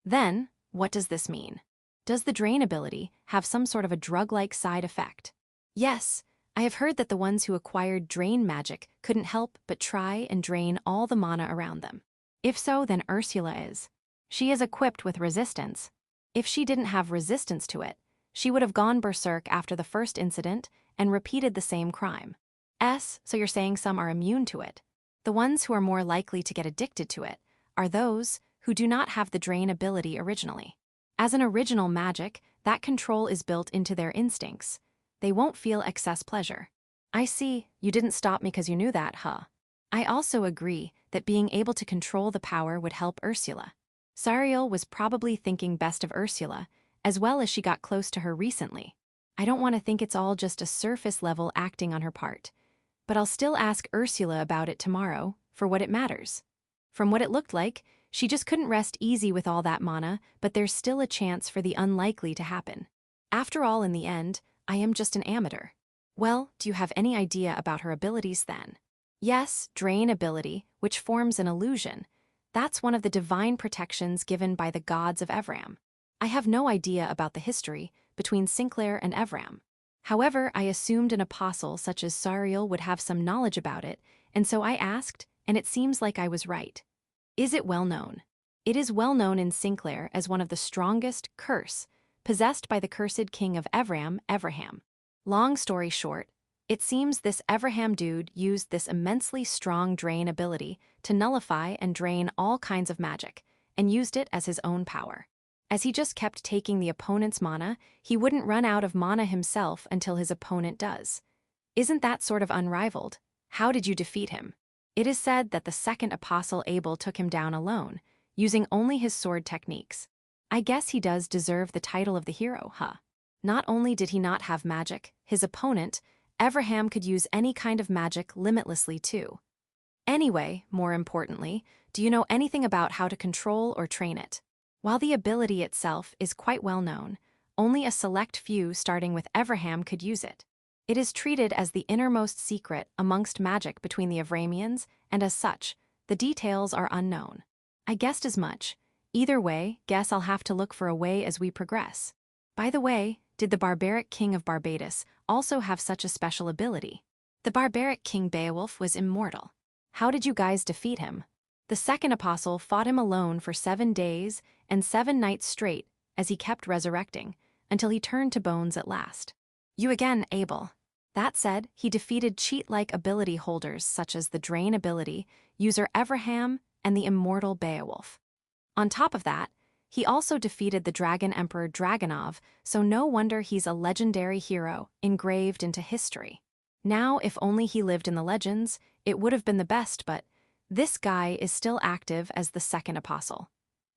Then, what does this mean? Does the Drain ability have some sort of a drug-like side effect? Yes, I have heard that the ones who acquired drain magic couldn't help but try and drain all the mana around them. If so, then Ursula is. She is equipped with resistance. If she didn't have resistance to it, she would have gone berserk after the first incident and repeated the same crime. So you're saying some are immune to it? The ones who are more likely to get addicted to it are those who do not have the drain ability originally. As an original magic, that control is built into their instincts. They won't feel excess pleasure. I see, you didn't stop me because you knew that, huh? I also agree that being able to control the power would help Ursula. Sariel was probably thinking best of Ursula, as well as she got close to her recently. I don't want to think it's all just a surface-level acting on her part, but I'll still ask Ursula about it tomorrow, for what it matters. From what it looked like, she just couldn't rest easy with all that mana, but there's still a chance for the unlikely to happen. After all, in the end, I am just an amateur. Well, do you have any idea about her abilities then? Yes, drain ability, which forms an illusion. That's one of the divine protections given by the gods of Evram. I have no idea about the history between Sinclair and Evram. However, I assumed an apostle such as Sariel would have some knowledge about it, and so I asked, and it seems like I was right. Is it well known? It is well known in Sinclair as one of the strongest curse, possessed by the cursed king of Evram, Everham. Long story short, it seems this Everham dude used this immensely strong drain ability to nullify and drain all kinds of magic, and used it as his own power. As he just kept taking the opponent's mana, he wouldn't run out of mana himself until his opponent does. Isn't that sort of unrivaled? How did you defeat him? It is said that the second apostle Abel took him down alone, using only his sword techniques. I guess he does deserve the title of the hero, huh? Not only did he not have magic, his opponent, Everham, could use any kind of magic limitlessly too. Anyway, more importantly, do you know anything about how to control or train it? While the ability itself is quite well known, only a select few starting with Everham could use it. It is treated as the innermost secret amongst magic between the Evramians, and as such, the details are unknown. I guessed as much. Either way, guess I'll have to look for a way as we progress. By the way, did the barbaric king of Barbados also have such a special ability? The barbaric king Beowulf was immortal. How did you guys defeat him? The second apostle fought him alone for 7 days and 7 nights straight as he kept resurrecting, until he turned to bones at last. You again, Abel. That said, he defeated cheat-like ability holders such as the Drain ability, user Everham, and the immortal Beowulf. On top of that, he also defeated the Dragon Emperor Dragonov, so no wonder he's a legendary hero engraved into history. Now, if only he lived in the legends, it would have been the best, but this guy is still active as the second apostle.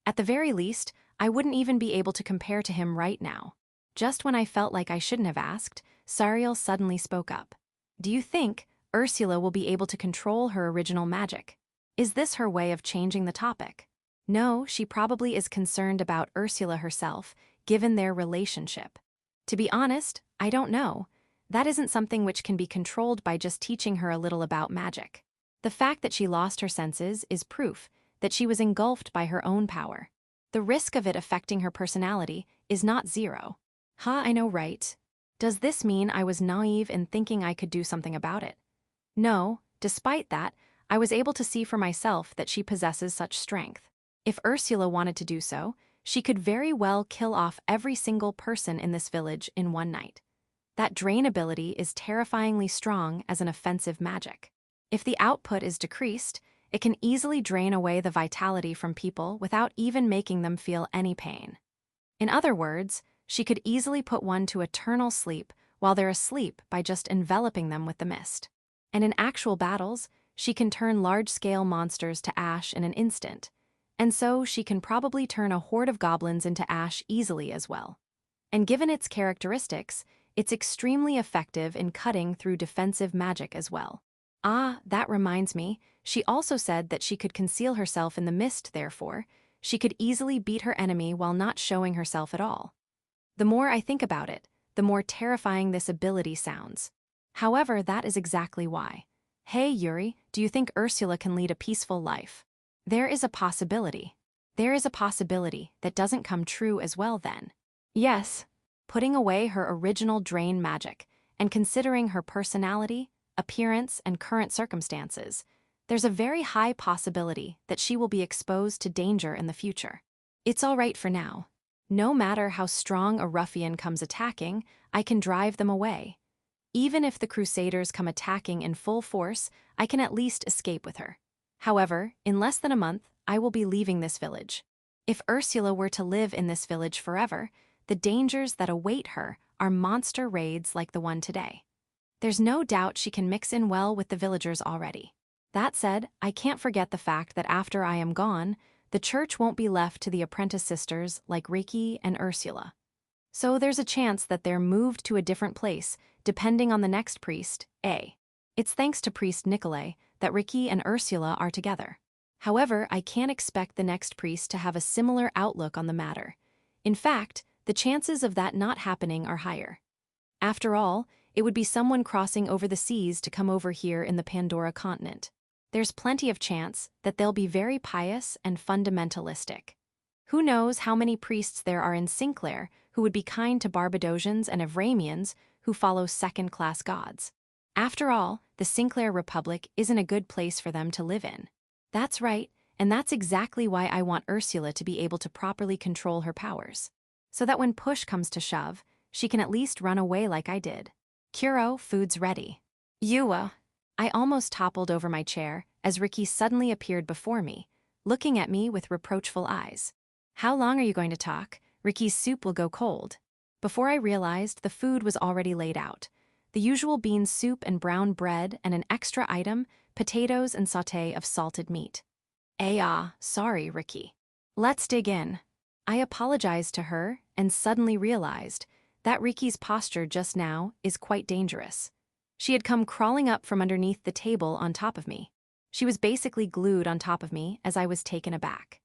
At the very least, I wouldn't even be able to compare to him right now. Just when I felt like I shouldn't have asked, Sariel suddenly spoke up. Do you think Ursula will be able to control her original magic? Is this her way of changing the topic? No, she probably is concerned about Ursula herself, given their relationship. To be honest, I don't know. That isn't something which can be controlled by just teaching her a little about magic. The fact that she lost her senses is proof that she was engulfed by her own power. The risk of it affecting her personality is not zero. I know, right? Does this mean I was naive in thinking I could do something about it? No, despite that, I was able to see for myself that she possesses such strength. If Ursula wanted to do so, she could very well kill off every single person in this village in one night. That drain ability is terrifyingly strong as an offensive magic. If the output is decreased, it can easily drain away the vitality from people without even making them feel any pain. In other words, she could easily put one to eternal sleep while they're asleep by just enveloping them with the mist. And in actual battles, she can turn large-scale monsters to ash in an instant, and so she can probably turn a horde of goblins into ash easily as well. And given its characteristics, it's extremely effective in cutting through defensive magic as well. That reminds me, she also said that she could conceal herself in the mist, therefore, she could easily beat her enemy while not showing herself at all. The more I think about it, the more terrifying this ability sounds. However, that is exactly why. Hey Yuri, do you think Ursula can lead a peaceful life? There is a possibility. There is a possibility that doesn't come true as well then. Yes, putting away her original drain magic and considering her personality, appearance, and current circumstances, there's a very high possibility that she will be exposed to danger in the future. It's all right for now. No matter how strong a ruffian comes attacking, I can drive them away. Even if the Crusaders come attacking in full force, I can at least escape with her. However, in less than a month, I will be leaving this village. If Ursula were to live in this village forever, the dangers that await her are monster raids like the one today. There's no doubt she can mix in well with the villagers already. That said, I can't forget the fact that after I am gone, the church won't be left to the apprentice sisters like Riki and Ursula. So there's a chance that they're moved to a different place, depending on the next priest, A. It's thanks to Priest Nikolai that Riki and Ursula are together. However, I can't expect the next priest to have a similar outlook on the matter. In fact, the chances of that not happening are higher. After all, it would be someone crossing over the seas to come over here in the Pandora continent. There's plenty of chance that they'll be very pious and fundamentalistic. Who knows how many priests there are in Sinclair who would be kind to Barbadosians and Evramians who follow second-class gods. After all, the Sinclair Republic isn't a good place for them to live in. That's right, and that's exactly why I want Ursula to be able to properly control her powers. So that when push comes to shove, she can at least run away like I did. Kuro, food's ready. Yua. I almost toppled over my chair as Riki suddenly appeared before me, looking at me with reproachful eyes. How long are you going to talk? Riki's soup will go cold. Before I realized, the food was already laid out. The usual bean soup and brown bread and an extra item, potatoes and sauté of salted meat. Sorry, Riki. Let's dig in. I apologized to her and suddenly realized that Riki's posture just now is quite dangerous. She had come crawling up from underneath the table on top of me. She was basically glued on top of me as I was taken aback.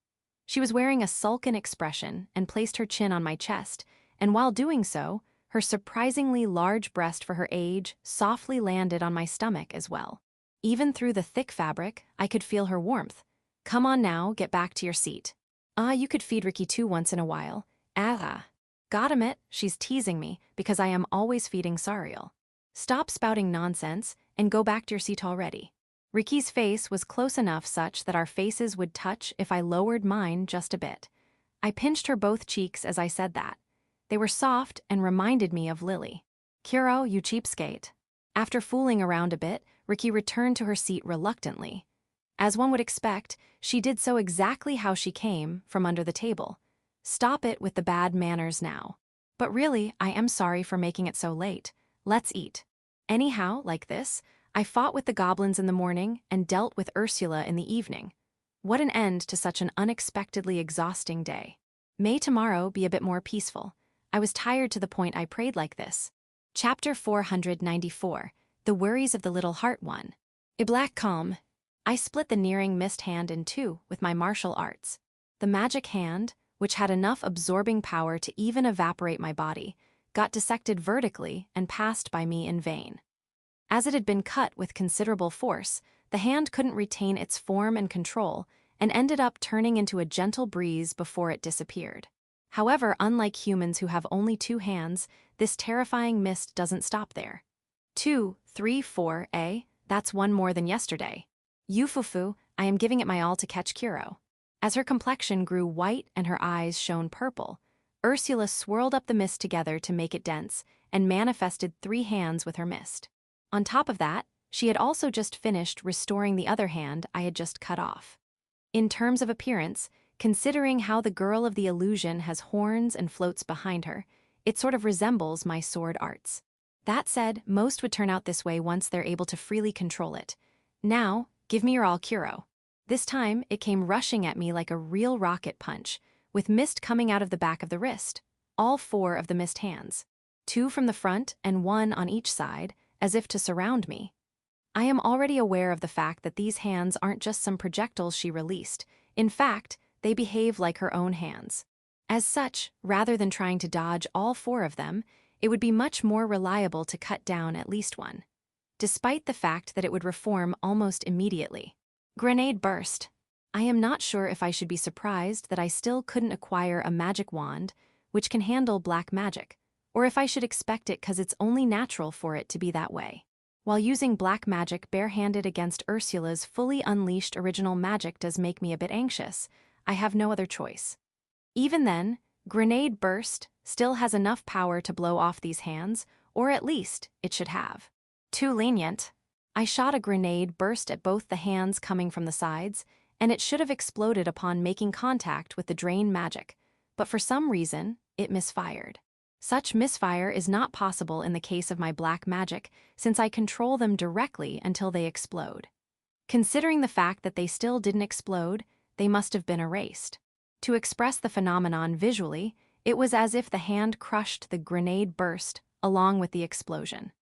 She was wearing a sullen expression and placed her chin on my chest, and while doing so, her surprisingly large breast for her age softly landed on my stomach as well. Even through the thick fabric, I could feel her warmth. Come on now, get back to your seat. You could feed Riki too once in a while. Gotta admit, she's teasing me because I am always feeding Sariel. Stop spouting nonsense and go back to your seat already. Riki's face was close enough such that our faces would touch if I lowered mine just a bit. I pinched her both cheeks as I said that. They were soft and reminded me of Lily. Kuro, you cheapskate. After fooling around a bit, Riki returned to her seat reluctantly. As one would expect, she did so exactly how she came, from under the table. Stop it with the bad manners now. But really, I am sorry for making it so late. Let's eat. Anyhow, like this, I fought with the goblins in the morning and dealt with Ursula in the evening. What an end to such an unexpectedly exhausting day. May tomorrow be a bit more peaceful. I was tired to the point I prayed like this. Chapter 494, The Worries of the Little Heart One. A black calm. I split the nearing mist hand in two with my martial arts. The magic hand, which had enough absorbing power to even evaporate my body, got dissected vertically and passed by me in vain. As it had been cut with considerable force, the hand couldn't retain its form and control and ended up turning into a gentle breeze before it disappeared. However, unlike humans who have only two hands, this terrifying mist doesn't stop there. 2, 3, 4, that's one more than yesterday. Yufufu, I am giving it my all to catch Kuro. As her complexion grew white and her eyes shone purple, Ursula swirled up the mist together to make it dense and manifested 3 hands with her mist. On top of that, she had also just finished restoring the other hand I had just cut off. In terms of appearance, considering how the girl of the illusion has horns and floats behind her, it sort of resembles my sword arts. That said, most would turn out this way once they're able to freely control it. Now, give me your all, Kuro. This time, it came rushing at me like a real rocket punch, with mist coming out of the back of the wrist, all 4 of the mist hands. 2 from the front and 1 on each side, as if to surround me. I am already aware of the fact that these hands aren't just some projectiles she released. In fact, they behave like her own hands. As such, rather than trying to dodge all 4 of them, it would be much more reliable to cut down at least one, despite the fact that it would reform almost immediately. Grenade burst. I am not sure if I should be surprised that I still couldn't acquire a magic wand, which can handle black magic, or if I should expect it 'cause it's only natural for it to be that way. While using black magic barehanded against Ursula's fully unleashed original magic does make me a bit anxious, I have no other choice. Even then, Grenade Burst still has enough power to blow off these hands, or at least it should have. Too lenient. I shot a Grenade Burst at both the hands coming from the sides, and it should have exploded upon making contact with the drain magic, but for some reason, it misfired. Such misfire is not possible in the case of my black magic, since I control them directly until they explode. Considering the fact that they still didn't explode, they must have been erased. To express the phenomenon visually, it was as if the hand crushed the Grenade Burst along with the explosion.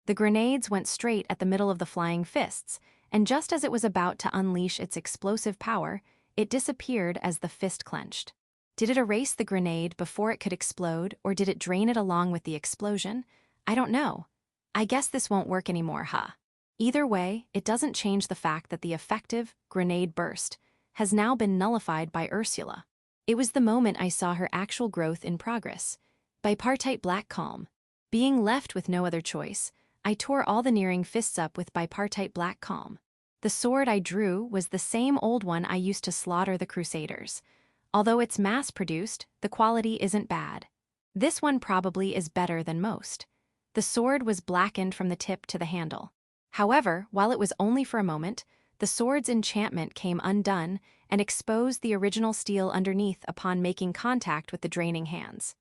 The grenades went straight at the middle of the flying fists, and just as it was about to unleash its explosive power, it disappeared as the fist clenched. Did it erase the grenade before it could explode, or did it drain it along with the explosion? I don't know. I guess this won't work anymore, huh? Either way, it doesn't change the fact that the effective Grenade Burst has now been nullified by Ursula. It was the moment I saw her actual growth in progress. Bipartite Black Calm. Being left with no other choice, I tore all the nearing fists up with Bipartite Black Calm. The sword I drew was the same old one I used to slaughter the Crusaders. Although it's mass-produced, the quality isn't bad. This one probably is better than most. The sword was blackened from the tip to the handle. However, while it was only for a moment, the sword's enchantment came undone and exposed the original steel underneath upon making contact with the draining hands.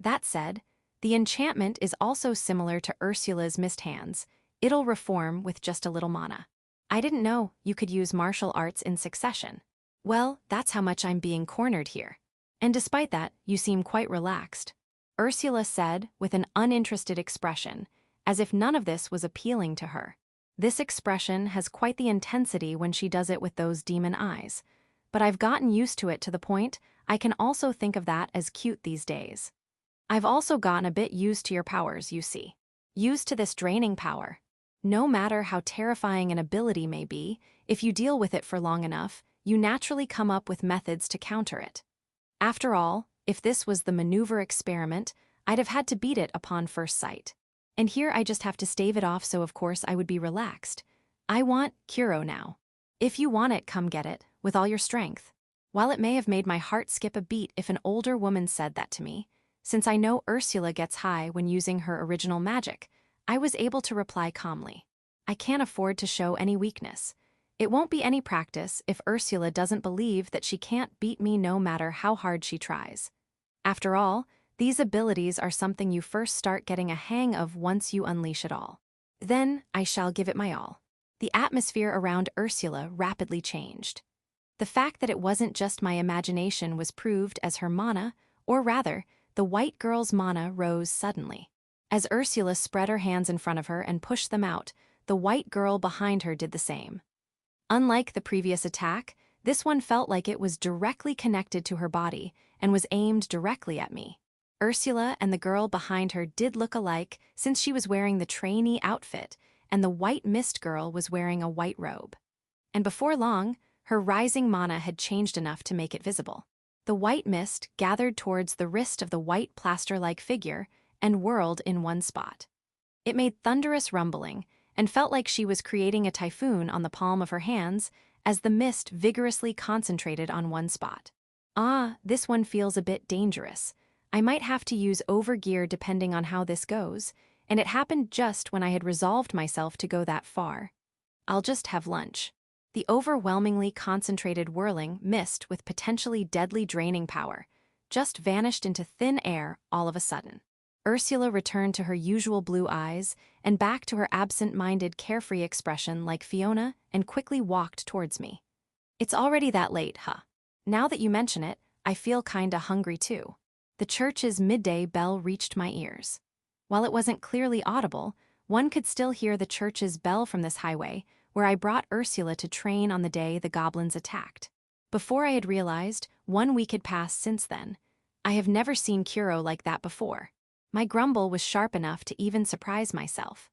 That said, the enchantment is also similar to Ursula's mist hands. It'll reform with just a little mana. I didn't know you could use martial arts in succession. Well, that's how much I'm being cornered here. And despite that, you seem quite relaxed. Ursula said with an uninterested expression, as if none of this was appealing to her. This expression has quite the intensity when she does it with those demon eyes. But I've gotten used to it to the point I can also think of that as cute these days. I've also gotten a bit used to your powers, you see. Used to this draining power. No matter how terrifying an ability may be, if you deal with it for long enough, you naturally come up with methods to counter it. After all, if this was the maneuver experiment, I'd have had to beat it upon first sight. And here I just have to stave it off, so of course I would be relaxed. I want Kuro now. If you want it, come get it, with all your strength. While it may have made my heart skip a beat if an older woman said that to me, since I know Ursula gets high when using her original magic, I was able to reply calmly. I can't afford to show any weakness. It won't be any practice if Ursula doesn't believe that she can't beat me no matter how hard she tries. After all, these abilities are something you first start getting a hang of once you unleash it all. Then I shall give it my all. The atmosphere around Ursula rapidly changed. The fact that it wasn't just my imagination was proved as her mana, or rather, the white girl's mana rose suddenly. As Ursula spread her hands in front of her and pushed them out, the white girl behind her did the same. Unlike the previous attack, this one felt like it was directly connected to her body and was aimed directly at me. Ursula and the girl behind her did look alike since she was wearing the trainee outfit and the white mist girl was wearing a white robe. And before long, her rising mana had changed enough to make it visible. The white mist gathered towards the wrist of the white plaster-like figure and whirled in one spot. It made thunderous rumbling and felt like she was creating a typhoon on the palm of her hands as the mist vigorously concentrated on one spot. Ah, this one feels a bit dangerous. I might have to use overgear depending on how this goes, and it happened just when I had resolved myself to go that far. I'll just have lunch. The overwhelmingly concentrated whirling mist with potentially deadly draining power just vanished into thin air all of a sudden. Ursula returned to her usual blue eyes and back to her absent-minded, carefree expression like Fiona and quickly walked towards me. It's already that late, huh? Now that you mention it, I feel kinda hungry too. The church's midday bell reached my ears. While it wasn't clearly audible, one could still hear the church's bell from this highway, where I brought Ursula to train on the day the goblins attacked. Before I had realized, 1 week had passed since then. I have never seen Kuro like that before. My grumble was sharp enough to even surprise myself.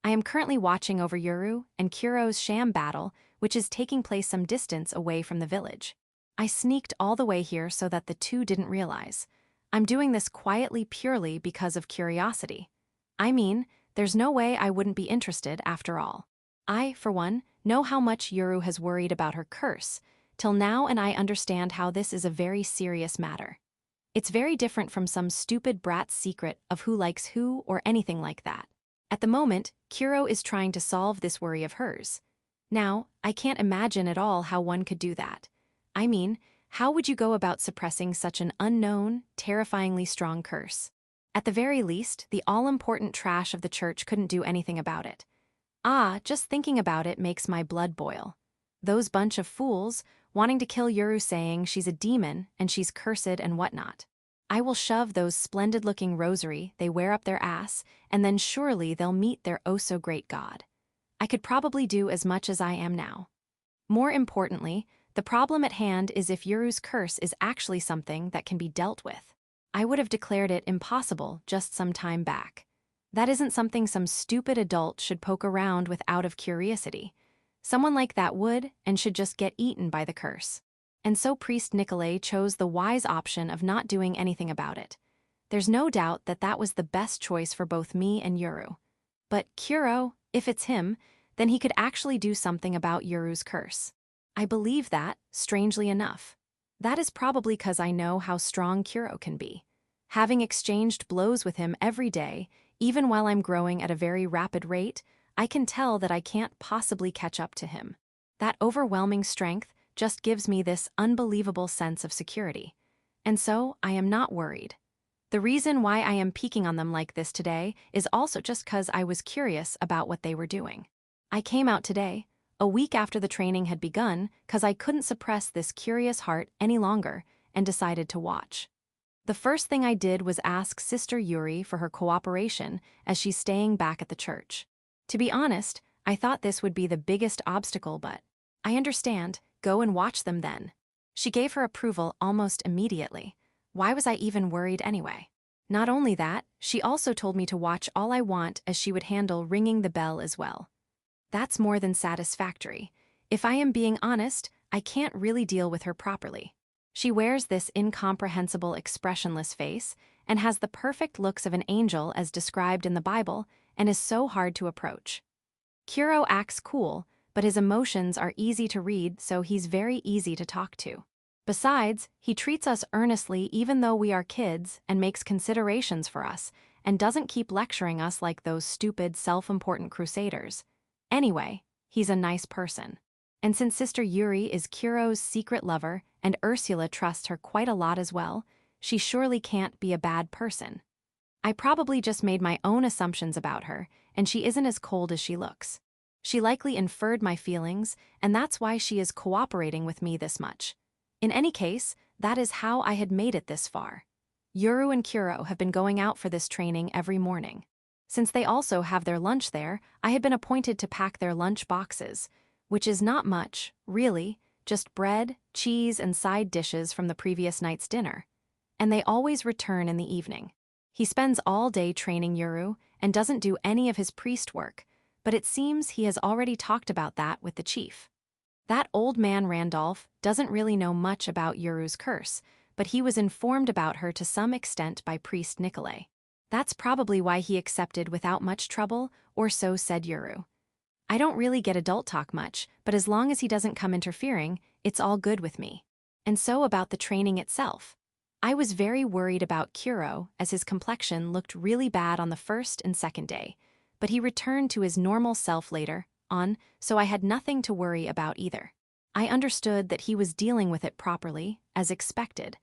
I am currently watching over Yuru and Kuro's sham battle, which is taking place some distance away from the village. I sneaked all the way here so that the two didn't realize. I'm doing this quietly purely because of curiosity. I mean, there's no way I wouldn't be interested after all. I, for one, know how much Yuru has worried about her curse, till now, and I understand how this is a very serious matter. It's very different from some stupid brat's secret of who likes who or anything like that. At the moment, Kuro is trying to solve this worry of hers. Now, I can't imagine at all how one could do that. I mean, how would you go about suppressing such an unknown, terrifyingly strong curse? At the very least, the all-important trash of the church couldn't do anything about it. Just thinking about it makes my blood boil. Those bunch of fools, wanting to kill Yuru, saying she's a demon and she's cursed and whatnot. I will shove those splendid-looking rosary they wear up their ass, and then surely they'll meet their oh-so-great God. I could probably do as much as I am now. More importantly, the problem at hand is if Yuru's curse is actually something that can be dealt with. I would have declared it impossible just some time back. That isn't something some stupid adult should poke around with out of curiosity. Someone like that would and should just get eaten by the curse. And so Priest Nikolai chose the wise option of not doing anything about it. There's no doubt that that was the best choice for both me and Yuru. But Kuro, if it's him, then he could actually do something about Yuru's curse. I believe that, strangely enough. That is probably because I know how strong Kuro can be. Having exchanged blows with him every day, even while I'm growing at a very rapid rate, I can tell that I can't possibly catch up to him. That overwhelming strength just gives me this unbelievable sense of security. And so, I am not worried. The reason why I am peeking on them like this today is also just because I was curious about what they were doing. I came out today, a week after the training had begun, because I couldn't suppress this curious heart any longer, and decided to watch. The first thing I did was ask Sister Yuri for her cooperation as she's staying back at the church. To be honest, I thought this would be the biggest obstacle, but I understand, go and watch them then. She gave her approval almost immediately. Why was I even worried anyway? Not only that, she also told me to watch all I want as she would handle ringing the bell as well. That's more than satisfactory. If I am being honest, I can't really deal with her properly. She wears this incomprehensible expressionless face and has the perfect looks of an angel as described in the Bible and is so hard to approach. Kuro acts cool, but his emotions are easy to read, so he's very easy to talk to. Besides, he treats us earnestly even though we are kids and makes considerations for us and doesn't keep lecturing us like those stupid self-important crusaders. Anyway, he's a nice person. And since Sister Yuri is Kuro's secret lover and Ursula trusts her quite a lot as well, she surely can't be a bad person. I probably just made my own assumptions about her, and she isn't as cold as she looks. She likely inferred my feelings, and that's why she is cooperating with me this much. In any case, that is how I had made it this far. Yuru and Kuro have been going out for this training every morning. Since they also have their lunch there, I had been appointed to pack their lunch boxes, which is not much, really, just bread, cheese, and side dishes from the previous night's dinner. And they always return in the evening. He spends all day training Yuru and doesn't do any of his priest work, but it seems he has already talked about that with the chief. That old man Randolph doesn't really know much about Yuru's curse, but he was informed about her to some extent by Priest Nikolai. That's probably why he accepted without much trouble, or so said Yuru. I don't really get adult talk much, but as long as he doesn't come interfering, it's all good with me. And so about the training itself. I was very worried about Kuro as his complexion looked really bad on the first and second day, but he returned to his normal self later on, so I had nothing to worry about either. I understood that he was dealing with it properly, as expected.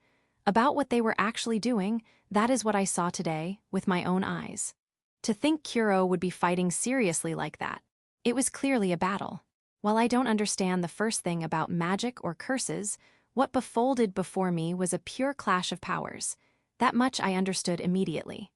About what they were actually doing, that is what I saw today with my own eyes. To think Kuro would be fighting seriously like that. It was clearly a battle. While I don't understand the first thing about magic or curses, what befolded before me was a pure clash of powers. That much I understood immediately.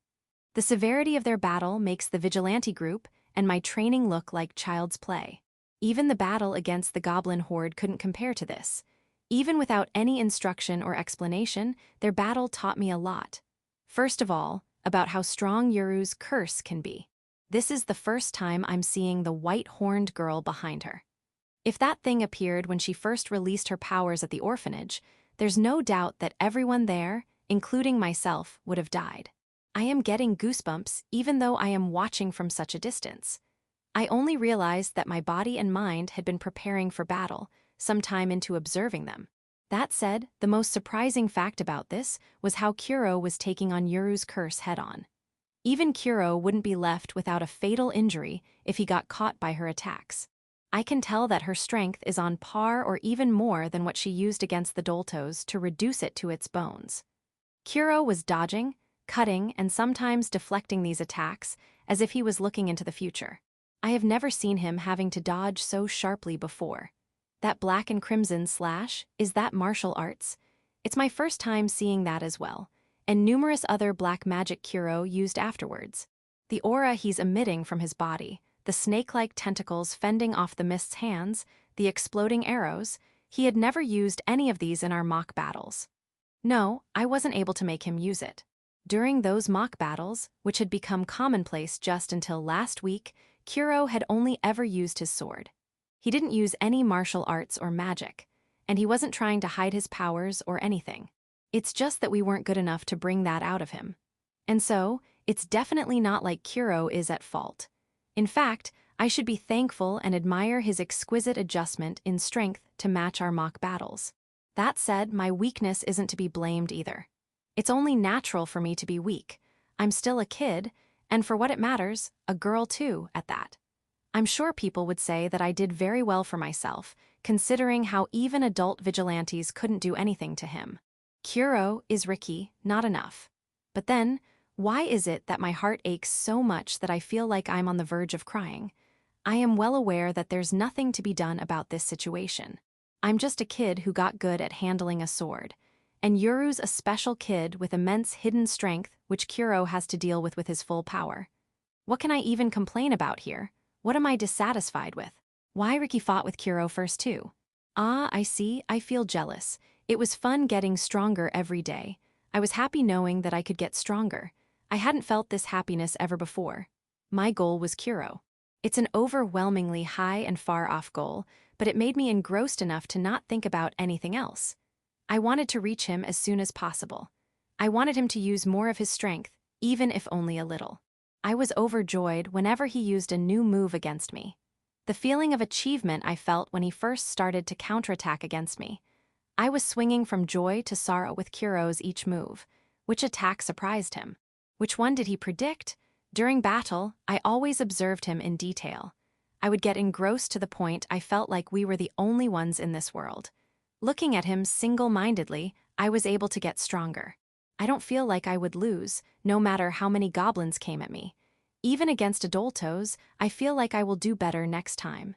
The severity of their battle makes the vigilante group and my training look like child's play. Even the battle against the goblin horde couldn't compare to this. Even without any instruction or explanation, their battle taught me a lot. First of all, about how strong Yuru's curse can be. This is the first time I'm seeing the white-horned girl behind her. If that thing appeared when she first released her powers at the orphanage, there's no doubt that everyone there, including myself, would have died. I am getting goosebumps even though I am watching from such a distance. I only realized that my body and mind had been preparing for battle, some time into observing them. That said, the most surprising fact about this was how Kuro was taking on Yuru's curse head-on. Even Kuro wouldn't be left without a fatal injury if he got caught by her attacks. I can tell that her strength is on par or even more than what she used against the Doltos to reduce it to its bones. Kuro was dodging, cutting, and sometimes deflecting these attacks as if he was looking into the future. I have never seen him having to dodge so sharply before. That black and crimson slash, is that martial arts? It's my first time seeing that as well, and numerous other black magic Kuro used afterwards. The aura he's emitting from his body, the snake-like tentacles fending off the mist's hands, the exploding arrows, he had never used any of these in our mock battles. No, I wasn't able to make him use it. During those mock battles, which had become commonplace just until last week, Kuro had only ever used his sword. He didn't use any martial arts or magic, and he wasn't trying to hide his powers or anything. It's just that we weren't good enough to bring that out of him. And so, it's definitely not like Kuro is at fault. In fact, I should be thankful and admire his exquisite adjustment in strength to match our mock battles. That said, my weakness isn't to be blamed either. It's only natural for me to be weak. I'm still a kid, and for what it matters, a girl too, at that. I'm sure people would say that I did very well for myself, considering how even adult vigilantes couldn't do anything to him. Kuro is Riki, not enough. But then, why is it that my heart aches so much that I feel like I'm on the verge of crying? I am well aware that there's nothing to be done about this situation. I'm just a kid who got good at handling a sword. And Yuru's a special kid with immense hidden strength which Kuro has to deal with his full power. What can I even complain about here? What am I dissatisfied with? Why Riki fought with Kuro first too? Ah, I see, I feel jealous. It was fun getting stronger every day. I was happy knowing that I could get stronger. I hadn't felt this happiness ever before. My goal was Kuro. It's an overwhelmingly high and far-off goal, but it made me engrossed enough to not think about anything else. I wanted to reach him as soon as possible. I wanted him to use more of his strength, even if only a little. I was overjoyed whenever he used a new move against me. The feeling of achievement I felt when he first started to counterattack against me. I was swinging from joy to sorrow with Kuro's each move. Which attack surprised him? Which one did he predict? During battle, I always observed him in detail. I would get engrossed to the point I felt like we were the only ones in this world. Looking at him single-mindedly, I was able to get stronger. I don't feel like I would lose, no matter how many goblins came at me. Even against adultos, I feel like I will do better next time.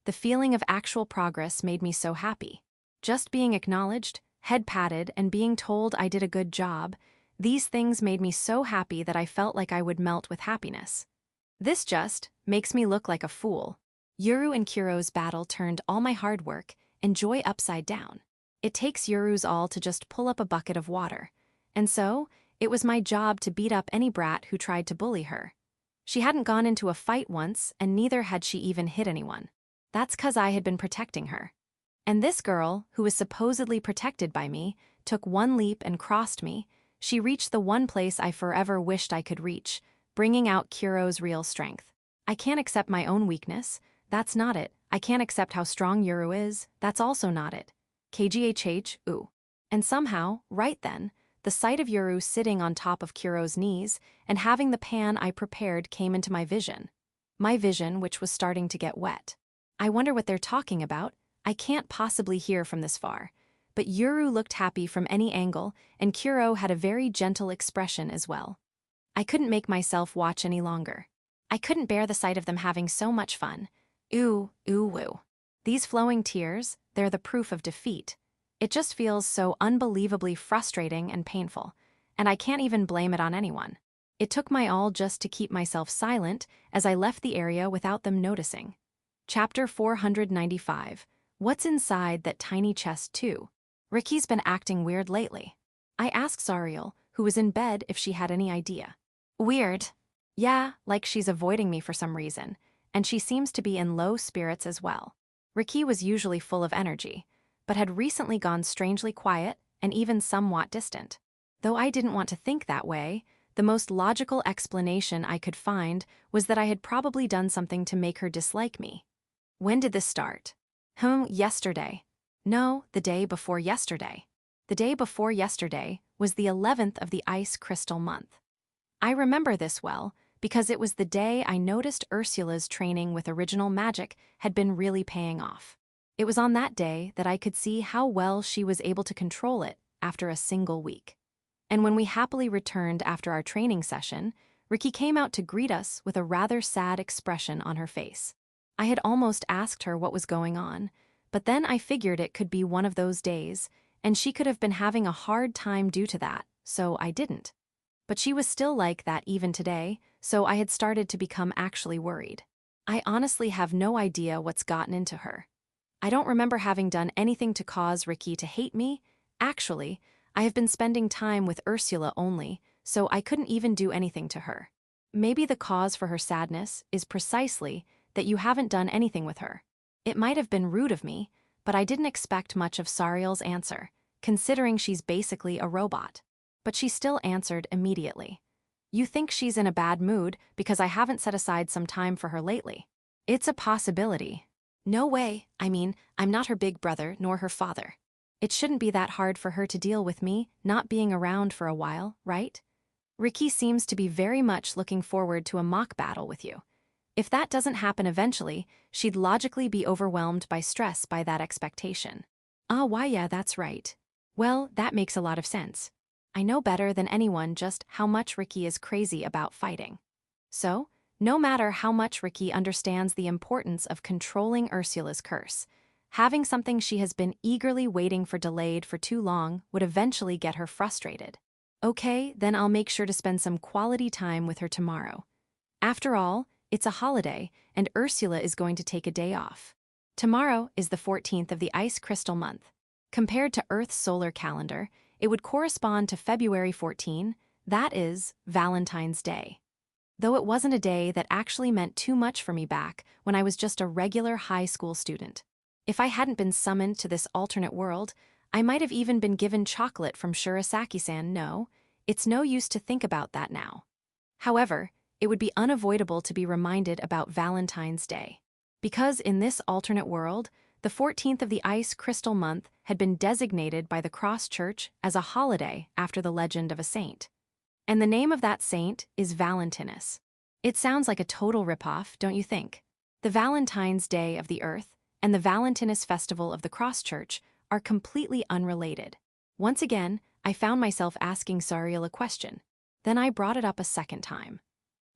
The feeling of actual progress made me so happy. Just being acknowledged, head patted, and being told I did a good job, these things made me so happy that I felt like I would melt with happiness. This just makes me look like a fool. Yuru and Kuro's battle turned all my hard work and joy upside down. It takes Yuru's all to just pull up a bucket of water. And so, it was my job to beat up any brat who tried to bully her. She hadn't gone into a fight once, and neither had she even hit anyone. That's 'cause I had been protecting her. And this girl, who was supposedly protected by me, took one leap and crossed me. She reached the one place I forever wished I could reach, bringing out Kuro's real strength. I can't accept my own weakness. That's not it. I can't accept how strong Yuru is. That's also not it. KGHH, ooh. And somehow, right then, the sight of Yuru sitting on top of Kuro's knees and having the pan I prepared came into my vision. My vision, which was starting to get wet. I wonder what they're talking about. I can't possibly hear from this far. But Yuru looked happy from any angle, and Kuro had a very gentle expression as well. I couldn't make myself watch any longer. I couldn't bear the sight of them having so much fun. Ooh, ooh, woo. These flowing tears, they're the proof of defeat. It just feels so unbelievably frustrating and painful, and I can't even blame it on anyone. It took my all just to keep myself silent as I left the area without them noticing. Chapter 495. What's inside that tiny chest too? Riki's been acting weird lately. I asked Zariel, who was in bed, if she had any idea. Weird. Yeah, like she's avoiding me for some reason. And she seems to be in low spirits as well. Riki was usually full of energy, but had recently gone strangely quiet and even somewhat distant. Though I didn't want to think that way, the most logical explanation I could find was that I had probably done something to make her dislike me. When did this start? Yesterday. No, the day before yesterday. The day before yesterday was the 11th of the ice crystal month. I remember this well because it was the day I noticed Ursula's training with original magic had been really paying off. It was on that day that I could see how well she was able to control it after a single week. And when we happily returned after our training session, Ricky came out to greet us with a rather sad expression on her face. I had almost asked her what was going on, but then I figured it could be one of those days, and she could have been having a hard time due to that, so I didn't. But she was still like that even today, so I had started to become actually worried. I honestly have no idea what's gotten into her. I don't remember having done anything to cause Ricky to hate me. Actually, I have been spending time with Ursula only, so I couldn't even do anything to her. Maybe the cause for her sadness is precisely that you haven't done anything with her. It might have been rude of me, but I didn't expect much of Sariel's answer, considering she's basically a robot. But she still answered immediately. You think she's in a bad mood because I haven't set aside some time for her lately. It's a possibility. No way, I'm not her big brother nor her father. It shouldn't be that hard for her to deal with me not being around for a while, right? Ricky seems to be very much looking forward to a mock battle with you. If that doesn't happen eventually, she'd logically be overwhelmed by stress by that expectation. Why yeah, that's right. Well, that makes a lot of sense. I know better than anyone just how much Ricky is crazy about fighting. So, no matter how much Ricky understands the importance of controlling Ursula's curse, having something she has been eagerly waiting for delayed for too long would eventually get her frustrated. Okay, then I'll make sure to spend some quality time with her tomorrow. After all, it's a holiday, and Ursula is going to take a day off. Tomorrow is the 14th of the ice crystal month. Compared to Earth's solar calendar, it would correspond to February 14, that is, Valentine's Day. Though it wasn't a day that actually meant too much for me back when I was just a regular high school student. If I hadn't been summoned to this alternate world, I might have even been given chocolate from Shurasaki-san. No, it's no use to think about that now. However, it would be unavoidable to be reminded about Valentine's Day. Because in this alternate world, the 14th of the ice crystal month had been designated by the Cross Church as a holiday after the legend of a saint. And the name of that saint is Valentinus. It sounds like a total ripoff, don't you think? The Valentine's Day of the Earth and the Valentinus Festival of the Cross Church are completely unrelated. Once again, I found myself asking Sariel a question. Then I brought it up a second time.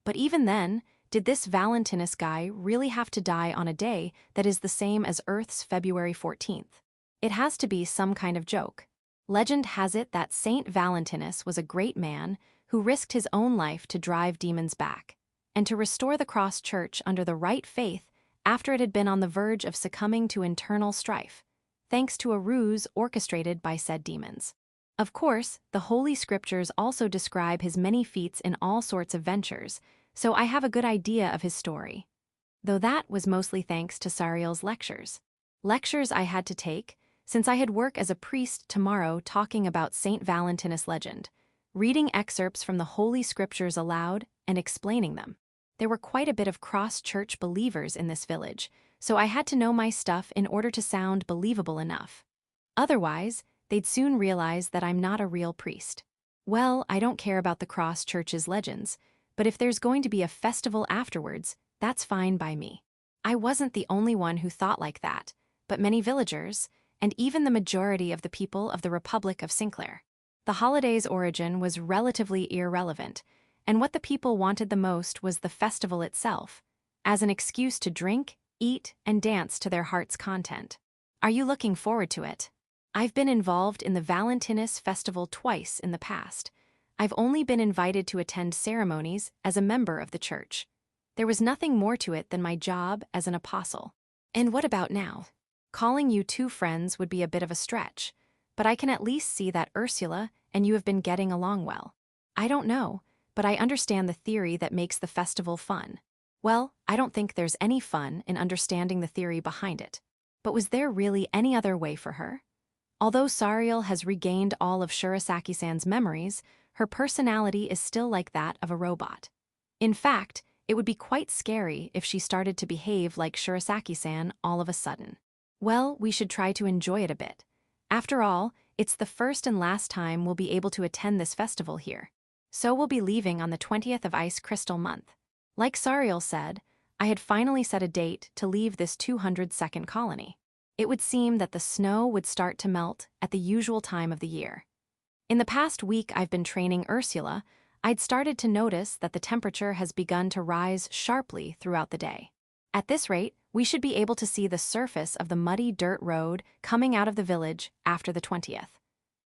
But even then, did this Valentinus guy really have to die on a day that is the same as Earth's February 14th? It has to be some kind of joke. Legend has it that Saint Valentinus was a great man who risked his own life to drive demons back, and to restore the Cross Church under the right faith after it had been on the verge of succumbing to internal strife, thanks to a ruse orchestrated by said demons. Of course, the Holy Scriptures also describe his many feats in all sorts of ventures, so I have a good idea of his story. Though that was mostly thanks to Sariel's lectures. Lectures I had to take, since I had work as a priest tomorrow talking about Saint Valentinus legend, reading excerpts from the Holy Scriptures aloud and explaining them. There were quite a bit of cross-church believers in this village, so I had to know my stuff in order to sound believable enough. Otherwise, they'd soon realize that I'm not a real priest. Well, I don't care about the Cross Church's legends, but if there's going to be a festival afterwards, that's fine by me. I wasn't the only one who thought like that, but many villagers, and even the majority of the people of the Republic of Sinclair. The holiday's origin was relatively irrelevant, and what the people wanted the most was the festival itself, as an excuse to drink, eat, and dance to their heart's content. Are you looking forward to it? I've been involved in the Valentinus festival twice in the past. I've only been invited to attend ceremonies as a member of the church. There was nothing more to it than my job as an apostle. And what about now? Calling you two friends would be a bit of a stretch, but I can at least see that Ursula and you have been getting along well. I don't know, but I understand the theory that makes the festival fun. Well, I don't think there's any fun in understanding the theory behind it. But was there really any other way for her? Although Sariel has regained all of Shirasaki-san's memories, her personality is still like that of a robot. In fact, it would be quite scary if she started to behave like Shirasaki-san all of a sudden. Well, we should try to enjoy it a bit. After all, it's the first and last time we'll be able to attend this festival here. So we'll be leaving on the 20th of Ice Crystal Month. Like Sariel said, I had finally set a date to leave this 202nd colony. It would seem that the snow would start to melt at the usual time of the year. In the past week I've been training Ursula, I'd started to notice that the temperature has begun to rise sharply throughout the day. At this rate, we should be able to see the surface of the muddy dirt road coming out of the village after the 20th.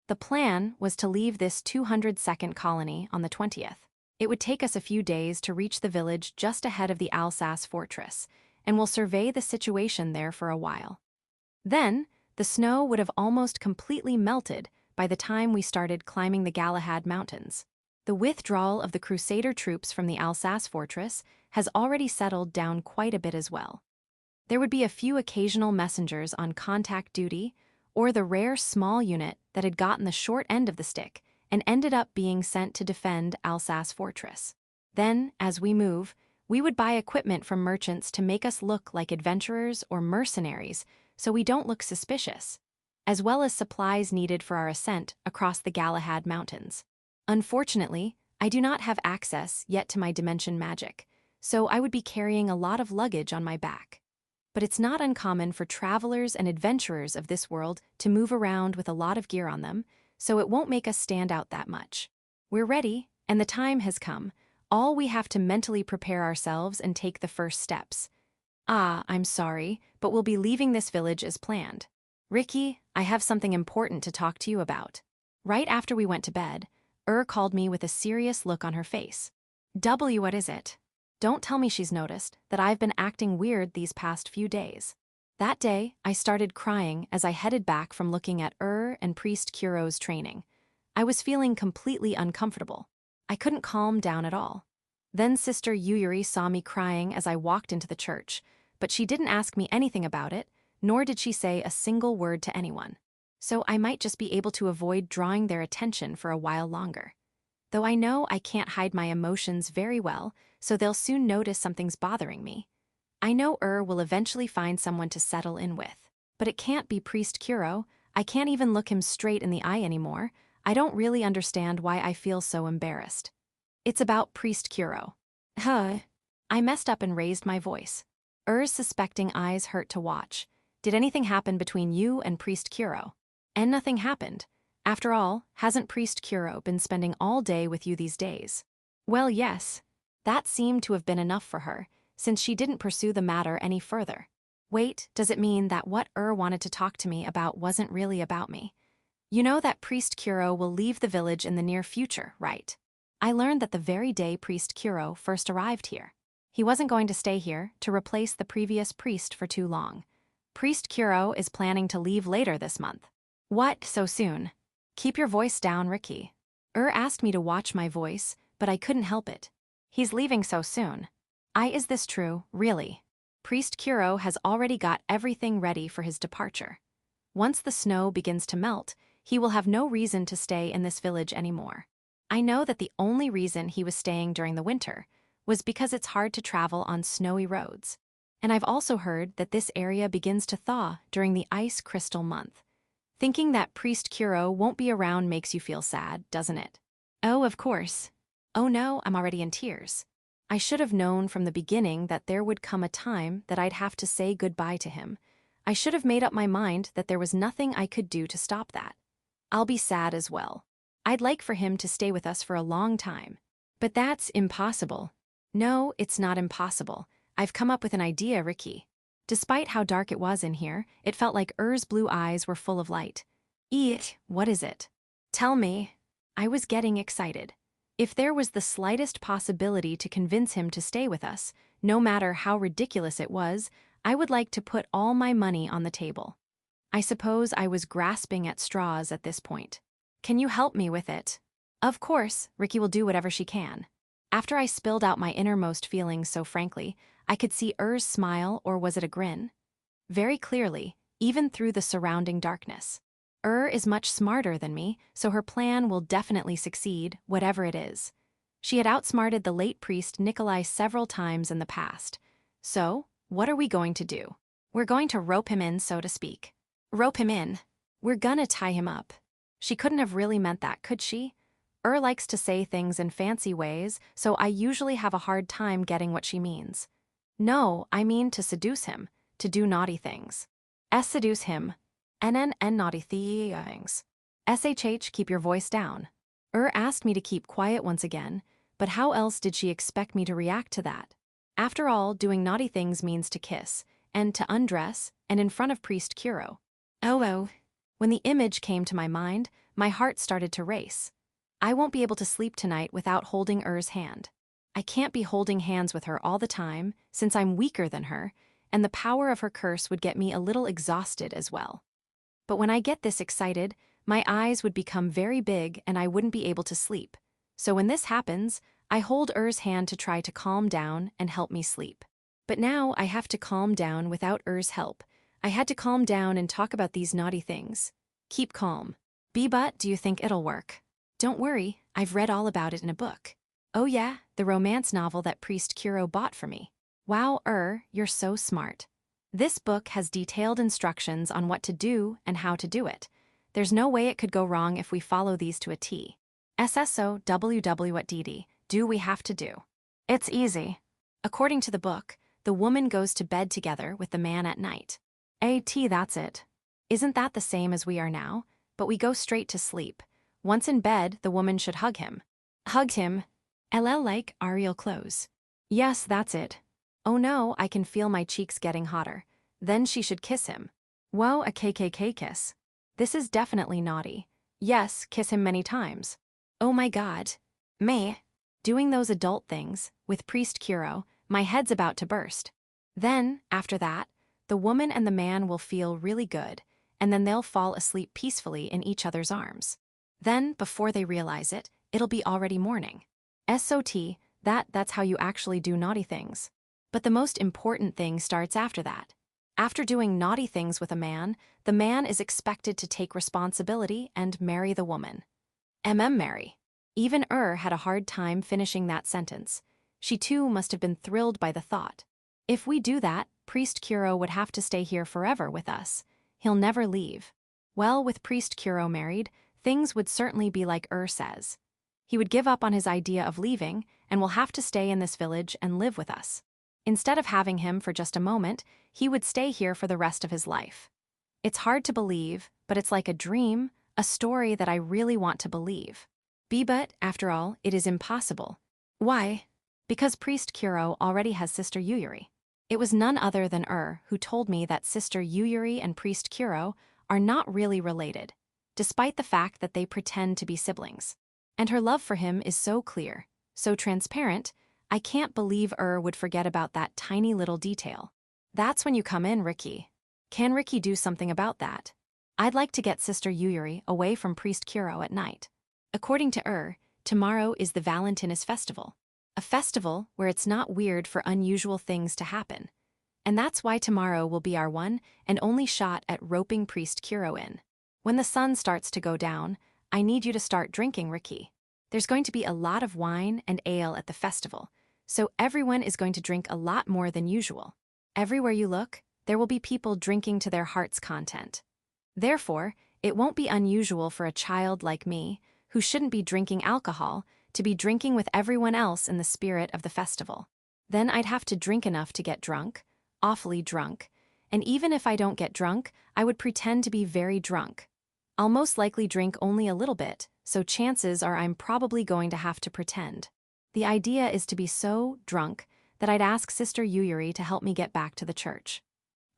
The plan was to leave this 202nd colony on the 20th. It would take us a few days to reach the village just ahead of the Alsace fortress, and we'll survey the situation there for a while. Then, the snow would have almost completely melted by the time we started climbing the Galahad Mountains. The withdrawal of the Crusader troops from the Alsace fortress has already settled down quite a bit as well. There would be a few occasional messengers on contact duty, or the rare small unit that had gotten the short end of the stick and ended up being sent to defend Alsace fortress. Then, as we move, we would buy equipment from merchants to make us look like adventurers or mercenaries so we don't look suspicious, as well as supplies needed for our ascent across the Galahad Mountains. Unfortunately, I do not have access yet to my dimension magic, so I would be carrying a lot of luggage on my back. But it's not uncommon for travelers and adventurers of this world to move around with a lot of gear on them, so it won't make us stand out that much. We're ready, and the time has come. All we have to mentally prepare ourselves and take the first steps. I'm sorry, but we'll be leaving this village as planned. Ricky, I have something important to talk to you about. Right after we went to bed, called me with a serious look on her face. What is it? Don't tell me she's noticed that I've been acting weird these past few days. That day, I started crying as I headed back from looking at and Priest Kuro's training. I was feeling completely uncomfortable. I couldn't calm down at all. Then Sister Yuyuri saw me crying as I walked into the church, but she didn't ask me anything about it, nor did she say a single word to anyone. So I might just be able to avoid drawing their attention for a while longer. Though I know I can't hide my emotions very well, so they'll soon notice something's bothering me. I know will eventually find someone to settle in with. But it can't be Priest Kuro. I can't even look him straight in the eye anymore. I don't really understand why I feel so embarrassed. It's about Priest Kuro. I messed up and raised my voice. Suspecting eyes hurt to watch. Did anything happen between you and Priest Kuro? And nothing happened. After all, hasn't Priest Kuro been spending all day with you these days? Well, yes. That seemed to have been enough for her, since she didn't pursue the matter any further. Wait, does it mean that what wanted to talk to me about wasn't really about me? You know that Priest Kuro will leave the village in the near future, right? I learned that the very day Priest Kuro first arrived here. He wasn't going to stay here to replace the previous priest for too long. Priest Kuro is planning to leave later this month. What, so soon? Keep your voice down, Ricky. Asked me to watch my voice, but I couldn't help it. He's leaving so soon. Is this true, really? Priest Kuro has already got everything ready for his departure. Once the snow begins to melt, he will have no reason to stay in this village anymore. I know that the only reason he was staying during the winter was because it's hard to travel on snowy roads. And I've also heard that this area begins to thaw during the Ice Crystal Month. Thinking that Priest Kuro won't be around makes you feel sad, doesn't it? Oh, of course. Oh no, I'm already in tears. I should have known from the beginning that there would come a time that I'd have to say goodbye to him. I should have made up my mind that there was nothing I could do to stop that. I'll be sad as well. I'd like for him to stay with us for a long time. But that's impossible. No, it's not impossible. I've come up with an idea, Ricky. Despite how dark it was in here, it felt like blue eyes were full of light. What is it? Tell me. I was getting excited. If there was the slightest possibility to convince him to stay with us, no matter how ridiculous it was, I would like to put all my money on the table. I suppose I was grasping at straws at this point. Can you help me with it? Of course, Ricky will do whatever she can. After I spilled out my innermost feelings so frankly, I could see smile, or was it a grin? Very clearly, even through the surrounding darkness. Is much smarter than me, so her plan will definitely succeed, whatever it is. She had outsmarted the late priest Nikolai several times in the past. So, what are we going to do? We're going to rope him in, so to speak. Rope him in. We're gonna tie him up. She couldn't have really meant that, could she? Likes to say things in fancy ways, so I usually have a hard time getting what she means. No, I mean to seduce him, to do naughty things. Seduce him. NNN naughty things. SHH keep your voice down. Asked me to keep quiet once again, but how else did she expect me to react to that? After all, doing naughty things means to kiss, and to undress, and in front of Priest Kuro. Oh. When the image came to my mind, my heart started to race. I won't be able to sleep tonight without holding hand. I can't be holding hands with her all the time, since I'm weaker than her, and the power of her curse would get me a little exhausted as well. But when I get this excited, my eyes would become very big and I wouldn't be able to sleep. So when this happens, I hold hand to try to calm down and help me sleep. But now I have to calm down without help. I had to calm down and talk about these naughty things. Keep calm. But do you think it'll work? Don't worry, I've read all about it in a book. Oh yeah, the romance novel that Priest Kuro bought for me. Wow, you're so smart. This book has detailed instructions on what to do and how to do it. There's no way it could go wrong if we follow these to a T. SSOWW what do we have to do? It's easy. According to the book, the woman goes to bed together with the man at night. That's it. Isn't that the same as we are now? But we go straight to sleep. Once in bed, the woman should hug him. Hug him. LL like Ariel clothes. Yes, that's it. Oh no, I can feel my cheeks getting hotter. Then she should kiss him. Whoa, a KKK kiss. This is definitely naughty. Yes, kiss him many times. Oh my god. Me. Doing those adult things, with Priest Kuro, my head's about to burst. Then, after that, the woman and the man will feel really good, and then they'll fall asleep peacefully in each other's arms. Then, before they realize it, it'll be already morning. SOT, that's how you actually do naughty things. But the most important thing starts after that. After doing naughty things with a man, the man is expected to take responsibility and marry the woman. Marry. Even had a hard time finishing that sentence. She too must have been thrilled by the thought. If we do that, Priest Kuro would have to stay here forever with us. He'll never leave. Well, with Priest Kuro married, things would certainly be like says. He would give up on his idea of leaving and will have to stay in this village and live with us. Instead of having him for just a moment, he would stay here for the rest of his life. It's hard to believe, but it's like a dream, a story that I really want to believe. But, after all, it is impossible. Why? Because Priest Kuro already has Sister Yuyuri. It was none other than who told me that Sister Yuyuri and Priest Kuro are not really related, despite the fact that they pretend to be siblings. And her love for him is so clear, so transparent, I can't believe would forget about that tiny little detail. That's when you come in, Ricky. Can Ricky do something about that? I'd like to get Sister Yuyuri away from Priest Kuro at night. According to tomorrow is the Valentinus festival. A festival where it's not weird for unusual things to happen. And that's why tomorrow will be our one and only shot at roping Priest Kuro in. When the sun starts to go down, I need you to start drinking, Ricky. There's going to be a lot of wine and ale at the festival, so everyone is going to drink a lot more than usual. Everywhere you look, there will be people drinking to their heart's content. Therefore, it won't be unusual for a child like me, who shouldn't be drinking alcohol, to be drinking with everyone else in the spirit of the festival. Then I'd have to drink enough to get drunk, awfully drunk, and even if I don't get drunk, I would pretend to be very drunk. I'll most likely drink only a little bit, so chances are I'm probably going to have to pretend. The idea is to be so drunk that I'd ask Sister Yuyuri to help me get back to the church.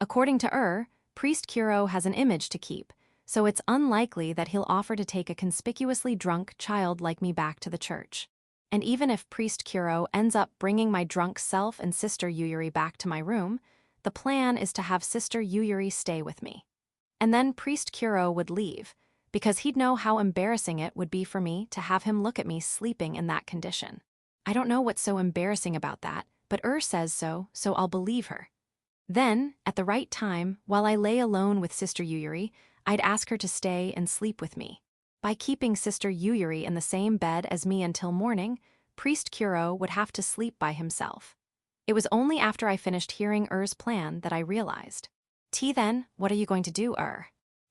According to Priest Kuro has an image to keep, so it's unlikely that he'll offer to take a conspicuously drunk child like me back to the church. And even if Priest Kuro ends up bringing my drunk self and Sister Yuyuri back to my room, the plan is to have Sister Yuyuri stay with me. And then Priest Kuro would leave, because he'd know how embarrassing it would be for me to have him look at me sleeping in that condition. I don't know what's so embarrassing about that, but says so I'll believe her. Then, at the right time, while I lay alone with Sister Yuyuri, I'd ask her to stay and sleep with me. By keeping Sister Yuyuri in the same bed as me until morning, Priest Kuro would have to sleep by himself. It was only after I finished hearing plan that I realized. Then, what are you going to do,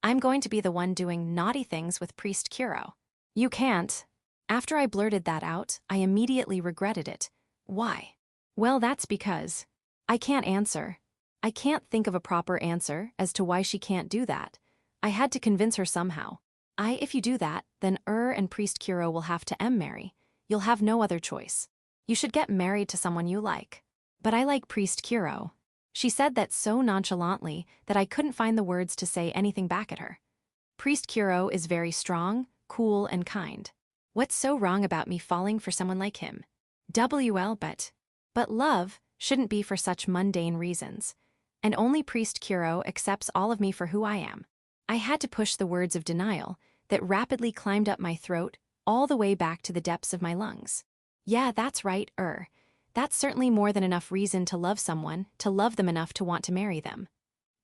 I'm going to be the one doing naughty things with Priest Kuro. You can't. After I blurted that out, I immediately regretted it. Why? Well, that's because I can't answer. I can't think of a proper answer as to why she can't do that. I had to convince her somehow. If you do that, then and Priest Kuro will have to marry. You'll have no other choice. You should get married to someone you like. But I like Priest Kuro. She said that so nonchalantly that I couldn't find the words to say anything back at her. Priest Kuro is very strong, cool, and kind. What's so wrong about me falling for someone like him? But love shouldn't be for such mundane reasons. And only Priest Kuro accepts all of me for who I am. I had to push the words of denial that rapidly climbed up my throat all the way back to the depths of my lungs. Yeah, that's right, That's certainly more than enough reason to love someone, to love them enough to want to marry them.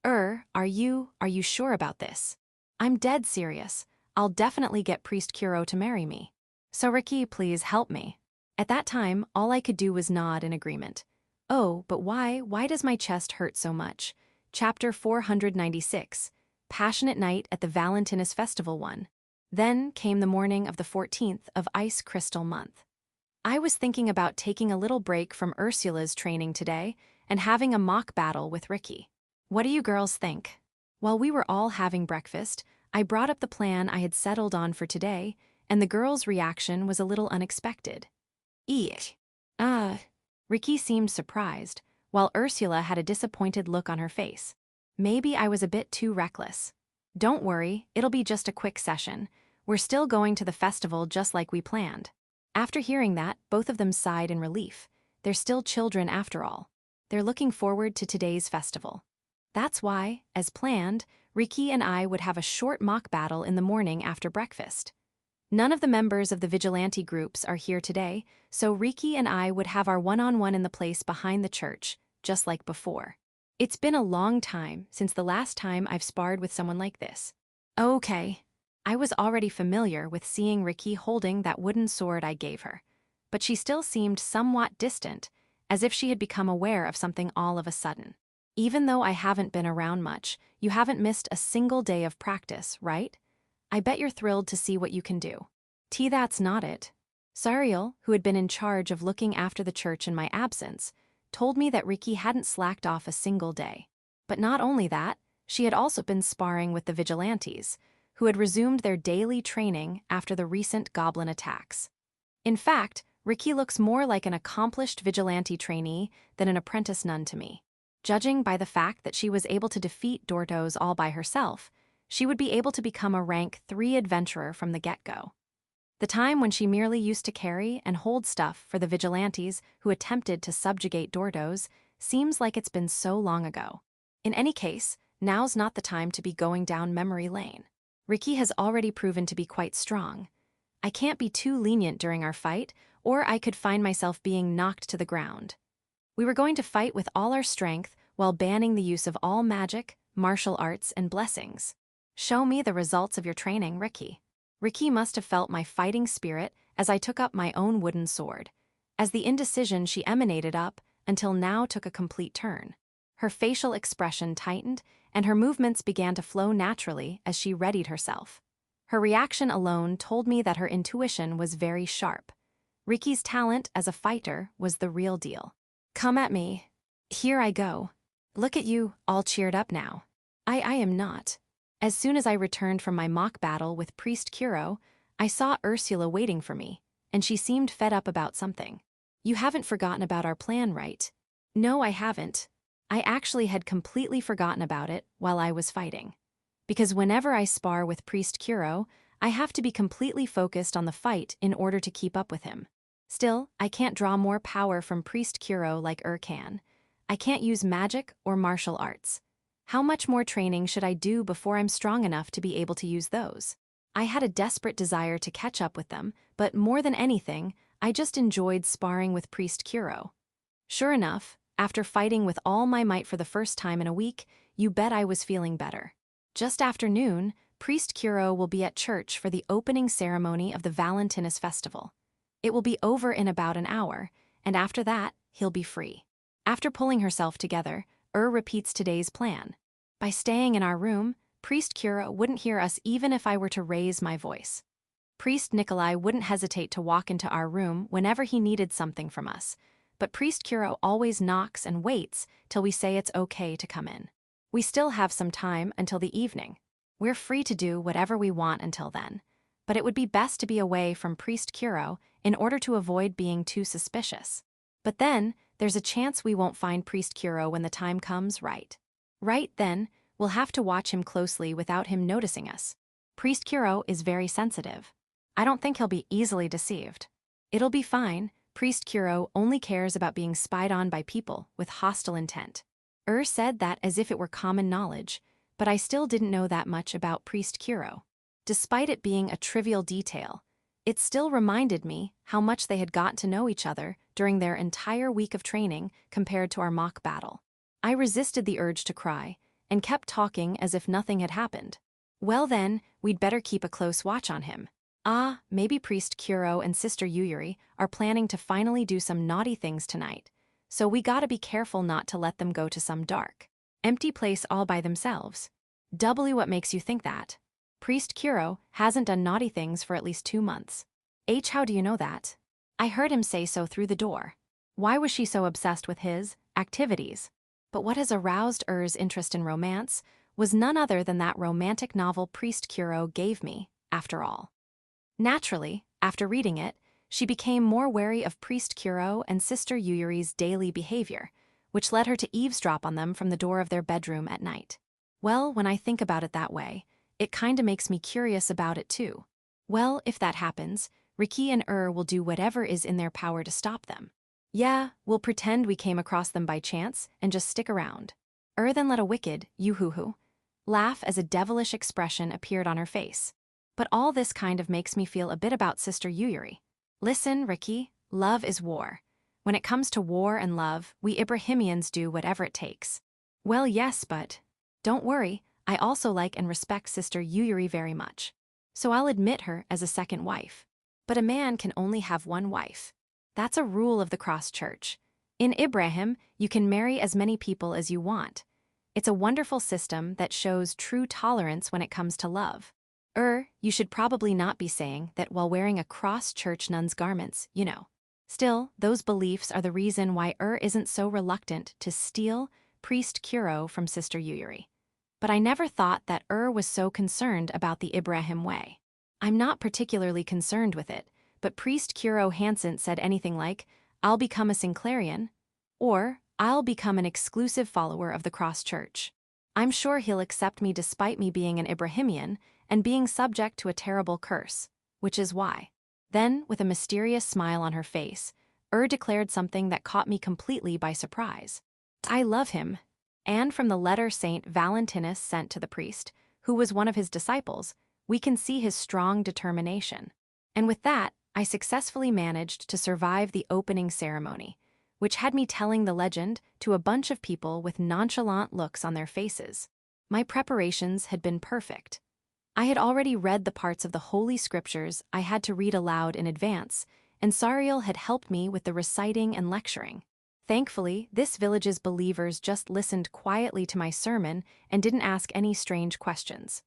Are you sure about this? I'm dead serious. I'll definitely get Priest Kuro to marry me. So Riki, please help me. At that time, all I could do was nod in agreement. Oh, but why does my chest hurt so much? Chapter 496, Passionate Night at the Valentinus Festival 1. Then came the morning of the 14th of Ice Crystal Month. I was thinking about taking a little break from Ursula's training today and having a mock battle with Riki. What do you girls think? While we were all having breakfast, I brought up the plan I had settled on for today, and the girls' reaction was a little unexpected. Eek. Riki seemed surprised, while Ursula had a disappointed look on her face. Maybe I was a bit too reckless. Don't worry, it'll be just a quick session. We're still going to the festival just like we planned. After hearing that, both of them sighed in relief. They're still children after all. They're looking forward to today's festival. That's why, as planned, Riki and I would have a short mock battle in the morning after breakfast. None of the members of the vigilante groups are here today, so Riki and I would have our one-on-one in the place behind the church, just like before. It's been a long time since the last time I've sparred with someone like this. Okay. I was already familiar with seeing Riki holding that wooden sword I gave her, but she still seemed somewhat distant, as if she had become aware of something all of a sudden. Even though I haven't been around much, you haven't missed a single day of practice, right? I bet you're thrilled to see what you can do. That's not it. Sariel, who had been in charge of looking after the church in my absence, told me that Riki hadn't slacked off a single day. But not only that, she had also been sparring with the vigilantes, who had resumed their daily training after the recent goblin attacks. In fact, Riki looks more like an accomplished vigilante trainee than an apprentice nun to me. Judging by the fact that she was able to defeat Dortos all by herself, she would be able to become a rank 3 adventurer from the get-go. The time when she merely used to carry and hold stuff for the vigilantes who attempted to subjugate Dortos seems like it's been so long ago. In any case, now's not the time to be going down memory lane. Riki has already proven to be quite strong. I can't be too lenient during our fight, or I could find myself being knocked to the ground. We were going to fight with all our strength while banning the use of all magic, martial arts, and blessings. Show me the results of your training, Riki. Riki must have felt my fighting spirit as I took up my own wooden sword, as the indecision she emanated up until now took a complete turn. Her facial expression tightened, and her movements began to flow naturally as she readied herself. Her reaction alone told me that her intuition was very sharp. Riki's talent as a fighter was the real deal. Come at me. Here I go. Look at you, all cheered up now. I am not. As soon as I returned from my mock battle with Priest Kuro, I saw Ursula waiting for me, and she seemed fed up about something. You haven't forgotten about our plan, right? No, I haven't. I actually had completely forgotten about it while I was fighting. Because whenever I spar with Priest Kuro, I have to be completely focused on the fight in order to keep up with him. Still, I can't draw more power from Priest Kuro like can. I can't use magic or martial arts. How much more training should I do before I'm strong enough to be able to use those? I had a desperate desire to catch up with them, but more than anything, I just enjoyed sparring with Priest Kuro. Sure enough, after fighting with all my might for the first time in a week, you bet I was feeling better. Just after noon, Priest Kuro will be at church for the opening ceremony of the Valentinus festival. It will be over in about an hour, and after that, he'll be free. After pulling herself together, repeats today's plan. By staying in our room, Priest Kuro wouldn't hear us even if I were to raise my voice. Priest Nikolai wouldn't hesitate to walk into our room whenever he needed something from us, but Priest Kuro always knocks and waits till we say it's okay to come in. We still have some time until the evening. We're free to do whatever we want until then, but it would be best to be away from Priest Kuro in order to avoid being too suspicious. But then, there's a chance we won't find Priest Kuro when the time comes, right? Right then, we'll have to watch him closely without him noticing us. Priest Kuro is very sensitive. I don't think he'll be easily deceived. It'll be fine. Priest Kuro only cares about being spied on by people with hostile intent. Said that as if it were common knowledge, but I still didn't know that much about Priest Kuro. Despite it being a trivial detail, it still reminded me how much they had got to know each other during their entire week of training compared to our mock battle. I resisted the urge to cry and kept talking as if nothing had happened. Well then, we'd better keep a close watch on him. Maybe Priest Kuro and Sister Yuyuri are planning to finally do some naughty things tonight, so we gotta be careful not to let them go to some dark, empty place all by themselves. What makes you think that? Priest Kuro hasn't done naughty things for at least 2 months. How do you know that? I heard him say so through the door. Why was she so obsessed with his activities? But what has aroused interest in romance was none other than that romantic novel Priest Kuro gave me, after all. Naturally, after reading it, she became more wary of Priest Kuro and Sister Yuyuri's daily behavior, which led her to eavesdrop on them from the door of their bedroom at night. Well, when I think about it that way, it kinda makes me curious about it too. Well, if that happens, Riki and will do whatever is in their power to stop them. Yeah, we'll pretend we came across them by chance and just stick around. Then let a wicked, yoo-hoo-hoo, laugh as a devilish expression appeared on her face. But all this kind of makes me feel a bit about Sister Yuyuri. Listen, Riki, love is war. When it comes to war and love, we Ibrahimians do whatever it takes. Well, yes, but don't worry, I also like and respect Sister Yuyuri very much. So I'll admit her as a second wife. But a man can only have one wife. That's a rule of the Cross Church. In Ibrahim, you can marry as many people as you want. It's a wonderful system that shows true tolerance when it comes to love. You should probably not be saying that while wearing a cross-church nun's garments, you know. Still, those beliefs are the reason why isn't so reluctant to steal Priest Kuro from Sister Yuyuri. But I never thought that was so concerned about the Ibrahim way. I'm not particularly concerned with it, but Priest Kuro hasn't said anything like, I'll become a Sinclairian, or I'll become an exclusive follower of the Cross Church. I'm sure he'll accept me despite me being an Ibrahimian and being subject to a terrible curse, which is why. Then, with a mysterious smile on her face, declared something that caught me completely by surprise. I love him. And from the letter Saint Valentinus sent to the priest, who was one of his disciples, we can see his strong determination. And with that, I successfully managed to survive the opening ceremony, which had me telling the legend to a bunch of people with nonchalant looks on their faces. My preparations had been perfect. I had already read the parts of the Holy Scriptures I had to read aloud in advance, and Sariel had helped me with the reciting and lecturing. Thankfully, this village's believers just listened quietly to my sermon and didn't ask any strange questions.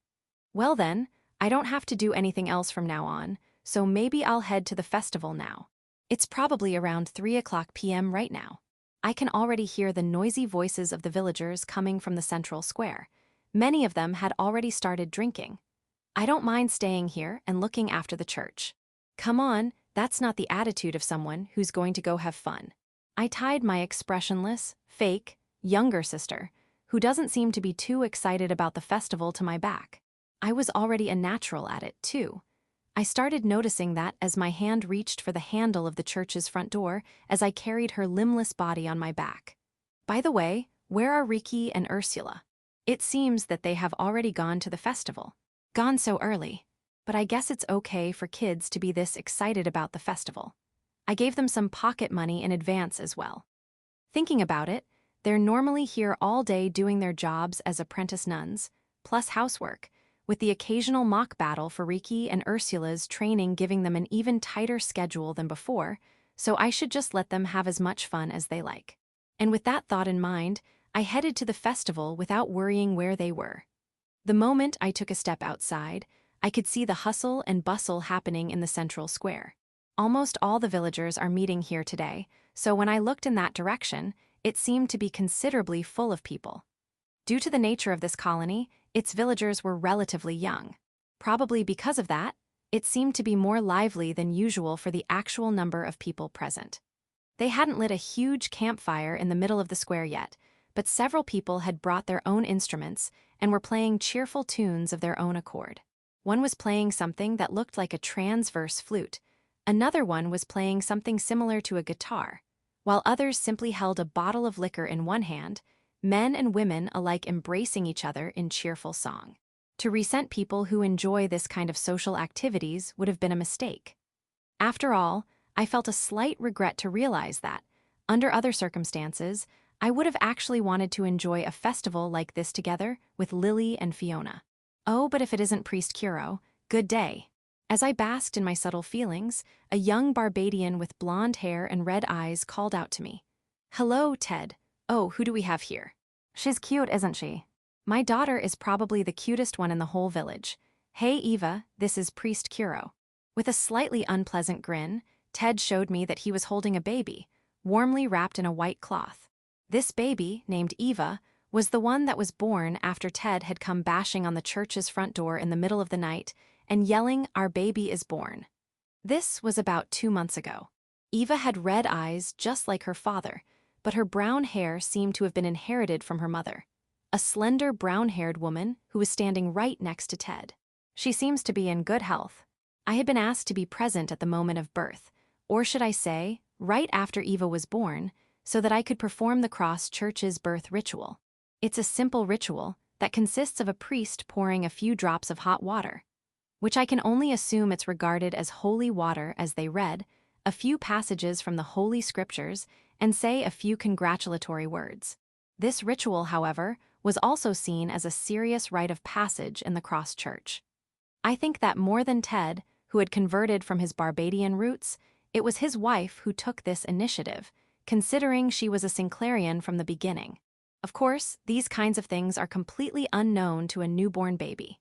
Well then, I don't have to do anything else from now on, so maybe I'll head to the festival now. It's probably around 3:00 p.m. right now. I can already hear the noisy voices of the villagers coming from the central square. Many of them had already started drinking. I don't mind staying here and looking after the church. Come on, that's not the attitude of someone who's going to go have fun. I tied my expressionless, fake, younger sister, who doesn't seem to be too excited about the festival, to my back. I was already a natural at it, too. I started noticing that as my hand reached for the handle of the church's front door as I carried her limbless body on my back. By the way, where are Riki and Ursula? It seems that they have already gone to the festival. Gone so early. But I guess it's okay for kids to be this excited about the festival. I gave them some pocket money in advance as well. Thinking about it, they're normally here all day doing their jobs as apprentice nuns, plus housework, with the occasional mock battle for Riki and Ursula's training giving them an even tighter schedule than before, so I should just let them have as much fun as they like. And with that thought in mind, I headed to the festival without worrying where they were. The moment I took a step outside, I could see the hustle and bustle happening in the central square. Almost all the villagers are meeting here today, so when I looked in that direction, it seemed to be considerably full of people. Due to the nature of this colony, its villagers were relatively young. Probably because of that, it seemed to be more lively than usual for the actual number of people present. They hadn't lit a huge campfire in the middle of the square yet, but several people had brought their own instruments and were playing cheerful tunes of their own accord. One was playing something that looked like a transverse flute. Another one was playing something similar to a guitar, while others simply held a bottle of liquor in one hand, men and women alike embracing each other in cheerful song. To resent people who enjoy this kind of social activities would have been a mistake. After all, I felt a slight regret to realize that, under other circumstances, I would have actually wanted to enjoy a festival like this together with Lily and Fiona. Oh, but if it isn't Priest Kuro, good day. As I basked in my subtle feelings, a young Barbadian with blonde hair and red eyes called out to me. "Hello, Ted. Oh, who do we have here?" "She's cute, isn't she?" "My daughter is probably the cutest one in the whole village. Hey, Eva, this is Priest Kuro." With a slightly unpleasant grin, Ted showed me that he was holding a baby, warmly wrapped in a white cloth. This baby, named Eva, was the one that was born after Ted had come bashing on the church's front door in the middle of the night and yelling, "Our baby is born." This was about 2 months ago. Eva had red eyes just like her father, but her brown hair seemed to have been inherited from her mother, a slender brown-haired woman who was standing right next to Ted. She seems to be in good health. I had been asked to be present at the moment of birth, or should I say, right after Eva was born, so that I could perform the Cross Church's birth ritual. It's a simple ritual that consists of a priest pouring a few drops of hot water, which I can only assume it's regarded as holy water as they read a few passages from the Holy Scriptures and say a few congratulatory words. This ritual, however, was also seen as a serious rite of passage in the Cross Church. I think that more than Ted, who had converted from his Barbadian roots, it was his wife who took this initiative, considering she was a Sinclairian from the beginning. Of course, these kinds of things are completely unknown to a newborn baby.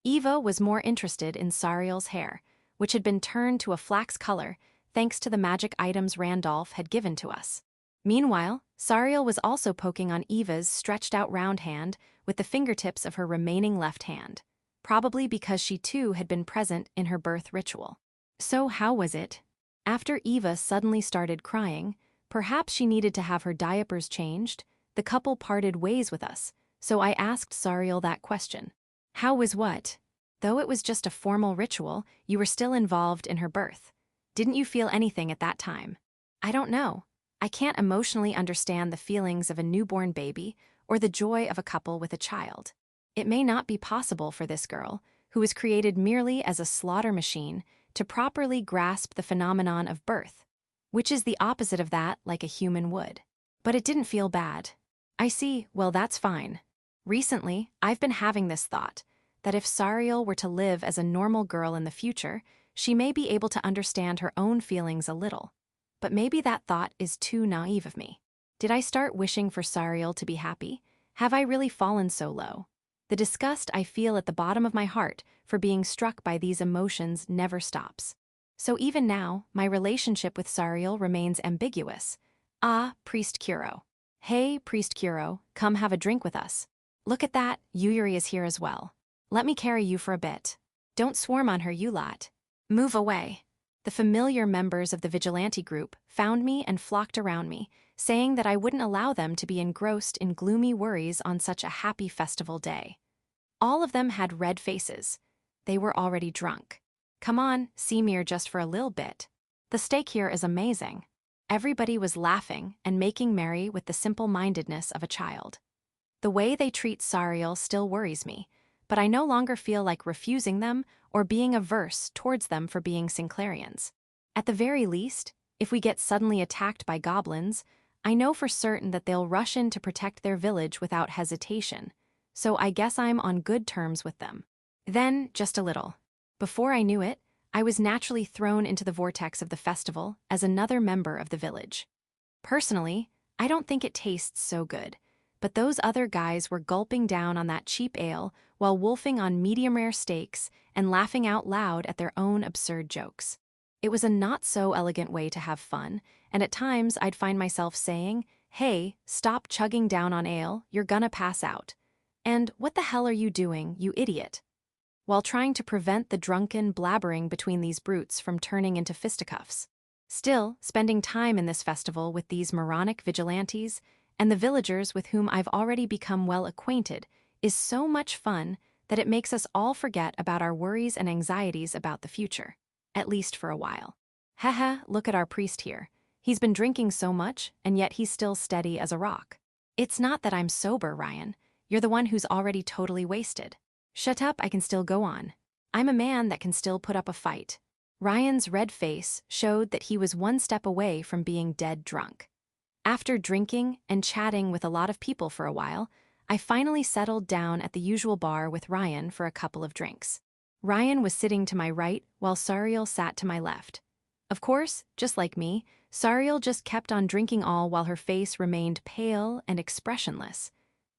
Eva was more interested in Sariel's hair, which had been turned to a flax color thanks to the magic items Randolph had given to us. Meanwhile, Sariel was also poking on Eva's stretched-out round hand with the fingertips of her remaining left hand, probably because she too had been present in her birth ritual. So how was it? After Eva suddenly started crying, perhaps she needed to have her diapers changed, the couple parted ways with us, so I asked Sariel that question. How was what? Though it was just a formal ritual, you were still involved in her birth. Didn't you feel anything at that time? I don't know. I can't emotionally understand the feelings of a newborn baby or the joy of a couple with a child. It may not be possible for this girl, who was created merely as a slaughter machine, to properly grasp the phenomenon of birth, which is the opposite of that like a human would. But it didn't feel bad. I see, well, that's fine. Recently, I've been having this thought, that if Sariel were to live as a normal girl in the future, she may be able to understand her own feelings a little. But maybe that thought is too naive of me. Did I start wishing for Sariel to be happy? Have I really fallen so low? The disgust I feel at the bottom of my heart for being struck by these emotions never stops. So even now, my relationship with Sariel remains ambiguous. Ah, Priest Kuro. Hey, Priest Kuro, come have a drink with us. Look at that, Yuyuri is here as well. Let me carry you for a bit. Don't swarm on her, you lot. Move away. The familiar members of the vigilante group found me and flocked around me, saying that I wouldn't allow them to be engrossed in gloomy worries on such a happy festival day. All of them had red faces. They were already drunk. Come on, see me just for a little bit. The steak here is amazing. Everybody was laughing and making merry with the simple-mindedness of a child. The way they treat Sariel still worries me, but I no longer feel like refusing them or being averse towards them for being Sinclairians. At the very least, if we get suddenly attacked by goblins, I know for certain that they'll rush in to protect their village without hesitation, so I guess I'm on good terms with them. Then, just a little. Before I knew it, I was naturally thrown into the vortex of the festival as another member of the village. Personally, I don't think it tastes so good, but those other guys were gulping down on that cheap ale while wolfing on medium-rare steaks and laughing out loud at their own absurd jokes. It was a not-so-elegant way to have fun, and at times I'd find myself saying, "Hey, stop chugging down on ale, you're gonna pass out." And "What the hell are you doing, you idiot?" while trying to prevent the drunken blabbering between these brutes from turning into fisticuffs. Still, spending time in this festival with these moronic vigilantes and the villagers with whom I've already become well acquainted is so much fun that it makes us all forget about our worries and anxieties about the future, at least for a while. Haha, look at our priest here. He's been drinking so much, and yet he's still steady as a rock. It's not that I'm sober, Ryan. You're the one who's already totally wasted. Shut up, I can still go on. I'm a man that can still put up a fight. Ryan's red face showed that he was one step away from being dead drunk. After drinking and chatting with a lot of people for a while, I finally settled down at the usual bar with Ryan for a couple of drinks. Ryan was sitting to my right while Sariel sat to my left. Of course, just like me, Sariel just kept on drinking all while her face remained pale and expressionless.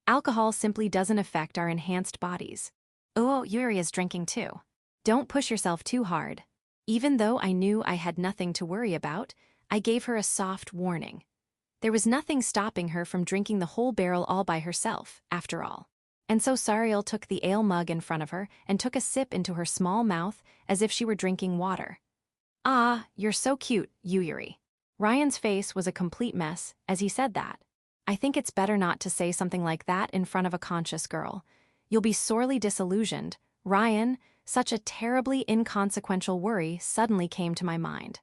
Alcohol simply doesn't affect our enhanced bodies. Oh, Yuri is drinking too. Don't push yourself too hard. Even though I knew I had nothing to worry about, I gave her a soft warning. There was nothing stopping her from drinking the whole barrel all by herself, after all. And so Sariel took the ale mug in front of her and took a sip into her small mouth as if she were drinking water. Ah, you're so cute, Yuri. Ryan's face was a complete mess as he said that. I think it's better not to say something like that in front of a conscious girl. You'll be sorely disillusioned. Ryan, such a terribly inconsequential worry suddenly came to my mind.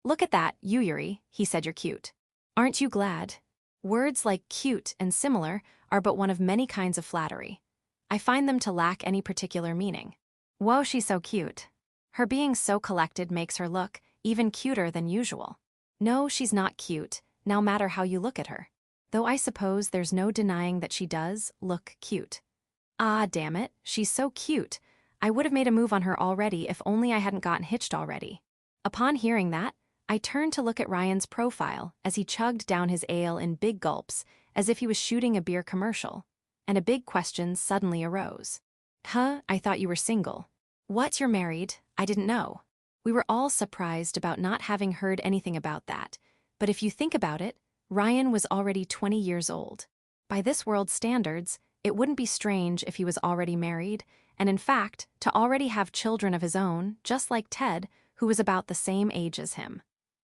Look at that, Yuri, he said, you're cute. Aren't you glad? Words like cute and similar are but one of many kinds of flattery. I find them to lack any particular meaning. Whoa, she's so cute. Her being so collected makes her look even cuter than usual. No, she's not cute, no matter how you look at her. Though I suppose there's no denying that she does look cute. Ah, damn it, she's so cute. I would have made a move on her already if only I hadn't gotten hitched already. Upon hearing that, I turned to look at Ryan's profile as he chugged down his ale in big gulps as if he was shooting a beer commercial, and a big question suddenly arose. Huh, I thought you were single. What, you're married? I didn't know. We were all surprised about not having heard anything about that, but if you think about it, Ryan was already 20 years old. By this world's standards, it wouldn't be strange if he was already married, and in fact, to already have children of his own, just like Ted, who was about the same age as him.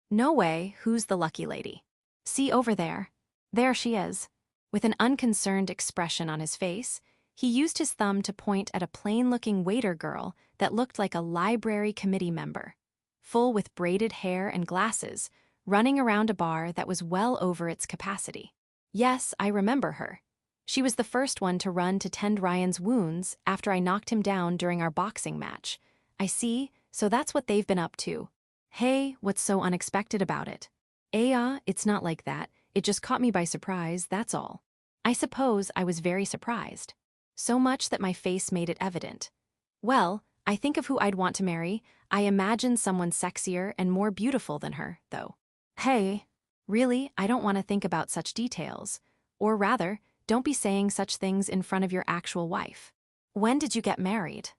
No way, who's the lucky lady? See over there. There she is. With an unconcerned expression on his face, he used his thumb to point at a plain-looking waiter girl that looked like a library committee member, full with braided hair and glasses, running around a bar that was well over its capacity. Yes, I remember her. She was the first one to run to tend Ryan's wounds after I knocked him down during our boxing match. I see, so that's what they've been up to. Hey, what's so unexpected about it? It's not like that. It just caught me by surprise, that's all. I suppose I was very surprised. So much that my face made it evident. Well, I think of who I'd want to marry. I imagine someone sexier and more beautiful than her, though. Hey, really, I don't want to think about such details. Or rather, don't be saying such things in front of your actual wife. When did you get married?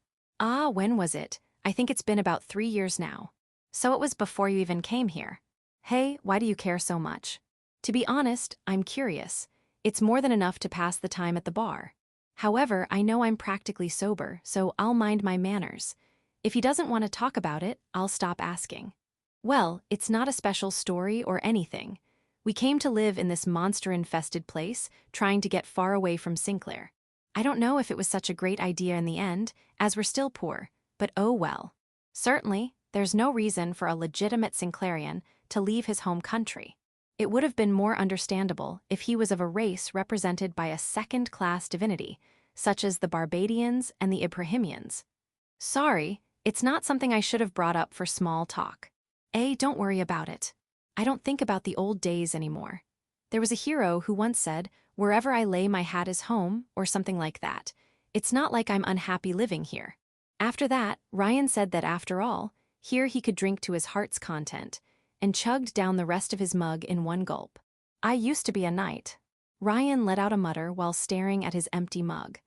When was it? I think it's been about 3 years now. So it was before you even came here. Hey, why do you care so much? To be honest, I'm curious. It's more than enough to pass the time at the bar. However, I know I'm practically sober, so I'll mind my manners. If he doesn't want to talk about it, I'll stop asking. Well, it's not a special story or anything. We came to live in this monster-infested place, trying to get far away from Sinclair. I don't know if it was such a great idea in the end, as we're still poor, but oh well. Certainly, there's no reason for a legitimate Sinclairian to leave his home country. It would have been more understandable if he was of a race represented by a second-class divinity, such as the Barbadians and the Ibrahimians. Sorry, it's not something I should have brought up for small talk. Don't worry about it. I don't think about the old days anymore. There was a hero who once said, Wherever I lay my hat is home, or something like that. It's not like I'm unhappy living here. After that, Ryan said that after all, here he could drink to his heart's content, and chugged down the rest of his mug in one gulp. I used to be a knight. Ryan let out a mutter while staring at his empty mug.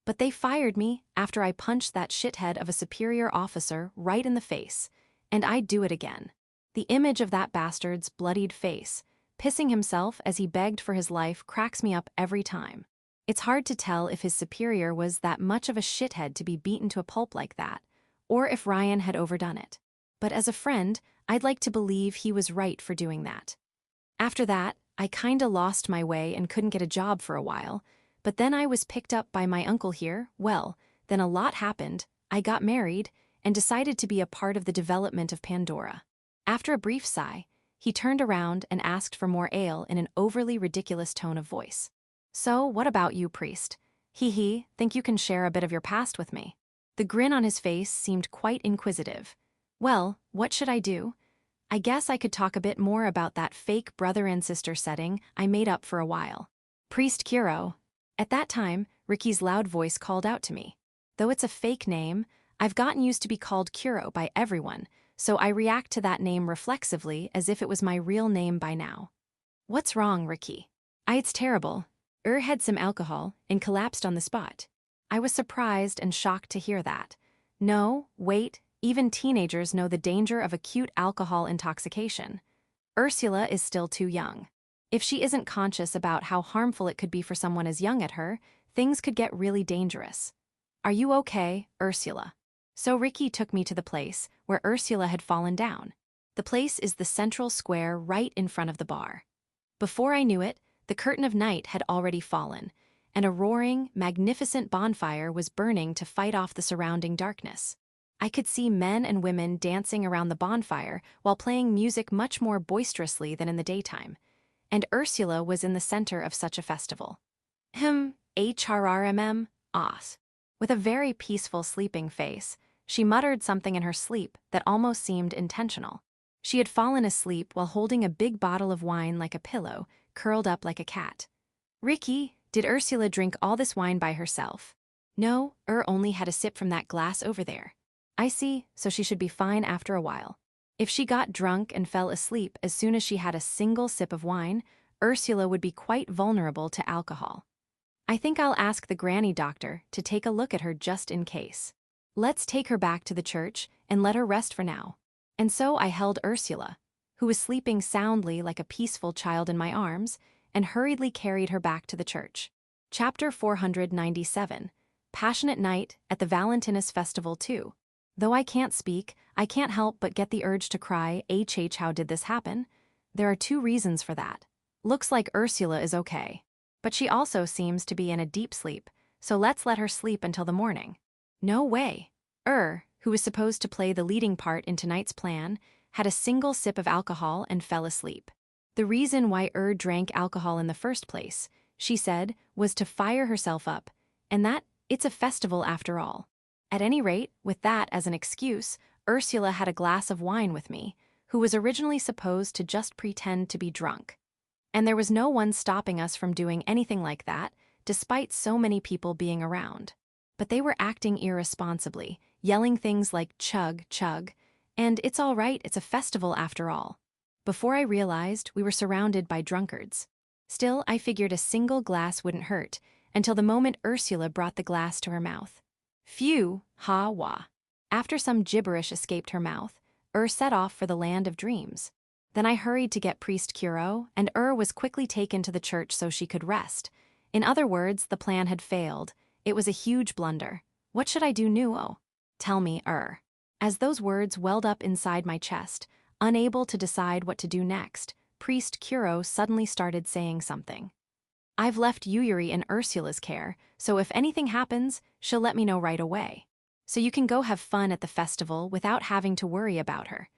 But they fired me after I punched that shithead of a superior officer right in the face, and I'd do it again. The image of that bastard's bloodied face, pissing himself as he begged for his life, cracks me up every time. It's hard to tell if his superior was that much of a shithead to be beaten to a pulp like that, or if Ryan had overdone it. But as a friend, I'd like to believe he was right for doing that. After that, I kinda lost my way and couldn't get a job for a while, but then I was picked up by my uncle here. Well, then a lot happened. I got married and decided to be a part of the development of Pandora. After a brief sigh, he turned around and asked for more ale in an overly ridiculous tone of voice. So, what about you, priest? Think you can share a bit of your past with me? The grin on his face seemed quite inquisitive. Well, what should I do? I guess I could talk a bit more about that fake brother and sister setting I made up for a while. Priest Kuro. At that time, Ricky's loud voice called out to me. Though it's a fake name, I've gotten used to be called Kuro by everyone, so I react to that name reflexively as if it was my real name by now. What's wrong, Ricky? It's terrible. Had some alcohol and collapsed on the spot. I was surprised and shocked to hear that. No, wait, even teenagers know the danger of acute alcohol intoxication. Ursula is still too young. If she isn't conscious about how harmful it could be for someone as young as her, things could get really dangerous. Are you okay, Ursula? So Ricky took me to the place where Ursula had fallen down. The place is the central square right in front of the bar. Before I knew it, the curtain of night had already fallen, and a roaring, magnificent bonfire was burning to fight off the surrounding darkness. I could see men and women dancing around the bonfire while playing music much more boisterously than in the daytime, and Ursula was in the center of such a festival. HRRMM, Os. With a very peaceful sleeping face, she muttered something in her sleep that almost seemed intentional. She had fallen asleep while holding a big bottle of wine like a pillow, curled up like a cat. Ricky, did Ursula drink all this wine by herself? No, only had a sip from that glass over there. I see, so she should be fine after a while. If she got drunk and fell asleep as soon as she had a single sip of wine, Ursula would be quite vulnerable to alcohol. I think I'll ask the granny doctor to take a look at her just in case. Let's take her back to the church and let her rest for now. And so I held Ursula, who was sleeping soundly like a peaceful child, in my arms, and hurriedly carried her back to the church. Chapter 497. Passionate Night at the Valentinus Festival 2. Though I can't speak, I can't help but get the urge to cry. How did this happen? There are two reasons for that. Looks like Ursula is okay. But she also seems to be in a deep sleep, so let's let her sleep until the morning. No way. Who was supposed to play the leading part in tonight's plan, had a single sip of alcohol and fell asleep. The reason why drank alcohol in the first place, she said, was to fire herself up, and that it's a festival after all. At any rate, with that as an excuse, Ursula had a glass of wine with me, who was originally supposed to just pretend to be drunk. And there was no one stopping us from doing anything like that, despite so many people being around. But they were acting irresponsibly, yelling things like chug, chug, and it's all right, it's a festival after all. Before I realized, we were surrounded by drunkards. Still, I figured a single glass wouldn't hurt, until the moment Ursula brought the glass to her mouth. Phew, wah. After some gibberish escaped her mouth, set off for the land of dreams. Then I hurried to get Priest Kuro, and was quickly taken to the church so she could rest. In other words, the plan had failed. It was a huge blunder. What should I do now? Tell me, As those words welled up inside my chest, unable to decide what to do next, Priest Kuro suddenly started saying something. I've left Yuyuri in Ursula's care, so if anything happens, she'll let me know right away. So you can go have fun at the festival without having to worry about her.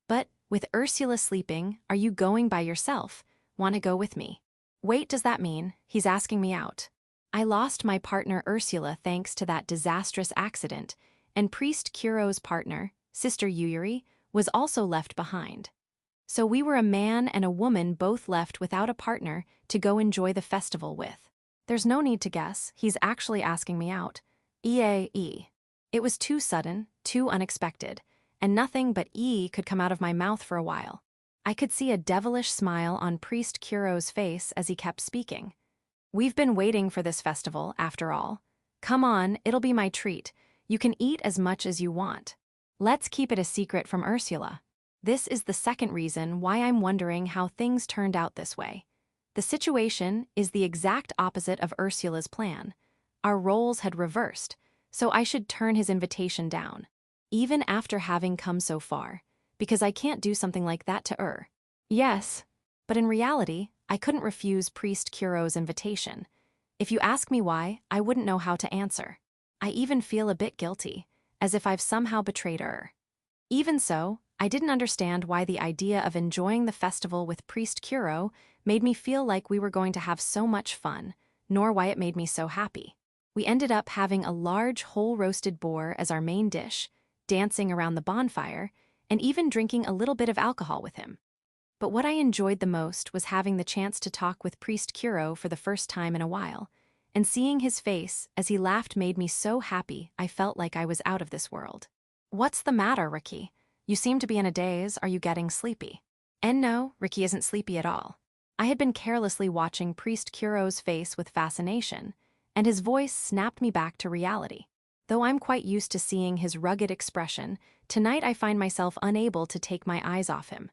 But, with Ursula sleeping, are you going by yourself? Want to go with me? Wait, does that mean he's asking me out? I lost my partner Ursula thanks to that disastrous accident, and Priest Kuro's partner, Sister Yuyuri, was also left behind. So we were a man and a woman both left without a partner to go enjoy the festival with. There's no need to guess, he's actually asking me out. EAE. It was too sudden, too unexpected, and nothing but E could come out of my mouth for a while. I could see a devilish smile on Priest Kuro's face as he kept speaking. We've been waiting for this festival, after all. Come on, it'll be my treat. You can eat as much as you want. Let's keep it a secret from Ursula. This is the second reason why I'm wondering how things turned out this way. The situation is the exact opposite of Ursula's plan. Our roles had reversed, so I should turn his invitation down, even after having come so far, because I can't do something like that to Yes, but in reality, I couldn't refuse Priest Kuro's invitation. If you ask me why, I wouldn't know how to answer. I even feel a bit guilty, as if I've somehow betrayed Even so, I didn't understand why the idea of enjoying the festival with Priest Kuro made me feel like we were going to have so much fun, nor why it made me so happy. We ended up having a large whole roasted boar as our main dish, dancing around the bonfire, and even drinking a little bit of alcohol with him. But what I enjoyed the most was having the chance to talk with Priest Kuro for the first time in a while, and seeing his face as he laughed made me so happy I felt like I was out of this world. What's the matter, Ricky? You seem to be in a daze. Are you getting sleepy? And no, Ricky isn't sleepy at all. I had been carelessly watching Priest Kuro's face with fascination, and his voice snapped me back to reality. Though I'm quite used to seeing his rugged expression, tonight I find myself unable to take my eyes off him.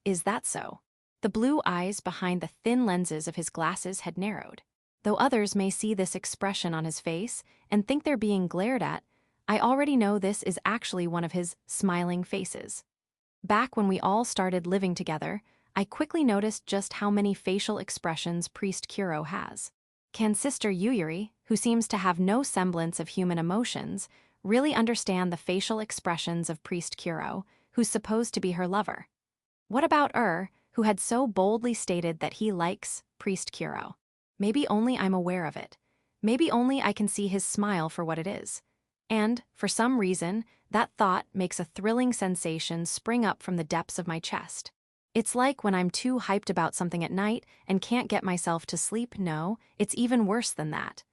Is that so? The blue eyes behind the thin lenses of his glasses had narrowed. Though others may see this expression on his face and think they're being glared at, I already know this is actually one of his smiling faces. Back when we all started living together, I quickly noticed just how many facial expressions Priest Kuro has. Can Sister Yuyuri, who seems to have no semblance of human emotions, really understand the facial expressions of Priest Kuro, who's supposed to be her lover? What about who had so boldly stated that he likes Priest Kuro? Maybe only I'm aware of it. Maybe only I can see his smile for what it is. And, for some reason, that thought makes a thrilling sensation spring up from the depths of my chest. It's like when I'm too hyped about something at night and can't get myself to sleep. No, it's even worse than that.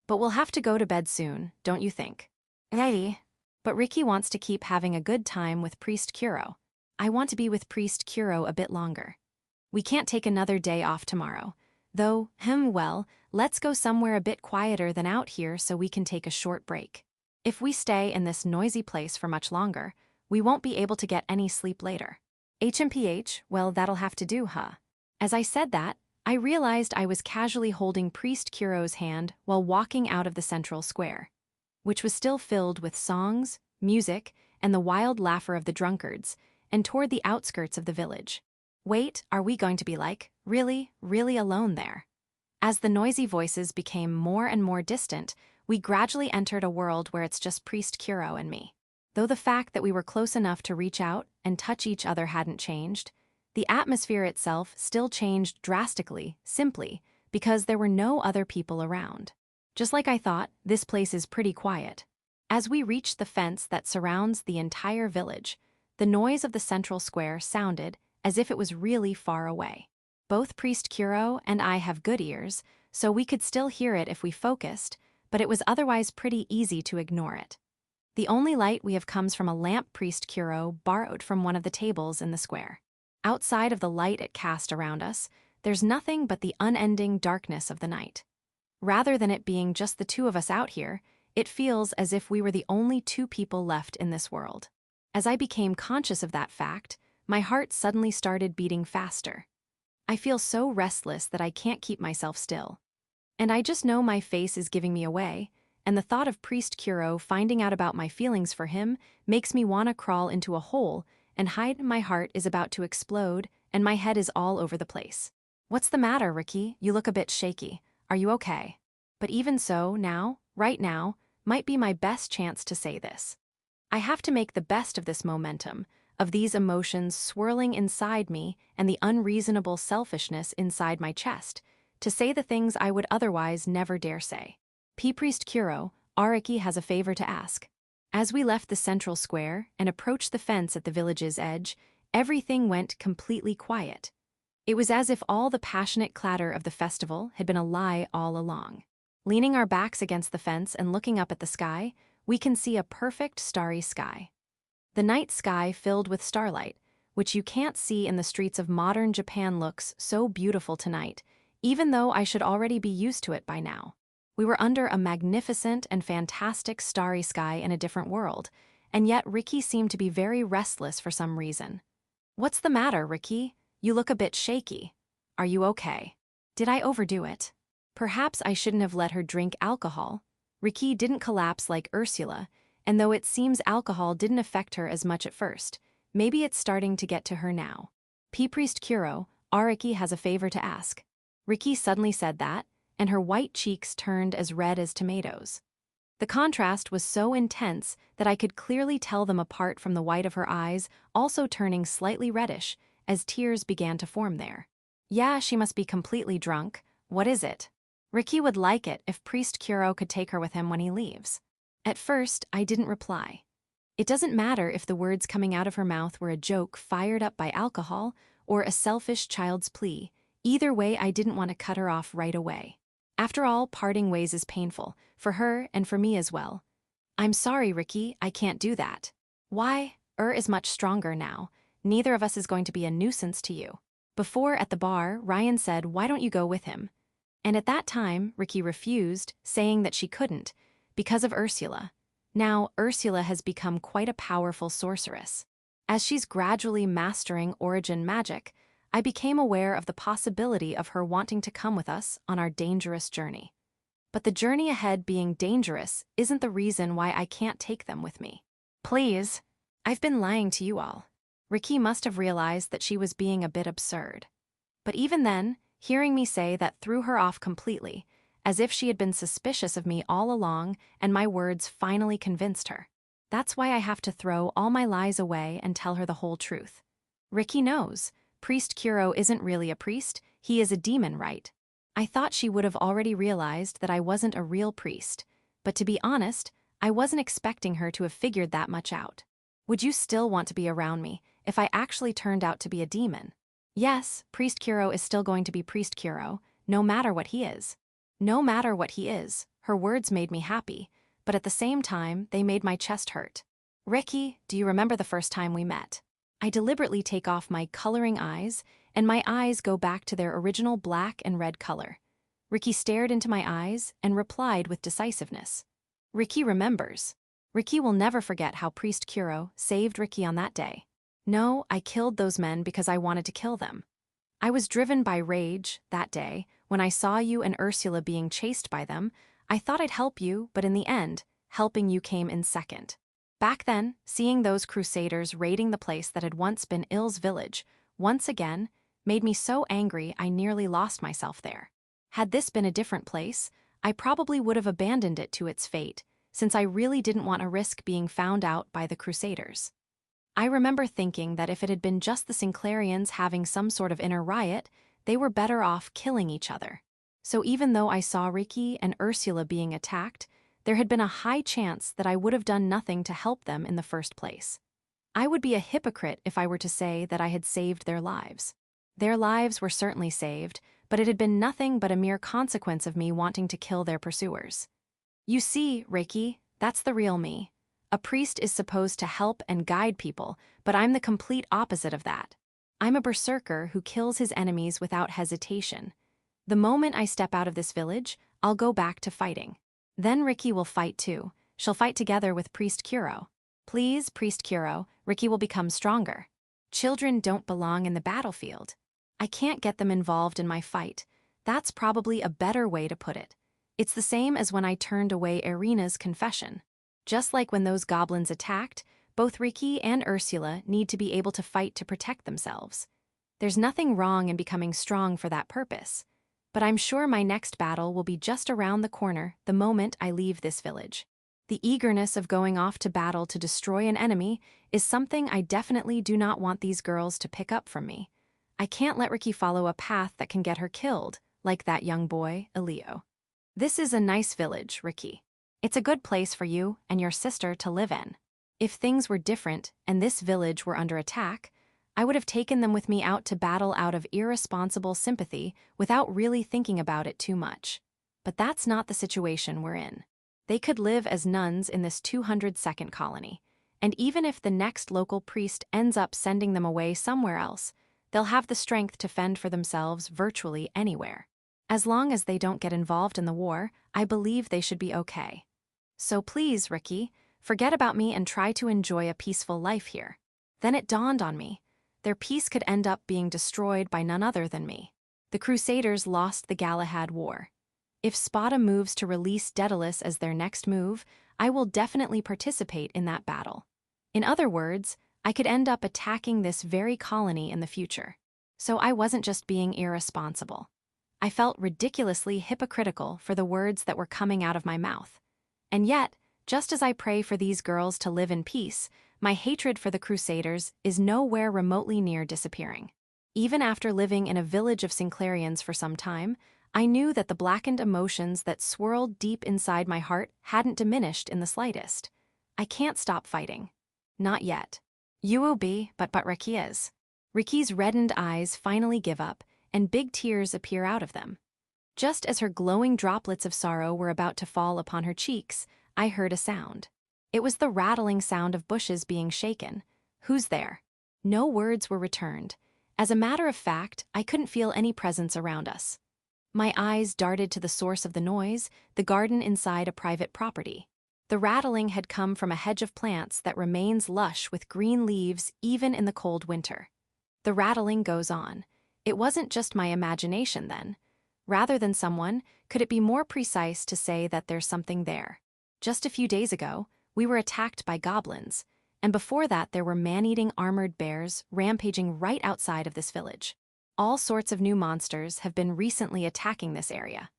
But we'll have to go to bed soon, don't you think? Hey. But Ricky wants to keep having a good time with Priest Kuro. I want to be with Priest Kuro a bit longer. We can't take another day off tomorrow. Though, well, let's go somewhere a bit quieter than out here so we can take a short break. If we stay in this noisy place for much longer, we won't be able to get any sleep later. HMPH, well, that'll have to do, huh? As I said that, I realized I was casually holding Priest Kuro's hand while walking out of the central square, which was still filled with songs, music, and the wild laughter of the drunkards, and toward the outskirts of the village. Wait, are we going to be like, really, really alone there? As the noisy voices became more and more distant, we gradually entered a world where it's just Priest Kuro and me. Though the fact that we were close enough to reach out and touch each other hadn't changed, the atmosphere itself still changed drastically, simply because there were no other people around. Just like I thought, this place is pretty quiet. As we reached the fence that surrounds the entire village, the noise of the central square sounded as if it was really far away. Both Priest Kuro and I have good ears, so we could still hear it if we focused, but it was otherwise pretty easy to ignore it. The only light we have comes from a lamp Priest Kuro borrowed from one of the tables in the square. Outside of the light it cast around us, there's nothing but the unending darkness of the night. Rather than it being just the two of us out here, it feels as if we were the only two people left in this world. As I became conscious of that fact, my heart suddenly started beating faster. I feel so restless that I can't keep myself still. And I just know my face is giving me away, and the thought of Priest Kuro finding out about my feelings for him makes me want to crawl into a hole and hide. My heart is about to explode, and my head is all over the place. What's the matter, Ricky? You look a bit shaky. Are you okay? But even so, now, right now, might be my best chance to say this. I have to make the best of this momentum, of these emotions swirling inside me and the unreasonable selfishness inside my chest, to say the things I would otherwise never dare say. Priest Kuro, Ariki has a favor to ask. As we left the central square and approached the fence at the village's edge, everything went completely quiet. It was as if all the passionate clatter of the festival had been a lie all along. Leaning our backs against the fence and looking up at the sky, we can see a perfect starry sky. The night sky filled with starlight, which you can't see in the streets of modern Japan, looks so beautiful tonight, even though I should already be used to it by now. We were under a magnificent and fantastic starry sky in a different world, and yet Ricky seemed to be very restless for some reason. "What's the matter, Ricky? You look a bit shaky. Are you okay? Did I overdo it? Perhaps I shouldn't have let her drink alcohol." Ricky didn't collapse like Ursula, and though it seems alcohol didn't affect her as much at first, maybe it's starting to get to her now. Priest Kuro, Ariki has a favor to ask." Ricky suddenly said that, and her white cheeks turned as red as tomatoes. The contrast was so intense that I could clearly tell them apart from the white of her eyes also turning slightly reddish as tears began to form there. "Yeah, she must be completely drunk. What is it?" "Ricky would like it if Priest Kuro could take her with him when he leaves." At first, I didn't reply. It doesn't matter if the words coming out of her mouth were a joke fired up by alcohol or a selfish child's plea. Either way, I didn't want to cut her off right away. After all, parting ways is painful, for her and for me as well. "I'm sorry, Ricky, I can't do that." "Why? Is much stronger now. Neither of us is going to be a nuisance to you." Before, at the bar, Ryan said, "Why don't you go with him?" And at that time, Ricky refused, saying that she couldn't, because of Ursula. Now, Ursula has become quite a powerful sorceress. As she's gradually mastering origin magic, I became aware of the possibility of her wanting to come with us on our dangerous journey. But the journey ahead being dangerous isn't the reason why I can't take them with me. "Please." I've been lying to you all. Ricky must have realized that she was being a bit absurd. But even then, hearing me say that threw her off completely, as if she had been suspicious of me all along and my words finally convinced her. That's why I have to throw all my lies away and tell her the whole truth. Ricky knows. Priest Kuro isn't really a priest, he is a demon, right? I thought she would have already realized that I wasn't a real priest, but to be honest, I wasn't expecting her to have figured that much out. "Would you still want to be around me if I actually turned out to be a demon?" "Yes, Priest Kuro is still going to be Priest Kuro, no matter what he is." No matter what he is, her words made me happy, but at the same time, they made my chest hurt. "Ricky, do you remember the first time we met?" I deliberately take off my coloring eyes, and my eyes go back to their original black and red color. Ricky stared into my eyes and replied with decisiveness. Ricky remembers. Ricky will never forget how Priest Kuro saved Ricky on that day. "No, I killed those men because I wanted to kill them. I was driven by rage that day. When I saw you and Ursula being chased by them, I thought I'd help you, but in the end, helping you came in second. Back then, seeing those crusaders raiding the place that had once been Il's village, once again, made me so angry I nearly lost myself there. Had this been a different place, I probably would have abandoned it to its fate, since I really didn't want to risk being found out by the crusaders. I remember thinking that if it had been just the Sinclairians having some sort of inner riot, they were better off killing each other. So even though I saw Ricky and Ursula being attacked, there had been a high chance that I would have done nothing to help them in the first place. I would be a hypocrite if I were to say that I had saved their lives. Their lives were certainly saved, but it had been nothing but a mere consequence of me wanting to kill their pursuers. You see, Ricky, that's the real me. A priest is supposed to help and guide people, but I'm the complete opposite of that. I'm a berserker who kills his enemies without hesitation. The moment I step out of this village, I'll go back to fighting. Then Ricky will fight too. She'll fight together with Priest Kuro. Please, Priest Kuro, Ricky will become stronger. Children don't belong in the battlefield. I can't get them involved in my fight. That's probably a better way to put it. It's the same as when I turned away Irina's confession. Just like when those goblins attacked, both Ricky and Ursula need to be able to fight to protect themselves. There's nothing wrong in becoming strong for that purpose. But I'm sure my next battle will be just around the corner the moment I leave this village. The eagerness of going off to battle to destroy an enemy is something I definitely do not want these girls to pick up from me. I can't let Ricky follow a path that can get her killed, like that young boy, Elio. This is a nice village, Ricky. It's a good place for you and your sister to live in. If things were different and this village were under attack, I would have taken them with me out to battle out of irresponsible sympathy without really thinking about it too much. But that's not the situation we're in. They could live as nuns in this 200-second colony, and even if the next local priest ends up sending them away somewhere else, they'll have the strength to fend for themselves virtually anywhere. As long as they don't get involved in the war, I believe they should be okay. So please, Ricky, forget about me and try to enjoy a peaceful life here. Then it dawned on me. Their peace could end up being destroyed by none other than me. The Crusaders lost the Galahad War. If Spada moves to release Daedalus as their next move, I will definitely participate in that battle. In other words, I could end up attacking this very colony in the future. So I wasn't just being irresponsible. I felt ridiculously hypocritical for the words that were coming out of my mouth. And yet, just as I pray for these girls to live in peace, my hatred for the Crusaders is nowhere remotely near disappearing. Even after living in a village of Sinclairians for some time, I knew that the blackened emotions that swirled deep inside my heart hadn't diminished in the slightest. I can't stop fighting. Not yet. You will be, but Ricky is. Ricky's reddened eyes finally give up, and big tears appear out of them. Just as her glowing droplets of sorrow were about to fall upon her cheeks, I heard a sound. It was the rattling sound of bushes being shaken. Who's there? No words were returned. As a matter of fact, I couldn't feel any presence around us. My eyes darted to the source of the noise, the garden inside a private property. The rattling had come from a hedge of plants that remains lush with green leaves even in the cold winter. The rattling goes on. It wasn't just my imagination then. Rather than someone, could it be more precise to say that there's something there? Just a few days ago, we were attacked by goblins, and before that there were man-eating armored bears rampaging right outside of this village. All sorts of new monsters have been recently attacking this area.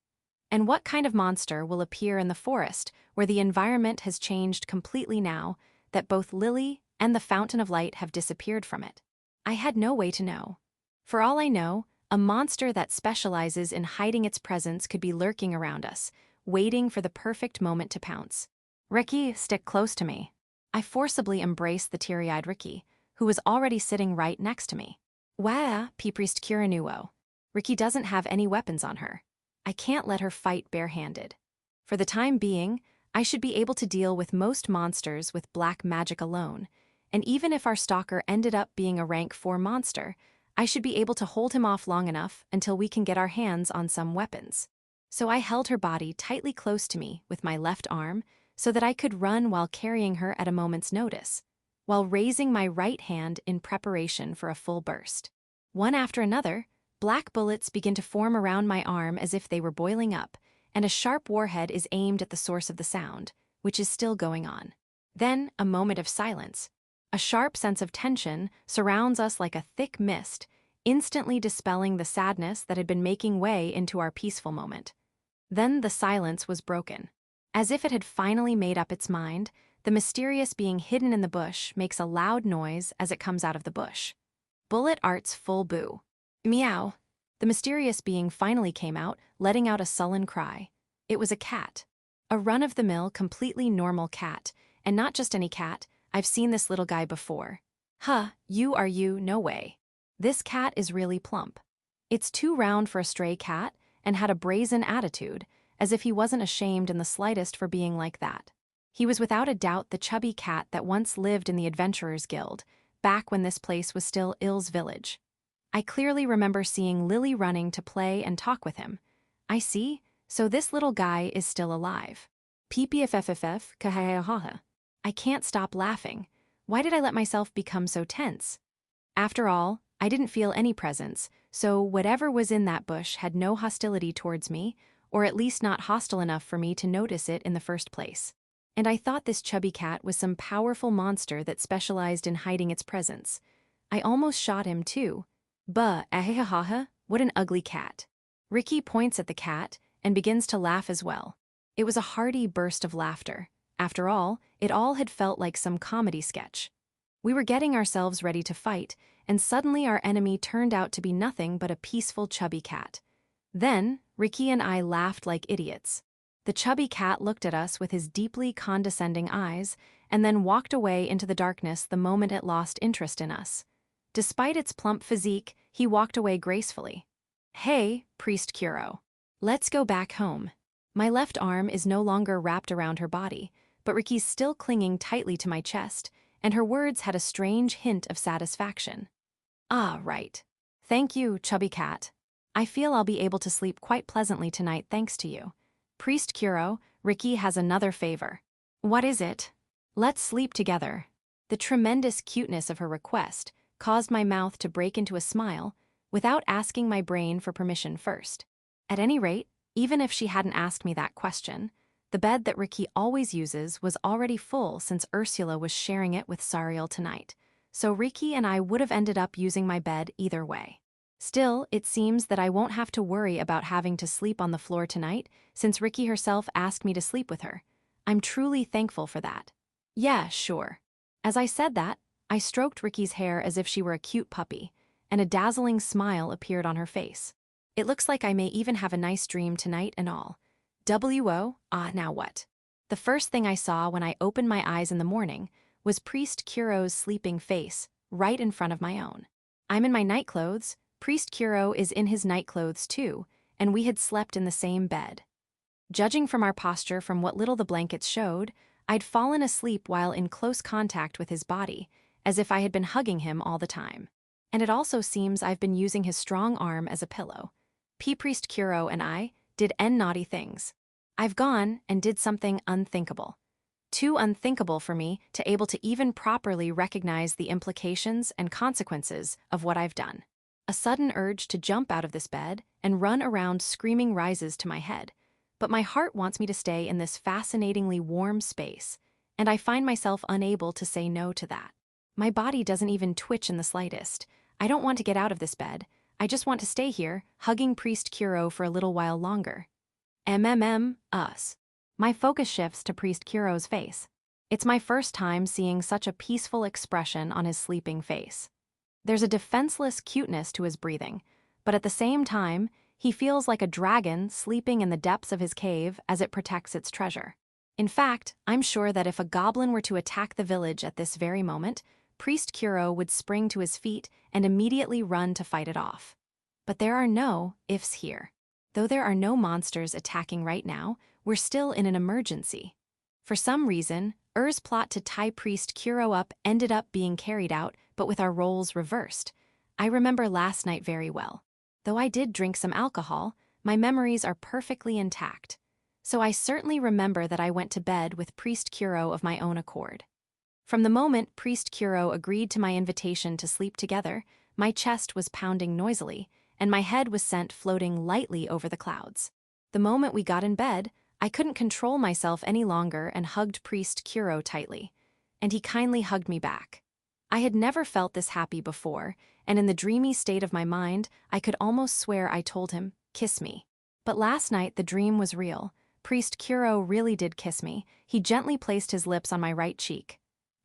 And what kind of monster will appear in the forest where the environment has changed completely now that both Lily and the Fountain of Light have disappeared from it? I had no way to know. For all I know, a monster that specializes in hiding its presence could be lurking around us, waiting for the perfect moment to pounce. Ricky, stick close to me. I forcibly embraced the teary-eyed Ricky, who was already sitting right next to me. Wah, P-Priest Kurono Maou. Ricky doesn't have any weapons on her. I can't let her fight barehanded. For the time being, I should be able to deal with most monsters with black magic alone, and even if our stalker ended up being a rank 4 monster, I should be able to hold him off long enough until we can get our hands on some weapons. So I held her body tightly close to me with my left arm so that I could run while carrying her at a moment's notice, while raising my right hand in preparation for a full burst. One after another, black bullets begin to form around my arm as if they were boiling up, and a sharp warhead is aimed at the source of the sound, which is still going on. Then, a moment of silence. A sharp sense of tension surrounds us like a thick mist, instantly dispelling the sadness that had been making way into our peaceful moment. Then the silence was broken. As if it had finally made up its mind, the mysterious being hidden in the bush makes a loud noise as it comes out of the bush. Bullet Art's full boo. Meow. The mysterious being finally came out, letting out a sullen cry. It was a cat. A run-of-the-mill, completely normal cat, and not just any cat. I've seen this little guy before. Huh, you, no way. This cat is really plump. It's too round for a stray cat and had a brazen attitude, as if he wasn't ashamed in the slightest for being like that. He was without a doubt the chubby cat that once lived in the Adventurers Guild, back when this place was still Ill's village. I clearly remember seeing Lily running to play and talk with him. I see, so this little guy is still alive. PPFFFF, kahahaha. I can't stop laughing. Why did I let myself become so tense? After all, I didn't feel any presence, so whatever was in that bush had no hostility towards me, or at least not hostile enough for me to notice it in the first place. And I thought this chubby cat was some powerful monster that specialized in hiding its presence. I almost shot him too. Ahehaha, what an ugly cat. Ricky points at the cat and begins to laugh as well. It was a hearty burst of laughter. After all, it all had felt like some comedy sketch. We were getting ourselves ready to fight, and suddenly our enemy turned out to be nothing but a peaceful chubby cat. Then, Ricky and I laughed like idiots. The chubby cat looked at us with his deeply condescending eyes, and then walked away into the darkness the moment it lost interest in us. Despite its plump physique, he walked away gracefully. Hey, Priest Kuro. Let's go back home. My left arm is no longer wrapped around her body, but Ricky's still clinging tightly to my chest, and her words had a strange hint of satisfaction. Ah, right. Thank you, chubby cat. I feel I'll be able to sleep quite pleasantly tonight thanks to you. Priest Kuro, Ricky has another favor. What is it? Let's sleep together. The tremendous cuteness of her request caused my mouth to break into a smile without asking my brain for permission first. At any rate, even if she hadn't asked me that question, the bed that Ricky always uses was already full since Ursula was sharing it with Sariel tonight, so Ricky and I would have ended up using my bed either way. Still, it seems that I won't have to worry about having to sleep on the floor tonight since Ricky herself asked me to sleep with her. I'm truly thankful for that. Yeah, sure. As I said that, I stroked Ricky's hair as if she were a cute puppy, and a dazzling smile appeared on her face. It looks like I may even have a nice dream tonight and all. Now what? The first thing I saw when I opened my eyes in the morning was Priest Kuro's sleeping face, right in front of my own. I'm in my nightclothes, Priest Kuro is in his nightclothes too, and we had slept in the same bed. Judging from our posture from what little the blankets showed, I'd fallen asleep while in close contact with his body, as if I had been hugging him all the time. And it also seems I've been using his strong arm as a pillow. Priest Kuro and I did naughty things. I've gone and did something unthinkable. Too unthinkable for me to able to even properly recognize the implications and consequences of what I've done. A sudden urge to jump out of this bed and run around screaming rises to my head, but my heart wants me to stay in this fascinatingly warm space, and I find myself unable to say no to that. My body doesn't even twitch in the slightest. I don't want to get out of this bed. I just want to stay here, hugging Priest Kuro for a little while longer. Us. My focus shifts to Priest Kuro's face. It's my first time seeing such a peaceful expression on his sleeping face. There's a defenseless cuteness to his breathing, but at the same time, he feels like a dragon sleeping in the depths of his cave as it protects its treasure. In fact, I'm sure that if a goblin were to attack the village at this very moment, Priest Kuro would spring to his feet and immediately run to fight it off. But there are no ifs here. Though there are no monsters attacking right now, we're still in an emergency. For some reason, Ur's plot to tie Priest Kuro up ended up being carried out, but with our roles reversed. I remember last night very well. Though I did drink some alcohol, my memories are perfectly intact. So I certainly remember that I went to bed with Priest Kuro of my own accord. From the moment Priest Kuro agreed to my invitation to sleep together, my chest was pounding noisily, and my head was sent floating lightly over the clouds. The moment we got in bed, I couldn't control myself any longer and hugged Priest Kuro tightly, and he kindly hugged me back. I had never felt this happy before, and in the dreamy state of my mind, I could almost swear I told him, "Kiss me." But last night the dream was real. Priest Kuro really did kiss me. He gently placed his lips on my right cheek.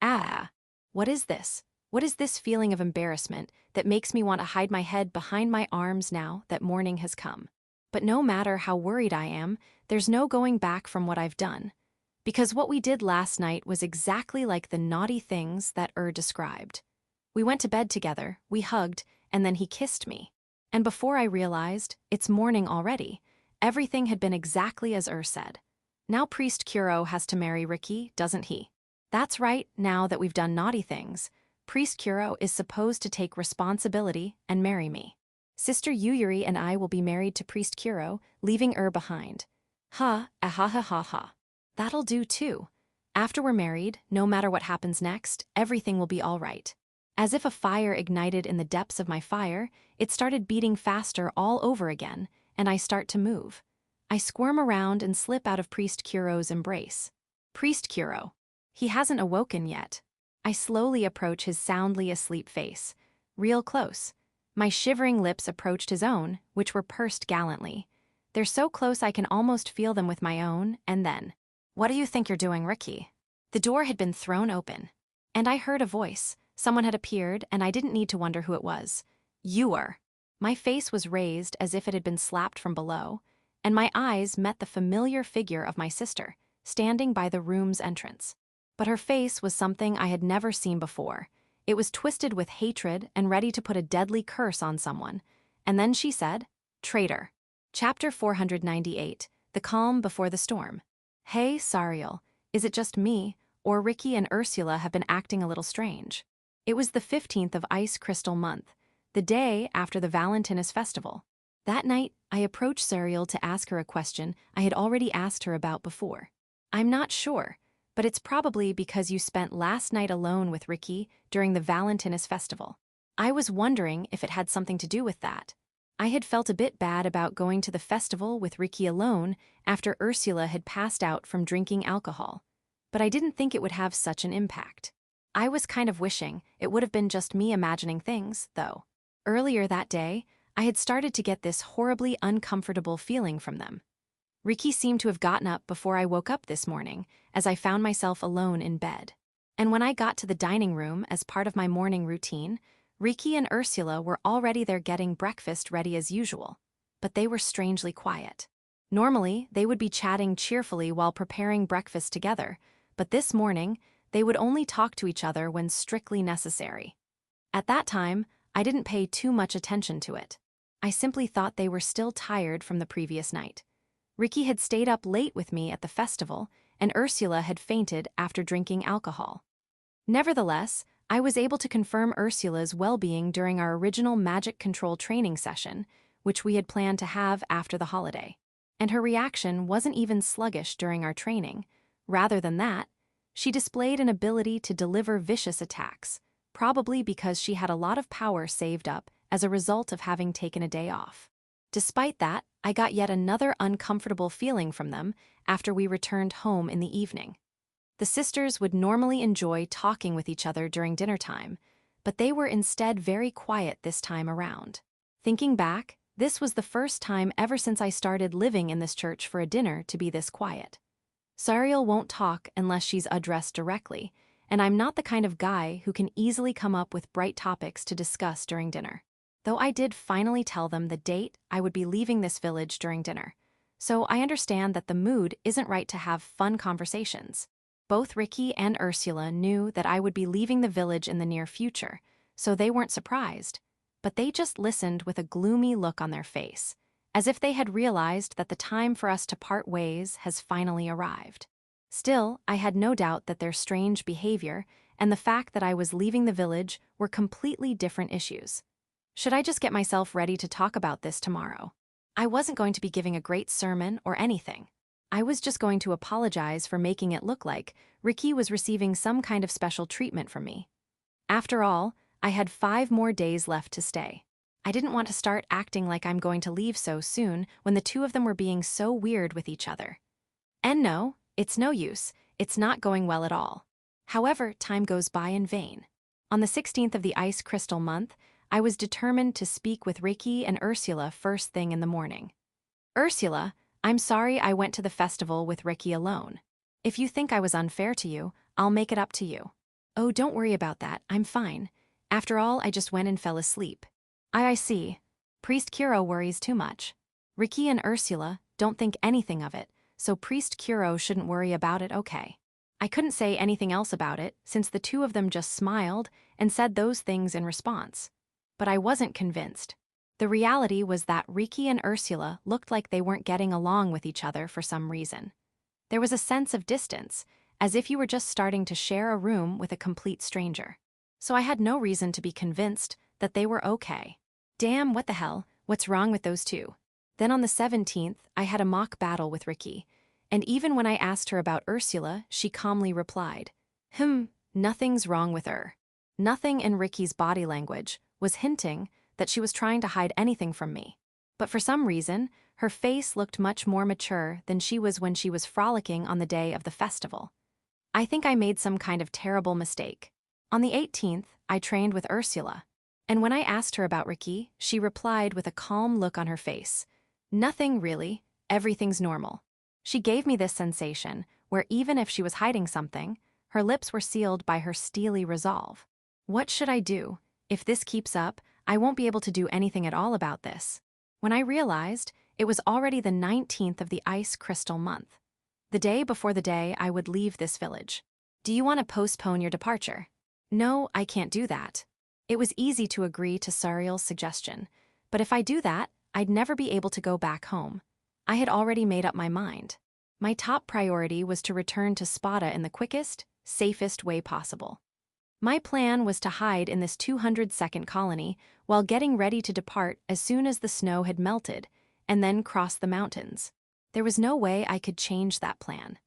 Ah, what is this? What is this feeling of embarrassment that makes me want to hide my head behind my arms now that morning has come? But no matter how worried I am, there's no going back from what I've done. Because what we did last night was exactly like the naughty things that described. We went to bed together, we hugged, and then he kissed me. And before I realized, it's morning already. Everything had been exactly as said. Now Priest Kuro has to marry Ricky, doesn't he? That's right, now that we've done naughty things, Priest Kuro is supposed to take responsibility and marry me. Sister Yuyuri and I will be married to Priest Kuro, leaving behind. Ha. That'll do too. After we're married, no matter what happens next, everything will be all right. As if a fire ignited in the depths of my fire, it started beating faster all over again, and I start to move. I squirm around and slip out of Priest Kuro's embrace. Priest Kuro. He hasn't awoken yet. I slowly approach his soundly asleep face. Real close. My shivering lips approached his own, which were pursed gallantly. They're so close I can almost feel them with my own, and then, "What do you think you're doing, Ricky?" The door had been thrown open, and I heard a voice. Someone had appeared, and I didn't need to wonder who it was. "You are." My face was raised as if it had been slapped from below, and my eyes met the familiar figure of my sister, standing by the room's entrance. But her face was something I had never seen before. It was twisted with hatred and ready to put a deadly curse on someone. And then she said, "Traitor." Chapter 498, The Calm Before the Storm. Hey, Sariel, is it just me, or Ricky and Ursula have been acting a little strange? It was the 15th of Ice Crystal Month, the day after the Valentinus Festival. That night, I approached Sariel to ask her a question I had already asked her about before. I'm not sure, but it's probably because you spent last night alone with Ricky during the Valentinus Festival. I was wondering if it had something to do with that. I had felt a bit bad about going to the festival with Ricky alone after Ursula had passed out from drinking alcohol, but I didn't think it would have such an impact. I was kind of wishing it would have been just me imagining things, though. Earlier that day, I had started to get this horribly uncomfortable feeling from them. Ricky seemed to have gotten up before I woke up this morning, as I found myself alone in bed. And when I got to the dining room as part of my morning routine, Ricky and Ursula were already there getting breakfast ready as usual, but they were strangely quiet. Normally, they would be chatting cheerfully while preparing breakfast together, but this morning, they would only talk to each other when strictly necessary. At that time, I didn't pay too much attention to it. I simply thought they were still tired from the previous night. Ricky had stayed up late with me at the festival, and Ursula had fainted after drinking alcohol. Nevertheless, I was able to confirm Ursula's well-being during our original magic control training session, which we had planned to have after the holiday. And her reaction wasn't even sluggish during our training. Rather than that, she displayed an ability to deliver vicious attacks, probably because she had a lot of power saved up as a result of having taken a day off. Despite that, I got yet another uncomfortable feeling from them after we returned home in the evening. The sisters would normally enjoy talking with each other during dinner time, but they were instead very quiet this time around. Thinking back, this was the first time ever since I started living in this church for a dinner to be this quiet. Sariel won't talk unless she's addressed directly, and I'm not the kind of guy who can easily come up with bright topics to discuss during dinner. Though I did finally tell them the date I would be leaving this village during dinner, so I understand that the mood isn't right to have fun conversations. Both Ricky and Ursula knew that I would be leaving the village in the near future, so they weren't surprised, but they just listened with a gloomy look on their face, as if they had realized that the time for us to part ways has finally arrived. Still, I had no doubt that their strange behavior and the fact that I was leaving the village were completely different issues. Should I just get myself ready to talk about this tomorrow? I wasn't going to be giving a great sermon or anything. I was just going to apologize for making it look like Ricky was receiving some kind of special treatment from me. After all, I had 5 more days left to stay. I didn't want to start acting like I'm going to leave so soon when the two of them were being so weird with each other. And no, it's no use. It's not going well at all. However, time goes by in vain. On the 16th of the Ice Crystal month, I was determined to speak with Ricky and Ursula first thing in the morning. Ursula, I'm sorry I went to the festival with Ricky alone. If you think I was unfair to you, I'll make it up to you. Oh, don't worry about that, I'm fine. After all, I just went and fell asleep. I see. Priest Kuro worries too much. Ricky and Ursula don't think anything of it, so Priest Kuro shouldn't worry about it, okay. I couldn't say anything else about it since the two of them just smiled and said those things in response. But I wasn't convinced. The reality was that Ricky and Ursula looked like they weren't getting along with each other for some reason. There was a sense of distance, as if you were just starting to share a room with a complete stranger. So I had no reason to be convinced that they were okay. Damn, what the hell, what's wrong with those two? Then on the 17th, I had a mock battle with Ricky, and even when I asked her about Ursula, she calmly replied, nothing's wrong with her. Nothing in Ricky's body language was hinting that she was trying to hide anything from me. But for some reason, her face looked much more mature than she was when she was frolicking on the day of the festival. I think I made some kind of terrible mistake. On the 18th, I trained with Ursula, and when I asked her about Ricky, she replied with a calm look on her face. Nothing really, everything's normal. She gave me this sensation where even if she was hiding something, her lips were sealed by her steely resolve. What should I do? If this keeps up, I won't be able to do anything at all about this. When I realized, it was already the 19th of the Ice Crystal month, the day before the day I would leave this village. Do you want to postpone your departure? No, I can't do that. It was easy to agree to Sariel's suggestion, but if I do that, I'd never be able to go back home. I had already made up my mind. My top priority was to return to Spada in the quickest, safest way possible. My plan was to hide in this 200-second colony while getting ready to depart as soon as the snow had melted, and then cross the mountains. There was no way I could change that plan.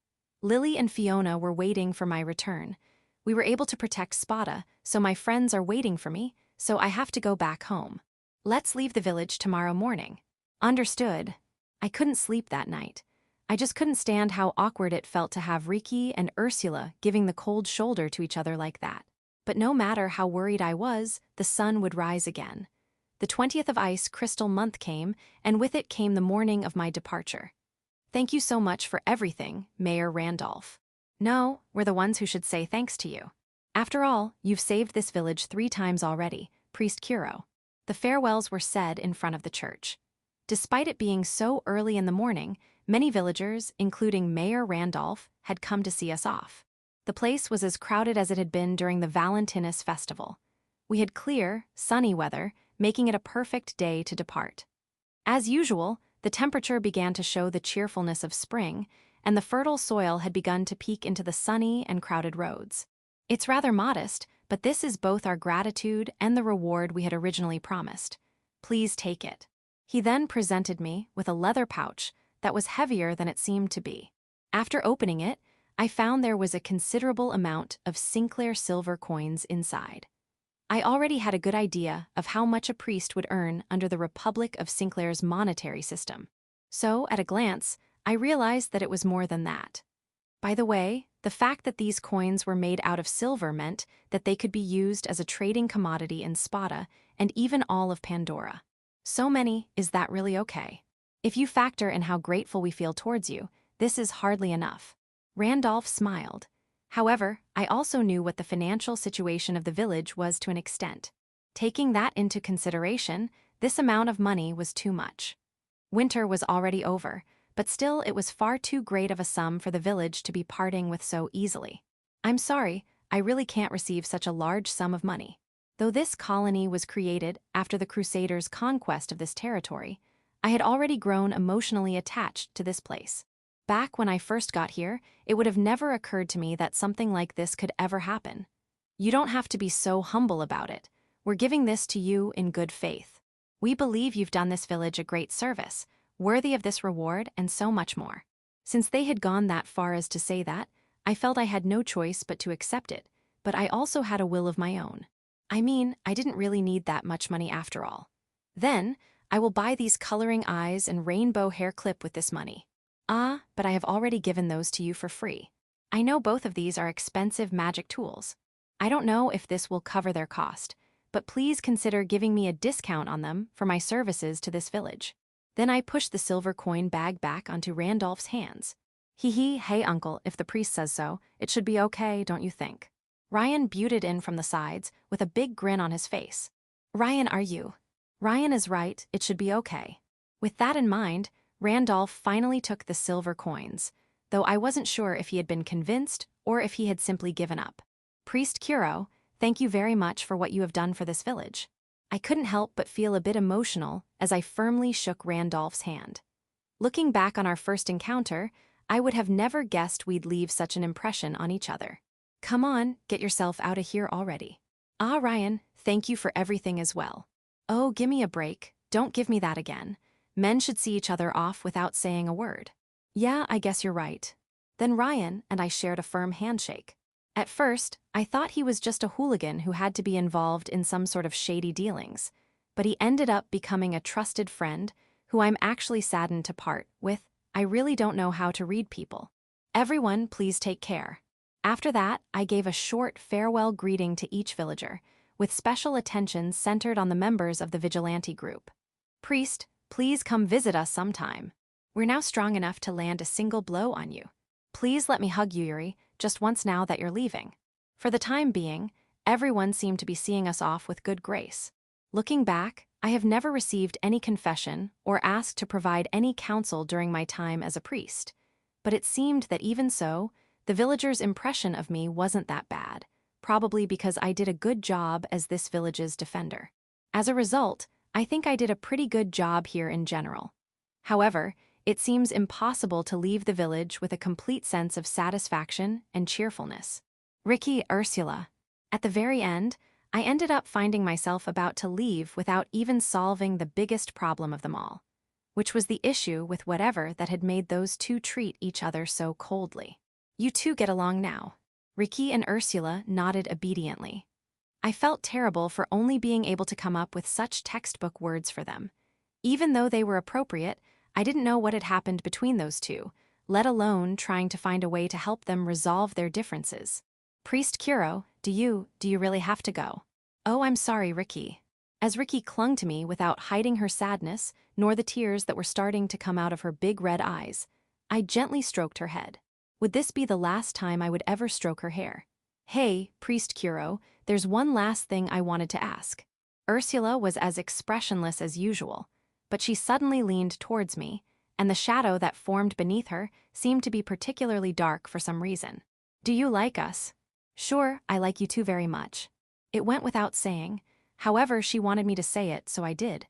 Lily and Fiona were waiting for my return. We were able to protect Spada, so my friends are waiting for me, so I have to go back home. Let's leave the village tomorrow morning. Understood. I couldn't sleep that night. I just couldn't stand how awkward it felt to have Riki and Ursula giving the cold shoulder to each other like that. But no matter how worried I was, the sun would rise again. The 20th of Ice Crystal month came, and with it came the morning of my departure. Thank you so much for everything, Mayor Randolph. No, we're the ones who should say thanks to you. After all, you've saved this village 3 times already, Priest Kuro. The farewells were said in front of the church. Despite it being so early in the morning, many villagers, including Mayor Randolph, had come to see us off. The place was as crowded as it had been during the Valentinus festival. We had clear, sunny weather, making it a perfect day to depart. As usual, the temperature began to show the cheerfulness of spring, and the fertile soil had begun to peek into the sunny and crowded roads. It's rather modest, but this is both our gratitude and the reward we had originally promised. Please take it. He then presented me with a leather pouch that was heavier than it seemed to be. After opening it, I found there was a considerable amount of Sinclair silver coins inside. I already had a good idea of how much a priest would earn under the Republic of Sinclair's monetary system. So, at a glance, I realized that it was more than that. By the way, the fact that these coins were made out of silver meant that they could be used as a trading commodity in Spada and even all of Pandora. So many, is that really okay? If you factor in how grateful we feel towards you, this is hardly enough. Randolph smiled. However, I also knew what the financial situation of the village was to an extent. Taking that into consideration, this amount of money was too much. Winter was already over, but still it was far too great of a sum for the village to be parting with so easily. I'm sorry, I really can't receive such a large sum of money. Though this colony was created after the Crusaders' conquest of this territory, I had already grown emotionally attached to this place. Back when I first got here, it would have never occurred to me that something like this could ever happen. You don't have to be so humble about it. We're giving this to you in good faith. We believe you've done this village a great service, worthy of this reward and so much more. Since they had gone that far as to say that, I felt I had no choice but to accept it, but I also had a will of my own. I mean, I didn't really need that much money after all. Then, I will buy these coloring eyes and rainbow hair clip with this money. Ah, but I have already given those to you for free. I know both of these are expensive magic tools. I don't know if this will cover their cost, but please consider giving me a discount on them for my services to this village. Then I pushed the silver coin bag back onto Randolph's hands. Hey uncle, if the priest says so, it should be okay, don't you think? Ryan butted in from the sides with a big grin on his face. Ryan, are you? Ryan is right, it should be okay. With that in mind, Randolph finally took the silver coins, though I wasn't sure if he had been convinced or if he had simply given up. Priest Kuro, thank you very much for what you have done for this village. I couldn't help but feel a bit emotional as I firmly shook Randolph's hand. Looking back on our first encounter, I would have never guessed we'd leave such an impression on each other. Come on, get yourself out of here already. Ah, Ryan, thank you for everything as well. Oh, gimme a break, don't give me that again. Men should see each other off without saying a word. Yeah, I guess you're right. Then Ryan and I shared a firm handshake. At first, I thought he was just a hooligan who had to be involved in some sort of shady dealings, but he ended up becoming a trusted friend who I'm actually saddened to part with. I really don't know how to read people. Everyone, please take care. After that, I gave a short farewell greeting to each villager, with special attention centered on the members of the vigilante group. Priest, please come visit us sometime. We're now strong enough to land a single blow on you. Please let me hug you, Yuri, just once now that you're leaving. For the time being, everyone seemed to be seeing us off with good grace. Looking back, I have never received any confession or asked to provide any counsel during my time as a priest, but it seemed that even so, the villagers' impression of me wasn't that bad. probably because I did a good job as this village's defender. As a result, I think I did a pretty good job here in general. However, it seems impossible to leave the village with a complete sense of satisfaction and cheerfulness. Ricky, Ursula. At the very end, I ended up finding myself about to leave without even solving the biggest problem of them all, which was the issue with whatever that had made those two treat each other so coldly. You two get along now. Ricky and Ursula nodded obediently. I felt terrible for only being able to come up with such textbook words for them. Even though they were appropriate, I didn't know what had happened between those two, let alone trying to find a way to help them resolve their differences. Priest Kuro, do you really have to go? Oh, I'm sorry, Ricky. As Ricky clung to me without hiding her sadness, nor the tears that were starting to come out of her big red eyes, I gently stroked her head. Would this be the last time I would ever stroke her hair? Hey, Priest Kuro, there's one last thing I wanted to ask. Ursula was as expressionless as usual, but she suddenly leaned towards me, and the shadow that formed beneath her seemed to be particularly dark for some reason. Do you like us? Sure, I like you two very much. It went without saying. However, she wanted me to say it, so I did.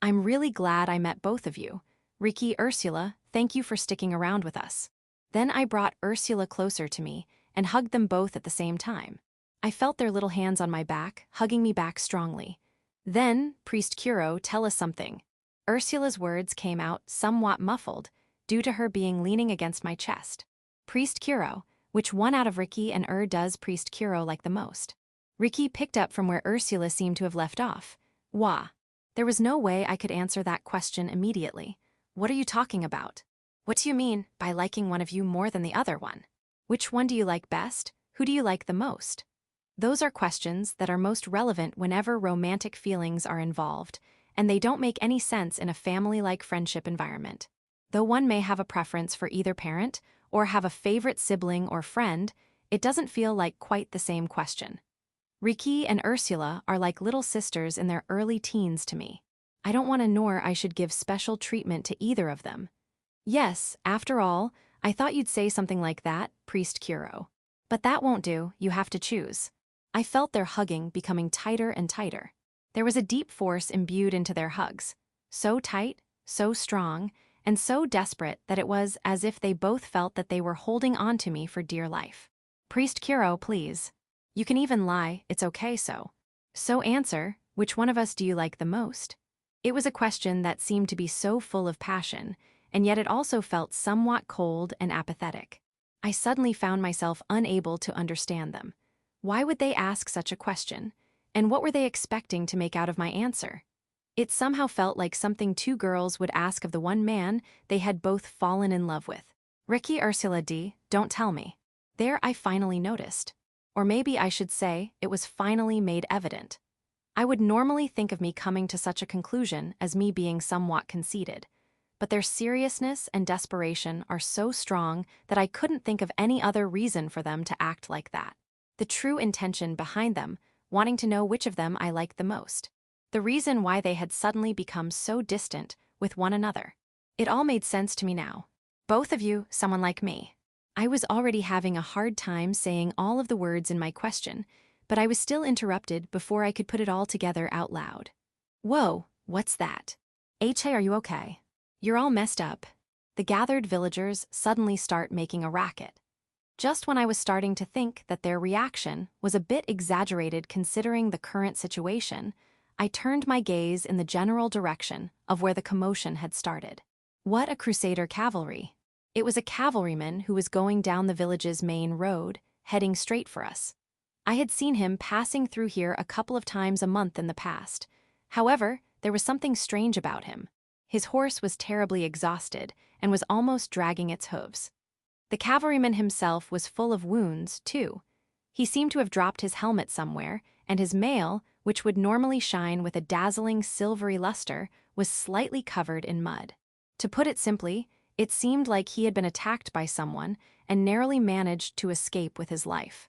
I'm really glad I met both of you. Ricky, Ursula, thank you for sticking around with us. Then I brought Ursula closer to me and hugged them both at the same time. I felt their little hands on my back, hugging me back strongly. Then, Priest Kuro, tell us something. Ursula's words came out somewhat muffled, due to her being leaning against my chest. Priest Kuro, which one out of Ricky and does Priest Kuro like the most? Ricky picked up from where Ursula seemed to have left off. Wah. There was no way I could answer that question immediately. What are you talking about? What do you mean by liking one of you more than the other one? Which one do you like best? Who do you like the most? Those are questions that are most relevant whenever romantic feelings are involved, and they don't make any sense in a family-like friendship environment. Though one may have a preference for either parent, or have a favorite sibling or friend, it doesn't feel like quite the same question. Ricky and Ursula are like little sisters in their early teens to me. I don't want to nor I should give special treatment to either of them. Yes, after all, I thought you'd say something like that, Priest Kuro. But that won't do, you have to choose. I felt their hugging becoming tighter and tighter. There was a deep force imbued into their hugs. So tight, so strong, and so desperate that it was as if they both felt that they were holding on to me for dear life. Priest Kuro, please. You can even lie, it's okay so. So answer, which one of us do you like the most? It was a question that seemed to be so full of passion, and yet it also felt somewhat cold and apathetic. I suddenly found myself unable to understand them. Why would they ask such a question? And what were they expecting to make out of my answer? It somehow felt like something two girls would ask of the one man they had both fallen in love with. Ricky, Ursula D, don't tell me. There I finally noticed. Or maybe I should say, it was finally made evident. I would normally think of me coming to such a conclusion as me being somewhat conceited, but their seriousness and desperation are so strong that I couldn't think of any other reason for them to act like that. The true intention behind them, wanting to know which of them I liked the most. The reason why they had suddenly become so distant with one another. It all made sense to me now. Both of you, someone like me. I was already having a hard time saying all of the words in my question, but I was still interrupted before I could put it all together out loud. Whoa, what's that? Hey, are you okay? You're all messed up. The gathered villagers suddenly start making a racket. Just when I was starting to think that their reaction was a bit exaggerated considering the current situation, I turned my gaze in the general direction of where the commotion had started. What a Crusader cavalry! It was a cavalryman who was going down the village's main road, heading straight for us. I had seen him passing through here a couple of times a month in the past. However, there was something strange about him. His horse was terribly exhausted and was almost dragging its hooves. The cavalryman himself was full of wounds, too. He seemed to have dropped his helmet somewhere, and his mail, which would normally shine with a dazzling silvery luster, was slightly covered in mud. To put it simply, it seemed like he had been attacked by someone and narrowly managed to escape with his life.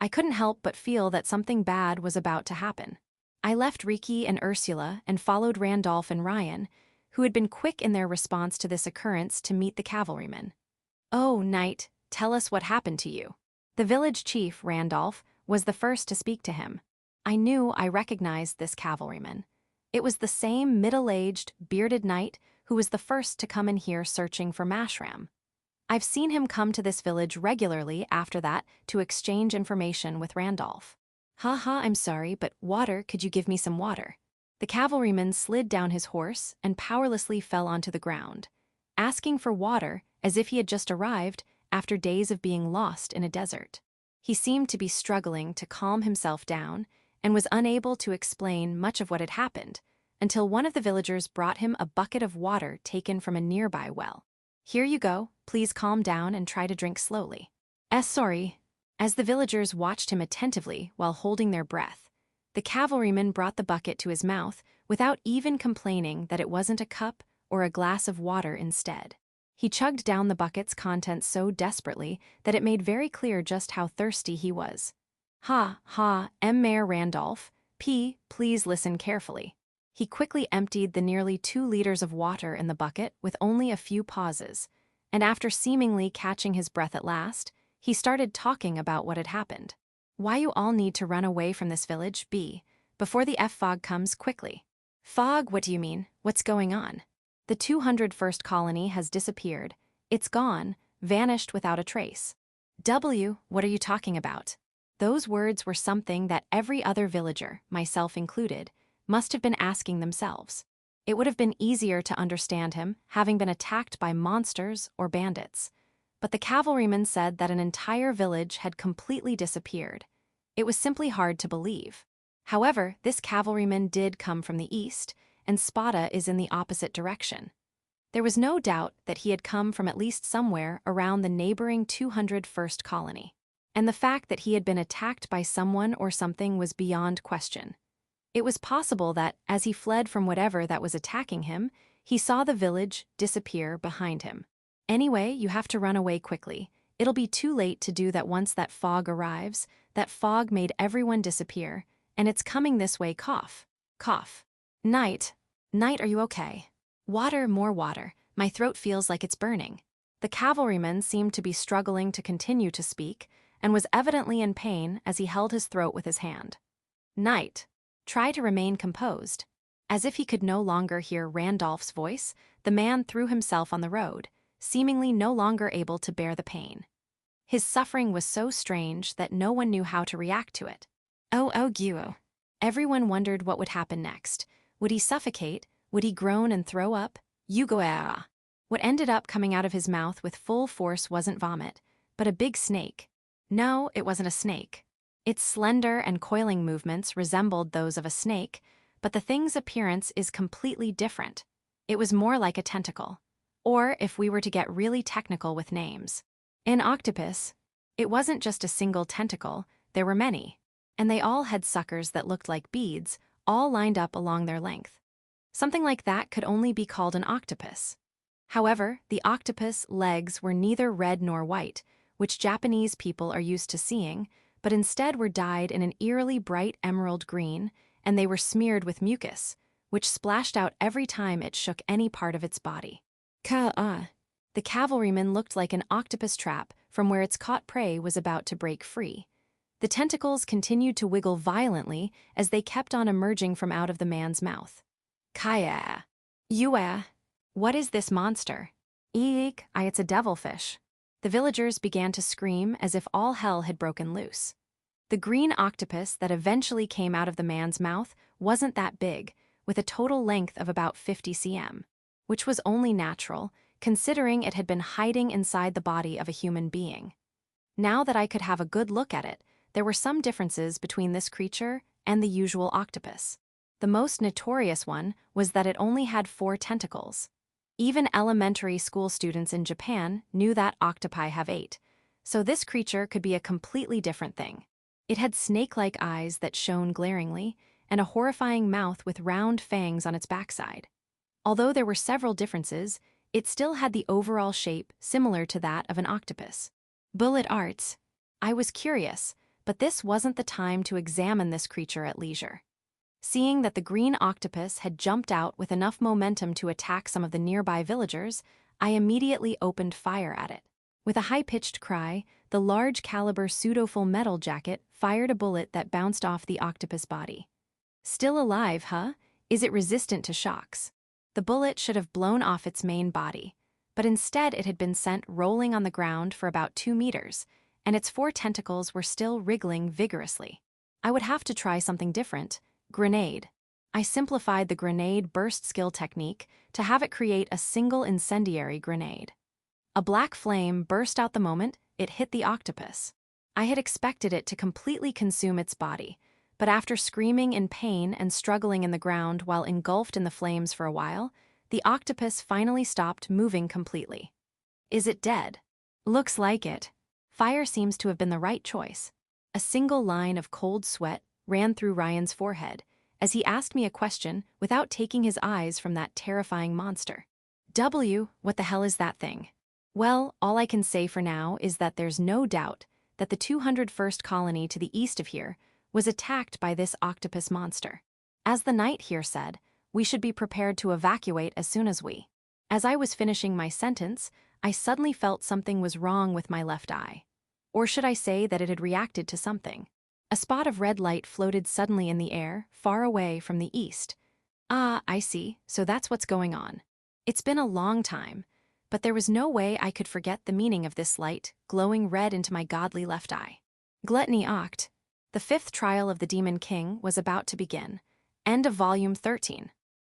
I couldn't help but feel that something bad was about to happen. I left Ricky and Ursula and followed Randolph and Ryan, who had been quick in their response to this occurrence to meet the cavalryman. Oh, Knight, tell us what happened to you. The village chief, Randolph, was the first to speak to him. I knew I recognized this cavalryman. It was the same middle-aged, bearded knight who was the first to come in here searching for Mashram. I've seen him come to this village regularly after that to exchange information with Randolph. Haha, I'm sorry, but water, could you give me some water? The cavalryman slid down his horse and powerlessly fell onto the ground, asking for water as if he had just arrived after days of being lost in a desert. He seemed to be struggling to calm himself down and was unable to explain much of what had happened until one of the villagers brought him a bucket of water taken from a nearby well. Here you go, please calm down and try to drink slowly. Sorry. As the villagers watched him attentively while holding their breath, the cavalryman brought the bucket to his mouth without even complaining that it wasn't a cup or a glass of water instead. He chugged down the bucket's contents so desperately that it made very clear just how thirsty he was. Mayor Randolph, please listen carefully. He quickly emptied the nearly 2 liters of water in the bucket with only a few pauses, and after seemingly catching his breath at last, he started talking about what had happened. Why you all need to run away from this village, before the fog comes quickly. Fog, what do you mean? What's going on? The 201st colony has disappeared. It's gone, vanished without a trace. What are you talking about? Those words were something that every other villager, myself included, must have been asking themselves. It would have been easier to understand him having been attacked by monsters or bandits. But the cavalryman said that an entire village had completely disappeared. It was simply hard to believe. However, this cavalryman did come from the east, and Spada is in the opposite direction. There was no doubt that he had come from at least somewhere around the neighboring 201st colony. And the fact that he had been attacked by someone or something was beyond question. It was possible that, as he fled from whatever that was attacking him, he saw the village disappear behind him. Anyway, you have to run away quickly. It'll be too late to do that once that fog arrives. That fog made everyone disappear, and it's coming this way, cough. Knight, are you okay? Water, more water. My throat feels like it's burning. The cavalryman seemed to be struggling to continue to speak, and was evidently in pain as he held his throat with his hand. Knight, try to remain composed. As if he could no longer hear Randolph's voice, the man threw himself on the road, seemingly no longer able to bear the pain. His suffering was so strange that no one knew how to react to it. Guo. Everyone wondered what would happen next. Would he suffocate? Would he groan and throw up? Yugoera. What ended up coming out of his mouth with full force wasn't vomit, but a big snake. No, it wasn't a snake. Its slender and coiling movements resembled those of a snake, but the thing's appearance is completely different. It was more like a tentacle. Or, if we were to get really technical with names, an octopus. It wasn't just a single tentacle, there were many. And they all had suckers that looked like beads, all lined up along their length. Something like that could only be called an octopus. However, the octopus legs were neither red nor white, which Japanese people are used to seeing, but instead were dyed in an eerily bright emerald green, and they were smeared with mucus, which splashed out every time it shook any part of its body. The cavalryman looked like an octopus trap from where its caught prey was about to break free. The tentacles continued to wiggle violently as they kept on emerging from out of the man's mouth. Kaya. Yua. What is this monster? Eek, it's a devilfish. The villagers began to scream as if all hell had broken loose. The green octopus that eventually came out of the man's mouth wasn't that big, with a total length of about 50 cm, which was only natural, considering it had been hiding inside the body of a human being. Now that I could have a good look at it, there were some differences between this creature and the usual octopus. The most notorious one was that it only had 4 tentacles. Even elementary school students in Japan knew that octopi have 8, so this creature could be a completely different thing. It had snake-like eyes that shone glaringly, and a horrifying mouth with round fangs on its backside. Although there were several differences, it still had the overall shape similar to that of an octopus. Bullet arts. I was curious, but this wasn't the time to examine this creature at leisure. Seeing that the green octopus had jumped out with enough momentum to attack some of the nearby villagers, I immediately opened fire at it. With a high-pitched cry, the large-caliber pseudo-full metal jacket fired a bullet that bounced off the octopus body. Still alive, huh? Is it resistant to shocks? The bullet should have blown off its main body, but instead it had been sent rolling on the ground for about 2 meters, and its 4 tentacles were still wriggling vigorously. I would have to try something different. Grenade. I simplified the grenade burst skill technique to have it create a single incendiary grenade. A black flame burst out the moment it hit the octopus. I had expected it to completely consume its body, but after screaming in pain and struggling in the ground while engulfed in the flames for a while, the octopus finally stopped moving completely. Is it dead? Looks like it. Fire seems to have been the right choice. A single line of cold sweat ran through Ryan's forehead as he asked me a question without taking his eyes from that terrifying monster. What the hell is that thing? Well, all I can say for now is that there's no doubt that the 201st colony to the east of here was attacked by this octopus monster. As the knight here said, we should be prepared to evacuate as soon as we. As I was finishing my sentence, I suddenly felt something was wrong with my left eye. Or should I say that it had reacted to something? A spot of red light floated suddenly in the air, far away from the east. Ah, I see, so that's what's going on. It's been a long time, but there was no way I could forget the meaning of this light, glowing red into my godly left eye. Gluttony Oct. The 5th trial of the Demon King was about to begin. End of Volume 13.